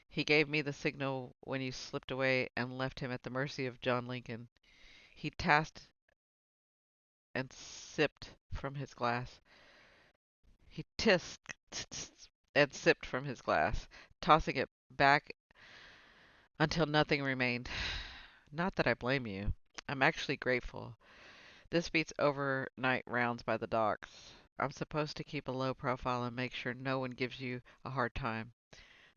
He gave me the signal when you slipped away and left him at the mercy of John Lincoln. He tasked and sipped from his glass. He tissed and sipped from his glass, tossing it back until nothing remained. Not that I blame you. I'm actually grateful. This beats overnight rounds by the docks. I'm supposed to keep a low profile and make sure no one gives you a hard time.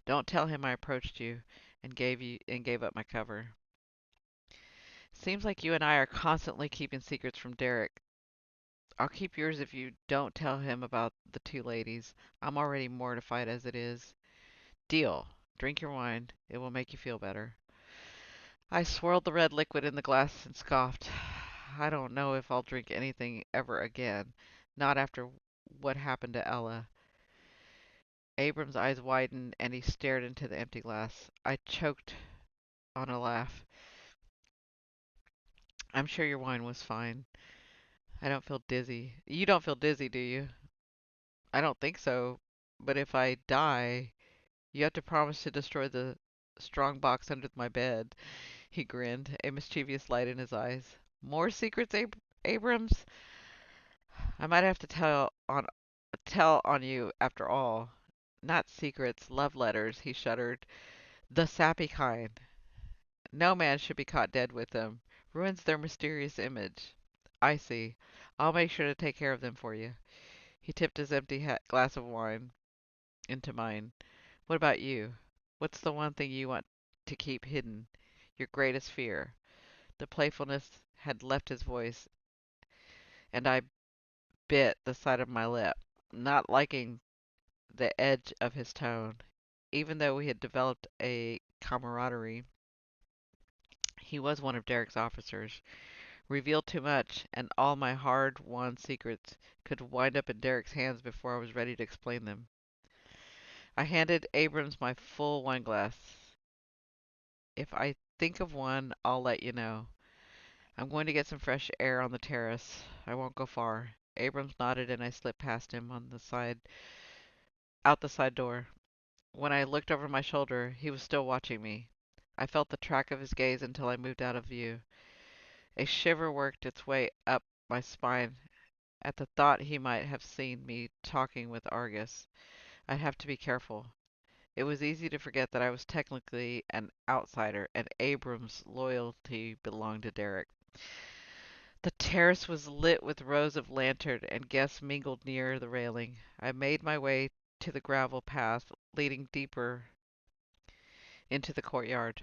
Don't tell him I approached you and gave up my cover. Seems like you and I are constantly keeping secrets from Derrick. I'll keep yours if you don't tell him about the two ladies. I'm already mortified as it is. Deal. Drink your wine. It will make you feel better. I swirled the red liquid in the glass and scoffed. I don't know if I'll drink anything ever again. Not after what happened to Ella. Abram's eyes widened and he stared into the empty glass. I choked on a laugh. I'm sure your wine was fine. I don't feel dizzy. You don't feel dizzy, do you? I don't think so. But if I die, you have to promise to destroy the strong box under my bed. He grinned, a mischievous light in his eyes. More secrets, Abrams? I might have to tell on you after all. Not secrets, love letters, he shuddered. The sappy kind. No man should be caught dead with them. Ruins their mysterious image. I see. I'll make sure to take care of them for you. He tipped his empty glass of wine into mine. What about you? What's the one thing you want to keep hidden? Your greatest fear? The playfulness had left his voice, and I bit the side of my lip, not liking the edge of his tone. Even though we had developed a camaraderie, he was one of Derrick's officers. Revealed too much, and all my hard-won secrets could wind up in Derrick's hands before I was ready to explain them. I handed Abrams my full wineglass. If I think of one, I'll let you know. I'm going to get some fresh air on the terrace. I won't go far. Abrams nodded and I slipped past him on the side out the side door. When I looked over my shoulder, he was still watching me. I felt the track of his gaze until I moved out of view. A shiver worked its way up my spine at the thought he might have seen me talking with Argus. I'd have to be careful. It was easy to forget that I was technically an outsider, and Abrams' loyalty belonged to Derrick. The terrace was lit with rows of lanterns, and guests mingled near the railing. I made my way to the gravel path leading deeper into the courtyard.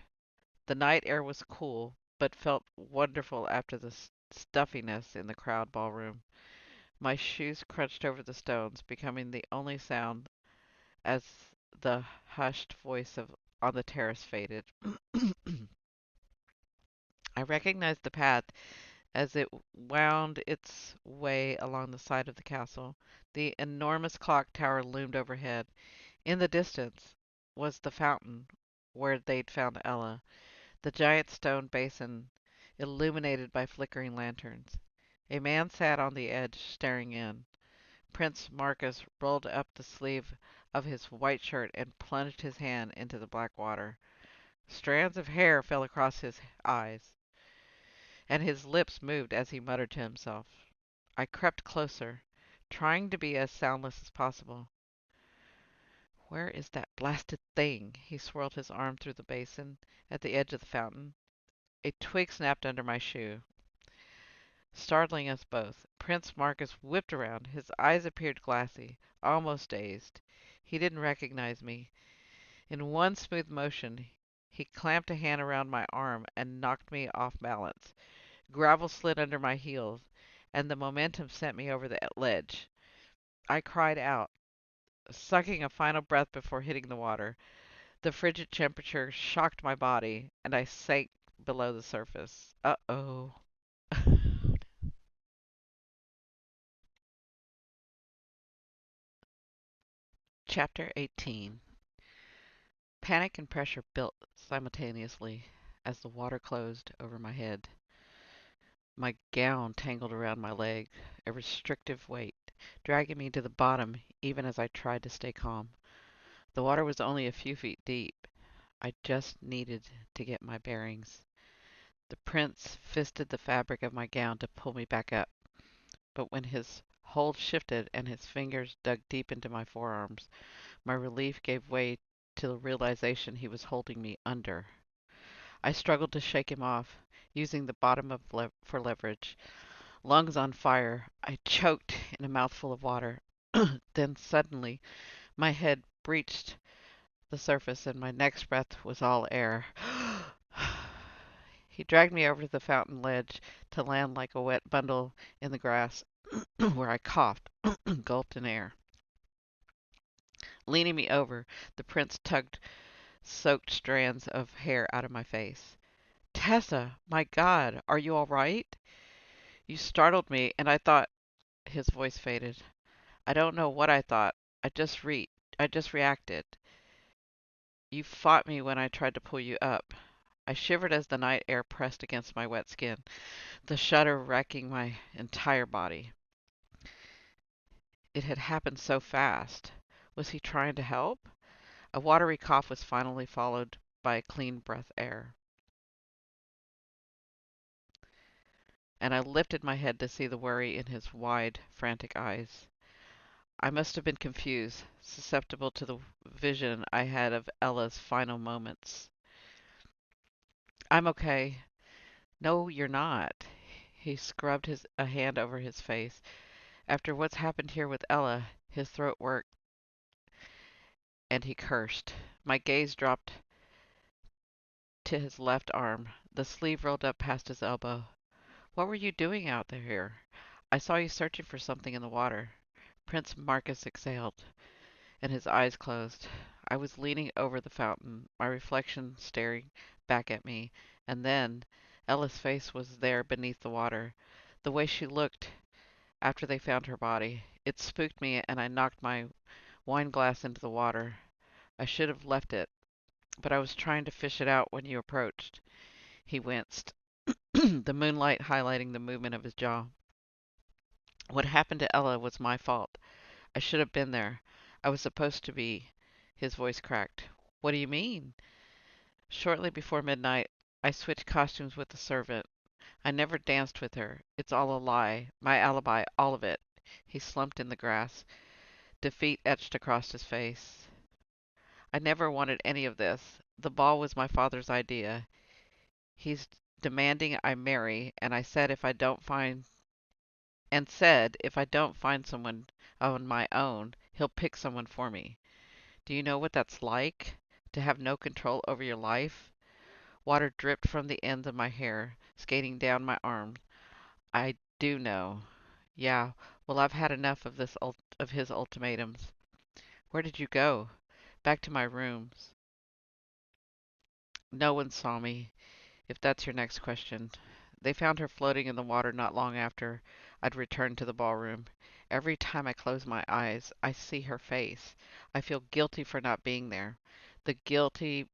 The night air was cool, but felt wonderful after the stuffiness in the crowd ballroom. My shoes crunched over the stones, becoming the only sound as the hushed voice of on the terrace faded. I recognized the path as it wound its way along the side of the castle. The enormous clock tower loomed overhead. In the distance was the fountain where they'd found Ella, the giant stone basin illuminated by flickering lanterns. A man sat on the edge, staring in. Prince Marcus rolled up the sleeve of his white shirt and plunged his hand into the black water. Strands of hair fell across his eyes. and his lips moved as he muttered to himself. I crept closer, trying to be as soundless as possible. Where is that blasted thing? He swirled his arm through the basin at the edge of the fountain. A twig snapped under my shoe, startling us both. Prince Marcus whipped around. His eyes appeared glassy, almost dazed. He didn't recognize me. In one smooth motion, he clamped a hand around my arm and knocked me off balance. Gravel slid under my heels, and the momentum sent me over the ledge. I cried out, sucking a final breath before hitting the water. The frigid temperature shocked my body, and I sank below the surface. Uh-oh. Chapter 18. Panic and pressure built simultaneously as the water closed over my head. My gown tangled around my leg, a restrictive weight, dragging me to the bottom even as I tried to stay calm. The water was only a few feet deep. I just needed to get my bearings. The prince fisted the fabric of my gown to pull me back up, but when his hold shifted and his fingers dug deep into my forearms, my relief gave way to the realization he was holding me under. I struggled to shake him off, using the bottom for leverage. Lungs on fire, I choked in a mouthful of water. Then suddenly, my head breached the surface and my next breath was all air. He dragged me over to the fountain ledge to land like a wet bundle in the grass, where I coughed, gulped in air. Leaning me over, the prince tugged soaked strands of hair out of my face. Tessa, my God, are you all right? You startled me, and I thought. His voice faded. I don't know what I thought. I just reacted. You fought me when I tried to pull you up. I shivered as the night air pressed against my wet skin, the shudder wrecking my entire body. It had happened so fast. Was he trying to help? A watery cough was finally followed by a clean breath air, and I lifted my head to see the worry in his wide, frantic eyes. I must have been confused, susceptible to the vision I had of Ella's final moments. I'm okay. No, you're not. He scrubbed a hand over his face. After what's happened here with Ella, his throat worked and he cursed. My gaze dropped to his left arm. The sleeve rolled up past his elbow. What were you doing out there? I saw you searching for something in the water. Prince Marcus exhaled, and his eyes closed. I was leaning over the fountain, my reflection staring back at me, and then Ella's face was there beneath the water. The way she looked after they found her body. It spooked me, and I knocked my wine glass into the water. I should have left it, but I was trying to fish it out when you approached. He winced, the moonlight highlighting the movement of his jaw. What happened to Ella was my fault. I should have been there. I was supposed to be. His voice cracked. What do you mean? Shortly before midnight, I switched costumes with the servant. I never danced with her. It's all a lie. My alibi, all of it. He slumped in the grass, defeat etched across his face. I never wanted any of this. The ball was my father's idea. He's demanding I marry, and I said if I don't find someone on my own, he'll pick someone for me. Do you know what that's like? To have no control over your life? Water dripped from the ends of my hair, skating down my arms. I do know. Yeah, well, I've had enough of of his ultimatums. Where did you go? Back to my rooms. No one saw me, if that's your next question. They found her floating in the water not long after I'd returned to the ballroom. Every time I close my eyes, I see her face. I feel guilty for not being there. The guilty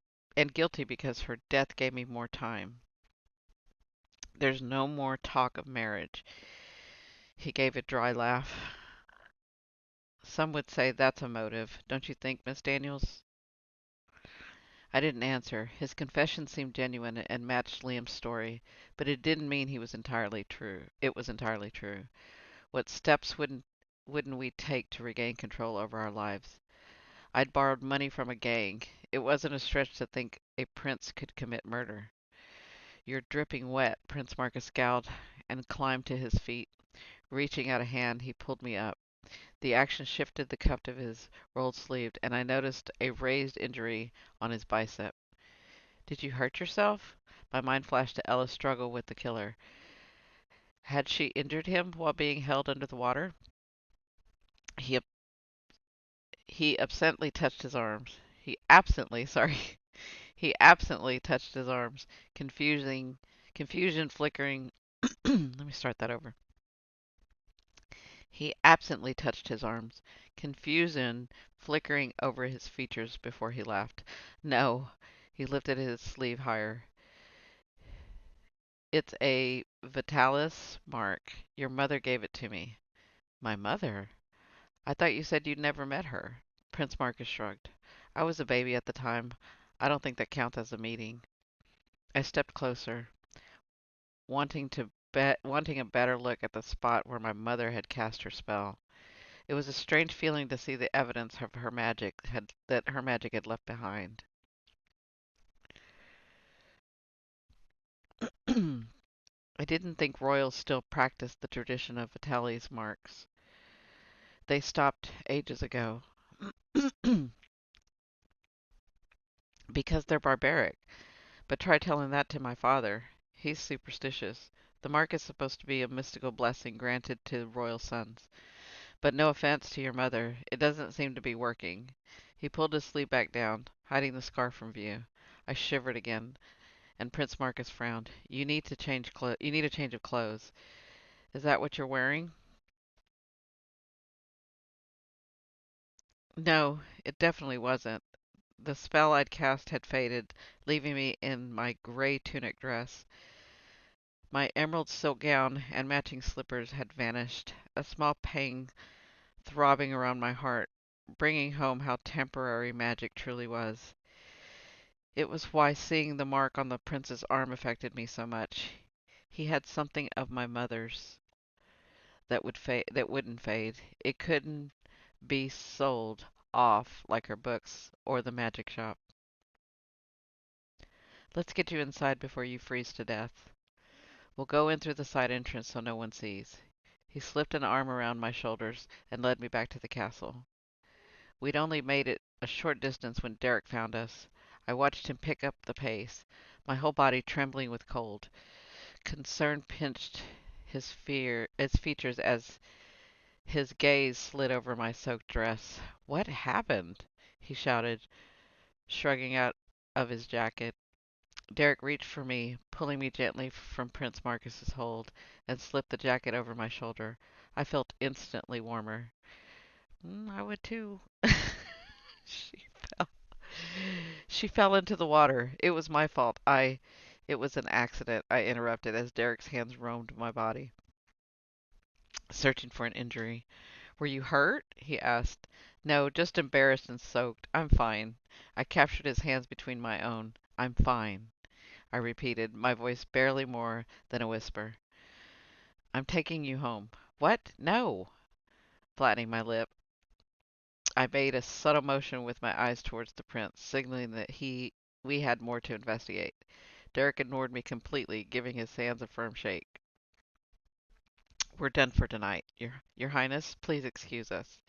guilty because her death gave me more time. There's no more talk of marriage. He gave a dry laugh. Some would say that's a motive, don't you think, Miss Daniels? I didn't answer. His confession seemed genuine and matched Liam's story, but it didn't mean he was entirely true. It was entirely true. What steps wouldn't we take to regain control over our lives? I'd borrowed money from a gang. It wasn't a stretch to think a prince could commit murder. You're dripping wet, Prince Marcus scowled and climbed to his feet. Reaching out a hand, he pulled me up. The action shifted the cuff of his rolled sleeve, and I noticed a raised injury on his bicep. Did you hurt yourself? My mind flashed to Ella's struggle with the killer. Had she injured him while being held under the water? He he absently touched his arms. He absently touched his arms, confusion flickering. Let me start that over. He absently touched his arms, confusion flickering over his features before he laughed. No, he lifted his sleeve higher. It's a Vitalis mark. Your mother gave it to me. My mother? I thought you said you'd never met her. Prince Marcus shrugged. I was a baby at the time. I don't think that counts as a meeting. I stepped closer, wanting a better look at the spot where my mother had cast her spell. It was a strange feeling to see the evidence of that her magic had left behind. I didn't think royals still practiced the tradition of Vitalis marks. They stopped ages ago. Because they're barbaric. But try telling that to my father. He's superstitious. The mark is supposed to be a mystical blessing granted to royal sons. But no offense to your mother, it doesn't seem to be working. He pulled his sleeve back down, hiding the scar from view. I shivered again, and Prince Marcus frowned. You need a change of clothes. Is that what you're wearing? No, it definitely wasn't. The spell I'd cast had faded, leaving me in my gray tunic dress. My emerald silk gown and matching slippers had vanished, a small pang throbbing around my heart, bringing home how temporary magic truly was. It was why seeing the mark on the prince's arm affected me so much. He had something of my mother's that wouldn't fade. It couldn't be sold off like her books or the magic shop. Let's get you inside before you freeze to death. We'll go in through the side entrance so no one sees. He slipped an arm around my shoulders and led me back to the castle. We'd only made it a short distance when Derrick found us. I watched him pick up the pace, my whole body trembling with cold. Concern pinched his features as his gaze slid over my soaked dress. What happened? He shouted, shrugging out of his jacket. Derrick reached for me, pulling me gently from Prince Marcus's hold, and slipped the jacket over my shoulder. I felt instantly warmer. I would too. She fell. She fell into the water. It was my fault. It was an accident, I interrupted as Derrick's hands roamed my body, searching for an injury. Were you hurt? He asked. No, just embarrassed and soaked. I'm fine. I captured his hands between my own. I'm fine, I repeated, my voice barely more than a whisper. I'm taking you home. What? No. Flattening my lip, I made a subtle motion with my eyes towards the prince, signaling that we had more to investigate. Derrick ignored me completely, giving his hands a firm shake. We're done for tonight. Your Highness, please excuse us.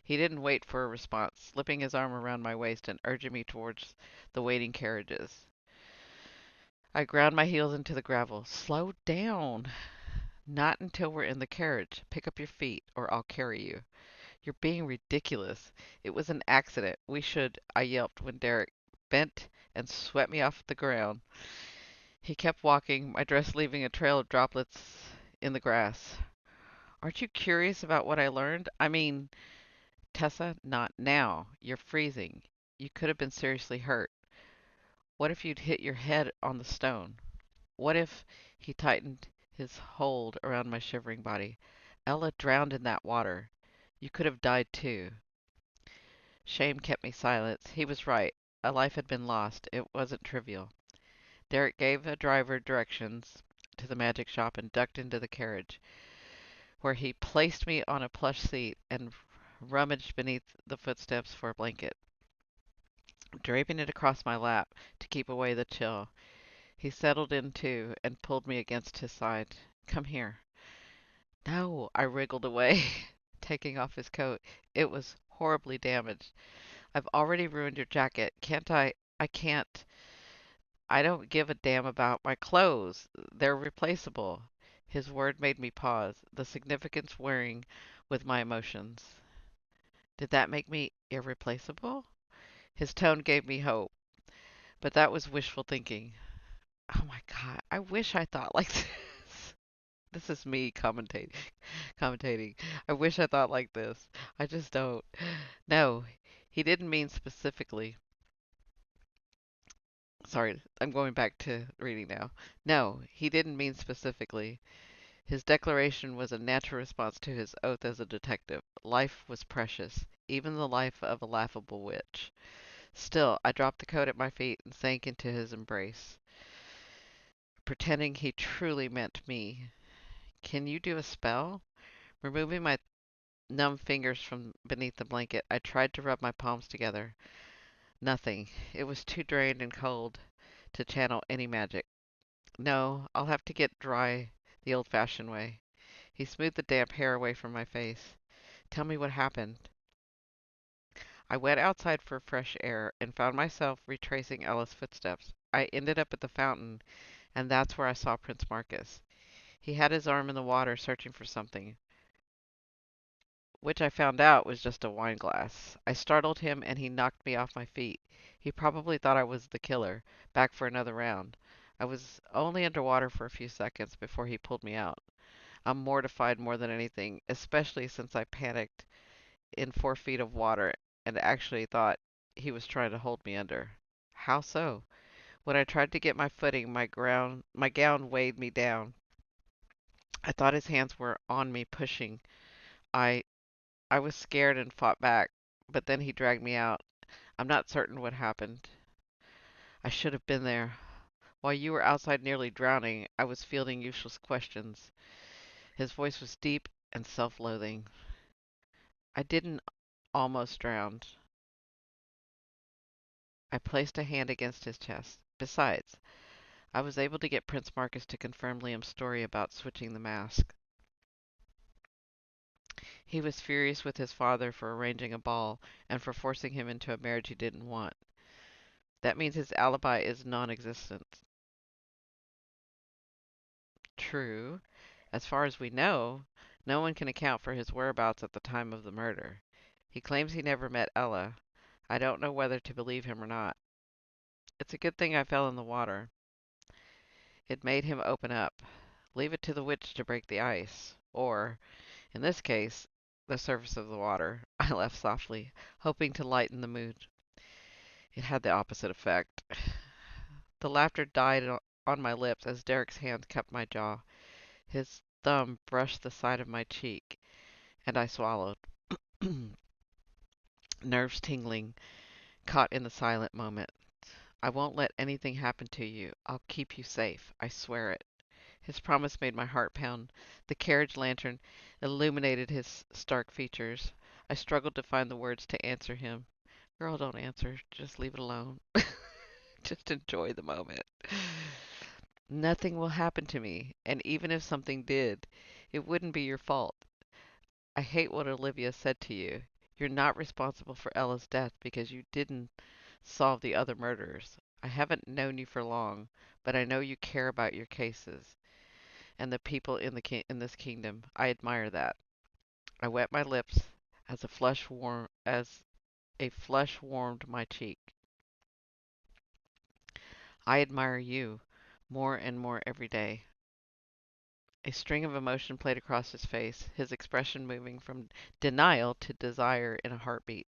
He didn't wait for a response, slipping his arm around my waist and urging me towards the waiting carriages. I ground my heels into the gravel. Slow down. Not until we're in the carriage. Pick up your feet, or I'll carry you. You're being ridiculous. It was an accident. I yelped when Derrick bent and swept me off the ground. He kept walking, my dress leaving a trail of droplets in the grass. Aren't you curious about what I learned? I mean, Tessa, not now. You're freezing. You could have been seriously hurt. What if you'd hit your head on the stone? What if he tightened his hold around my shivering body? Ella drowned in that water. You could have died too. Shame kept me silent. He was right. A life had been lost. It wasn't trivial. Derrick gave a driver directions to the magic shop and ducked into the carriage, where he placed me on a plush seat and rummaged beneath the footsteps for a blanket, draping it across my lap to keep away the chill. He settled in too and pulled me against his side. Come here. No, I wriggled away, taking off his coat. It was horribly damaged. I've already ruined your jacket. Can't I? I can't. I don't give a damn about my clothes. They're replaceable. His word made me pause, the significance wearing with my emotions. Did that make me irreplaceable? His tone gave me hope, but that was wishful thinking. Oh my God, I wish I thought like this. This is me commentating. I wish I thought like this. I just don't. No, he didn't mean specifically. Sorry, I'm going back to reading now. No, he didn't mean specifically. His declaration was a natural response to his oath as a detective. Life was precious, even the life of a laughable witch. Still, I dropped the coat at my feet and sank into his embrace, pretending he truly meant me. Can you do a spell? Removing my numb fingers from beneath the blanket, I tried to rub my palms together. Nothing. It was too drained and cold to channel any magic. No, I'll have to get dry the old-fashioned way. He smoothed the damp hair away from my face. Tell me what happened. I went outside for fresh air and found myself retracing Ella's footsteps. I ended up at the fountain, and that's where I saw Prince Marcus. He had his arm in the water searching for something, which I found out was just a wine glass. I startled him and he knocked me off my feet. He probably thought I was the killer, back for another round. I was only underwater for a few seconds before he pulled me out. I'm mortified more than anything, especially since I panicked in 4 feet of water and actually thought he was trying to hold me under. How so? When I tried to get my footing, my gown weighed me down. I thought his hands were on me, pushing. I I was scared and fought back, but then he dragged me out. I'm not certain what happened. I should have been there. While you were outside nearly drowning, I was fielding useless questions. His voice was deep and self-loathing. I didn't almost drown. I placed a hand against his chest. Besides, I was able to get Prince Marcus to confirm Liam's story about switching the mask. He was furious with his father for arranging a ball and for forcing him into a marriage he didn't want. That means his alibi is non-existent. True. As far as we know, no one can account for his whereabouts at the time of the murder. He claims he never met Ella. I don't know whether to believe him or not. It's a good thing I fell in the water. It made him open up. Leave it to the witch to break the ice. Or, in this case, the surface of the water. I laughed softly, hoping to lighten the mood. It had the opposite effect. The laughter died on my lips as Derrick's hand cupped my jaw. His thumb brushed the side of my cheek, and I swallowed. Nerves tingling, caught in the silent moment. I won't let anything happen to you. I'll keep you safe. I swear it. His promise made my heart pound. The carriage lantern illuminated his stark features. I struggled to find the words to answer him. Girl, don't answer. Just leave it alone. Just enjoy the moment. Nothing will happen to me, and even if something did, it wouldn't be your fault. I hate what Olivia said to you. You're not responsible for Ella's death because you didn't solve the other murders. I haven't known you for long, but I know you care about your cases and the people in in this kingdom. I admire that. I wet my lips as a flush warmed my cheek. I admire you more and more every day. A string of emotion played across his face, his expression moving from denial to desire in a heartbeat.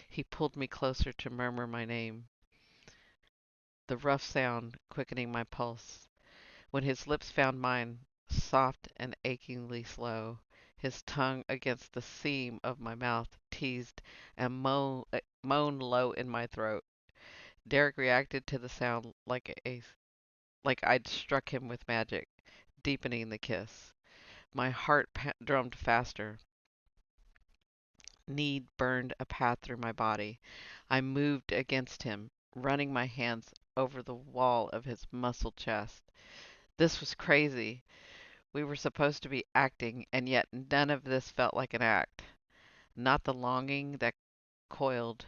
He pulled me closer to murmur my name, the rough sound quickening my pulse. When his lips found mine, soft and achingly slow, his tongue against the seam of my mouth teased and moaned low in my throat. Derrick reacted to the sound like I'd struck him with magic, deepening the kiss. My heart drummed faster. Need burned a path through my body. I moved against him, running my hands over the wall of his muscled chest. This was crazy. We were supposed to be acting, and yet none of this felt like an act. Not the longing that coiled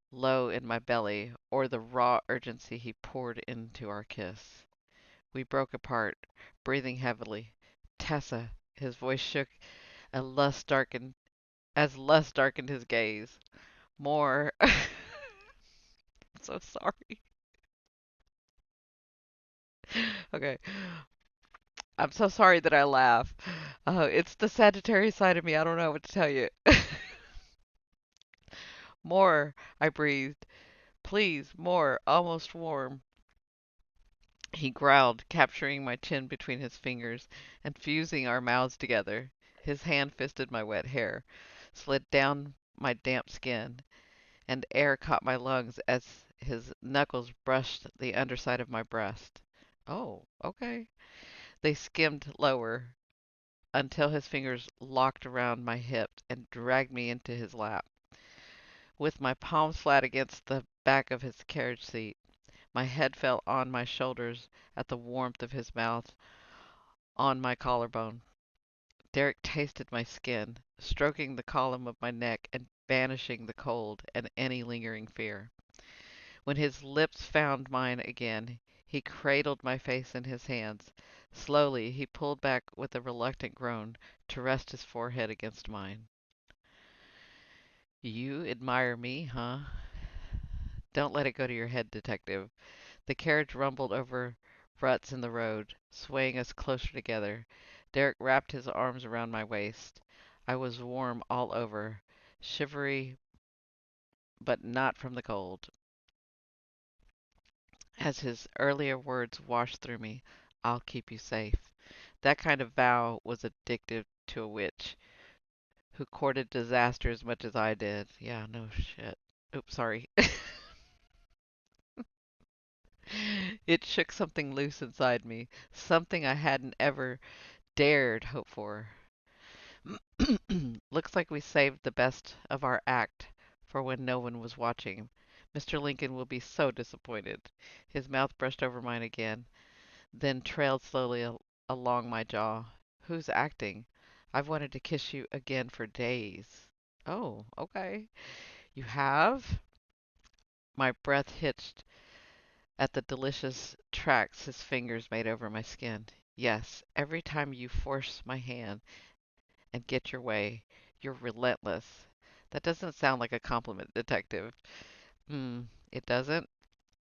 low in my belly, or the raw urgency he poured into our kiss. We broke apart, breathing heavily. Tessa, his voice shook as lust darkened his gaze. More. I'm so sorry. Okay. I'm so sorry that I laugh. It's the Sagittarius side of me. I don't know what to tell you. More, I breathed. Please, more, almost warm. He growled, capturing my chin between his fingers and fusing our mouths together. His hand fisted my wet hair, slid down my damp skin, and air caught my lungs as his knuckles brushed the underside of my breast. Oh, okay. They skimmed lower until his fingers locked around my hips and dragged me into his lap. With my palms flat against the back of his carriage seat, my head fell on my shoulders at the warmth of his mouth on my collarbone. Derrick tasted my skin, stroking the column of my neck and banishing the cold and any lingering fear. When his lips found mine again, he cradled my face in his hands. Slowly, he pulled back with a reluctant groan to rest his forehead against mine. You admire me, huh? Don't let it go to your head, detective. The carriage rumbled over ruts in the road, swaying us closer together. Derrick wrapped his arms around my waist. I was warm all over, shivery, but not from the cold. As his earlier words washed through me, I'll keep you safe. That kind of vow was addictive to a witch who courted disaster as much as I did. Yeah, no shit. Oops, sorry. It shook something loose inside me, something I hadn't ever dared hope for. Looks like we saved the best of our act for when no one was watching. Mr. Lincoln will be so disappointed. His mouth brushed over mine again, then trailed slowly along my jaw. Who's acting? I've wanted to kiss you again for days. Oh, okay. You have? My breath hitched at the delicious tracks his fingers made over my skin. Yes, every time you force my hand and get your way, you're relentless. That doesn't sound like a compliment, detective. Hmm, it doesn't,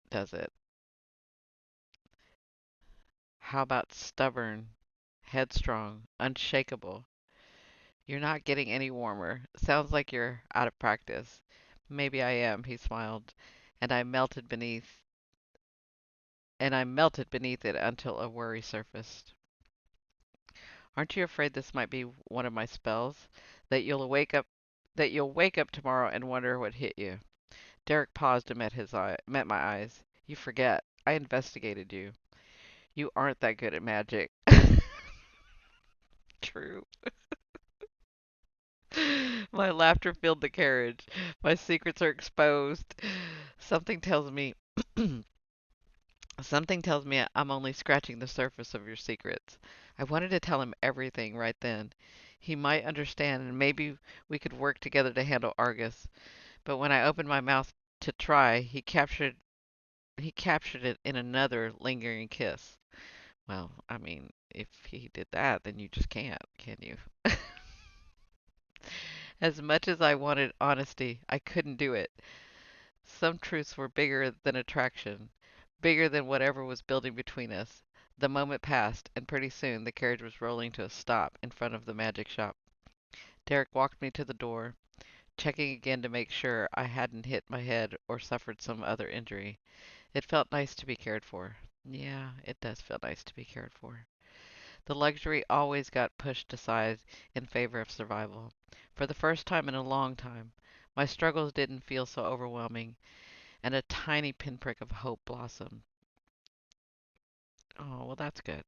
does it? How about stubborn, headstrong, unshakable? You're not getting any warmer. Sounds like you're out of practice. Maybe I am, he smiled, and I melted beneath it until a worry surfaced. Aren't you afraid this might be one of my spells? That you'll wake up tomorrow and wonder what hit you. Derrick paused and met my eyes. You forget. I investigated you. You aren't that good at magic. True. My laughter filled the carriage. My secrets are exposed. Something tells me Something tells me I'm only scratching the surface of your secrets. I wanted to tell him everything right then. He might understand and maybe we could work together to handle Argus. But when I opened my mouth to try, he captured it in another lingering kiss. Well, I mean, if he did that, then you just can't, can you? As much as I wanted honesty, I couldn't do it. Some truths were bigger than attraction, bigger than whatever was building between us. The moment passed, and pretty soon the carriage was rolling to a stop in front of the magic shop. Derrick walked me to the door, checking again to make sure I hadn't hit my head or suffered some other injury. It felt nice to be cared for. Yeah, it does feel nice to be cared for. The luxury always got pushed aside in favor of survival. For the first time in a long time, my struggles didn't feel so overwhelming, and a tiny pinprick of hope blossomed. Oh, well, that's good.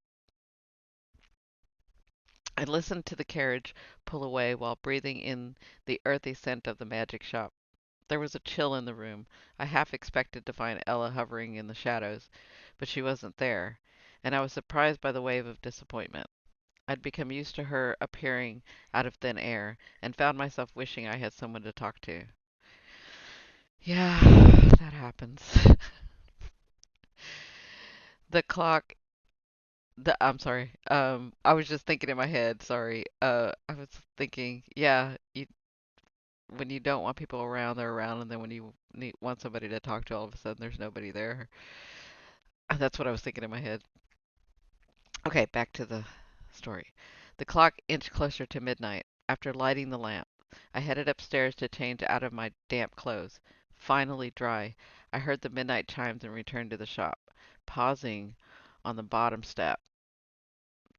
I listened to the carriage pull away while breathing in the earthy scent of the magic shop. There was a chill in the room. I half expected to find Ella hovering in the shadows, but she wasn't there, and I was surprised by the wave of disappointment. I'd become used to her appearing out of thin air, and found myself wishing I had someone to talk to. Yeah, that happens. The clock, I'm sorry. I was just thinking in my head, sorry. I was thinking, yeah, when you don't want people around, they're around, and then when you want somebody to talk to, all of a sudden there's nobody there. That's what I was thinking in my head. Okay, back to the story. The clock inched closer to midnight. After lighting the lamp, I headed upstairs to change out of my damp clothes. Finally dry, I heard the midnight chimes and returned to the shop. Pausing on the bottom step,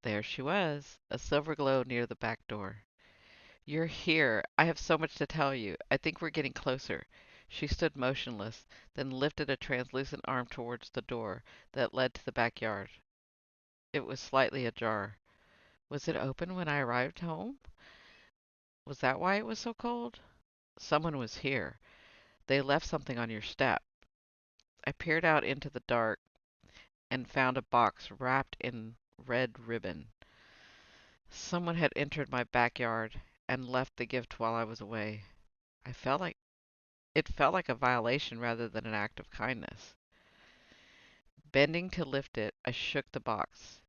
there she was, a silver glow near the back door. "You're here. I have so much to tell you. I think we're getting closer." She stood motionless, then lifted a translucent arm towards the door that led to the backyard. It was slightly ajar. Was it open when I arrived home? Was that why it was so cold? Someone was here. They left something on your step. I peered out into the dark and found a box wrapped in red ribbon. Someone had entered my backyard and left the gift while I was away. I felt like It felt like a violation rather than an act of kindness. Bending to lift it, I shook the box.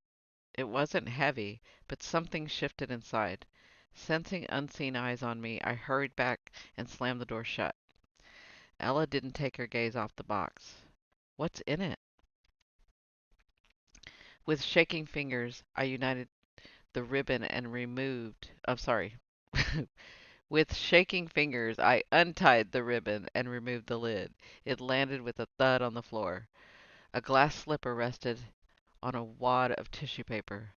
It wasn't heavy, but something shifted inside. Sensing unseen eyes on me, I hurried back and slammed the door shut. Ella didn't take her gaze off the box. "What's in it?" With shaking fingers, I united the ribbon and removed. I'm sorry. With shaking fingers, I untied the ribbon and removed the lid. It landed with a thud on the floor. A glass slipper rested on a wad of tissue paper.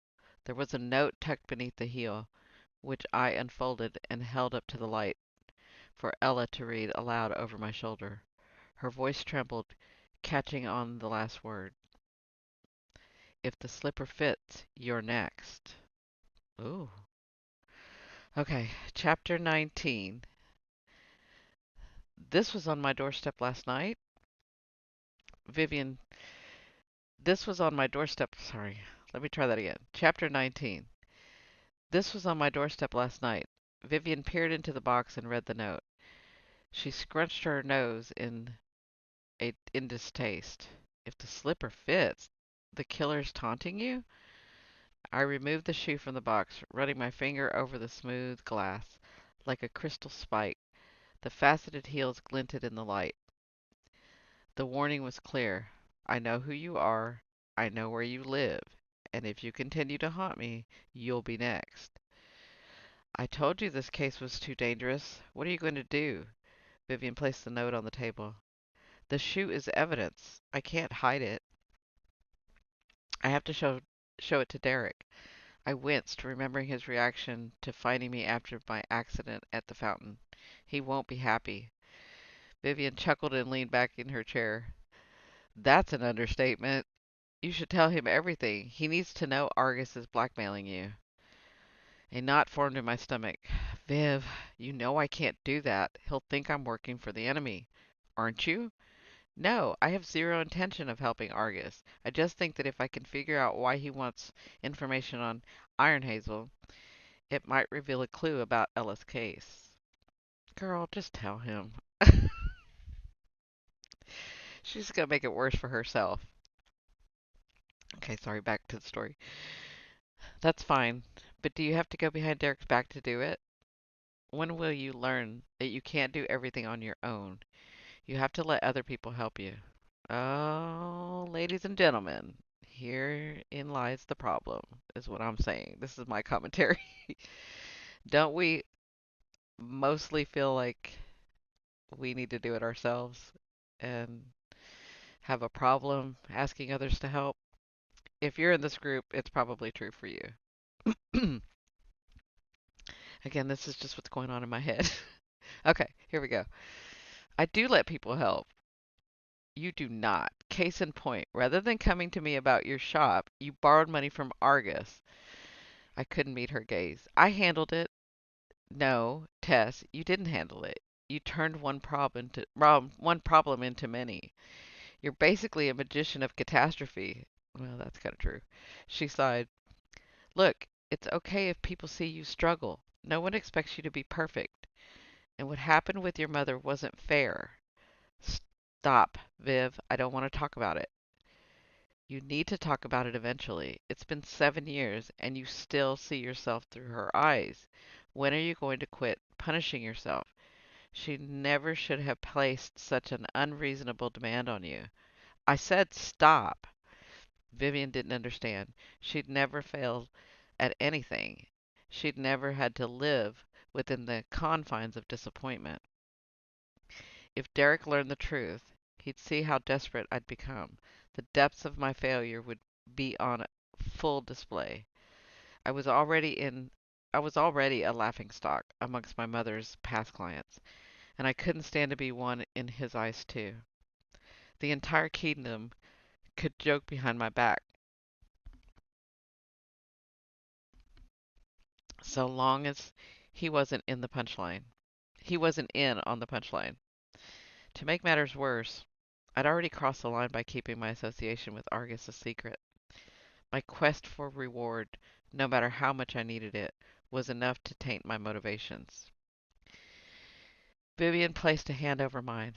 There was a note tucked beneath the heel, which I unfolded and held up to the light for Ella to read aloud over my shoulder. Her voice trembled, catching on the last word. "If the slipper fits, you're next." Ooh. Okay, chapter 19. This was on my doorstep last night. Vivian, this was on my doorstep. Sorry, let me try that again. Chapter 19. This was on my doorstep last night. Vivian peered into the box and read the note. She scrunched her nose in distaste. "If the slipper fits, the killer's taunting you?" I removed the shoe from the box, running my finger over the smooth glass, like a crystal spike. The faceted heels glinted in the light. The warning was clear. "I know who you are. I know where you live. And if you continue to haunt me, you'll be next." "I told you this case was too dangerous. What are you going to do?" Vivian placed the note on the table. "The shoe is evidence. I can't hide it. I have to show it to Derrick." I winced, remembering his reaction to finding me after my accident at the fountain. "He won't be happy." Vivian chuckled and leaned back in her chair. "That's an understatement. You should tell him everything. He needs to know Argus is blackmailing you." A knot formed in my stomach. "Viv, you know I can't do that. He'll think I'm working for the enemy." "Aren't you?" "No, I have zero intention of helping Argus. I just think that if I can figure out why he wants information on Iron Hazel, it might reveal a clue about Ella's case." Girl, just tell him. She's gonna make it worse for herself. Okay, sorry, back to the story. "That's fine, but do you have to go behind Derek's back to do it? When will you learn that you can't do everything on your own? You have to let other people help you." Oh, ladies and gentlemen, herein lies the problem, is what I'm saying. This is my commentary. Don't we mostly feel like we need to do it ourselves and have a problem asking others to help? If you're in this group, it's probably true for you. Again, this is just what's going on in my head. Okay, here we go. I do let people help. You do not. Case in point, rather than coming to me about your shop, you borrowed money from Argus. I couldn't meet her gaze. I handled it. No, Tess, you didn't handle it. You turned one problem into many. You're basically a magician of catastrophe. Well, that's kind of true. She sighed. Look, it's okay if people see you struggle. No one expects you to be perfect. And what happened with your mother wasn't fair. Stop, Viv. I don't want to talk about it. You need to talk about it eventually. It's been 7 years and you still see yourself through her eyes. When are you going to quit punishing yourself? She never should have placed such an unreasonable demand on you. I said stop. Vivian didn't understand. She'd never failed at anything. She'd never had to live within the confines of disappointment. If Derrick learned the truth, he'd see how desperate I'd become. The depths of my failure would be on full display. I was already in I was already a laughingstock amongst my mother's past clients, and I couldn't stand to be one in his eyes too. The entire kingdom could joke behind my back, so long as he wasn't in the punchline. He wasn't in on the punchline. To make matters worse, I'd already crossed the line by keeping my association with Argus a secret. My quest for reward, no matter how much I needed it, was enough to taint my motivations. Vivian placed a hand over mine.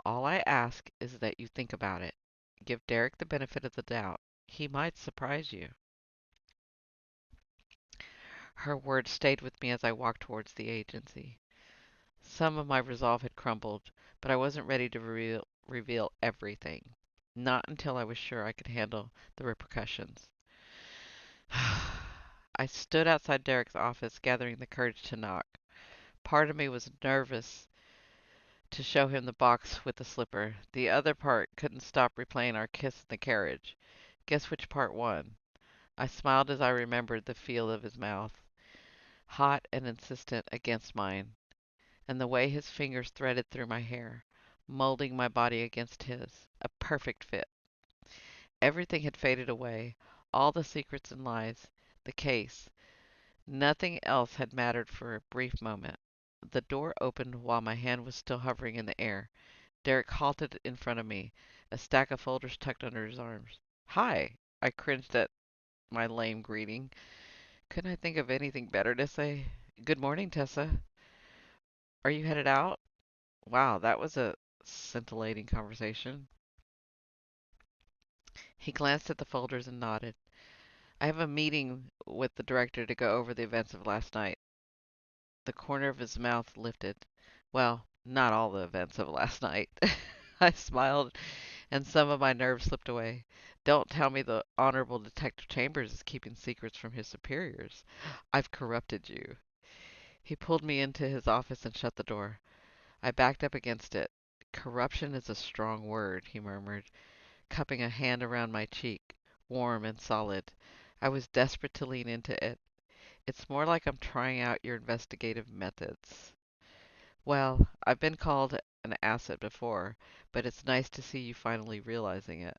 All I ask is that you think about it. Give Derrick the benefit of the doubt. He might surprise you. Her words stayed with me as I walked towards the agency. Some of my resolve had crumbled, but I wasn't ready to reveal everything. Not until I was sure I could handle the repercussions. I stood outside Derrick's office, gathering the courage to knock. Part of me was nervous to show him the box with the slipper. The other part couldn't stop replaying our kiss in the carriage. Guess which part won? I smiled as I remembered the feel of his mouth, hot and insistent against mine, and the way his fingers threaded through my hair, molding my body against his. A perfect fit. Everything had faded away, all the secrets and lies, the case. Nothing else had mattered for a brief moment. The door opened while my hand was still hovering in the air. Derrick halted in front of me, a stack of folders tucked under his arms. Hi! I cringed at my lame greeting. Couldn't I think of anything better to say? Good morning, Tessa. Are you headed out? Wow, that was a scintillating conversation. He glanced at the folders and nodded. I have a meeting with the director to go over the events of last night. The corner of his mouth lifted. Well, not all the events of last night. I smiled, and some of my nerves slipped away. Don't tell me the Honorable Detective Chambers is keeping secrets from his superiors. I've corrupted you. He pulled me into his office and shut the door. I backed up against it. Corruption is a strong word, he murmured, cupping a hand around my cheek, warm and solid. I was desperate to lean into it. It's more like I'm trying out your investigative methods. Well, I've been called an asset before, but it's nice to see you finally realizing it.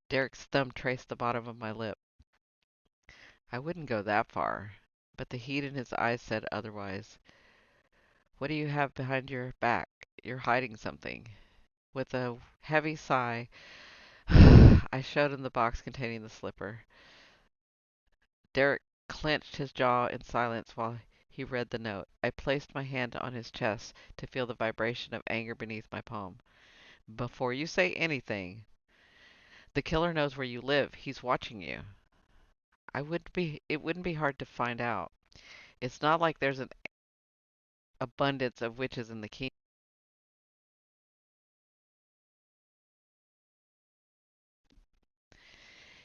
Derrick's thumb traced the bottom of my lip. I wouldn't go that far, but the heat in his eyes said otherwise. What do you have behind your back? You're hiding something. With a heavy sigh, I showed him the box containing the slipper. Derrick clenched his jaw in silence while he read the note. I placed my hand on his chest to feel the vibration of anger beneath my palm. Before you say anything, the killer knows where you live. He's watching you. It wouldn't be hard to find out. It's not like there's an abundance of witches in the kingdom.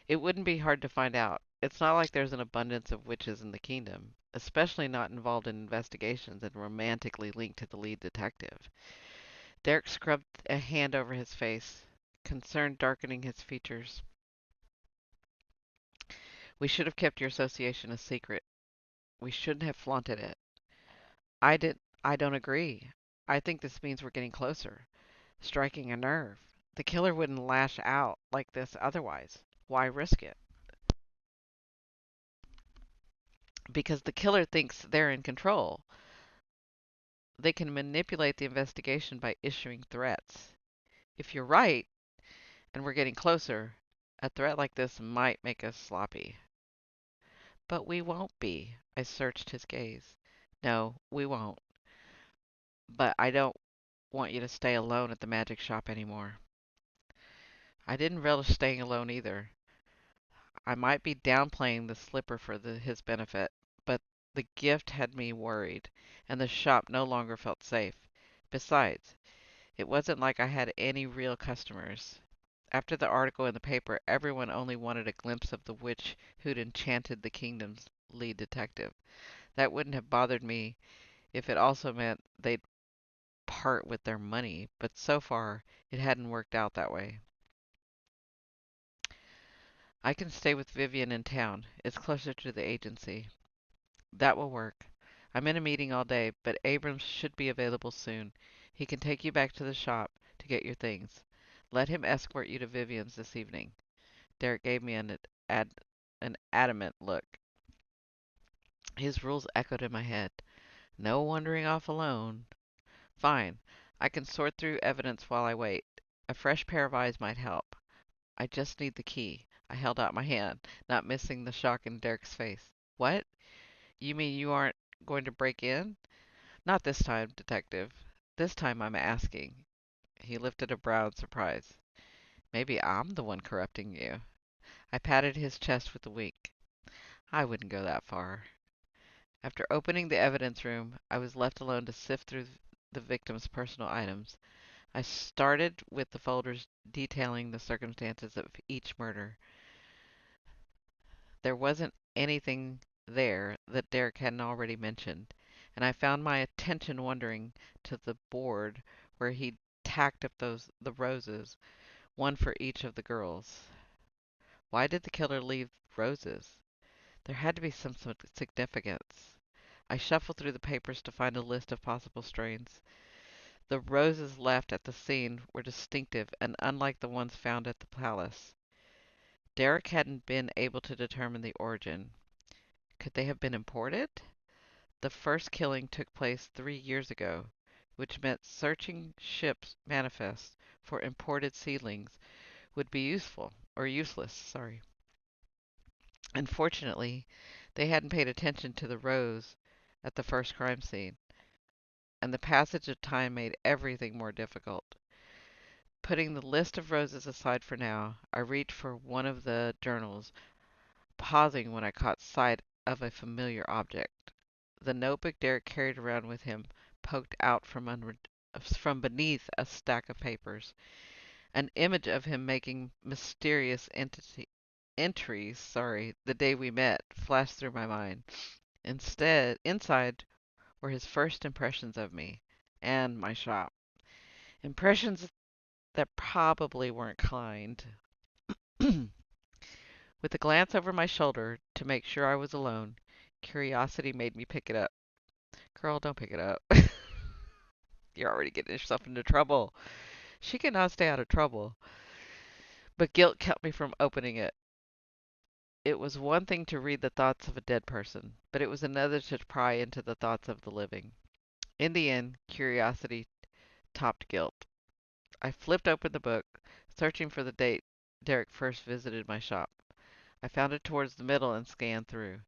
It wouldn't be hard to find out. It's not like there's an abundance of witches in the kingdom, especially not involved in investigations and romantically linked to the lead detective. Derrick scrubbed a hand over his face, concern darkening his features. We should have kept your association a secret. We shouldn't have flaunted it. I don't agree. I think this means we're getting closer. striking a nerve. The killer wouldn't lash out like this otherwise. Why risk it? Because the killer thinks they're in control. They can manipulate the investigation by issuing threats. If you're right, and we're getting closer, a threat like this might make us sloppy. But we won't be. I searched his gaze. No, we won't. But I don't want you to stay alone at the magic shop anymore. I didn't relish staying alone either. I might be downplaying the slipper for his benefit, but the gift had me worried, and the shop no longer felt safe. Besides, it wasn't like I had any real customers. After the article in the paper, everyone only wanted a glimpse of the witch who'd enchanted the kingdom's lead detective. That wouldn't have bothered me if it also meant they'd part with their money, but so far it hadn't worked out that way. I can stay with Vivian in town. It's closer to the agency. That will work. I'm in a meeting all day, but Abrams should be available soon. He can take you back to the shop to get your things. Let him escort you to Vivian's this evening. Derrick gave me ad, an adamant look. His rules echoed in my head. No wandering off alone. Fine. I can sort through evidence while I wait. A fresh pair of eyes might help. I just need the key. I held out my hand, not missing the shock in Derrick's face. What? You mean you aren't going to break in? Not this time, detective. This time I'm asking. He lifted a brow in surprise. Maybe I'm the one corrupting you. I patted his chest with a wink. I wouldn't go that far. After opening the evidence room, I was left alone to sift through the victim's personal items. I started with the folders detailing the circumstances of each murder. There wasn't anything there that Derrick hadn't already mentioned, and I found my attention wandering to the board where he'd tacked up the roses, one for each of the girls. Why did the killer leave roses? There had to be some significance. I shuffled through the papers to find a list of possible strains. The roses left at the scene were distinctive and unlike the ones found at the palace. Derrick hadn't been able to determine the origin. Could they have been imported? The first killing took place 3 years ago, which meant searching ships' manifests for imported seedlings would be useful, or useless, sorry. Unfortunately, they hadn't paid attention to the rose at the first crime scene, and the passage of time made everything more difficult. Putting the list of roses aside for now, I reached for one of the journals, pausing when I caught sight of a familiar object. The notebook Derrick carried around with him poked out from beneath a stack of papers. An image of him making mysterious entries, the day we met, flashed through my mind. Inside were his first impressions of me and my shop. Impressions that probably weren't kind. With a glance over my shoulder to make sure I was alone, curiosity made me pick it up. Girl, don't pick it up. You're already getting yourself into trouble. She cannot stay out of trouble. But guilt kept me from opening it. It was one thing to read the thoughts of a dead person, but it was another to pry into the thoughts of the living. In the end, curiosity topped guilt. I flipped open the book, searching for the date Derrick first visited my shop. I found it towards the middle and scanned through.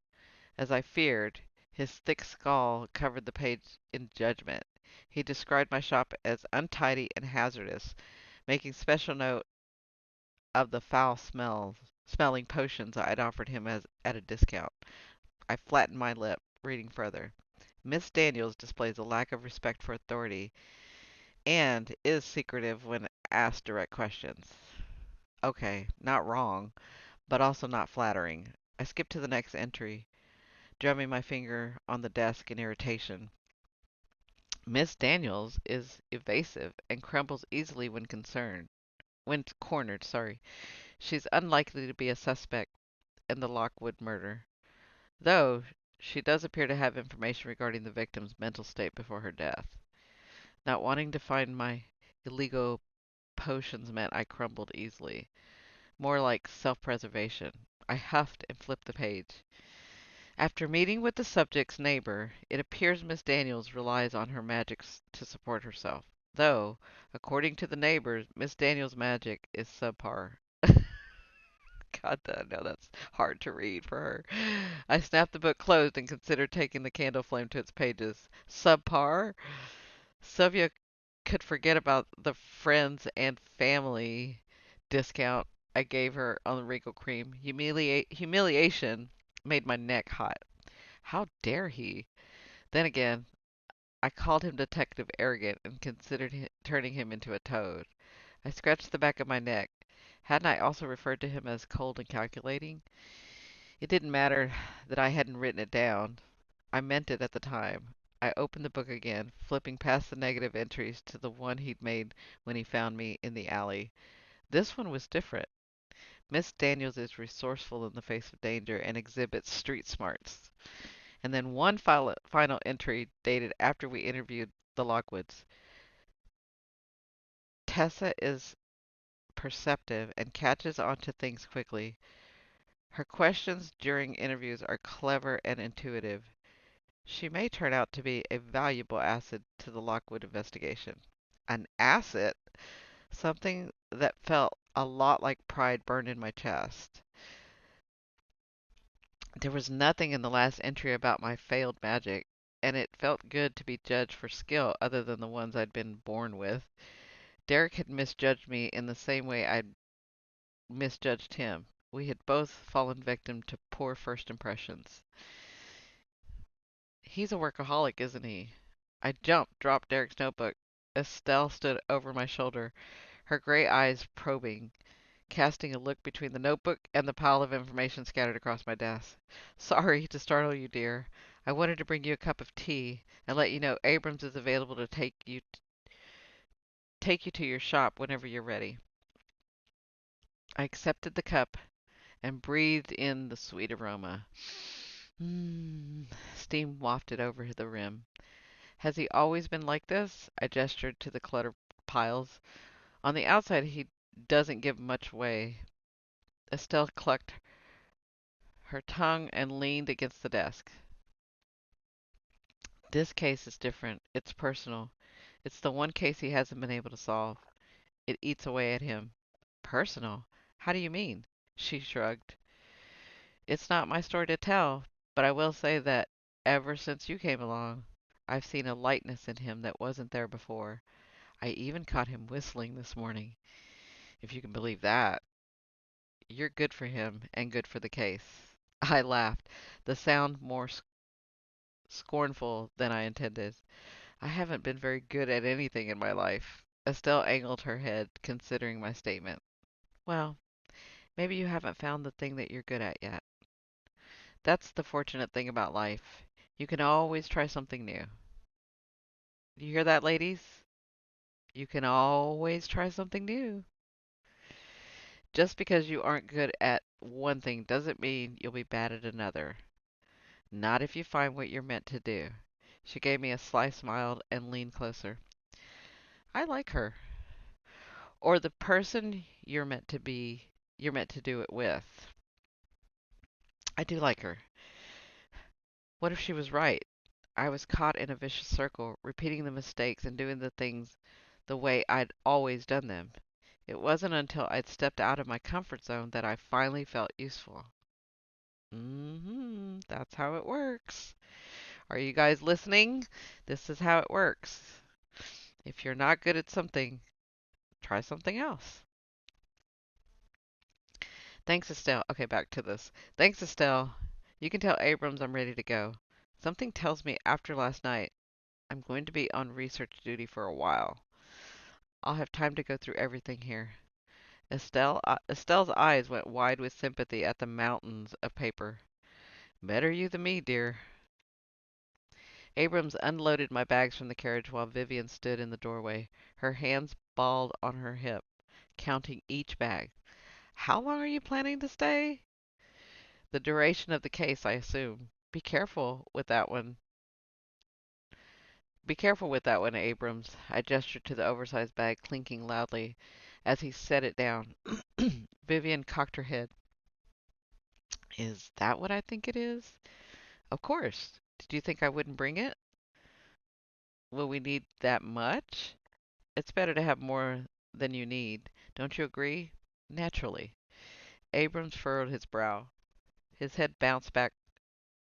As I feared, his thick scowl covered the page in judgment. He described my shop as untidy and hazardous, making special note of the smelling potions I'd offered him at a discount. I flattened my lip, reading further. Miss Daniels displays a lack of respect for authority and is secretive when asked direct questions. Okay, not wrong, but also not flattering. I skipped to the next entry, drumming my finger on the desk in irritation. Miss Daniels is evasive and crumbles easily when cornered, sorry. She's unlikely to be a suspect in the Lockwood murder, though she does appear to have information regarding the victim's mental state before her death. Not wanting to find my illegal potions meant I crumbled easily. More like self-preservation. I huffed and flipped the page. After meeting with the subject's neighbor, it appears Miss Daniels relies on her magic to support herself. Though, according to the neighbors, Miss Daniels' magic is subpar. God, no, that's hard to read for her. I snapped the book closed and considered taking the candle flame to its pages. Subpar? Sylvia could forget about the friends and family discount I gave her on the wrinkle cream. Humiliation made my neck hot. How dare he? Then again, I called him Detective Arrogant and considered turning him into a toad. I scratched the back of my neck. Hadn't I also referred to him as cold and calculating? It didn't matter that I hadn't written it down. I meant it at the time. I opened the book again, flipping past the negative entries to the one he'd made when he found me in the alley. This one was different. Miss Daniels is resourceful in the face of danger and exhibits street smarts. And then one final entry dated after we interviewed the Lockwoods. Tessa is perceptive and catches on to things quickly. Her questions during interviews are clever and intuitive. She may turn out to be a valuable asset to the Lockwood investigation. An asset? Something that felt a lot like pride burned in my chest. There was nothing in the last entry about my failed magic, and it felt good to be judged for skill other than the ones I'd been born with. Derrick had misjudged me in the same way I'd misjudged him. We had both fallen victim to poor first impressions. He's a workaholic, isn't he? I jumped, dropped Derrick's notebook. Estelle stood over my shoulder, her gray eyes probing, casting a look between the notebook and the pile of information scattered across my desk. Sorry to startle you, dear. I wanted to bring you a cup of tea and let you know Abrams is available to take you to your shop whenever you're ready. I accepted the cup and breathed in the sweet aroma. Steam wafted over the rim. Has he always been like this? I gestured to the cluttered piles. On the outside, he doesn't give much way. Estelle clucked her tongue and leaned against the desk. This case is different. It's personal. It's the one case he hasn't been able to solve. It eats away at him. Personal? How do you mean? She shrugged. It's not my story to tell, but I will say that ever since you came along, I've seen a lightness in him that wasn't there before. I even caught him whistling this morning, if you can believe that. You're good for him and good for the case. I laughed, the sound more scornful than I intended. I haven't been very good at anything in my life. Estelle angled her head, considering my statement. Well, maybe you haven't found the thing that you're good at yet. That's the fortunate thing about life. You can always try something new. Do you hear that, ladies? You can always try something new. Just because you aren't good at one thing doesn't mean you'll be bad at another. Not if you find what you're meant to do. She gave me a sly smile and leaned closer. I like her. Or the person you're meant to do it with. I do like her. What if she was right? I was caught in a vicious circle, repeating the mistakes and doing the things the way I'd always done them. It wasn't until I'd stepped out of my comfort zone that I finally felt useful. That's how it works. Are you guys listening? This is how it works. If you're not good at something, try something else. Thanks, Estelle. Okay, back to this. Thanks, Estelle. You can tell Abrams I'm ready to go. Something tells me after last night I'm going to be on research duty for a while. I'll have time to go through everything here. Estelle's eyes went wide with sympathy at the mountains of paper. Better you than me, dear. Abrams unloaded my bags from the carriage while Vivian stood in the doorway, her hands balled on her hip, counting each bag. How long are you planning to stay? The duration of the case, I assume. Be careful with that one. Be careful with that one, Abrams. I gestured to the oversized bag clinking loudly. As he set it down, Vivian cocked her head. Is that what I think it is? Of course. Did you think I wouldn't bring it? Will we need that much? It's better to have more than you need. Don't you agree? Naturally. Abrams furrowed his brow. His head bounced back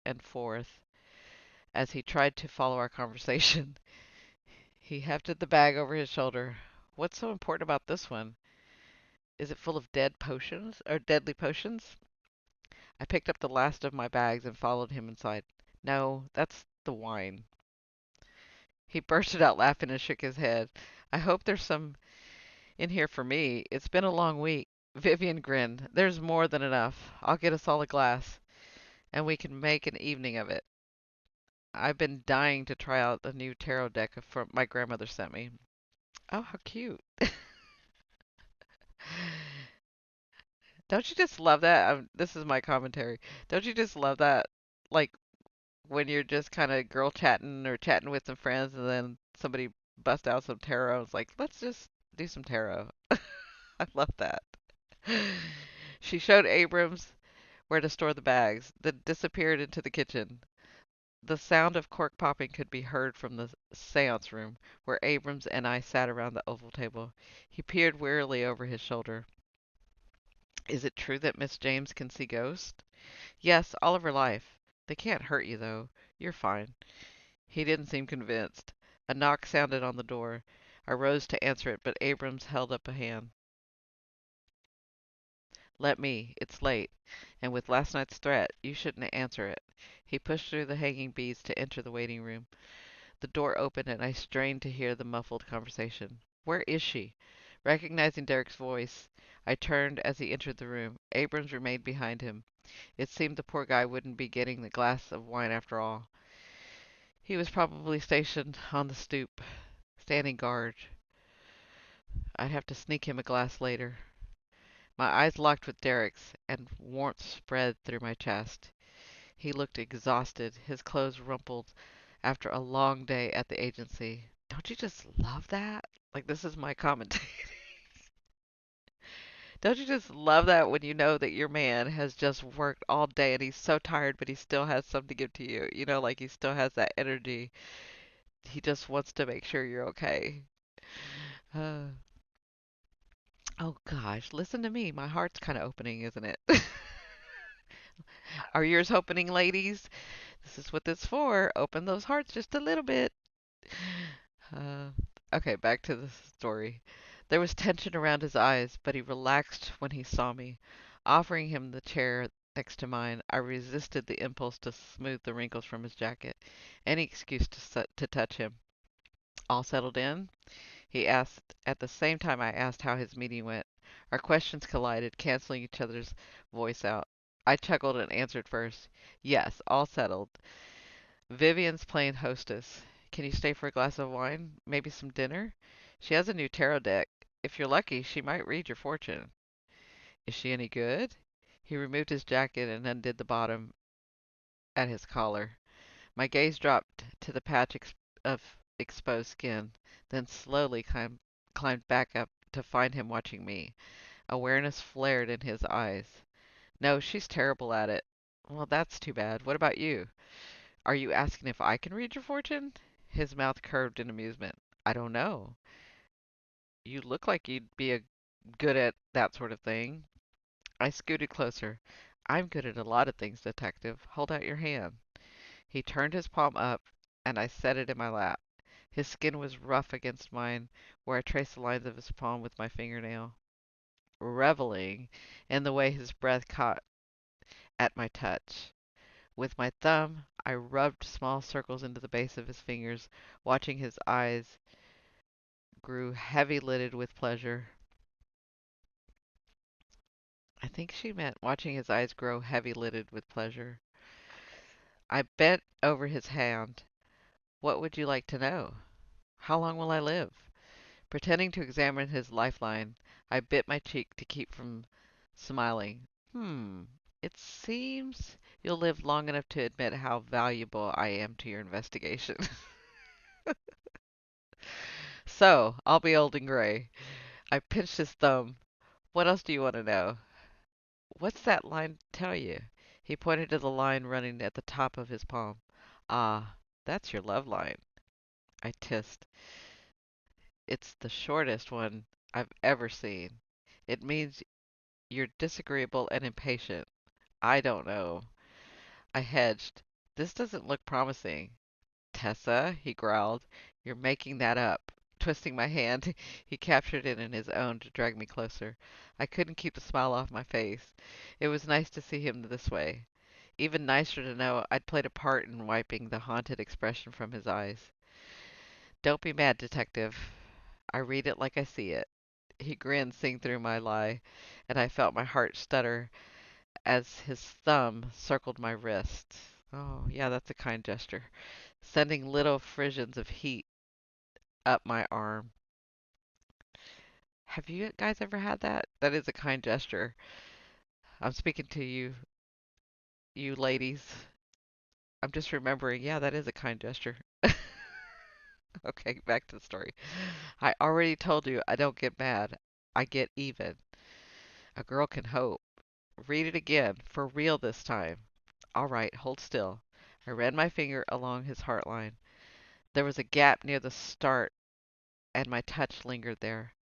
and forth as he tried to follow our conversation. He hefted the bag over his shoulder. What's so important about this one? Is it full of dead potions or deadly potions? I picked up the last of my bags and followed him inside. No, that's the wine. He bursted out laughing and shook his head. I hope there's some in here for me. It's been a long week. Vivian grinned. There's more than enough. I'll get us all a glass, and we can make an evening of it. I've been dying to try out the new tarot deck from my grandmother sent me. Oh, how cute. Don't you just love that? This is my commentary. Don't you just love that? Like when you're just kind of girl chatting or chatting with some friends and then somebody busts out some tarot. It's like, let's just do some tarot. I love that. She showed Abrams where to store the bags, then disappeared into the kitchen. The sound of cork popping could be heard from the seance room, where Abrams and I sat around the oval table. He peered wearily over his shoulder. Is it true that Miss James can see ghosts? Yes, all of her life. They can't hurt you, though. You're fine. He didn't seem convinced. A knock sounded on the door. I rose to answer it, but Abrams held up a hand. Let me. It's late. And with last night's threat, you shouldn't answer it. He pushed through the hanging beads to enter the waiting room. The door opened and I strained to hear the muffled conversation. Where is she? Recognizing Derrick's voice, I turned as he entered the room. Abrams remained behind him. It seemed the poor guy wouldn't be getting the glass of wine after all. He was probably stationed on the stoop, standing guard. I'd have to sneak him a glass later. My eyes locked with Derrick's, and warmth spread through my chest. He looked exhausted, his clothes rumpled after a long day at the agency. Don't you just love that? Like, this is my commentary. Don't you just love that when you know that your man has just worked all day and he's so tired, but he still has something to give to you? You know, like he still has that energy. He just wants to make sure you're okay. Uh, oh gosh, listen to me. My heart's kind of opening, isn't it? Are yours opening, ladies? This is what this for. Open those hearts just a little bit. Uh, okay, back to the story. There was tension around his eyes, but he relaxed when he saw me. Offering him the chair next to mine, I resisted the impulse to smooth the wrinkles from his jacket. Any excuse to touch him. All settled in? He asked. At the same time, I asked how his meeting went. Our questions collided, canceling each other's voice out. I chuckled and answered first. Yes, all settled. Vivian's playing hostess. Can you stay for a glass of wine? Maybe some dinner? She has a new tarot deck. If you're lucky, she might read your fortune. Is she any good? He removed his jacket and undid the bottom at his collar. My gaze dropped to the patch of exposed skin, then slowly climbed back up to find him watching me. Awareness flared in his eyes. No, she's terrible at it. Well, that's too bad. What about you? Are you asking if I can read your fortune? His mouth curved in amusement. I don't know. You look like you'd be good at that sort of thing. I scooted closer. I'm good at a lot of things, detective. Hold out your hand. He turned his palm up, and I set it in my lap. His skin was rough against mine, where I traced the lines of his palm with my fingernail, reveling in the way his breath caught at my touch. With my thumb, I rubbed small circles into the base of his fingers, watching his eyes grew heavy-lidded with pleasure. I think she meant watching his eyes grow heavy-lidded with pleasure. I bent over his hand. What would you like to know? How long will I live? Pretending to examine his lifeline, I bit my cheek to keep from smiling. It seems you'll live long enough to admit how valuable I am to your investigation. So, I'll be old and gray. I pinched his thumb. What else do you want to know? What's that line tell you? He pointed to the line running at the top of his palm. Ah, that's your love line. I tissed. It's the shortest one I've ever seen. It means you're disagreeable and impatient. I don't know. I hedged. This doesn't look promising. Tessa, he growled, you're making that up. Twisting my hand, he captured it in his own to drag me closer. I couldn't keep the smile off my face. It was nice to see him this way. Even nicer to know I'd played a part in wiping the haunted expression from his eyes. Don't be mad, detective. I read it like I see it. He grinned, seeing through my lie, and I felt my heart stutter as his thumb circled my wrist. Oh, yeah, that's a kind gesture, sending little frissions of heat up my arm. Have you guys ever had that? That is a kind gesture. I'm speaking to you, you ladies. I'm just remembering, yeah, that is a kind gesture. Okay, back to the story. I already told you I don't get mad. I get even. A girl can hope. Read it again, for real this time. All right, hold still. I ran my finger along his heart line. There was a gap near the start, and my touch lingered there.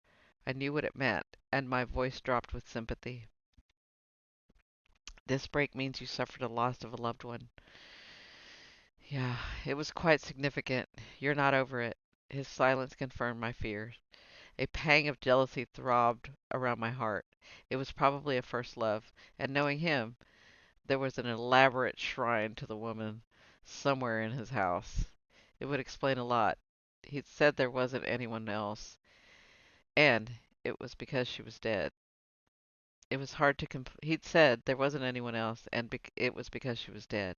I knew what it meant, and my voice dropped with sympathy. This break means you suffered a loss of a loved one. Yeah, it was quite significant. You're not over it. His silence confirmed my fears. A pang of jealousy throbbed around my heart. It was probably a first love, and knowing him, there was an elaborate shrine to the woman somewhere in his house. It would explain a lot. He'd said there wasn't anyone else, and it was because she was dead. It was hard to he'd said there wasn't anyone else, and it was because she was dead.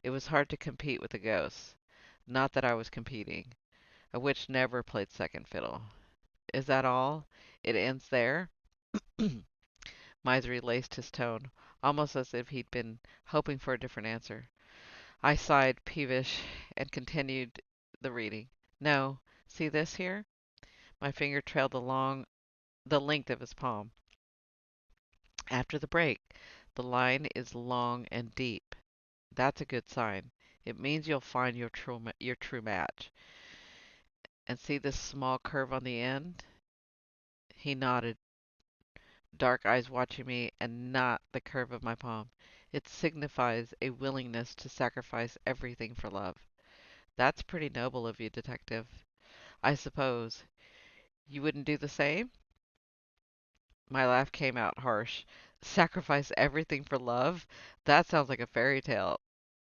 It was hard to compete with the ghosts. Not that I was competing. A witch never played second fiddle. Is that all? It ends there? Misery laced his tone, almost as if he'd been hoping for a different answer. I sighed, peevish, and continued the reading. No, see this here? My finger trailed the length of his palm. After the break, the line is long and deep. That's a good sign. It means you'll find your true match. And see this small curve on the end? He nodded, dark eyes watching me and not the curve of my palm. It signifies a willingness to sacrifice everything for love. That's pretty noble of you, detective. I suppose. You wouldn't do the same? My laugh came out harsh. Sacrifice everything for love? That sounds like a fairy tale.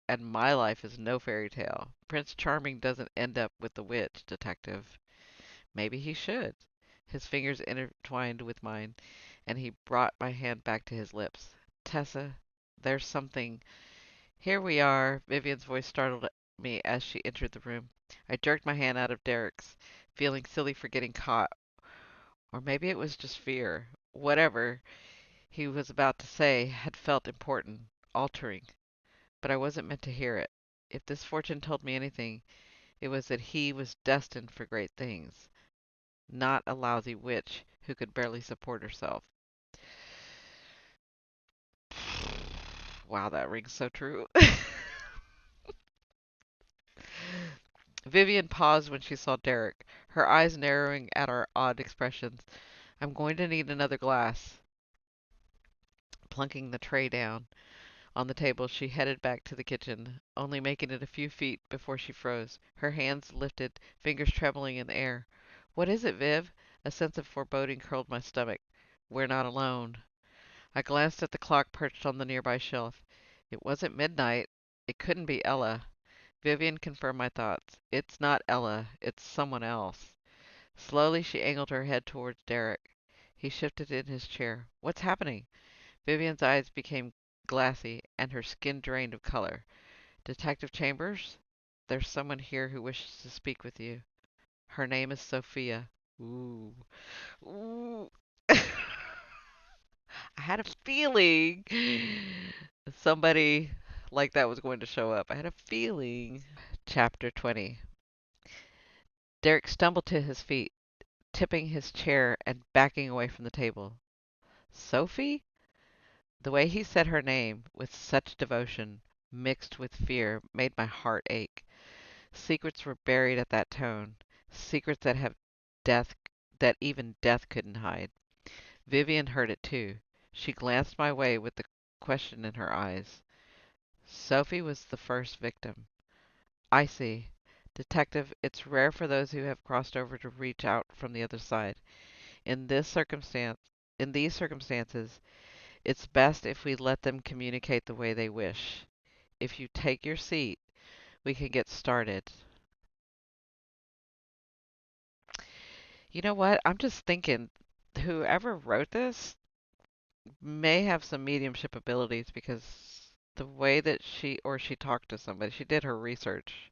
And my life is no fairy tale. Prince Charming doesn't end up with the witch, detective. Maybe he should. His fingers intertwined with mine, and he brought my hand back to his lips. Tessa, there's something. Here we are. Vivian's voice startled me as she entered the room. I jerked my hand out of Derrick's, feeling silly for getting caught. Or maybe it was just fear. Whatever he was about to say had felt important, altering, but I wasn't meant to hear it. If this fortune told me anything, it was that he was destined for great things, not a lousy witch who could barely support herself. Wow, that rings so true. Vivian paused when she saw Derrick, her eyes narrowing at our odd expressions. I'm going to need another glass. Plunking the tray down on the table, she headed back to the kitchen, only making it a few feet before she froze, her hands lifted, fingers trembling in the air. What is it, Viv? A sense of foreboding curled my stomach. We're not alone. I glanced at the clock perched on the nearby shelf. It wasn't midnight. It couldn't be Ella. Vivian confirmed my thoughts. It's not Ella. It's someone else. Slowly she angled her head towards Derrick. He shifted in his chair. What's happening? Vivian's eyes became glassy, and her skin drained of color. Detective Chambers? There's someone here who wishes to speak with you. Her name is Sophia. Ooh. Ooh. I had a feeling somebody like that was going to show up. I had a feeling. Chapter 20. Derrick stumbled to his feet. tipping his chair and backing away from the table. Sophie? The way he said her name with such devotion, mixed with fear, made my heart ache. Secrets were buried at that tone, secrets death that even death couldn't hide. Vivian heard it too. She glanced my way with the question in her eyes. Sophie was the first victim. I see. Detective, it's rare for those who have crossed over to reach out from the other side. In this circumstance, in these circumstances, it's best if we let them communicate the way they wish. If you take your seat, we can get started. You know what? I'm just thinking whoever wrote this may have some mediumship abilities because the way that she talked to somebody, she did her research.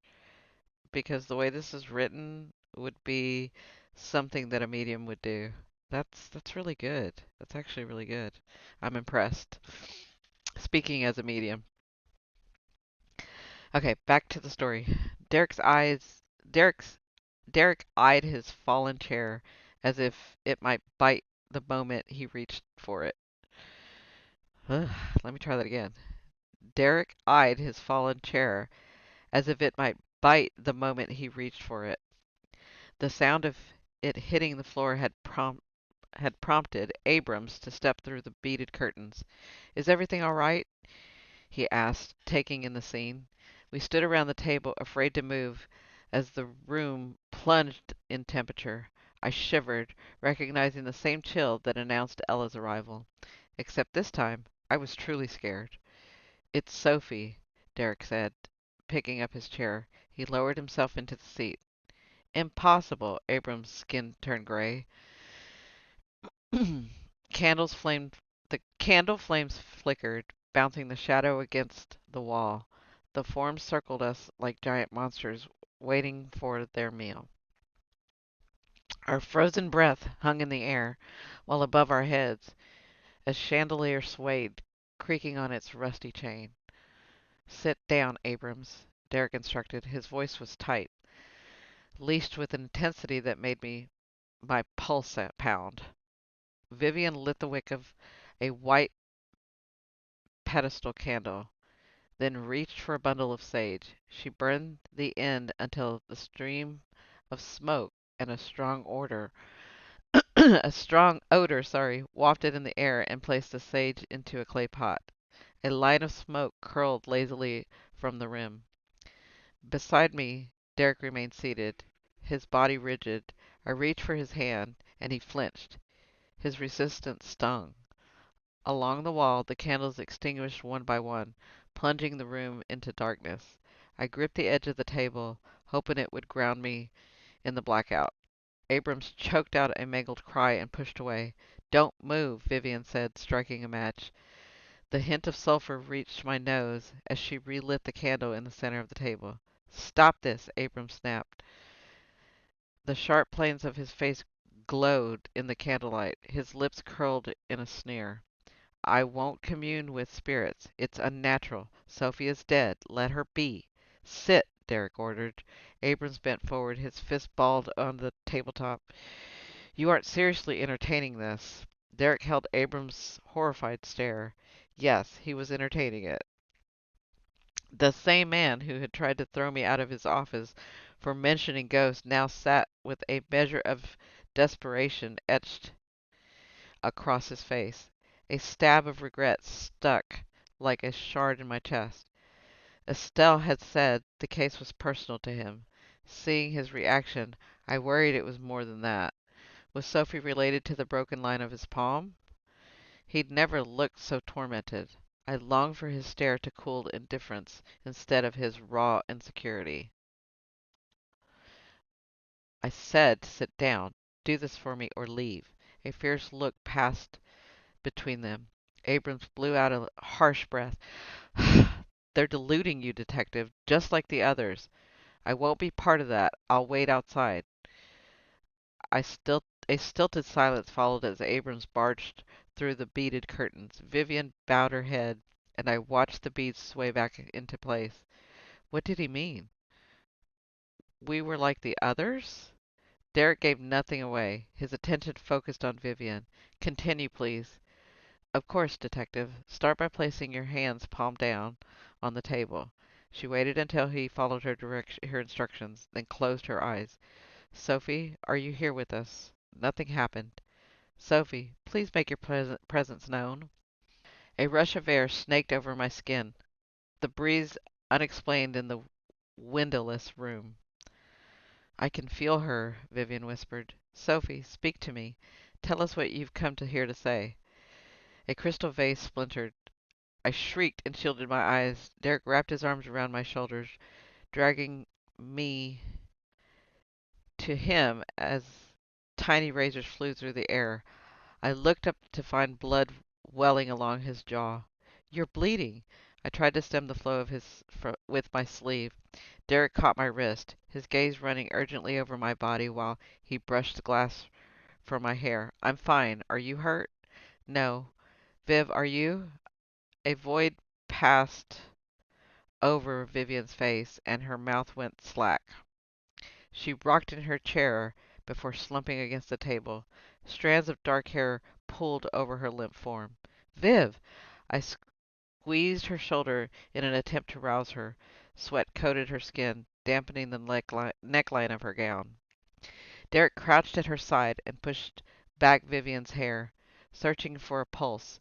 Because the way this is written would be something that a medium would do. That's really good. That's actually really good. I'm impressed. Speaking as a medium. Okay, back to the story. Derrick's eyes Derrick's Derrick eyed his fallen chair as if it might bite the moment he reached for it. Ugh, let me try that again. Derrick eyed his fallen chair as if it might bite the moment he reached for it. The sound of it hitting the floor had prompted Abrams to step through the beaded curtains. "Is everything all right?" he asked, taking in the scene. We stood around the table, afraid to move, as the room plunged in temperature. I shivered, recognizing the same chill that announced Ella's arrival. Except this time, I was truly scared. "It's Sophie," Derrick said, picking up his chair. He lowered himself into the seat. "Impossible." Abram's skin turned gray. Candles flamed. The candle flames flickered, bouncing the shadow against the wall. The forms circled us like giant monsters waiting for their meal. Our frozen breath hung in the air, while above our heads a chandelier swayed, creaking on its rusty chain. "Sit down, Abrams," Derrick instructed. His voice was tight, leashed with an intensity that made my pulse pound. Vivian lit the wick of a white pedestal candle, then reached for a bundle of sage. She burned the end until the stream of smoke and a strong odor, wafted in the air and placed the sage into a clay pot. A line of smoke curled lazily from the rim. Beside me, Derrick remained seated, his body rigid. I reached for his hand, and he flinched. His resistance stung. Along the wall, the candles extinguished one by one, plunging the room into darkness. I gripped the edge of the table, hoping it would ground me in the blackout. Abrams choked out a mangled cry and pushed away. "Don't move," Vivian said, striking a match. The hint of sulfur reached my nose as she relit the candle in the center of the table. "Stop this," Abrams snapped. The sharp planes of his face glowed in the candlelight. His lips curled in a sneer. "I won't commune with spirits. It's unnatural. Sophie is dead. Let her be." "Sit," Derrick ordered. Abrams bent forward, his fist balled on the tabletop. "You aren't seriously entertaining this." Derrick held Abrams' horrified stare. Yes, he was entertaining it. The same man who had tried to throw me out of his office for mentioning ghosts now sat with a measure of desperation etched across his face. A stab of regret stuck like a shard in my chest. Estelle had said the case was personal to him. Seeing his reaction, I worried it was more than that. Was Sophie related to the broken line of his palm? He'd never looked so tormented. I longed for his stare to cool indifference instead of his raw insecurity. I said to sit down. "Do this for me or leave." A fierce look passed between them. Abrams blew out a harsh breath. "They're deluding you, detective, just like the others. I won't be part of that. I'll wait outside." I still A stilted silence followed as Abrams barged through the beaded curtains. Vivian bowed her head, and I watched the beads sway back into place. What did he mean? We were like the others? Derek gave nothing away, his attention focused on Vivian. Continue, please. Of course, Detective. Start by placing your hands palm down on the table. She waited until he followed her instructions, then closed her eyes. Sophie, are you here with us? Nothing happened. Sophie, please make your presence known. A rush of air snaked over my skin, the breeze unexplained in the windowless room. I can feel her, Vivian whispered. Sophie, speak to me. Tell us what you've come to here to say. A crystal vase splintered. I shrieked and shielded my eyes. Derek wrapped his arms around my shoulders, dragging me to him as tiny razors flew through the air. I looked up to find blood welling along his jaw. You're bleeding. I tried to stem the flow of with my sleeve. Derek caught my wrist, his gaze running urgently over my body while he brushed the glass from my hair. I'm fine. Are you hurt? No. Viv, are you? A void passed over Vivian's face, and her mouth went slack. She rocked in her chair before slumping against the table. Strands of dark hair pulled over her limp form. Viv! I squeezed her shoulder in an attempt to rouse her. Sweat coated her skin, dampening the neckline of her gown. Derek crouched at her side and pushed back Vivian's hair, searching for a pulse.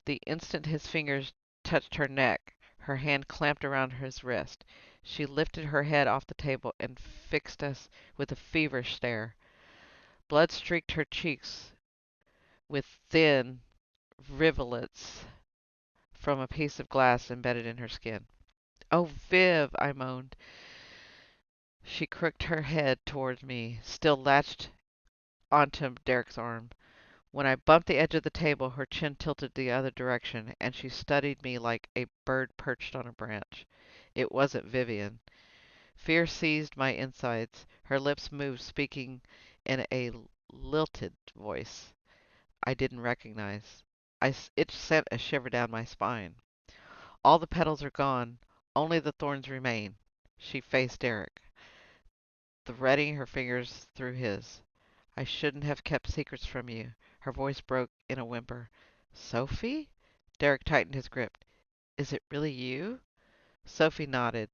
The instant his fingers touched her neck, her hand clamped around his wrist. She lifted her head off the table and fixed us with a feverish stare. Blood streaked her cheeks with thin rivulets from a piece of glass embedded in her skin. "Oh, Viv!" I moaned. She crooked her head towards me, still latched onto Derek's arm. When I bumped the edge of the table, her chin tilted the other direction, and she studied me like a bird perched on a branch. It wasn't Vivian. Fear seized my insides. Her lips moved, speaking in a lilted voice I didn't recognize. It sent a shiver down my spine. All the petals are gone. Only the thorns remain. She faced Derek, threading her fingers through his. I shouldn't have kept secrets from you. Her voice broke in a whimper. Sophie? Derek tightened his grip. Is it really you? Sophie nodded.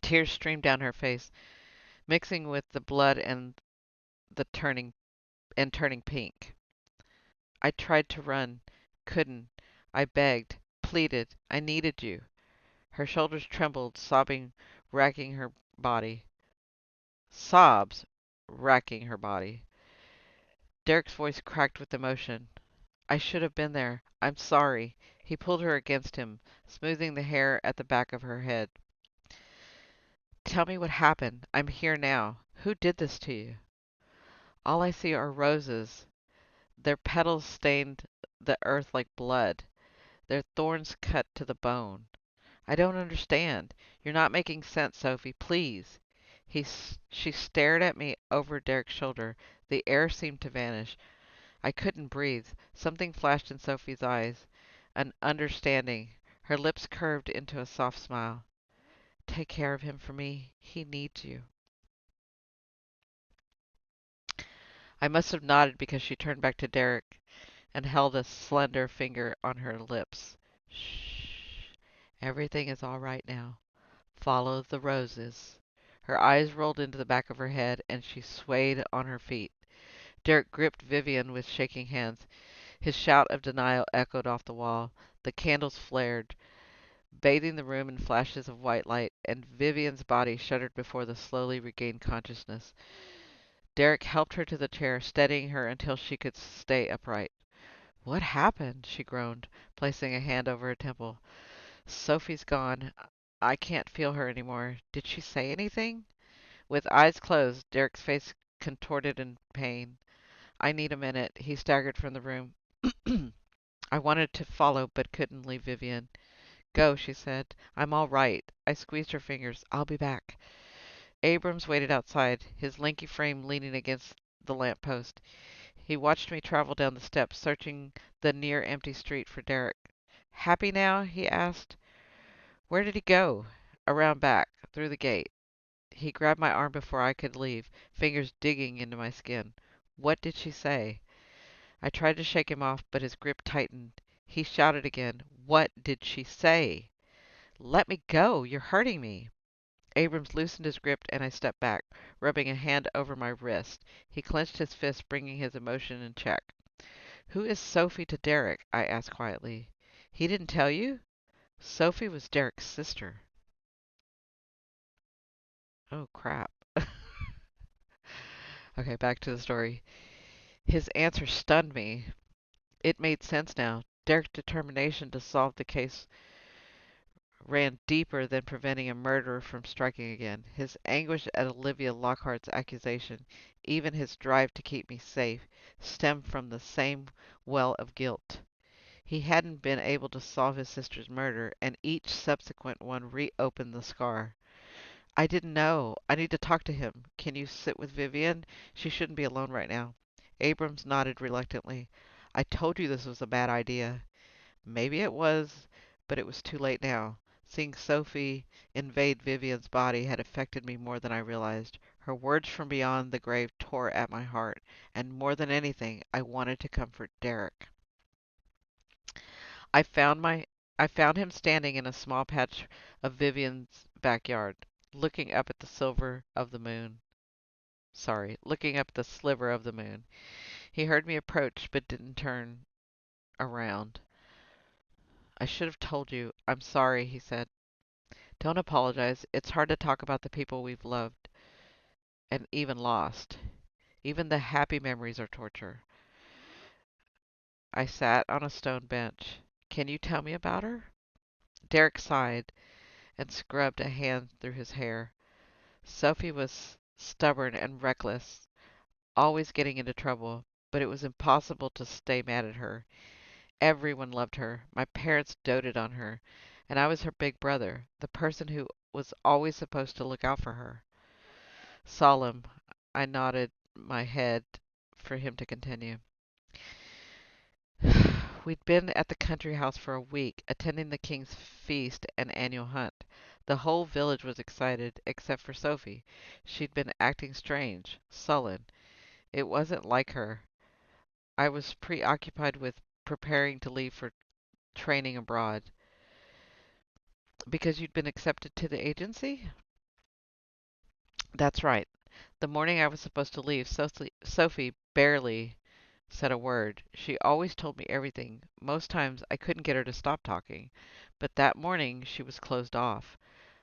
Tears streamed down her face, mixing with the blood the turning pink. I tried to run, couldn't. I begged, pleaded. I needed you. Her shoulders trembled, racking her body. Sobs racking her body. Derek's voice cracked with emotion. I should have been there. I'm sorry. He pulled her against him, smoothing the hair at the back of her head. Tell me what happened. I'm here now. Who did this to you? All I see are roses. Their petals stained the earth like blood. Their thorns cut to the bone. I don't understand. You're not making sense, Sophie. Please. She stared at me over Derek's shoulder. The air seemed to vanish. I couldn't breathe. Something flashed in Sophie's eyes. An understanding. Her lips curved into a soft smile. Take care of him for me. He needs you. I must have nodded because she turned back to Derek and held a slender finger on her lips. Shh. Everything is all right now. Follow the roses. Her eyes rolled into the back of her head, and she swayed on her feet. Derek gripped Vivian with shaking hands. His shout of denial echoed off the wall. The candles flared, bathing the room in flashes of white light, and Vivian's body shuddered before the slowly regained consciousness. Derek helped her to the chair, steadying her until she could stay upright. What happened? She groaned, placing a hand over her temple. Sophie's gone. I can't feel her anymore. Did she say anything? With eyes closed, Derek's face contorted in pain. I need a minute. He staggered from the room. I wanted to follow, but couldn't leave Vivian. Go, she said. I'm all right. I squeezed her fingers. I'll be back. Abrams waited outside, his lanky frame leaning against the lamp post. He watched me travel down the steps, searching the near empty street for Derek. Happy now? He asked. Where did he go? Around back, through the gate. He grabbed my arm before I could leave, fingers digging into my skin. What did she say? I tried to shake him off, but his grip tightened. He shouted again. What did she say? Let me go! You're hurting me! Abrams loosened his grip and I stepped back, rubbing a hand over my wrist. He clenched his fist, bringing his emotion in check. Who is Sophie to Derrick? I asked quietly. He didn't tell you? Sophie was Derrick's sister. Oh, crap. Okay, back to the story. His answer stunned me. It made sense now. Derrick's determination to solve the case ran deeper than preventing a murderer from striking again. His anguish at Olivia Lockhart's accusation, even his drive to keep me safe, stemmed from the same well of guilt. He hadn't been able to solve his sister's murder, and each subsequent one reopened the scar. I didn't know. I need to talk to him. Can you sit with Vivian? She shouldn't be alone right now. Abrams nodded reluctantly. I told you this was a bad idea. Maybe it was, but it was too late now. Seeing Sophie invade Vivian's body had affected me more than I realized. Her words from beyond the grave tore at my heart, and more than anything, I wanted to comfort Derrick. I found my I found him standing in a small patch of Vivian's backyard, looking up at the silver of the moon. Sorry, looking up at the sliver of the moon. He heard me approach, but didn't turn around. I should have told you. I'm sorry, he said. Don't apologize. It's hard to talk about the people we've loved and even lost. Even the happy memories are torture. I sat on a stone bench. Can you tell me about her? Derrick sighed and scrubbed a hand through his hair. Sophie was stubborn and reckless, always getting into trouble, but it was impossible to stay mad at her. Everyone loved her. My parents doted on her, and I was her big brother, the person who was always supposed to look out for her. Solemn, I nodded my head for him to continue. We'd been at the country house for a week, attending the king's feast and annual hunt. The whole village was excited, except for Sophie. She'd been acting strange, sullen. It wasn't like her. I was preoccupied with preparing to leave for training abroad. Because you'd been accepted to the agency? That's right. The morning I was supposed to leave, Sophie barely said a word. She always told me everything. Most times I couldn't get her to stop talking. But that morning she was closed off.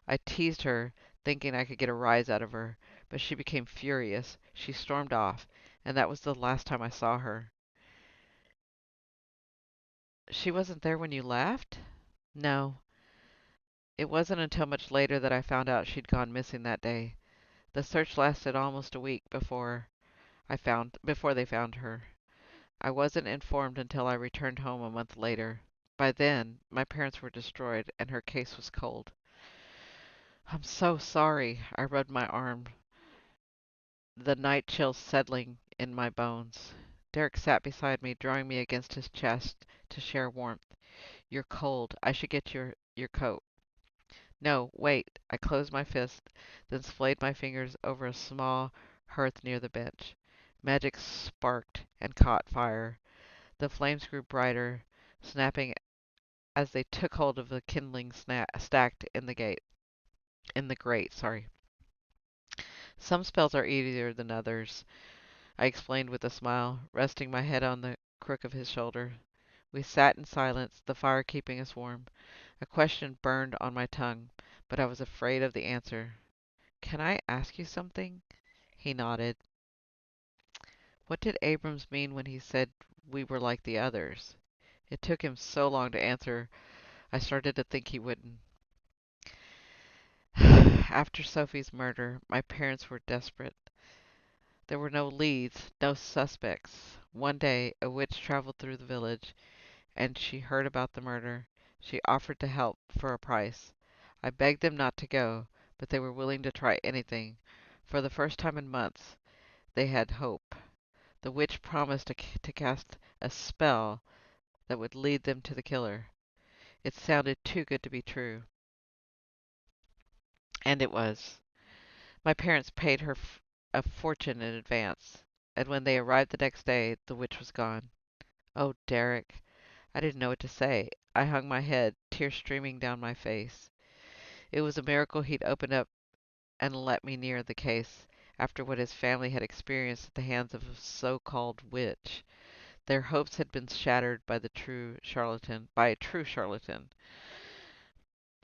I teased her, thinking I could get a rise out of her, but she became furious. She stormed off, and that was the last time I saw her. She wasn't there when you left? No. It wasn't until much later that I found out she'd gone missing that day. The search lasted almost a week before they found her. I wasn't informed until I returned home a month later. By then, my parents were destroyed and her case was cold. I'm so sorry. I rubbed my arm, the night chills settling in my bones. Derrick sat beside me, drawing me against his chest to share warmth. You're cold. I should get your coat. No, wait. I closed my fist, then splayed my fingers over a small hearth near the bench. Magic sparked and caught fire. The flames grew brighter, snapping as they took hold of the kindling stacked in the grate. Sorry. Some spells are easier than others, I explained with a smile, resting my head on the crook of his shoulder. We sat in silence, the fire keeping us warm. A question burned on my tongue, but I was afraid of the answer. Can I ask you something? He nodded. What did Abrams mean when he said we were like the others? It took him so long to answer, I started to think he wouldn't. After Sophie's murder, my parents were desperate. There were no leads, no suspects. One day, a witch traveled through the village, and she heard about the murder. She offered to help for a price. I begged them not to go, but they were willing to try anything. For the first time in months, they had hope. The witch promised to cast a spell that would lead them to the killer. It sounded too good to be true. And it was. My parents paid her a fortune in advance, and when they arrived the next day, the witch was gone. Oh, Derrick, I didn't know what to say. I hung my head, tears streaming down my face. It was a miracle he'd opened up and let me near the case after what his family had experienced at the hands of a so-called witch. Their hopes had been shattered by a true charlatan.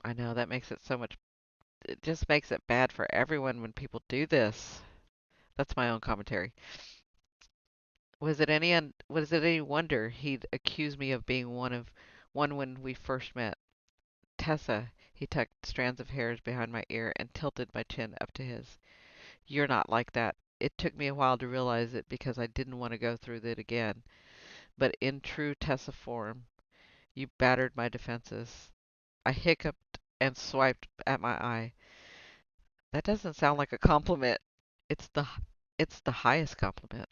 I know that makes it so much, it just makes it bad for everyone when people do this. That's my own commentary. Was it any wonder he'd accuse me of being one when we first met? Tessa, he tucked strands of hairs behind my ear and tilted my chin up to his. You're not like that. It took me a while to realize it because I didn't want to go through it again. But in true Tessa form, you battered my defenses. I hiccuped and swiped at my eye. That doesn't sound like a compliment. It's the it's the highest compliment.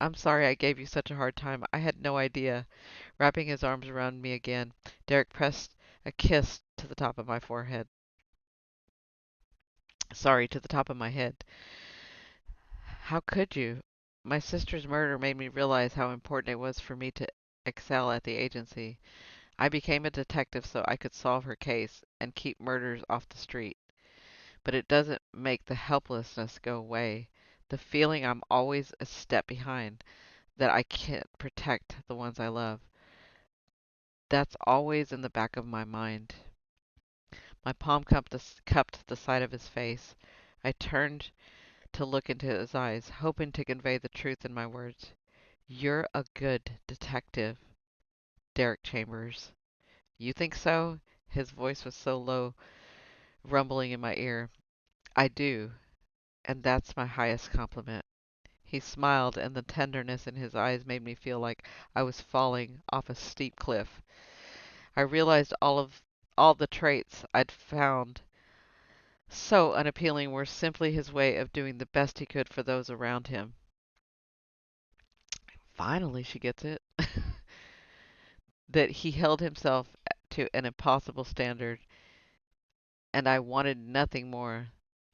I'm sorry I gave you such a hard time. I had no idea. Wrapping his arms around me again, Derrick pressed a kiss to the top of my forehead. Sorry, to the top of my head. How could you? My sister's murder made me realize how important it was for me to excel at the agency. I became a detective so I could solve her case and keep murders off the street. But it doesn't make the helplessness go away. The feeling I'm always a step behind, that I can't protect the ones I love. That's always in the back of my mind. My palm cupped the side of his face. I turned to look into his eyes, hoping to convey the truth in my words. You're a good detective, Derrick Chambers. You think so? His voice was so low, rumbling in my ear. I do, and that's my highest compliment. He smiled, and the tenderness in his eyes made me feel like I was falling off a steep cliff. I realized all the traits I'd found so unappealing were simply his way of doing the best he could for those around him. Finally, she gets it. That he held himself to an impossible standard, and I wanted nothing more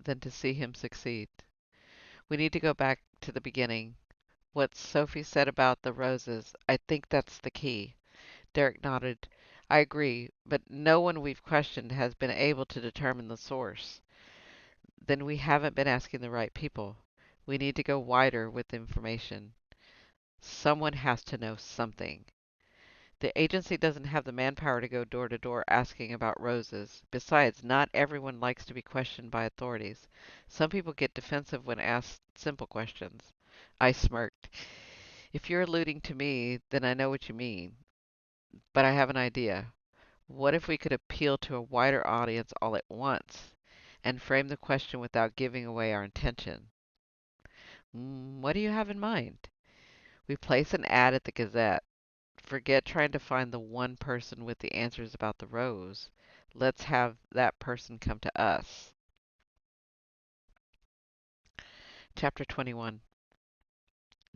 than to see him succeed. We need to go back to the beginning. What Sophie said about the roses, I think that's the key. Derrick nodded. I agree, but no one we've questioned has been able to determine the source. Then we haven't been asking the right people. We need to go wider with information. Someone has to know something. The agency doesn't have the manpower to go door to door asking about roses. Besides, not everyone likes to be questioned by authorities. Some people get defensive when asked simple questions. I smirked. If you're alluding to me, then I know what you mean. But I have an idea. What if we could appeal to a wider audience all at once and frame the question without giving away our intention? What do you have in mind? We place an ad at the Gazette. Forget trying to find the one person with the answers about the rose. Let's have that person come to us. Chapter 21.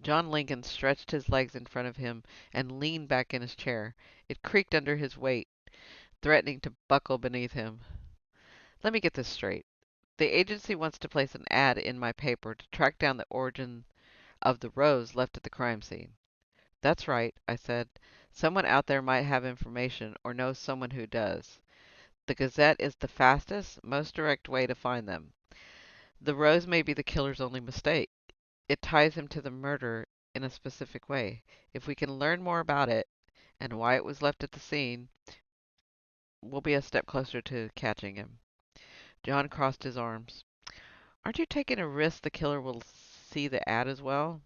John Lincoln stretched his legs in front of him and leaned back in his chair. It creaked under his weight, threatening to buckle beneath him. Let me get this straight. The agency wants to place an ad in my paper to track down the origin of the rose left at the crime scene. That's right, I said. Someone out there might have information or knows someone who does. The Gazette is the fastest, most direct way to find them. The rose may be the killer's only mistake. It ties him to the murder in a specific way. If we can learn more about it and why it was left at the scene, we'll be a step closer to catching him. John crossed his arms. Aren't you taking a risk the killer will see the ad as well?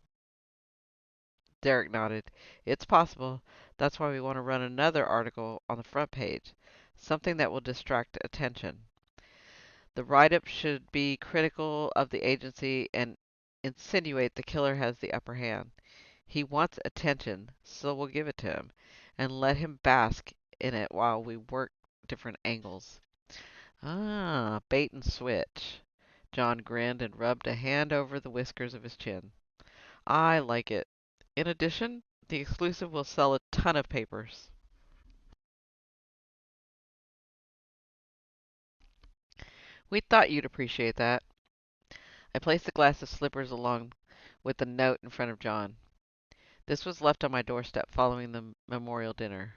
Derrick nodded. It's possible. That's why we want to run another article on the front page. Something that will distract attention. The write-up should be critical of the agency and insinuate the killer has the upper hand. He wants attention, so we'll give it to him and let him bask in it while we work different angles. Ah, bait and switch. John grinned and rubbed a hand over the whiskers of his chin. I like it. In addition, the exclusive will sell a ton of papers. We thought you'd appreciate that. I placed the glass of slippers along with the note in front of John. This was left on my doorstep following the memorial dinner.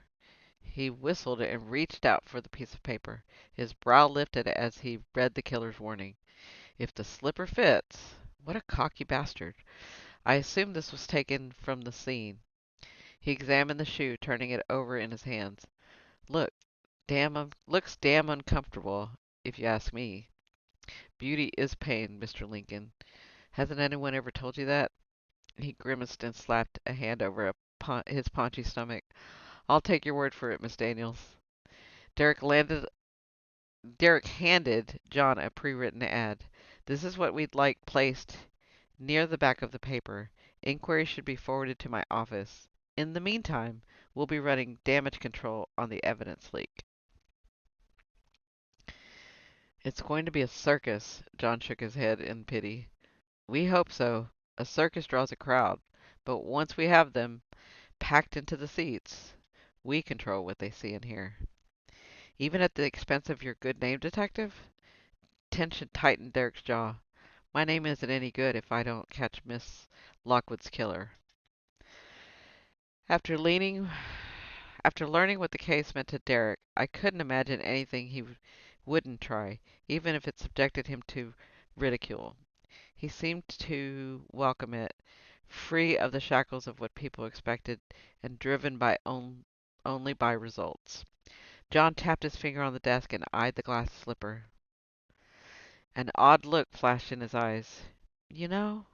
He whistled and reached out for the piece of paper. His brow lifted as he read the killer's warning. If the slipper fits, what a cocky bastard. I assumed this was taken from the scene. He examined the shoe, turning it over in his hands. Look, looks damn uncomfortable, if you ask me. Beauty is pain, Mr. Lincoln. Hasn't anyone ever told you that? He grimaced and slapped a hand over his paunchy stomach. I'll take your word for it, Miss Daniels. Derrick landed Derrick handed John a pre-written ad. This is what we'd like placed near the back of the paper. Inquiry should be forwarded to my office. In the meantime, we'll be running damage control on the evidence leak. It's going to be a circus. John shook his head in pity. We hope so. A circus draws a crowd. But once we have them packed into the seats, we control what they see and hear. Even at the expense of your good name, Detective? Tension tightened Derrick's jaw. My name isn't any good if I don't catch Miss Lockwood's killer. After leaning After learning what the case meant to Derrick, I couldn't imagine anything he wouldn't try, even if it subjected him to ridicule. He seemed to welcome it, free of the shackles of what people expected and driven only by results. John tapped his finger on the desk and eyed the glass slipper. An odd look flashed in his eyes. You know,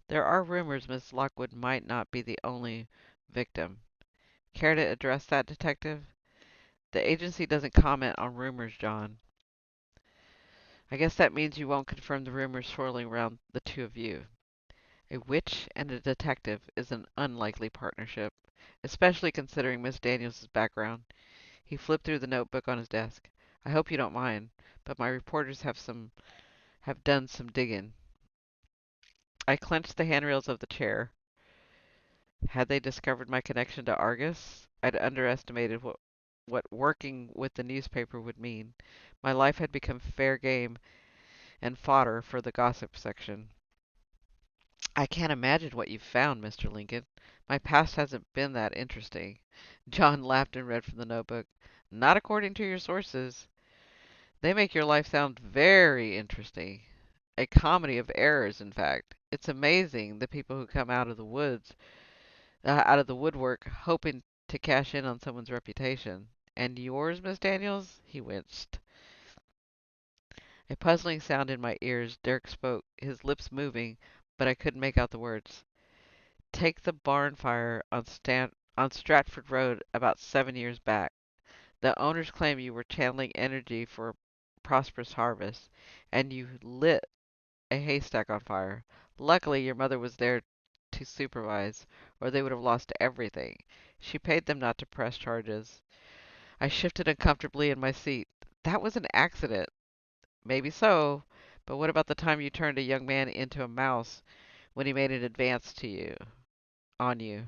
there are rumors Miss Lockwood might not be the only victim. Care to address that, Detective? The agency doesn't comment on rumors, John. I guess that means you won't confirm the rumors swirling around the two of you. A witch and a detective is an unlikely partnership, especially considering Miss Daniels' background. He flipped through the notebook on his desk. I hope you don't mind, but my reporters have done some digging. I clenched the handrails of the chair. Had they discovered my connection to Argus? I'd underestimated what working with the newspaper would mean. My life had become fair game and fodder for the gossip section. I can't imagine what you've found, Mr. Lincoln. My past hasn't been that interesting. John laughed and read from the notebook. Not according to your sources. They make your life sound very interesting. A comedy of errors, in fact. It's amazing the people who come out of the woodwork, hoping to cash in on someone's reputation. And yours, Miss Daniels? He winced. A puzzling sound in my ears. Derrick spoke, his lips moving, but I couldn't make out the words. Take the barn fire on Stratford Road about 7 years back. The owners claim you were channeling energy for a prosperous harvest, and you lit a haystack on fire. Luckily, your mother was there to supervise, or they would have lost everything. She paid them not to press charges. I shifted uncomfortably in my seat. That was an accident. Maybe so, but what about the time you turned a young man into a mouse when he made an advance on you?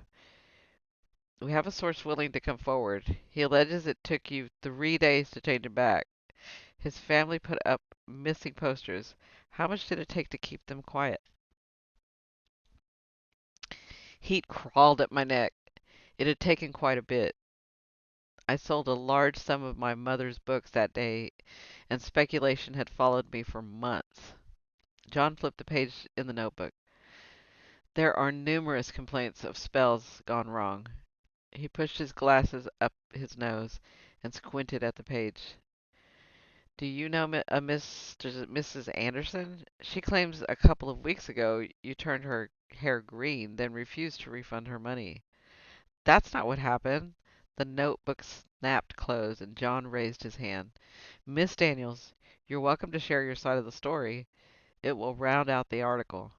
We have a source willing to come forward. He alleges it took you 3 days to change him back. His family put up missing posters. How much did it take to keep them quiet? Heat crawled up my neck. It had taken quite a bit. I sold a large sum of my mother's books that day, and speculation had followed me for months. John flipped the page in the notebook. There are numerous complaints of spells gone wrong. He pushed his glasses up his nose and squinted at the page. Do you know Mrs. Anderson? She claims a couple of weeks ago you turned her hair green, then refused to refund her money. That's not what happened. The notebook snapped closed, and John raised his hand. Miss Daniels, you're welcome to share your side of the story. It will round out the article.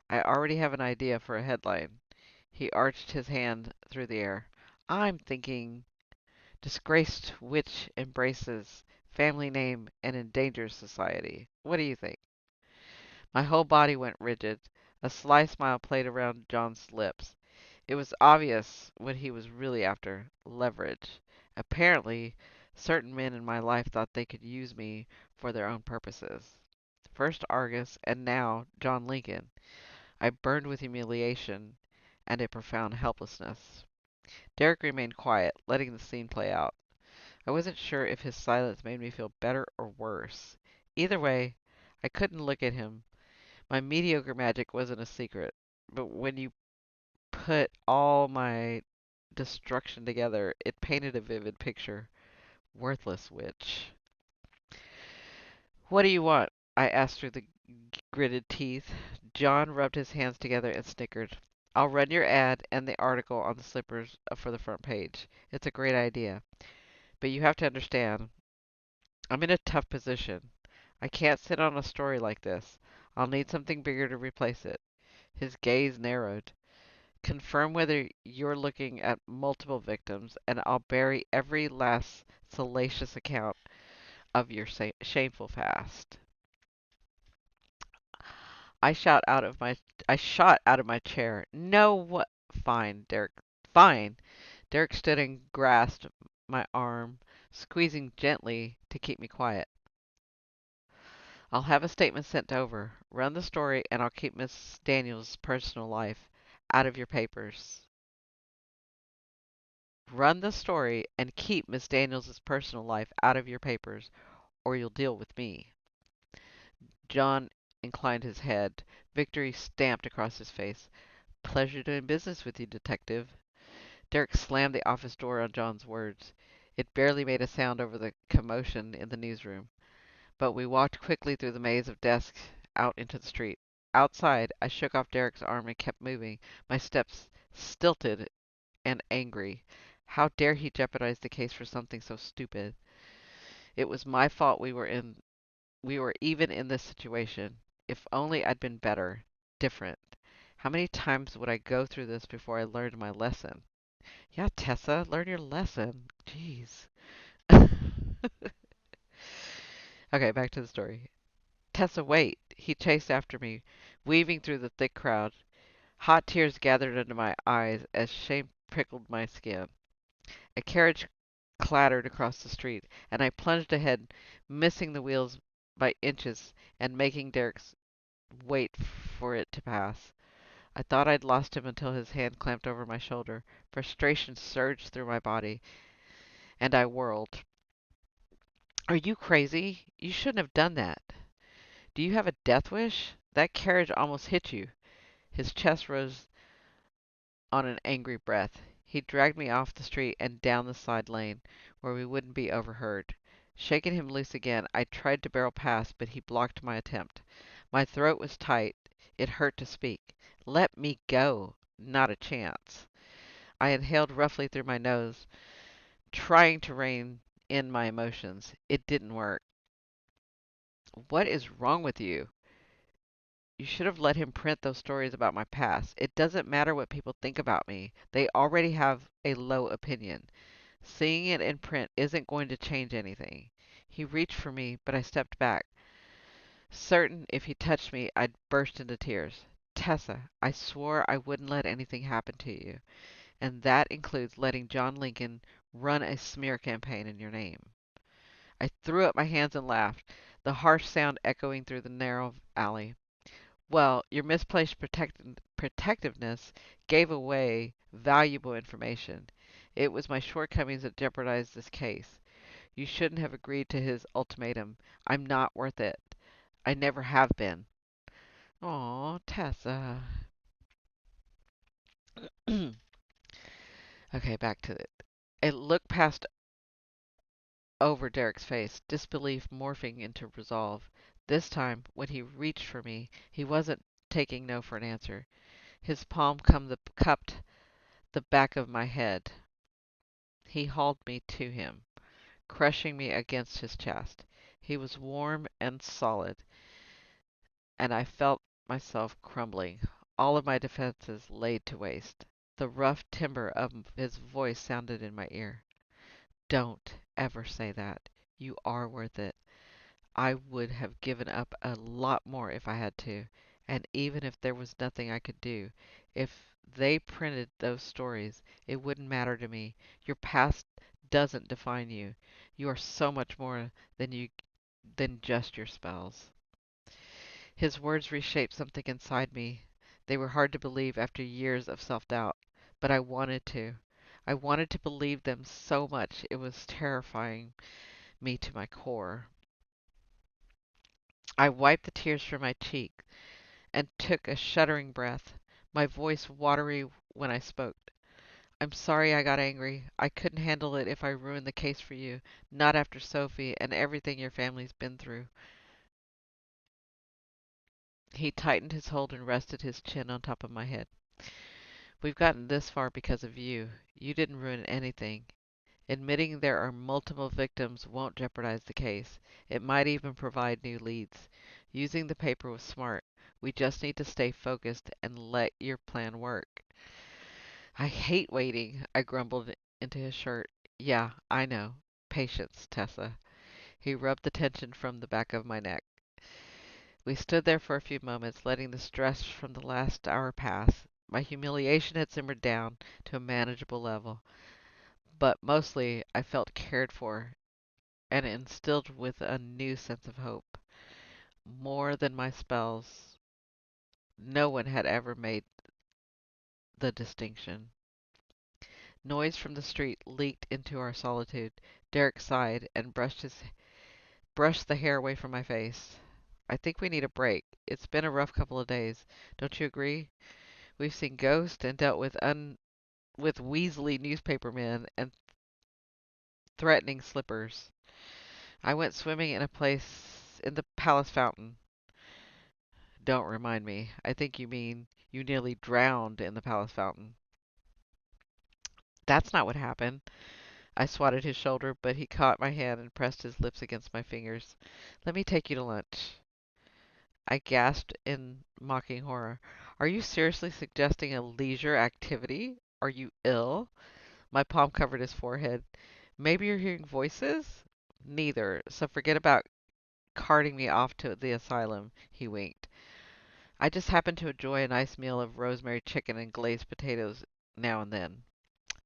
I already have an idea for a headline. He arched his hand through the air. I'm thinking disgraced witch embraces family name and endangers society. What do you think? My whole body went rigid. A sly smile played around John's lips. It was obvious what he was really after leverage. Apparently, certain men in my life thought they could use me for their own purposes. first Argus, and now John Lincoln. I burned with humiliation and a profound helplessness. Derrick remained quiet, letting the scene play out. I wasn't sure if his silence made me feel better or worse. Either way, I couldn't look at him. My mediocre magic wasn't a secret, but when you put all my destruction together, it painted a vivid picture. Worthless witch. What do you want? I asked through the gritted teeth. John rubbed his hands together and snickered. I'll run your ad and the article on the slippers for the front page. It's a great idea. But you have to understand, I'm in a tough position. I can't sit on a story like this. I'll need something bigger to replace it. His gaze narrowed. Confirm whether you're looking at multiple victims, and I'll bury every last salacious account of your shameful past. I shot out of my I shot out of my chair. No, what? Fine, Derrick. Fine. Derrick stood and grasped my arm, squeezing gently to keep me quiet. I'll have a statement sent over. Run the story, and I'll keep Miss Daniels' personal life out of your papers. Run the story and keep Miss Daniels' personal life out of your papers, or you'll deal with me. John inclined his head. Victory stamped across his face. Pleasure doing business with you, detective. Derrick slammed the office door on John's words. It barely made a sound over the commotion in the newsroom, but we walked quickly through the maze of desks out into the street. Outside, I shook off Derrick's arm and kept moving, my steps stilted and angry. How dare he jeopardize the case for something so stupid? It was my fault we were even in this situation. If only I'd been better, different. How many times would I go through this before I learned my lesson? Yeah, Tessa, learn your lesson. Jeez. Okay, back to the story. Tessa, wait. He chased after me, weaving through the thick crowd. Hot tears gathered under my eyes as shame prickled my skin. A carriage clattered across the street, and I plunged ahead, missing the wheels by inches and making Derrick wait for it to pass. I thought I'd lost him until his hand clamped over my shoulder. Frustration surged through my body, and I whirled. Are you crazy? You shouldn't have done that. Do you have a death wish? That carriage almost hit you. His chest rose on an angry breath. He dragged me off the street and down the side lane, where we wouldn't be overheard. Shaking him loose again, I tried to barrel past, but he blocked my attempt. My throat was tight. It hurt to speak. Let me go. Not a chance. I inhaled roughly through my nose, trying to rein in my emotions. It didn't work. What is wrong with you? You should have let him print those stories about my past. It doesn't matter what people think about me. They already have a low opinion. Seeing it in print isn't going to change anything. He reached for me, but I stepped back, certain if he touched me, I'd burst into tears. Tessa, I swore I wouldn't let anything happen to you, and that includes letting John Lincoln run a smear campaign in your name. I threw up my hands and laughed, the harsh sound echoing through the narrow alley. Well, your misplaced protectiveness gave away valuable information. It was my shortcomings that jeopardized this case. You shouldn't have agreed to his ultimatum. I'm not worth it. I never have been. Aw, Tessa. Okay, back to it. A look passed over Derrick's face, disbelief morphing into resolve. This time, when he reached for me, he wasn't taking no for an answer. His palm cupped the back of my head. He hauled me to him, crushing me against his chest. He was warm and solid, and I felt myself crumbling, all of my defenses laid to waste. The rough timbre of his voice sounded in my ear. Don't ever say that. You are worth it. I would have given up a lot more if I had to, and even if there was nothing I could do, if they printed those stories, it wouldn't matter to me. Your past doesn't define you. You are so much more than just your spells. His words reshaped something inside me. They were hard to believe after years of self-doubt, but I wanted to. I wanted to believe them so much it was terrifying me to my core. I wiped the tears from my cheek and took a shuddering breath, my voice watery when I spoke. I'm sorry I got angry. I couldn't handle it if I ruined the case for you. Not after Sophie and everything your family's been through. He tightened his hold and rested his chin on top of my head. We've gotten this far because of you. You didn't ruin anything. Admitting there are multiple victims won't jeopardize the case. It might even provide new leads. Using the paper was smart. We just need to stay focused and let your plan work. I hate waiting, I grumbled into his shirt. Yeah, I know. Patience, Tessa. He rubbed the tension from the back of my neck. We stood there for a few moments, letting the stress from the last hour pass. My humiliation had simmered down to a manageable level, but mostly I felt cared for and instilled with a new sense of hope. More than my spells, no one had ever made the distinction. Noise from the street leaked into our solitude. Derrick sighed and brushed the hair away from my face. I think we need a break. It's been a rough couple of days. Don't you agree? We've seen ghosts and dealt with Weasley newspaper men and threatening slippers. I went swimming in the palace fountain. Don't remind me. I think you mean you nearly drowned in the palace fountain. That's not what happened. I swatted his shoulder, but he caught my hand and pressed his lips against my fingers. Let me take you to lunch. I gasped in mocking horror. Are you seriously suggesting a leisure activity? Are you ill? My palm covered his forehead. Maybe you're hearing voices? Neither, so forget about carting me off to the asylum, he winked. I just happen to enjoy a nice meal of rosemary chicken and glazed potatoes now and then.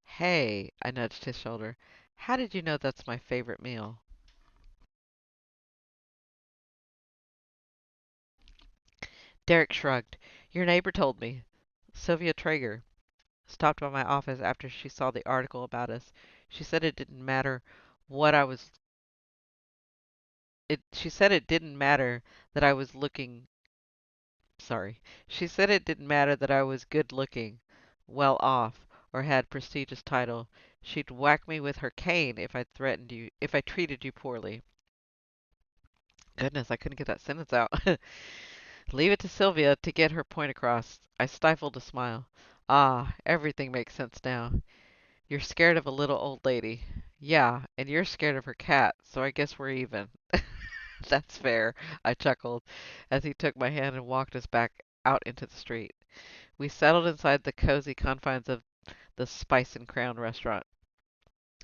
Hey, I nudged his shoulder. How did you know that's my favorite meal? Derrick shrugged. Your neighbor told me. Sylvia Traeger stopped by my office after she saw the article about us. She said it didn't matter what I was she said it didn't matter that I was looking sorry. She said it didn't matter that I was good looking, well off, or had prestigious title. She'd whack me with her cane if I treated you poorly. Goodness, I couldn't get that sentence out. Leave it to Sylvia to get her point across. I stifled a smile. Ah, everything makes sense now. You're scared of a little old lady. Yeah, and you're scared of her cat, so I guess we're even. That's fair, I chuckled as he took my hand and walked us back out into the street. We settled inside the cozy confines of the Spice and Crown restaurant.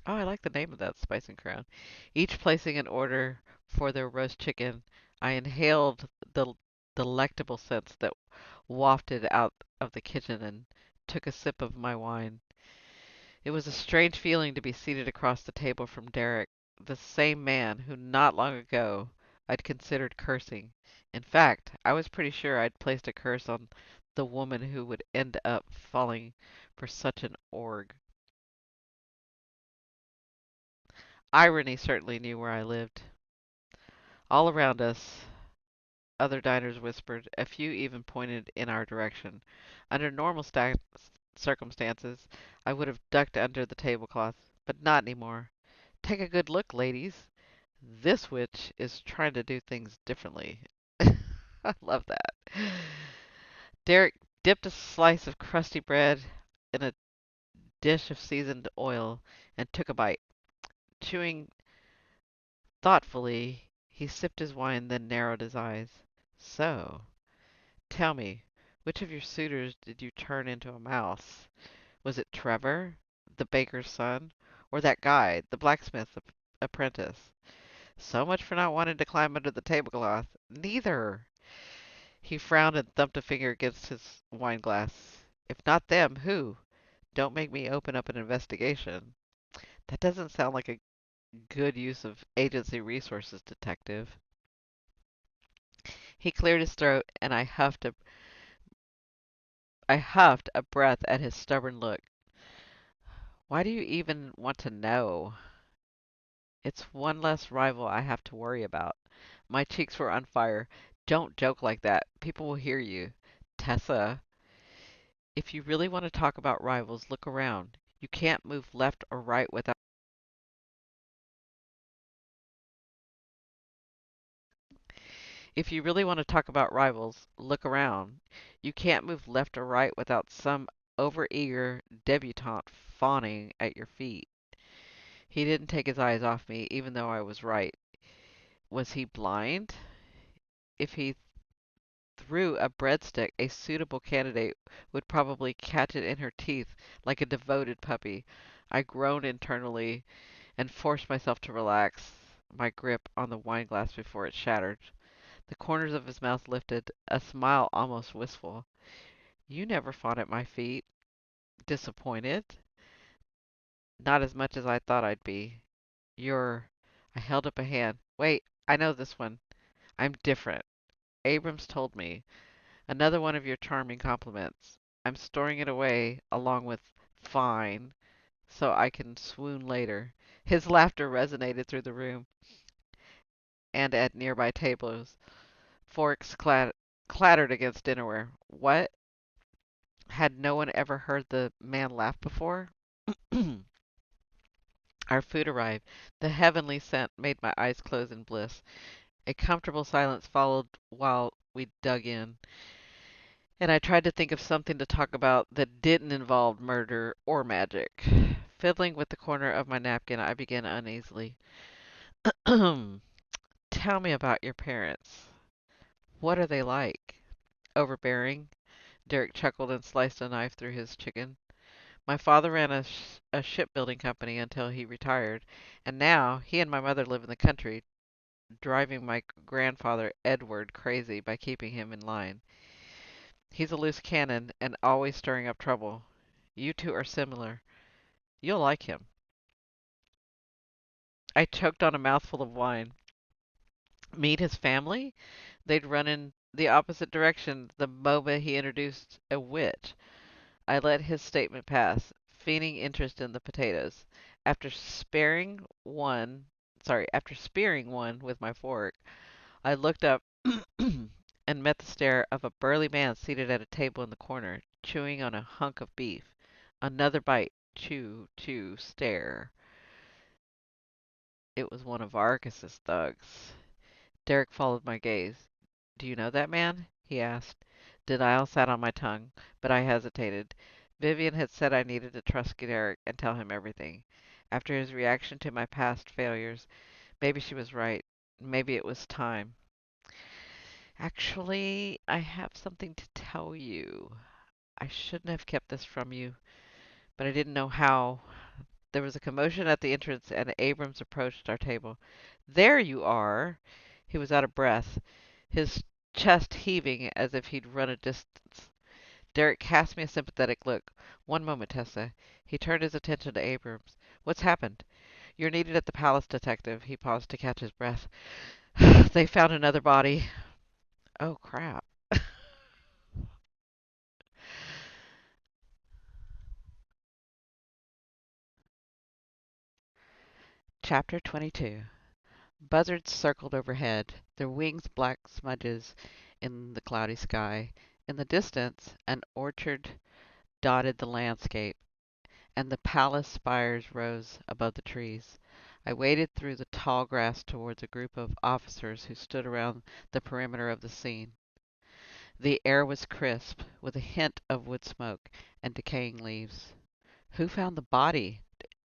Oh, I like the name of that, Spice and Crown. Each placing an order for their roast chicken, I inhaled the delectable scents that wafted out of the kitchen and took a sip of my wine. It was a strange feeling to be seated across the table from Derrick, the same man who not long ago I'd considered cursing. In fact, I was pretty sure I'd placed a curse on the woman who would end up falling for such an org. Irony certainly knew where I lived. All around us, other diners whispered. A few even pointed in our direction. Under normal circumstances, I would have ducked under the tablecloth, but not anymore. Take a good look, ladies. This witch is trying to do things differently. I love that. Derrick dipped a slice of crusty bread in a dish of seasoned oil and took a bite. Chewing thoughtfully, he sipped his wine, then narrowed his eyes. So, tell me, which of your suitors did you turn into a mouse? Was it Trevor, the baker's son, or that guy, the blacksmith apprentice? So much for not wanting to climb under the tablecloth. Neither. He frowned and thumped a finger against his wine glass. If not them, who? Don't make me open up an investigation. That doesn't sound like a good use of agency resources, detective. He cleared his throat, and I huffed a breath at his stubborn look. Why do you even want to know? It's one less rival I have to worry about. My cheeks were on fire. Don't joke like that. People will hear you. Tessa, if you really want to talk about rivals, look around. You can't move left or right without. If you really want to talk about rivals, look around. You can't move left or right without some overeager debutante fawning at your feet. He didn't take his eyes off me, even though I was right. Was he blind? If he threw a breadstick, a suitable candidate would probably catch it in her teeth like a devoted puppy. I groaned internally and forced myself to relax my grip on the wineglass before it shattered. The corners of his mouth lifted, a smile almost wistful. You never fawned at my feet. Disappointed? Not as much as I thought I'd be. You're. I held up a hand. Wait, I know this one. I'm different. Abrams told me. Another one of your charming compliments. I'm storing it away along with fine so I can swoon later. His laughter resonated through the room and at nearby tables. Forks clattered against dinnerware. What? Had no one ever heard the man laugh before? Our food arrived. The heavenly scent made my eyes close in bliss. A comfortable silence followed while we dug in, and I tried to think of something to talk about that didn't involve murder or magic. Fiddling with the corner of my napkin, I began uneasily. Tell me about your parents. What are they like? Overbearing? Derrick chuckled and sliced a knife through his chicken. My father ran a shipbuilding company until he retired, and now he and my mother live in the country, driving my grandfather Edward crazy by keeping him in line. He's a loose cannon and always stirring up trouble. You two are similar. You'll like him. I choked on a mouthful of wine. Meet his family? They'd run in the opposite direction the moment he introduced a witch. I let his statement pass, feigning interest in the potatoes. After sparing one, after spearing one with my fork, I looked up and met the stare of a burly man seated at a table in the corner, chewing on a hunk of beef. Another bite. Chew, chew, stare. It was one of Argus's thugs. Derrick followed my gaze. Do you know that man? He asked. Denial sat on my tongue, but I hesitated. Vivian had said I needed to trust Derrick and tell him everything. After his reaction to my past failures, maybe she was right. Maybe it was time. Actually, I have something to tell you. I shouldn't have kept this from you, but I didn't know how. There was a commotion at the entrance, and Abrams approached our table. There you are! He was out of breath, his chest heaving as if he'd run a distance. Derrick cast me a sympathetic look. One moment, Tessa. He turned his attention to Abrams. What's happened? You're needed at the palace, detective. He paused to catch his breath. They found another body. Oh, crap. Chapter 22. Buzzards circled overhead, their wings black smudges in the cloudy sky. In the distance, an orchard dotted the landscape, and the palace spires rose above the trees. I waded through the tall grass towards a group of officers who stood around the perimeter of the scene. The air was crisp, with a hint of wood smoke and decaying leaves. Who found the body?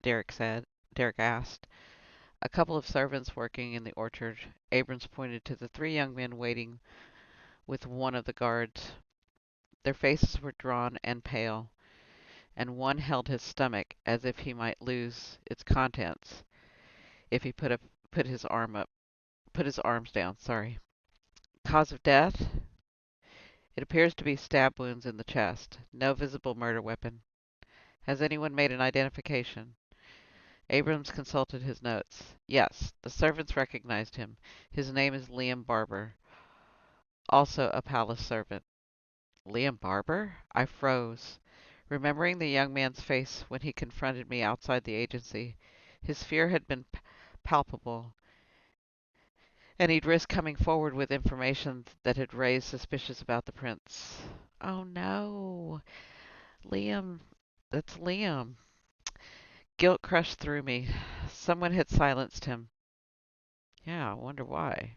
Derrick said. Derrick asked. A couple of servants working in the orchard. Abrams pointed to the three young men waiting with one of the guards. Their faces were drawn and pale, and one held his stomach as if he might lose its contents if he put his put his arms down. Sorry. Cause of death? It appears to be stab wounds in the chest. No visible murder weapon. Has anyone made an identification? Abrams consulted his notes. Yes, the servants recognized him. His name is Liam Barber. also a palace servant. Liam Barber? I froze, remembering the young man's face when he confronted me outside the agency. His fear had been palpable, and he'd risked coming forward with information that had raised suspicions about the prince. Oh no, Liam. That's Liam. Guilt crushed through me. Someone had silenced him. Yeah, I wonder why.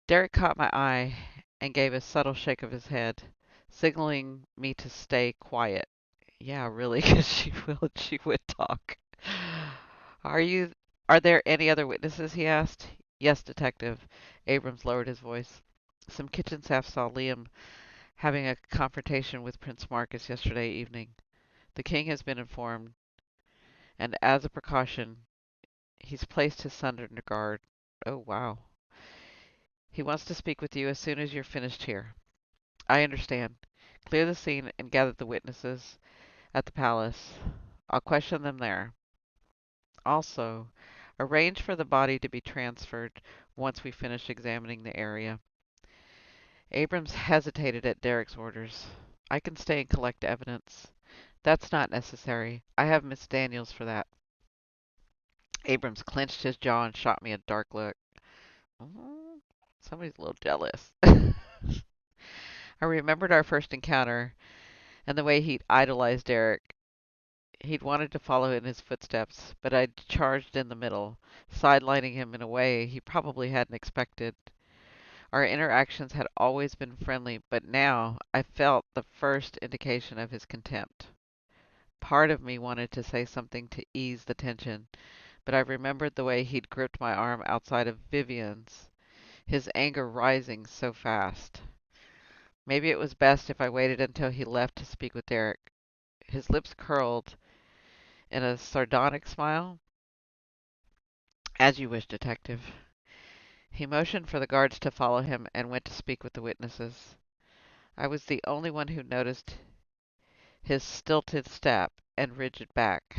Derrick caught my eye and gave a subtle shake of his head, signaling me to stay quiet. Yeah, really, 'cause she would talk. Are you are there any other witnesses? He asked. Yes, detective. Abrams lowered his voice. Some kitchen staff saw Liam having a confrontation with Prince Marcus yesterday evening. The king has been informed, and as a precaution, he's placed his son under guard. Oh, wow. He wants to speak with you as soon as you're finished here. I understand. Clear the scene and gather the witnesses at the palace. I'll question them there. Also, arrange for the body to be transferred once we finish examining the area. Abrams hesitated at Derrick's orders. I can stay and collect evidence. That's not necessary. I have Miss Daniels for that. Abrams clenched his jaw and shot me a dark look. Mm, somebody's a little jealous. I remembered our first encounter and the way he'd idolized Derrick. He'd wanted to follow in his footsteps, but I'd charged in the middle, sidelining him in a way he probably hadn't expected. Our interactions had always been friendly, but now I felt the first indication of his contempt. Part of me wanted to say something to ease the tension, but I remembered the way he'd gripped my arm outside of Vivian's, his anger rising so fast. Maybe it was best if I waited until he left to speak with Derrick. His lips curled in a sardonic smile. As you wish, detective. He motioned for the guards to follow him and went to speak with the witnesses. I was the only one who noticed his stilted step and rigid back.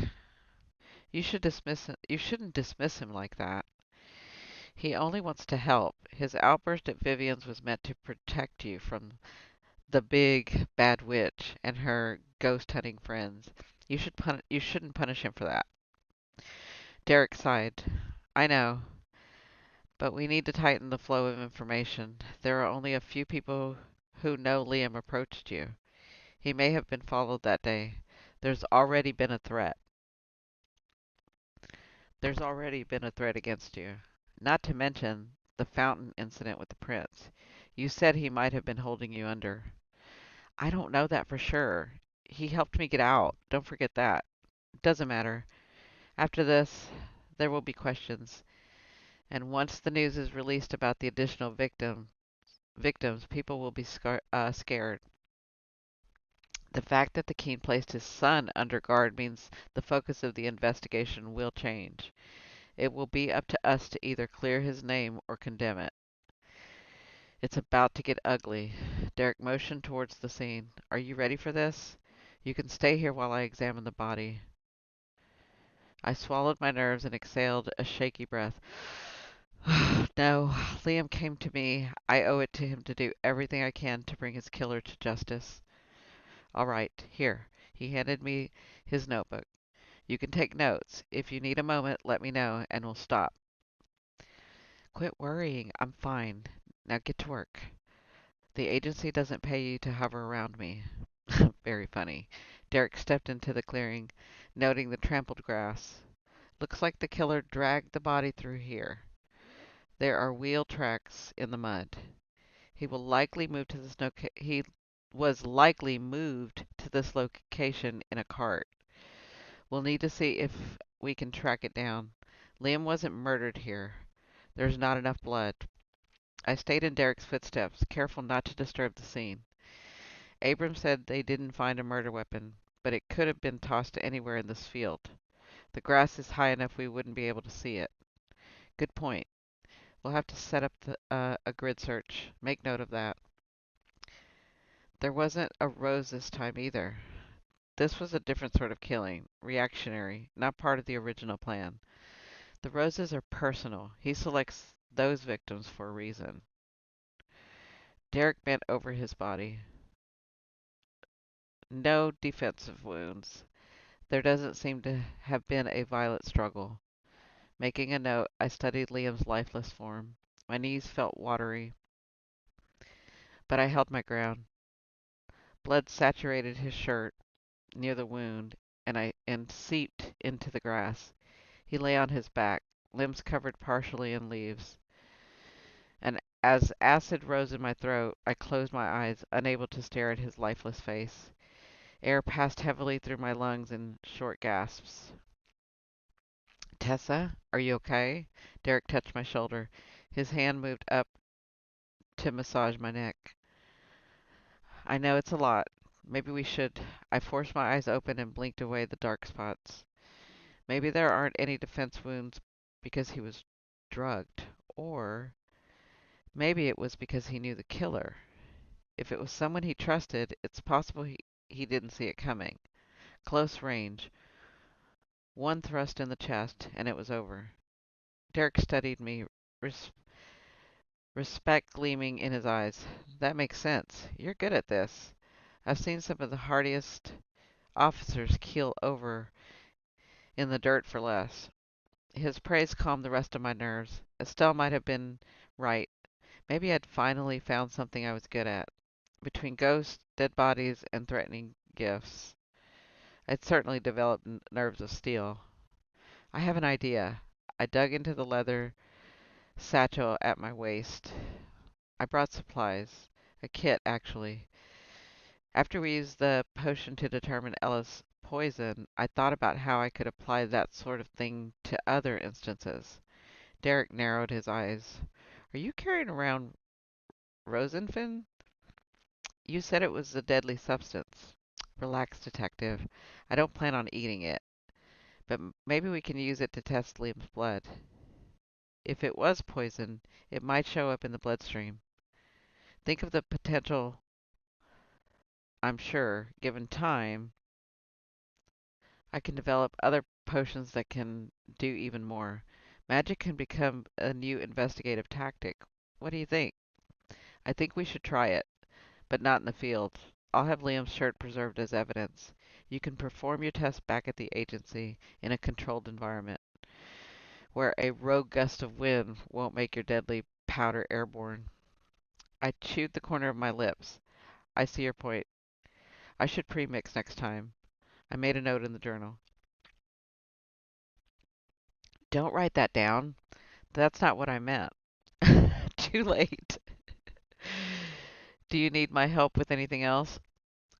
You shouldn't dismiss him like that. He only wants to help. His outburst at Vivian's was meant to protect you from the big bad witch and her ghost hunting friends. You shouldn't punish him for that. Derrick sighed. I know, but we need to tighten the flow of information. There are only a few people who know Liam approached you. He may have been followed that day. There's already been a threat. There's already been a threat against you. Not to mention the fountain incident with the prince. You said he might have been holding you under. I don't know that for sure. He helped me get out. Don't forget that. Doesn't matter. After this, there will be questions. And once the news is released about the additional victims, people will be scared. The fact that the king placed his son under guard means the focus of the investigation will change. It will be up to us to either clear his name or condemn it. It's about to get ugly. Derrick motioned towards the scene. Are you ready for this? You can stay here while I examine the body. I swallowed my nerves and exhaled a shaky breath. No, Liam came to me. I owe it to him to do everything I can to bring his killer to justice. All right, here. He handed me his notebook. You can take notes. If you need a moment, let me know, and we'll stop. Quit worrying. I'm fine. Now get to work. The agency doesn't pay you to hover around me. Very funny. Derrick stepped into the clearing, noting the trampled grass. Looks like the killer dragged the body through here. There are wheel tracks in the mud. He will likely move to this he was likely moved to this location in a cart. We'll need to see if we can track it down. Liam wasn't murdered here. There's not enough blood. I stayed in Derrick's footsteps, careful not to disturb the scene. Abrams said they didn't find a murder weapon, but it could have been tossed anywhere in this field. The grass is high enough we wouldn't be able to see it. Good point. We'll have to set up a grid search. Make note of that. There wasn't a rose this time either. This was a different sort of killing, reactionary, not part of the original plan. The roses are personal. He selects those victims for a reason. Derrick bent over his body. No defensive wounds. There doesn't seem to have been a violent struggle. Making a note, I studied Liam's lifeless form. My knees felt watery, but I held my ground. Blood saturated his shirt near the wound, and seeped into the grass. He lay on his back, limbs covered partially in leaves, and as acid rose in my throat, I closed my eyes, unable to stare at his lifeless face. Air passed heavily through my lungs in short gasps. Tessa, are you okay? Derrick touched my shoulder. His hand moved up to massage my neck. I know it's a lot. Maybe we should. I forced my eyes open and blinked away the dark spots. Maybe there aren't any defense wounds because he was drugged. Or maybe it was because he knew the killer. If it was someone he trusted, it's possible he didn't see it coming. Close range. One thrust in the chest, and it was over. Derrick studied me, res- respect gleaming in his eyes. That makes sense. You're good at this. I've seen some of the hardiest officers keel over in the dirt for less. His praise calmed the rest of my nerves. Estelle might have been right. Maybe I'd finally found something I was good at. Between ghosts, dead bodies, and threatening gifts, I'd certainly developed nerves of steel. I have an idea. I dug into the leather satchel at my waist. I brought supplies. A kit, actually. After we used the potion to determine Ella's poison, I thought about how I could apply that sort of thing to other instances. Derrick narrowed his eyes. Are you carrying around Rosenfin? You said it was a deadly substance. Relax, detective. I don't plan on eating it, but maybe we can use it to test Liam's blood. If it was poison, it might show up in the bloodstream. Think of the potential. I'm sure, given time, I can develop other potions that can do even more. Magic can become a new investigative tactic. What do you think? I think we should try it, but not in the field. I'll have Liam's shirt preserved as evidence. You can perform your test back at the agency in a controlled environment where a rogue gust of wind won't make your deadly powder airborne. I chewed the corner of my lips. I see your point. I should pre-mix next time. I made a note in the journal. Don't write that down. That's not what I meant. Too late. Do you need my help with anything else?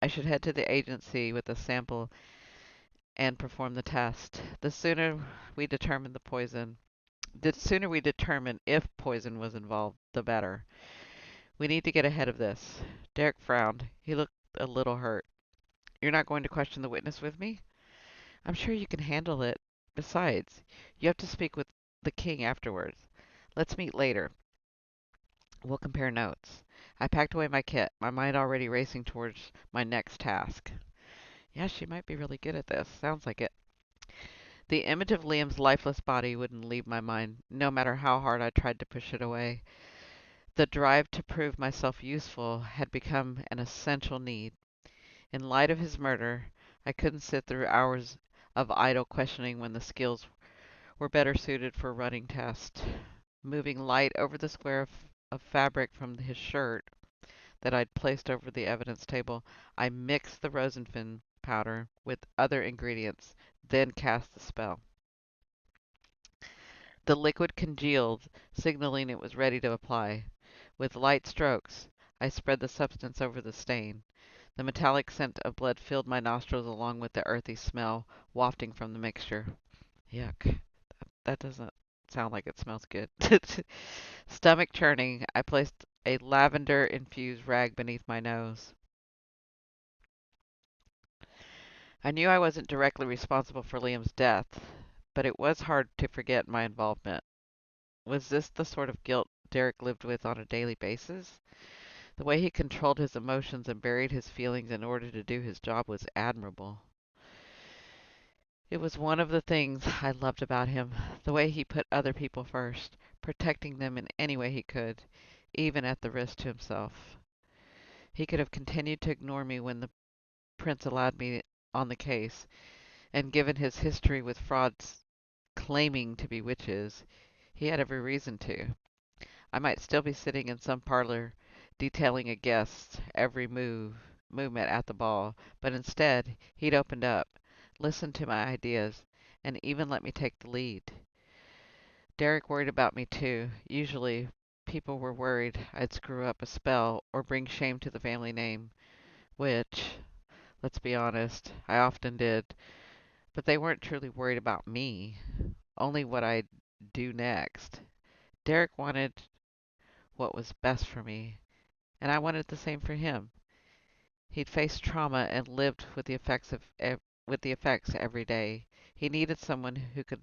I should head to the agency with a sample and perform the test. The sooner we determine if poison was involved, the better. We need to get ahead of this. Derrick frowned. He looked a little hurt. You're not going to question the witness with me? I'm sure you can handle it. Besides, you have to speak with the king afterwards. Let's meet later. We'll compare notes. I packed away my kit, my mind already racing towards my next task. Yeah, she might be really good at this. Sounds like it. The image of Liam's lifeless body wouldn't leave my mind, no matter how hard I tried to push it away. The drive to prove myself useful had become an essential need. In light of his murder, I couldn't sit through hours of idle questioning when the skills were better suited for running tests. Moving light over the square of fabric from his shirt that I'd placed over the evidence table, I mixed the Rosenfin powder with other ingredients, then cast the spell. The liquid congealed, signaling it was ready to apply. With light strokes, I spread the substance over the stain. The metallic scent of blood filled my nostrils along with the earthy smell wafting from the mixture. Yuck. That doesn't sound like it smells good. Stomach churning, I placed a lavender-infused rag beneath my nose. I knew I wasn't directly responsible for Liam's death, but it was hard to forget my involvement. Was this the sort of guilt Derrick lived with on a daily basis? The way he controlled his emotions and buried his feelings in order to do his job was admirable. It was one of the things I loved about him, the way he put other people first, protecting them in any way he could, even at the risk to himself. He could have continued to ignore me when the prince allowed me on the case, and given his history with frauds claiming to be witches, he had every reason to. I might still be sitting in some parlor detailing a guest's every movement at the ball, but instead he'd opened up, listened to my ideas, and even let me take the lead. Derrick worried about me too. Usually people were worried I'd screw up a spell or bring shame to the family name, which, let's be honest, I often did. But they weren't truly worried about me, only what I'd do next. Derrick wanted what was best for me, and I wanted the same for him. He'd faced trauma and lived with the effects every day. He needed someone who could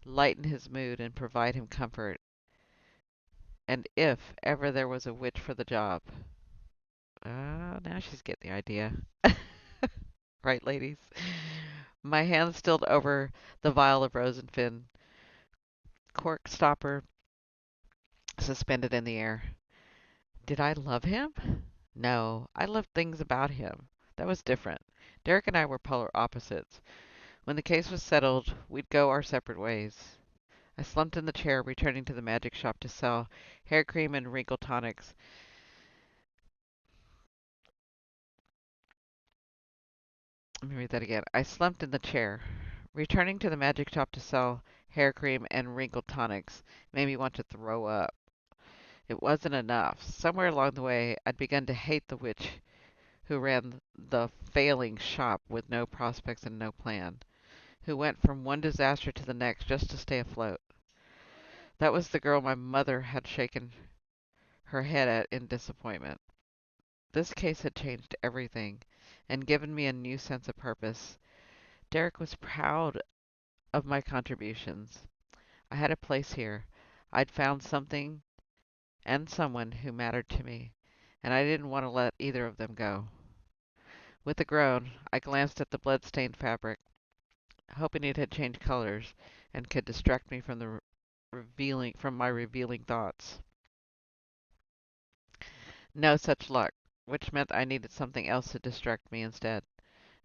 lighten his mood and provide him comfort. And if ever there was a witch for the job, now she's getting the idea. Right, ladies? My hand still over the vial of Rosenfin, cork stopper suspended in the air. Did I love him? No, I loved things about him. That was different. Derrick and I were polar opposites. When the case was settled, we'd go our separate ways. I slumped in the chair, returning to the magic shop to sell hair cream and wrinkle tonics. Let me read that again. I slumped in the chair. Returning to the magic shop to sell hair cream and wrinkle tonics made me want to throw up. It wasn't enough. Somewhere along the way, I'd begun to hate the witch who ran the failing shop with no prospects and no plan, who went from one disaster to the next just to stay afloat. That was the girl my mother had shaken her head at in disappointment. This case had changed everything and given me a new sense of purpose. Derrick was proud of my contributions. I had a place here. I'd found something and someone who mattered to me, and I didn't want to let either of them go. With a groan, I glanced at the blood-stained fabric, hoping it had changed colors and could distract me from the revealing thoughts. No such luck, which meant I needed something else to distract me instead.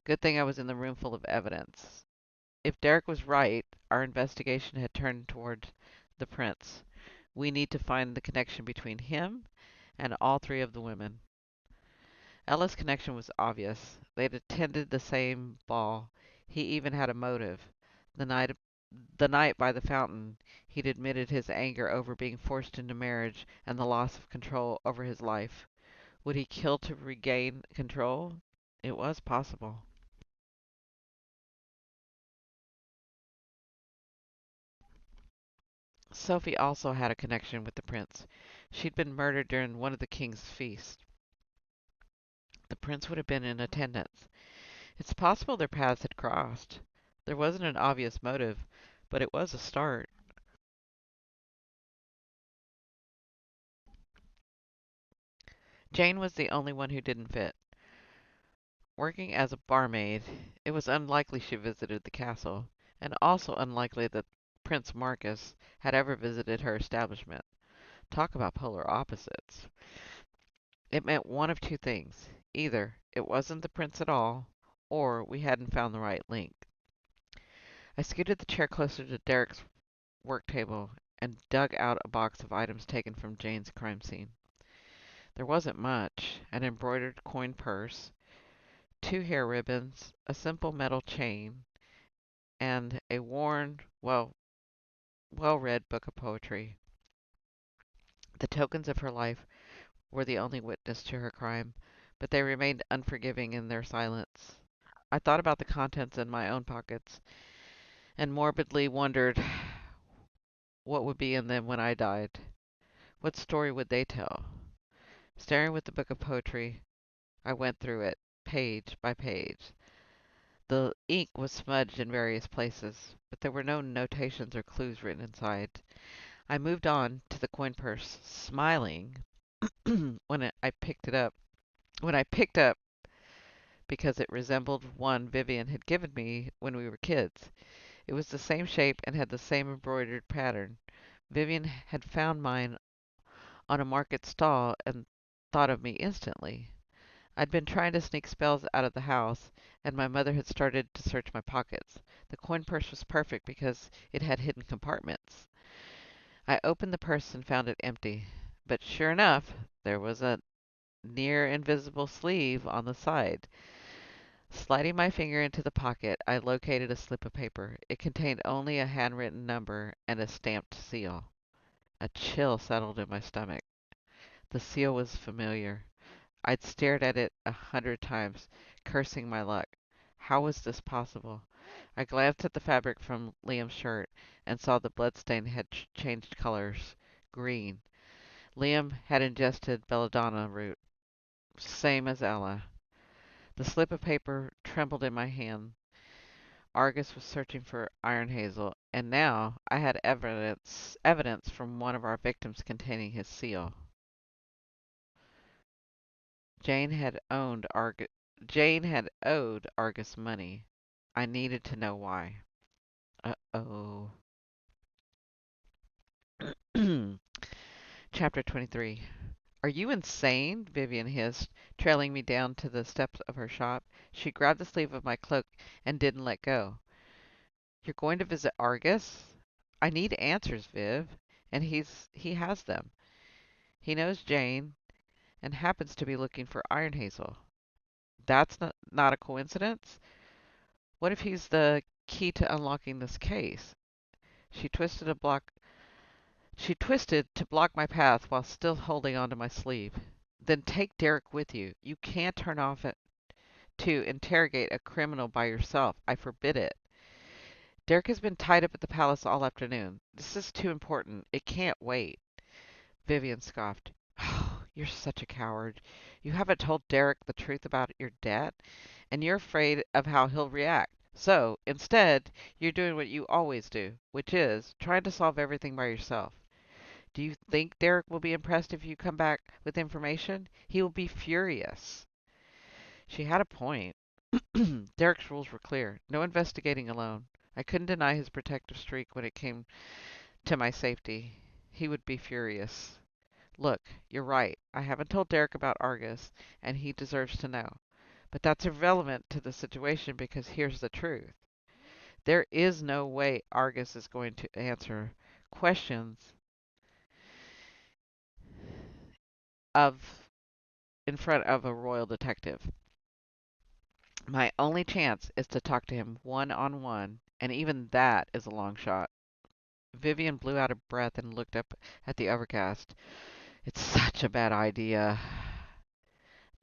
Good thing I was in the room full of evidence. If Derrick was right, our investigation had turned toward the prince. We need to find the connection between him and all three of the women. Ella's connection was obvious. They'd attended the same ball. He even had a motive. The night the night by the fountain, he'd admitted his anger over being forced into marriage and the loss of control over his life. Would he kill to regain control? It was possible. Sophie also had a connection with the prince. She'd been murdered during one of the king's feasts. The prince would have been in attendance. It's possible their paths had crossed. There wasn't an obvious motive, but it was a start. Jane was the only one who didn't fit. Working as a barmaid, it was unlikely she visited the castle, and also unlikely that Prince Marcus had ever visited her establishment. Talk about polar opposites. It meant one of two things. Either it wasn't the prince at all, or we hadn't found the right link. I scooted the chair closer to Derrick's work table and dug out a box of items taken from Jane's crime scene. There wasn't much: an embroidered coin purse, two hair ribbons, a simple metal chain, and a worn, well-read book of poetry. The tokens of her life were the only witness to her crime, but they remained unforgiving in their silence. I thought about the contents in my own pockets and morbidly wondered what would be in them when I died. What story would they tell? Staring with the book of poetry, I went through it, page by page. The ink was smudged in various places, but there were no notations or clues written inside. I moved on to the coin purse, smiling I picked it up. When I picked up because it resembled one Vivian had given me when we were kids. It was the same shape and had the same embroidered pattern. Vivian had found mine on a market stall and thought of me instantly. I'd been trying to sneak spells out of the house, and my mother had started to search my pockets. The coin purse was perfect because it had hidden compartments. I opened the purse and found it empty. But sure enough, there was a near invisible sleeve on the side. Sliding my finger into the pocket, I located a slip of paper. It contained only a handwritten number and a stamped seal. A chill settled in my stomach. The seal was familiar. I'd stared at it 100 times, cursing my luck. How was this possible? I glanced at the fabric from Liam's shirt and saw the bloodstain had changed colors. Green. Liam had ingested belladonna root, same as Ella. The slip of paper trembled in my hand. Argus was searching for iron hazel, and now I had evidence from one of our victims containing his seal. Jane had owned Argus. Jane had owed Argus money. I needed to know why. Uh-oh. Chapter 23. Are you insane? Vivian hissed, trailing me down to the steps of her shop. She grabbed the sleeve of my cloak and didn't let go. You're going to visit Argus? I need answers, Viv. And he has them. He knows Jane and happens to be looking for iron hazel. That's not a coincidence? What if he's the key to unlocking this case? She twisted a block She twisted to block my path while still holding onto my sleeve. Then take Derrick with you. You can't turn off it to interrogate a criminal by yourself. I forbid it. Derrick has been tied up at the palace all afternoon. This is too important. It can't wait. Vivian scoffed. Oh, you're such a coward. You haven't told Derrick the truth about your debt, and you're afraid of how he'll react. So, instead, you're doing what you always do, which is trying to solve everything by yourself. Do you think Derrick will be impressed if you come back with information? He will be furious. She had a point. Derrick's rules were clear. No investigating alone. I couldn't deny his protective streak when it came to my safety. He would be furious. Look, you're right. I haven't told Derrick about Argus, and he deserves to know. But that's irrelevant to the situation because here's the truth. There is no way Argus is going to answer questions of in front of a royal detective. My only chance is to talk to him one on one, and even that is a long shot. Vivian blew out a breath and looked up at the overcast. It's such a bad idea.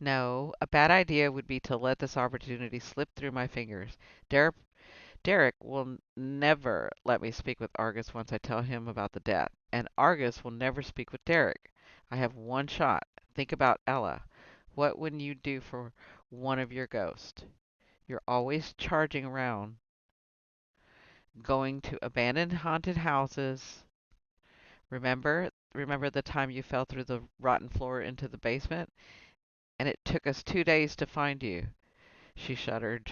No, a bad idea would be to let this opportunity slip through my fingers. Derrick will never let me speak with Argus once I tell him about the debt, and Argus will never speak with Derrick. I have one shot. Think about Ella. What wouldn't you do for one of your ghosts? You're always charging around, going to abandoned haunted houses. Remember the time you fell through the rotten floor into the basement, and it took us 2 days to find you? She shuddered.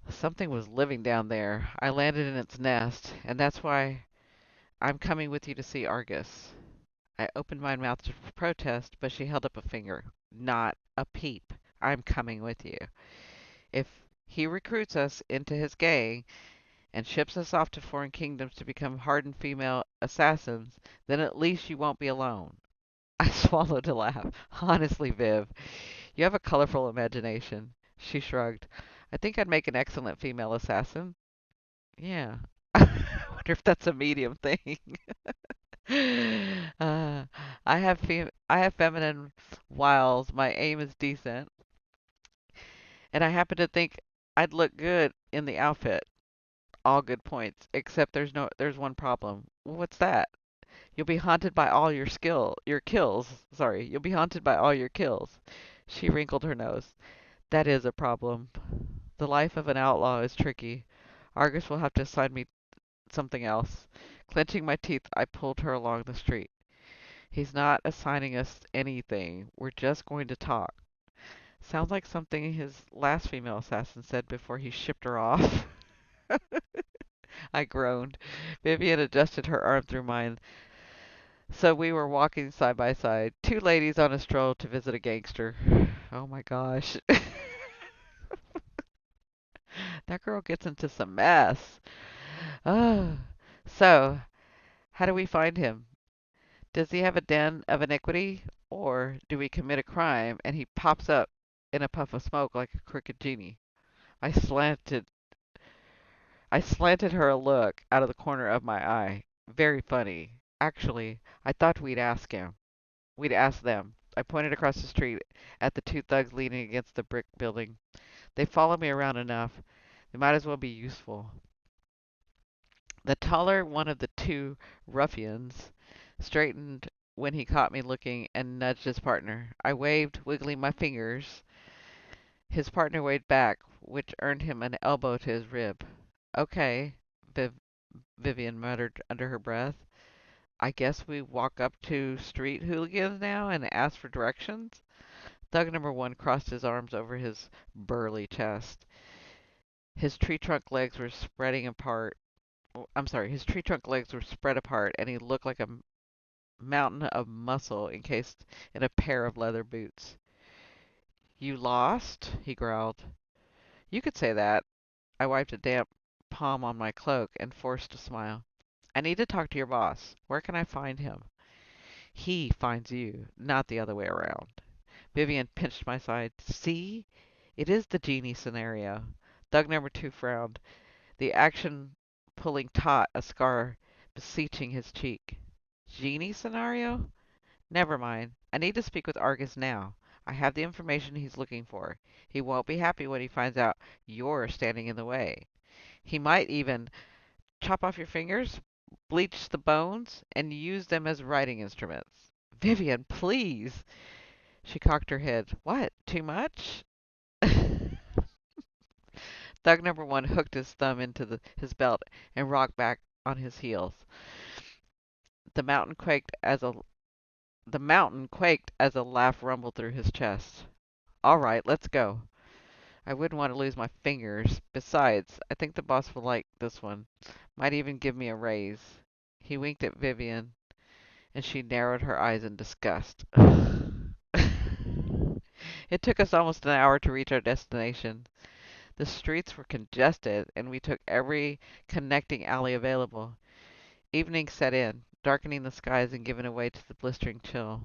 Something was living down there. I landed in its nest, and that's why I'm coming with you to see Argus. I opened my mouth to protest, but she held up a finger. Not a peep. I'm coming with you. If he recruits us into his gang and ships us off to foreign kingdoms to become hardened female assassins, then at least you won't be alone. I swallowed a laugh. Honestly, Viv, you have a colorful imagination. She shrugged. I think I'd make an excellent female assassin. Yeah. I wonder if that's a medium thing. uh, I have feminine wiles. My aim is decent, and I happen to think I'd look good in the outfit. All good points, except there's one problem. What's that? You'll be haunted by all your kills. Sorry, you'll be haunted by all your kills. She wrinkled her nose. That is a problem. The life of an outlaw is tricky. Argus will have to assign me something else. Clenching my teeth, I pulled her along the street. He's not assigning us anything. We're just going to talk. Sounds like something his last female assassin said before he shipped her off. I groaned. Vivian adjusted her arm through mine. So we were walking side by side, two ladies on a stroll to visit a gangster. Oh my gosh. That girl gets into some mess. Oh. So, how do we find him? Does he have a den of iniquity? Or do we commit a crime and he pops up in a puff of smoke like a crooked genie? I slanted I slanted her a look out of the corner of my eye. Very funny. Actually, I thought we'd ask him. We'd ask them. I pointed across the street at the two thugs leaning against the brick building. They follow me around enough. They might as well be useful. The taller one of the two ruffians straightened when he caught me looking and nudged his partner. I waved, wiggling my fingers. His partner waved back, which earned him an elbow to his rib. Okay, Vivian muttered under her breath. I guess we walk up to street hooligans now and ask for directions? Thug number one crossed his arms over his burly chest. His tree trunk legs were spreading apart. I'm sorry, his tree trunk legs were spread apart, and he looked like a mountain of muscle encased in a pair of leather boots. You lost? He growled. You could say that. I wiped a damp palm on my cloak and forced a smile. I need to talk to your boss. Where can I find him? He finds you, not the other way around. Vivian pinched my side. See? It is the genie scenario. Thug number two frowned, the action pulling taut, a scar beseeching his cheek. Genie scenario? Never mind. I need to speak with Argus now. I have the information he's looking for. He won't be happy when he finds out you're standing in the way. He might even chop off your fingers, bleach the bones, and use them as writing instruments. Vivian, please! She cocked her head. What? Too much? Thug number one hooked his thumb into his belt and rocked back on his heels. The mountain quaked as a the mountain quaked as a laugh rumbled through his chest. All right, let's go. I wouldn't want to lose my fingers. Besides, I think the boss will like this one. Might even give me a raise. He winked at Vivian, and she narrowed her eyes in disgust. It took us almost an hour to reach our destination. The streets were congested, and we took every connecting alley available. Evening set in, darkening the skies and giving way to the blistering chill.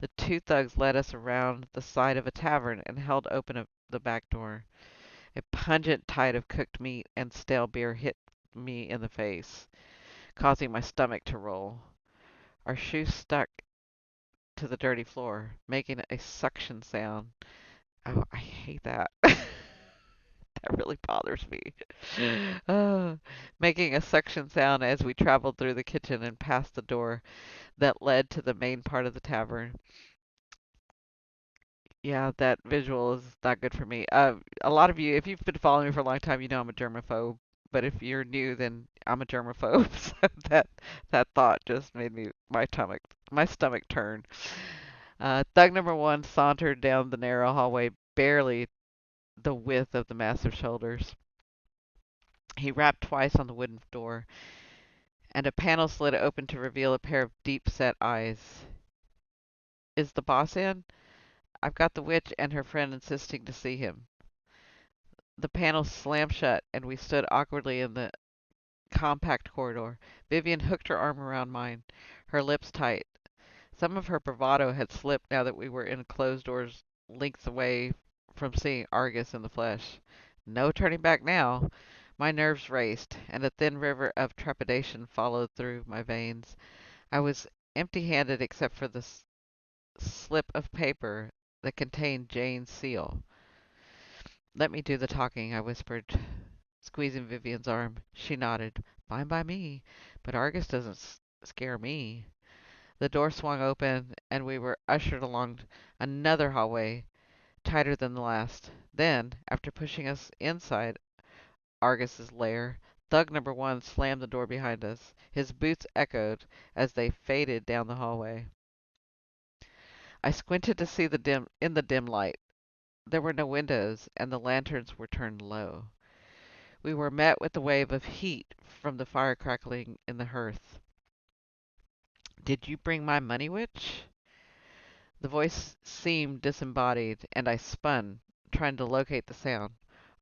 The two thugs led us around the side of a tavern and held open the back door. A pungent tide of cooked meat and stale beer hit me in the face, causing my stomach to roll. Our shoes stuck to the dirty floor, making a suction sound. Oh, I hate that. That really bothers me. Making a suction sound as we traveled through the kitchen and past the door that led to the main part of the tavern. Yeah, that visual is not good for me. A lot of you, if you've been following me for a long time, you know I'm a germaphobe. But if you're new, then I'm a germaphobe. So that thought just made my stomach turn. Thug number one sauntered down the narrow hallway, barely the width of the massive shoulders. He rapped twice on the wooden door, and a panel slid open to reveal a pair of deep-set eyes. Is the boss in? I've got the witch and her friend insisting to see him. The panel slammed shut, and we stood awkwardly in the compact corridor. Vivian hooked her arm around mine, her lips tight. Some of her bravado had slipped now that we were in closed doors lengths away from seeing Argus in the flesh. No turning back now. My nerves raced, and a thin river of trepidation followed through my veins. I was empty-handed except for the slip of paper that contained Jane's seal. Let me do the talking, I whispered, squeezing Vivian's arm. She nodded. Fine by me, but Argus doesn't scare me. The door swung open, and we were ushered along another hallway, tighter than the last. Then, after pushing us inside Argus's lair, thug number one slammed the door behind us. His boots echoed as they faded down the hallway. I squinted to see in the dim light. There were no windows, and the lanterns were turned low. We were met with a wave of heat from the fire crackling in the hearth. Did you bring my money, witch? The voice seemed disembodied, and I spun, trying to locate the sound.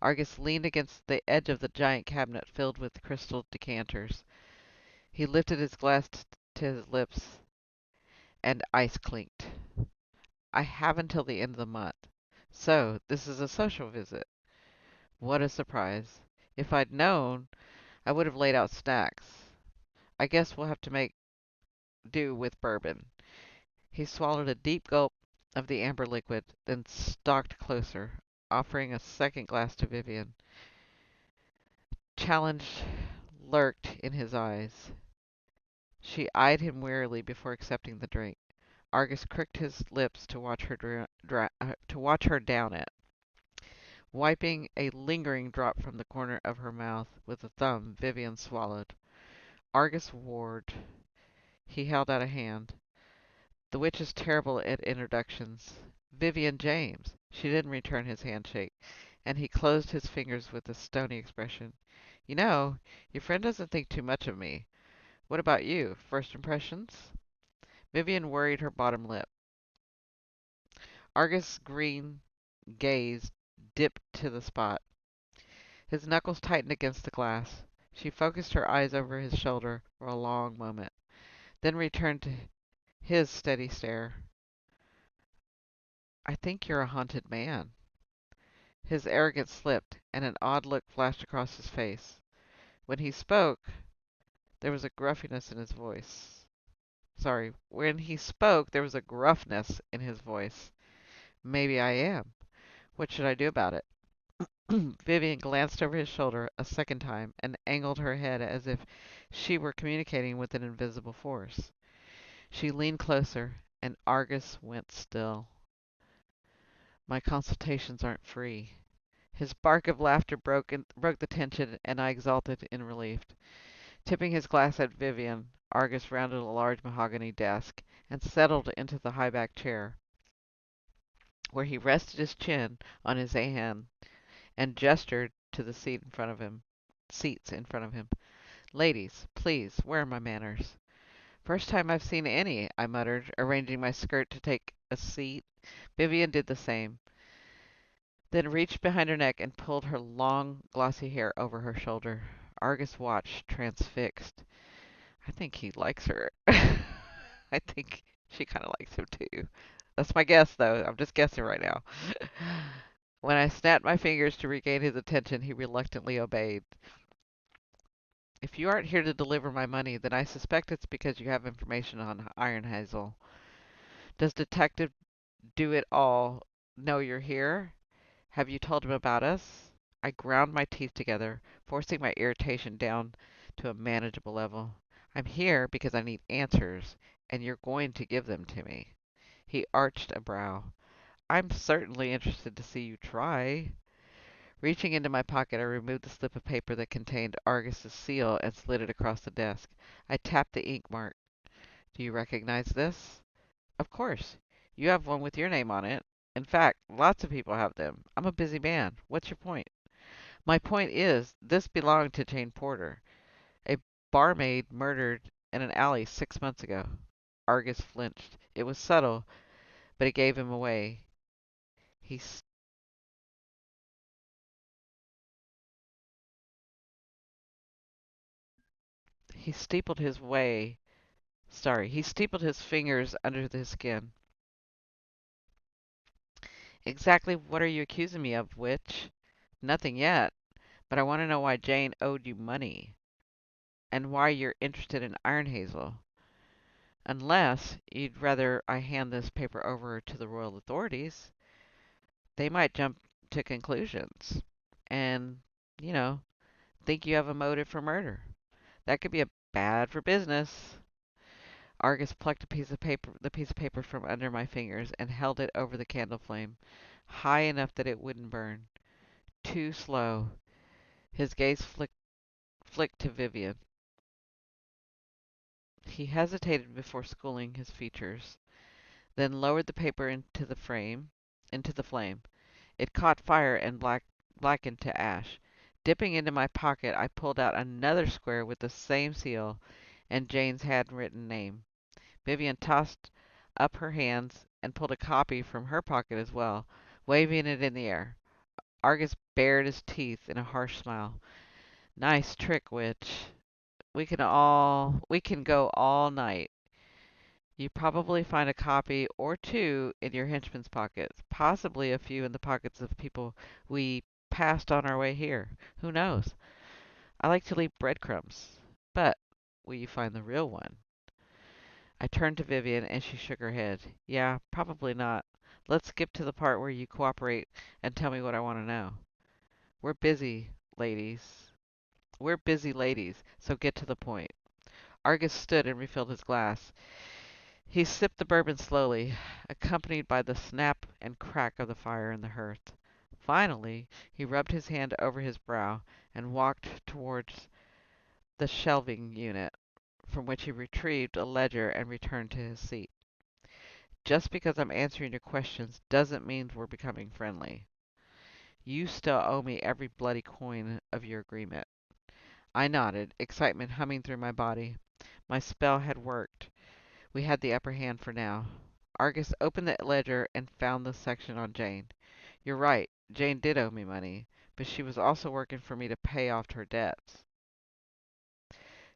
Argus leaned against the edge of the giant cabinet filled with crystal decanters. He lifted his glass to his lips, and ice clinked. I have until the end of the month. So, this is a social visit. What a surprise. If I'd known, I would have laid out snacks. I guess we'll have to make do with bourbon. He swallowed a deep gulp of the amber liquid, then stalked closer, offering a second glass to Vivian. Challenge lurked in his eyes. She eyed him wearily before accepting the drink. Argus cricked his lips to watch her down it, wiping a lingering drop from the corner of her mouth with a thumb. Vivian swallowed. Argus Ward. He held out a hand. The witch is terrible at introductions. Vivian James. She didn't return his handshake, and he closed his fingers with a stony expression. You know, your friend doesn't think too much of me. What about you? First impressions? Vivian worried her bottom lip. Argus' green gaze dipped to the spot. His knuckles tightened against the glass. She focused her eyes over his shoulder for a long moment, then returned to his steady stare. I think you're a haunted man. His arrogance slipped, and an odd look flashed across his face. When he spoke, there was a gruffiness in his voice. Sorry, when he spoke, there was a gruffness in his voice. Maybe I am. What should I do about it? Vivian glanced over his shoulder a second time and angled her head as if she were communicating with an invisible force. She leaned closer, and Argus went still. My consultations aren't free. His bark of laughter broke the tension, and I exulted in relief. Tipping his glass at Vivian, Argus rounded a large mahogany desk and settled into the high-backed chair, where he rested his chin on his hand and gestured to the seats in front of him. Ladies, please, where are my manners? First time I've seen any, I muttered, arranging my skirt to take a seat. Vivian did the same, then reached behind her neck and pulled her long, glossy hair over her shoulder. Argus watched, transfixed. I think he likes her. I think she kind of likes him too. That's my guess, though. I'm just guessing right now. When I snapped my fingers to regain his attention, he reluctantly obeyed. If you aren't here to deliver my money, then I suspect it's because you have information on Iron Hazel. Does Detective Do It All know you're here? Have you told him about us? I ground my teeth together, forcing my irritation down to a manageable level. I'm here because I need answers, and you're going to give them to me. He arched a brow. I'm certainly interested to see you try. Reaching into my pocket, I removed the slip of paper that contained Argus's seal and slid it across the desk. I tapped the ink mark. Do you recognize this? Of course. You have one with your name on it. In fact, lots of people have them. I'm a busy man. What's your point? My point is, this belonged to Jane Porter, a barmaid murdered in an alley 6 months ago. Argus flinched. It was subtle, but it gave him away. He he steepled his way. Sorry, he steepled his fingers under his skin. Exactly what are you accusing me of, witch? Nothing yet, but I want to know why Jane owed you money and why you're interested in Iron Hazel. Unless you'd rather I hand this paper over to the royal authorities, they might jump to conclusions and, you know, think you have a motive for murder. That could be a bad for business. Argus plucked the piece of paper from under my fingers and held it over the candle flame, high enough that it wouldn't burn. Too slow. His gaze flicked to Vivian. He hesitated before schooling his features, then lowered the paper into the flame. It caught fire and blackened to ash. Dipping into my pocket, I pulled out another square with the same seal and Jane's handwritten name. Vivian tossed up her hands and pulled a copy from her pocket as well, waving it in the air. Argus bared his teeth in a harsh smile. Nice trick, witch. We can go all night. You probably find a copy or two in your henchman's pockets, possibly a few in the pockets of people we passed on our way here. Who knows? I like to leave breadcrumbs. But will you find the real one? I turned to Vivian and she shook her head. Yeah, probably not. Let's skip to the part where you cooperate and tell me what I want to know. We're busy, ladies. We're busy ladies, so get to the point. Argus stood and refilled his glass. He sipped the bourbon slowly, accompanied by the snap and crack of the fire in the hearth. Finally, he rubbed his hand over his brow and walked towards the shelving unit, from which he retrieved a ledger and returned to his seat. Just because I'm answering your questions doesn't mean we're becoming friendly. You still owe me every bloody coin of your agreement. I nodded, excitement humming through my body. My spell had worked. We had the upper hand for now. Argus opened the ledger and found the section on Jane. You're right, Jane did owe me money, but she was also working for me to pay off her debts.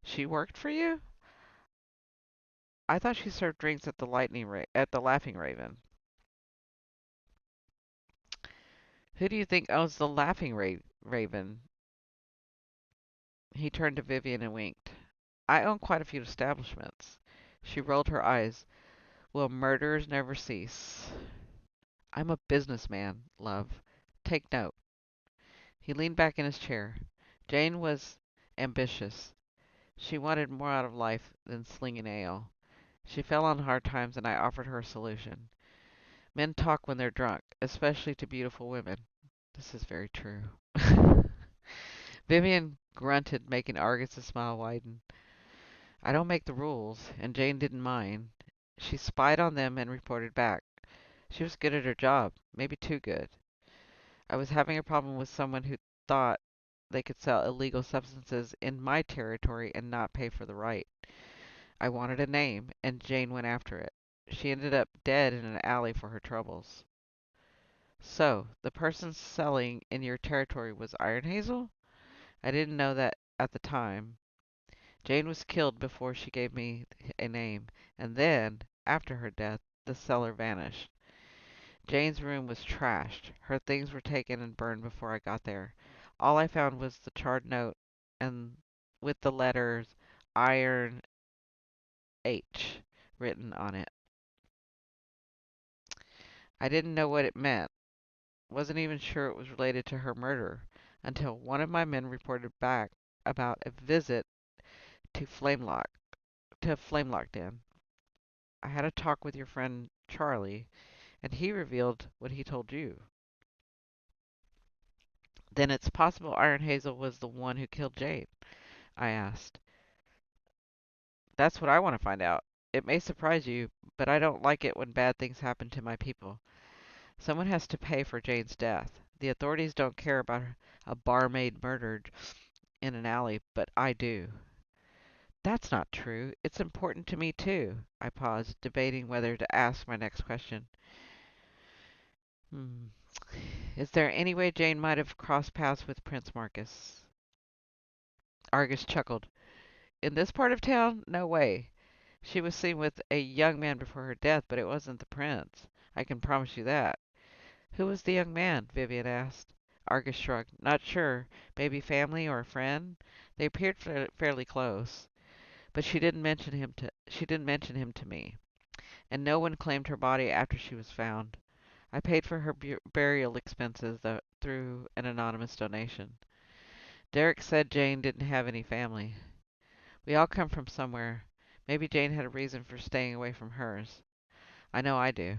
She worked for you? I thought she served drinks at the Laughing Raven. Who do you think owns the Raven? He turned to Vivian and winked. I own quite a few establishments. She rolled her eyes. Will murders never cease? I'm a businessman, love. Take note. He leaned back in his chair. Jane was ambitious. She wanted more out of life than slinging ale. She fell on hard times, and I offered her a solution. Men talk when they're drunk, especially to beautiful women. This is very true. Vivian grunted, making Argus's smile widen. I don't make the rules, and Jane didn't mind. She spied on them and reported back. She was good at her job, maybe too good. I was having a problem with someone who thought they could sell illegal substances in my territory and not pay for the right. I wanted a name, and Jane went after it. She ended up dead in an alley for her troubles. So, the person selling in your territory was Iron Hazel? I didn't know that at the time. Jane was killed before she gave me a name, and then, after her death, the seller vanished. Jane's room was trashed. Her things were taken and burned before I got there. All I found was the charred note and with the letters Iron H written on it. I didn't know what it meant. Wasn't even sure it was related to her murder until one of my men reported back about a visit to Flamelock Den. I had a talk with your friend Charlie, and he revealed what he told you. Then it's possible Iron Hazel was the one who killed Jade, I asked. That's what I want to find out. It may surprise you, but I don't like it when bad things happen to my people. Someone has to pay for Jane's death. The authorities don't care about a barmaid murdered in an alley, but I do. That's not true. It's important to me, too. I paused, debating whether to ask my next question. Hmm. Is there any way Jane might have crossed paths with Prince Marcus? Argus chuckled. In this part of town? No way. She was seen with a young man before her death, but it wasn't the prince. I can promise you that. Who was the young man? Vivian asked. Argus shrugged. Not sure. Maybe family or a friend. They appeared fairly close, but she didn't mention him to me, and no one claimed her body after she was found. I paid for her burial expenses through an anonymous donation. Derrick said Jane didn't have any family. We all come from somewhere. Maybe Jane had a reason for staying away from hers. I know I do.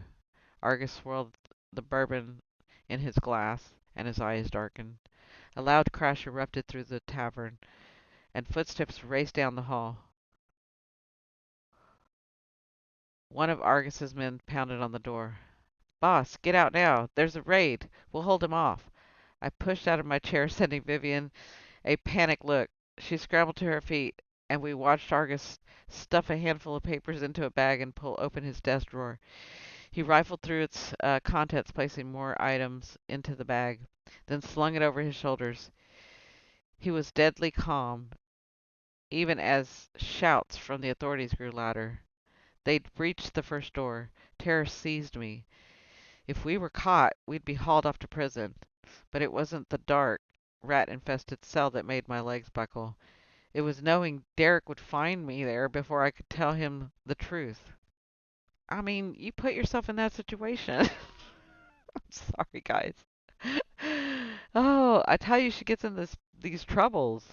Argus swirled the bourbon in his glass, and his eyes darkened. A loud crash erupted through the tavern, and footsteps raced down the hall. One of Argus's men pounded on the door. Boss, get out now. There's a raid. We'll hold him off. I pushed out of my chair, sending Vivian a panicked look. She scrambled to her feet and we watched Argus stuff a handful of papers into a bag and pull open his desk drawer. He rifled through its contents, placing more items into the bag, then slung it over his shoulders. He was deadly calm, even as shouts from the authorities grew louder. They'd reached the first door. Terror seized me. If we were caught, we'd be hauled off to prison. But it wasn't the dark, rat-infested cell that made my legs buckle. It was knowing Derrick would find me there before I could tell him the truth. I mean, you put yourself in that situation. I'm sorry, guys. Oh, I tell you, she gets in these troubles.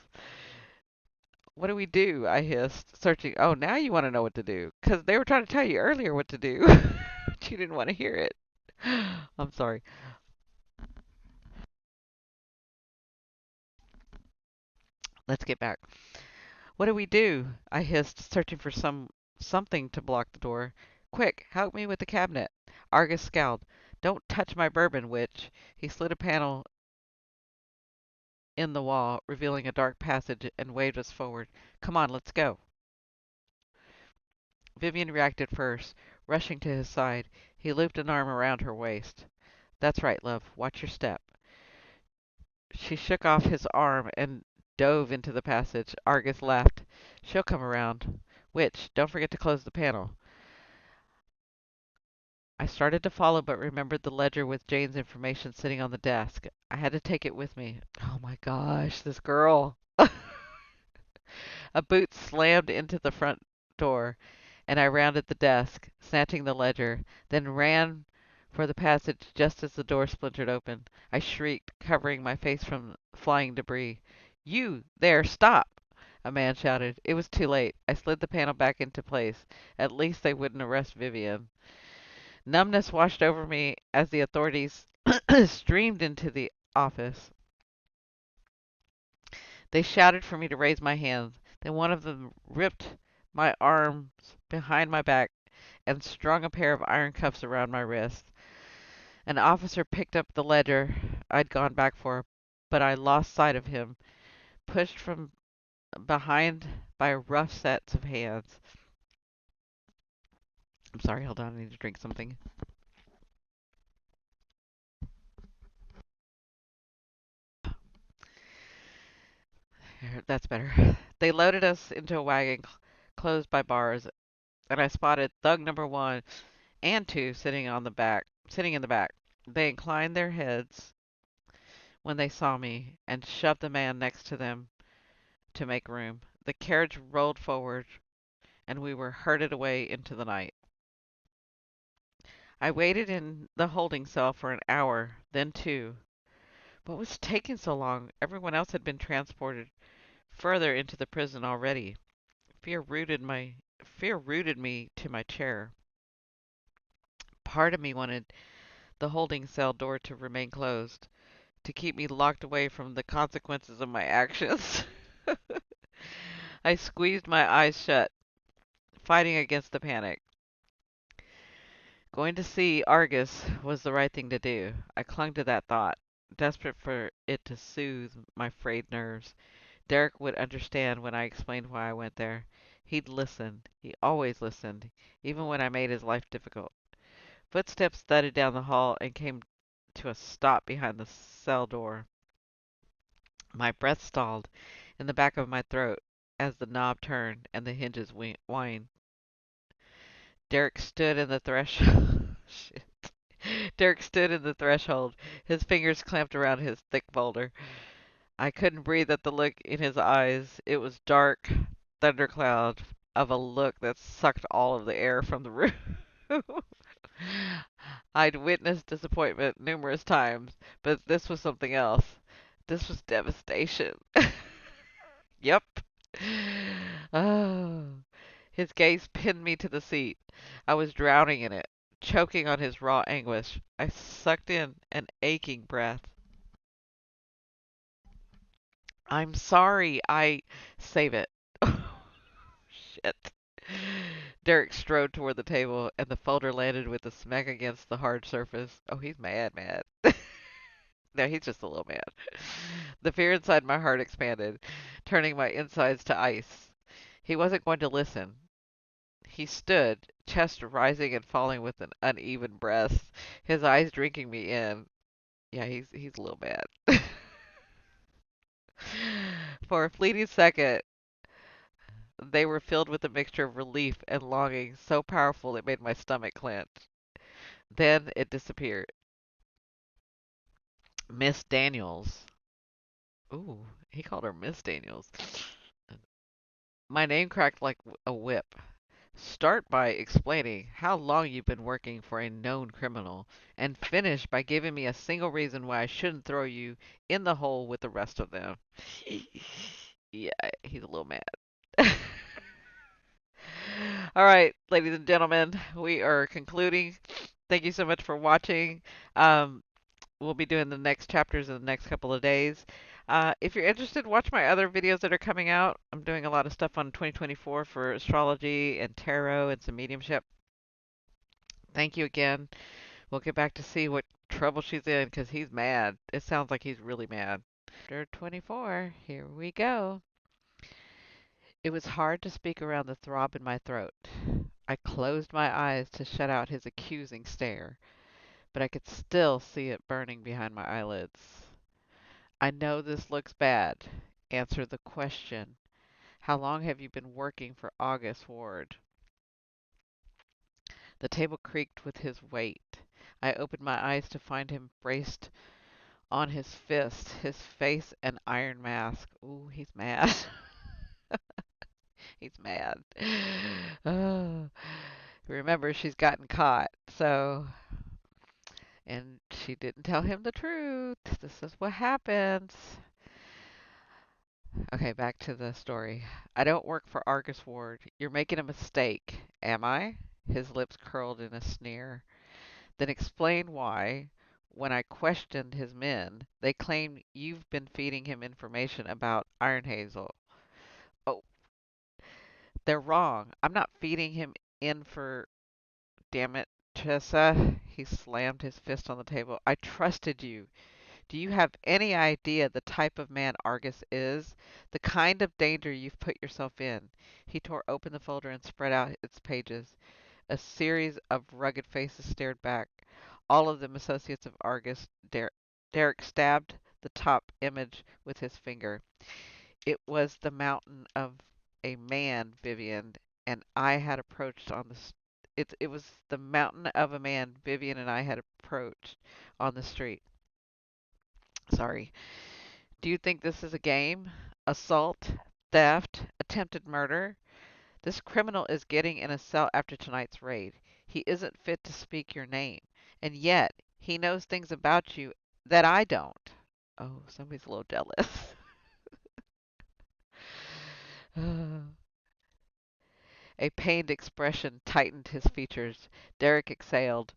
What do we do? I hissed, searching. Oh, now you want to know what to do. Because they were trying to tell you earlier what to do. But you didn't want to hear it. I'm sorry. Let's get back. What do we do? I hissed, searching for something to block the door. Quick, help me with the cabinet. Argus scowled. Don't touch my bourbon, witch. He slid a panel in the wall, revealing a dark passage, and waved us forward. Come on, let's go. Vivian reacted first, rushing to his side. He looped an arm around her waist. That's right, love. Watch your step. She shook off his arm and dove into the passage. Argus laughed. She'll come around. Witch, don't forget to close the panel. I started to follow, but remembered the ledger with Jane's information sitting on the desk. I had to take it with me. Oh my gosh, this girl. A boot slammed into the front door, and I rounded the desk, snatching the ledger, then ran for the passage just as the door splintered open. I shrieked, covering my face from flying debris. You! There! Stop! A man shouted. It was too late. I slid the panel back into place. At least they wouldn't arrest Vivian. Numbness washed over me as the authorities streamed into the office. They shouted for me to raise my hands. Then one of them ripped my arms behind my back and strung a pair of iron cuffs around my wrists. An officer picked up the ledger I'd gone back for, but I lost sight of him, pushed from behind by rough sets of hands. I'm sorry, hold on, I need to drink something. That's better. They loaded us into a wagon closed by bars, and I spotted thug number one and two sitting in the back. They inclined their heads when they saw me and shoved the man next to them to make room. The carriage rolled forward, and we were herded away into the night. I waited in the holding cell for an hour, then two. What was taking so long? Everyone else had been transported further into the prison already. Fear rooted my Fear rooted me to my chair. Part of me wanted the holding cell door to remain closed, to keep me locked away from the consequences of my actions. I squeezed my eyes shut, fighting against the panic. Going to see Argus was the right thing to do. I clung to that thought, desperate for it to soothe my frayed nerves. Derrick would understand when I explained why I went there. He'd listen. He always listened, even when I made his life difficult. Footsteps thudded down the hall and came to a stop behind the cell door. My breath stalled in the back of my throat as the knob turned and the hinges whined. Derrick stood in the threshold. Shit. Derrick stood in the threshold, his fingers clamped around his thick folder. I couldn't breathe at the look in his eyes. It was dark thundercloud of a look that sucked all of the air from the room. I'd witnessed disappointment numerous times, but this was something else. This was devastation. Yep. Oh. His gaze pinned me to the seat. I was drowning in it, choking on his raw anguish. I sucked in an aching breath. I'm sorry, Save it. Shit. Derrick strode toward the table, and the folder landed with a smack against the hard surface. Oh, he's mad. No, he's just a little mad. The fear inside my heart expanded, turning my insides to ice. He wasn't going to listen. He stood, chest rising and falling with an uneven breath, his eyes drinking me in. Yeah, he's a little mad. For a fleeting second, they were filled with a mixture of relief and longing so powerful it made my stomach clench. Then it disappeared. Miss Daniels. Ooh, he called her Miss Daniels. My name cracked like a whip. Start by explaining how long you've been working for a known criminal, and finish by giving me a single reason why I shouldn't throw you in the hole with the rest of them. Yeah, he's a little mad. All right, ladies and gentlemen, we are concluding. Thank you so much for watching. Um, we'll be doing the next chapters in the next couple of days. If you're interested, watch my other videos that are coming out. I'm doing a lot of stuff on 2024 for astrology and tarot and some mediumship. Thank you again. We'll get back to see what trouble she's in because he's mad. It sounds like he's really mad. Chapter 24. Here we go. It was hard to speak around the throb in my throat. I closed my eyes to shut out his accusing stare, but I could still see it burning behind my eyelids. I know this looks bad. Answer the question. How long have you been working for August Ward? The table creaked with his weight. I opened my eyes to find him braced on his fist, his face an iron mask. Ooh, he's mad. He's mad. Oh. Remember, she's gotten caught, so. And she didn't tell him the truth. This is what happens. Okay, back to the story. I don't work for Argus Ward. You're making a mistake. Am I? His lips curled in a sneer. Then explain why, when I questioned his men, they claim you've been feeding him information about Iron Hazel. Oh, they're wrong. I'm not feeding him in for, damn it, Tessa. He slammed his fist on the table. I trusted you. Do you have any idea the type of man Argus is? The kind of danger you've put yourself in? He tore open the folder and spread out its pages. A series of rugged faces stared back, all of them associates of Argus. Derrick stabbed the top image with his finger. It was the mountain of a man, Vivian, and I had approached on the. It was the mountain of a man Vivian and I had approached on the street. Sorry. Do you think this is a game? Assault, theft, attempted murder? This criminal is getting in a cell after tonight's raid. He isn't fit to speak your name. And yet, he knows things about you that I don't. Oh, somebody's a little jealous. A pained expression tightened his features. Derrick exhaled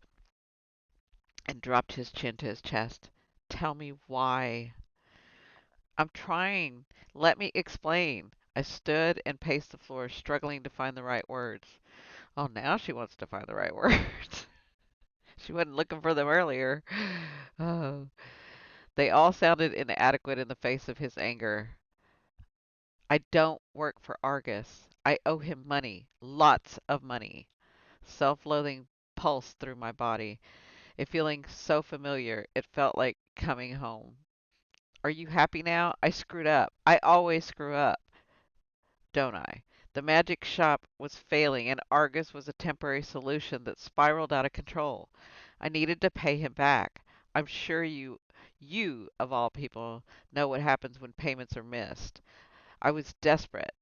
and dropped his chin to his chest. Tell me why. I'm trying. Let me explain. I stood and paced the floor, struggling to find the right words. Oh, now she wants to find the right words. She wasn't looking for them earlier. Oh. They all sounded inadequate in the face of his anger. I don't work for Argus. I owe him money. Lots of money. Self-loathing pulsed through my body. A feeling so familiar, it felt like coming home. Are you happy now? I screwed up. I always screw up, don't I? The magic shop was failing, and Argus was a temporary solution that spiraled out of control. I needed to pay him back. I'm sure you of all people, know what happens when payments are missed. I was desperate.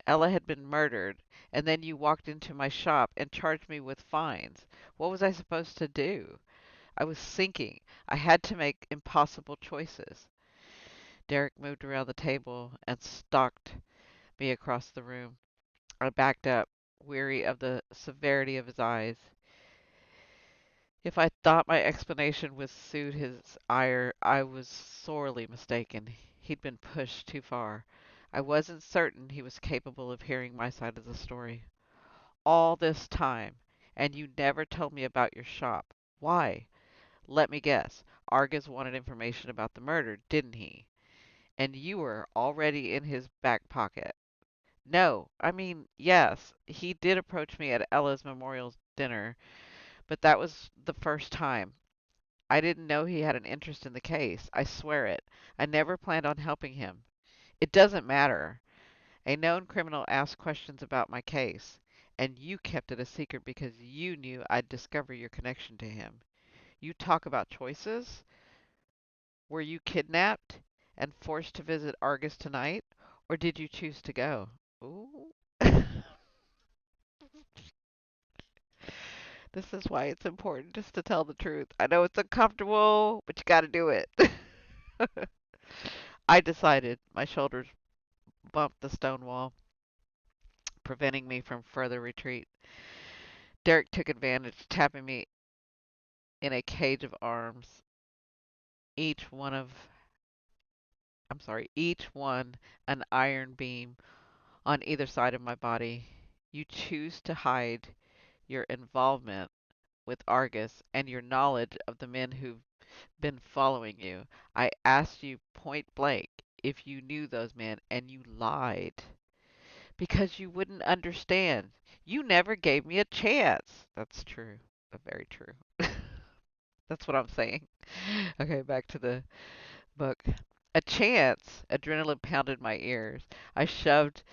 Ella had been murdered, and then you walked into my shop and charged me with fines. What was I supposed to do? I was sinking. I had to make impossible choices. Derrick moved around the table and stalked me across the room. I backed up, weary of the severity of his eyes. If I thought my explanation would soothe his ire, I was sorely mistaken. He'd been pushed too far. I wasn't certain he was capable of hearing my side of the story. All this time, and you never told me about your shop. Why? Let me guess. Argus wanted information about the murder, didn't he? And you were already in his back pocket. No, I mean, yes, he did approach me at Ella's memorial dinner, but that was the first time. I didn't know he had an interest in the case. I swear it. I never planned on helping him. It doesn't matter. A known criminal asked questions about my case, and you kept it a secret because you knew I'd discover your connection to him. You talk about choices? Were you kidnapped and forced to visit Argus tonight, or did you choose to go? Ooh. This is why it's important just to tell the truth. I know it's uncomfortable, but you gotta do it. I decided. My shoulders bumped the stone wall, preventing me from further retreat. Derrick took advantage, tapping me in a cage of arms, each one of, each one an iron beam on either side of my body. You choose to hide your involvement with Argus and your knowledge of the men who've been following you. I asked you point blank if you knew those men, and you lied because you wouldn't understand. You never gave me a chance. That's true. Very true. That's what I'm saying. Okay, back to the book. A chance. Adrenaline pounded my ears. I shoved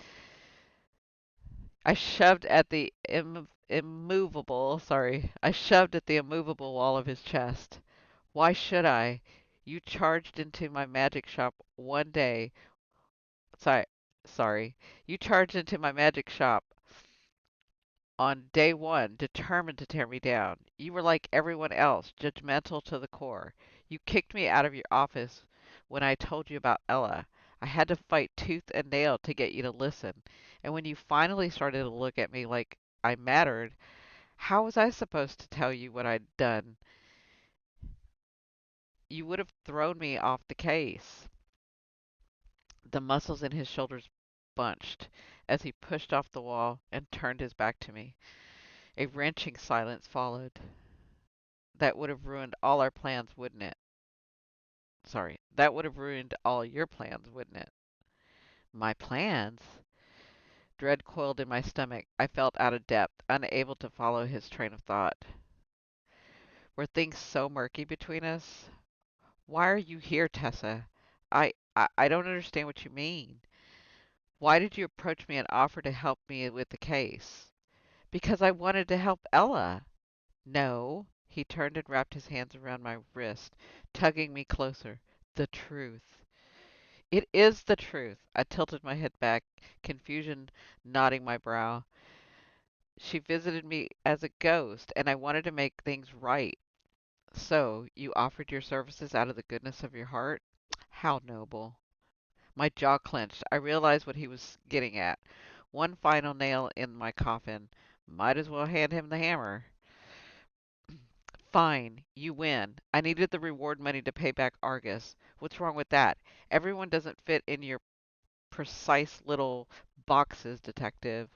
I shoved at the immovable wall of his chest. Why should I? You charged into my magic shop one day. Sorry, sorry. You charged into my magic shop on day one, determined to tear me down. You were like everyone else, judgmental to the core. You kicked me out of your office when I told you about Ella. I had to fight tooth and nail to get you to listen. And when you finally started to look at me like I mattered, how was I supposed to tell you what I'd done? You would have thrown me off the case. The muscles in his shoulders bunched as he pushed off the wall and turned his back to me. A wrenching silence followed. That would have ruined all our plans, wouldn't it? Sorry, that would have ruined all your plans, wouldn't it? My plans? Dread coiled in my stomach. I felt out of depth, unable to follow his train of thought. Were things so murky between us? Why are you here, Tessa? I don't understand what you mean. Why did you approach me and offer to help me with the case? Because I wanted to help Ella. No. He turned and wrapped his hands around my wrist, tugging me closer. The truth. It is the truth. I tilted my head back, confusion knotting my brow. She visited me as a ghost, and I wanted to make things right. So, you offered your services out of the goodness of your heart? How noble. My jaw clenched. I realized what he was getting at. One final nail in my coffin. Might as well hand him the hammer. Fine, you win. I needed the reward money to pay back Argus. What's wrong with that? Everyone doesn't fit in your precise little boxes, detective.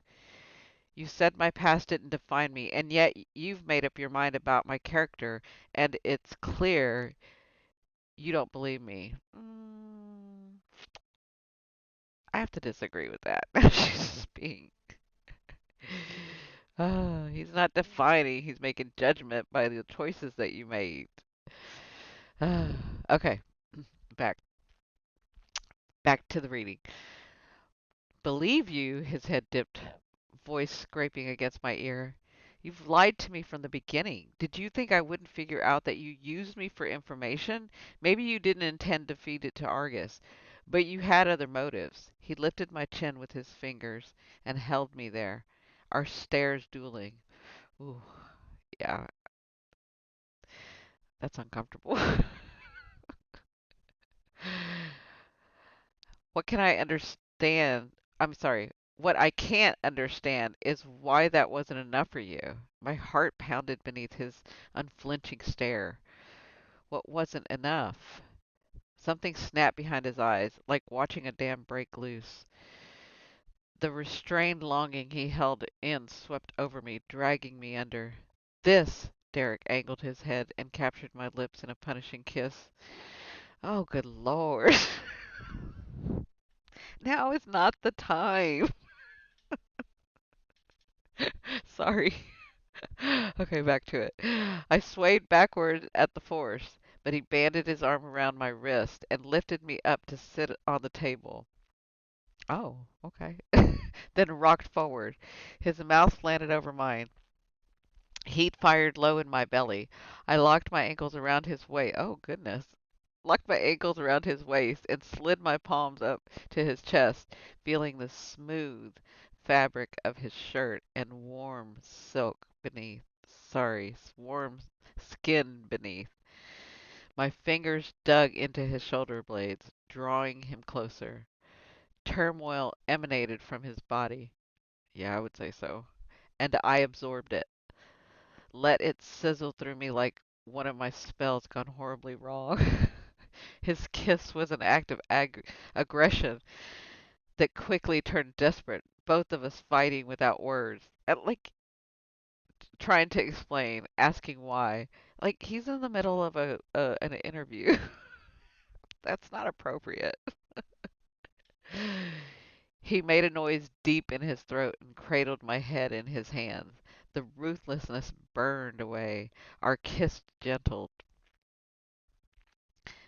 You said my past didn't define me, and yet you've made up your mind about my character, and it's clear you don't believe me. I have to disagree with that. She's being. He's not defining, he's making judgment by the choices that you made. Okay, back back to the reading. Believe you, his head dipped, voice scraping against my ear. You've lied to me from the beginning. Did you think I wouldn't figure out that you used me for information? Maybe you didn't intend to feed it to Argus, but you had other motives. He lifted my chin with his fingers and held me there, our stares dueling. Ooh, yeah, that's uncomfortable. What can I understand? I'm sorry. What I can't understand is why that wasn't enough for you. My heart pounded beneath his unflinching stare. What wasn't enough? Something snapped behind his eyes, like watching a dam break loose. The restrained longing he held in swept over me, dragging me under. This! Derrick angled his head and captured my lips in a punishing kiss. Oh, good Lord. Now is not the time. Sorry. Okay, back to it. I swayed backward at the force, but he banded his arm around my wrist and lifted me up to sit on the table. Oh, okay. Then rocked forward. His mouth slanted over mine. Heat fired low in my belly. I locked my ankles around his waist. Oh, goodness. Locked my ankles around his waist and slid my palms up to his chest, feeling the smooth fabric of his shirt and warm silk beneath. Sorry, warm skin beneath. My fingers dug into his shoulder blades, drawing him closer. Turmoil emanated from his body. Yeah, I would say so. And I absorbed it. Let it sizzle through me like one of my spells gone horribly wrong. His kiss was an act of aggression that quickly turned desperate, both of us fighting without words. And like trying to explain, asking why. Like he's in the middle of an interview. That's not appropriate. He made a noise deep in his throat and cradled my head in his hands. The ruthlessness burned away. Our kiss gentled.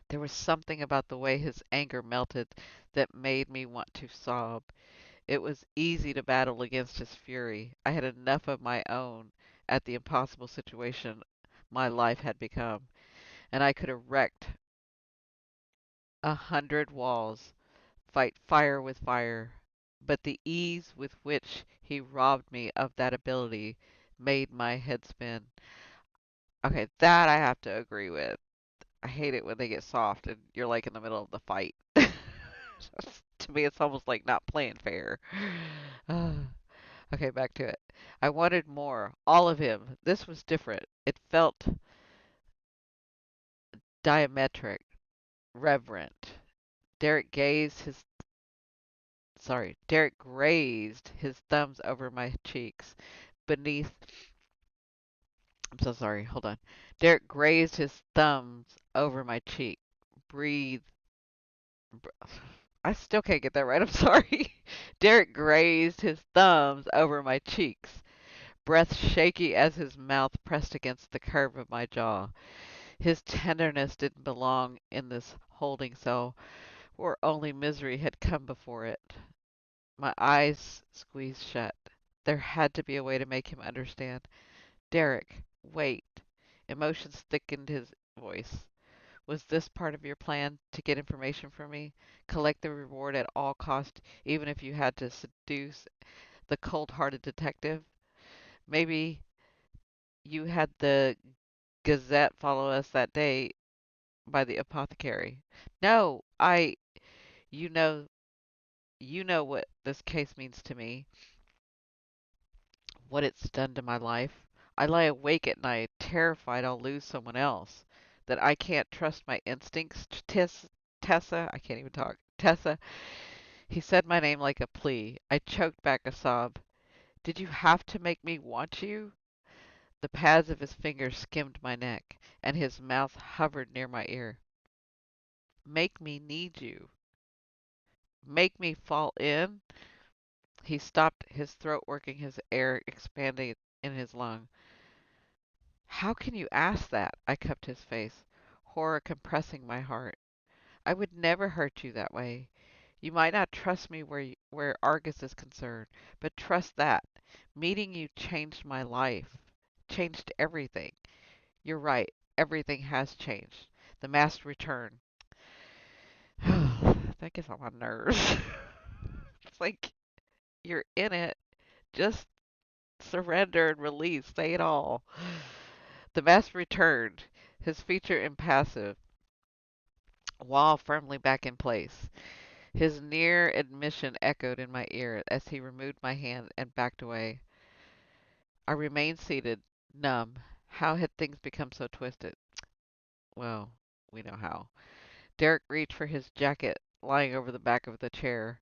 There was something about the way his anger melted that made me want to sob. It was easy to battle against his fury. I had enough of my own at the impossible situation my life had become, and I could erect 100 walls, fight fire with fire. But the ease with which he robbed me of that ability made my head spin. Okay, that I have to agree with. I hate it when they get soft and you're like in the middle of the fight. To me, it's almost like not playing fair. Okay, back to it. I wanted more. All of him. This was different. It felt diametric, reverent. Derrick gazed his Derrick grazed his thumbs over my cheeks. Beneath I'm so sorry, hold on. Derrick grazed his thumbs over my cheek. Breathe. I still can't get that right. I'm sorry. Derrick grazed his thumbs over my cheeks, breath shaky as his mouth pressed against the curve of my jaw. His tenderness didn't belong in this holding cell where only misery had come before it. My eyes squeezed shut. There had to be a way to make him understand. Derrick, wait. Emotions thickened his voice. Was this part of your plan to get information from me? Collect the reward at all cost, even if you had to seduce the cold-hearted detective? Maybe you had the Gazette follow us that day by the apothecary. No, you know, you know what this case means to me, what it's done to my life. I lie awake at night, terrified I'll lose someone else, that I can't trust my instincts. Tessa, I can't even talk. Tessa, he said my name like a plea. I choked back a sob. Did you have to make me want you? The pads of his fingers skimmed my neck, and his mouth hovered near my ear. Make me need you. Make me fall in? He stopped, his throat working, his air expanding in his lung. How can you ask that? I cupped his face, horror compressing my heart. I would never hurt you that way. You might not trust me where Argus is concerned, but trust that. Meeting you changed my life, changed everything. You're right, everything has changed. The mask returned. That gets on my nerves. It's like you're in it. Just surrender and release. Say it all. The mask returned, his feature impassive, wall firmly back in place. His near admission echoed in my ear as he removed my hand and backed away. I remained seated, numb. How had things become so twisted? Well, we know how. Derrick reached for his jacket lying over the back of the chair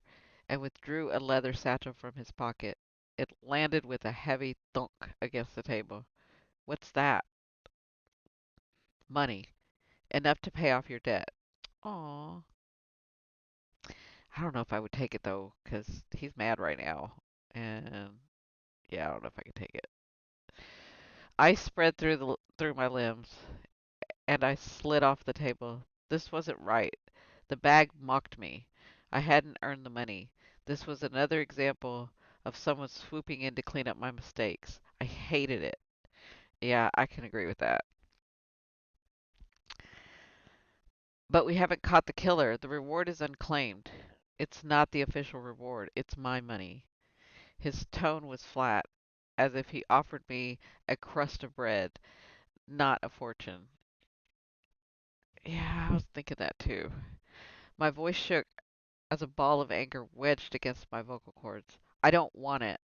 and withdrew a leather satchel from his pocket. It landed with a heavy thunk against the table. What's that? Money. Enough to pay off your debt. Aw. I don't know if I would take it though, 'cause he's mad right now. And Yeah, I don't know if I can take it. Ice spread through my limbs, and I slid off the table. This wasn't right. The bag mocked me. I hadn't earned the money. This was another example of someone swooping in to clean up my mistakes. I hated it. Yeah, I can agree with that. But we haven't caught the killer. The reward is unclaimed. It's not the official reward. It's my money. His tone was flat, as if he offered me a crust of bread, not a fortune. Yeah, I was thinking that too. My voice shook as a ball of anger wedged against my vocal cords. I don't want it.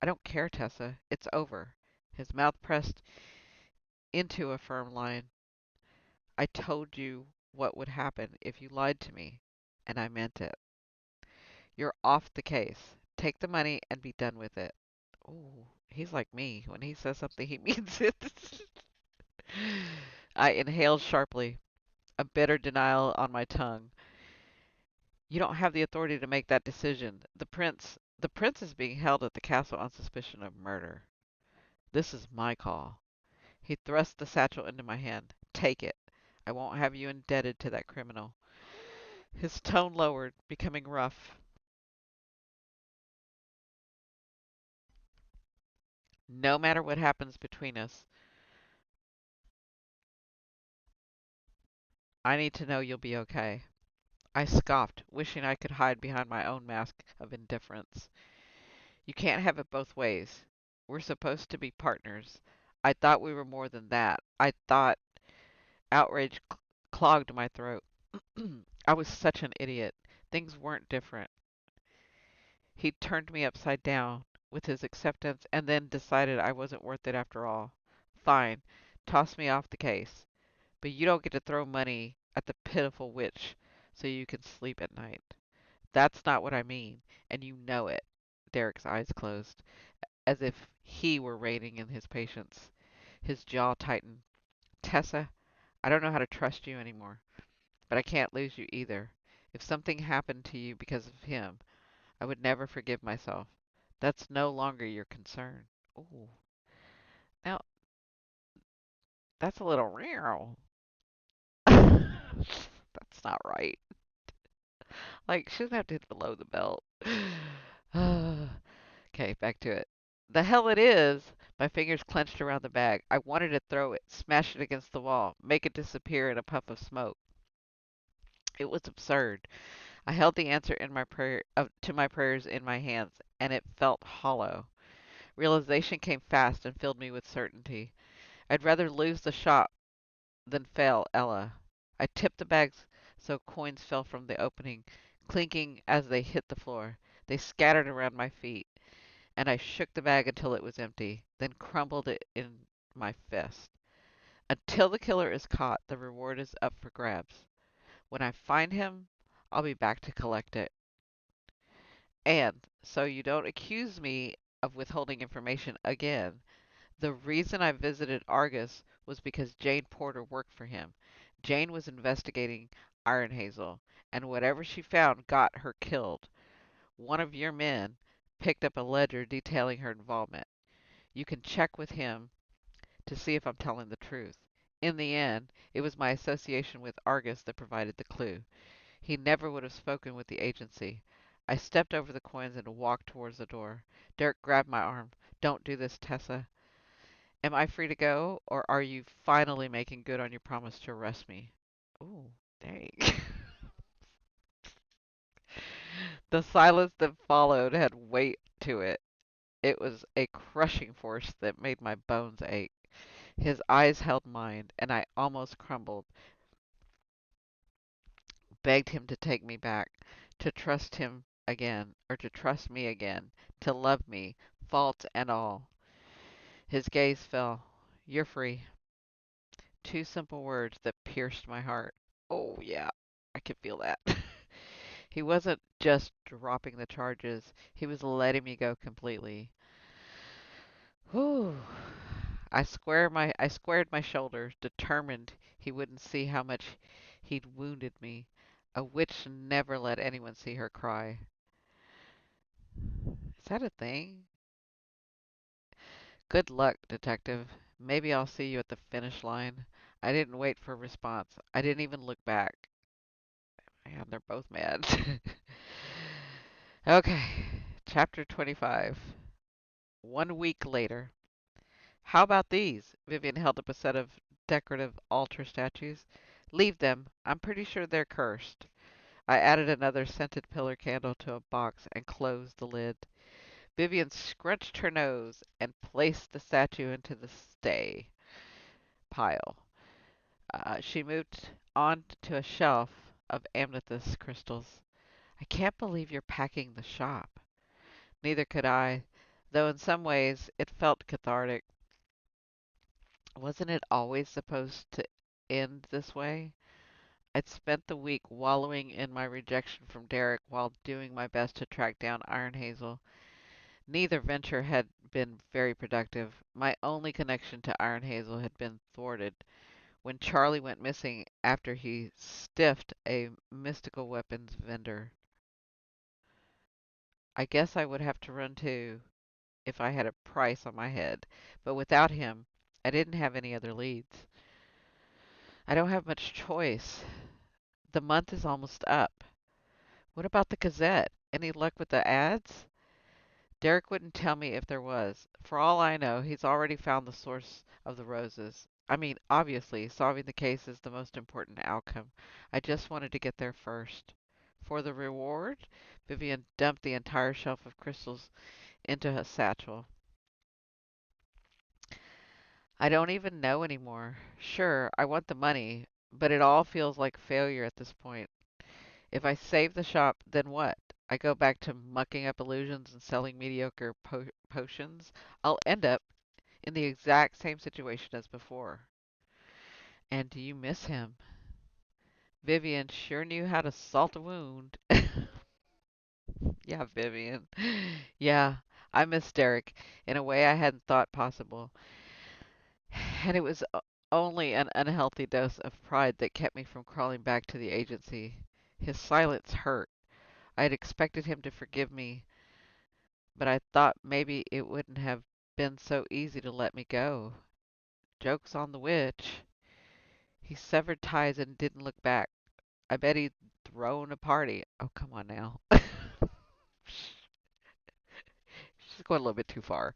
I don't care, Tessa. It's over. His mouth pressed into a firm line. I told you what would happen if you lied to me, and I meant it. You're off the case. Take the money and be done with it. Ooh, he's like me. When he says something, he means it. I inhaled sharply, a bitter denial on my tongue. You don't have the authority to make that decision. The prince is being held at the castle on suspicion of murder. This is my call. He thrust the satchel into my hand. Take it. I won't have you indebted to that criminal. His tone lowered, becoming rough. No matter what happens between us, I need to know you'll be okay. I scoffed, wishing I could hide behind my own mask of indifference. You can't have it both ways. We're supposed to be partners. I thought we were more than that. I thought outrage clogged my throat. I was such an idiot. Things weren't different. He turned me upside down with his acceptance and then decided I wasn't worth it after all. Fine. Toss me off the case. But you don't get to throw money at the pitiful witch so you can sleep at night. That's not what I mean, and you know it. Derrick's eyes closed, as if he were reining in his patience. His jaw tightened. Tessa, I don't know how to trust you anymore, but I can't lose you either. If something happened to you because of him, I would never forgive myself. That's no longer your concern. Ooh, now that's a little real. That's not right. Like, she doesn't have to hit below the belt. Okay, back to it. The hell it is! My fingers clenched around the bag. I wanted to throw it, smash it against the wall, make it disappear in a puff of smoke. It was absurd. I held the answer in my to my prayers in my hands, and it felt hollow. Realization came fast and filled me with certainty. I'd rather lose the shot than fail Ella. I tipped the bags so coins fell from the opening, clinking as they hit the floor. They scattered around my feet, and I shook the bag until it was empty, then crumbled it in my fist. Until the killer is caught, the reward is up for grabs. When I find him, I'll be back to collect it. And so you don't accuse me of withholding information again. The reason I visited Argus was because Jane Porter worked for him. Jane was investigating Iron Hazel, and whatever she found got her killed. One of your men picked up a ledger detailing her involvement. You can check with him to see if I'm telling the truth. In the end, it was my association with Argus that provided the clue. He never would have spoken with the agency. I stepped over the coins and walked towards the door. Derrick grabbed my arm. Don't do this, Tessa. Am I free to go, or are you finally making good on your promise to arrest me? Ooh, dang. The silence that followed had weight to it. It was a crushing force that made my bones ache. His eyes held mine, and I almost crumbled, begged him to take me back, to trust him again, or to trust me again, to love me, faults and all. His gaze fell. You're free. Two simple words that pierced my heart. Oh, yeah, I could feel that. He wasn't just dropping the charges, he was letting me go completely. Whew. I squared my shoulders, determined he wouldn't see how much he'd wounded me. A witch never let anyone see her cry. Is that a thing? Good luck, detective. Maybe I'll see you at the finish line. I didn't wait for a response. I didn't even look back. Man, they're both mad. Okay, chapter 25. 1 week later. How about these? Vivian held up a set of decorative altar statues. Leave them. I'm pretty sure they're cursed. I added another scented pillar candle to a box and closed the lid. Vivian scrunched her nose and placed the statue into the stay pile. She moved on to a shelf of amethyst crystals. I can't believe you're packing the shop. Neither could I, though in some ways it felt cathartic. Wasn't it always supposed to end this way? I'd spent the week wallowing in my rejection from Derrick while doing my best to track down Iron Hazel. Neither venture had been very productive. My only connection to Iron Hazel had been thwarted when Charlie went missing after he stiffed a mystical weapons vendor. I guess I would have to run too if I had a price on my head, but without him, I didn't have any other leads. I don't have much choice. The month is almost up. What about the Gazette? Any luck with the ads? Derrick wouldn't tell me if there was. For all I know, he's already found the source of the roses. I mean, obviously, solving the case is the most important outcome. I just wanted to get there first. For the reward, Vivian dumped the entire shelf of crystals into a satchel. I don't even know anymore. Sure, I want the money, but it all feels like failure at this point. If I save the shop, then what? I go back to mucking up illusions and selling mediocre potions. I'll end up in the exact same situation as before. And do you miss him? Vivian sure knew how to salt a wound. Yeah, Vivian. Yeah, I miss Derrick in a way I hadn't thought possible. And it was only an unhealthy dose of pride that kept me from crawling back to the agency. His silence hurt. I had expected him to forgive me, but I thought maybe it wouldn't have been so easy to let me go. Joke's on the witch. He severed ties and didn't look back. I bet he'd thrown a party. Oh, come on now. She's going a little bit too far.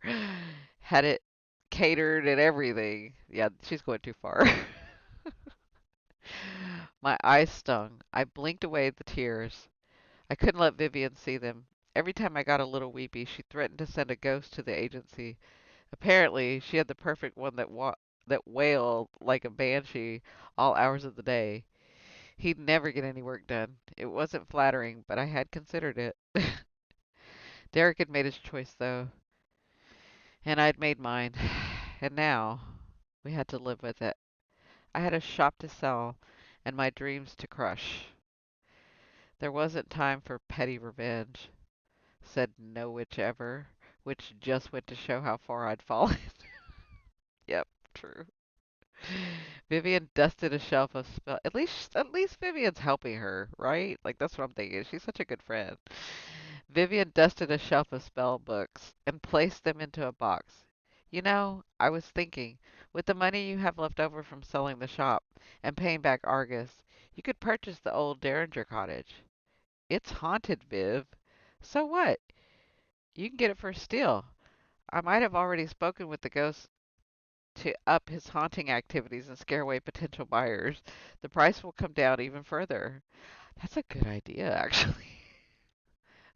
Had it catered and everything. Yeah, she's going too far. My eyes stung. I blinked away the tears. I couldn't let Vivian see them. Every time I got a little weepy, she threatened to send a ghost to the agency. Apparently, she had the perfect one that wailed like a banshee all hours of the day. He'd never get any work done. It wasn't flattering, but I had considered it. Derrick had made his choice, though, and I'd made mine. And now we had to live with it. I had a shop to sell and my dreams to crush. There wasn't time for petty revenge, said no witch ever, which just went to show how far I'd fallen. Yep, true. Vivian dusted a shelf of spell. At least Vivian's helping her, right? Like that's what I'm thinking. She's such a good friend. Vivian dusted a shelf of spell books and placed them into a box. You know, I was thinking, with the money you have left over from selling the shop and paying back Argus, you could purchase the old Derringer cottage. It's haunted, Viv. So what? You can get it for a steal. I might have already spoken with the ghost to up his haunting activities and scare away potential buyers. The price will come down even further. That's a good idea, actually.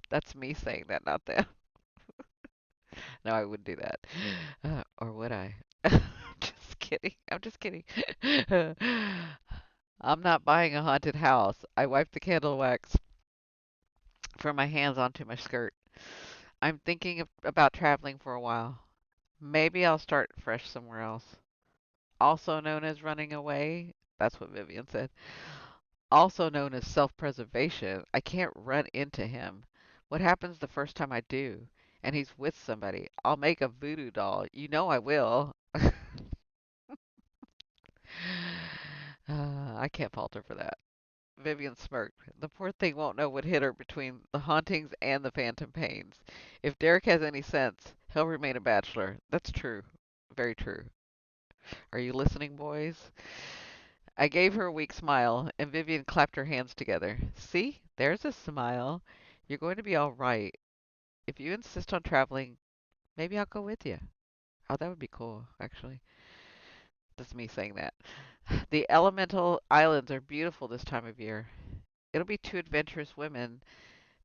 That's me saying that, not them. No, I wouldn't do that. Or would I? Just kidding. I'm just kidding. I'm not buying a haunted house. I wiped the candle wax from my hands onto my skirt. I'm thinking about traveling for a while. Maybe I'll start fresh somewhere else. Also known as running away. That's what Vivian said. Also known as self-preservation. I can't run into him. What happens the first time I do? And he's with somebody. I'll make a voodoo doll. You know I will. I can't falter for that. Vivian smirked. The poor thing won't know what hit her between the hauntings and the phantom pains. If Derrick has any sense, he'll remain a bachelor. That's true. Very true. Are you listening, boys? I gave her a weak smile, and Vivian clapped her hands together. See? There's a smile. You're going to be all right. If you insist on traveling, maybe I'll go with you. Oh, that would be cool, actually. That's me saying that. The elemental islands are beautiful this time of year. It'll be two adventurous women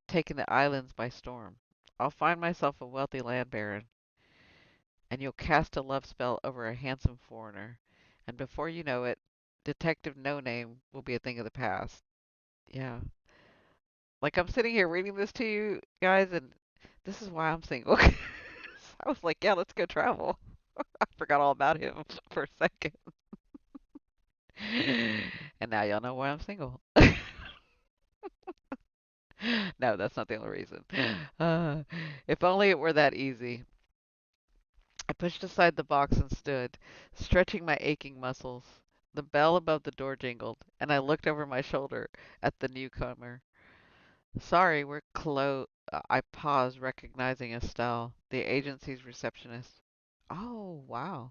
taking the islands by storm. I'll find myself a wealthy land baron, and you'll cast a love spell over a handsome foreigner. And before you know it, Detective No Name will be a thing of the past. Yeah. Like I'm sitting here reading this to you guys, and this is why I'm single. I was like, yeah, let's go travel. I forgot all about him for a second. And now y'all know why I'm single. No, that's not the only reason. Uh, if only it were that easy. I pushed aside the box and stood, stretching my aching muscles. The bell above the door jingled, and I looked over my shoulder at the newcomer. Sorry, we're closed. I paused, recognizing Estelle, the agency's receptionist. Oh, wow.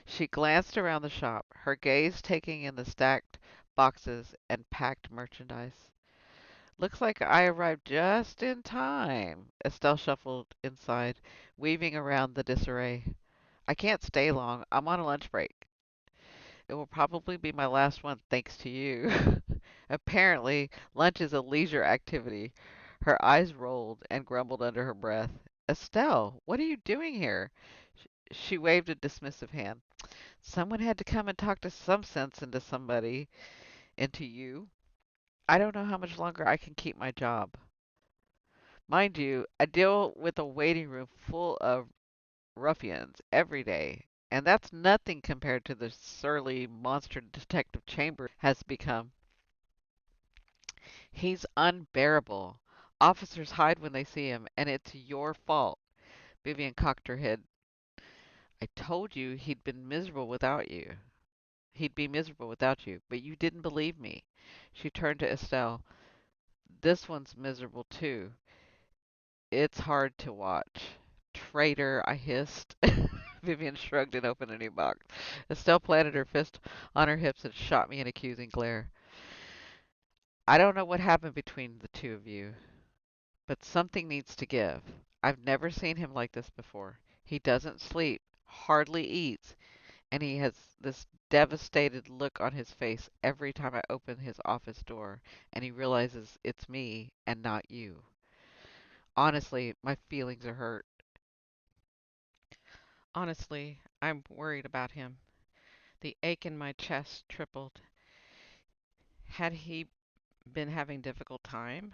She glanced around the shop, her gaze taking in the stacked boxes and packed merchandise. Looks like I arrived just in time. Estelle shuffled inside, weaving around the disarray. I can't stay long. I'm on a lunch break. It will probably be my last one thanks to you. Apparently, lunch is a leisure activity. Her eyes rolled and grumbled under her breath. Estelle, what are you doing here? She waved a dismissive hand. Someone had to come and talk to some sense into somebody, into you. I don't know how much longer I can keep my job. Mind you, I deal with a waiting room full of ruffians every day, and that's nothing compared to the surly monster Detective Chambers has become. He's unbearable. Officers hide when they see him, and it's your fault. Vivian cocked her head. I told you he'd been miserable without you. He'd be miserable without you, but you didn't believe me. She turned to Estelle. This one's miserable too. It's hard to watch. Traitor, I hissed. Vivian shrugged and opened a new box. Estelle planted her fist on her hips and shot me an accusing glare. I don't know what happened between the two of you, but something needs to give. I've never seen him like this before. He doesn't sleep, hardly eats, and he has this devastated look on his face every time I open his office door and he realizes it's me and not you. Honestly, my feelings are hurt. Honestly, I'm worried about him. The ache in my chest tripled. Had he been having difficult time?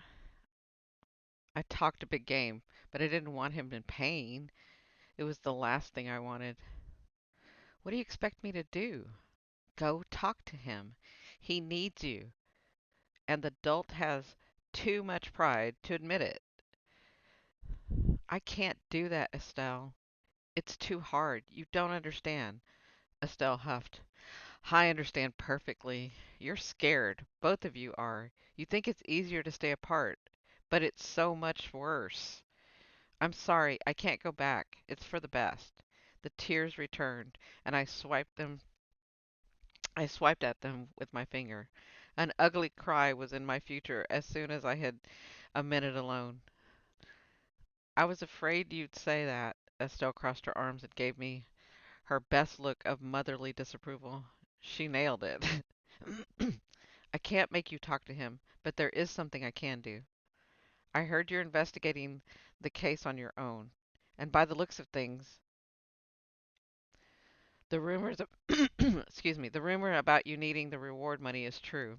I talked a big game, but I didn't want him in pain. It was the last thing I wanted. What do you expect me to do? Go talk to him. He needs you. And the dolt has too much pride to admit it. I can't do that, Estelle. It's too hard. You don't understand. Estelle huffed. I understand perfectly. You're scared. Both of you are. You think it's easier to stay apart, but it's so much worse. I'm sorry, I can't go back. It's for the best. The tears returned, and I swiped at them with my finger. An ugly cry was in my future as soon as I had a minute alone. I was afraid you'd say that. Estelle crossed her arms and gave me her best look of motherly disapproval. She nailed it. I can't make you talk to him, but there is something I can do. I heard you're investigating the case on your own, and by the looks of things, the rumors of excuse me, the rumor about you needing the reward money is true.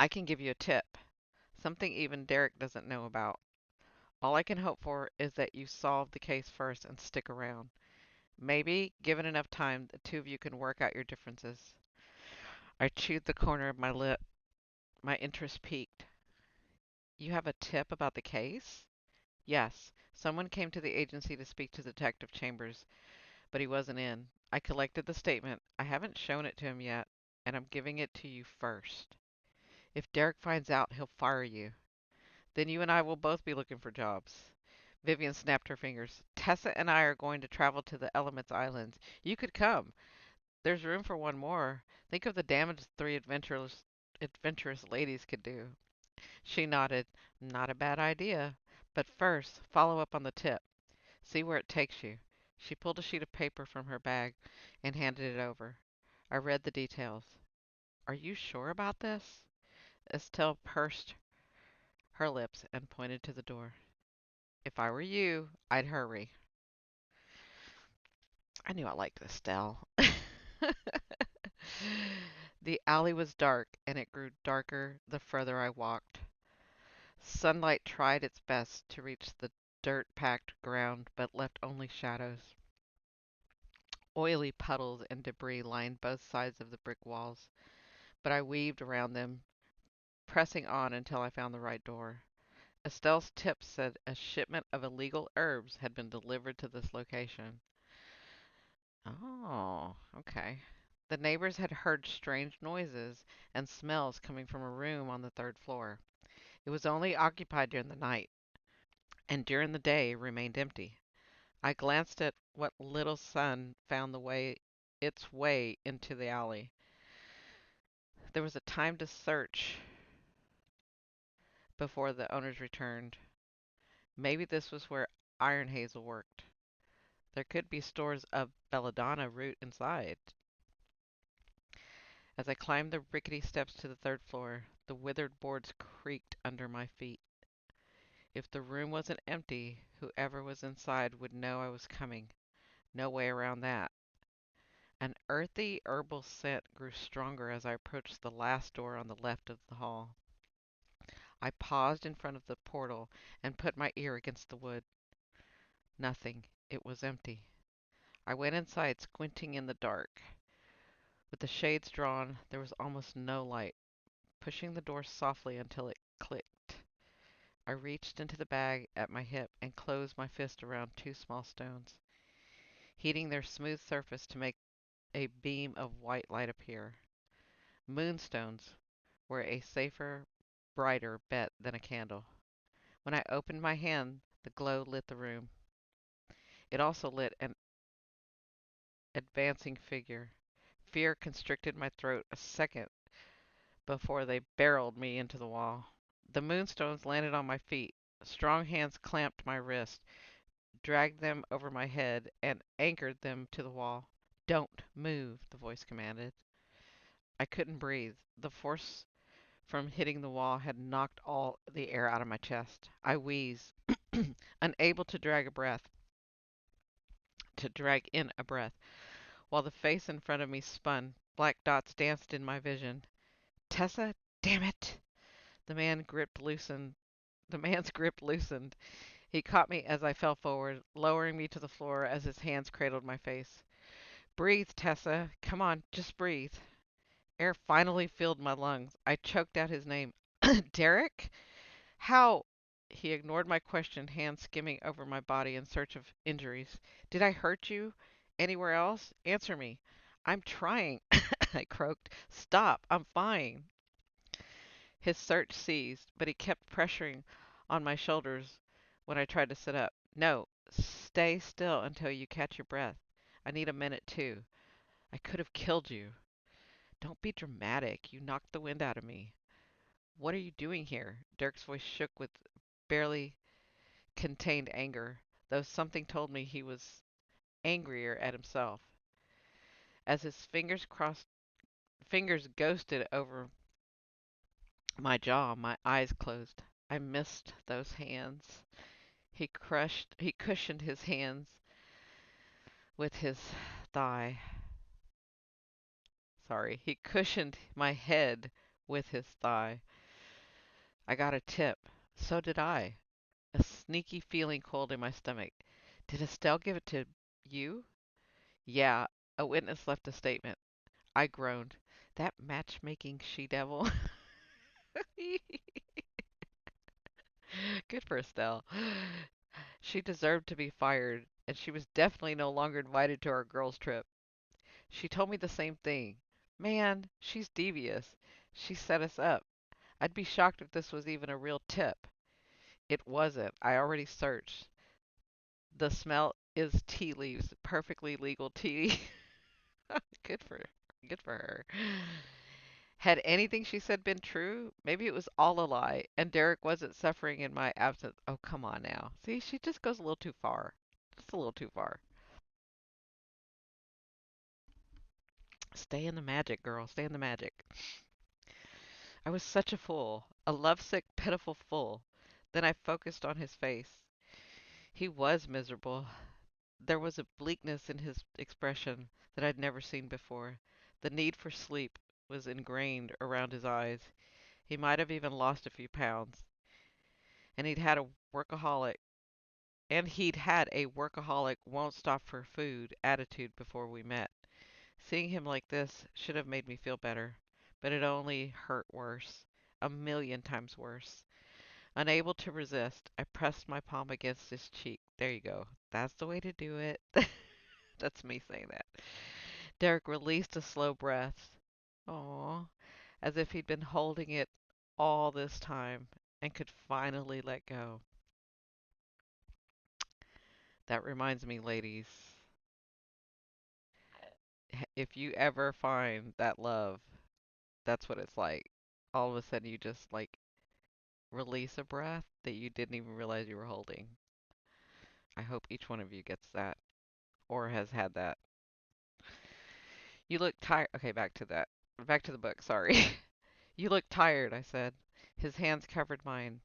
I can give you a tip, something even Derrick doesn't know about. All I can hope for is that you solve the case first and stick around. Maybe, given enough time, the two of you can work out your differences. I chewed the corner of my lip. My interest peaked. You have a tip about the case? Yes. Someone came to the agency to speak to Detective Chambers, but he wasn't in. I collected the statement. I haven't shown it to him yet, and I'm giving it to you first. If Derrick finds out, he'll fire you. Then you and I will both be looking for jobs. Vivian snapped her fingers. Tessa and I are going to travel to the Elements Islands. You could come. There's room for one more. Think of the damage three adventurous ladies could do. She nodded. Not a bad idea. But first, follow up on the tip. See where it takes you. She pulled a sheet of paper from her bag and handed it over. I read the details. Are you sure about this? Estelle pursed her lips and pointed to the door. If I were you, I'd hurry. I knew I liked Estelle. The alley was dark, and it grew darker the further I walked. Sunlight tried its best to reach the dirt-packed ground, but left only shadows. Oily puddles and debris lined both sides of the brick walls, but I weaved around them, pressing on until I found the right door. Estelle's tip said a shipment of illegal herbs had been delivered to this location. Oh, okay. The neighbors had heard strange noises and smells coming from a room on the third floor. It was only occupied during the night, and during the day remained empty. I glanced at what little sun found its way into the alley. There was a time to search before the owners returned. Maybe this was where Iron Hazel worked. There could be stores of belladonna root inside. As I climbed the rickety steps to the third floor, the withered boards creaked under my feet. If the room wasn't empty, whoever was inside would know I was coming. No way around that. An earthy herbal scent grew stronger as I approached the last door on the left of the hall. I paused in front of the portal and put my ear against the wood. Nothing. It was empty. I went inside, squinting in the dark. With the shades drawn, there was almost no light, pushing the door softly until it clicked. I reached into the bag at my hip and closed my fist around two small stones, heating their smooth surface to make a beam of white light appear. Moonstones were a safer, brighter bet than a candle. When I opened my hand, the glow lit the room. It also lit an advancing figure. Fear constricted my throat a second before they barreled me into the wall. The moonstones landed on my feet. Strong hands clamped my wrists, dragged them over my head, and anchored them to the wall. Don't move, the voice commanded. I couldn't breathe. The force from hitting the wall had knocked all the air out of my chest. I wheezed, unable to drag in a breath, while the face in front of me spun. Black dots danced in my vision. Tessa, damn it! The man gripped loosened. The man's grip loosened. He caught me as I fell forward, lowering me to the floor as his hands cradled my face. Breathe, Tessa. Come on, just breathe. Air finally filled my lungs. I choked out his name. Derrick? How? He ignored my question, hands skimming over my body in search of injuries. Did I hurt you? Anywhere else? Answer me. I'm trying, I croaked. Stop. I'm fine. His search ceased, but he kept pressuring on my shoulders when I tried to sit up. No, stay still until you catch your breath. I need a minute too. I could have killed you. Don't be dramatic. You knocked the wind out of me. What are you doing here? Dirk's voice shook with barely contained anger, though something told me he was angrier at himself. As his fingers ghosted over my jaw, my eyes closed. I missed those hands. He cushioned his hands with his thigh. Sorry, he cushioned my head with his thigh. I got a tip. So did I. A sneaky feeling coiled in my stomach. Did Estelle give it to you? Yeah, a witness left a statement. I groaned. That matchmaking she-devil. Good for Estelle. She deserved to be fired, and she was definitely no longer invited to our girls' trip. She told me the same thing. Man, she's devious. She set us up. I'd be shocked if this was even a real tip. It wasn't. I already searched. The smell is tea leaves, perfectly legal tea. Good for good for her. Had anything she said been true, maybe it was all a lie, and Derrick wasn't suffering in my absence. Oh, come on now. See, she just goes a little too far. Just a little too far. Stay in the magic, girl. Stay in the magic. I was such a fool. A lovesick, pitiful fool. Then I focused on his face. He was miserable. There was a bleakness in his expression that I'd never seen before. The need for sleep was ingrained around his eyes. He might have even lost a few pounds. And he'd had a workaholic won't stop for food attitude before we met. Seeing him like this should have made me feel better, but it only hurt worse. A million times worse. Unable to resist, I pressed my palm against his cheek. There you go. That's the way to do it. That's me saying that. Derrick released a slow breath. Aw, as if he'd been holding it all this time and could finally let go. That reminds me, ladies, if you ever find that love, that's what it's like. All of a sudden, you just like release a breath that you didn't even realize you were holding. I hope each one of you gets that or has had that. You look tired. Okay, back to that. Back to the book, sorry. You look tired, I said. His hands covered mine.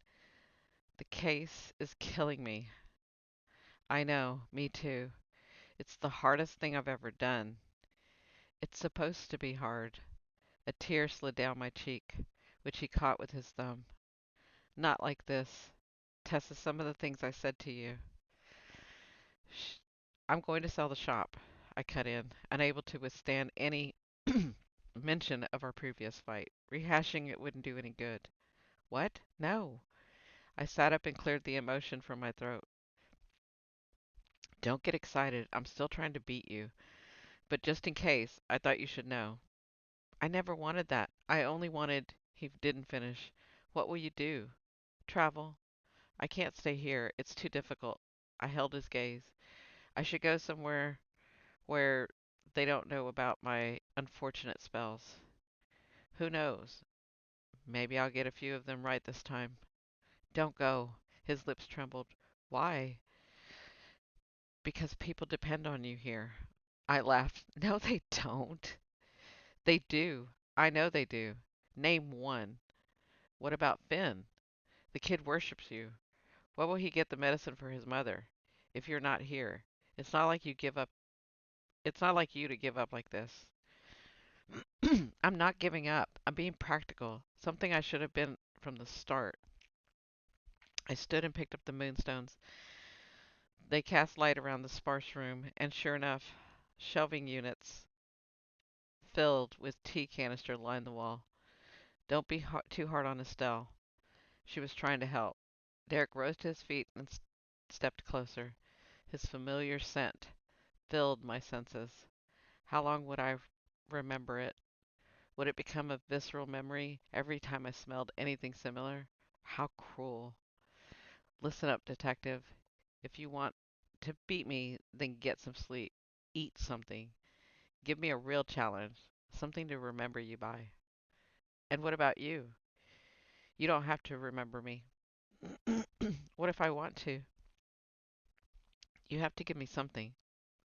The case is killing me. I know, me too. It's the hardest thing I've ever done. It's supposed to be hard. A tear slid down my cheek, which he caught with his thumb. Not like this. Tessa, some of the things I said to you. Sh- I'm going to sell the shop, I cut in, unable to withstand any mention of our previous fight. Rehashing it wouldn't do any good. What? No. I sat up and cleared the emotion from my throat. Don't get excited. I'm still trying to beat you. But just in case, I thought you should know. I never wanted that. I only wanted. He didn't finish. What will you do? Travel. I can't stay here. It's too difficult. I held his gaze. I should go somewhere where they don't know about my unfortunate spells. Who knows? Maybe I'll get a few of them right this time. Don't go. His lips trembled. Why? Because people depend on you here. I laughed. No, they don't. They do. I know they do. Name one. What about Finn? The kid worships you. What will he get the medicine for his mother if you're not here? It's not like you give up. It's not like you to give up like this. I'm not giving up. I'm being practical. Something I should have been from the start. I stood and picked up the moonstones. They cast light around the sparse room, and sure enough, shelving units filled with tea canister lined the wall. Don't be too hard on Estelle. She was trying to help. Derrick rose to his feet and stepped closer. His familiar scent filled my senses. How long would I remember it? Would it become a visceral memory every time I smelled anything similar? How cruel. Listen up, detective. If you want to beat me, then get some sleep. Eat something. Give me a real challenge. Something to remember you by. And what about you? You don't have to remember me. What if I want to? You have to give me something.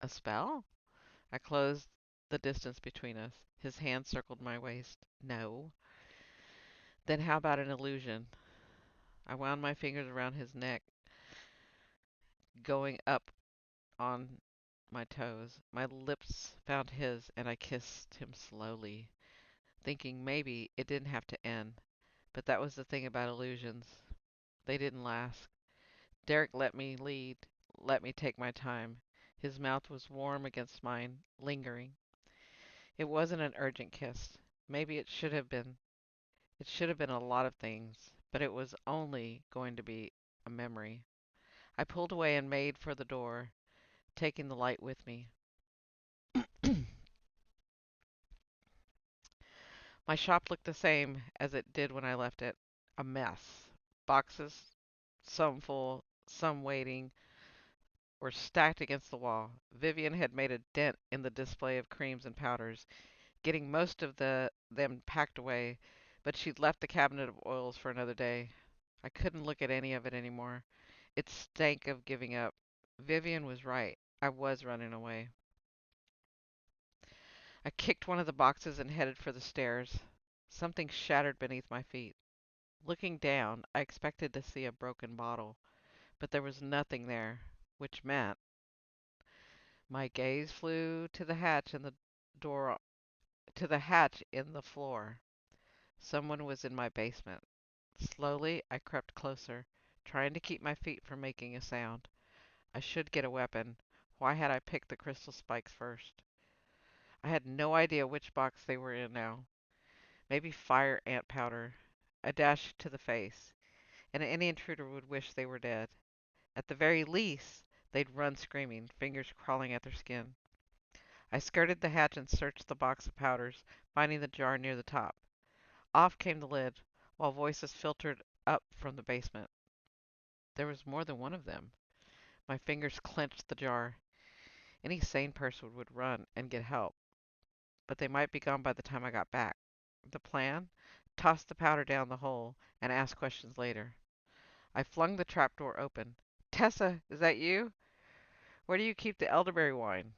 A spell? I closed the distance between us. His hand circled my waist. No. Then how about an illusion? I wound my fingers around his neck, going up on my toes. My lips found his, and I kissed him slowly, thinking maybe it didn't have to end. But that was the thing about illusions. They didn't last. Derrick let me lead, let me take my time. His mouth was warm against mine, lingering. It wasn't an urgent kiss. Maybe it should have been. It should have been a lot of things, but it was only going to be a memory. I pulled away and made for the door, taking the light with me. My shop looked the same as it did when I left it. A mess. Boxes, some full, some waiting, were stacked against the wall. Vivian had made a dent in the display of creams and powders, getting most of them packed away, but she'd left the cabinet of oils for another day. I couldn't look at any of it anymore. It stank of giving up. Vivian was right. I was running away. I kicked one of the boxes and headed for the stairs. Something shattered beneath my feet. Looking down, I expected to see a broken bottle, but there was nothing there, which meant my gaze flew to the hatch in the door to the hatch in the floor. Someone was in my basement. Slowly, I crept closer, trying to keep my feet from making a sound. I should get a weapon. Why had I picked the crystal spikes first? I had no idea which box they were in now. Maybe fire ant powder. A dash to the face, and any intruder would wish they were dead. At the very least, they'd run screaming, fingers crawling at their skin. I skirted the hatch and searched the box of powders, finding the jar near the top. Off came the lid, while voices filtered up from the basement. There was more than one of them. My fingers clenched the jar. Any sane person would run and get help, but they might be gone by the time I got back. The plan? Toss the powder down the hole and ask questions later. I flung the trapdoor open. Tessa, is that you? Where do you keep the elderberry wine?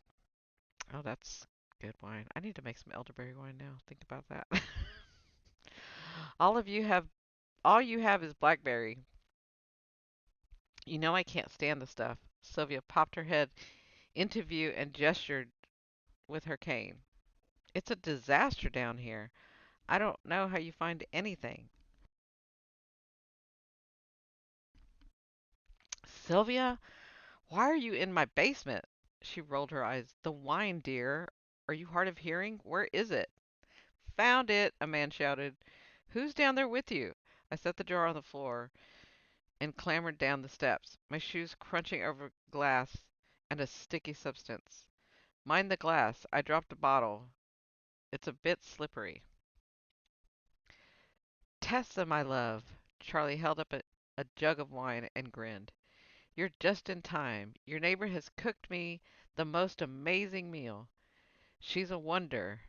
Oh, that's good wine. I need to make some elderberry wine now. Think about that. all of you have all you have is blackberry. You know I can't stand the stuff. Sylvia popped her head into view and gestured with her cane. It's a disaster down here. I don't know how you find anything. Sylvia, why are you in my basement? She rolled her eyes. The wine, dear. Are you hard of hearing? Where is it? Found it, a man shouted. Who's down there with you? I set the jar on the floor and clambered down the steps, my shoes crunching over glass and a sticky substance. Mind the glass. I dropped a bottle. It's a bit slippery. Tessa, my love. Charlie held up a jug of wine and grinned. You're just in time. Your neighbor has cooked me the most amazing meal. She's a wonder.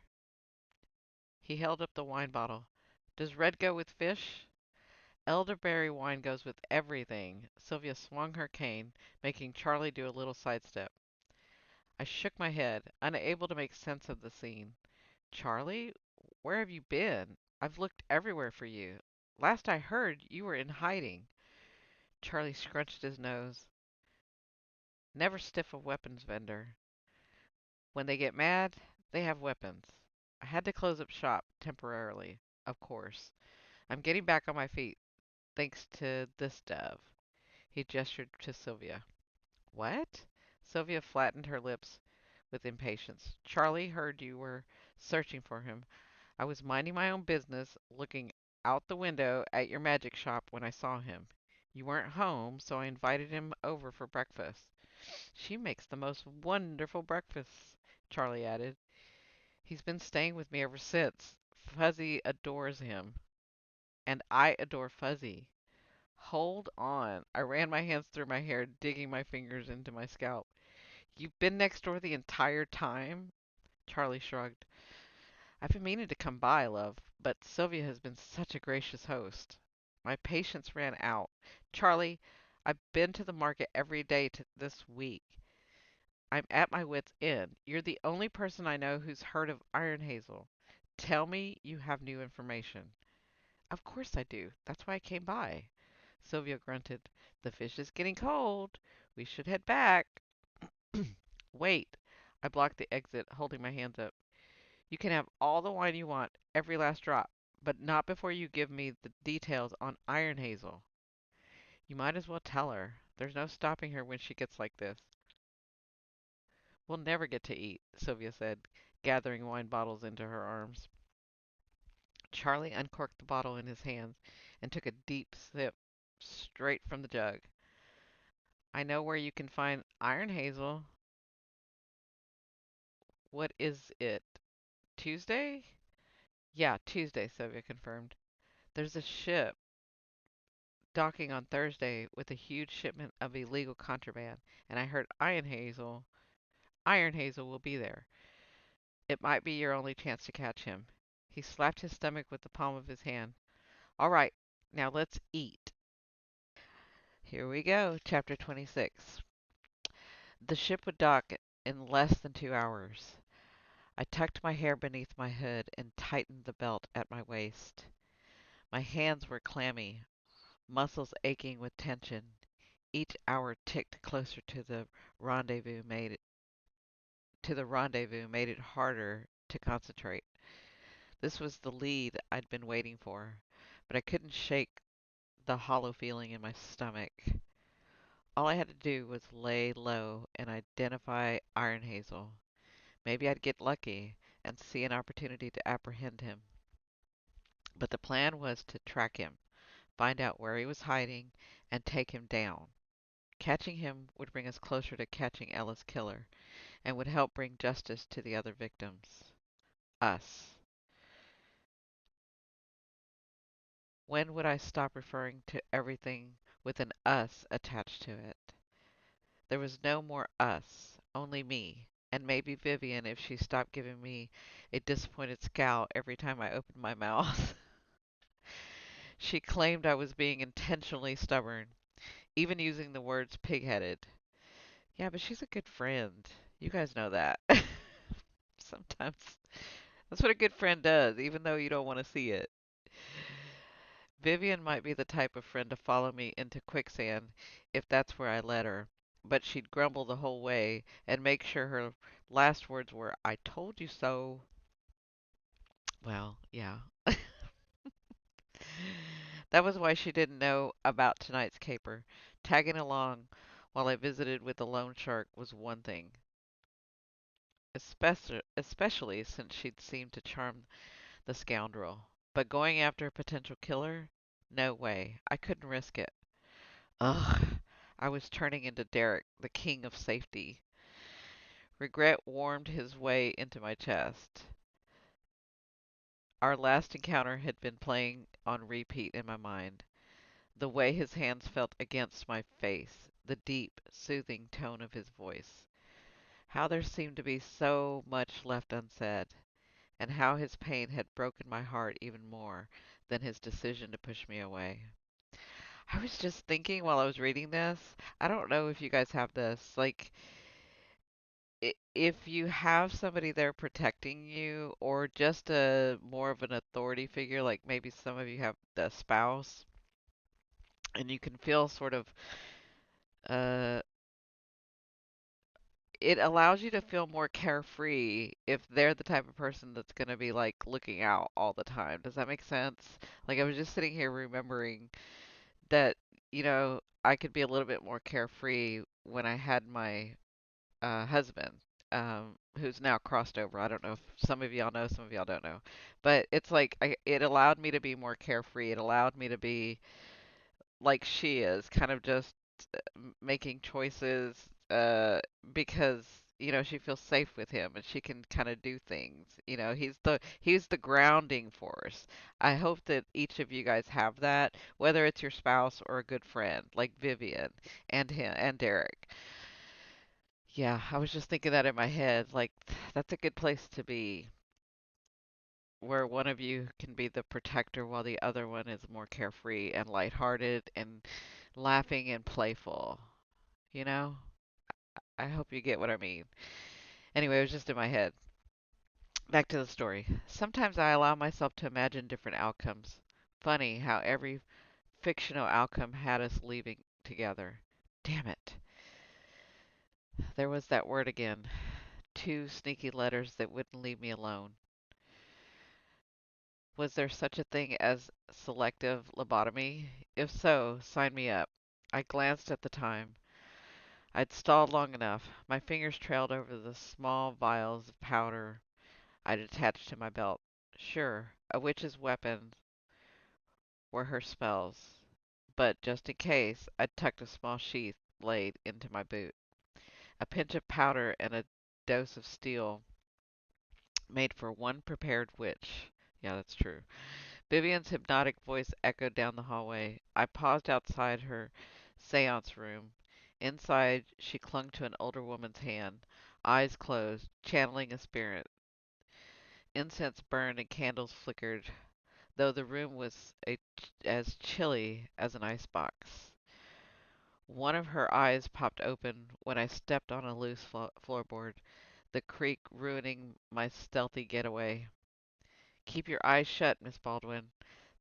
He held up the wine bottle. Does red go with fish? Elderberry wine goes with everything. Sylvia swung her cane, making Charlie do a little sidestep. I shook my head, unable to make sense of the scene. Charlie, where have you been? I've looked everywhere for you. Last I heard, you were in hiding. Charlie scrunched his nose. Never stiff a weapons vendor. When they get mad, they have weapons. I had to close up shop temporarily, of course. I'm getting back on my feet, thanks to this dove. He gestured to Sylvia. What? Sylvia flattened her lips with impatience. Charlie heard you were searching for him. I was minding my own business, looking out the window at your magic shop when I saw him. You weren't home, so I invited him over for breakfast. She makes the most wonderful breakfasts, Charlie added. He's been staying with me ever since. Fuzzy adores him, and I adore Fuzzy. Hold on. I ran my hands through my hair, digging my fingers into my scalp. You've been next door the entire time? Charlie shrugged. I've been meaning to come by, love, but Sylvia has been such a gracious host. My patience ran out. Charlie, I've been to the market every day this week. I'm at my wit's end. You're the only person I know who's heard of Iron Hazel. Tell me you have new information. Of course I do. That's why I came by. Sylvia grunted. The fish is getting cold. We should head back. Wait. I blocked the exit, holding my hands up. You can have all the wine you want, every last drop, but not before you give me the details on Iron Hazel. You might as well tell her. There's no stopping her when she gets like this. We'll never get to eat, Sylvia said, gathering wine bottles into her arms. Charlie uncorked the bottle in his hands and took a deep sip straight from the jug. I know where you can find Iron Hazel. What is it? Tuesday? Yeah, Tuesday, Sylvia confirmed. There's a ship docking on Thursday with a huge shipment of illegal contraband, and I heard Iron Hazel will be there. It might be your only chance to catch him. He slapped his stomach with the palm of his hand. All right, now let's eat. Here we go, chapter 26. The ship would dock in less than 2 hours. I tucked my hair beneath my hood and tightened the belt at my waist. My hands were clammy, muscles aching with tension. Each hour ticked closer to the rendezvous made it harder to concentrate. This was the lead I'd been waiting for, but I couldn't shake the hollow feeling in my stomach. All I had to do was lay low and identify Iron Hazel. Maybe I'd get lucky and see an opportunity to apprehend him. But the plan was to track him, find out where he was hiding, and take him down. Catching him would bring us closer to catching Ella's killer and would help bring justice to the other victims. Us. When would I stop referring to everything with an us attached to it? There was no more us, only me, and maybe Vivian if she stopped giving me a disappointed scowl every time I opened my mouth. She claimed I was being intentionally stubborn, even using the words pig-headed. Yeah, but she's a good friend. You guys know that. Sometimes that's what a good friend does, even though you don't want to see it. Vivian might be the type of friend to follow me into quicksand if that's where I led her, but she'd grumble the whole way and make sure her last words were, I told you so. Well, yeah. That was why she didn't know about tonight's caper. Tagging along while I visited with the loan shark was one thing, especially since she'd seemed to charm the scoundrel. But going after a potential killer? No way. I couldn't risk it. Ugh. I was turning into Derrick, the king of safety. Regret warmed his way into my chest. Our last encounter had been playing on repeat in my mind. The way his hands felt against my face, the deep, soothing tone of his voice. How there seemed to be so much left unsaid, and how his pain had broken my heart even more than his decision to push me away. I was just thinking while I was reading this, I don't know if you guys have this, like, if you have somebody there protecting you or just a more of an authority figure, like maybe some of you have the spouse, and you can feel sort of uh it allows you to feel more carefree if they're the type of person that's going to be like looking out all the time. Does that make sense? Like I was just sitting here remembering that, I could be a little bit more carefree when I had my husband, who's now crossed over. I don't know if some of y'all know, some of y'all don't know, but it's like it allowed me to be more carefree. It allowed me to be like she is, kind of just making choices because she feels safe with him and she can kind of do things. He's the grounding force. I hope that each of you guys have that, whether it's your spouse or a good friend like Vivian and him and Derrick. Yeah, I was just thinking that in my head. Like, that's a good place to be, where one of you can be the protector while the other one is more carefree and lighthearted and laughing and playful. You know? I hope you get what I mean. Anyway, it was just in my head. Back to the story. Sometimes I allow myself to imagine different outcomes. Funny how every fictional outcome had us leaving together. Damn it. There was that word again. Two sneaky letters that wouldn't leave me alone. Was there such a thing as selective lobotomy? If so, sign me up. I glanced at the time. I'd stalled long enough. My fingers trailed over the small vials of powder I'd attached to my belt. Sure, a witch's weapon were her spells, but just in case, I'd tucked a small sheath blade into my boot. A pinch of powder and a dose of steel made for one prepared witch. Yeah, that's true. Vivian's hypnotic voice echoed down the hallway. I paused outside her seance room. Inside, she clung to an older woman's hand, eyes closed, channeling a spirit. Incense burned and candles flickered, though the room was as chilly as an icebox. One of her eyes popped open when I stepped on a loose floorboard, the creak ruining my stealthy getaway. Keep your eyes shut, Miss Baldwin.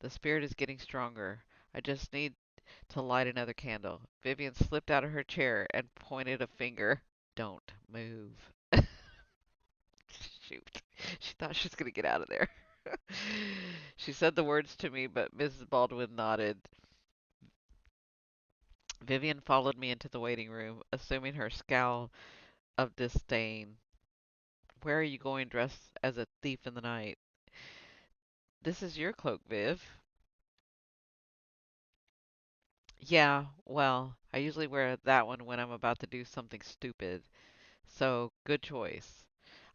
The spirit is getting stronger. I just need to light another candle. Vivian slipped out of her chair and pointed a finger. Don't move. Shoot. She thought she was going to get out of there. She said the words to me, but Mrs. Baldwin nodded. Vivian followed me into the waiting room, assuming her scowl of disdain. Where are you going dressed as a thief in the night? This is your cloak, Viv. Yeah, well, I usually wear that one when I'm about to do something stupid. So, good choice.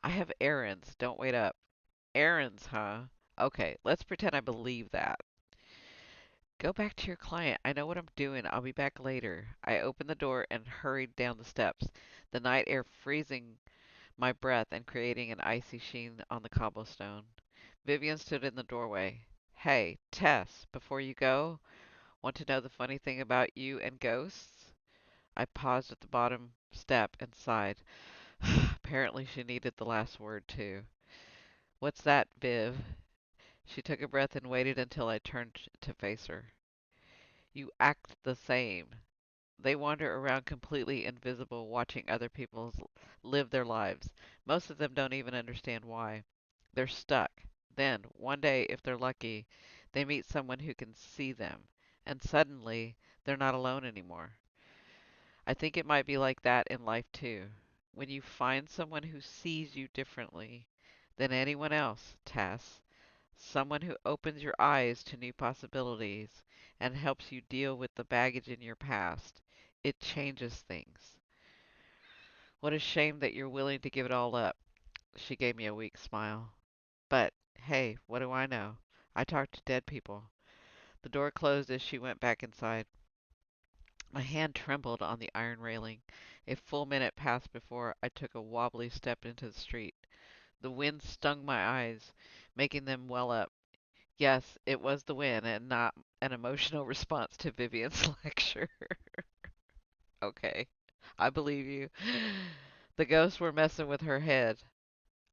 I have errands. Don't wait up. Errands, huh? Okay, let's pretend I believe that. Go back to your client. I know what I'm doing. I'll be back later. I opened the door and hurried down the steps, the night air freezing my breath and creating an icy sheen on the cobblestone. Vivian stood in the doorway. Hey, Tess, before you go, want to know the funny thing about you and ghosts? I paused at the bottom step and sighed. Apparently she needed the last word, too. What's that, Viv? She took a breath and waited until I turned to face her. You act the same. They wander around completely invisible, watching other people live their lives. Most of them don't even understand why. They're stuck. Then, one day, if they're lucky, they meet someone who can see them. And suddenly, they're not alone anymore. I think it might be like that in life too. When you find someone who sees you differently than anyone else, Tess, someone who opens your eyes to new possibilities and helps you deal with the baggage in your past, it changes things. What a shame that you're willing to give it all up. She gave me a weak smile. But, hey, what do I know? I talk to dead people. The door closed as she went back inside. My hand trembled on the iron railing. A full minute passed before I took a wobbly step into the street. The wind stung my eyes, making them well up. Yes, it was the wind and not an emotional response to Vivian's lecture. Okay, I believe you. The ghosts were messing with her head.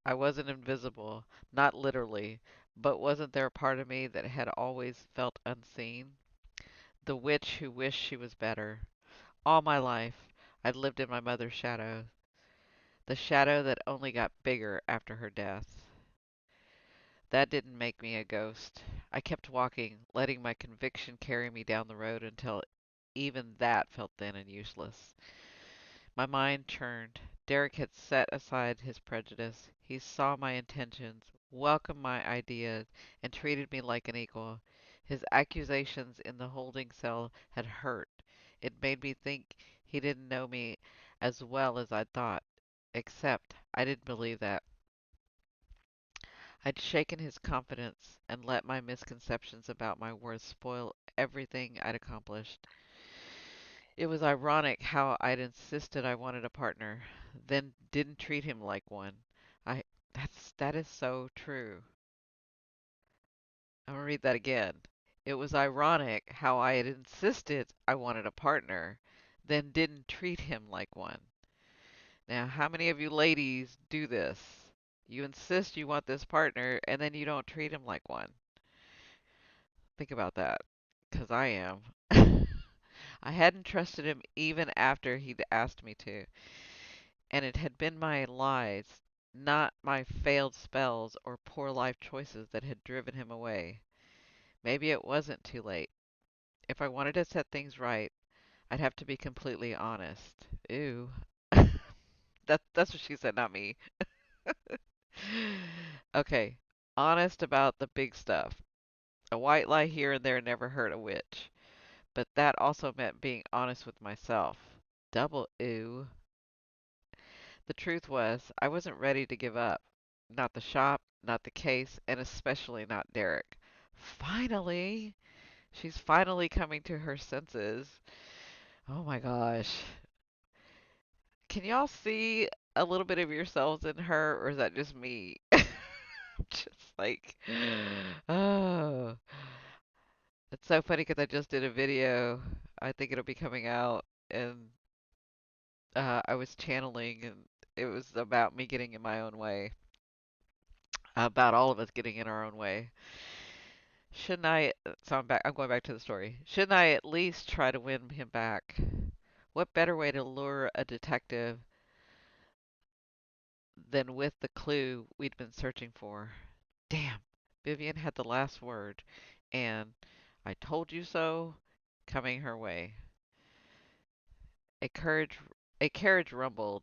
I wasn't invisible, not literally, but wasn't there a part of me that had always felt unseen? The witch who wished she was better. All my life, I'd lived in my mother's shadow, the shadow that only got bigger after her death. That didn't make me a ghost. I kept walking, letting my conviction carry me down the road until even that felt thin and useless. My mind churned. Derrick had set aside his prejudice. He saw my intentions, welcomed my ideas, and treated me like an equal. His accusations in the holding cell had hurt. It made me think he didn't know me as well as I'd thought. Except I didn't believe that. I'd shaken his confidence and let my misconceptions about my worth spoil everything I'd accomplished. It was ironic how I'd insisted I wanted a partner, then didn't treat him like one. I that is so true. I'm gonna read that again. It was ironic how I had insisted I wanted a partner, then didn't treat him like one. Now, how many of you ladies do this? You insist you want this partner, and then you don't treat him like one. Think about that, 'cause I am. I hadn't trusted him even after he'd asked me to, and it had been my lies, not my failed spells or poor life choices that had driven him away. Maybe it wasn't too late. If I wanted to set things right, I'd have to be completely honest. Ew. That's what she said, not me. Okay, honest about the big stuff. A white lie here and there never hurt a witch. But that also meant being honest with myself. Double ew. The truth was, I wasn't ready to give up. not the shop, not the case, and especially not Derrick. Finally, she's finally coming to her senses. Oh my gosh. Can y'all see a little bit of yourselves in her, or is that just me? Just like, oh, it's so funny because I just did a video. I think it'll be coming out, and I was channeling, and it was about me getting in my own way, about all of us getting in our own way. Shouldn't I? So I'm back. I'm going back to the story. Shouldn't I at least try to win him back? What better way to lure a detective than with the clue we'd been searching for? Damn, Vivian had the last word, and I told you so coming her way. A carriage, a carriage rumbled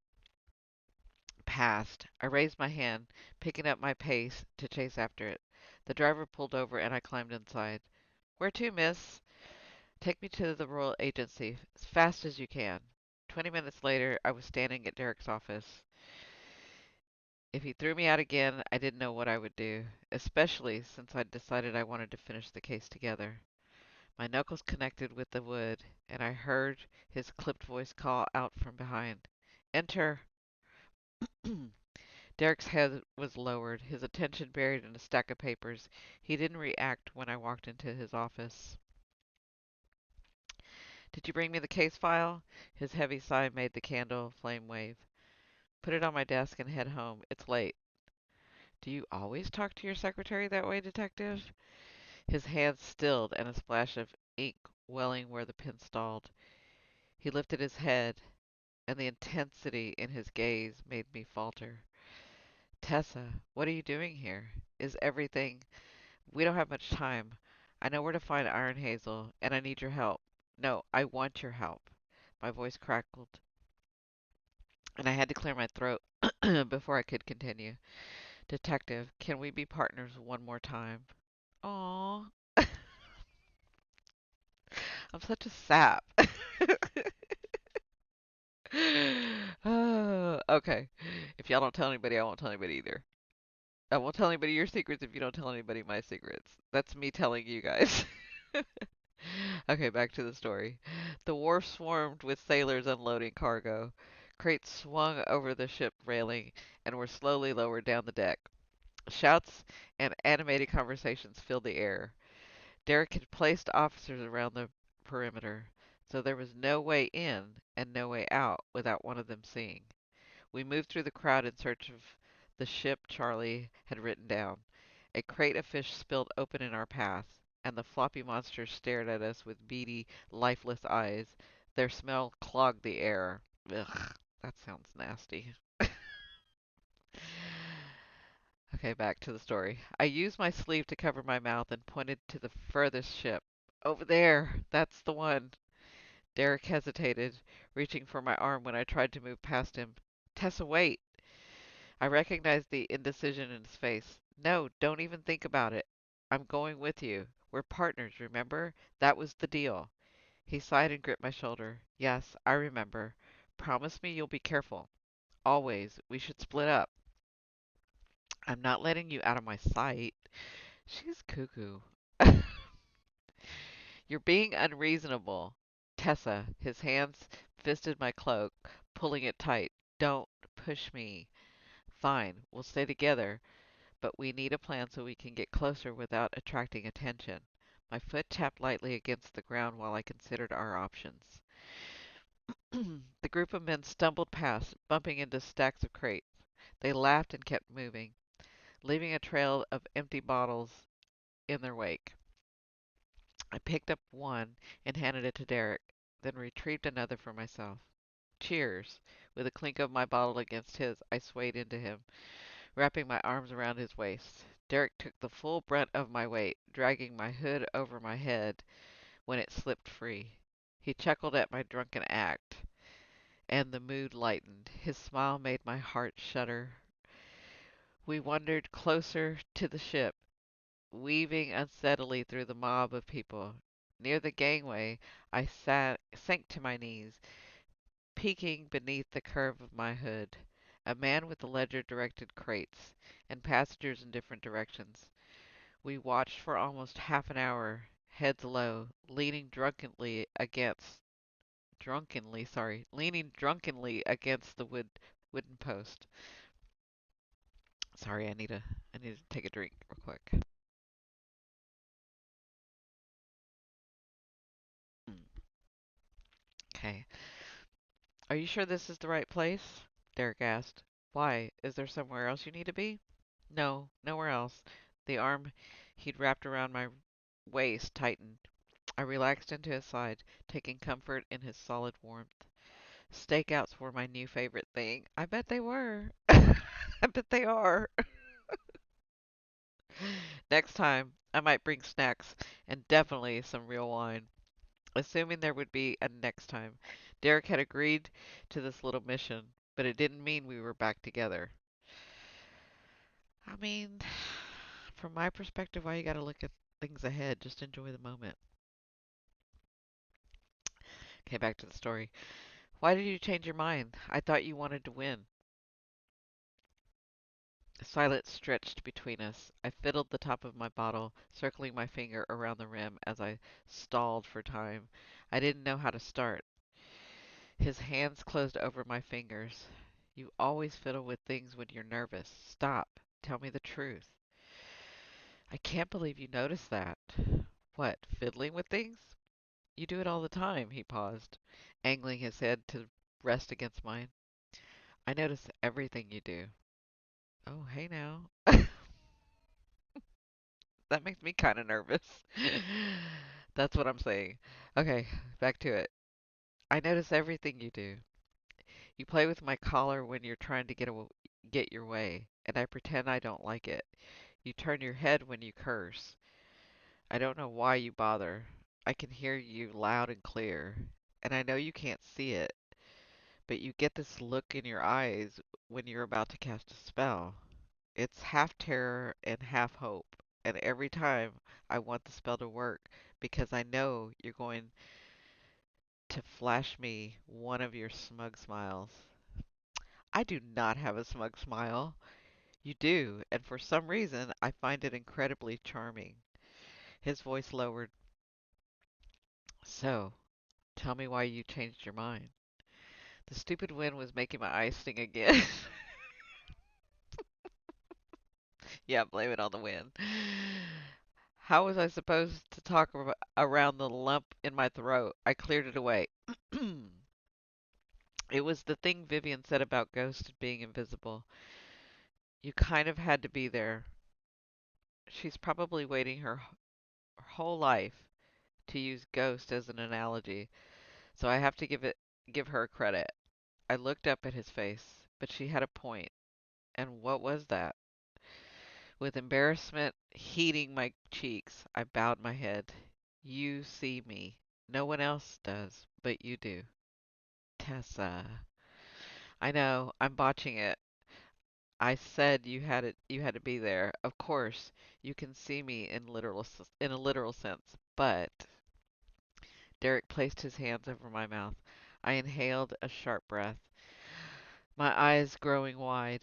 past. I raised my hand, picking up my pace to chase after it. The driver pulled over, and I climbed inside. Where to, miss? Take me to the Royal Agency as fast as you can. 20 minutes later, I was standing at Derrick's office. If he threw me out again, I didn't know what I would do, especially since I'd decided I wanted to finish the case together. My knuckles connected with the wood, and I heard his clipped voice call out from behind. Enter! Derrick's head was lowered, his attention buried in a stack of papers. He didn't react when I walked into his office. Did you bring me the case file? His heavy sigh made the candle flame wave. Put it on my desk and head home. It's late. Do you always talk to your secretary that way, detective? His hands stilled and a splash of ink welling where the pen stalled. He lifted his head, and the intensity in his gaze made me falter. Tessa, what are you doing here? Is everything... We don't have much time. I know where to find Iron Hazel, and I need your help. No, I want your help. My voice crackled, and I had to clear my throat before I could continue. Detective, can we be partners one more time? Aw, I'm such a sap. Okay. If y'all don't tell anybody, I won't tell anybody either. I won't tell anybody your secrets if you don't tell anybody my secrets. That's me telling you guys. Okay, back to the story. The wharf swarmed with sailors unloading cargo. Crates swung over the ship railing and were slowly lowered down the deck. Shouts and animated conversations filled the air. Derrick had placed officers around the perimeter, so there was no way in and no way out without one of them seeing. We moved through the crowd in search of the ship Charlie had written down. A crate of fish spilled open in our path, and the floppy monsters stared at us with beady, lifeless eyes. Their smell clogged the air. Ugh, that sounds nasty. Okay, back to the story. I used my sleeve to cover my mouth and pointed to the furthest ship. Over there! That's the one! Derrick hesitated, reaching for my arm when I tried to move past him. Tessa, wait! I recognized the indecision in his face. No, don't even think about it. I'm going with you. We're partners, remember? That was the deal. He sighed and gripped my shoulder. Yes, I remember. Promise me you'll be careful. Always. We should split up. I'm not letting you out of my sight. She's cuckoo. You're being unreasonable. Tessa, his hands fisted my cloak, pulling it tight. Don't push me. Fine, we'll stay together, but we need a plan so we can get closer without attracting attention. My foot tapped lightly against the ground while I considered our options. The group of men stumbled past, bumping into stacks of crates. They laughed and kept moving, leaving a trail of empty bottles in their wake. I picked up one and handed it to Derrick, then retrieved another for myself. Cheers! With a clink of my bottle against his, I swayed into him, wrapping my arms around his waist. Derrick took the full brunt of my weight, dragging my hood over my head when it slipped free. He chuckled at my drunken act, and the mood lightened. His smile made my heart shudder. We wandered closer to the ship, weaving unsteadily through the mob of people. Near the gangway, I sank to my knees, peeking beneath the curve of my hood. A man with a ledger directed crates, and passengers in different directions. We watched for almost half an hour, heads low, leaning drunkenly against the wooden post. Sorry, I need to take a drink real quick. Okay. Are you sure this is the right place? Derrick asked. Why? Is there somewhere else you need to be? No, nowhere else. The arm he'd wrapped around my waist tightened. I relaxed into his side, taking comfort in his solid warmth. Stakeouts were my new favorite thing. I bet they were. I bet they are. Next time, I might bring snacks and definitely some real wine. Assuming there would be a next time. Derrick had agreed to this little mission, but it didn't mean we were back together. I mean, from my perspective, why you gotta look at things ahead? Just enjoy the moment. Okay, back to the story. Why did you change your mind? I thought you wanted to win. Silence stretched between us. I fiddled the top of my bottle, circling my finger around the rim as I stalled for time. I didn't know how to start. His hands closed over my fingers. You always fiddle with things when you're nervous. Stop. Tell me the truth. I can't believe you noticed that. What, fiddling with things? You do it all the time, he paused, angling his head to rest against mine. I notice everything you do. Oh, hey now. That makes me kind of nervous. That's what I'm saying. Okay, back to it. I notice everything you do. You play with my collar when you're trying to get your way, and I pretend I don't like it. You turn your head when you curse. I don't know why you bother. I can hear you loud and clear, and I know you can't see it, but you get this look in your eyes when you're about to cast a spell. It's half terror and half hope, and every time I want the spell to work because I know you're going to flash me one of your smug smiles. I do not have a smug smile. You do, and for some reason I find it incredibly charming. His voice lowered. So, tell me why you changed your mind. The stupid wind was making my eyes sting again. Yeah, blame it on the wind. How was I supposed to talk around the lump in my throat? I cleared it away. It was the thing Vivian said about ghosts being invisible. You kind of had to be there. She's probably waiting her whole life to use ghost as an analogy, so I have to give her credit. I looked up at his face, but she had a point. And what was that? With embarrassment heating my cheeks, I bowed my head. You see me. No one else does, but you do. Tessa. I know, I'm botching it. I said you had to be there. Of course, you can see me in a literal sense, but Derrick placed his hands over my mouth. I inhaled a sharp breath, my eyes growing wide.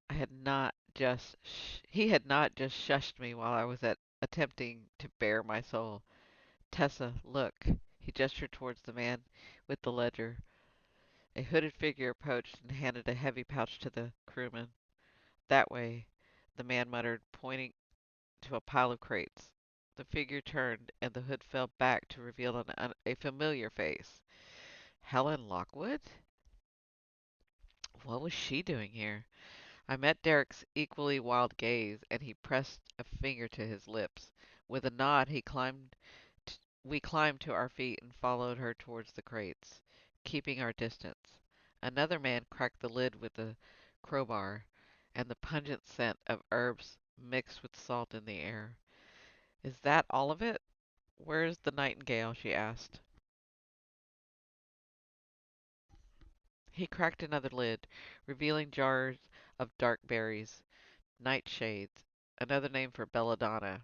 I had not just he had not just shushed me while I was attempting to bare my soul. Tessa, look. He gestured towards the man with the ledger. A hooded figure approached and handed a heavy pouch to the crewman. That way, the man muttered, pointing to a pile of crates. The figure turned, and the hood fell back to reveal a familiar face. Helen Lockwood? What was she doing here? I met Derrick's equally wild gaze, and he pressed a finger to his lips. With a nod, we climbed to our feet and followed her towards the crates, keeping our distance. Another man cracked the lid with a crowbar, and the pungent scent of herbs mixed with salt in the air. Is that all of it? Where is the nightingale? She asked. He cracked another lid, revealing jars of dark berries, nightshades, another name for belladonna.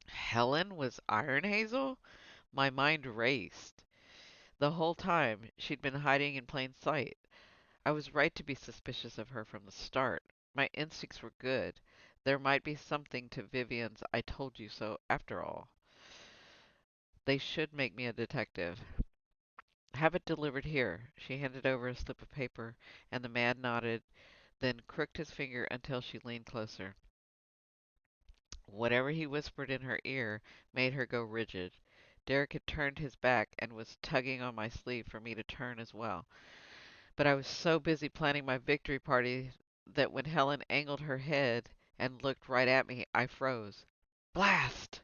Helen was Iron Hazel? My mind raced. The whole time she'd been hiding in plain sight. I was right to be suspicious of her from the start. My instincts were good. There might be something to Vivian's "I told you so" after all. They should make me a detective. Have it delivered here. She handed over a slip of paper, and the man nodded, then crooked his finger until she leaned closer. Whatever he whispered in her ear made her go rigid. Derrick had turned his back and was tugging on my sleeve for me to turn as well. But I was so busy planning my victory party that when Helen angled her head and looked right at me, I froze. Blast!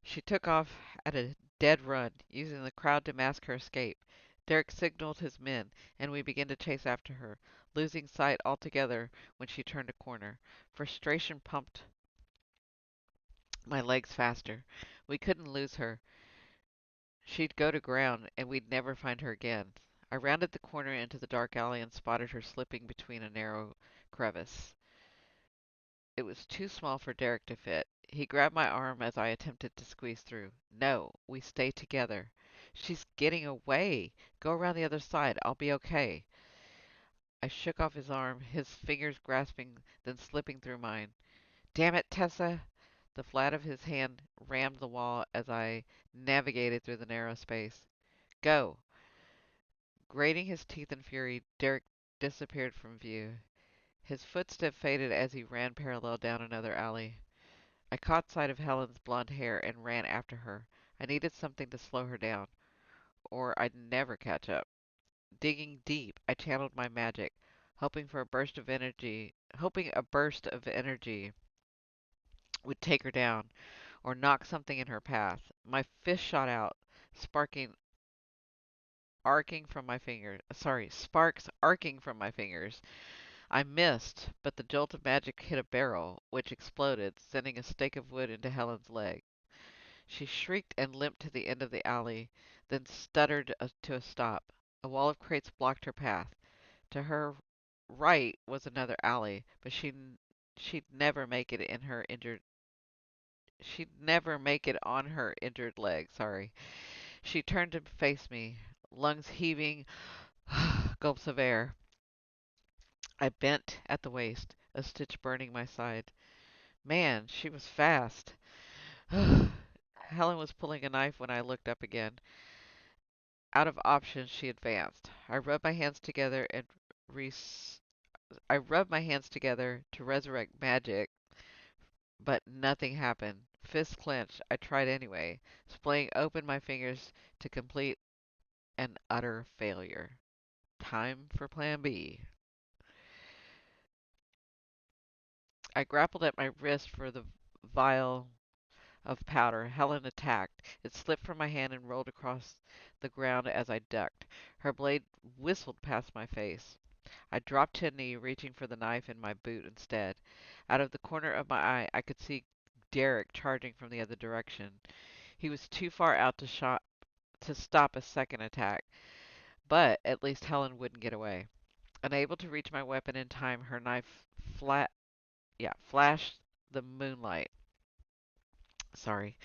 She took off at a dead run, using the crowd to mask her escape. Derrick signaled his men, and we began to chase after her, losing sight altogether when she turned a corner. Frustration pumped my legs faster. We couldn't lose her. She'd go to ground, and we'd never find her again. I rounded the corner into the dark alley and spotted her slipping between a narrow crevice. It was too small for Derrick to fit. He grabbed my arm as I attempted to squeeze through. No, we stay together. She's getting away. Go around the other side. I'll be okay. I shook off his arm, his fingers grasping, then slipping through mine. Damn it, Tessa! The flat of his hand rammed the wall as I navigated through the narrow space. Go! Grating his teeth in fury, Derrick disappeared from view. His footstep faded as he ran parallel down another alley. I caught sight of Helen's blonde hair and ran after her. I needed something to slow her down, or I'd never catch up. Digging deep, I channeled my magic, hoping a burst of energy would take her down or knock something in her path. My fist shot out, sparking arcing from my fingers. Sorry, sparks arcing from my fingers. I missed, but the jolt of magic hit a barrel, which exploded, sending a stake of wood into Helen's leg. She shrieked and limped to the end of the alley, then stuttered to a stop. A wall of crates blocked her path. To her right was another alley, but she'd never make it in her injured she'd never make it on her injured leg, sorry. She turned to face me, lungs heaving, gulps of air. I bent at the waist, a stitch burning my side. Man, she was fast. Helen was pulling a knife when I looked up again. Out of options, she advanced. Res- I rubbed my hands together to resurrect magic, but nothing happened. Fists clenched. I tried anyway, splaying open my fingers to complete an utter failure. Time for Plan B. I grappled at my wrist for the vial of powder. Helen attacked. It slipped from my hand and rolled across the ground as I ducked. Her blade whistled past my face. I dropped to a knee, reaching for the knife in my boot instead. Out of the corner of my eye, I could see Derrick charging from the other direction. He was too far out to stop a second attack, but at least Helen wouldn't get away. Unable to reach my weapon in time, her knife flashed the moonlight. Sorry,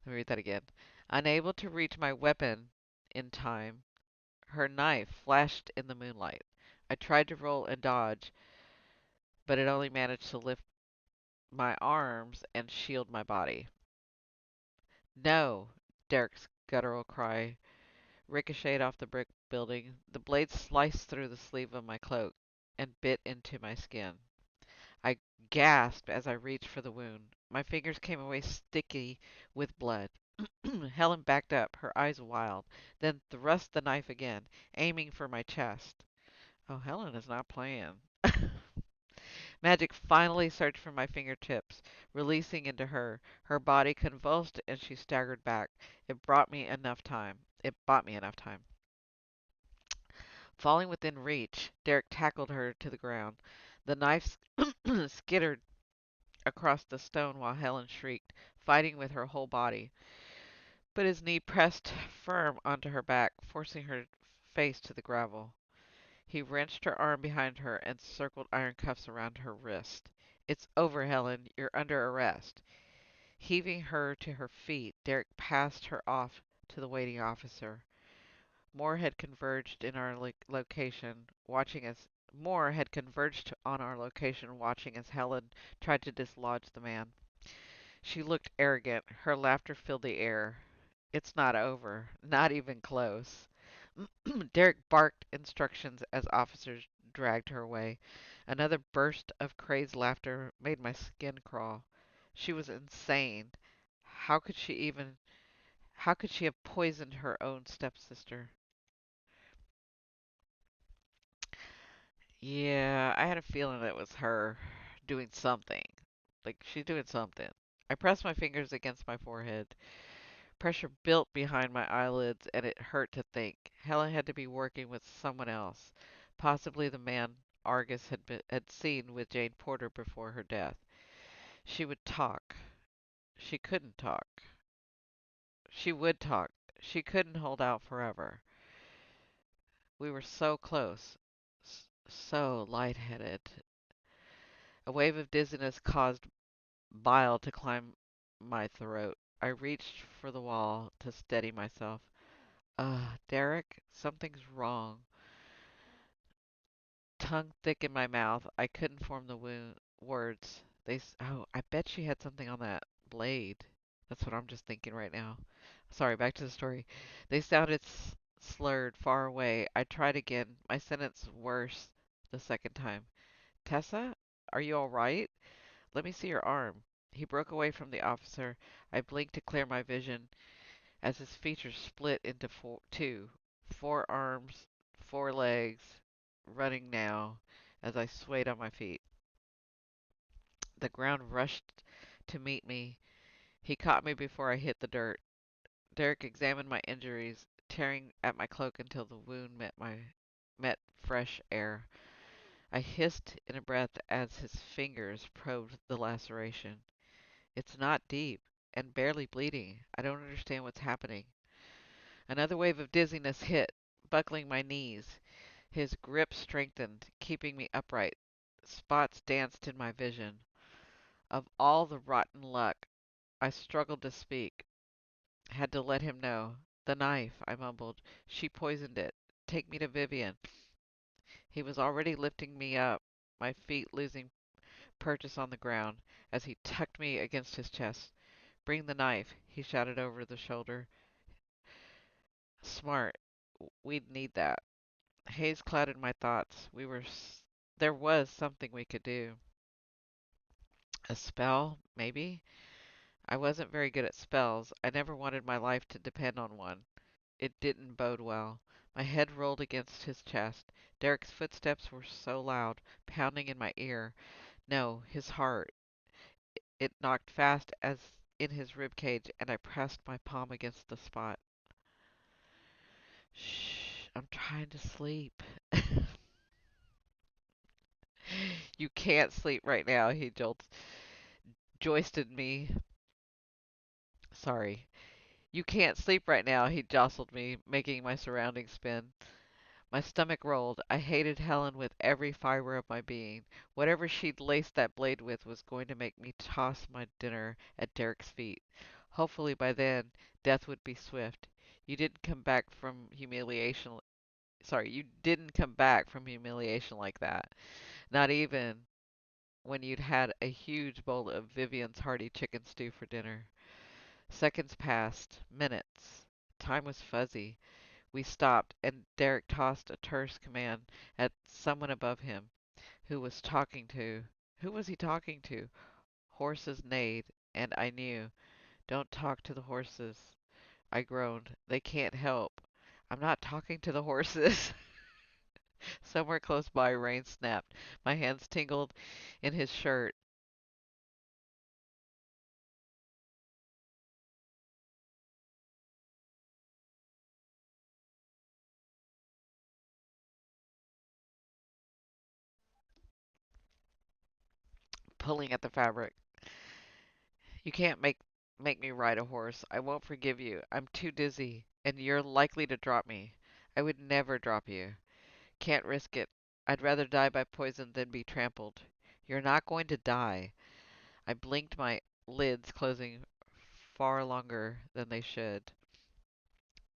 let me read that again. Unable to reach my weapon in time, her knife flashed in the moonlight. I tried to roll and dodge, but it only managed to lift my arms and shield my body. No! Derrick's guttural cry ricocheted off the brick building. The blade sliced through the sleeve of my cloak and bit into my skin. I gasped as I reached for the wound. My fingers came away sticky with blood. Helen backed up, her eyes wild, then thrust the knife again, aiming for my chest. Oh, Helen is not playing. Magic finally surged from my fingertips, releasing into her. Her body convulsed and she staggered back. It bought me enough time. Falling within reach, Derrick tackled her to the ground. The knife skittered across the stone while Helen shrieked, fighting with her whole body. But his knee pressed firm onto her back, forcing her face to the gravel. He wrenched her arm behind her and circled iron cuffs around her wrist. It's over, Helen. You're under arrest. Heaving her to her feet, Derrick passed her off to the waiting officer. More had converged in our location, watching us More had converged on our location, watching as Helen tried to dislodge the man. She looked arrogant. Her laughter filled the air. It's not over. Not even close. Derrick barked instructions as officers dragged her away. Another burst of crazed laughter made my skin crawl. She was insane. How could she even how could she have poisoned her own stepsister? Yeah, I had a feeling it was her doing something. Like she's doing something. I pressed my fingers against my forehead. Pressure built behind my eyelids, and it hurt to think. Helen had to be working with someone else, possibly the man Argus had seen with Jane Porter before her death. She would talk. She couldn't talk. She would talk. She couldn't hold out forever. We were so close, so lightheaded. A wave of dizziness caused bile to climb my throat. I reached for the wall to steady myself. Derrick, something's wrong. Tongue thick in my mouth, I couldn't form the words. Oh, I bet she had something on that blade. That's what I'm just thinking right now. Sorry, back to the story. They sounded slurred, far away. I tried again. My sentence worse the second time. Tessa, are you all right? Let me see your arm. He broke away from the officer. I blinked to clear my vision as his features split into two. Four arms, four legs, running now as I swayed on my feet. The ground rushed to meet me. He caught me before I hit the dirt. Derrick examined my injuries, tearing at my cloak until the wound met fresh air. I hissed in a breath as his fingers probed the laceration. It's not deep and barely bleeding. I don't understand what's happening. Another wave of dizziness hit, buckling my knees. His grip strengthened, keeping me upright. Spots danced in my vision. Of all the rotten luck, I struggled to speak. Had to let him know. The knife, I mumbled. She poisoned it. Take me to Vivian. He was already lifting me up, my feet losing purchase on the ground, as he tucked me against his chest. Bring the knife, he shouted over the shoulder. Smart. We'd need that. Haze clouded my thoughts. There was something we could do. A spell, maybe? I wasn't very good at spells. I never wanted my life to depend on one. It didn't bode well. My head rolled against his chest. Derrick's footsteps were so loud, pounding in my ear. No, his heart. It knocked fast as in his rib cage, and I pressed my palm against the spot. Shh, I'm trying to sleep. You can't sleep right now, he joisted me. Sorry. You can't sleep right now, he jostled me, making my surroundings spin. My stomach rolled. I hated Helen with every fiber of my being. Whatever she'd laced that blade with was going to make me toss my dinner at Derrick's feet. Hopefully by then, death would be swift. You didn't come back from humiliation. Sorry, you didn't come back from humiliation like that. Not even when you'd had a huge bowl of Vivian's hearty chicken stew for dinner. Seconds passed. Minutes. Time was fuzzy. We stopped, and Derrick tossed a terse command at someone above him. Who was talking to? Who was he talking to? Horses neighed, and I knew. Don't talk to the horses. I groaned. They can't help. I'm not talking to the horses. Somewhere close by, rain snapped. My hands tingled in his shirt. Pulling at the fabric. You can't make me ride a horse. I won't forgive you. I'm too dizzy, and you're likely to drop me. I would never drop you. Can't risk it. I'd rather die by poison than be trampled. You're not going to die. I blinked, my lids closing far longer than they should.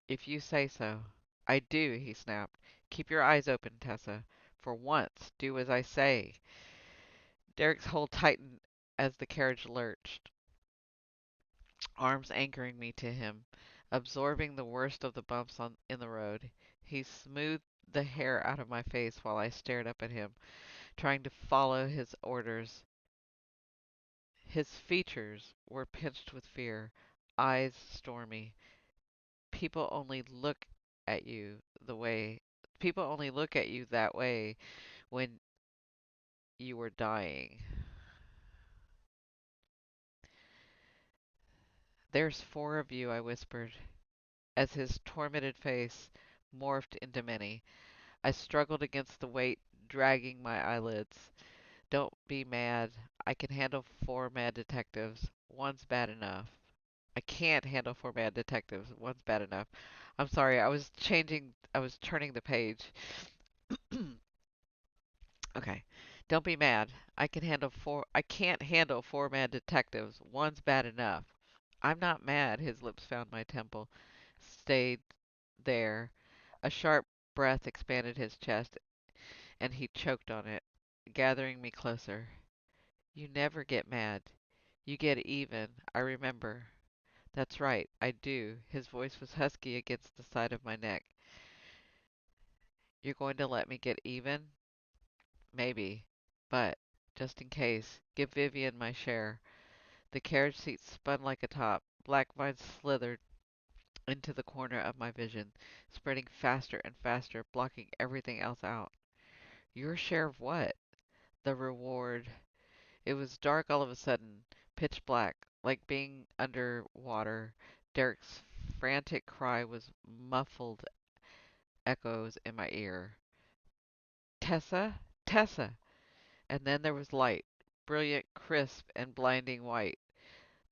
If you say so. I do, he snapped. Keep your eyes open, Tessa. For once, do as I say. Derrick's hold tightened as the carriage lurched, arms anchoring me to him, absorbing the worst of the bumps in the road. He smoothed the hair out of my face while I stared up at him, trying to follow his orders. His features were pinched with fear, eyes stormy. People only look at you the way People only look at you that way when you were dying. There's four of you, I whispered, as his tormented face morphed into many. I struggled against the weight, dragging my eyelids. Don't be mad. I can handle four mad detectives. One's bad enough. I can't handle four mad detectives. One's bad enough. I'm sorry, I was turning the page. Okay. Don't be mad. I can't handle four mad detectives. One's bad enough. I'm not mad. His lips found my temple, stayed there. A sharp breath expanded his chest, and he choked on it, gathering me closer. You never get mad. You get even. I remember. That's right, I do. His voice was husky against the side of my neck. You're going to let me get even? Maybe. But, just in case, give Vivian my share. The carriage seat spun like a top. Black vines slithered into the corner of my vision, spreading faster and faster, blocking everything else out. Your share of what? The reward. It was dark all of a sudden, pitch black, like being under water. Derrick's frantic cry was muffled echoes in my ear. Tessa? Tessa! And then there was light, brilliant, crisp, and blinding white.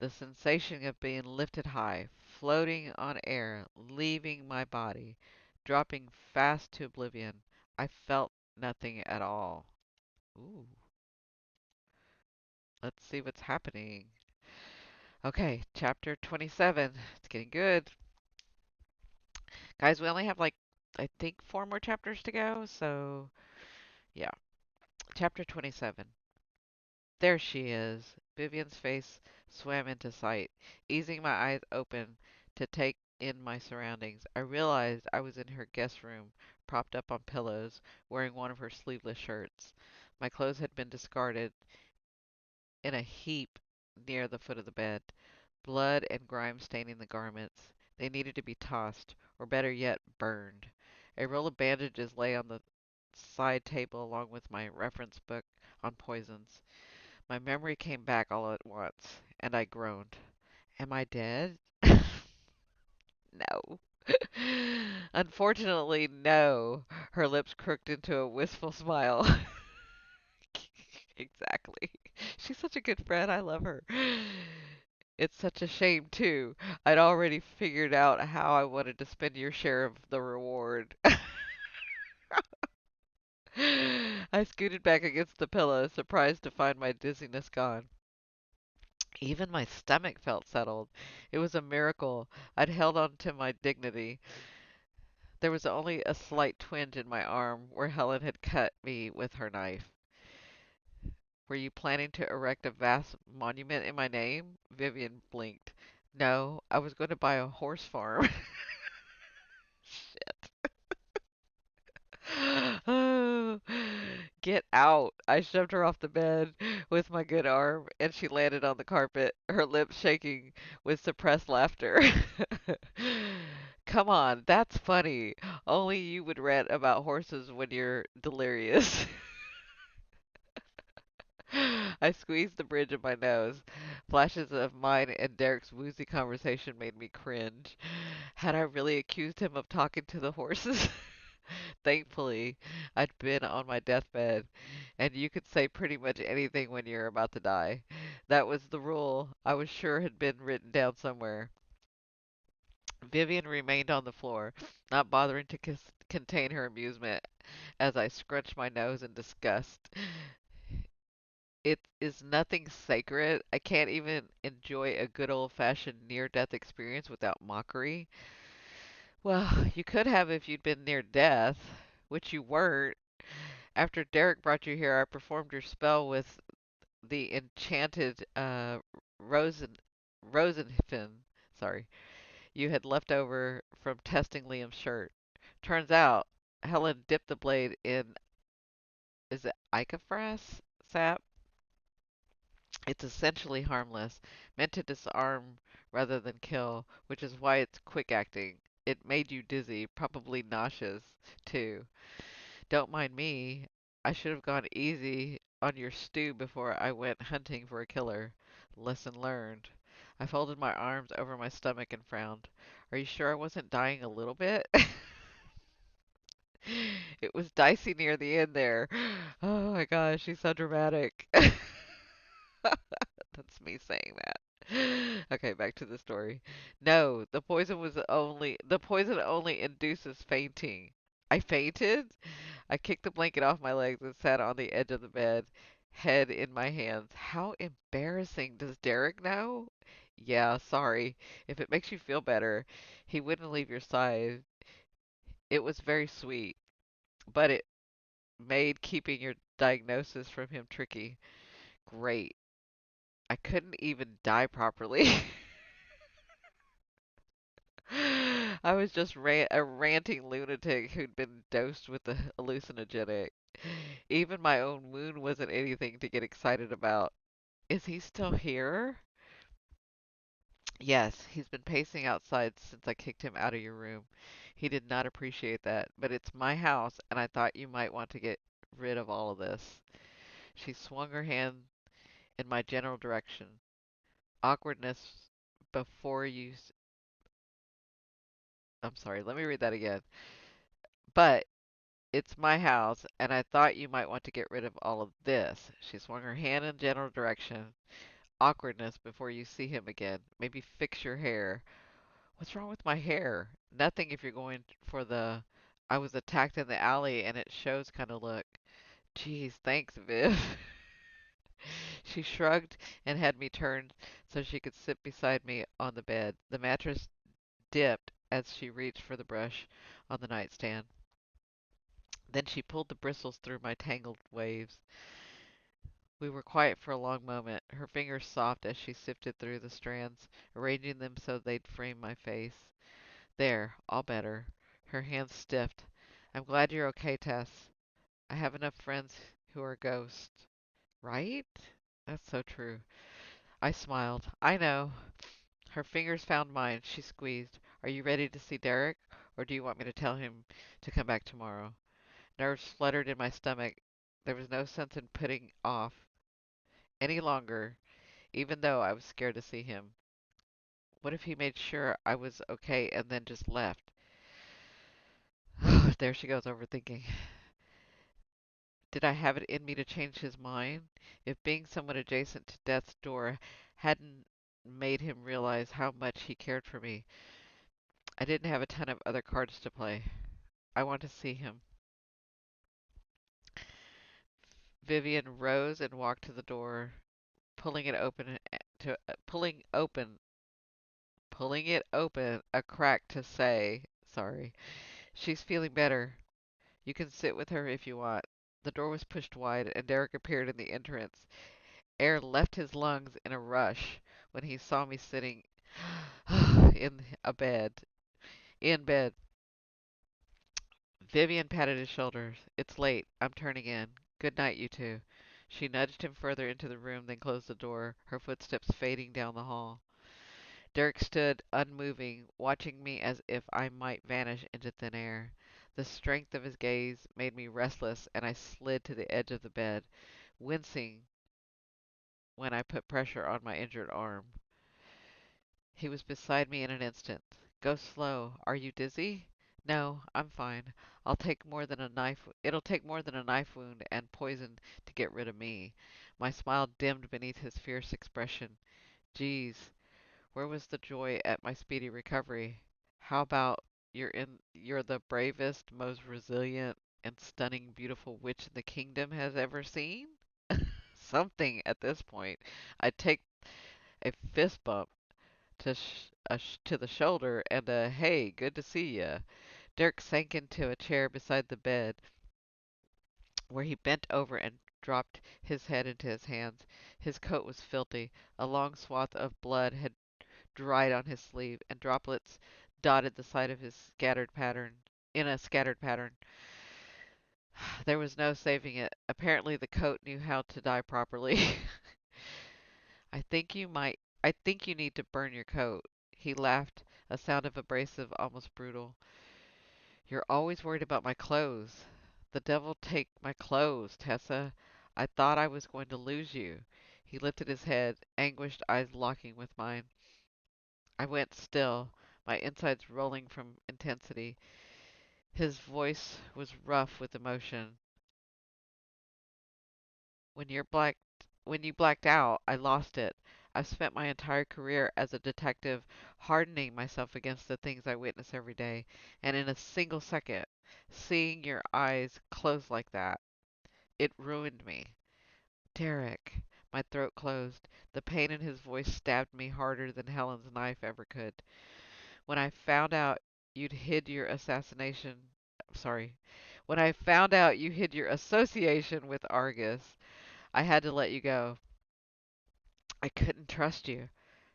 The sensation of being lifted high, floating on air, leaving my body, dropping fast to oblivion. I felt nothing at all. Ooh, let's see what's happening. Okay, chapter 27. It's getting good. Guys, we only have like, I think, four more chapters to go, so yeah. Chapter 27. There she is. Vivian's face swam into sight, easing my eyes open to take in my surroundings. I realized I was in her guest room, propped up on pillows, wearing one of her sleeveless shirts. My clothes had been discarded in a heap near the foot of the bed, blood and grime staining the garments. They needed to be tossed, or better yet, burned. A roll of bandages lay on the side table along with my reference book on poisons. My memory came back all at once, and I groaned. Am I dead? No. Unfortunately, no. Her lips crooked into a wistful smile. Exactly. She's such a good friend. I love her. It's such a shame, too. I'd already figured out how I wanted to spend your share of the reward. I scooted back against the pillow, surprised to find my dizziness gone. Even my stomach felt settled. It was a miracle. I'd held on to my dignity. There was only a slight twinge in my arm where Helen had cut me with her knife. Were you planning to erect a vast monument in my name? Vivian blinked. No, I was going to buy a horse farm. Shit. Oh, get out. I shoved her off the bed with my good arm, and she landed on the carpet, her lips shaking with suppressed laughter. Come on, that's funny. Only you would rant about horses when you're delirious. I squeezed the bridge of my nose. Flashes of mine and Derrick's woozy conversation made me cringe. Had I really accused him of talking to the horses? Thankfully, I'd been on my deathbed, and you could say pretty much anything when you're about to die. That was the rule I was sure had been written down somewhere. Vivian remained on the floor, not bothering to contain her amusement as I scrunched my nose in disgust. It is nothing sacred. I can't even enjoy a good old fashioned near death experience without mockery. Well, you could have if you'd been near death, which you weren't. After Derrick brought you here, I performed your spell with the enchanted Rosenfin. Sorry, you had left over from testing Liam's shirt. Turns out Helen dipped the blade in, is it Icofras sap? It's essentially harmless, meant to disarm rather than kill, which is why it's quick acting. It made you dizzy, probably nauseous, too. Don't mind me. I should have gone easy on your stew before I went hunting for a killer. Lesson learned. I folded my arms over my stomach and frowned. Are you sure I wasn't dying a little bit? It was dicey near the end there. Oh my gosh, she's so dramatic. That's me saying that. Okay, back to the story. No, the poison only induces fainting. I fainted? I kicked the blanket off my legs and sat on the edge of the bed, head in my hands. How embarrassing. Does Derrick know? Yeah, sorry. If it makes you feel better, he wouldn't leave your side. It was very sweet, but it made keeping your diagnosis from him tricky. Great. I couldn't even die properly. I was just a ranting lunatic who'd been dosed with the hallucinogenic. Even my own wound wasn't anything to get excited about. Is he still here? Yes, he's been pacing outside since I kicked him out of your room. He did not appreciate that, but it's my house, and I thought you might want to get rid of all of this. She swung her hand in my general direction. Awkwardness before you. I'm sorry, let me read that again. But it's my house, and I thought you might want to get rid of all of this. She swung her hand in general direction. Awkwardness before you see him again. Maybe fix your hair. What's wrong with my hair? Nothing if you're going for the I was attacked in the alley and it shows kind of look. Geez, thanks, Viv. She shrugged and had me turned so she could sit beside me on the bed. The mattress dipped as she reached for the brush on the nightstand. Then she pulled the bristles through my tangled waves. We were quiet for a long moment, her fingers soft as she sifted through the strands, arranging them so they'd frame my face. There, all better. Her hands stiffed. I'm glad you're okay, Tess. I have enough friends who are ghosts. Right? That's so true. I smiled. I know. Her fingers found mine. She squeezed. Are you ready to see Derrick? Or do you want me to tell him to come back tomorrow? Nerves fluttered in my stomach. There was no sense in putting off any longer, even though I was scared to see him. What if he made sure I was okay and then just left? There she goes, overthinking. Did I have it in me to change his mind? If being someone adjacent to death's door hadn't made him realize how much he cared for me, I didn't have a ton of other cards to play. I want to see him. Vivian rose and walked to the door, pulling it open to pulling it open a crack to say, sorry. She's feeling better. You can sit with her if you want. The door was pushed wide, and Derrick appeared in the entrance. Air left his lungs in a rush when he saw me sitting in a bed. In bed. Vivian patted his shoulders. It's late. I'm turning in. Good night, you two. She nudged him further into the room, then closed the door, her footsteps fading down the hall. Derrick stood unmoving, watching me as if I might vanish into thin air. The strength of his gaze made me restless, and I slid to the edge of the bed, wincing when I put pressure on my injured arm. He was beside me in an instant. Go slow. Are you dizzy? No, I'm fine. It'll take more than a knife wound and poison to get rid of me. My smile dimmed beneath his fierce expression. Geez, where was the joy at my speedy recovery? How about you're the bravest, most resilient, and stunning beautiful witch the kingdom has ever seen? Something at this point. I'd take a fist bump to the shoulder and a hey, good to see ya. Dirk sank into a chair beside the bed, where he bent over and dropped his head into his hands. His coat was filthy. A long swath of blood had dried on his sleeve, and droplets dotted the side of his scattered pattern in a scattered pattern. There was no saving it. Apparently the coat knew how to die properly. I think you need to burn your coat. He laughed, a sound of abrasive, almost brutal. You're always worried about my clothes. The devil take my clothes, Tessa. I thought I was going to lose you. He lifted his head, anguished eyes locking with mine. I went still, my insides rolling from intensity. His voice was rough with emotion. When you're blacked when you blacked out, I lost it. I've spent my entire career as a detective hardening myself against the things I witness every day, and in a single second, seeing your eyes close like that, it ruined me. Derrick. My throat closed. The pain in his voice stabbed me harder than Helen's knife ever could. When I found out you'd hid your assassination, sorry, when I found out you hid your association with Argus, I had to let you go. I couldn't trust you.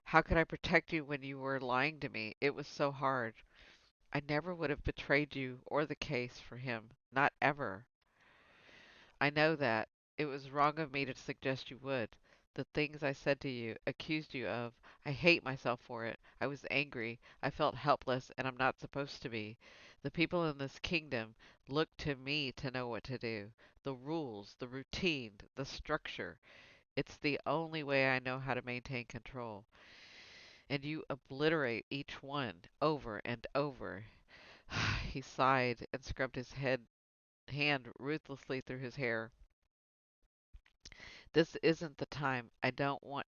How could I protect you when you were lying to me? It was so hard. I never would have betrayed you or the case for him. Not ever. I know that. It was wrong of me to suggest you would. The things I said to you, accused you of, I hate myself for it. I was angry. I felt helpless, and I'm not supposed to be. The people in this kingdom look to me to know what to do. The rules, the routine, the structure. It's the only way I know how to maintain control. And you obliterate each one over and over. He sighed and scrubbed his hand ruthlessly through his hair. This isn't the time. I don't want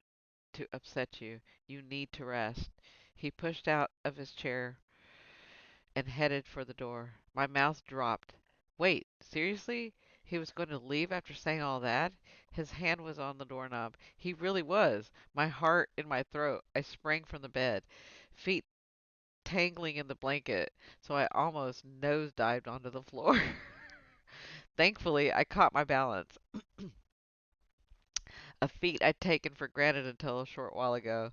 to upset you. You need to rest. He pushed out of his chair and headed for the door. My mouth dropped. Wait, seriously? He was going to leave after saying all that? His hand was on the doorknob. He really was. My heart in my throat. I sprang from the bed, feet tangling in the blanket, so I almost nose-dived onto the floor. Thankfully, I caught my balance, a feat I'd taken for granted until a short while ago.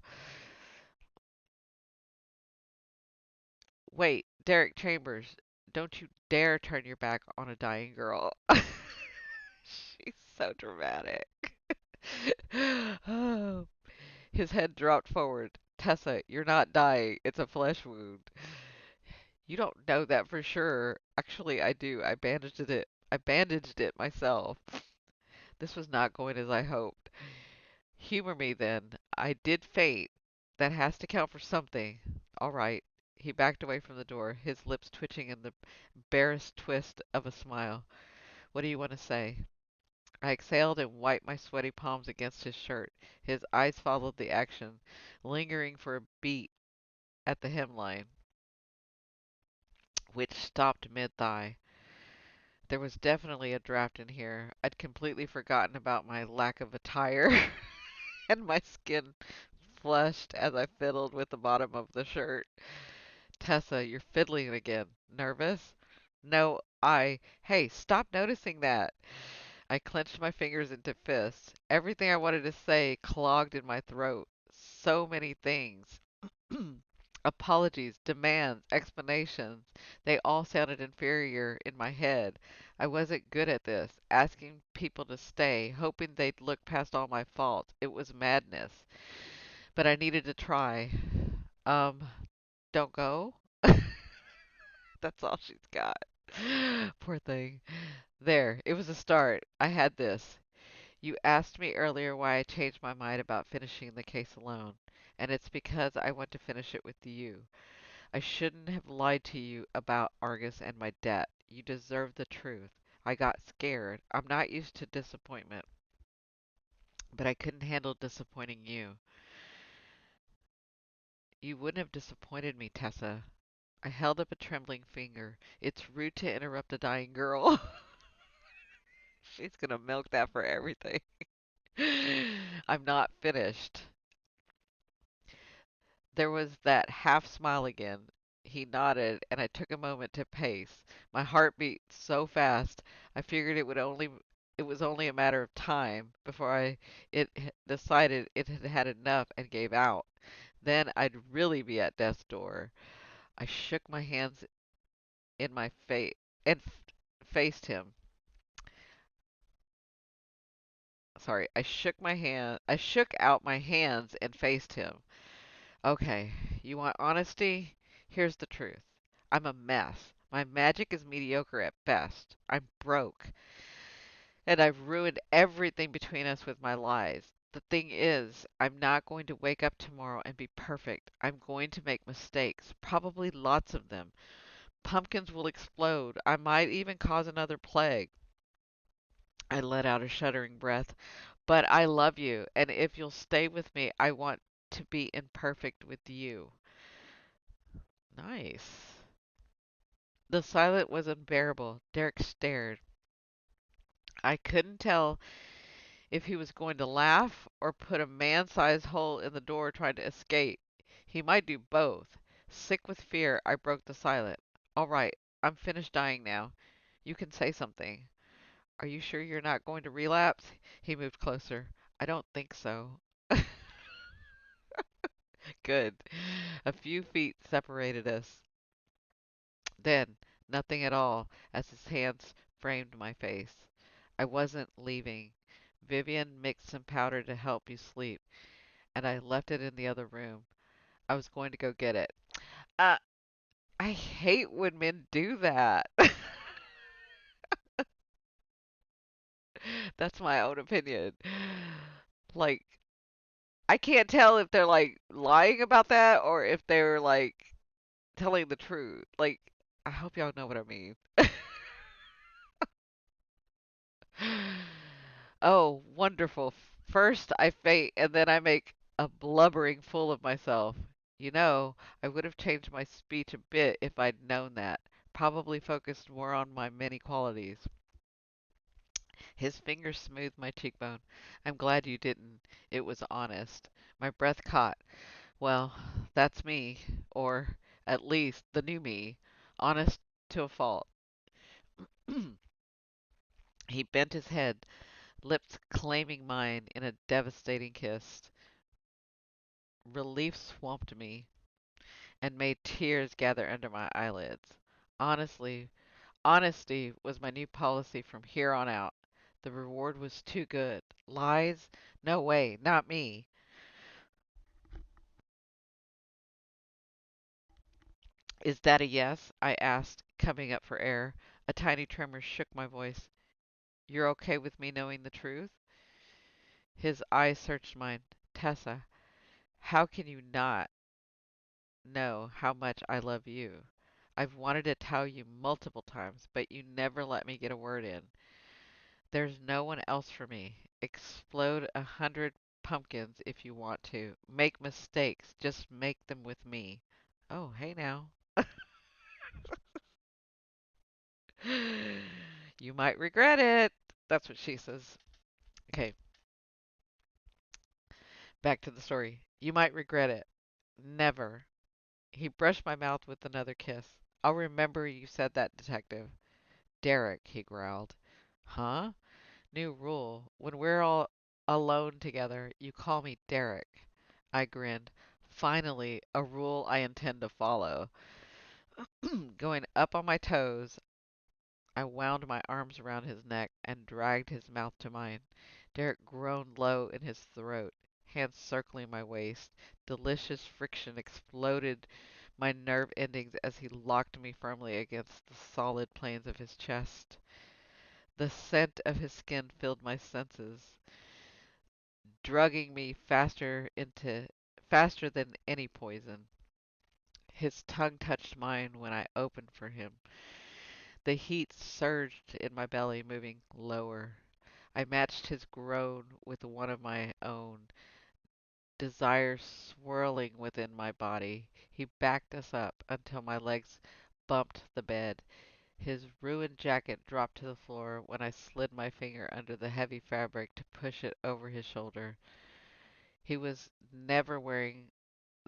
Wait, Derrick Chambers, don't you dare turn your back on a dying girl. She's so dramatic. Oh, his head dropped forward. Tessa, you're not dying. It's a flesh wound. You don't know that for sure. Actually, I do. I bandaged it myself. This was not going as I hoped. Humor me then. I did faint. That has to count for something. All right. He backed away from the door, his lips twitching in the barest twist of a smile. What do you want to say? I exhaled and wiped my sweaty palms against his shirt. His eyes followed the action, lingering for a beat at the hemline, which stopped mid-thigh. There was definitely a draft in here. I'd completely forgotten about my lack of attire, and my skin flushed as I fiddled with the bottom of the shirt. Tessa, you're fiddling again. Nervous? No, Hey, stop noticing that. I clenched my fingers into fists. Everything I wanted to say clogged in my throat. So many things. Apologies, demands, explanations. They all sounded inferior in my head. I wasn't good at this. Asking people to stay, hoping they'd look past all my faults. It was madness. But I needed to try. Um, don't go? That's all she's got. Poor thing. There, it was a start. I had this. You asked me earlier why I changed my mind about finishing the case alone, and it's because I want to finish it with you. I shouldn't have lied to you about Argus and my debt. You deserve the truth. I got scared. I'm not used to disappointment, but I couldn't handle disappointing you. You wouldn't have disappointed me, Tessa. I held up a trembling finger. It's rude to interrupt a dying girl. She's gonna milk that for everything. I'm not finished. There was that half smile again. He nodded, and I took a moment to pace. My heart beat so fast, I figured it would only it was only a matter of time before decided it had had enough and gave out. Then I'd really be at death's door. I shook my hands in my face and faced him. Sorry, I shook out my hands and faced him. Okay, you want honesty? Here's the truth. I'm a mess. My magic is mediocre at best. I'm broke. And I've ruined everything between us with my lies. The thing is, I'm not going to wake up tomorrow and be perfect. I'm going to make mistakes, probably lots of them. Pumpkins will explode. I might even cause another plague. I let out a shuddering breath. But I love you, and if you'll stay with me, I want to be imperfect with you. Nice. The silence was unbearable. Derrick stared. I couldn't tell if he was going to laugh or put a man-sized hole in the door trying to escape. He might do both. Sick with fear, I broke the silence. All right, I'm finished dying now. You can say something. Are you sure you're not going to relapse? He moved closer. I don't think so. Good. A few feet separated us. Then, nothing at all, as his hands framed my face. I wasn't leaving. Vivian mixed some powder to help you sleep, and I left it in the other room. I was going to go get it. Uh, I hate when men do that. That's my own opinion. Like, I can't tell if they're like lying about that or if they're like telling the truth. Like, I hope y'all know what I mean. Oh, wonderful. First I faint and then I make a blubbering fool of myself. You know, I would have changed my speech a bit if I'd known that. Probably focused more on my many qualities. His fingers smoothed my cheekbone. I'm glad you didn't. It was honest. My breath caught. Well, that's me. Or, at least, the new me. Honest to a fault. He bent his head, lips claiming mine in a devastating kiss. Relief swamped me and made tears gather under my eyelids. Honestly, honesty was my new policy from here on out. The reward was too good. Lies? No way, not me. Is that a yes? I asked, coming up for air. A tiny tremor shook my voice. You're okay with me knowing the truth? His eyes searched mine. Tessa, how can you not know how much I love you? I've wanted to tell you multiple times, but you never let me get a word in. There's no one else for me. Explode 100 pumpkins if you want to. Make mistakes. Just make them with me. Oh, hey now. You might regret it. That's what she says. Okay, back to the story. You might regret it. Never. He brushed my mouth with another kiss. I'll remember you said that, detective. Derrick, he growled. Huh? New rule. When we're all alone together, you call me Derrick. I grinned. Finally, a rule I intend to follow. Going up on my toes, I wound my arms around his neck and dragged his mouth to mine. Derrick groaned low in his throat, hands circling my waist. Delicious friction exploded my nerve endings as he locked me firmly against the solid planes of his chest. The scent of his skin filled my senses, drugging me faster than any poison. His tongue touched mine when I opened for him. The heat surged in my belly, moving lower. I matched his groan with one of my own, desire swirling within my body. He backed us up until my legs bumped the bed. His ruined jacket dropped to the floor when I slid my finger under the heavy fabric to push it over his shoulder. He was never wearing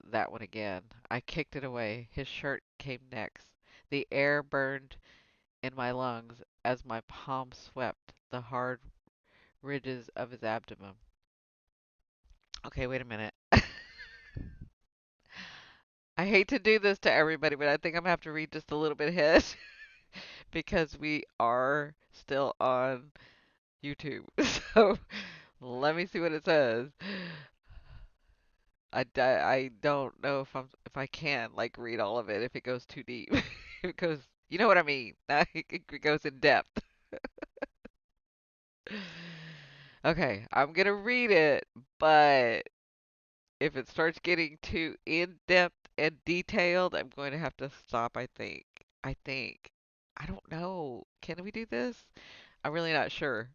that one again. I kicked it away. His shirt came next. The air burned in my lungs as my palm swept the hard ridges of his abdomen. Okay, wait a minute. I hate to do this to everybody, but I think I'm gonna have to read just a little bit ahead because we are still on YouTube. So let me see what it says. I don't know if I can like read all of it if it goes too deep. If it goes, you know what I mean? It goes in depth. Okay, I'm gonna read it, but if it starts getting too in depth and detailed, I'm going to have to stop, I think. I think. I don't know. Can we do this? I'm really not sure.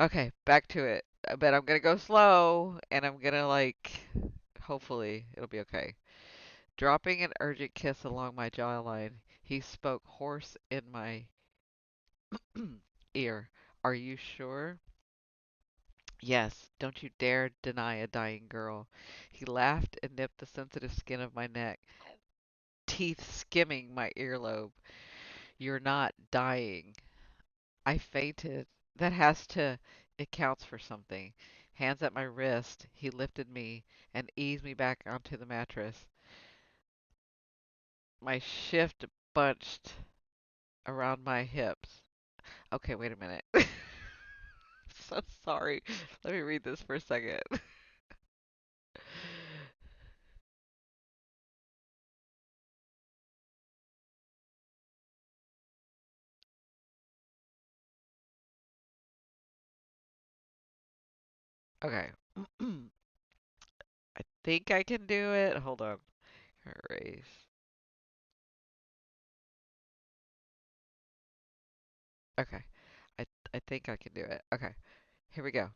Okay, back to it. But I'm gonna go slow and I'm gonna like hopefully it'll be okay. Dropping an urgent kiss along my jawline, he spoke hoarse in my ear. Are you sure? Yes, don't you dare deny a dying girl. He laughed and nipped the sensitive skin of my neck, teeth skimming my earlobe. You're not dying. I fainted. That has to. It counts for something. Hands at my wrist, he lifted me and eased me back onto the mattress. My shift bunched around my hips. Okay, wait a minute. So sorry. Let me read this for a second. Okay. I think I can do it. Hold on. Erase. Okay. I think I can do it. Okay. Here we go.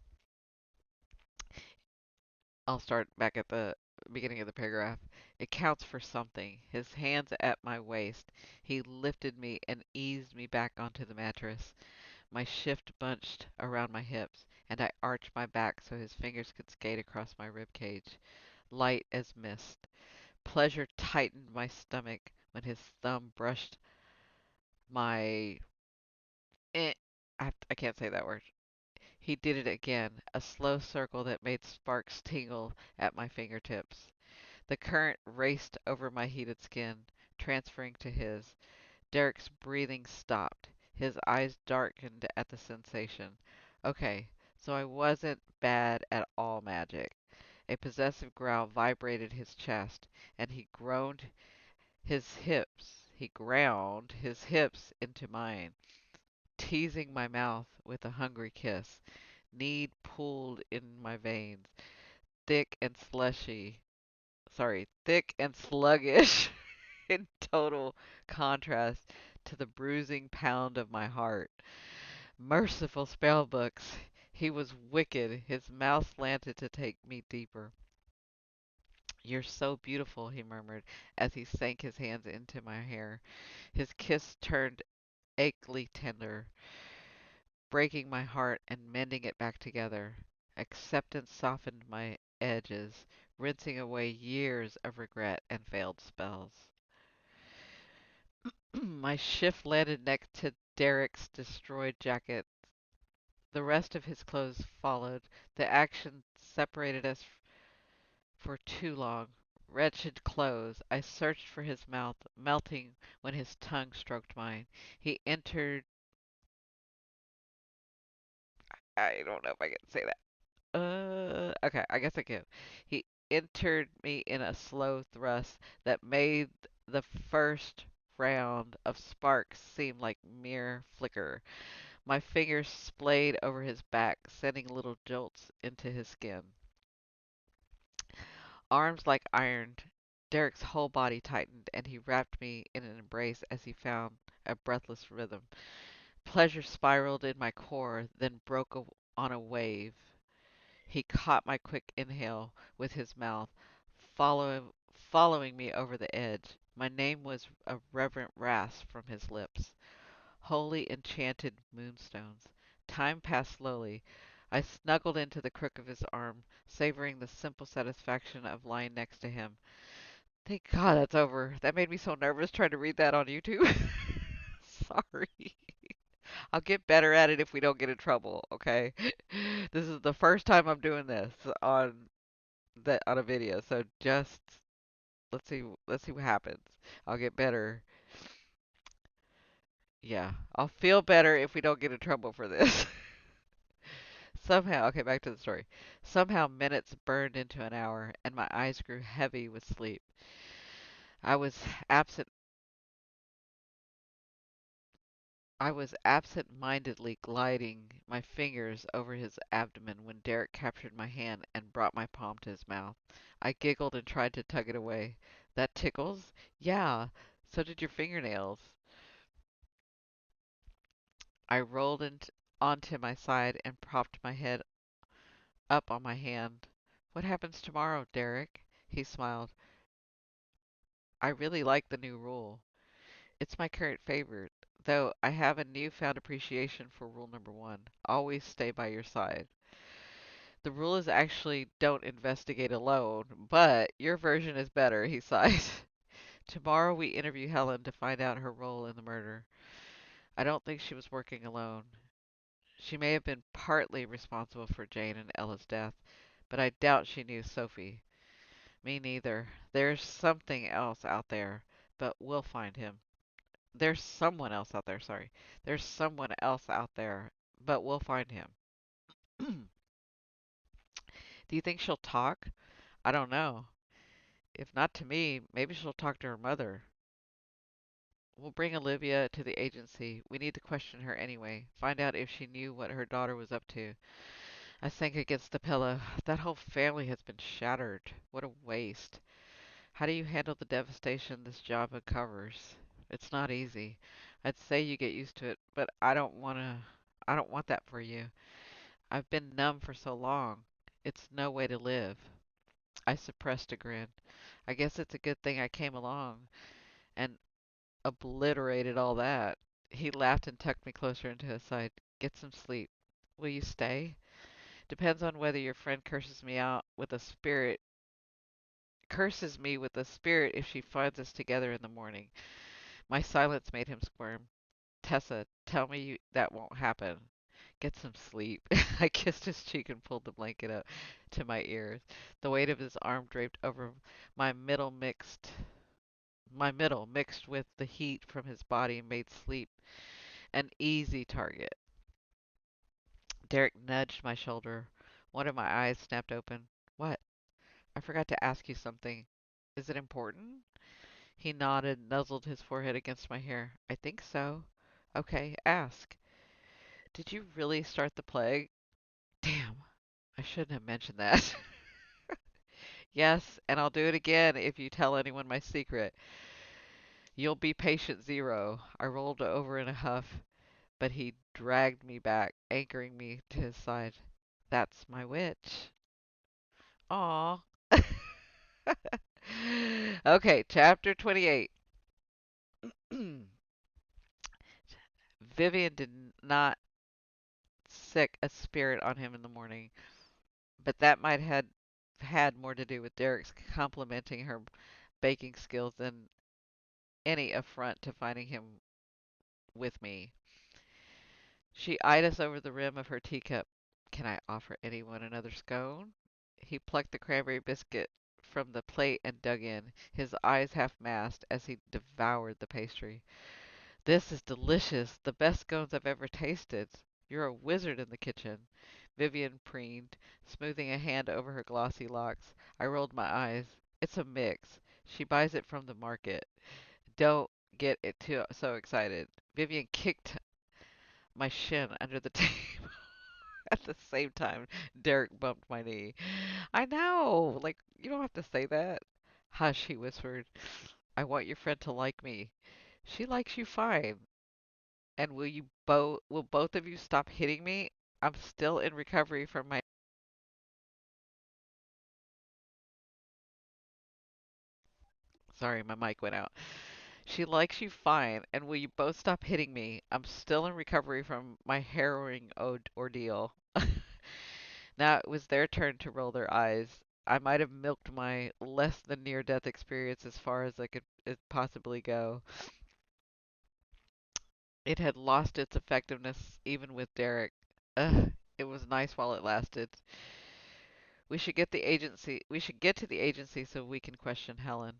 I'll start back at the beginning of the paragraph. It counts for something. His hands at my waist. He lifted me and eased me back onto the mattress. My shift bunched around my hips, and I arched my back so his fingers could skate across my rib cage, light as mist. Pleasure tightened my stomach when his thumb brushed my. I can't say that word. He did it again, a slow circle that made sparks tingle at my fingertips. The current raced over my heated skin, transferring to his. Derrick's breathing stopped. His eyes darkened at the sensation. Okay, so I wasn't bad at all magic. A possessive growl vibrated his chest, and he ground his hips into mine, teasing my mouth with a hungry kiss. Need pooled in my veins, thick and slushy. Sorry, thick and sluggish in total contrast to the bruising pound of my heart. Merciful spell books. He was wicked. His mouth slanted to take me deeper. You're so beautiful, he murmured as he sank his hands into my hair. His kiss turned achingly tender, breaking my heart and mending it back together. Acceptance softened my edges, rinsing away years of regret and failed spells. My shift landed next to Derrick's destroyed jacket. The rest of his clothes followed. The action separated us for too long. Wretched clothes. I searched for his mouth, melting when his tongue stroked mine. He entered. I don't know if I can say that. Okay, I guess I can. He entered me in a slow thrust that made the first round of sparks seem like mere flicker. My fingers splayed over his back, sending little jolts into his skin. Arms like iron, Derrick's whole body tightened, and he wrapped me in an embrace as he found a breathless rhythm. Pleasure spiraled in my core, then broke on a wave. He caught my quick inhale with his mouth, following me over the edge. My name was a reverent rasp from his lips. Holy enchanted moonstones. Time passed slowly. I snuggled into the crook of his arm, savoring the simple satisfaction of lying next to him. Thank God that's over. That made me so nervous trying to read that on YouTube. Sorry. I'll get better at it if we don't get in trouble, okay? This is the first time I'm doing this on on a video, so just let's see what happens. I'll get better. Yeah, I'll feel better if we don't get in trouble for this. Somehow, okay, back to the story. Somehow minutes burned into an hour, and my eyes grew heavy with sleep. I was absent I was absent-mindedly gliding my fingers over his abdomen when Derrick captured my hand and brought my palm to his mouth. I giggled and tried to tug it away. That tickles? Yeah, so did your fingernails. I rolled onto my side and propped my head up on my hand. What happens tomorrow, Derrick? He smiled. I really like the new rule. It's my current favorite, though I have a newfound appreciation for rule number one. Always stay by your side. The rule is actually don't investigate alone, but your version is better, he sighed. Tomorrow we interview Helen to find out her role in the murder. I don't think she was working alone. She may have been partly responsible for Jane and Ella's death, but I doubt she knew Sophie. Me neither. There's something else out there, but we'll find him. There's someone else out there, sorry. There's someone else out there, but we'll find him. Do you think she'll talk? I don't know. If not to me, maybe she'll talk to her mother. We'll bring Olivia to the agency. We need to question her anyway. Find out if she knew what her daughter was up to. I sank against the pillow. That whole family has been shattered. What a waste. How do you handle the devastation this job uncovers? It's not easy. I'd say you get used to it, but I don't want that for you. I've been numb for so long. It's no way to live. I suppressed a grin. I guess it's a good thing I came along and obliterated all that. He laughed and tucked me closer into his side. Get some sleep. Will you stay? Depends on whether your friend curses me with a spirit if she finds us together in the morning. My silence made him squirm. Tessa, tell me that won't happen. Get some sleep. I kissed his cheek and pulled the blanket up to my ears. The weight of his arm draped over my middle mixed my middle mixed with the heat from his body made sleep an easy target. Derrick nudged my shoulder. One of my eyes snapped open. What? I forgot to ask you something. Is it important? He nodded, nuzzled his forehead against my hair. I think so. Okay, ask. Did you really start the plague? Damn, I shouldn't have mentioned that. Yes, and I'll do it again if you tell anyone my secret. You'll be patient zero. I rolled over in a huff, but he dragged me back, anchoring me to his side. That's my witch. Aw. Okay, chapter 28. Vivian did not sick a spirit on him in the morning, but that might have had more to do with Derrick's complimenting her baking skills than any affront to finding him with me. She eyed us over the rim of her teacup. Can I offer anyone another scone? He plucked the cranberry biscuit from the plate and dug in, his eyes half masked as he devoured the pastry. This is delicious, the best scones I've ever tasted. You're a wizard in the kitchen. Vivian preened, smoothing a hand over her glossy locks. I rolled my eyes. It's a mix. She buys it from the market. Don't get it too so excited. Vivian kicked my shin under the table. At the same time, Derrick bumped my knee. I know. Like, you don't have to say that. Hush, he whispered. I want your friend to like me. She likes you fine. And will both of you stop hitting me? I'm still in recovery from my Sorry, my mic went out. She likes you fine, and will you both stop hitting me? I'm still in recovery from my harrowing ordeal. Now it was their turn to roll their eyes. I might have milked my less than near death possibly go. It had lost its effectiveness even with Derrick. Ugh, it was nice while it lasted. We should get to the agency so we can question Helen.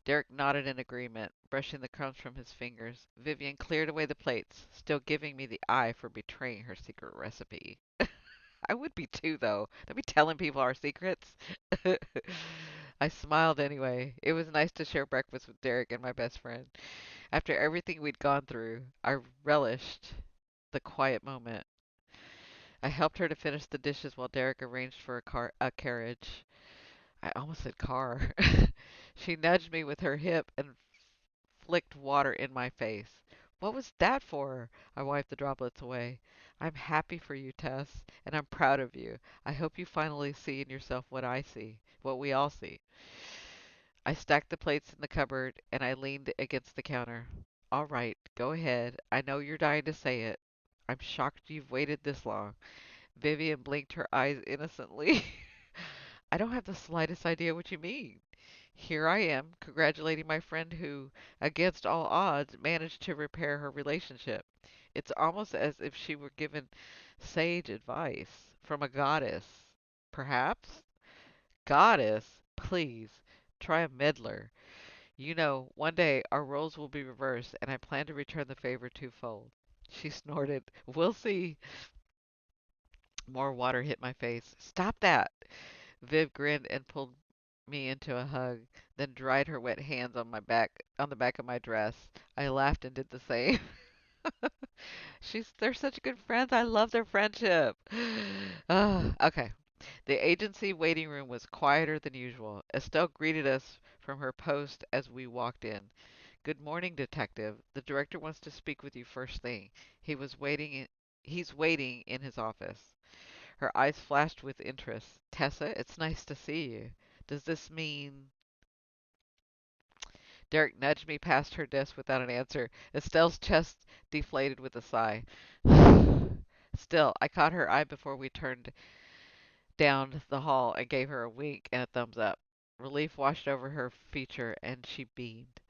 Derrick nodded in agreement, brushing the crumbs from his fingers. Vivian cleared away the plates, still giving me the eye for betraying her secret recipe. I would be too, though. Don't be telling people our secrets. I smiled anyway. It was nice to share breakfast with Derrick and my best friend. After everything we'd gone through, I relished the quiet moment. I helped her to finish the dishes while Derrick arranged for a carriage. I almost said car. She nudged me with her hip and flicked water in my face. What was that for? I wiped the droplets away. I'm happy for you, Tess, and I'm proud of you. I hope you finally see in yourself what I see, what we all see. I stacked the plates in the cupboard and I leaned against the counter. All right, go ahead. I know you're dying to say it. I'm shocked you've waited this long. Vivian blinked her eyes innocently. I don't have the slightest idea what you mean. Here I am, congratulating my friend who, against all odds, managed to repair her relationship. It's almost as if she were given sage advice from a goddess. Perhaps? Goddess? Please, try a meddler. You know, one day our roles will be reversed, and I plan to return the favor twofold. She snorted. We'll see. More water hit my face. Stop that! Viv grinned and pulled me into a hug, then dried her wet hands on the back of my dress. I laughed and did the same. They're such good friends. I love their friendship. Okay. The agency waiting room was quieter than usual. Estelle greeted us from her post as we walked in. Good morning, detective. The director wants to speak with you first thing. He's waiting in his office. Her eyes flashed with interest. Tessa, it's nice to see you. Does this mean... Derrick nudged me past her desk without an answer. Estelle's chest deflated with a sigh. Still, I caught her eye before we turned down the hall and gave her a wink and a thumbs up. Relief washed over her feature and she beamed.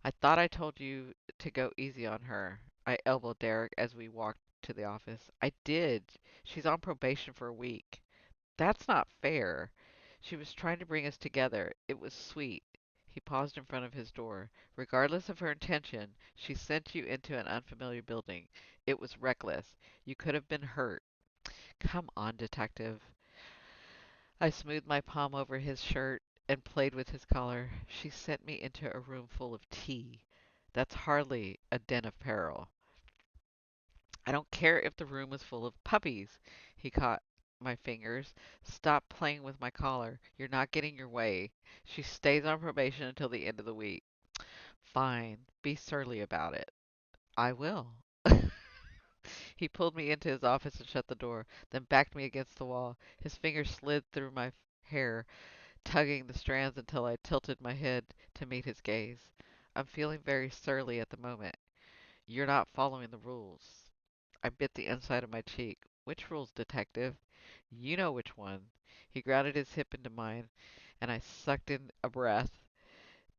I thought I told you to go easy on her. I elbowed Derrick as we walked to the office. I did. She's on probation for a week. That's not fair. She was trying to bring us together. It was sweet. He paused in front of his door. Regardless of her intention, she sent you into an unfamiliar building. It was reckless. You could have been hurt. Come on, detective. I smoothed my palm over his shirt and played with his collar. She sent me into a room full of tea. That's hardly a den of peril. I don't care if the room was full of puppies. He caught my fingers. Stop playing with my collar. You're not getting your way. She stays on probation until the end of the week. Fine. Be surly about it. I will. He pulled me into his office and shut the door, then backed me against the wall. His fingers slid through my hair, tugging the strands until I tilted my head to meet his gaze. I'm feeling very surly at the moment. You're not following the rules. I bit the inside of my cheek. Which rules, detective? You know which one. He grounded his hip into mine, and I sucked in a breath.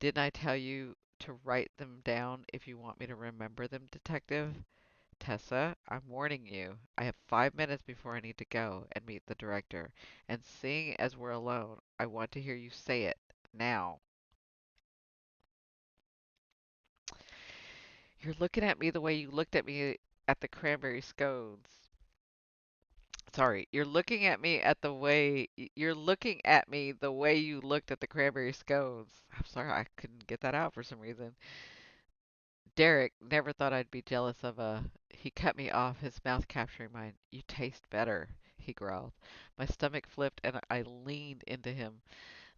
Didn't I tell you to write them down if you want me to remember them, detective? Tessa, I'm warning you. I have 5 minutes before I need to go and meet the director. And seeing as we're alone, I want to hear you say it. Now. You're looking at me the way you looked at me at the cranberry scones. Sorry, you're looking at me the way you looked at the cranberry scones. I'm sorry, I couldn't get that out for some reason. Derrick never thought I'd be jealous of a. He cut me off, his mouth capturing mine. You taste better, he growled. My stomach flipped and I leaned into him,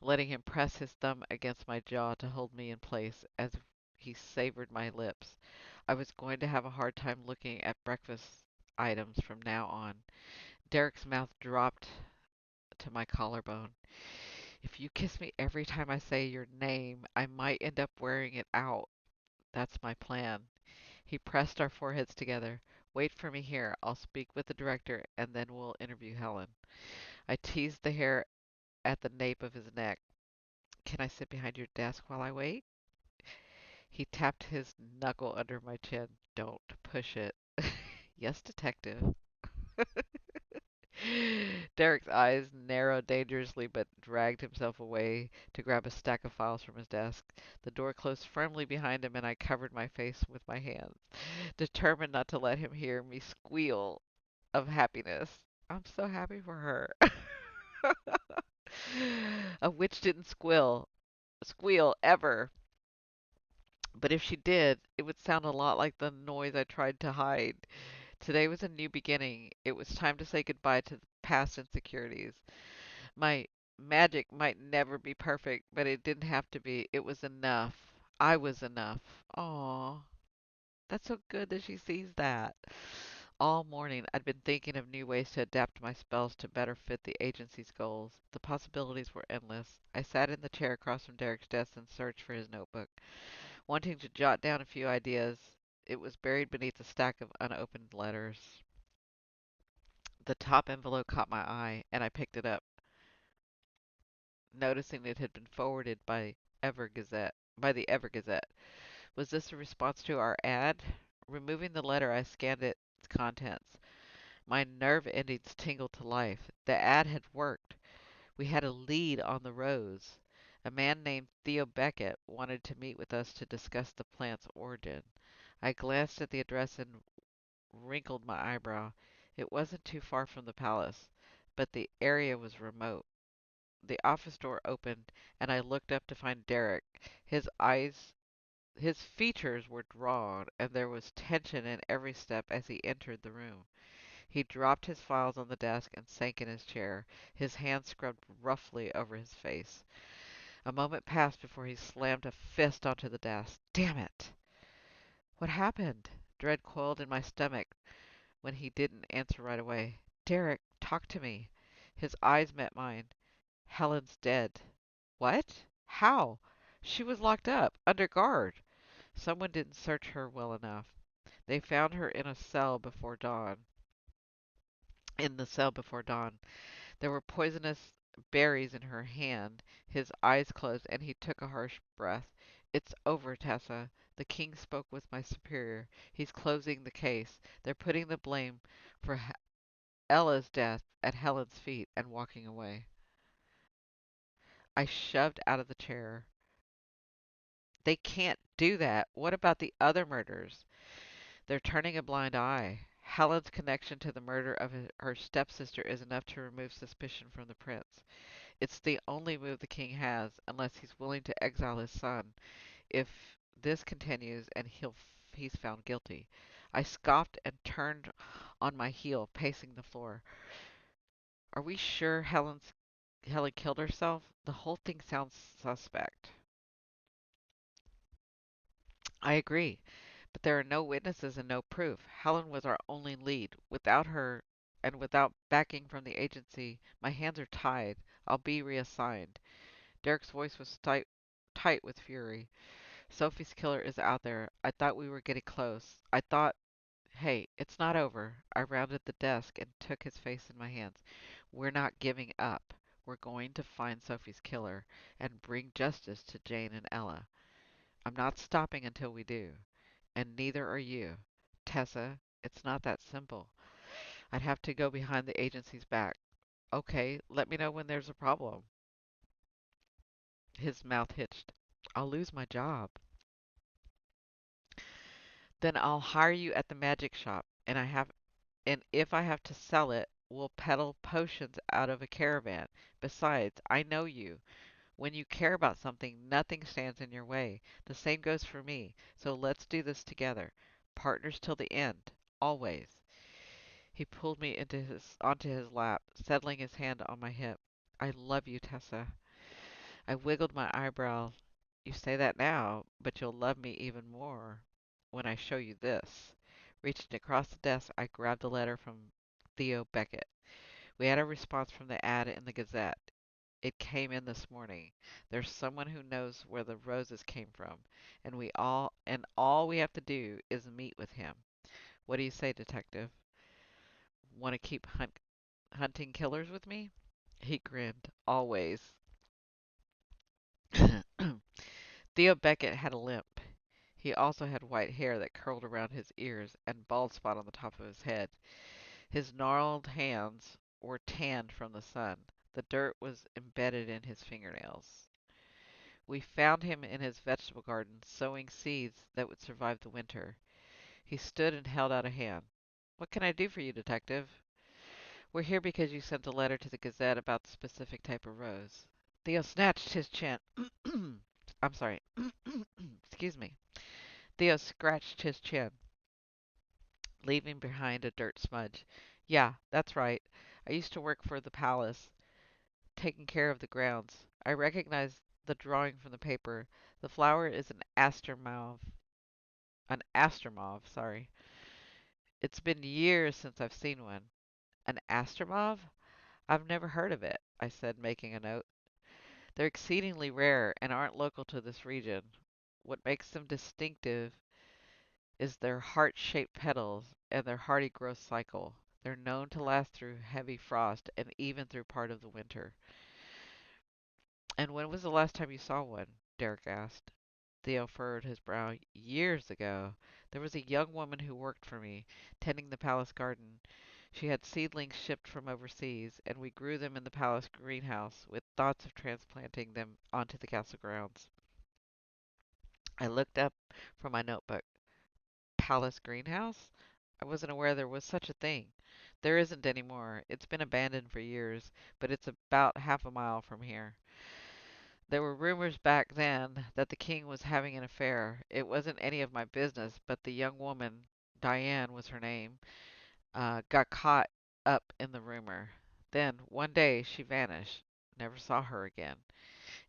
letting him press his thumb against my jaw to hold me in place as he savored my lips. I was going to have a hard time looking at breakfast items from now on. Derrick's mouth dropped to my collarbone. If you kiss me every time I say your name, I might end up wearing it out. That's my plan. He pressed our foreheads together. Wait for me here. I'll speak with the director and then we'll interview Helen. I teased the hair at the nape of his neck. Can I sit behind your desk while I wait? He tapped his knuckle under my chin. Don't push it. Yes, detective. Derrick's eyes narrowed dangerously, but dragged himself away to grab a stack of files from his desk. The door closed firmly behind him, and I covered my face with my hands, determined not to let him hear me squeal of happiness. I'm so happy for her. A witch didn't squeal ever. But if she did, it would sound a lot like the noise I tried to hide. Today was a new beginning. It was time to say goodbye to the past insecurities. My magic might never be perfect, but it didn't have to be. It was enough. I was enough. Aw, that's so good that she sees that. All morning, I'd been thinking of new ways to adapt my spells to better fit the agency's goals. The possibilities were endless. I sat in the chair across from Derrick's desk and searched for his notebook, wanting to jot down a few ideas. It was buried beneath a stack of unopened letters. The top envelope caught my eye, and I picked it up, noticing it had been forwarded by the Ever Gazette. Was this a response to our ad? Removing the letter, I scanned its contents. My nerve endings tingled to life. The ad had worked. We had a lead on the rose. A man named Theo Beckett wanted to meet with us to discuss the plant's origin. I glanced at the address and wrinkled my eyebrow. It wasn't too far from the palace, but the area was remote. The office door opened, and I looked up to find Derrick. His features were drawn, and there was tension in every step as he entered the room. He dropped his files on the desk and sank in his chair. His hand scrubbed roughly over his face. A moment passed before he slammed a fist onto the desk. Damn it! What happened? Dread coiled in my stomach when he didn't answer right away. Derrick, talk to me. His eyes met mine. Helen's dead. What? How? She was locked up, under guard. Someone didn't search her well enough. They found her in the cell before dawn. There were poisonous berries in her hand. His eyes closed, and he took a harsh breath. It's over, Tessa. The king spoke with my superior. He's closing the case. They're putting the blame for Ella's death at Helen's feet and walking away. I shoved out of the chair. They can't do that. What about the other murders? They're turning a blind eye. Helen's connection to the murder of her stepsister is enough to remove suspicion from the prince. It's the only move the king has, unless he's willing to exile his son. If this continues and he's found guilty. I scoffed and turned on my heel, pacing the floor. Are we sure Helen killed herself? The whole thing sounds suspect. I agree, but there are no witnesses and no proof. Helen was our only lead. Without her and without backing from the agency, my hands are tied. I'll be reassigned. Derrick's voice was tight with fury. Sophie's killer is out there. I thought we were getting close. Hey, it's not over. I rounded the desk and took his face in my hands. We're not giving up. We're going to find Sophie's killer and bring justice to Jane and Ella. I'm not stopping until we do. And neither are you. Tessa, it's not that simple. I'd have to go behind the agency's back. Okay, let me know when there's a problem. His mouth hitched. I'll lose my job. Then I'll hire you at the magic shop, and if I have to sell it, we'll peddle potions out of a caravan. Besides, I know you. When you care about something, nothing stands in your way. The same goes for me. So let's do this together. Partners till the end. Always. He pulled me onto his lap, settling his hand on my hip. I love you, Tessa. I wiggled my eyebrow. You say that now, but you'll love me even more when I show you this. Reaching across the desk, I grabbed a letter from Theo Beckett. We had a response from the ad in the Gazette. It came in this morning. There's someone who knows where the roses came from, and all we have to do is meet with him. What do you say, detective? Want to keep hunting killers with me? He grinned. Always. Theo Beckett had a limp. He also had white hair that curled around his ears and bald spot on the top of his head. His gnarled hands were tanned from the sun. The dirt was embedded in his fingernails. We found him in his vegetable garden sowing seeds that would survive the winter. He stood and held out a hand. "What can I do for you, detective?" "We're here because you sent a letter to the Gazette about the specific type of rose." Theo snatched his chin. I'm sorry. Excuse me. Theo scratched his chin, leaving behind a dirt smudge. "Yeah, that's right. I used to work for the palace, taking care of the grounds. I recognize the drawing from the paper. The flower is an aster mauve. An aster mauve, sorry. It's been years since I've seen one." "An aster mauve? I've never heard of it," I said, making a note. "They're exceedingly rare and aren't local to this region. What makes them distinctive is their heart-shaped petals and their hardy growth cycle. They're known to last through heavy frost and even through part of the winter." "And when was the last time you saw one?" Derrick asked. Theo furrowed his brow. "Years ago. There was a young woman who worked for me, tending the palace garden. She had seedlings shipped from overseas, and we grew them in the palace greenhouse with thoughts of transplanting them onto the castle grounds." I looked up from my notebook. "Palace greenhouse? I wasn't aware there was such a thing." "There isn't any more. It's been abandoned for years, but it's about half a mile from here. There were rumors back then that the king was having an affair. It wasn't any of my business, but the young woman, Diane was her name, got caught up in the rumor. Then, one day, she vanished. Never saw her again.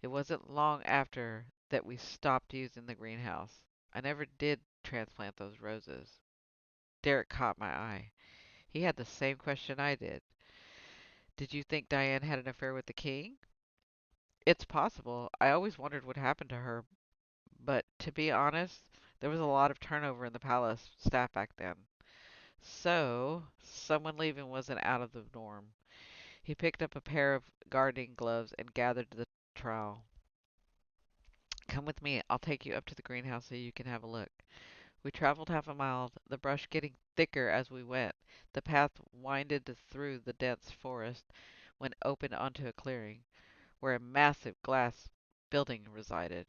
It wasn't long after that we stopped using the greenhouse. I never did transplant those roses." Derrick caught my eye. He had the same question I did. "Did you think Diane had an affair with the king?" "It's possible. I always wondered what happened to her, but to be honest, there was a lot of turnover in the palace staff back then. So, someone leaving wasn't out of the norm." He picked up a pair of gardening gloves and gathered the trowel. "Come with me. I'll take you up to the greenhouse so you can have a look." We traveled half a mile, the brush getting thicker as we went. The path winded through the dense forest, when opened onto a clearing, where a massive glass building resided,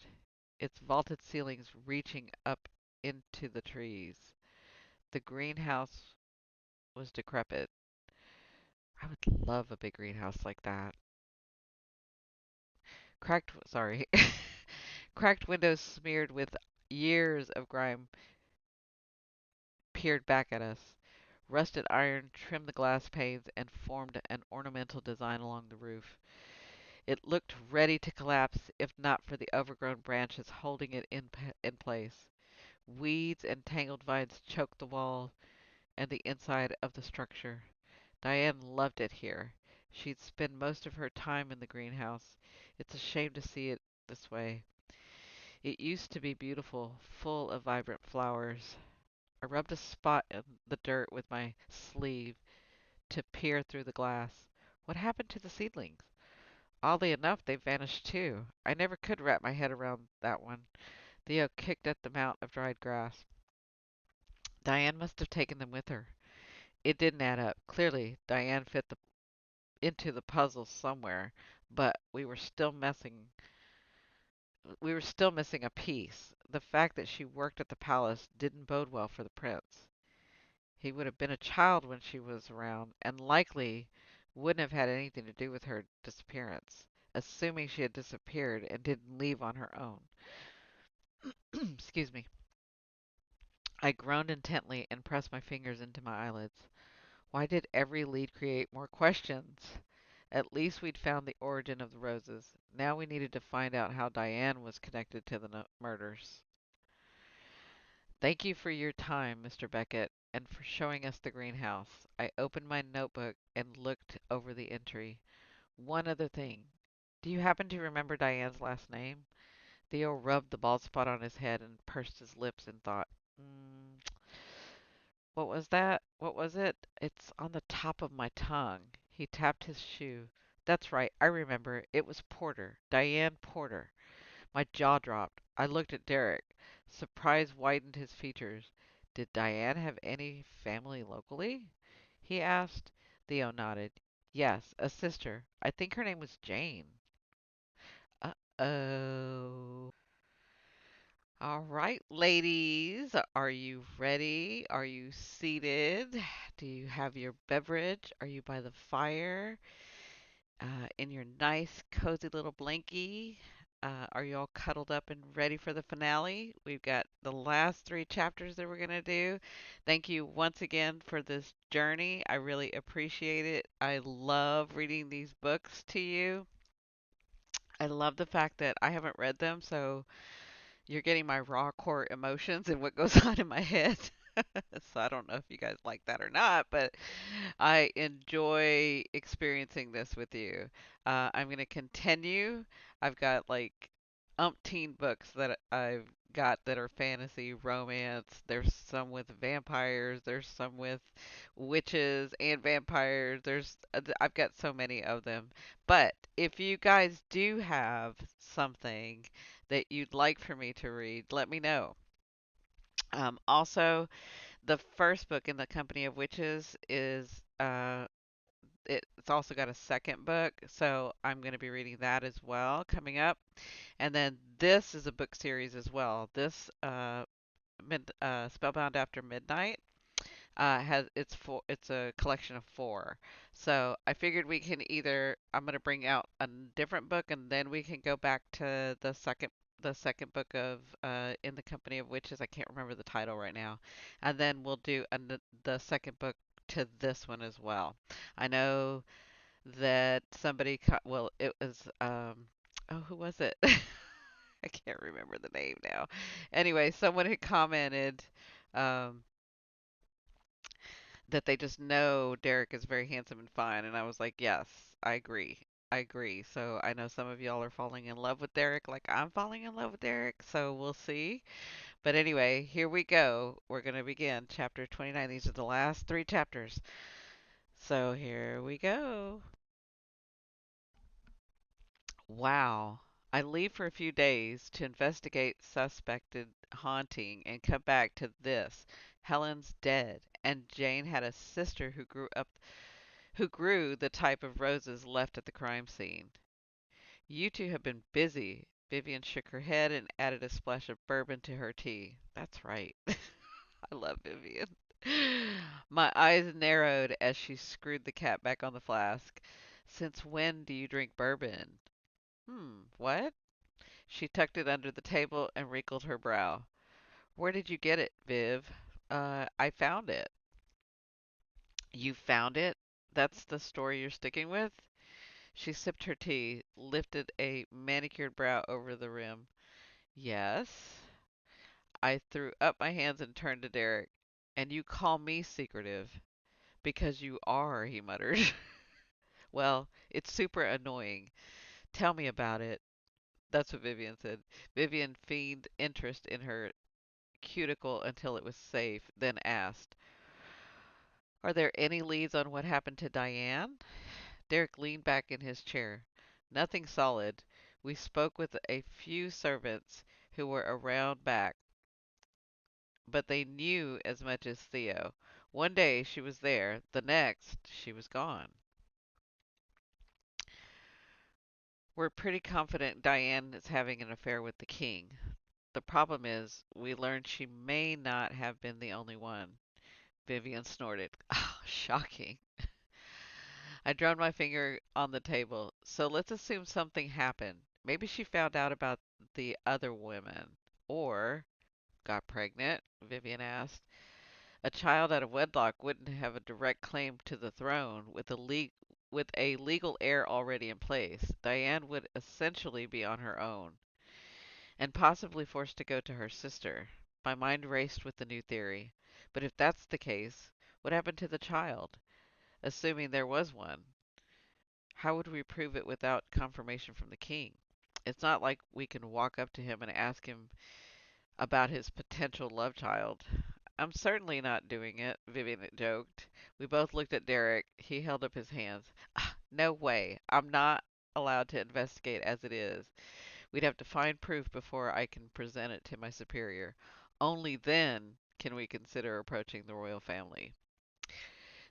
its vaulted ceilings reaching up into the trees. The greenhouse was decrepit. I would love a big greenhouse like that. Sorry. Cracked windows smeared with years of grime peered back at us. Rusted iron trimmed the glass panes and formed an ornamental design along the roof. It looked ready to collapse if not for the overgrown branches holding it in place. Weeds and tangled vines choked the wall and the inside of the structure. Diane loved it here. She'd spend most of her time in the greenhouse. It's a shame to see it this way. It used to be beautiful, full of vibrant flowers. I rubbed a spot in the dirt with my sleeve to peer through the glass. What happened to the seedlings? Oddly enough, they vanished too. I never could wrap my head around that one. Theo kicked at the mound of dried grass. Diane must have taken them with her. It didn't add up. Clearly, Diane fit into the puzzle somewhere, but we were still missing a piece. The fact that she worked at the palace didn't bode well for the prince. He would have been a child when she was around, and likely wouldn't have had anything to do with her disappearance, assuming she had disappeared and didn't leave on her own. Excuse me. I groaned intently and pressed my fingers into my eyelids. Why did every lead create more questions? At least we'd found the origin of the roses. Now we needed to find out how Diane was connected to the murders. "Thank you for your time, Mr. Beckett, and for showing us the greenhouse." I opened my notebook and looked over the entry. "One other thing. Do you happen to remember Diane's last name?" Theo rubbed the bald spot on his head and pursed his lips in thought. Mm, what was that? What was it? It's on the top of my tongue." He tapped his shoe. "That's right. I remember. It was Porter. Diane Porter." My jaw dropped. I looked at Derrick. Surprise widened his features. Did Diane have any family locally? He asked. Theo nodded. Yes, a sister. I think her name was Jane. Uh-oh. All right, ladies, are you ready? Are you seated? Do you have your beverage? Are you by the fire? In your nice, cozy little blankie? Are you all cuddled up and ready for the finale? We've got the last three chapters that we're going to do. Thank you once again for this journey. I really appreciate it. I love reading these books to you. I love the fact that I haven't read them, so you're getting my raw core emotions and what goes on in my head. So I don't know if you guys like that or not, but I enjoy experiencing this with you. I'm going to continue. I've got like umpteen books that I've got that are fantasy, romance. There's some with vampires. There's some with witches and vampires. I've got so many of them. But if you guys do have something that you'd like for me to read, let me know. Also, the first book in the Company of Witches is it's also got a second book, so I'm going to be reading that as well coming up. And then this is a book series as well. This Spellbound After Midnight has it's a collection of four. So I figured we can either I'm going to bring out a different book and then we can go back to the second book of In the Company of Witches. I can't remember the title right now. And then we'll do the second book to this one as well. I know that well, it was oh, who was it? I can't remember the name now. Anyway, someone had commented um that they just know Derrick is very handsome and fine, and I was like, yes, I agree. I agree. So I know some of y'all are falling in love with Derrick like I'm falling in love with Derrick, so we'll see. But anyway, here we go. We're going to begin chapter 29. These are the last three chapters. So here we go. Wow. I leave for a few days to investigate suspected haunting and come back to this. Helen's dead, and Jane had a sister who grew the type of roses left at the crime scene. You two have been busy. Vivian shook her head and added a splash of bourbon to her tea. That's right. I love Vivian. My eyes narrowed as she screwed the cap back on the flask. Since when do you drink bourbon? What? She tucked it under the table and wrinkled her brow. Where did you get it, Viv? I found it. You found it? That's the story you're sticking with? She sipped her tea, lifted a manicured brow over the rim. Yes. I threw up my hands and turned to Derrick. And you call me secretive? Because you are, he muttered. Well, it's super annoying. Tell me about it. That's what Vivian said. Vivian feigned interest in her cuticle until it was safe, then asked, are there any leads on what happened to Diane? Derrick leaned back in his chair. Nothing solid. We spoke with a few servants who were around back, but they knew as much as Theo. One day she was there, the next she was gone. We're pretty confident Diane is having an affair with the king. The problem is, we learned she may not have been the only one. Vivian snorted. Oh, shocking. I drummed my finger on the table. So let's assume something happened. Maybe she found out about the other women. Or got pregnant, Vivian asked. A child out of wedlock wouldn't have a direct claim to the throne with a legal heir already in place. Diane would essentially be on her own, and possibly forced to go to her sister. My mind raced with the new theory. But if that's the case, what happened to the child? Assuming there was one. How would we prove it without confirmation from the king? It's not like we can walk up to him and ask him about his potential love child. I'm certainly not doing it, Vivian joked. We both looked at Derrick. He held up his hands. "Ah, no way. I'm not allowed to investigate as it is. We'd have to find proof before I can present it to my superior. Only then can we consider approaching the royal family.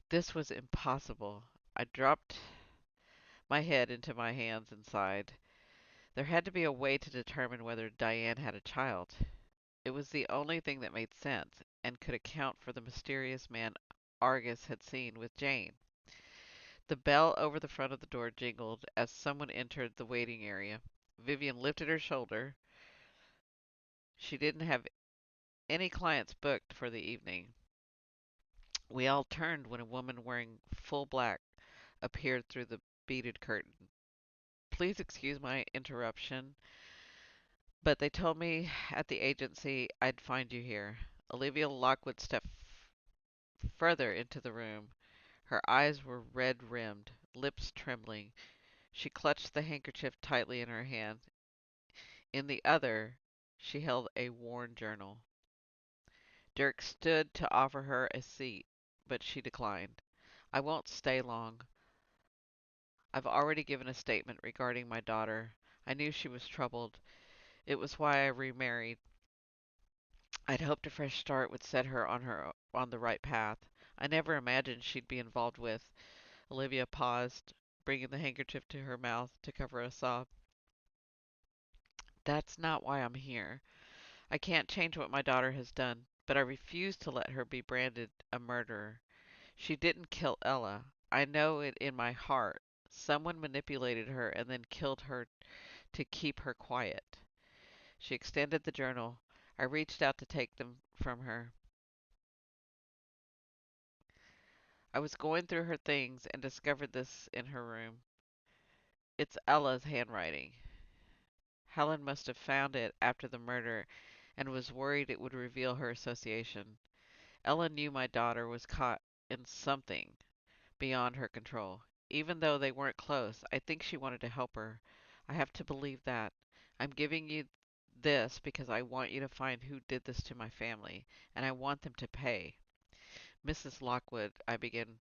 This was impossible. I dropped my head into my hands and sighed. There had to be a way to determine whether Diane had a child. It was the only thing that made sense and could account for the mysterious man Argus had seen with Jane. The bell over the front of the door jingled as someone entered the waiting area. Vivian lifted her shoulder. She didn't have any clients booked for the evening. We all turned when a woman wearing full black appeared through the beaded curtain. Please excuse my interruption, but they told me at the agency I'd find you here. Olivia Lockwood stepped further into the room. Her eyes were red rimmed, lips trembling. She clutched the handkerchief tightly in her hand. In the other, she held a worn journal. Derrick stood to offer her a seat, but she declined. I won't stay long. I've already given a statement regarding my daughter. I knew she was troubled. It was why I remarried. I'd hoped a fresh start would set her on the right path. I never imagined she'd be involved with. Olivia paused, bringing the handkerchief to her mouth to cover a sob. That's not why I'm here. I can't change what my daughter has done, but I refuse to let her be branded a murderer. She didn't kill Ella. I know it in my heart. Someone manipulated her and then killed her to keep her quiet. She extended the journal. I reached out to take them from her. I was going through her things and discovered this in her room. It's Ella's handwriting. Helen must have found it after the murder and was worried it would reveal her association. Ella knew my daughter was caught in something beyond her control. Even though they weren't close, I think she wanted to help her. I have to believe that. I'm giving you this because I want you to find who did this to my family, and I want them to pay. Mrs. Lockwood, I began,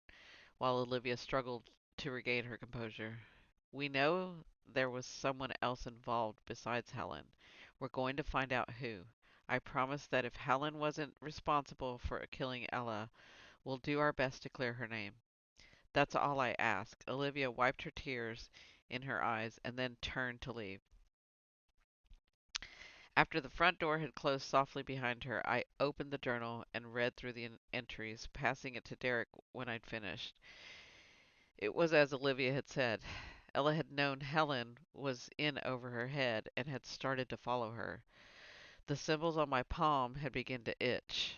while Olivia struggled to regain her composure. We know there was someone else involved besides Helen. We're going to find out who. I promise that if Helen wasn't responsible for killing Ella, we'll do our best to clear her name. That's all I ask. Olivia wiped her tears in her eyes and then turned to leave. After the front door had closed softly behind her, I opened the journal and read through the entries, passing it to Derrick when I'd finished. It was as Olivia had said. Ella had known Helen was in over her head and had started to follow her. The symbols on my palm had begun to itch.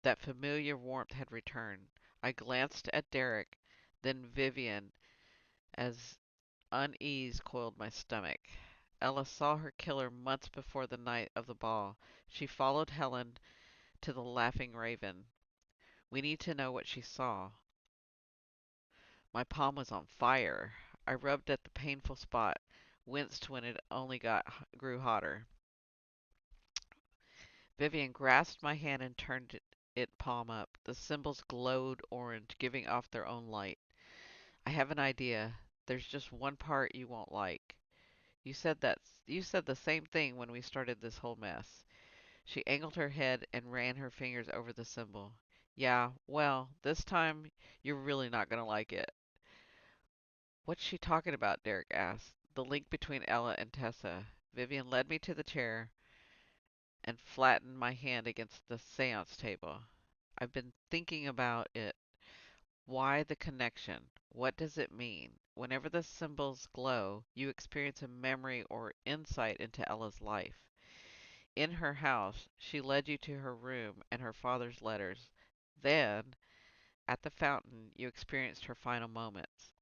That familiar warmth had returned. I glanced at Derrick, then Vivian, as unease coiled my stomach. Ella saw her killer months before the night of the ball. She followed Helen to the Laughing Raven. We need to know what she saw. My palm was on fire. I rubbed at the painful spot, winced when it only grew hotter. Vivian grasped my hand and turned it palm up. The symbols glowed orange, giving off their own light. I have an idea. There's just one part you won't like. You said the same thing when we started this whole mess. She angled her head and ran her fingers over the symbol. Yeah, well, this time you're really not gonna like it. What's she talking about? Derrick asked. The link between Ella and Tessa. Vivian led me to the chair and flattened my hand against the seance table. I've been thinking about it. Why the connection? What does it mean? Whenever the symbols glow, you experience a memory or insight into Ella's life. In her house, she led you to her room and her father's letters. Then, at the fountain, you experienced her final moments.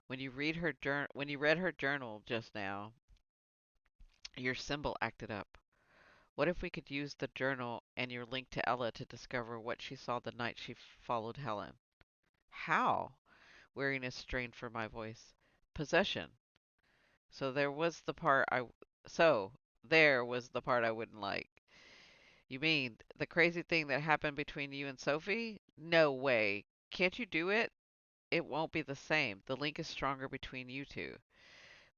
When you read her journal just now, your symbol acted up. What if we could use the journal and your link to Ella to discover what she saw the night she followed Helen? How? Weariness strained for my voice. Possession. So there was the part I so there was the part I wouldn't like. You mean the crazy thing that happened between you and Sophie? No way. Can't you do it? It won't be the same. The link is stronger between you two.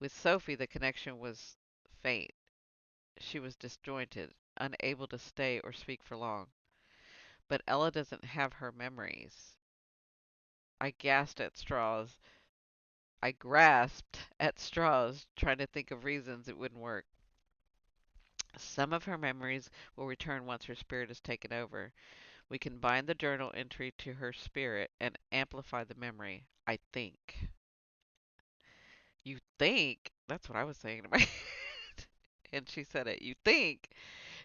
With Sophie, the connection was faint. She was disjointed, unable to stay or speak for long. But Ella doesn't have her memories. I gasped at straws. I grasped at straws, trying to think of reasons it wouldn't work. Some of her memories will return once her spirit is taken over. We can bind the journal entry to her spirit and amplify the memory. I think. You think? That's what I was saying to my and she said it. You think?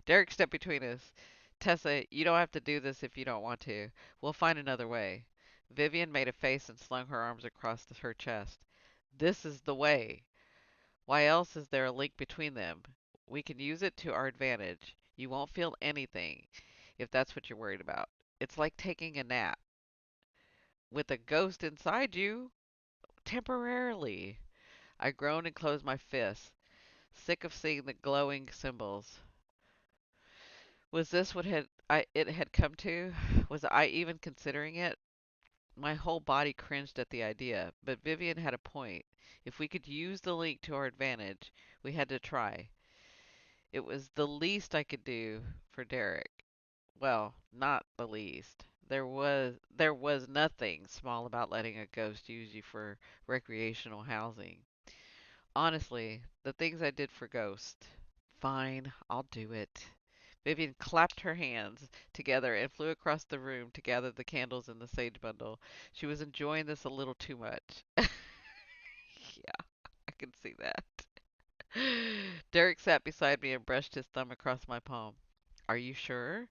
Derrick stepped between us. Tessa, you don't have to do this if you don't want to. We'll find another way. Vivian made a face and slung her arms across her chest. This is the way. Why else is there a link between them? We can use it to our advantage. You won't feel anything, if that's what you're worried about. It's like taking a nap. With a ghost inside you? Temporarily. I groaned and closed my fists, sick of seeing the glowing symbols. Was this what it had come to? Was I even considering it? My whole body cringed at the idea, but Vivian had a point. If we could use the link to our advantage, we had to try. It was the least I could do for Derrick. Well, not the least. There was nothing small about letting a ghost use you for recreational housing. Honestly, the things I did for Ghost. Fine, I'll do it. Vivian clapped her hands together and flew across the room to gather the candles in the sage bundle. She was enjoying this a little too much. Yeah, I can see that. Derrick sat beside me and brushed his thumb across my palm. Are you sure?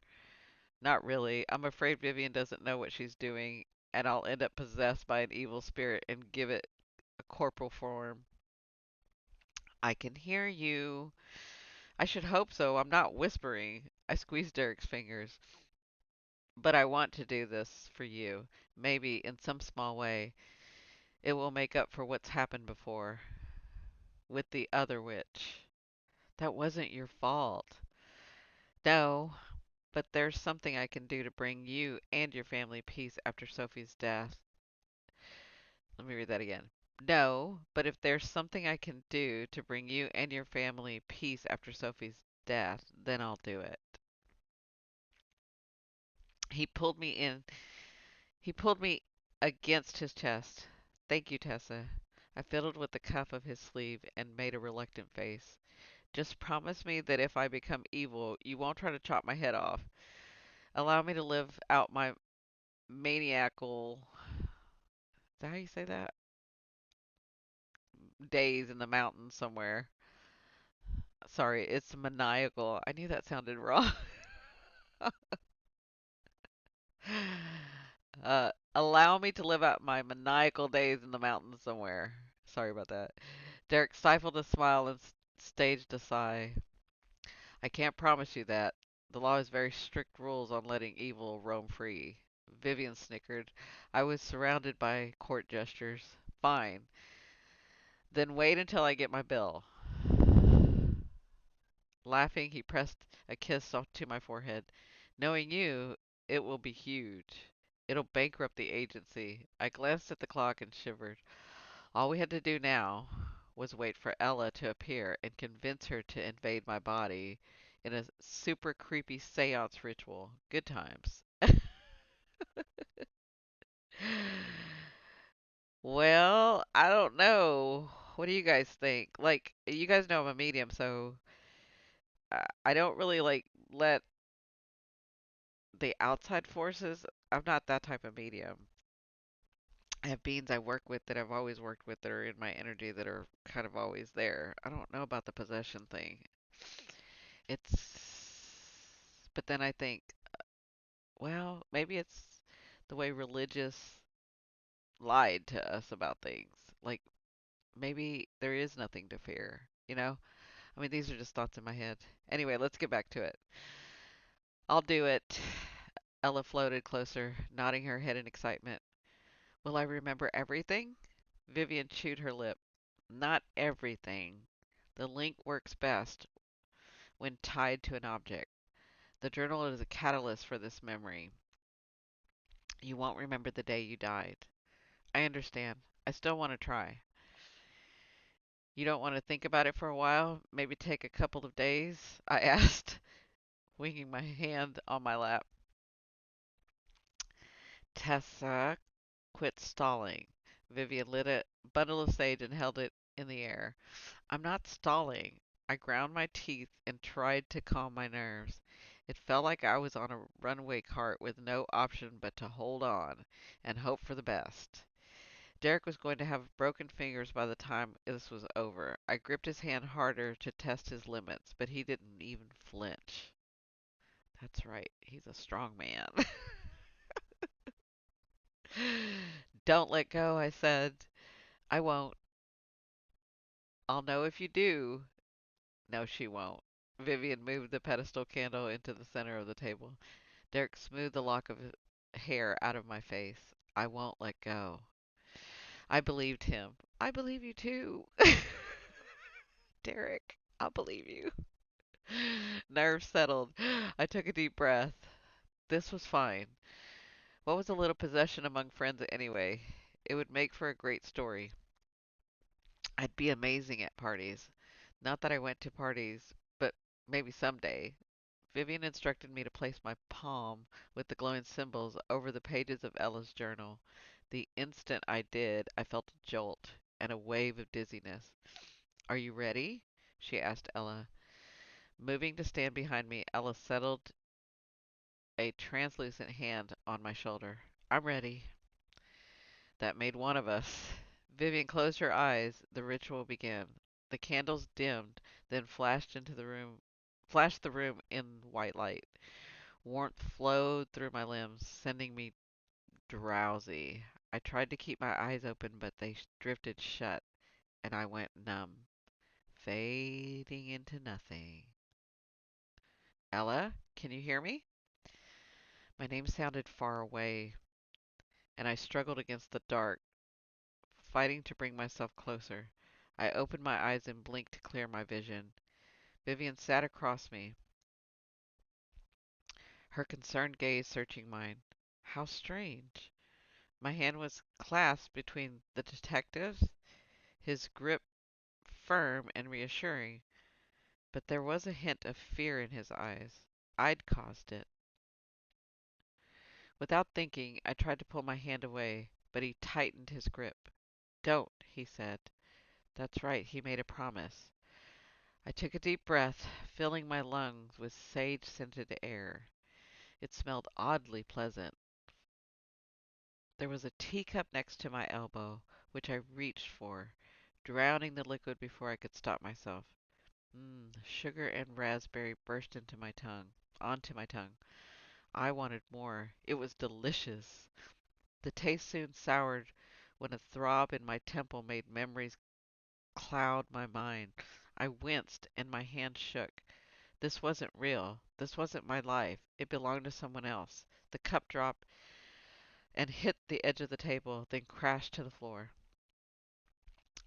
Not really. I'm afraid Vivian doesn't know what she's doing, and I'll end up possessed by an evil spirit and give it a corporal form. I can hear you. I should hope so. I'm not whispering. I squeezed Derrick's fingers. But I want to do this for you. Maybe in some small way it will make up for what's happened before with the other witch. That wasn't your fault. No, but there's something I can do to bring you and your family peace after Sophie's death. Let me read that again. No, but if there's something I can do to bring you and your family peace after Sophie's death, then I'll do it. He pulled me in. He pulled me against his chest. Thank you, Tessa. I fiddled with the cuff of his sleeve and made a reluctant face. Just promise me that if I become evil, you won't try to chop my head off. Allow me to live out my maniacal, is that how you say that? Days in the mountains somewhere. Sorry, it's maniacal. I knew that sounded wrong. Allow me to live out my maniacal days in the mountains somewhere. Sorry about that. Derrick stifled a smile and staged a sigh. I can't promise you that. The law has very strict rules on letting evil roam free. Vivian snickered. I was surrounded by court gestures. Fine. Then wait until I get my bill. Laughing, he pressed a kiss off to my forehead. Knowing you, it will be huge. It'll bankrupt the agency. I glanced at the clock and shivered. All we had to do now was wait for Ella to appear and convince her to invade my body in a super creepy seance ritual. Good times. Well, I don't know. What do you guys think? Like, you guys know I'm a medium, so I don't really like let the outside forces. I'm not that type of medium. I have beings I work with that I've always worked with that are in my energy that are kind of always there. I don't know about the possession thing. But then I think, well, maybe it's the way religious lied to us about things. Like, maybe there is nothing to fear, you know? I mean, these are just thoughts in my head. Anyway, let's get back to it. I'll do it. Ella floated closer, nodding her head in excitement. Will I remember everything? Vivian chewed her lip. Not everything. The link works best when tied to an object. The journal is a catalyst for this memory. You won't remember the day you died. I understand. I still want to try. You don't want to think about it for a while? Maybe take a couple of days? I asked, winging my hand on my lap. Tessa, quit stalling. Vivian lit a bundle of sage and held it in the air. I'm not stalling. I ground my teeth and tried to calm my nerves. It felt like I was on a runaway cart with no option but to hold on and hope for the best. Derrick was going to have broken fingers by the time this was over. I gripped his hand harder to test his limits, but he didn't even flinch. That's right, he's a strong man. Don't let go, I said. I won't. I'll know if you do. No, she won't. Vivian moved the pedestal candle into the center of the table. Derrick smoothed the lock of hair out of my face. I won't let go. I believed him. I believe you too. Derrick, I'll believe you. Nerves settled. I took a deep breath. This was fine. What was a little possession among friends anyway? It would make for a great story. I'd be amazing at parties. Not that I went to parties, but maybe someday. Vivian instructed me to place my palm with the glowing symbols over the pages of Ella's journal. The instant I did, I felt a jolt and a wave of dizziness. Are you ready? She asked Ella. Moving to stand behind me, Ella settled a translucent hand on my shoulder. I'm ready. That made one of us. Vivian closed her eyes. The ritual began. The candles dimmed, then flashed the room in white light. Warmth flowed through my limbs, sending me drowsy. I tried to keep my eyes open, but they drifted shut, and I went numb, fading into nothing. Ella, can you hear me? My name sounded far away, and I struggled against the dark, fighting to bring myself closer. I opened my eyes and blinked to clear my vision. Vivian sat across me, her concerned gaze searching mine. How strange. My hand was clasped between the detective's, his grip firm and reassuring, but there was a hint of fear in his eyes. I'd caused it. Without thinking, I tried to pull my hand away, but he tightened his grip. Don't, he said. That's right, he made a promise. I took a deep breath, filling my lungs with sage-scented air. It smelled oddly pleasant. There was a teacup next to my elbow, which I reached for, drowning the liquid before I could stop myself. Sugar and raspberry burst onto my tongue. I wanted more. It was delicious. The taste soon soured when a throb in my temple made memories cloud my mind. I winced and my hand shook. This wasn't real. This wasn't my life. It belonged to someone else. The cup dropped and hit the edge of the table, then crashed to the floor.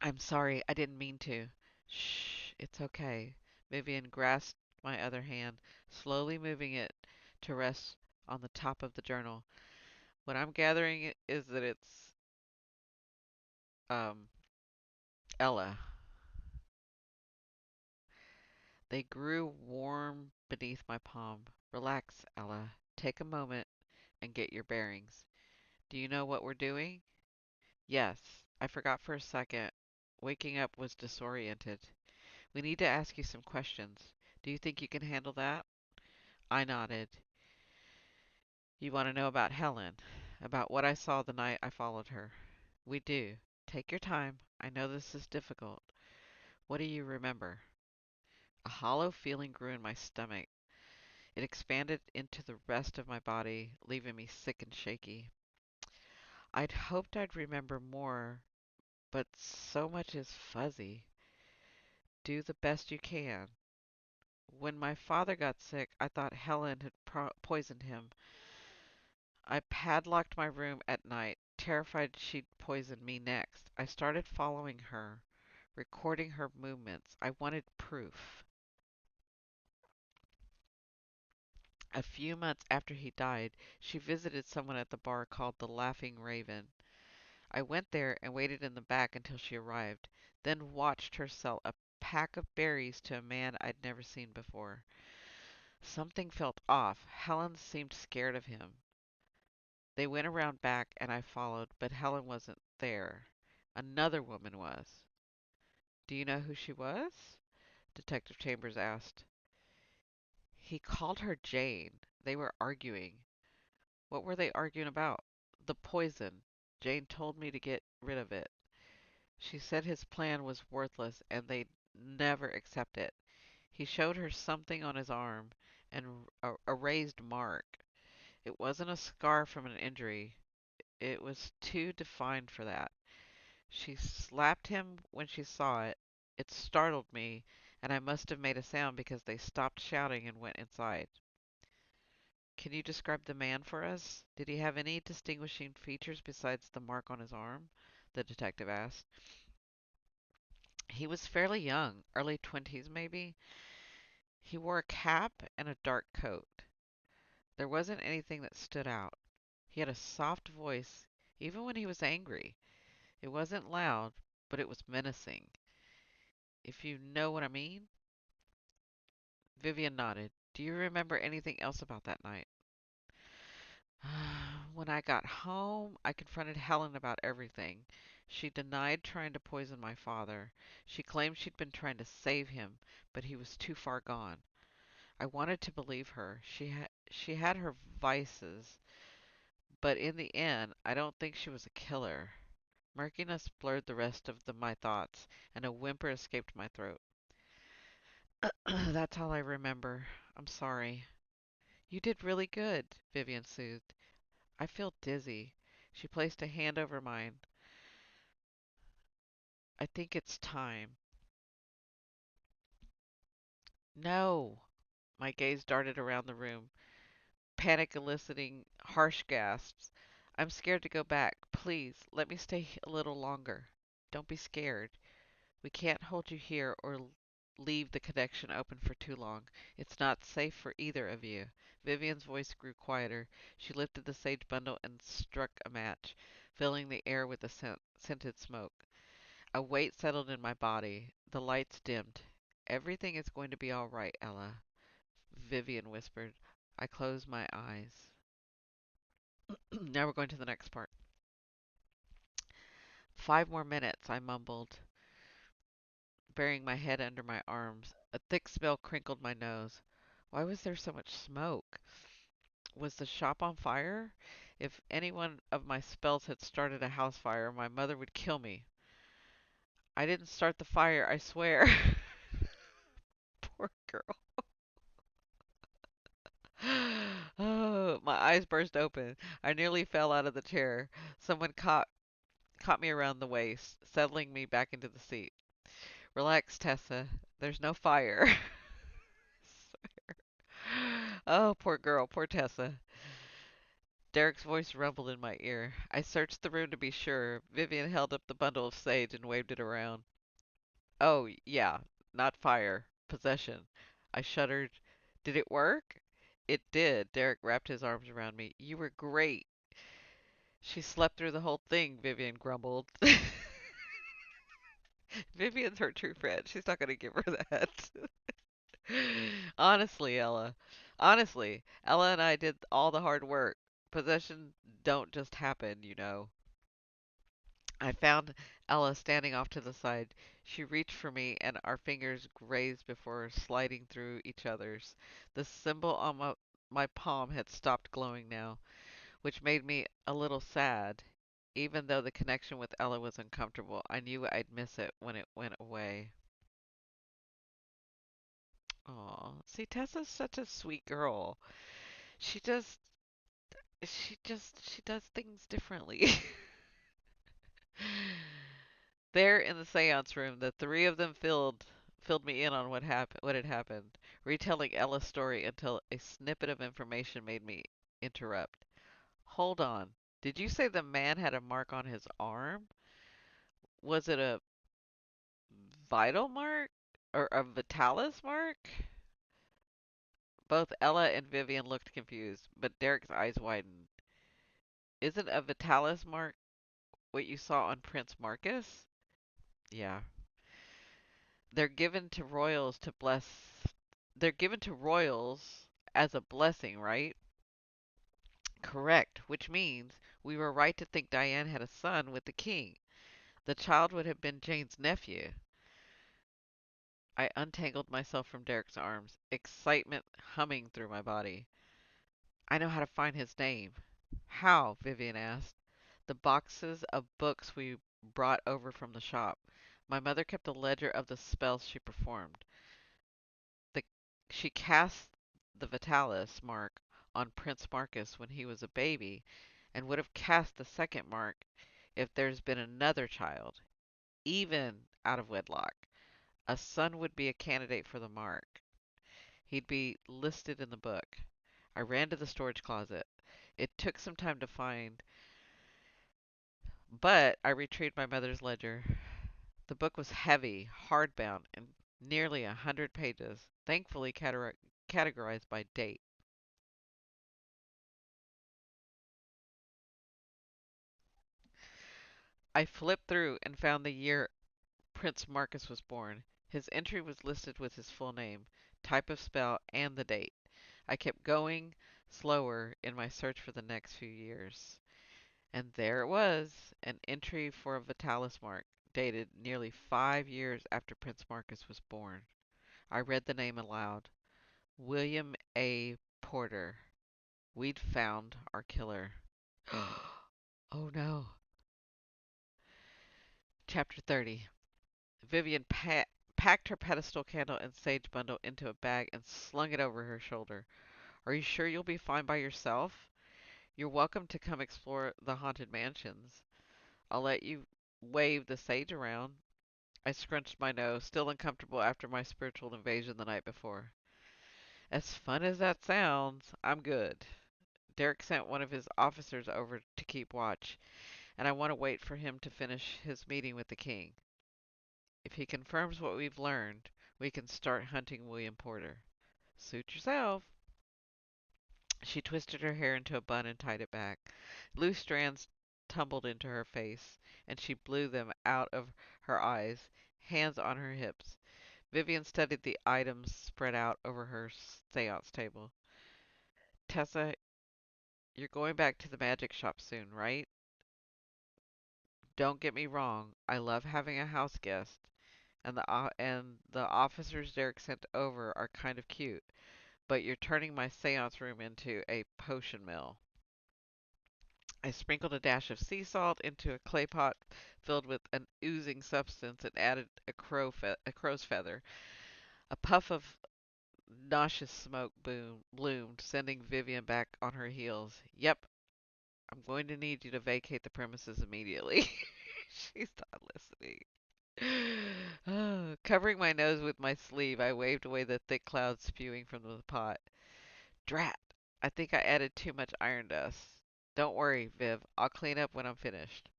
I'm sorry. I didn't mean to. Shh. It's okay. Vivian grasped my other hand, slowly moving it to rest on the top of the journal. What I'm gathering is that it's um Ella. They grew warm beneath my palm. Relax, Ella. Take a moment and get your bearings. Do you know what we're doing? Yes. I forgot for a second. Waking up was disoriented. We need to ask you some questions. Do you think you can handle that? I nodded. You want to know about Helen? About what I saw the night I followed her? We do. Take your time. I know this is difficult. What do you remember? A hollow feeling grew in my stomach. It expanded into the rest of my body, leaving me sick and shaky. I'd hoped I'd remember more, but so much is fuzzy. Do the best you can. When my father got sick, I thought Helen had poisoned him. I padlocked my room at night, terrified she'd poison me next. I started following her, recording her movements. I wanted proof. A few months after he died, she visited someone at the bar called the Laughing Raven. I went there and waited in the back until she arrived, then watched her sell a pack of berries to a man I'd never seen before. Something felt off. Helen seemed scared of him. They went around back and I followed, but Helen wasn't there. Another woman was. Do you know who she was? Detective Chambers asked. He called her Jane. They were arguing. What were they arguing about? The poison. Jane told me to get rid of it. She said his plan was worthless and they'd never accept it. He showed her something on his arm, a raised mark. It wasn't a scar from an injury. It was too defined for that. She slapped him when she saw it. It startled me, and I must have made a sound because they stopped shouting and went inside. Can you describe the man for us? Did he have any distinguishing features besides the mark on his arm? The detective asked. He was fairly young, early 20s maybe. He wore a cap and a dark coat. There wasn't anything that stood out. He had a soft voice, even when he was angry. It wasn't loud, but it was menacing. If you know what I mean? Vivian nodded. Do you remember anything else about that night? When I got home, I confronted Helen about everything. She denied trying to poison my father. She claimed she'd been trying to save him, but he was too far gone. I wanted to believe her. She had her vices, but in the end, I don't think she was a killer. Murkiness blurred the rest of my thoughts, and a whimper escaped my throat. That's all I remember. I'm sorry. You did really good, Vivian soothed. I feel dizzy. She placed a hand over mine. I think it's time. No! My gaze darted around the room, panic eliciting harsh gasps. I'm scared to go back. Please, let me stay a little longer. Don't be scared. We can't hold you here or leave the connection open for too long. It's not safe for either of you. Vivian's voice grew quieter. She lifted the sage bundle and struck a match, filling the air with the scented smoke. A weight settled in my body. The lights dimmed. Everything is going to be all right, Ella, Vivian whispered. I closed my eyes. Now we're going to the next part. 5 more minutes, I mumbled, burying my head under my arms. A thick smell crinkled my nose. Why was there so much smoke? Was the shop on fire? If any one of my spells had started a house fire, my mother would kill me. I didn't start the fire, I swear. Poor girl. Oh, my eyes burst open. I nearly fell out of the chair. Someone caught me around the waist, settling me back into the seat. Relax, Tessa. There's no fire. Oh, poor girl, poor Tessa. Derrick's voice rumbled in my ear. I searched the room to be sure. Vivian held up the bundle of sage and waved it around. Oh, yeah, not fire. Possession. I shuddered. Did it work? It did. Derrick wrapped his arms around me. You were great. She slept through the whole thing, Vivian grumbled. Vivian's her true friend. She's not going to give her that. Honestly, Ella. Honestly, Ella and I did all the hard work. Possession don't just happen, you know. I found Ella standing off to the side. She reached for me, and our fingers grazed before sliding through each other's. The symbol on my palm had stopped glowing now, which made me a little sad. Even though the connection with Ella was uncomfortable, I knew I'd miss it when it went away. Aw, see, Tessa's such a sweet girl. She just, she does things differently. There in the seance room, the three of them filled me in on what had happened, retelling Ella's story until a snippet of information made me interrupt. Hold on. Did you say the man had a mark on his arm? Was it a vital mark or a vitalis mark? Both Ella and Vivian looked confused, but Derrick's eyes widened. Isn't a vitalis mark what you saw on Prince Marcus? Yeah. They're given to royals to bless. They're given to royals as a blessing, right? Correct, which means we were right to think Diane had a son with the king. The child would have been Jane's nephew. I untangled myself from Derrick's arms, excitement humming through my body. I know how to find his name. How? Vivian asked. The boxes of books we brought over from the shop. My mother kept a ledger of the spells she performed. The, she cast the Vitalis mark on Prince Marcus when he was a baby, and would have cast the second mark if there's been another child, even out of wedlock. A son would be a candidate for the mark. He'd be listed in the book. I ran to the storage closet. It took some time to find, but I retrieved my mother's ledger. The book was heavy, hardbound, and nearly 100 pages, thankfully categorized by date. I flipped through and found the year Prince Marcus was born. His entry was listed with his full name, type of spell, and the date. I kept going slower in my search for the next few years. And there it was, an entry for a Vitalis mark, dated nearly 5 years after Prince Marcus was born. I read the name aloud. William A. Porter. We'd found our killer. Oh no. Chapter 30. Vivian packed her pedestal candle and sage bundle into a bag and slung it over her shoulder. Are you sure you'll be fine by yourself? You're welcome to come explore the haunted mansions. I'll let you wave the sage around. I scrunched my nose, still uncomfortable after my spiritual invasion the night before. As fun as that sounds, I'm good. Derrick sent one of his officers over to keep watch, and I want to wait for him to finish his meeting with the king. If he confirms what we've learned, we can start hunting William Porter. Suit yourself. She twisted her hair into a bun and tied it back. Loose strands tumbled into her face, and she blew them out of her eyes, hands on her hips. Vivian studied the items spread out over her seance table. Tessa, you're going back to the magic shop soon, right? Don't get me wrong, I love having a house guest, and the officers Derrick sent over are kind of cute, but you're turning my seance room into a potion mill. I sprinkled a dash of sea salt into a clay pot filled with an oozing substance and added a crow's feather. A puff of nauseous smoke bloomed, sending Vivian back on her heels. Yep, I'm going to need you to vacate the premises immediately. She's not listening. Covering my nose with my sleeve, I waved away the thick clouds spewing from the pot. Drat! I think I added too much iron dust. Don't worry, Viv. I'll clean up when I'm finished.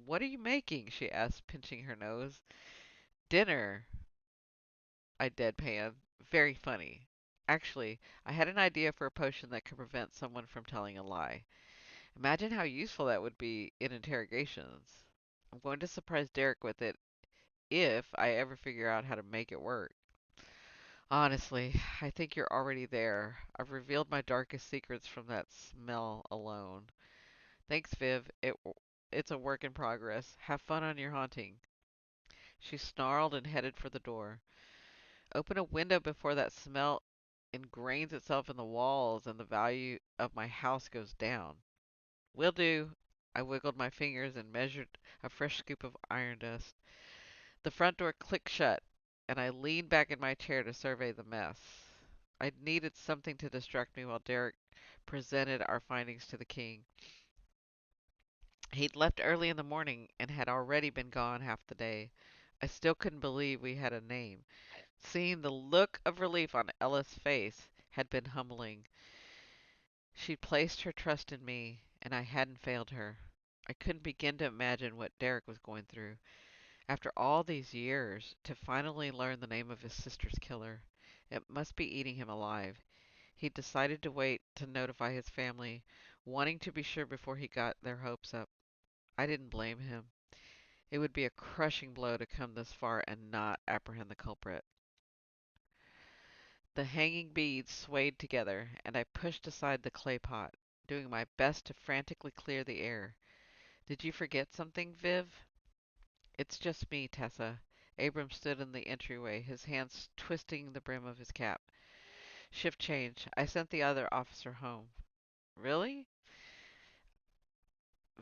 What are you making? She asked, pinching her nose. Dinner, I deadpanned. Very funny. Actually, I had an idea for a potion that could prevent someone from telling a lie. Imagine how useful that would be in interrogations. I'm going to surprise Derrick with it if I ever figure out how to make it work. Honestly, I think you're already there. I've revealed my darkest secrets from that smell alone. Thanks, Viv. It's a work in progress. Have fun on your haunting. She snarled and headed for the door. Open a window before that smell ingrains itself in the walls and the value of my house goes down. Will do. I wiggled my fingers and measured a fresh scoop of iron dust. The front door clicked shut, and I leaned back in my chair to survey the mess. I needed something to distract me while Derrick presented our findings to the king. He'd left early in the morning and had already been gone half the day. I still couldn't believe we had a name. Seeing the look of relief on Ella's face had been humbling. She'd placed her trust in me, and I hadn't failed her. I couldn't begin to imagine what Derrick was going through. After all these years, to finally learn the name of his sister's killer. It must be eating him alive. He decided to wait to notify his family, wanting to be sure before he got their hopes up. I didn't blame him. It would be a crushing blow to come this far and not apprehend the culprit. The hanging beads swayed together, and I pushed aside the clay pot, doing my best to frantically clear the air. Did you forget something, Viv? It's just me, Tessa. Abram stood in the entryway, his hands twisting the brim of his cap. Shift change. I sent the other officer home. Really?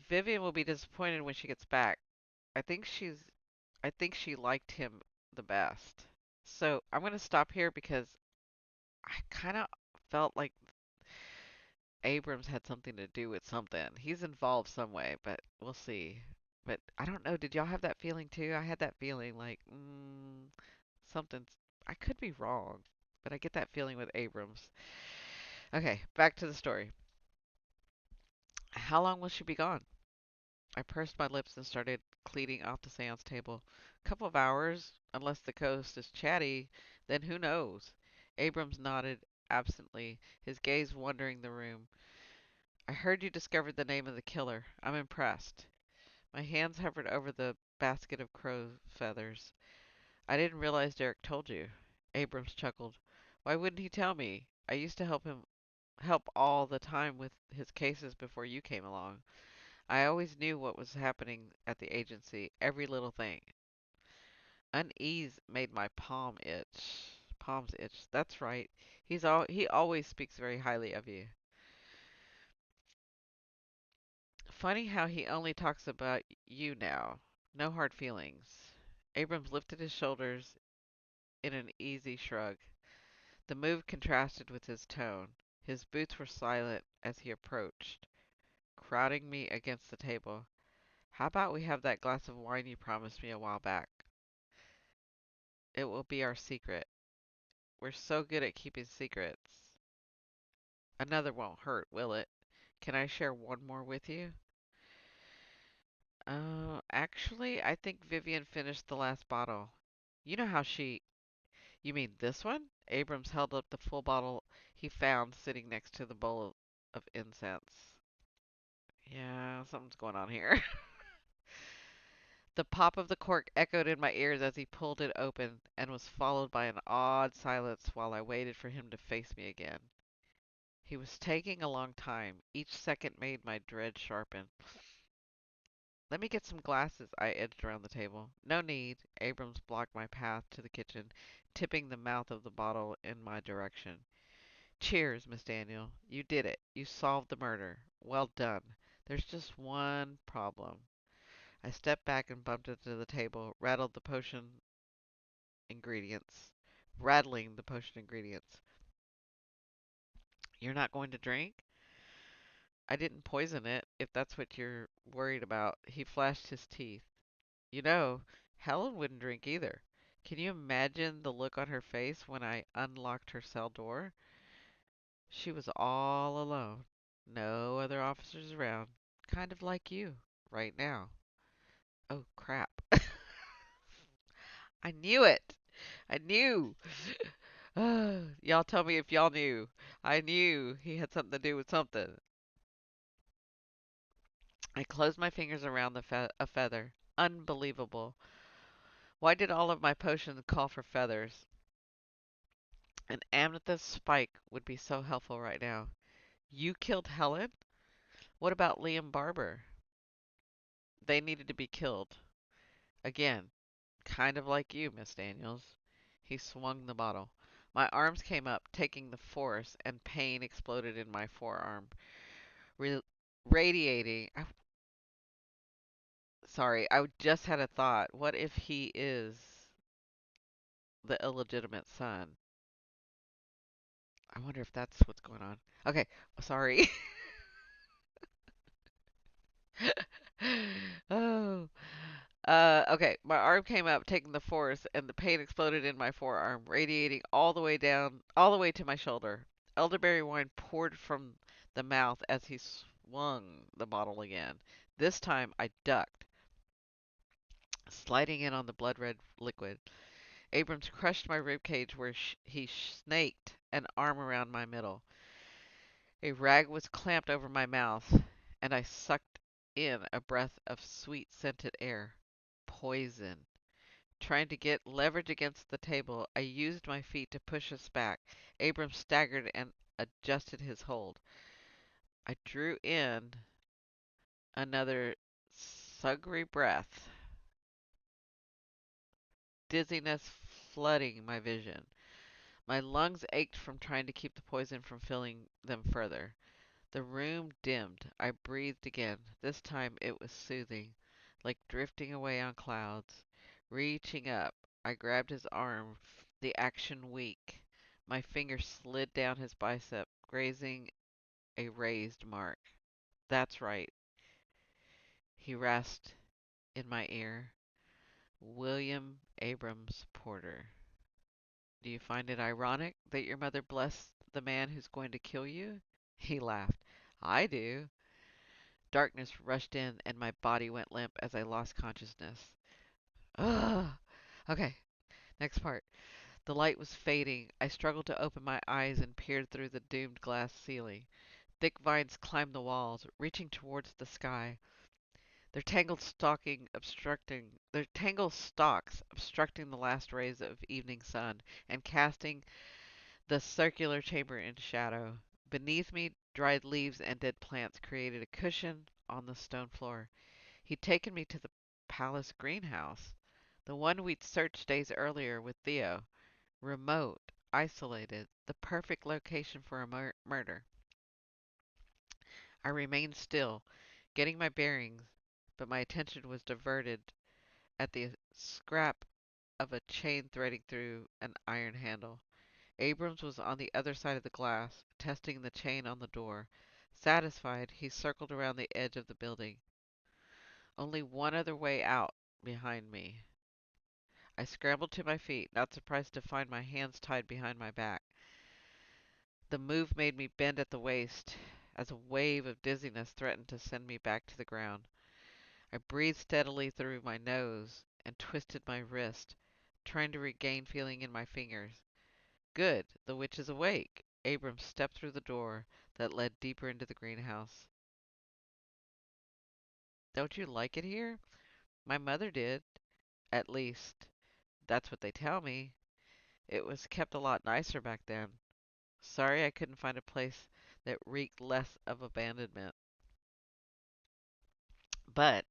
Vivian will be disappointed when she gets back. I think she's I think she liked him the best. So I'm gonna stop here because I kinda felt like Abrams had something to do with something. He's involved some way, but we'll see. But I don't know. Did y'all have that feeling too? I had that feeling like, something's. I could be wrong, but I get that feeling with Abrams. Okay, back to the story. How long will she be gone? I pursed my lips and started cleaning off the seance table. A couple of hours, unless the ghost is chatty, then who knows? Abrams nodded absently, his gaze wandering the room. I heard you discovered the name of the killer. I'm impressed. My hands hovered over the basket of crow feathers. I didn't realize Derrick told you. Abrams chuckled. Why wouldn't he tell me? I used to help all the time with his cases before you came along. I always knew what was happening at the agency, every little thing. Unease made my palms itch. That's right. He always speaks very highly of you. Funny how he only talks about you now. No hard feelings. Abrams lifted his shoulders in an easy shrug. The move contrasted with his tone. His boots were silent as he approached, crowding me against the table. How about we have that glass of wine you promised me a while back? It will be our secret. We're so good at keeping secrets. Another won't hurt, will it? Can I share one more with you? Actually, I think Vivian finished the last bottle. You know how she. You mean this one? Abrams held up the full bottle he found sitting next to the bowl of incense. Yeah, something's going on here. The pop of the cork echoed in my ears as he pulled it open and was followed by an awed silence while I waited for him to face me again. He was taking a long time. Each second made my dread sharpen. Let me get some glasses, I edged around the table. No need. Abrams blocked my path to the kitchen, tipping the mouth of the bottle in my direction. Cheers, Miss Daniel. You did it. You solved the murder. Well done. There's just one problem. I stepped back and bumped into the table, ingredients, rattling the potion ingredients. You're not going to drink? I didn't poison it, if that's what you're worried about. He flashed his teeth. You know, Helen wouldn't drink either. Can you imagine the look on her face when I unlocked her cell door? She was all alone. No other officers around. Kind of like you, right now. Oh, crap. I knew it. I knew. Y'all tell me if y'all knew. I knew he had something to do with something. I closed my fingers around a feather. Unbelievable. Why did all of my potions call for feathers? An amethyst spike would be so helpful right now. You killed Helen? What about Liam Barber? They needed to be killed. Again, kind of like you, Miss Daniels. He swung the bottle. My arms came up, taking the force, and pain exploded in my forearm, re- radiating. Sorry, I just had a thought. What if he is the illegitimate son? I wonder if that's what's going on. Okay, sorry. Oh. Okay, my arm came up, taking the force, and the pain exploded in my forearm, radiating all the way down, all the way to my shoulder. Elderberry wine poured from the mouth as he swung the bottle again. This time I ducked, sliding in on the blood red liquid. Abrams crushed my rib cage where he snaked an arm around my middle. A rag was clamped over my mouth, and I sucked. in a breath of sweet scented air. Poison. Trying to get leverage against the table, I used my feet to push us back. Abram staggered and adjusted his hold. I drew in another sugary breath, dizziness flooding my vision. My lungs ached from trying to keep the poison from filling them further. The room dimmed. I breathed again. This time it was soothing, like drifting away on clouds. Reaching up, I grabbed his arm, the action weak. My finger slid down his bicep, grazing a raised mark. That's right, he rasped in my ear. William Abrams Porter. Do you find it ironic that your mother blessed the man who's going to kill you? He laughed. I do. Darkness rushed in and my body went limp as I lost consciousness. Ugh. Okay, next part. The light was fading. I struggled to open my eyes and peered through the doomed glass ceiling. Thick vines climbed the walls, reaching towards the sky. Their tangled stalks obstructing the last rays of evening sun and casting the circular chamber into shadow. Beneath me, dried leaves and dead plants created a cushion on the stone floor. He'd taken me to the palace greenhouse, the one we'd searched days earlier with Theo. Remote, isolated, the perfect location for a murder. I remained still, getting my bearings, but my attention was diverted at the scrap of a chain threading through an iron handle. Abrams was on the other side of the glass, testing the chain on the door. Satisfied, he circled around the edge of the building. Only one other way out behind me. I scrambled to my feet, not surprised to find my hands tied behind my back. The move made me bend at the waist as a wave of dizziness threatened to send me back to the ground. I breathed steadily through my nose and twisted my wrist, trying to regain feeling in my fingers. Good, the witch is awake. Abram stepped through the door that led deeper into the greenhouse. Don't you like it here? My mother did. At least, that's what they tell me. It was kept a lot nicer back then. Sorry I couldn't find a place that reeked less of abandonment. But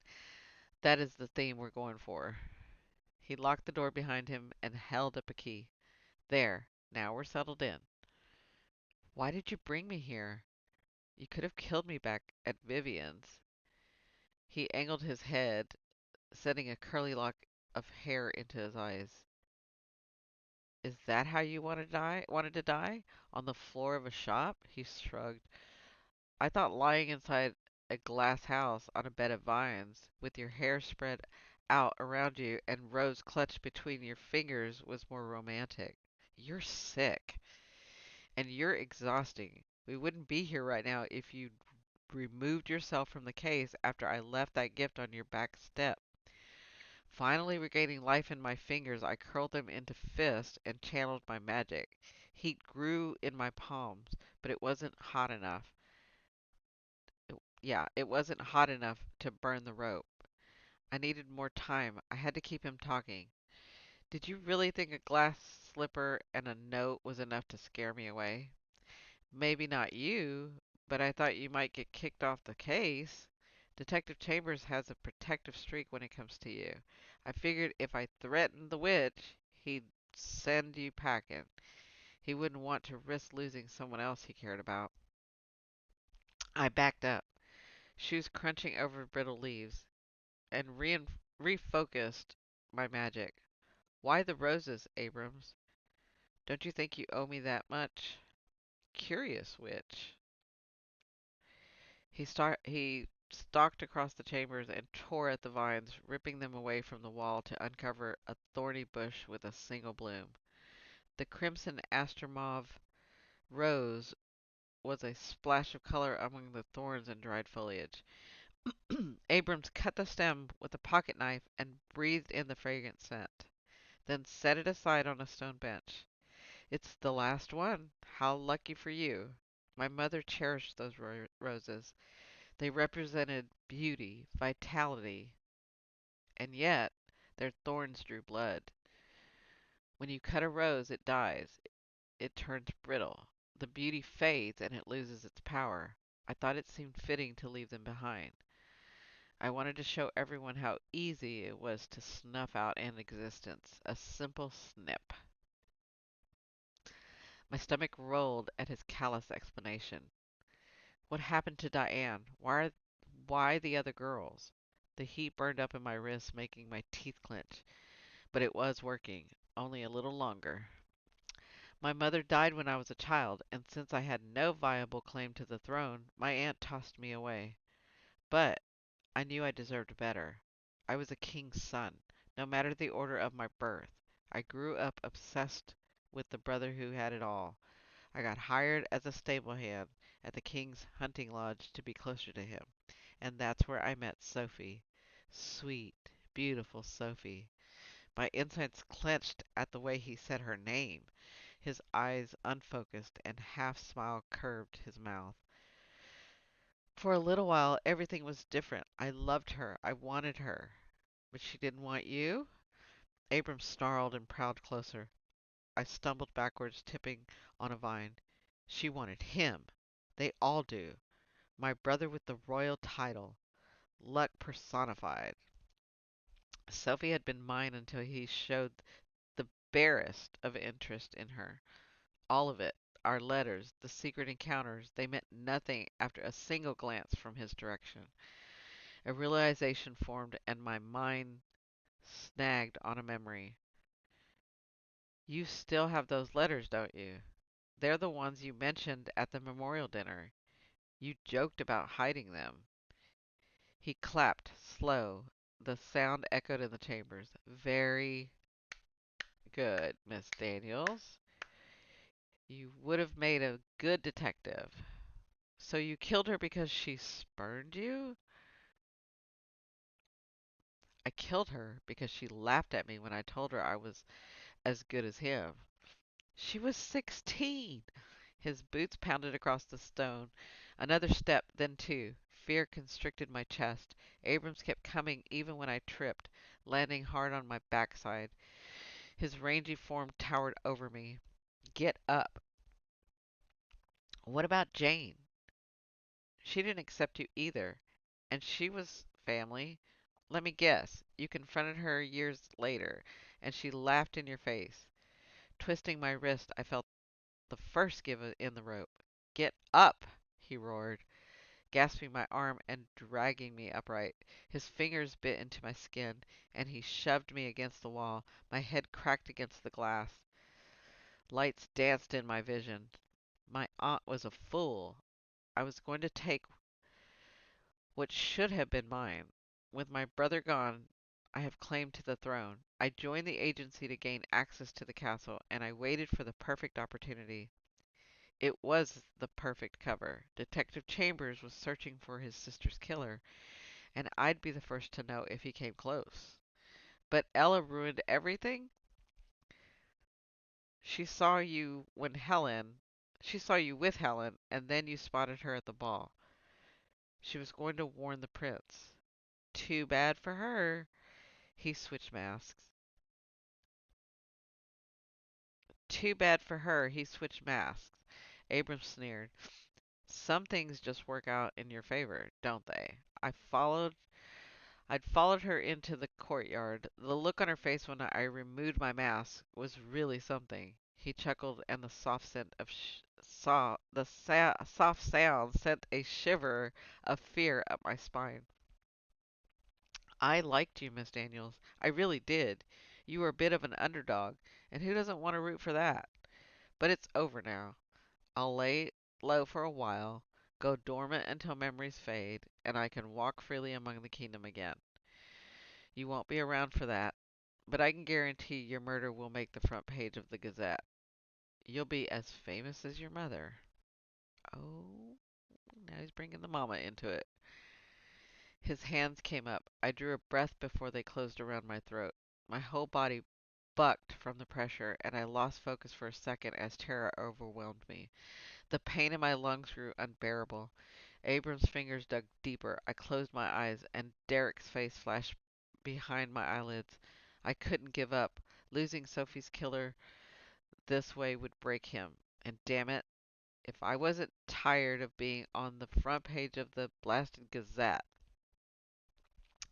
that is the theme we're going for. He locked the door behind him and held up a key. There, now we're settled in. Why did you bring me here? You could have killed me back at Vivian's. He angled his head, setting a curly lock of hair into his eyes. Is that how you wanted to die? On the floor of a shop? He shrugged. I thought lying inside a glass house on a bed of vines, with your hair spread out around you and rose clutched between your fingers was more romantic. You're sick. And you're exhausting. We wouldn't be here right now if you'd removed yourself from the case after I left that gift on your back step. Finally regaining life in my fingers, I curled them into fists and channeled my magic. Heat grew in my palms, but it wasn't hot enough. It wasn't hot enough to burn the rope. I needed more time. I had to keep him talking. Did you really think a glass slipper and a note was enough to scare me away? Maybe not you, but I thought you might get kicked off the case. Detective Chambers has a protective streak when it comes to you. I figured if I threatened the witch, he'd send you packing. He wouldn't want to risk losing someone else he cared about. I backed up, shoes crunching over brittle leaves, and refocused my magic. Why the roses, Abrams? Don't you think you owe me that much? Curious witch. He stalked across the chambers and tore at the vines, ripping them away from the wall to uncover a thorny bush with a single bloom. The crimson aster mauve rose was a splash of color among the thorns and dried foliage. Abrams cut the stem with a pocket knife and breathed in the fragrant scent, then set it aside on a stone bench. It's the last one. How lucky for you. My mother cherished those roses. They represented beauty, vitality, and yet their thorns drew blood. When you cut a rose, it dies. It turns brittle. The beauty fades and it loses its power. I thought it seemed fitting to leave them behind. I wanted to show everyone how easy it was to snuff out an existence. A simple snip. My stomach rolled at his callous explanation. What happened to Diane? Why the other girls? The heat burned up in my wrists, making my teeth clench. But it was working. Only a little longer. My mother died when I was a child, and since I had no viable claim to the throne, my aunt tossed me away. But I knew I deserved better. I was a king's son, no matter the order of my birth. I grew up obsessed with the brother who had it all. I got hired as a stable hand at the king's hunting lodge to be closer to him. And that's where I met Sophie. Sweet, beautiful Sophie. My insides clenched at the way he said her name. His eyes unfocused and half smile curved his mouth. For a little while everything was different. I loved her. I wanted her. But she didn't want you? Abram snarled and prowled closer. I stumbled backwards, tipping on a vine. She wanted him. They all do. My brother with the royal title. Luck personified. Sophie had been mine until he showed the barest of interest in her. All of it. Our letters, the secret encounters, they meant nothing after a single glance from his direction. A realization formed and my mind snagged on a memory. You still have those letters, don't you? They're the ones you mentioned at the memorial dinner. You joked about hiding them. He clapped, slow. The sound echoed in the chambers. Very good, Miss Daniels. You would have made a good detective. So you killed her because she spurned you? I killed her because she laughed at me when I told her I was as good as him. She was 16. His boots pounded across the stone. Another step, then two. Fear constricted my chest. Abrams kept coming even when I tripped, landing hard on my backside. His rangy form towered over me. Get up. What about Jane? She didn't accept you either. And she was family. Let me guess. You confronted her years later, and she laughed in your face. Twisting my wrist, I felt the first give in the rope. Get up! He roared, grasping my arm and dragging me upright. His fingers bit into my skin, and he shoved me against the wall. My head cracked against the glass. Lights danced in my vision. My aunt was a fool. I was going to take what should have been mine. With my brother gone, I have claim to the throne. I joined the agency to gain access to the castle, and I waited for the perfect opportunity. It was the perfect cover. Detective Chambers was searching for his sister's killer, and I'd be the first to know if he came close. But Ella ruined everything? She saw you when Helen, she saw you with Helen, and then you spotted her at the ball. She was going to warn the prince. Too bad for her. He switched masks. Too bad for her. He switched masks. Abrams sneered. Some things just work out in your favor, don't they? I'd followed her into the courtyard. The look on her face when I removed my mask was really something. He chuckled, and the soft scent of soft sound sent a shiver of fear up my spine. I liked you, Miss Daniels. I really did. You were a bit of an underdog, and who doesn't want to root for that? But it's over now. I'll lay low for a while, go dormant until memories fade, and I can walk freely among the kingdom again. You won't be around for that, but I can guarantee your murder will make the front page of the Gazette. You'll be as famous as your mother. Oh, now he's bringing the mama into it. His hands came up. I drew a breath before they closed around my throat. My whole body bucked from the pressure, and I lost focus for a second as terror overwhelmed me. The pain in my lungs grew unbearable. Abram's fingers dug deeper. I closed my eyes, and Derrick's face flashed behind my eyelids. I couldn't give up. Losing Sophie's killer this way would break him. And damn it, if I wasn't tired of being on the front page of the blasted Gazette.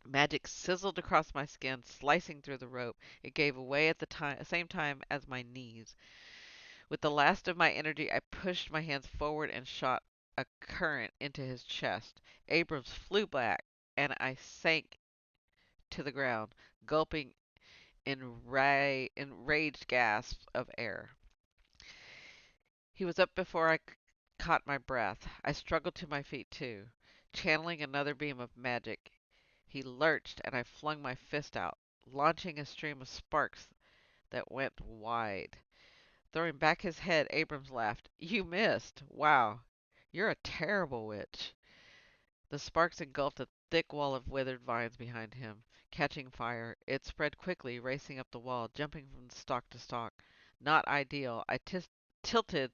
Magic sizzled across my skin, slicing through the rope. It gave way at the same time as my knees. With the last of my energy, I pushed my hands forward and shot a current into his chest. Abrams flew back, and I sank to the ground, gulping enraged gasps of air. He was up before I caught my breath. I struggled to my feet, too, channeling another beam of magic. He lurched, and I flung my fist out, launching a stream of sparks that went wide. Throwing back his head, Abrams laughed. You missed. Wow. You're a terrible witch. The sparks engulfed a thick wall of withered vines behind him, catching fire. It spread quickly, racing up the wall, jumping from stalk to stalk. Not ideal. I tilted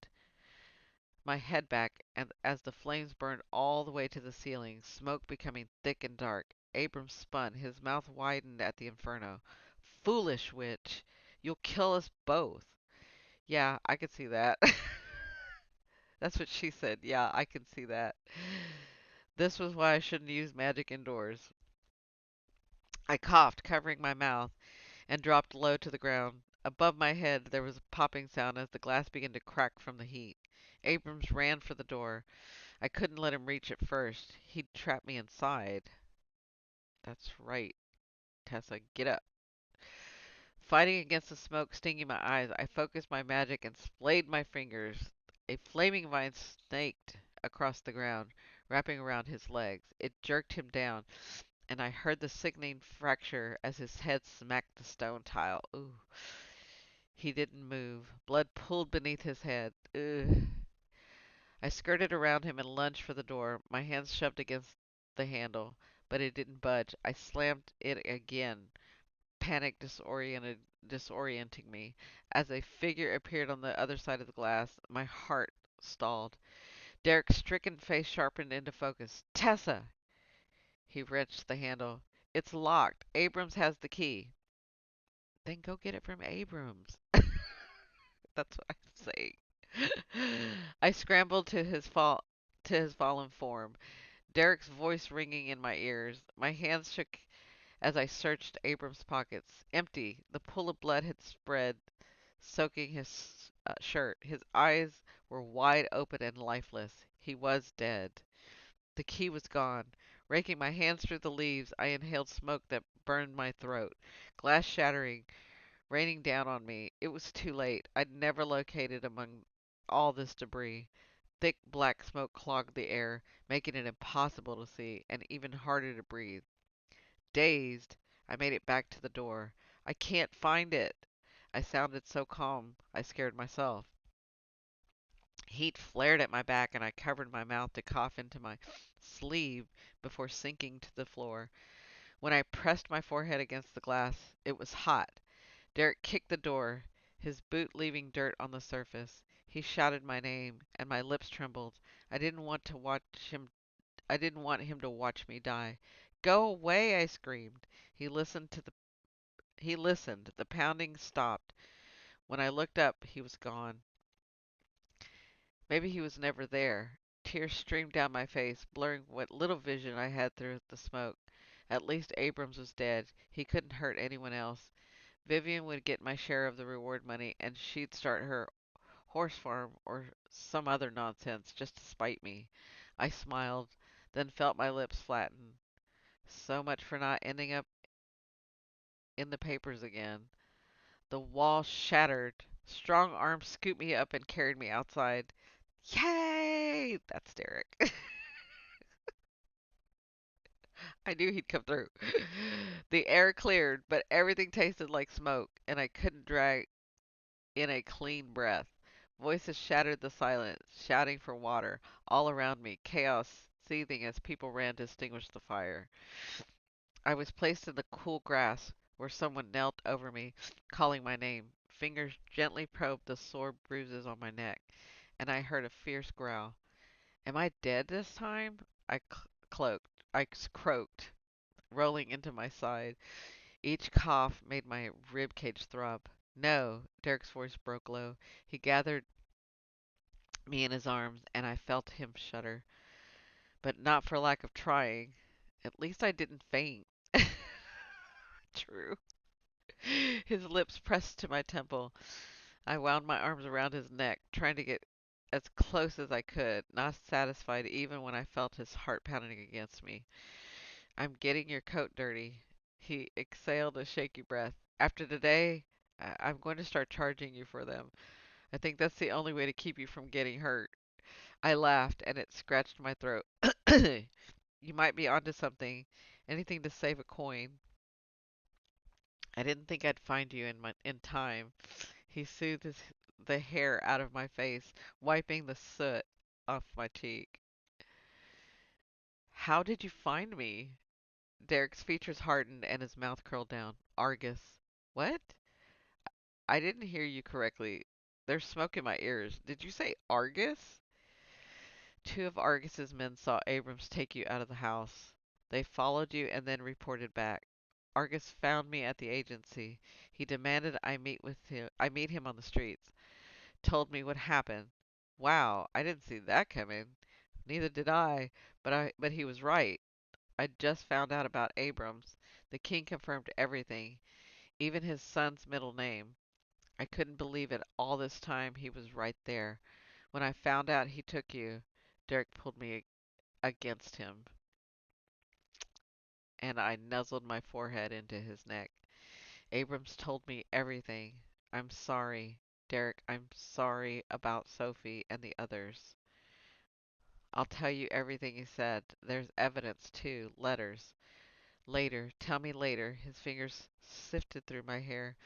my head back, and as the flames burned all the way to the ceiling, smoke becoming thick and dark, Abrams spun, his mouth widened at the inferno. Foolish witch! You'll kill us both. Yeah, I could see that. That's what she said. Yeah, I can see that. This was why I shouldn't use magic indoors. I coughed, covering my mouth, and dropped low to the ground. Above my head there was a popping sound as the glass began to crack from the heat. Abrams ran for the door. I couldn't let him reach it first. He'd trap me inside. That's right, Tessa. Get up. Fighting against the smoke stinging my eyes, I focused my magic and splayed my fingers. A flaming vine snaked across the ground, wrapping around his legs. It jerked him down, and I heard the sickening fracture as his head smacked the stone tile. Ooh. He didn't move. Blood pooled beneath his head. Ugh. I skirted around him and lunged for the door, my hands shoved against the handle, but it didn't budge. I slammed it again, panic disorienting me. As a figure appeared on the other side of the glass, my heart stalled. Derrick's stricken face sharpened into focus. Tessa! He wrenched the handle. It's locked. Abrams has the key. Then go get it from Abrams. That's what I'm saying. I scrambled to his fallen form, Derrick's voice ringing in my ears. My hands shook as I searched Abram's pockets. Empty. The pool of blood had spread, soaking his shirt. His eyes were wide open and lifeless. He was dead. The key was gone. Raking my hands through the leaves, I inhaled smoke that burned my throat. Glass shattering, raining down on me. It was too late. I'd never located among all this debris. Thick black smoke clogged the air, making it impossible to see and even harder to breathe. Dazed, I made it back to the door. I can't find it. I sounded so calm, I scared myself. Heat flared at my back, and I covered my mouth to cough into my sleeve before sinking to the floor. When I pressed my forehead against the glass, it was hot. Derrick kicked the door, his boot leaving dirt on the surface. He shouted my name, and my lips trembled. I didn't want him to watch me die. Go away, I screamed. He listened. The pounding stopped. When I looked up, he was gone. Maybe he was never there. Tears streamed down my face, blurring what little vision I had through the smoke. At least Abrams was dead. He couldn't hurt anyone else. Vivian would get my share of the reward money, and she'd start her horse farm or some other nonsense just to spite me. I smiled, then felt my lips flatten. So much for not ending up in the papers again. The wall shattered. Strong arms scooped me up and carried me outside. Yay! That's Derrick. I knew he'd come through. The air cleared, but everything tasted like smoke, and I couldn't drag in a clean breath. Voices shattered the silence, shouting for water. All around me, chaos seething as people ran to extinguish the fire. I was placed in the cool grass, where someone knelt over me, calling my name. Fingers gently probed the sore bruises on my neck, and I heard a fierce growl. Am I dead this time? I croaked, rolling into my side. Each cough made my rib cage throb. No, Derek's voice broke low. He gathered me in his arms, and I felt him shudder. But not for lack of trying. At least I didn't faint. True. His lips pressed to my temple. I wound my arms around his neck, trying to get as close as I could, not satisfied even when I felt his heart pounding against me. I'm getting your coat dirty. He exhaled a shaky breath. After today, I'm going to start charging you for them. I think that's the only way to keep you from getting hurt. I laughed, and it scratched my throat. You might be onto something. Anything to save a coin. I didn't think I'd find you in time. He soothed the hair out of my face, wiping the soot off my cheek. How did you find me? Derek's features hardened and his mouth curled down. Argus. What? I didn't hear you correctly. There's smoke in my ears. Did you say Argus? Two of Argus's men saw Abrams take you out of the house. They followed you and then reported back. Argus found me at the agency. He demanded I meet him on the streets. Told me what happened. Wow, I didn't see that coming. Neither did I, but he was right. I just found out about Abrams. The king confirmed everything, even his son's middle name. I couldn't believe it all this time he was right there. When I found out he took you, Derek pulled me against him, and I nuzzled my forehead into his neck. Abrams told me everything. I'm sorry, Derek. I'm sorry about Sophie and the others. I'll tell you everything he said. There's evidence, too. Letters. Later. Tell me later. His fingers sifted through my hair.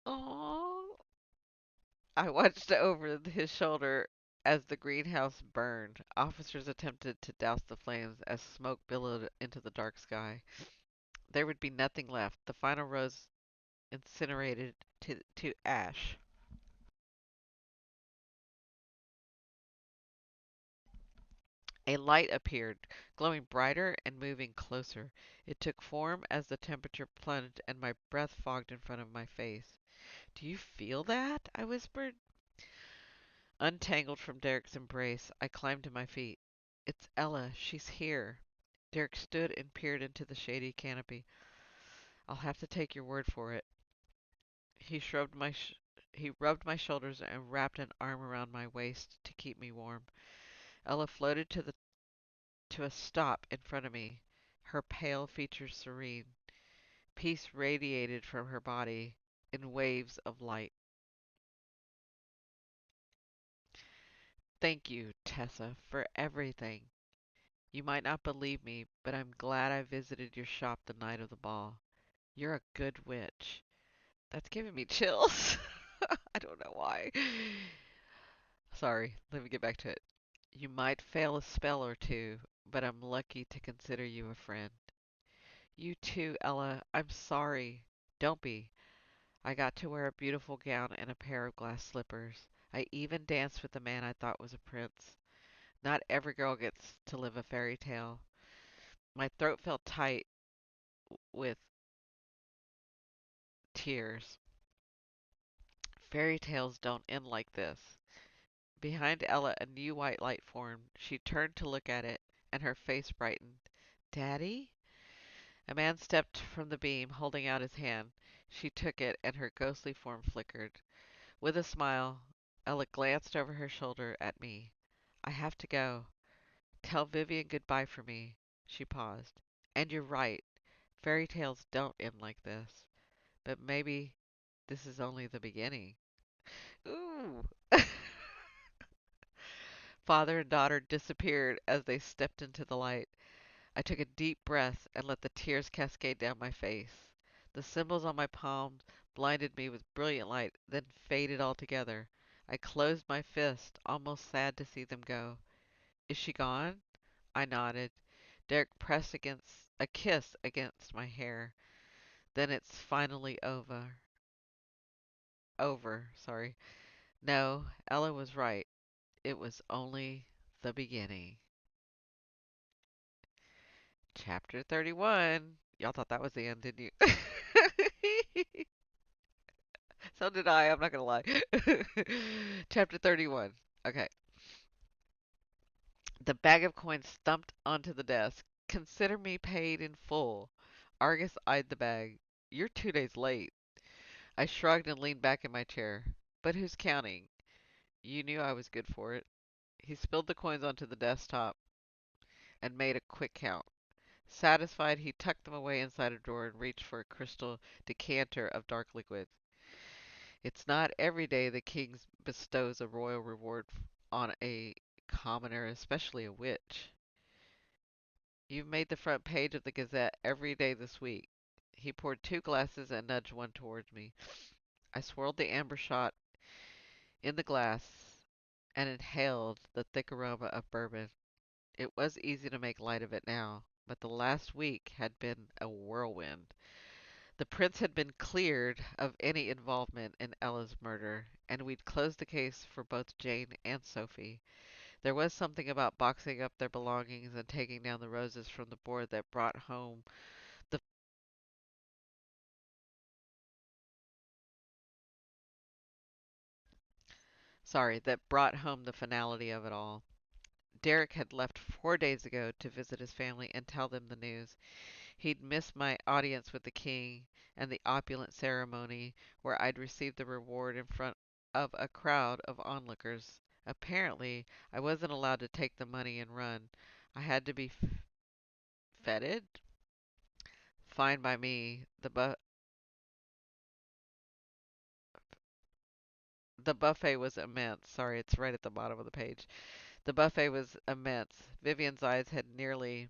Oh, I watched over his shoulder as the greenhouse burned. Officers attempted to douse the flames as smoke billowed into the dark sky. There would be nothing left. The final rose incinerated to ash. A light appeared, glowing brighter and moving closer. It took form as the temperature plunged and my breath fogged in front of my face. Do you feel that? I whispered. Untangled from Derek's embrace, I climbed to my feet. It's Ella. She's here. Derek stood and peered into the shady canopy. I'll have to take your word for it. He shrugged my sh- he rubbed my shoulders and wrapped an arm around my waist to keep me warm. Ella floated to a stop in front of me, her pale features serene. Peace radiated from her body in waves of light. Thank you, Tessa, for everything. You might not believe me, but I'm glad I visited your shop the night of the ball. You're a good witch. That's giving me chills. I don't know why. Sorry, let me get back to it. You might fail a spell or two, but I'm lucky to consider you a friend. You too, Ella. I'm sorry. Don't be. I got to wear a beautiful gown and a pair of glass slippers. I even danced with the man I thought was a prince. Not every girl gets to live a fairy tale. My throat felt tight with tears. Fairy tales don't end like this. Behind Ella, a new white light formed. She turned to look at it, and her face brightened. Daddy? A man stepped from the beam, holding out his hand. She took it, and her ghostly form flickered. With a smile, Ella glanced over her shoulder at me. I have to go. Tell Vivian goodbye for me. She paused. And you're right. Fairy tales don't end like this. But maybe this is only the beginning. Ooh. Father and daughter disappeared as they stepped into the light. I took a deep breath and let the tears cascade down my face. The symbols on my palms blinded me with brilliant light, then faded altogether. I closed my fist, almost sad to see them go. Is she gone? I nodded. Derek pressed a kiss against my hair. Then it's finally over. Over, sorry. No, Ella was right. It was only The beginning. Chapter 31. Y'all thought that was the end, didn't you? So did I, I'm not gonna lie. Chapter 31. Okay. The bag of coins thumped onto the desk. Consider me paid in full. Argus eyed the bag. You're 2 days late. I shrugged and leaned back in my chair. But who's counting? You knew I was good for it. He spilled the coins onto the desktop and made a quick count. Satisfied, he tucked them away inside a drawer and reached for a crystal decanter of dark liquid. It's not every day the king bestows a royal reward on a commoner, especially a witch. You've made the front page of the Gazette every day this week. He poured two glasses and nudged one towards me. I swirled the amber shot in the glass and inhaled the thick aroma of bourbon. It was easy to make light of it now, but the last week had been a whirlwind. The prince had been cleared of any involvement in Ella's murder, and we'd closed the case for both Jane and Sophie. There was something about boxing up their belongings and taking down the roses from the board that brought home the that brought home the finality of it all. Derrick had left 4 days ago to visit his family and tell them the news. He'd missed my audience with the king and the opulent ceremony where I'd received the reward in front of a crowd of onlookers. Apparently, I wasn't allowed to take the money and run. I had to be feted? Fine by me. The buffet was immense. Sorry, it's right at the bottom of the page. The buffet was immense. Vivian's eyes had nearly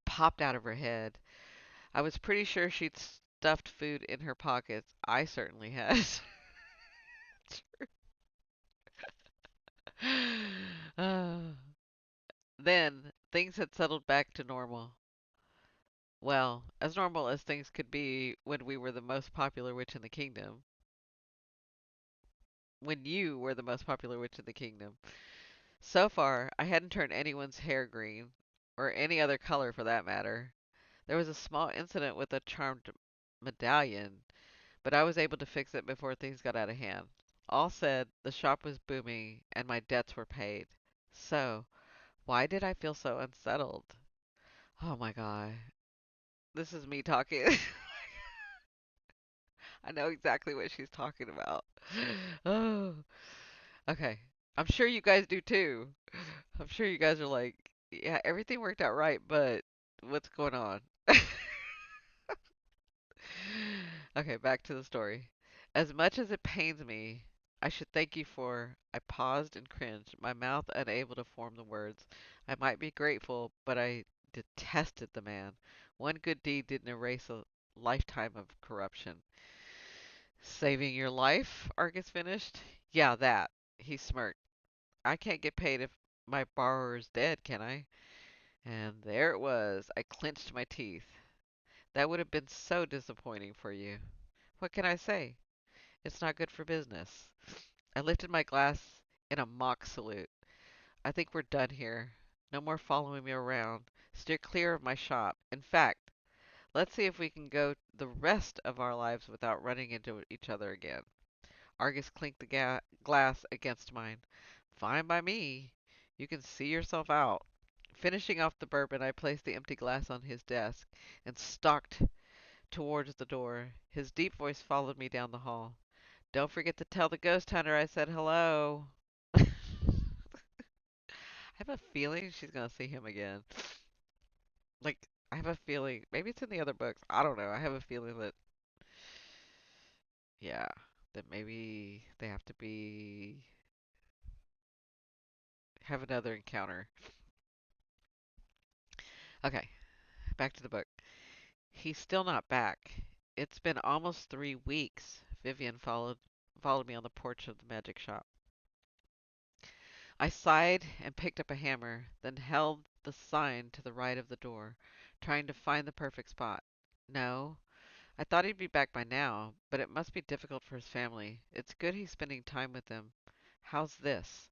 popped out of her head. I was pretty sure she'd stuffed food in her pockets. I certainly had. Uh, then things had settled back to normal. Well, as normal as things could be when we were the most popular witch in the kingdom. When you were the most popular witch in the kingdom. So far, I hadn't turned anyone's hair green, or any other color for that matter. There was a small incident with a charmed medallion, but I was able to fix it before things got out of hand. All said, the shop was booming and my debts were paid. So, why did I feel so unsettled? Oh my god. This is me talking. I know exactly what she's talking about. Oh, okay. I'm sure you guys do too. I'm sure you guys are like, yeah, everything worked out right, but what's going on? Okay, back to the story. As much as it pains me, I should thank you for. I paused and cringed, my mouth unable to form the words. I might be grateful, but I detested the man. One good deed didn't erase a lifetime of corruption. Saving your life? Argus finished. Yeah, that. He smirked. I can't get paid if my borrower's dead, can I? And there it was. I clenched my teeth. That would have been so disappointing for you. What can I say? It's not good for business. I lifted my glass in a mock salute. I think we're done here. No more following me around. Steer clear of my shop. In fact, let's see if we can go the rest of our lives without running into each other again. Argus clinked the glass against mine. Fine by me. You can see yourself out. Finishing off the bourbon, I placed the empty glass on his desk and stalked towards the door. His deep voice followed me down the hall. Don't forget to tell the ghost hunter I said hello. I have a feeling she's gonna see him again. Like, I have a feeling, maybe it's in the other books. I don't know. I have a feeling that, yeah, that maybe they have to have another encounter. Okay, back to the book. He's still not back. It's been almost 3 weeks. Vivian followed me on the porch of the magic shop. I sighed and picked up a hammer, then held the sign to the right of the door, trying to find the perfect spot. No, I thought he'd be back by now, but it must be difficult for his family. It's good he's spending time with them. How's this?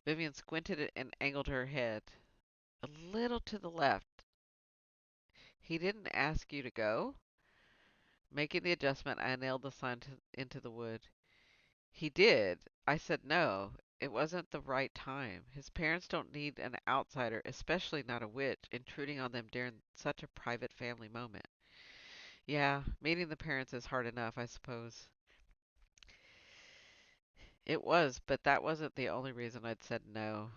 Vivian squinted and angled her head. A little to the left. He didn't ask you to go? Making the adjustment, I nailed the sign into the wood. He did. I said no. It wasn't the right time. His parents don't need an outsider, especially not a witch, intruding on them during such a private family moment. Yeah, meeting the parents is hard enough, I suppose. It was, but that wasn't the only reason I'd said no.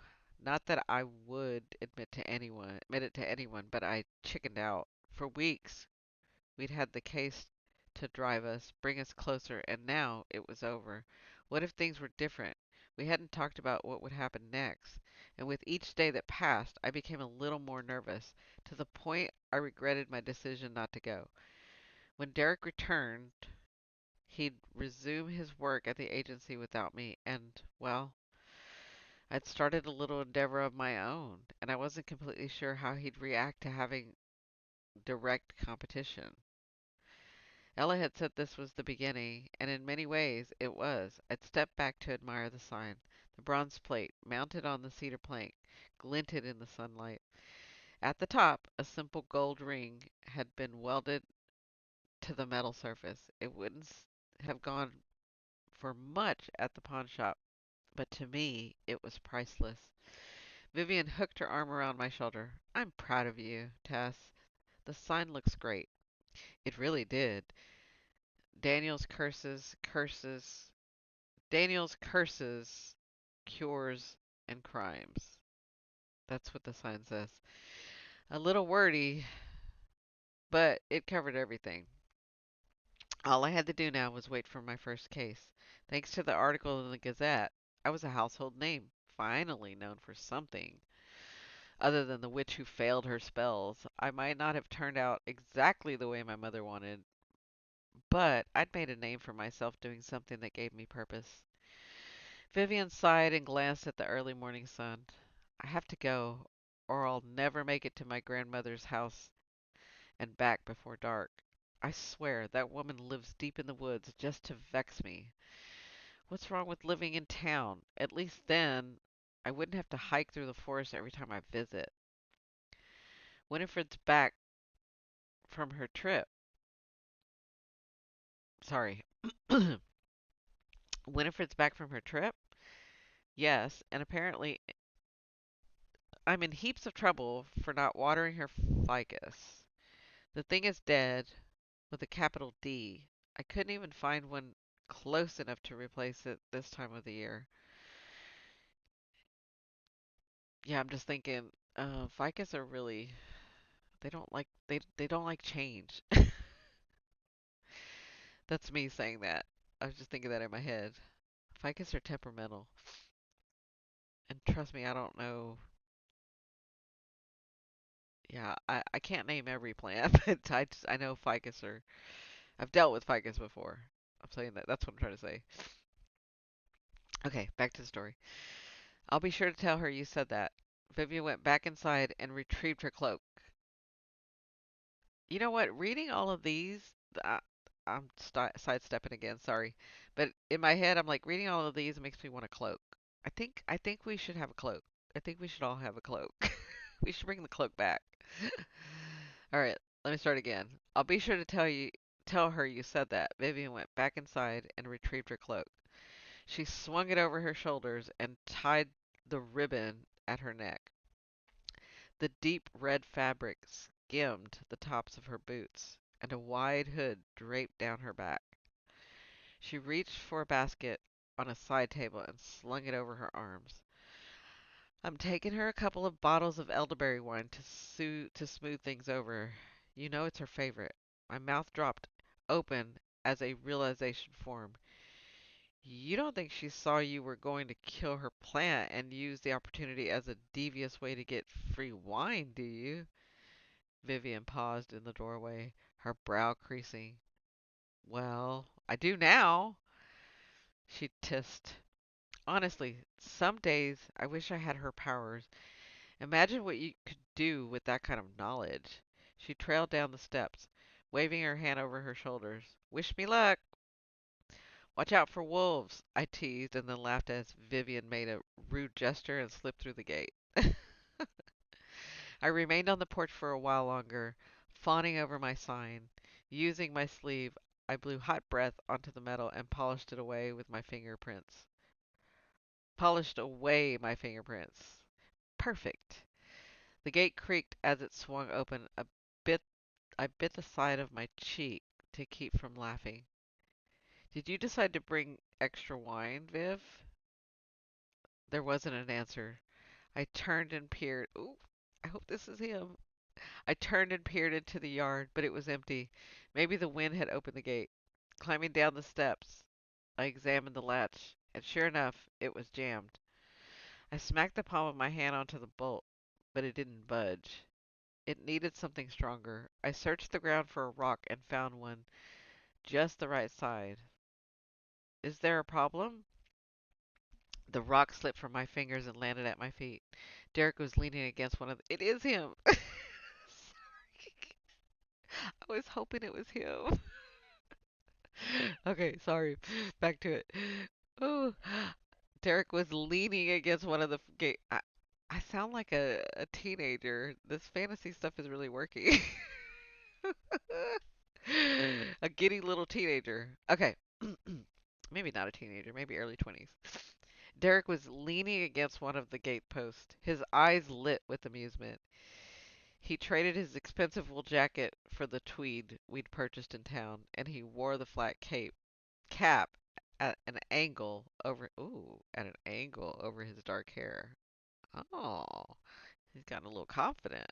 Not that I would admit it to anyone, but I chickened out. For weeks, we'd had the case to drive us, bring us closer, and now it was over. What if things were different? We hadn't talked about what would happen next, and with each day that passed, I became a little more nervous, to the point I regretted my decision not to go. When Derrick returned, he'd resume his work at the agency without me, and, well, I'd started a little endeavor of my own, and I wasn't completely sure how he'd react to having direct competition. Ella had said this was the beginning, and in many ways it was. I'd stepped back to admire the sign. The bronze plate, mounted on the cedar plank, glinted in the sunlight. At the top, a simple gold ring had been welded to the metal surface. It wouldn't have gone for much at the pawn shop, but to me it was priceless. Vivian hooked her arm around my shoulder. I'm proud of you, Tess. The sign looks great. It really did. Daniel's Daniel's curses, cures, and crimes. That's what the sign says. A little wordy, but it covered everything. All I had to do now was wait for my first case. Thanks to the article in the Gazette, I was a household name, finally known for something other than the witch who failed her spells. I might not have turned out exactly the way my mother wanted, but I'd made a name for myself doing something that gave me purpose. Vivian sighed and glanced at the early morning sun. I have to go, or I'll never make it to my grandmother's house and back before dark. I swear that woman lives deep in the woods just to vex me. What's wrong with living in town? At least then I wouldn't have to hike through the forest every time I visit. Winifred's back from her trip. Sorry. Winifred's back from her trip? Yes, and apparently I'm in heaps of trouble for not watering her ficus. The thing is dead with a capital D. I couldn't even find one close enough to replace it this time of the year. Yeah, I'm just thinking, ficus are really they don't like change. That's me saying that. I was just thinking that in my head. Ficus are temperamental, and trust me, I don't know. Yeah, I can't name every plant, but I know ficus are. I've dealt with ficus before. I'm saying that. That's what I'm trying to say. Okay, back to the story. I'll be sure to tell her you said that. Vivian went back inside and retrieved her cloak. You know what? Reading all of these, I'm sidestepping again. Sorry, but in my head, I'm like reading all of these makes me want a cloak. I think we should have a cloak. I think we should all have a cloak. We should bring the cloak back. All right, let me start again. I'll be sure to tell her you said that. Vivian went back inside and retrieved her cloak. She swung it over her shoulders and tied the ribbon at her neck. The deep red fabric skimmed the tops of her boots, and a wide hood draped down her back. She reached for a basket on a side table and slung it over her arms. I'm taking her a couple of bottles of elderberry wine to smooth things over. You know it's her favorite. My mouth dropped open as a realization formed. You don't think she saw you were going to kill her plant and use the opportunity as a devious way to get free wine, do you? Vivian paused in the doorway, her brow creasing. Well, I do now, she tissed. Honestly, some days I wish I had her powers. Imagine what you could do with that kind of knowledge. She trailed down the steps, waving her hand over her shoulders. Wish me luck. Watch out for wolves, I teased and then laughed as Vivian made a rude gesture and slipped through the gate. I remained on the porch for a while longer, fawning over my sign. Using my sleeve, I blew hot breath onto the metal and polished it away with my fingerprints. Polished away my fingerprints. Perfect. The gate creaked as it swung open. Bit I bit the side of my cheek to keep from laughing. Did you decide to bring extra wine, Viv? There wasn't an answer. I turned and peered. Ooh, I hope this is him. I turned and peered into the yard, but it was empty. Maybe the wind had opened the gate. Climbing down the steps, I examined the latch, and sure enough, it was jammed. I smacked the palm of my hand onto the bolt, but it didn't budge. It needed something stronger. I searched the ground for a rock and found one just the right size. Is there a problem? The rock slipped from my fingers and landed at my feet. Derrick was leaning against one of the... It is him! Sorry. I was hoping it was him. Okay, sorry. Back to it. Oh, Derrick was leaning against one of the gate. I sound like a teenager. This fantasy stuff is really working. A giddy little teenager. Okay. Maybe not a teenager, maybe early 20s. Derrick was leaning against one of the gate posts, his eyes lit with amusement. He traded his expensive wool jacket for the tweed we'd purchased in town, and he wore the flat cap at an angle over his dark hair. Oh, he's gotten a little confident.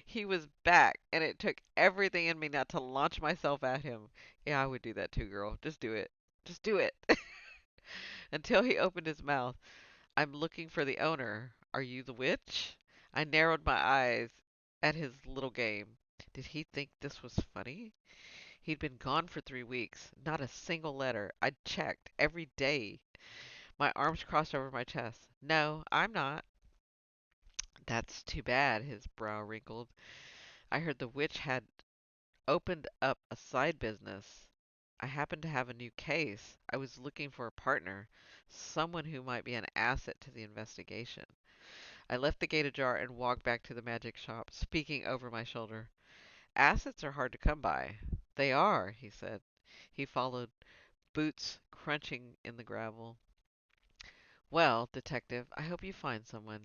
He was back, and it took everything in me not to launch myself at him. Yeah, I would do that too, girl. Just do it. Just do it. Until he opened his mouth. I'm looking for the owner. Are you the witch? I narrowed my eyes at his little game. Did he think this was funny? He'd been gone for 3 weeks. Not a single letter. I'd checked every day. My arms crossed over my chest. No, I'm not. That's too bad, his brow wrinkled. I heard the witch had opened up a side business. I happened to have a new case. I was looking for a partner, someone who might be an asset to the investigation. I left the gate ajar and walked back to the magic shop, speaking over my shoulder. Assets are hard to come by. They are, he said. He followed, boots crunching in the gravel. Well, detective, I hope you find someone.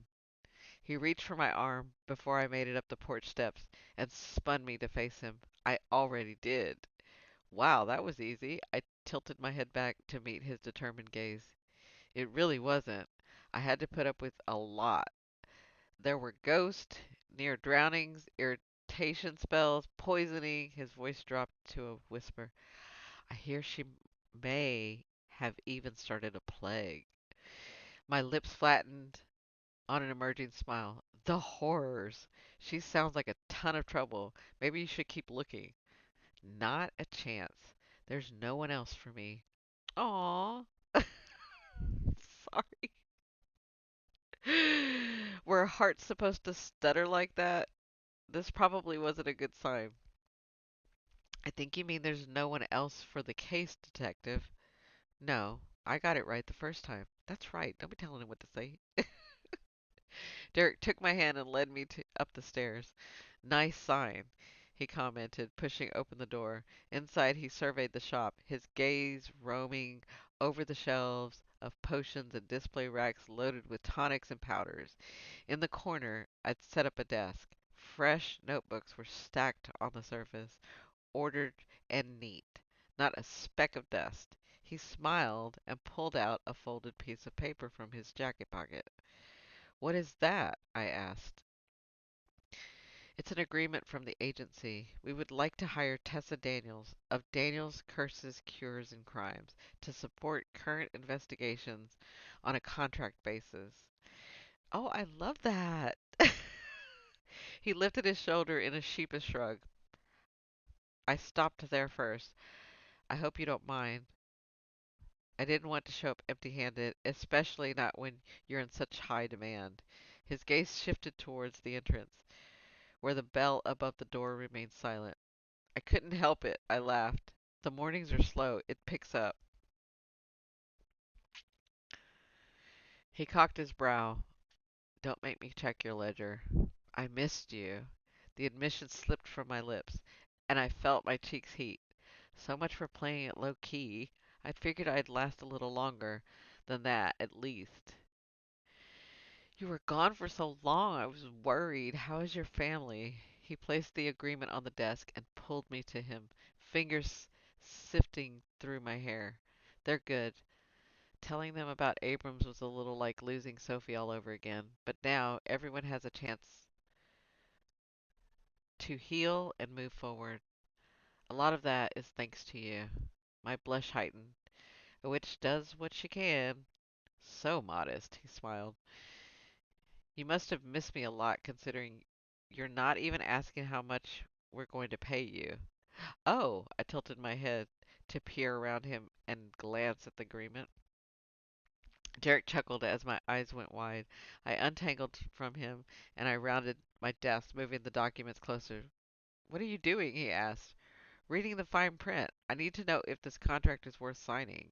He reached for my arm before I made it up the porch steps and spun me to face him. I already did. Wow, that was easy. I tilted my head back to meet his determined gaze. It really wasn't. I had to put up with a lot. There were ghosts, near drownings, irritation spells, poisoning. His voice dropped to a whisper. I hear she may have even started a plague. My lips flattened on an emerging smile. The horrors! She sounds like a ton of trouble. Maybe you should keep looking. Not a chance. There's no one else for me. Aw. Sorry. Were hearts supposed to stutter like that? This probably wasn't a good sign. I think you mean there's no one else for the case, detective. No, I got it right the first time. That's right. Don't be telling him what to say. Derrick took my hand and led me up the stairs. Nice sign, he commented, pushing open the door. Inside, he surveyed the shop, his gaze roaming over the shelves of potions and display racks loaded with tonics and powders. In the corner, I'd set up a desk. Fresh notebooks were stacked on the surface, ordered and neat. Not a speck of dust. He smiled and pulled out a folded piece of paper from his jacket pocket. What is that? I asked. It's an agreement from the agency. We would like to hire Tessa Daniels of Daniels Curses, Cures, and Crimes to support current investigations on a contract basis. Oh, I love that. He lifted his shoulder in a sheepish shrug. I stopped there first. I hope you don't mind. I didn't want to show up empty-handed, especially not when you're in such high demand. His gaze shifted towards the entrance, where the bell above the door remained silent. I couldn't help it. I laughed. The mornings are slow. It picks up. He cocked his brow. Don't make me check your ledger. I missed you. The admission slipped from my lips, and I felt my cheeks heat. So much for playing it low key. I'd figured I'd last a little longer than that, at least. You were gone for so long, I was worried. How is your family? He placed the agreement on the desk and pulled me to him, fingers sifting through my hair. They're good. Telling them about Abrams was a little like losing Sophie all over again, but now everyone has a chance to heal and move forward. A lot of that is thanks to you. My blush heightened. A witch does what she can. So modest, he smiled. You must have missed me a lot considering you're not even asking how much we're going to pay you. Oh, I tilted my head to peer around him and glance at the agreement. Derrick chuckled as my eyes went wide. I untangled from him and I rounded my desk, moving the documents closer. What are you doing? He asked. Reading the fine print. I need to know if this contract is worth signing.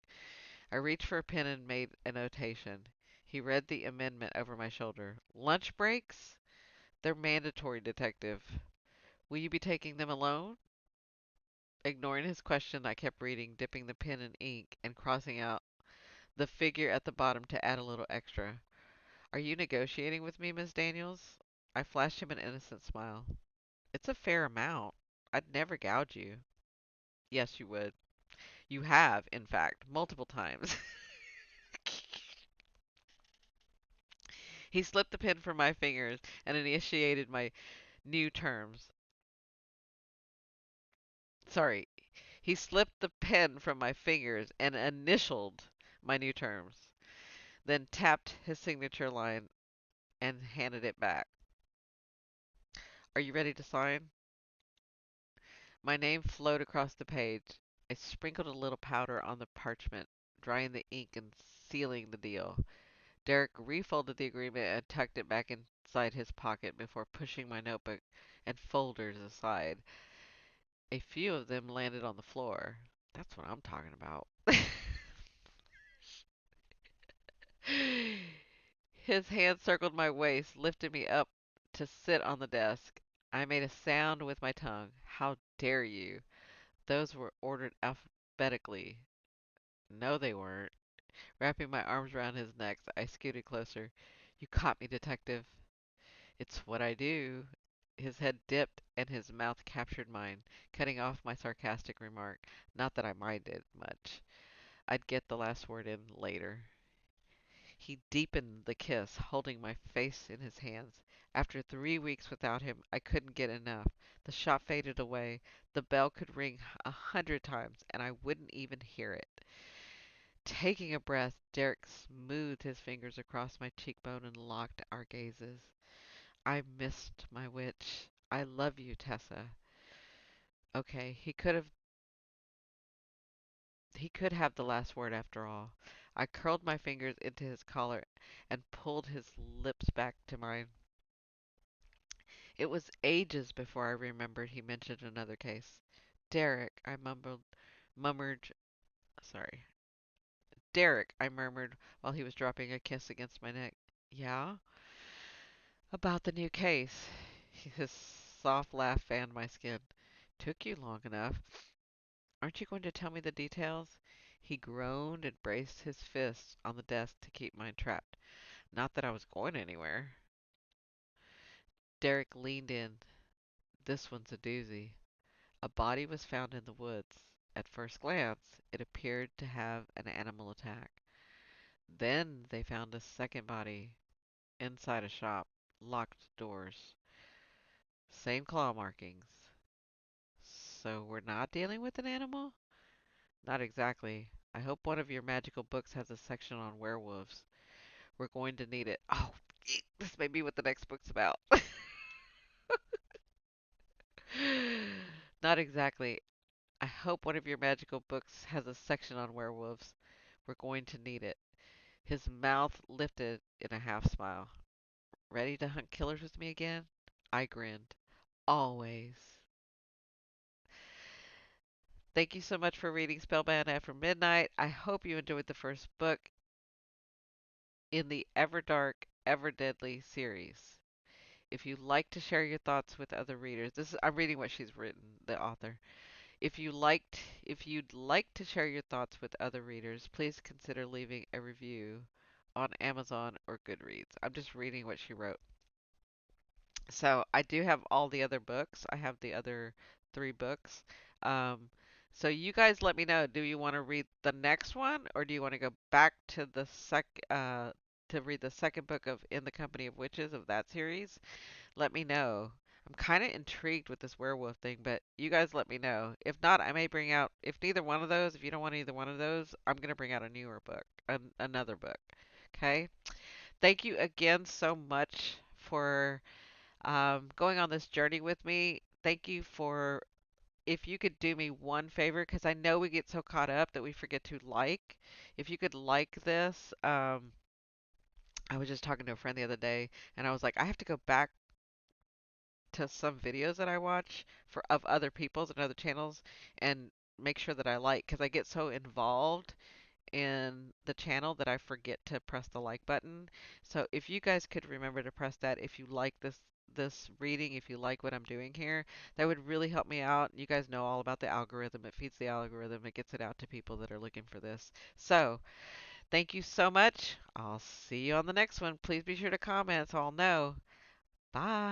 I reached for a pen and made a notation. He read the amendment over my shoulder. Lunch breaks? They're mandatory, detective. Will you be taking them alone? Ignoring his question, I kept reading, dipping the pen in ink and crossing out the figure at the bottom to add a little extra. Are you negotiating with me, Miss Daniels? I flashed him an innocent smile. It's a fair amount. I'd never gouge you. Yes, you would. You have, in fact, multiple times. He slipped the pen from my fingers and initiated my new terms. Sorry. He slipped the pen from my fingers and initialed my new terms, then tapped his signature line and handed it back. Are you ready to sign? My name flowed across the page. I sprinkled a little powder on the parchment, drying the ink and sealing the deal. Derrick refolded the agreement and tucked it back inside his pocket before pushing my notebook and folders aside. A few of them landed on the floor. That's what I'm talking about. His hand circled my waist, lifted me up to sit on the desk. I made a sound with my tongue. How dare you? Those were ordered alphabetically. No, they weren't. Wrapping my arms around his neck, I scooted closer. You caught me, detective. It's what I do. His head dipped and his mouth captured mine, cutting off my sarcastic remark. Not that I minded much. I'd get the last word in later. He deepened the kiss, holding my face in his hands. After 3 weeks without him, I couldn't get enough. The shot faded away. The bell could ring 100 times, and I wouldn't even hear it. Taking a breath, Derrick smoothed his fingers across my cheekbone and locked our gazes. I missed my witch. I love you, Tessa. Okay, he could have the last word after all. I curled my fingers into his collar and pulled his lips back to mine. It was ages before I remembered he mentioned another case. Derrick, I murmured, sorry. Derrick, I murmured while he was dropping a kiss against my neck. Yeah? About the new case. His soft laugh fanned my skin. Took you long enough. Aren't you going to tell me the details? He groaned and braced his fists on the desk to keep mine trapped. Not that I was going anywhere. Derrick leaned in. This one's a doozy. A body was found in the woods. At first glance, it appeared to have an animal attack. Then they found a second body inside a shop, locked doors, same claw markings. So we're not dealing with an animal? Not exactly. I hope one of your magical books has a section on werewolves. We're going to need it. Oh, this may be what the next book's about. Not exactly. I hope one of your magical books has a section on werewolves. We're going to need it. His mouth lifted in a half smile. Ready to hunt killers with me again? I grinned. Always. Thank you so much for reading Spellbound After Midnight. I hope you enjoyed the first book in the Ever Dark, Ever Deadly series. If you'd like to share your thoughts with other readers, I'm reading what she's written, the author. If you'd like to share your thoughts with other readers, please consider leaving a review on Amazon or Goodreads. I'm just reading what she wrote. So I do have all the other books. I have the other three books. Um, so you guys let me know. Do you want to read the next one, or do you want to go back to the to read the second book of In the Company of Witches of that series? Let me know. I'm kind of intrigued with this werewolf thing, but you guys let me know. If not, I may bring out, if neither one of those, if you don't want either one of those, I'm going to bring out a newer book, another book. Okay? Thank you again so much for going on this journey with me. Thank you for, if you could do me one favor, because I know we get so caught up that we forget to like. If you could like this, I was just talking to a friend the other day, and I was like, I have to go back to some videos that I watch for of other people's and other channels and make sure that I like because I get so involved in the channel that I forget to press the like button. So if you guys could remember to press that if you like this reading, if you like what I'm doing here, that would really help me out. You guys know all about the algorithm. It feeds the algorithm. It gets it out to people that are looking for this. So, thank you so much. I'll see you on the next one. Please be sure to comment so I'll know. Bye.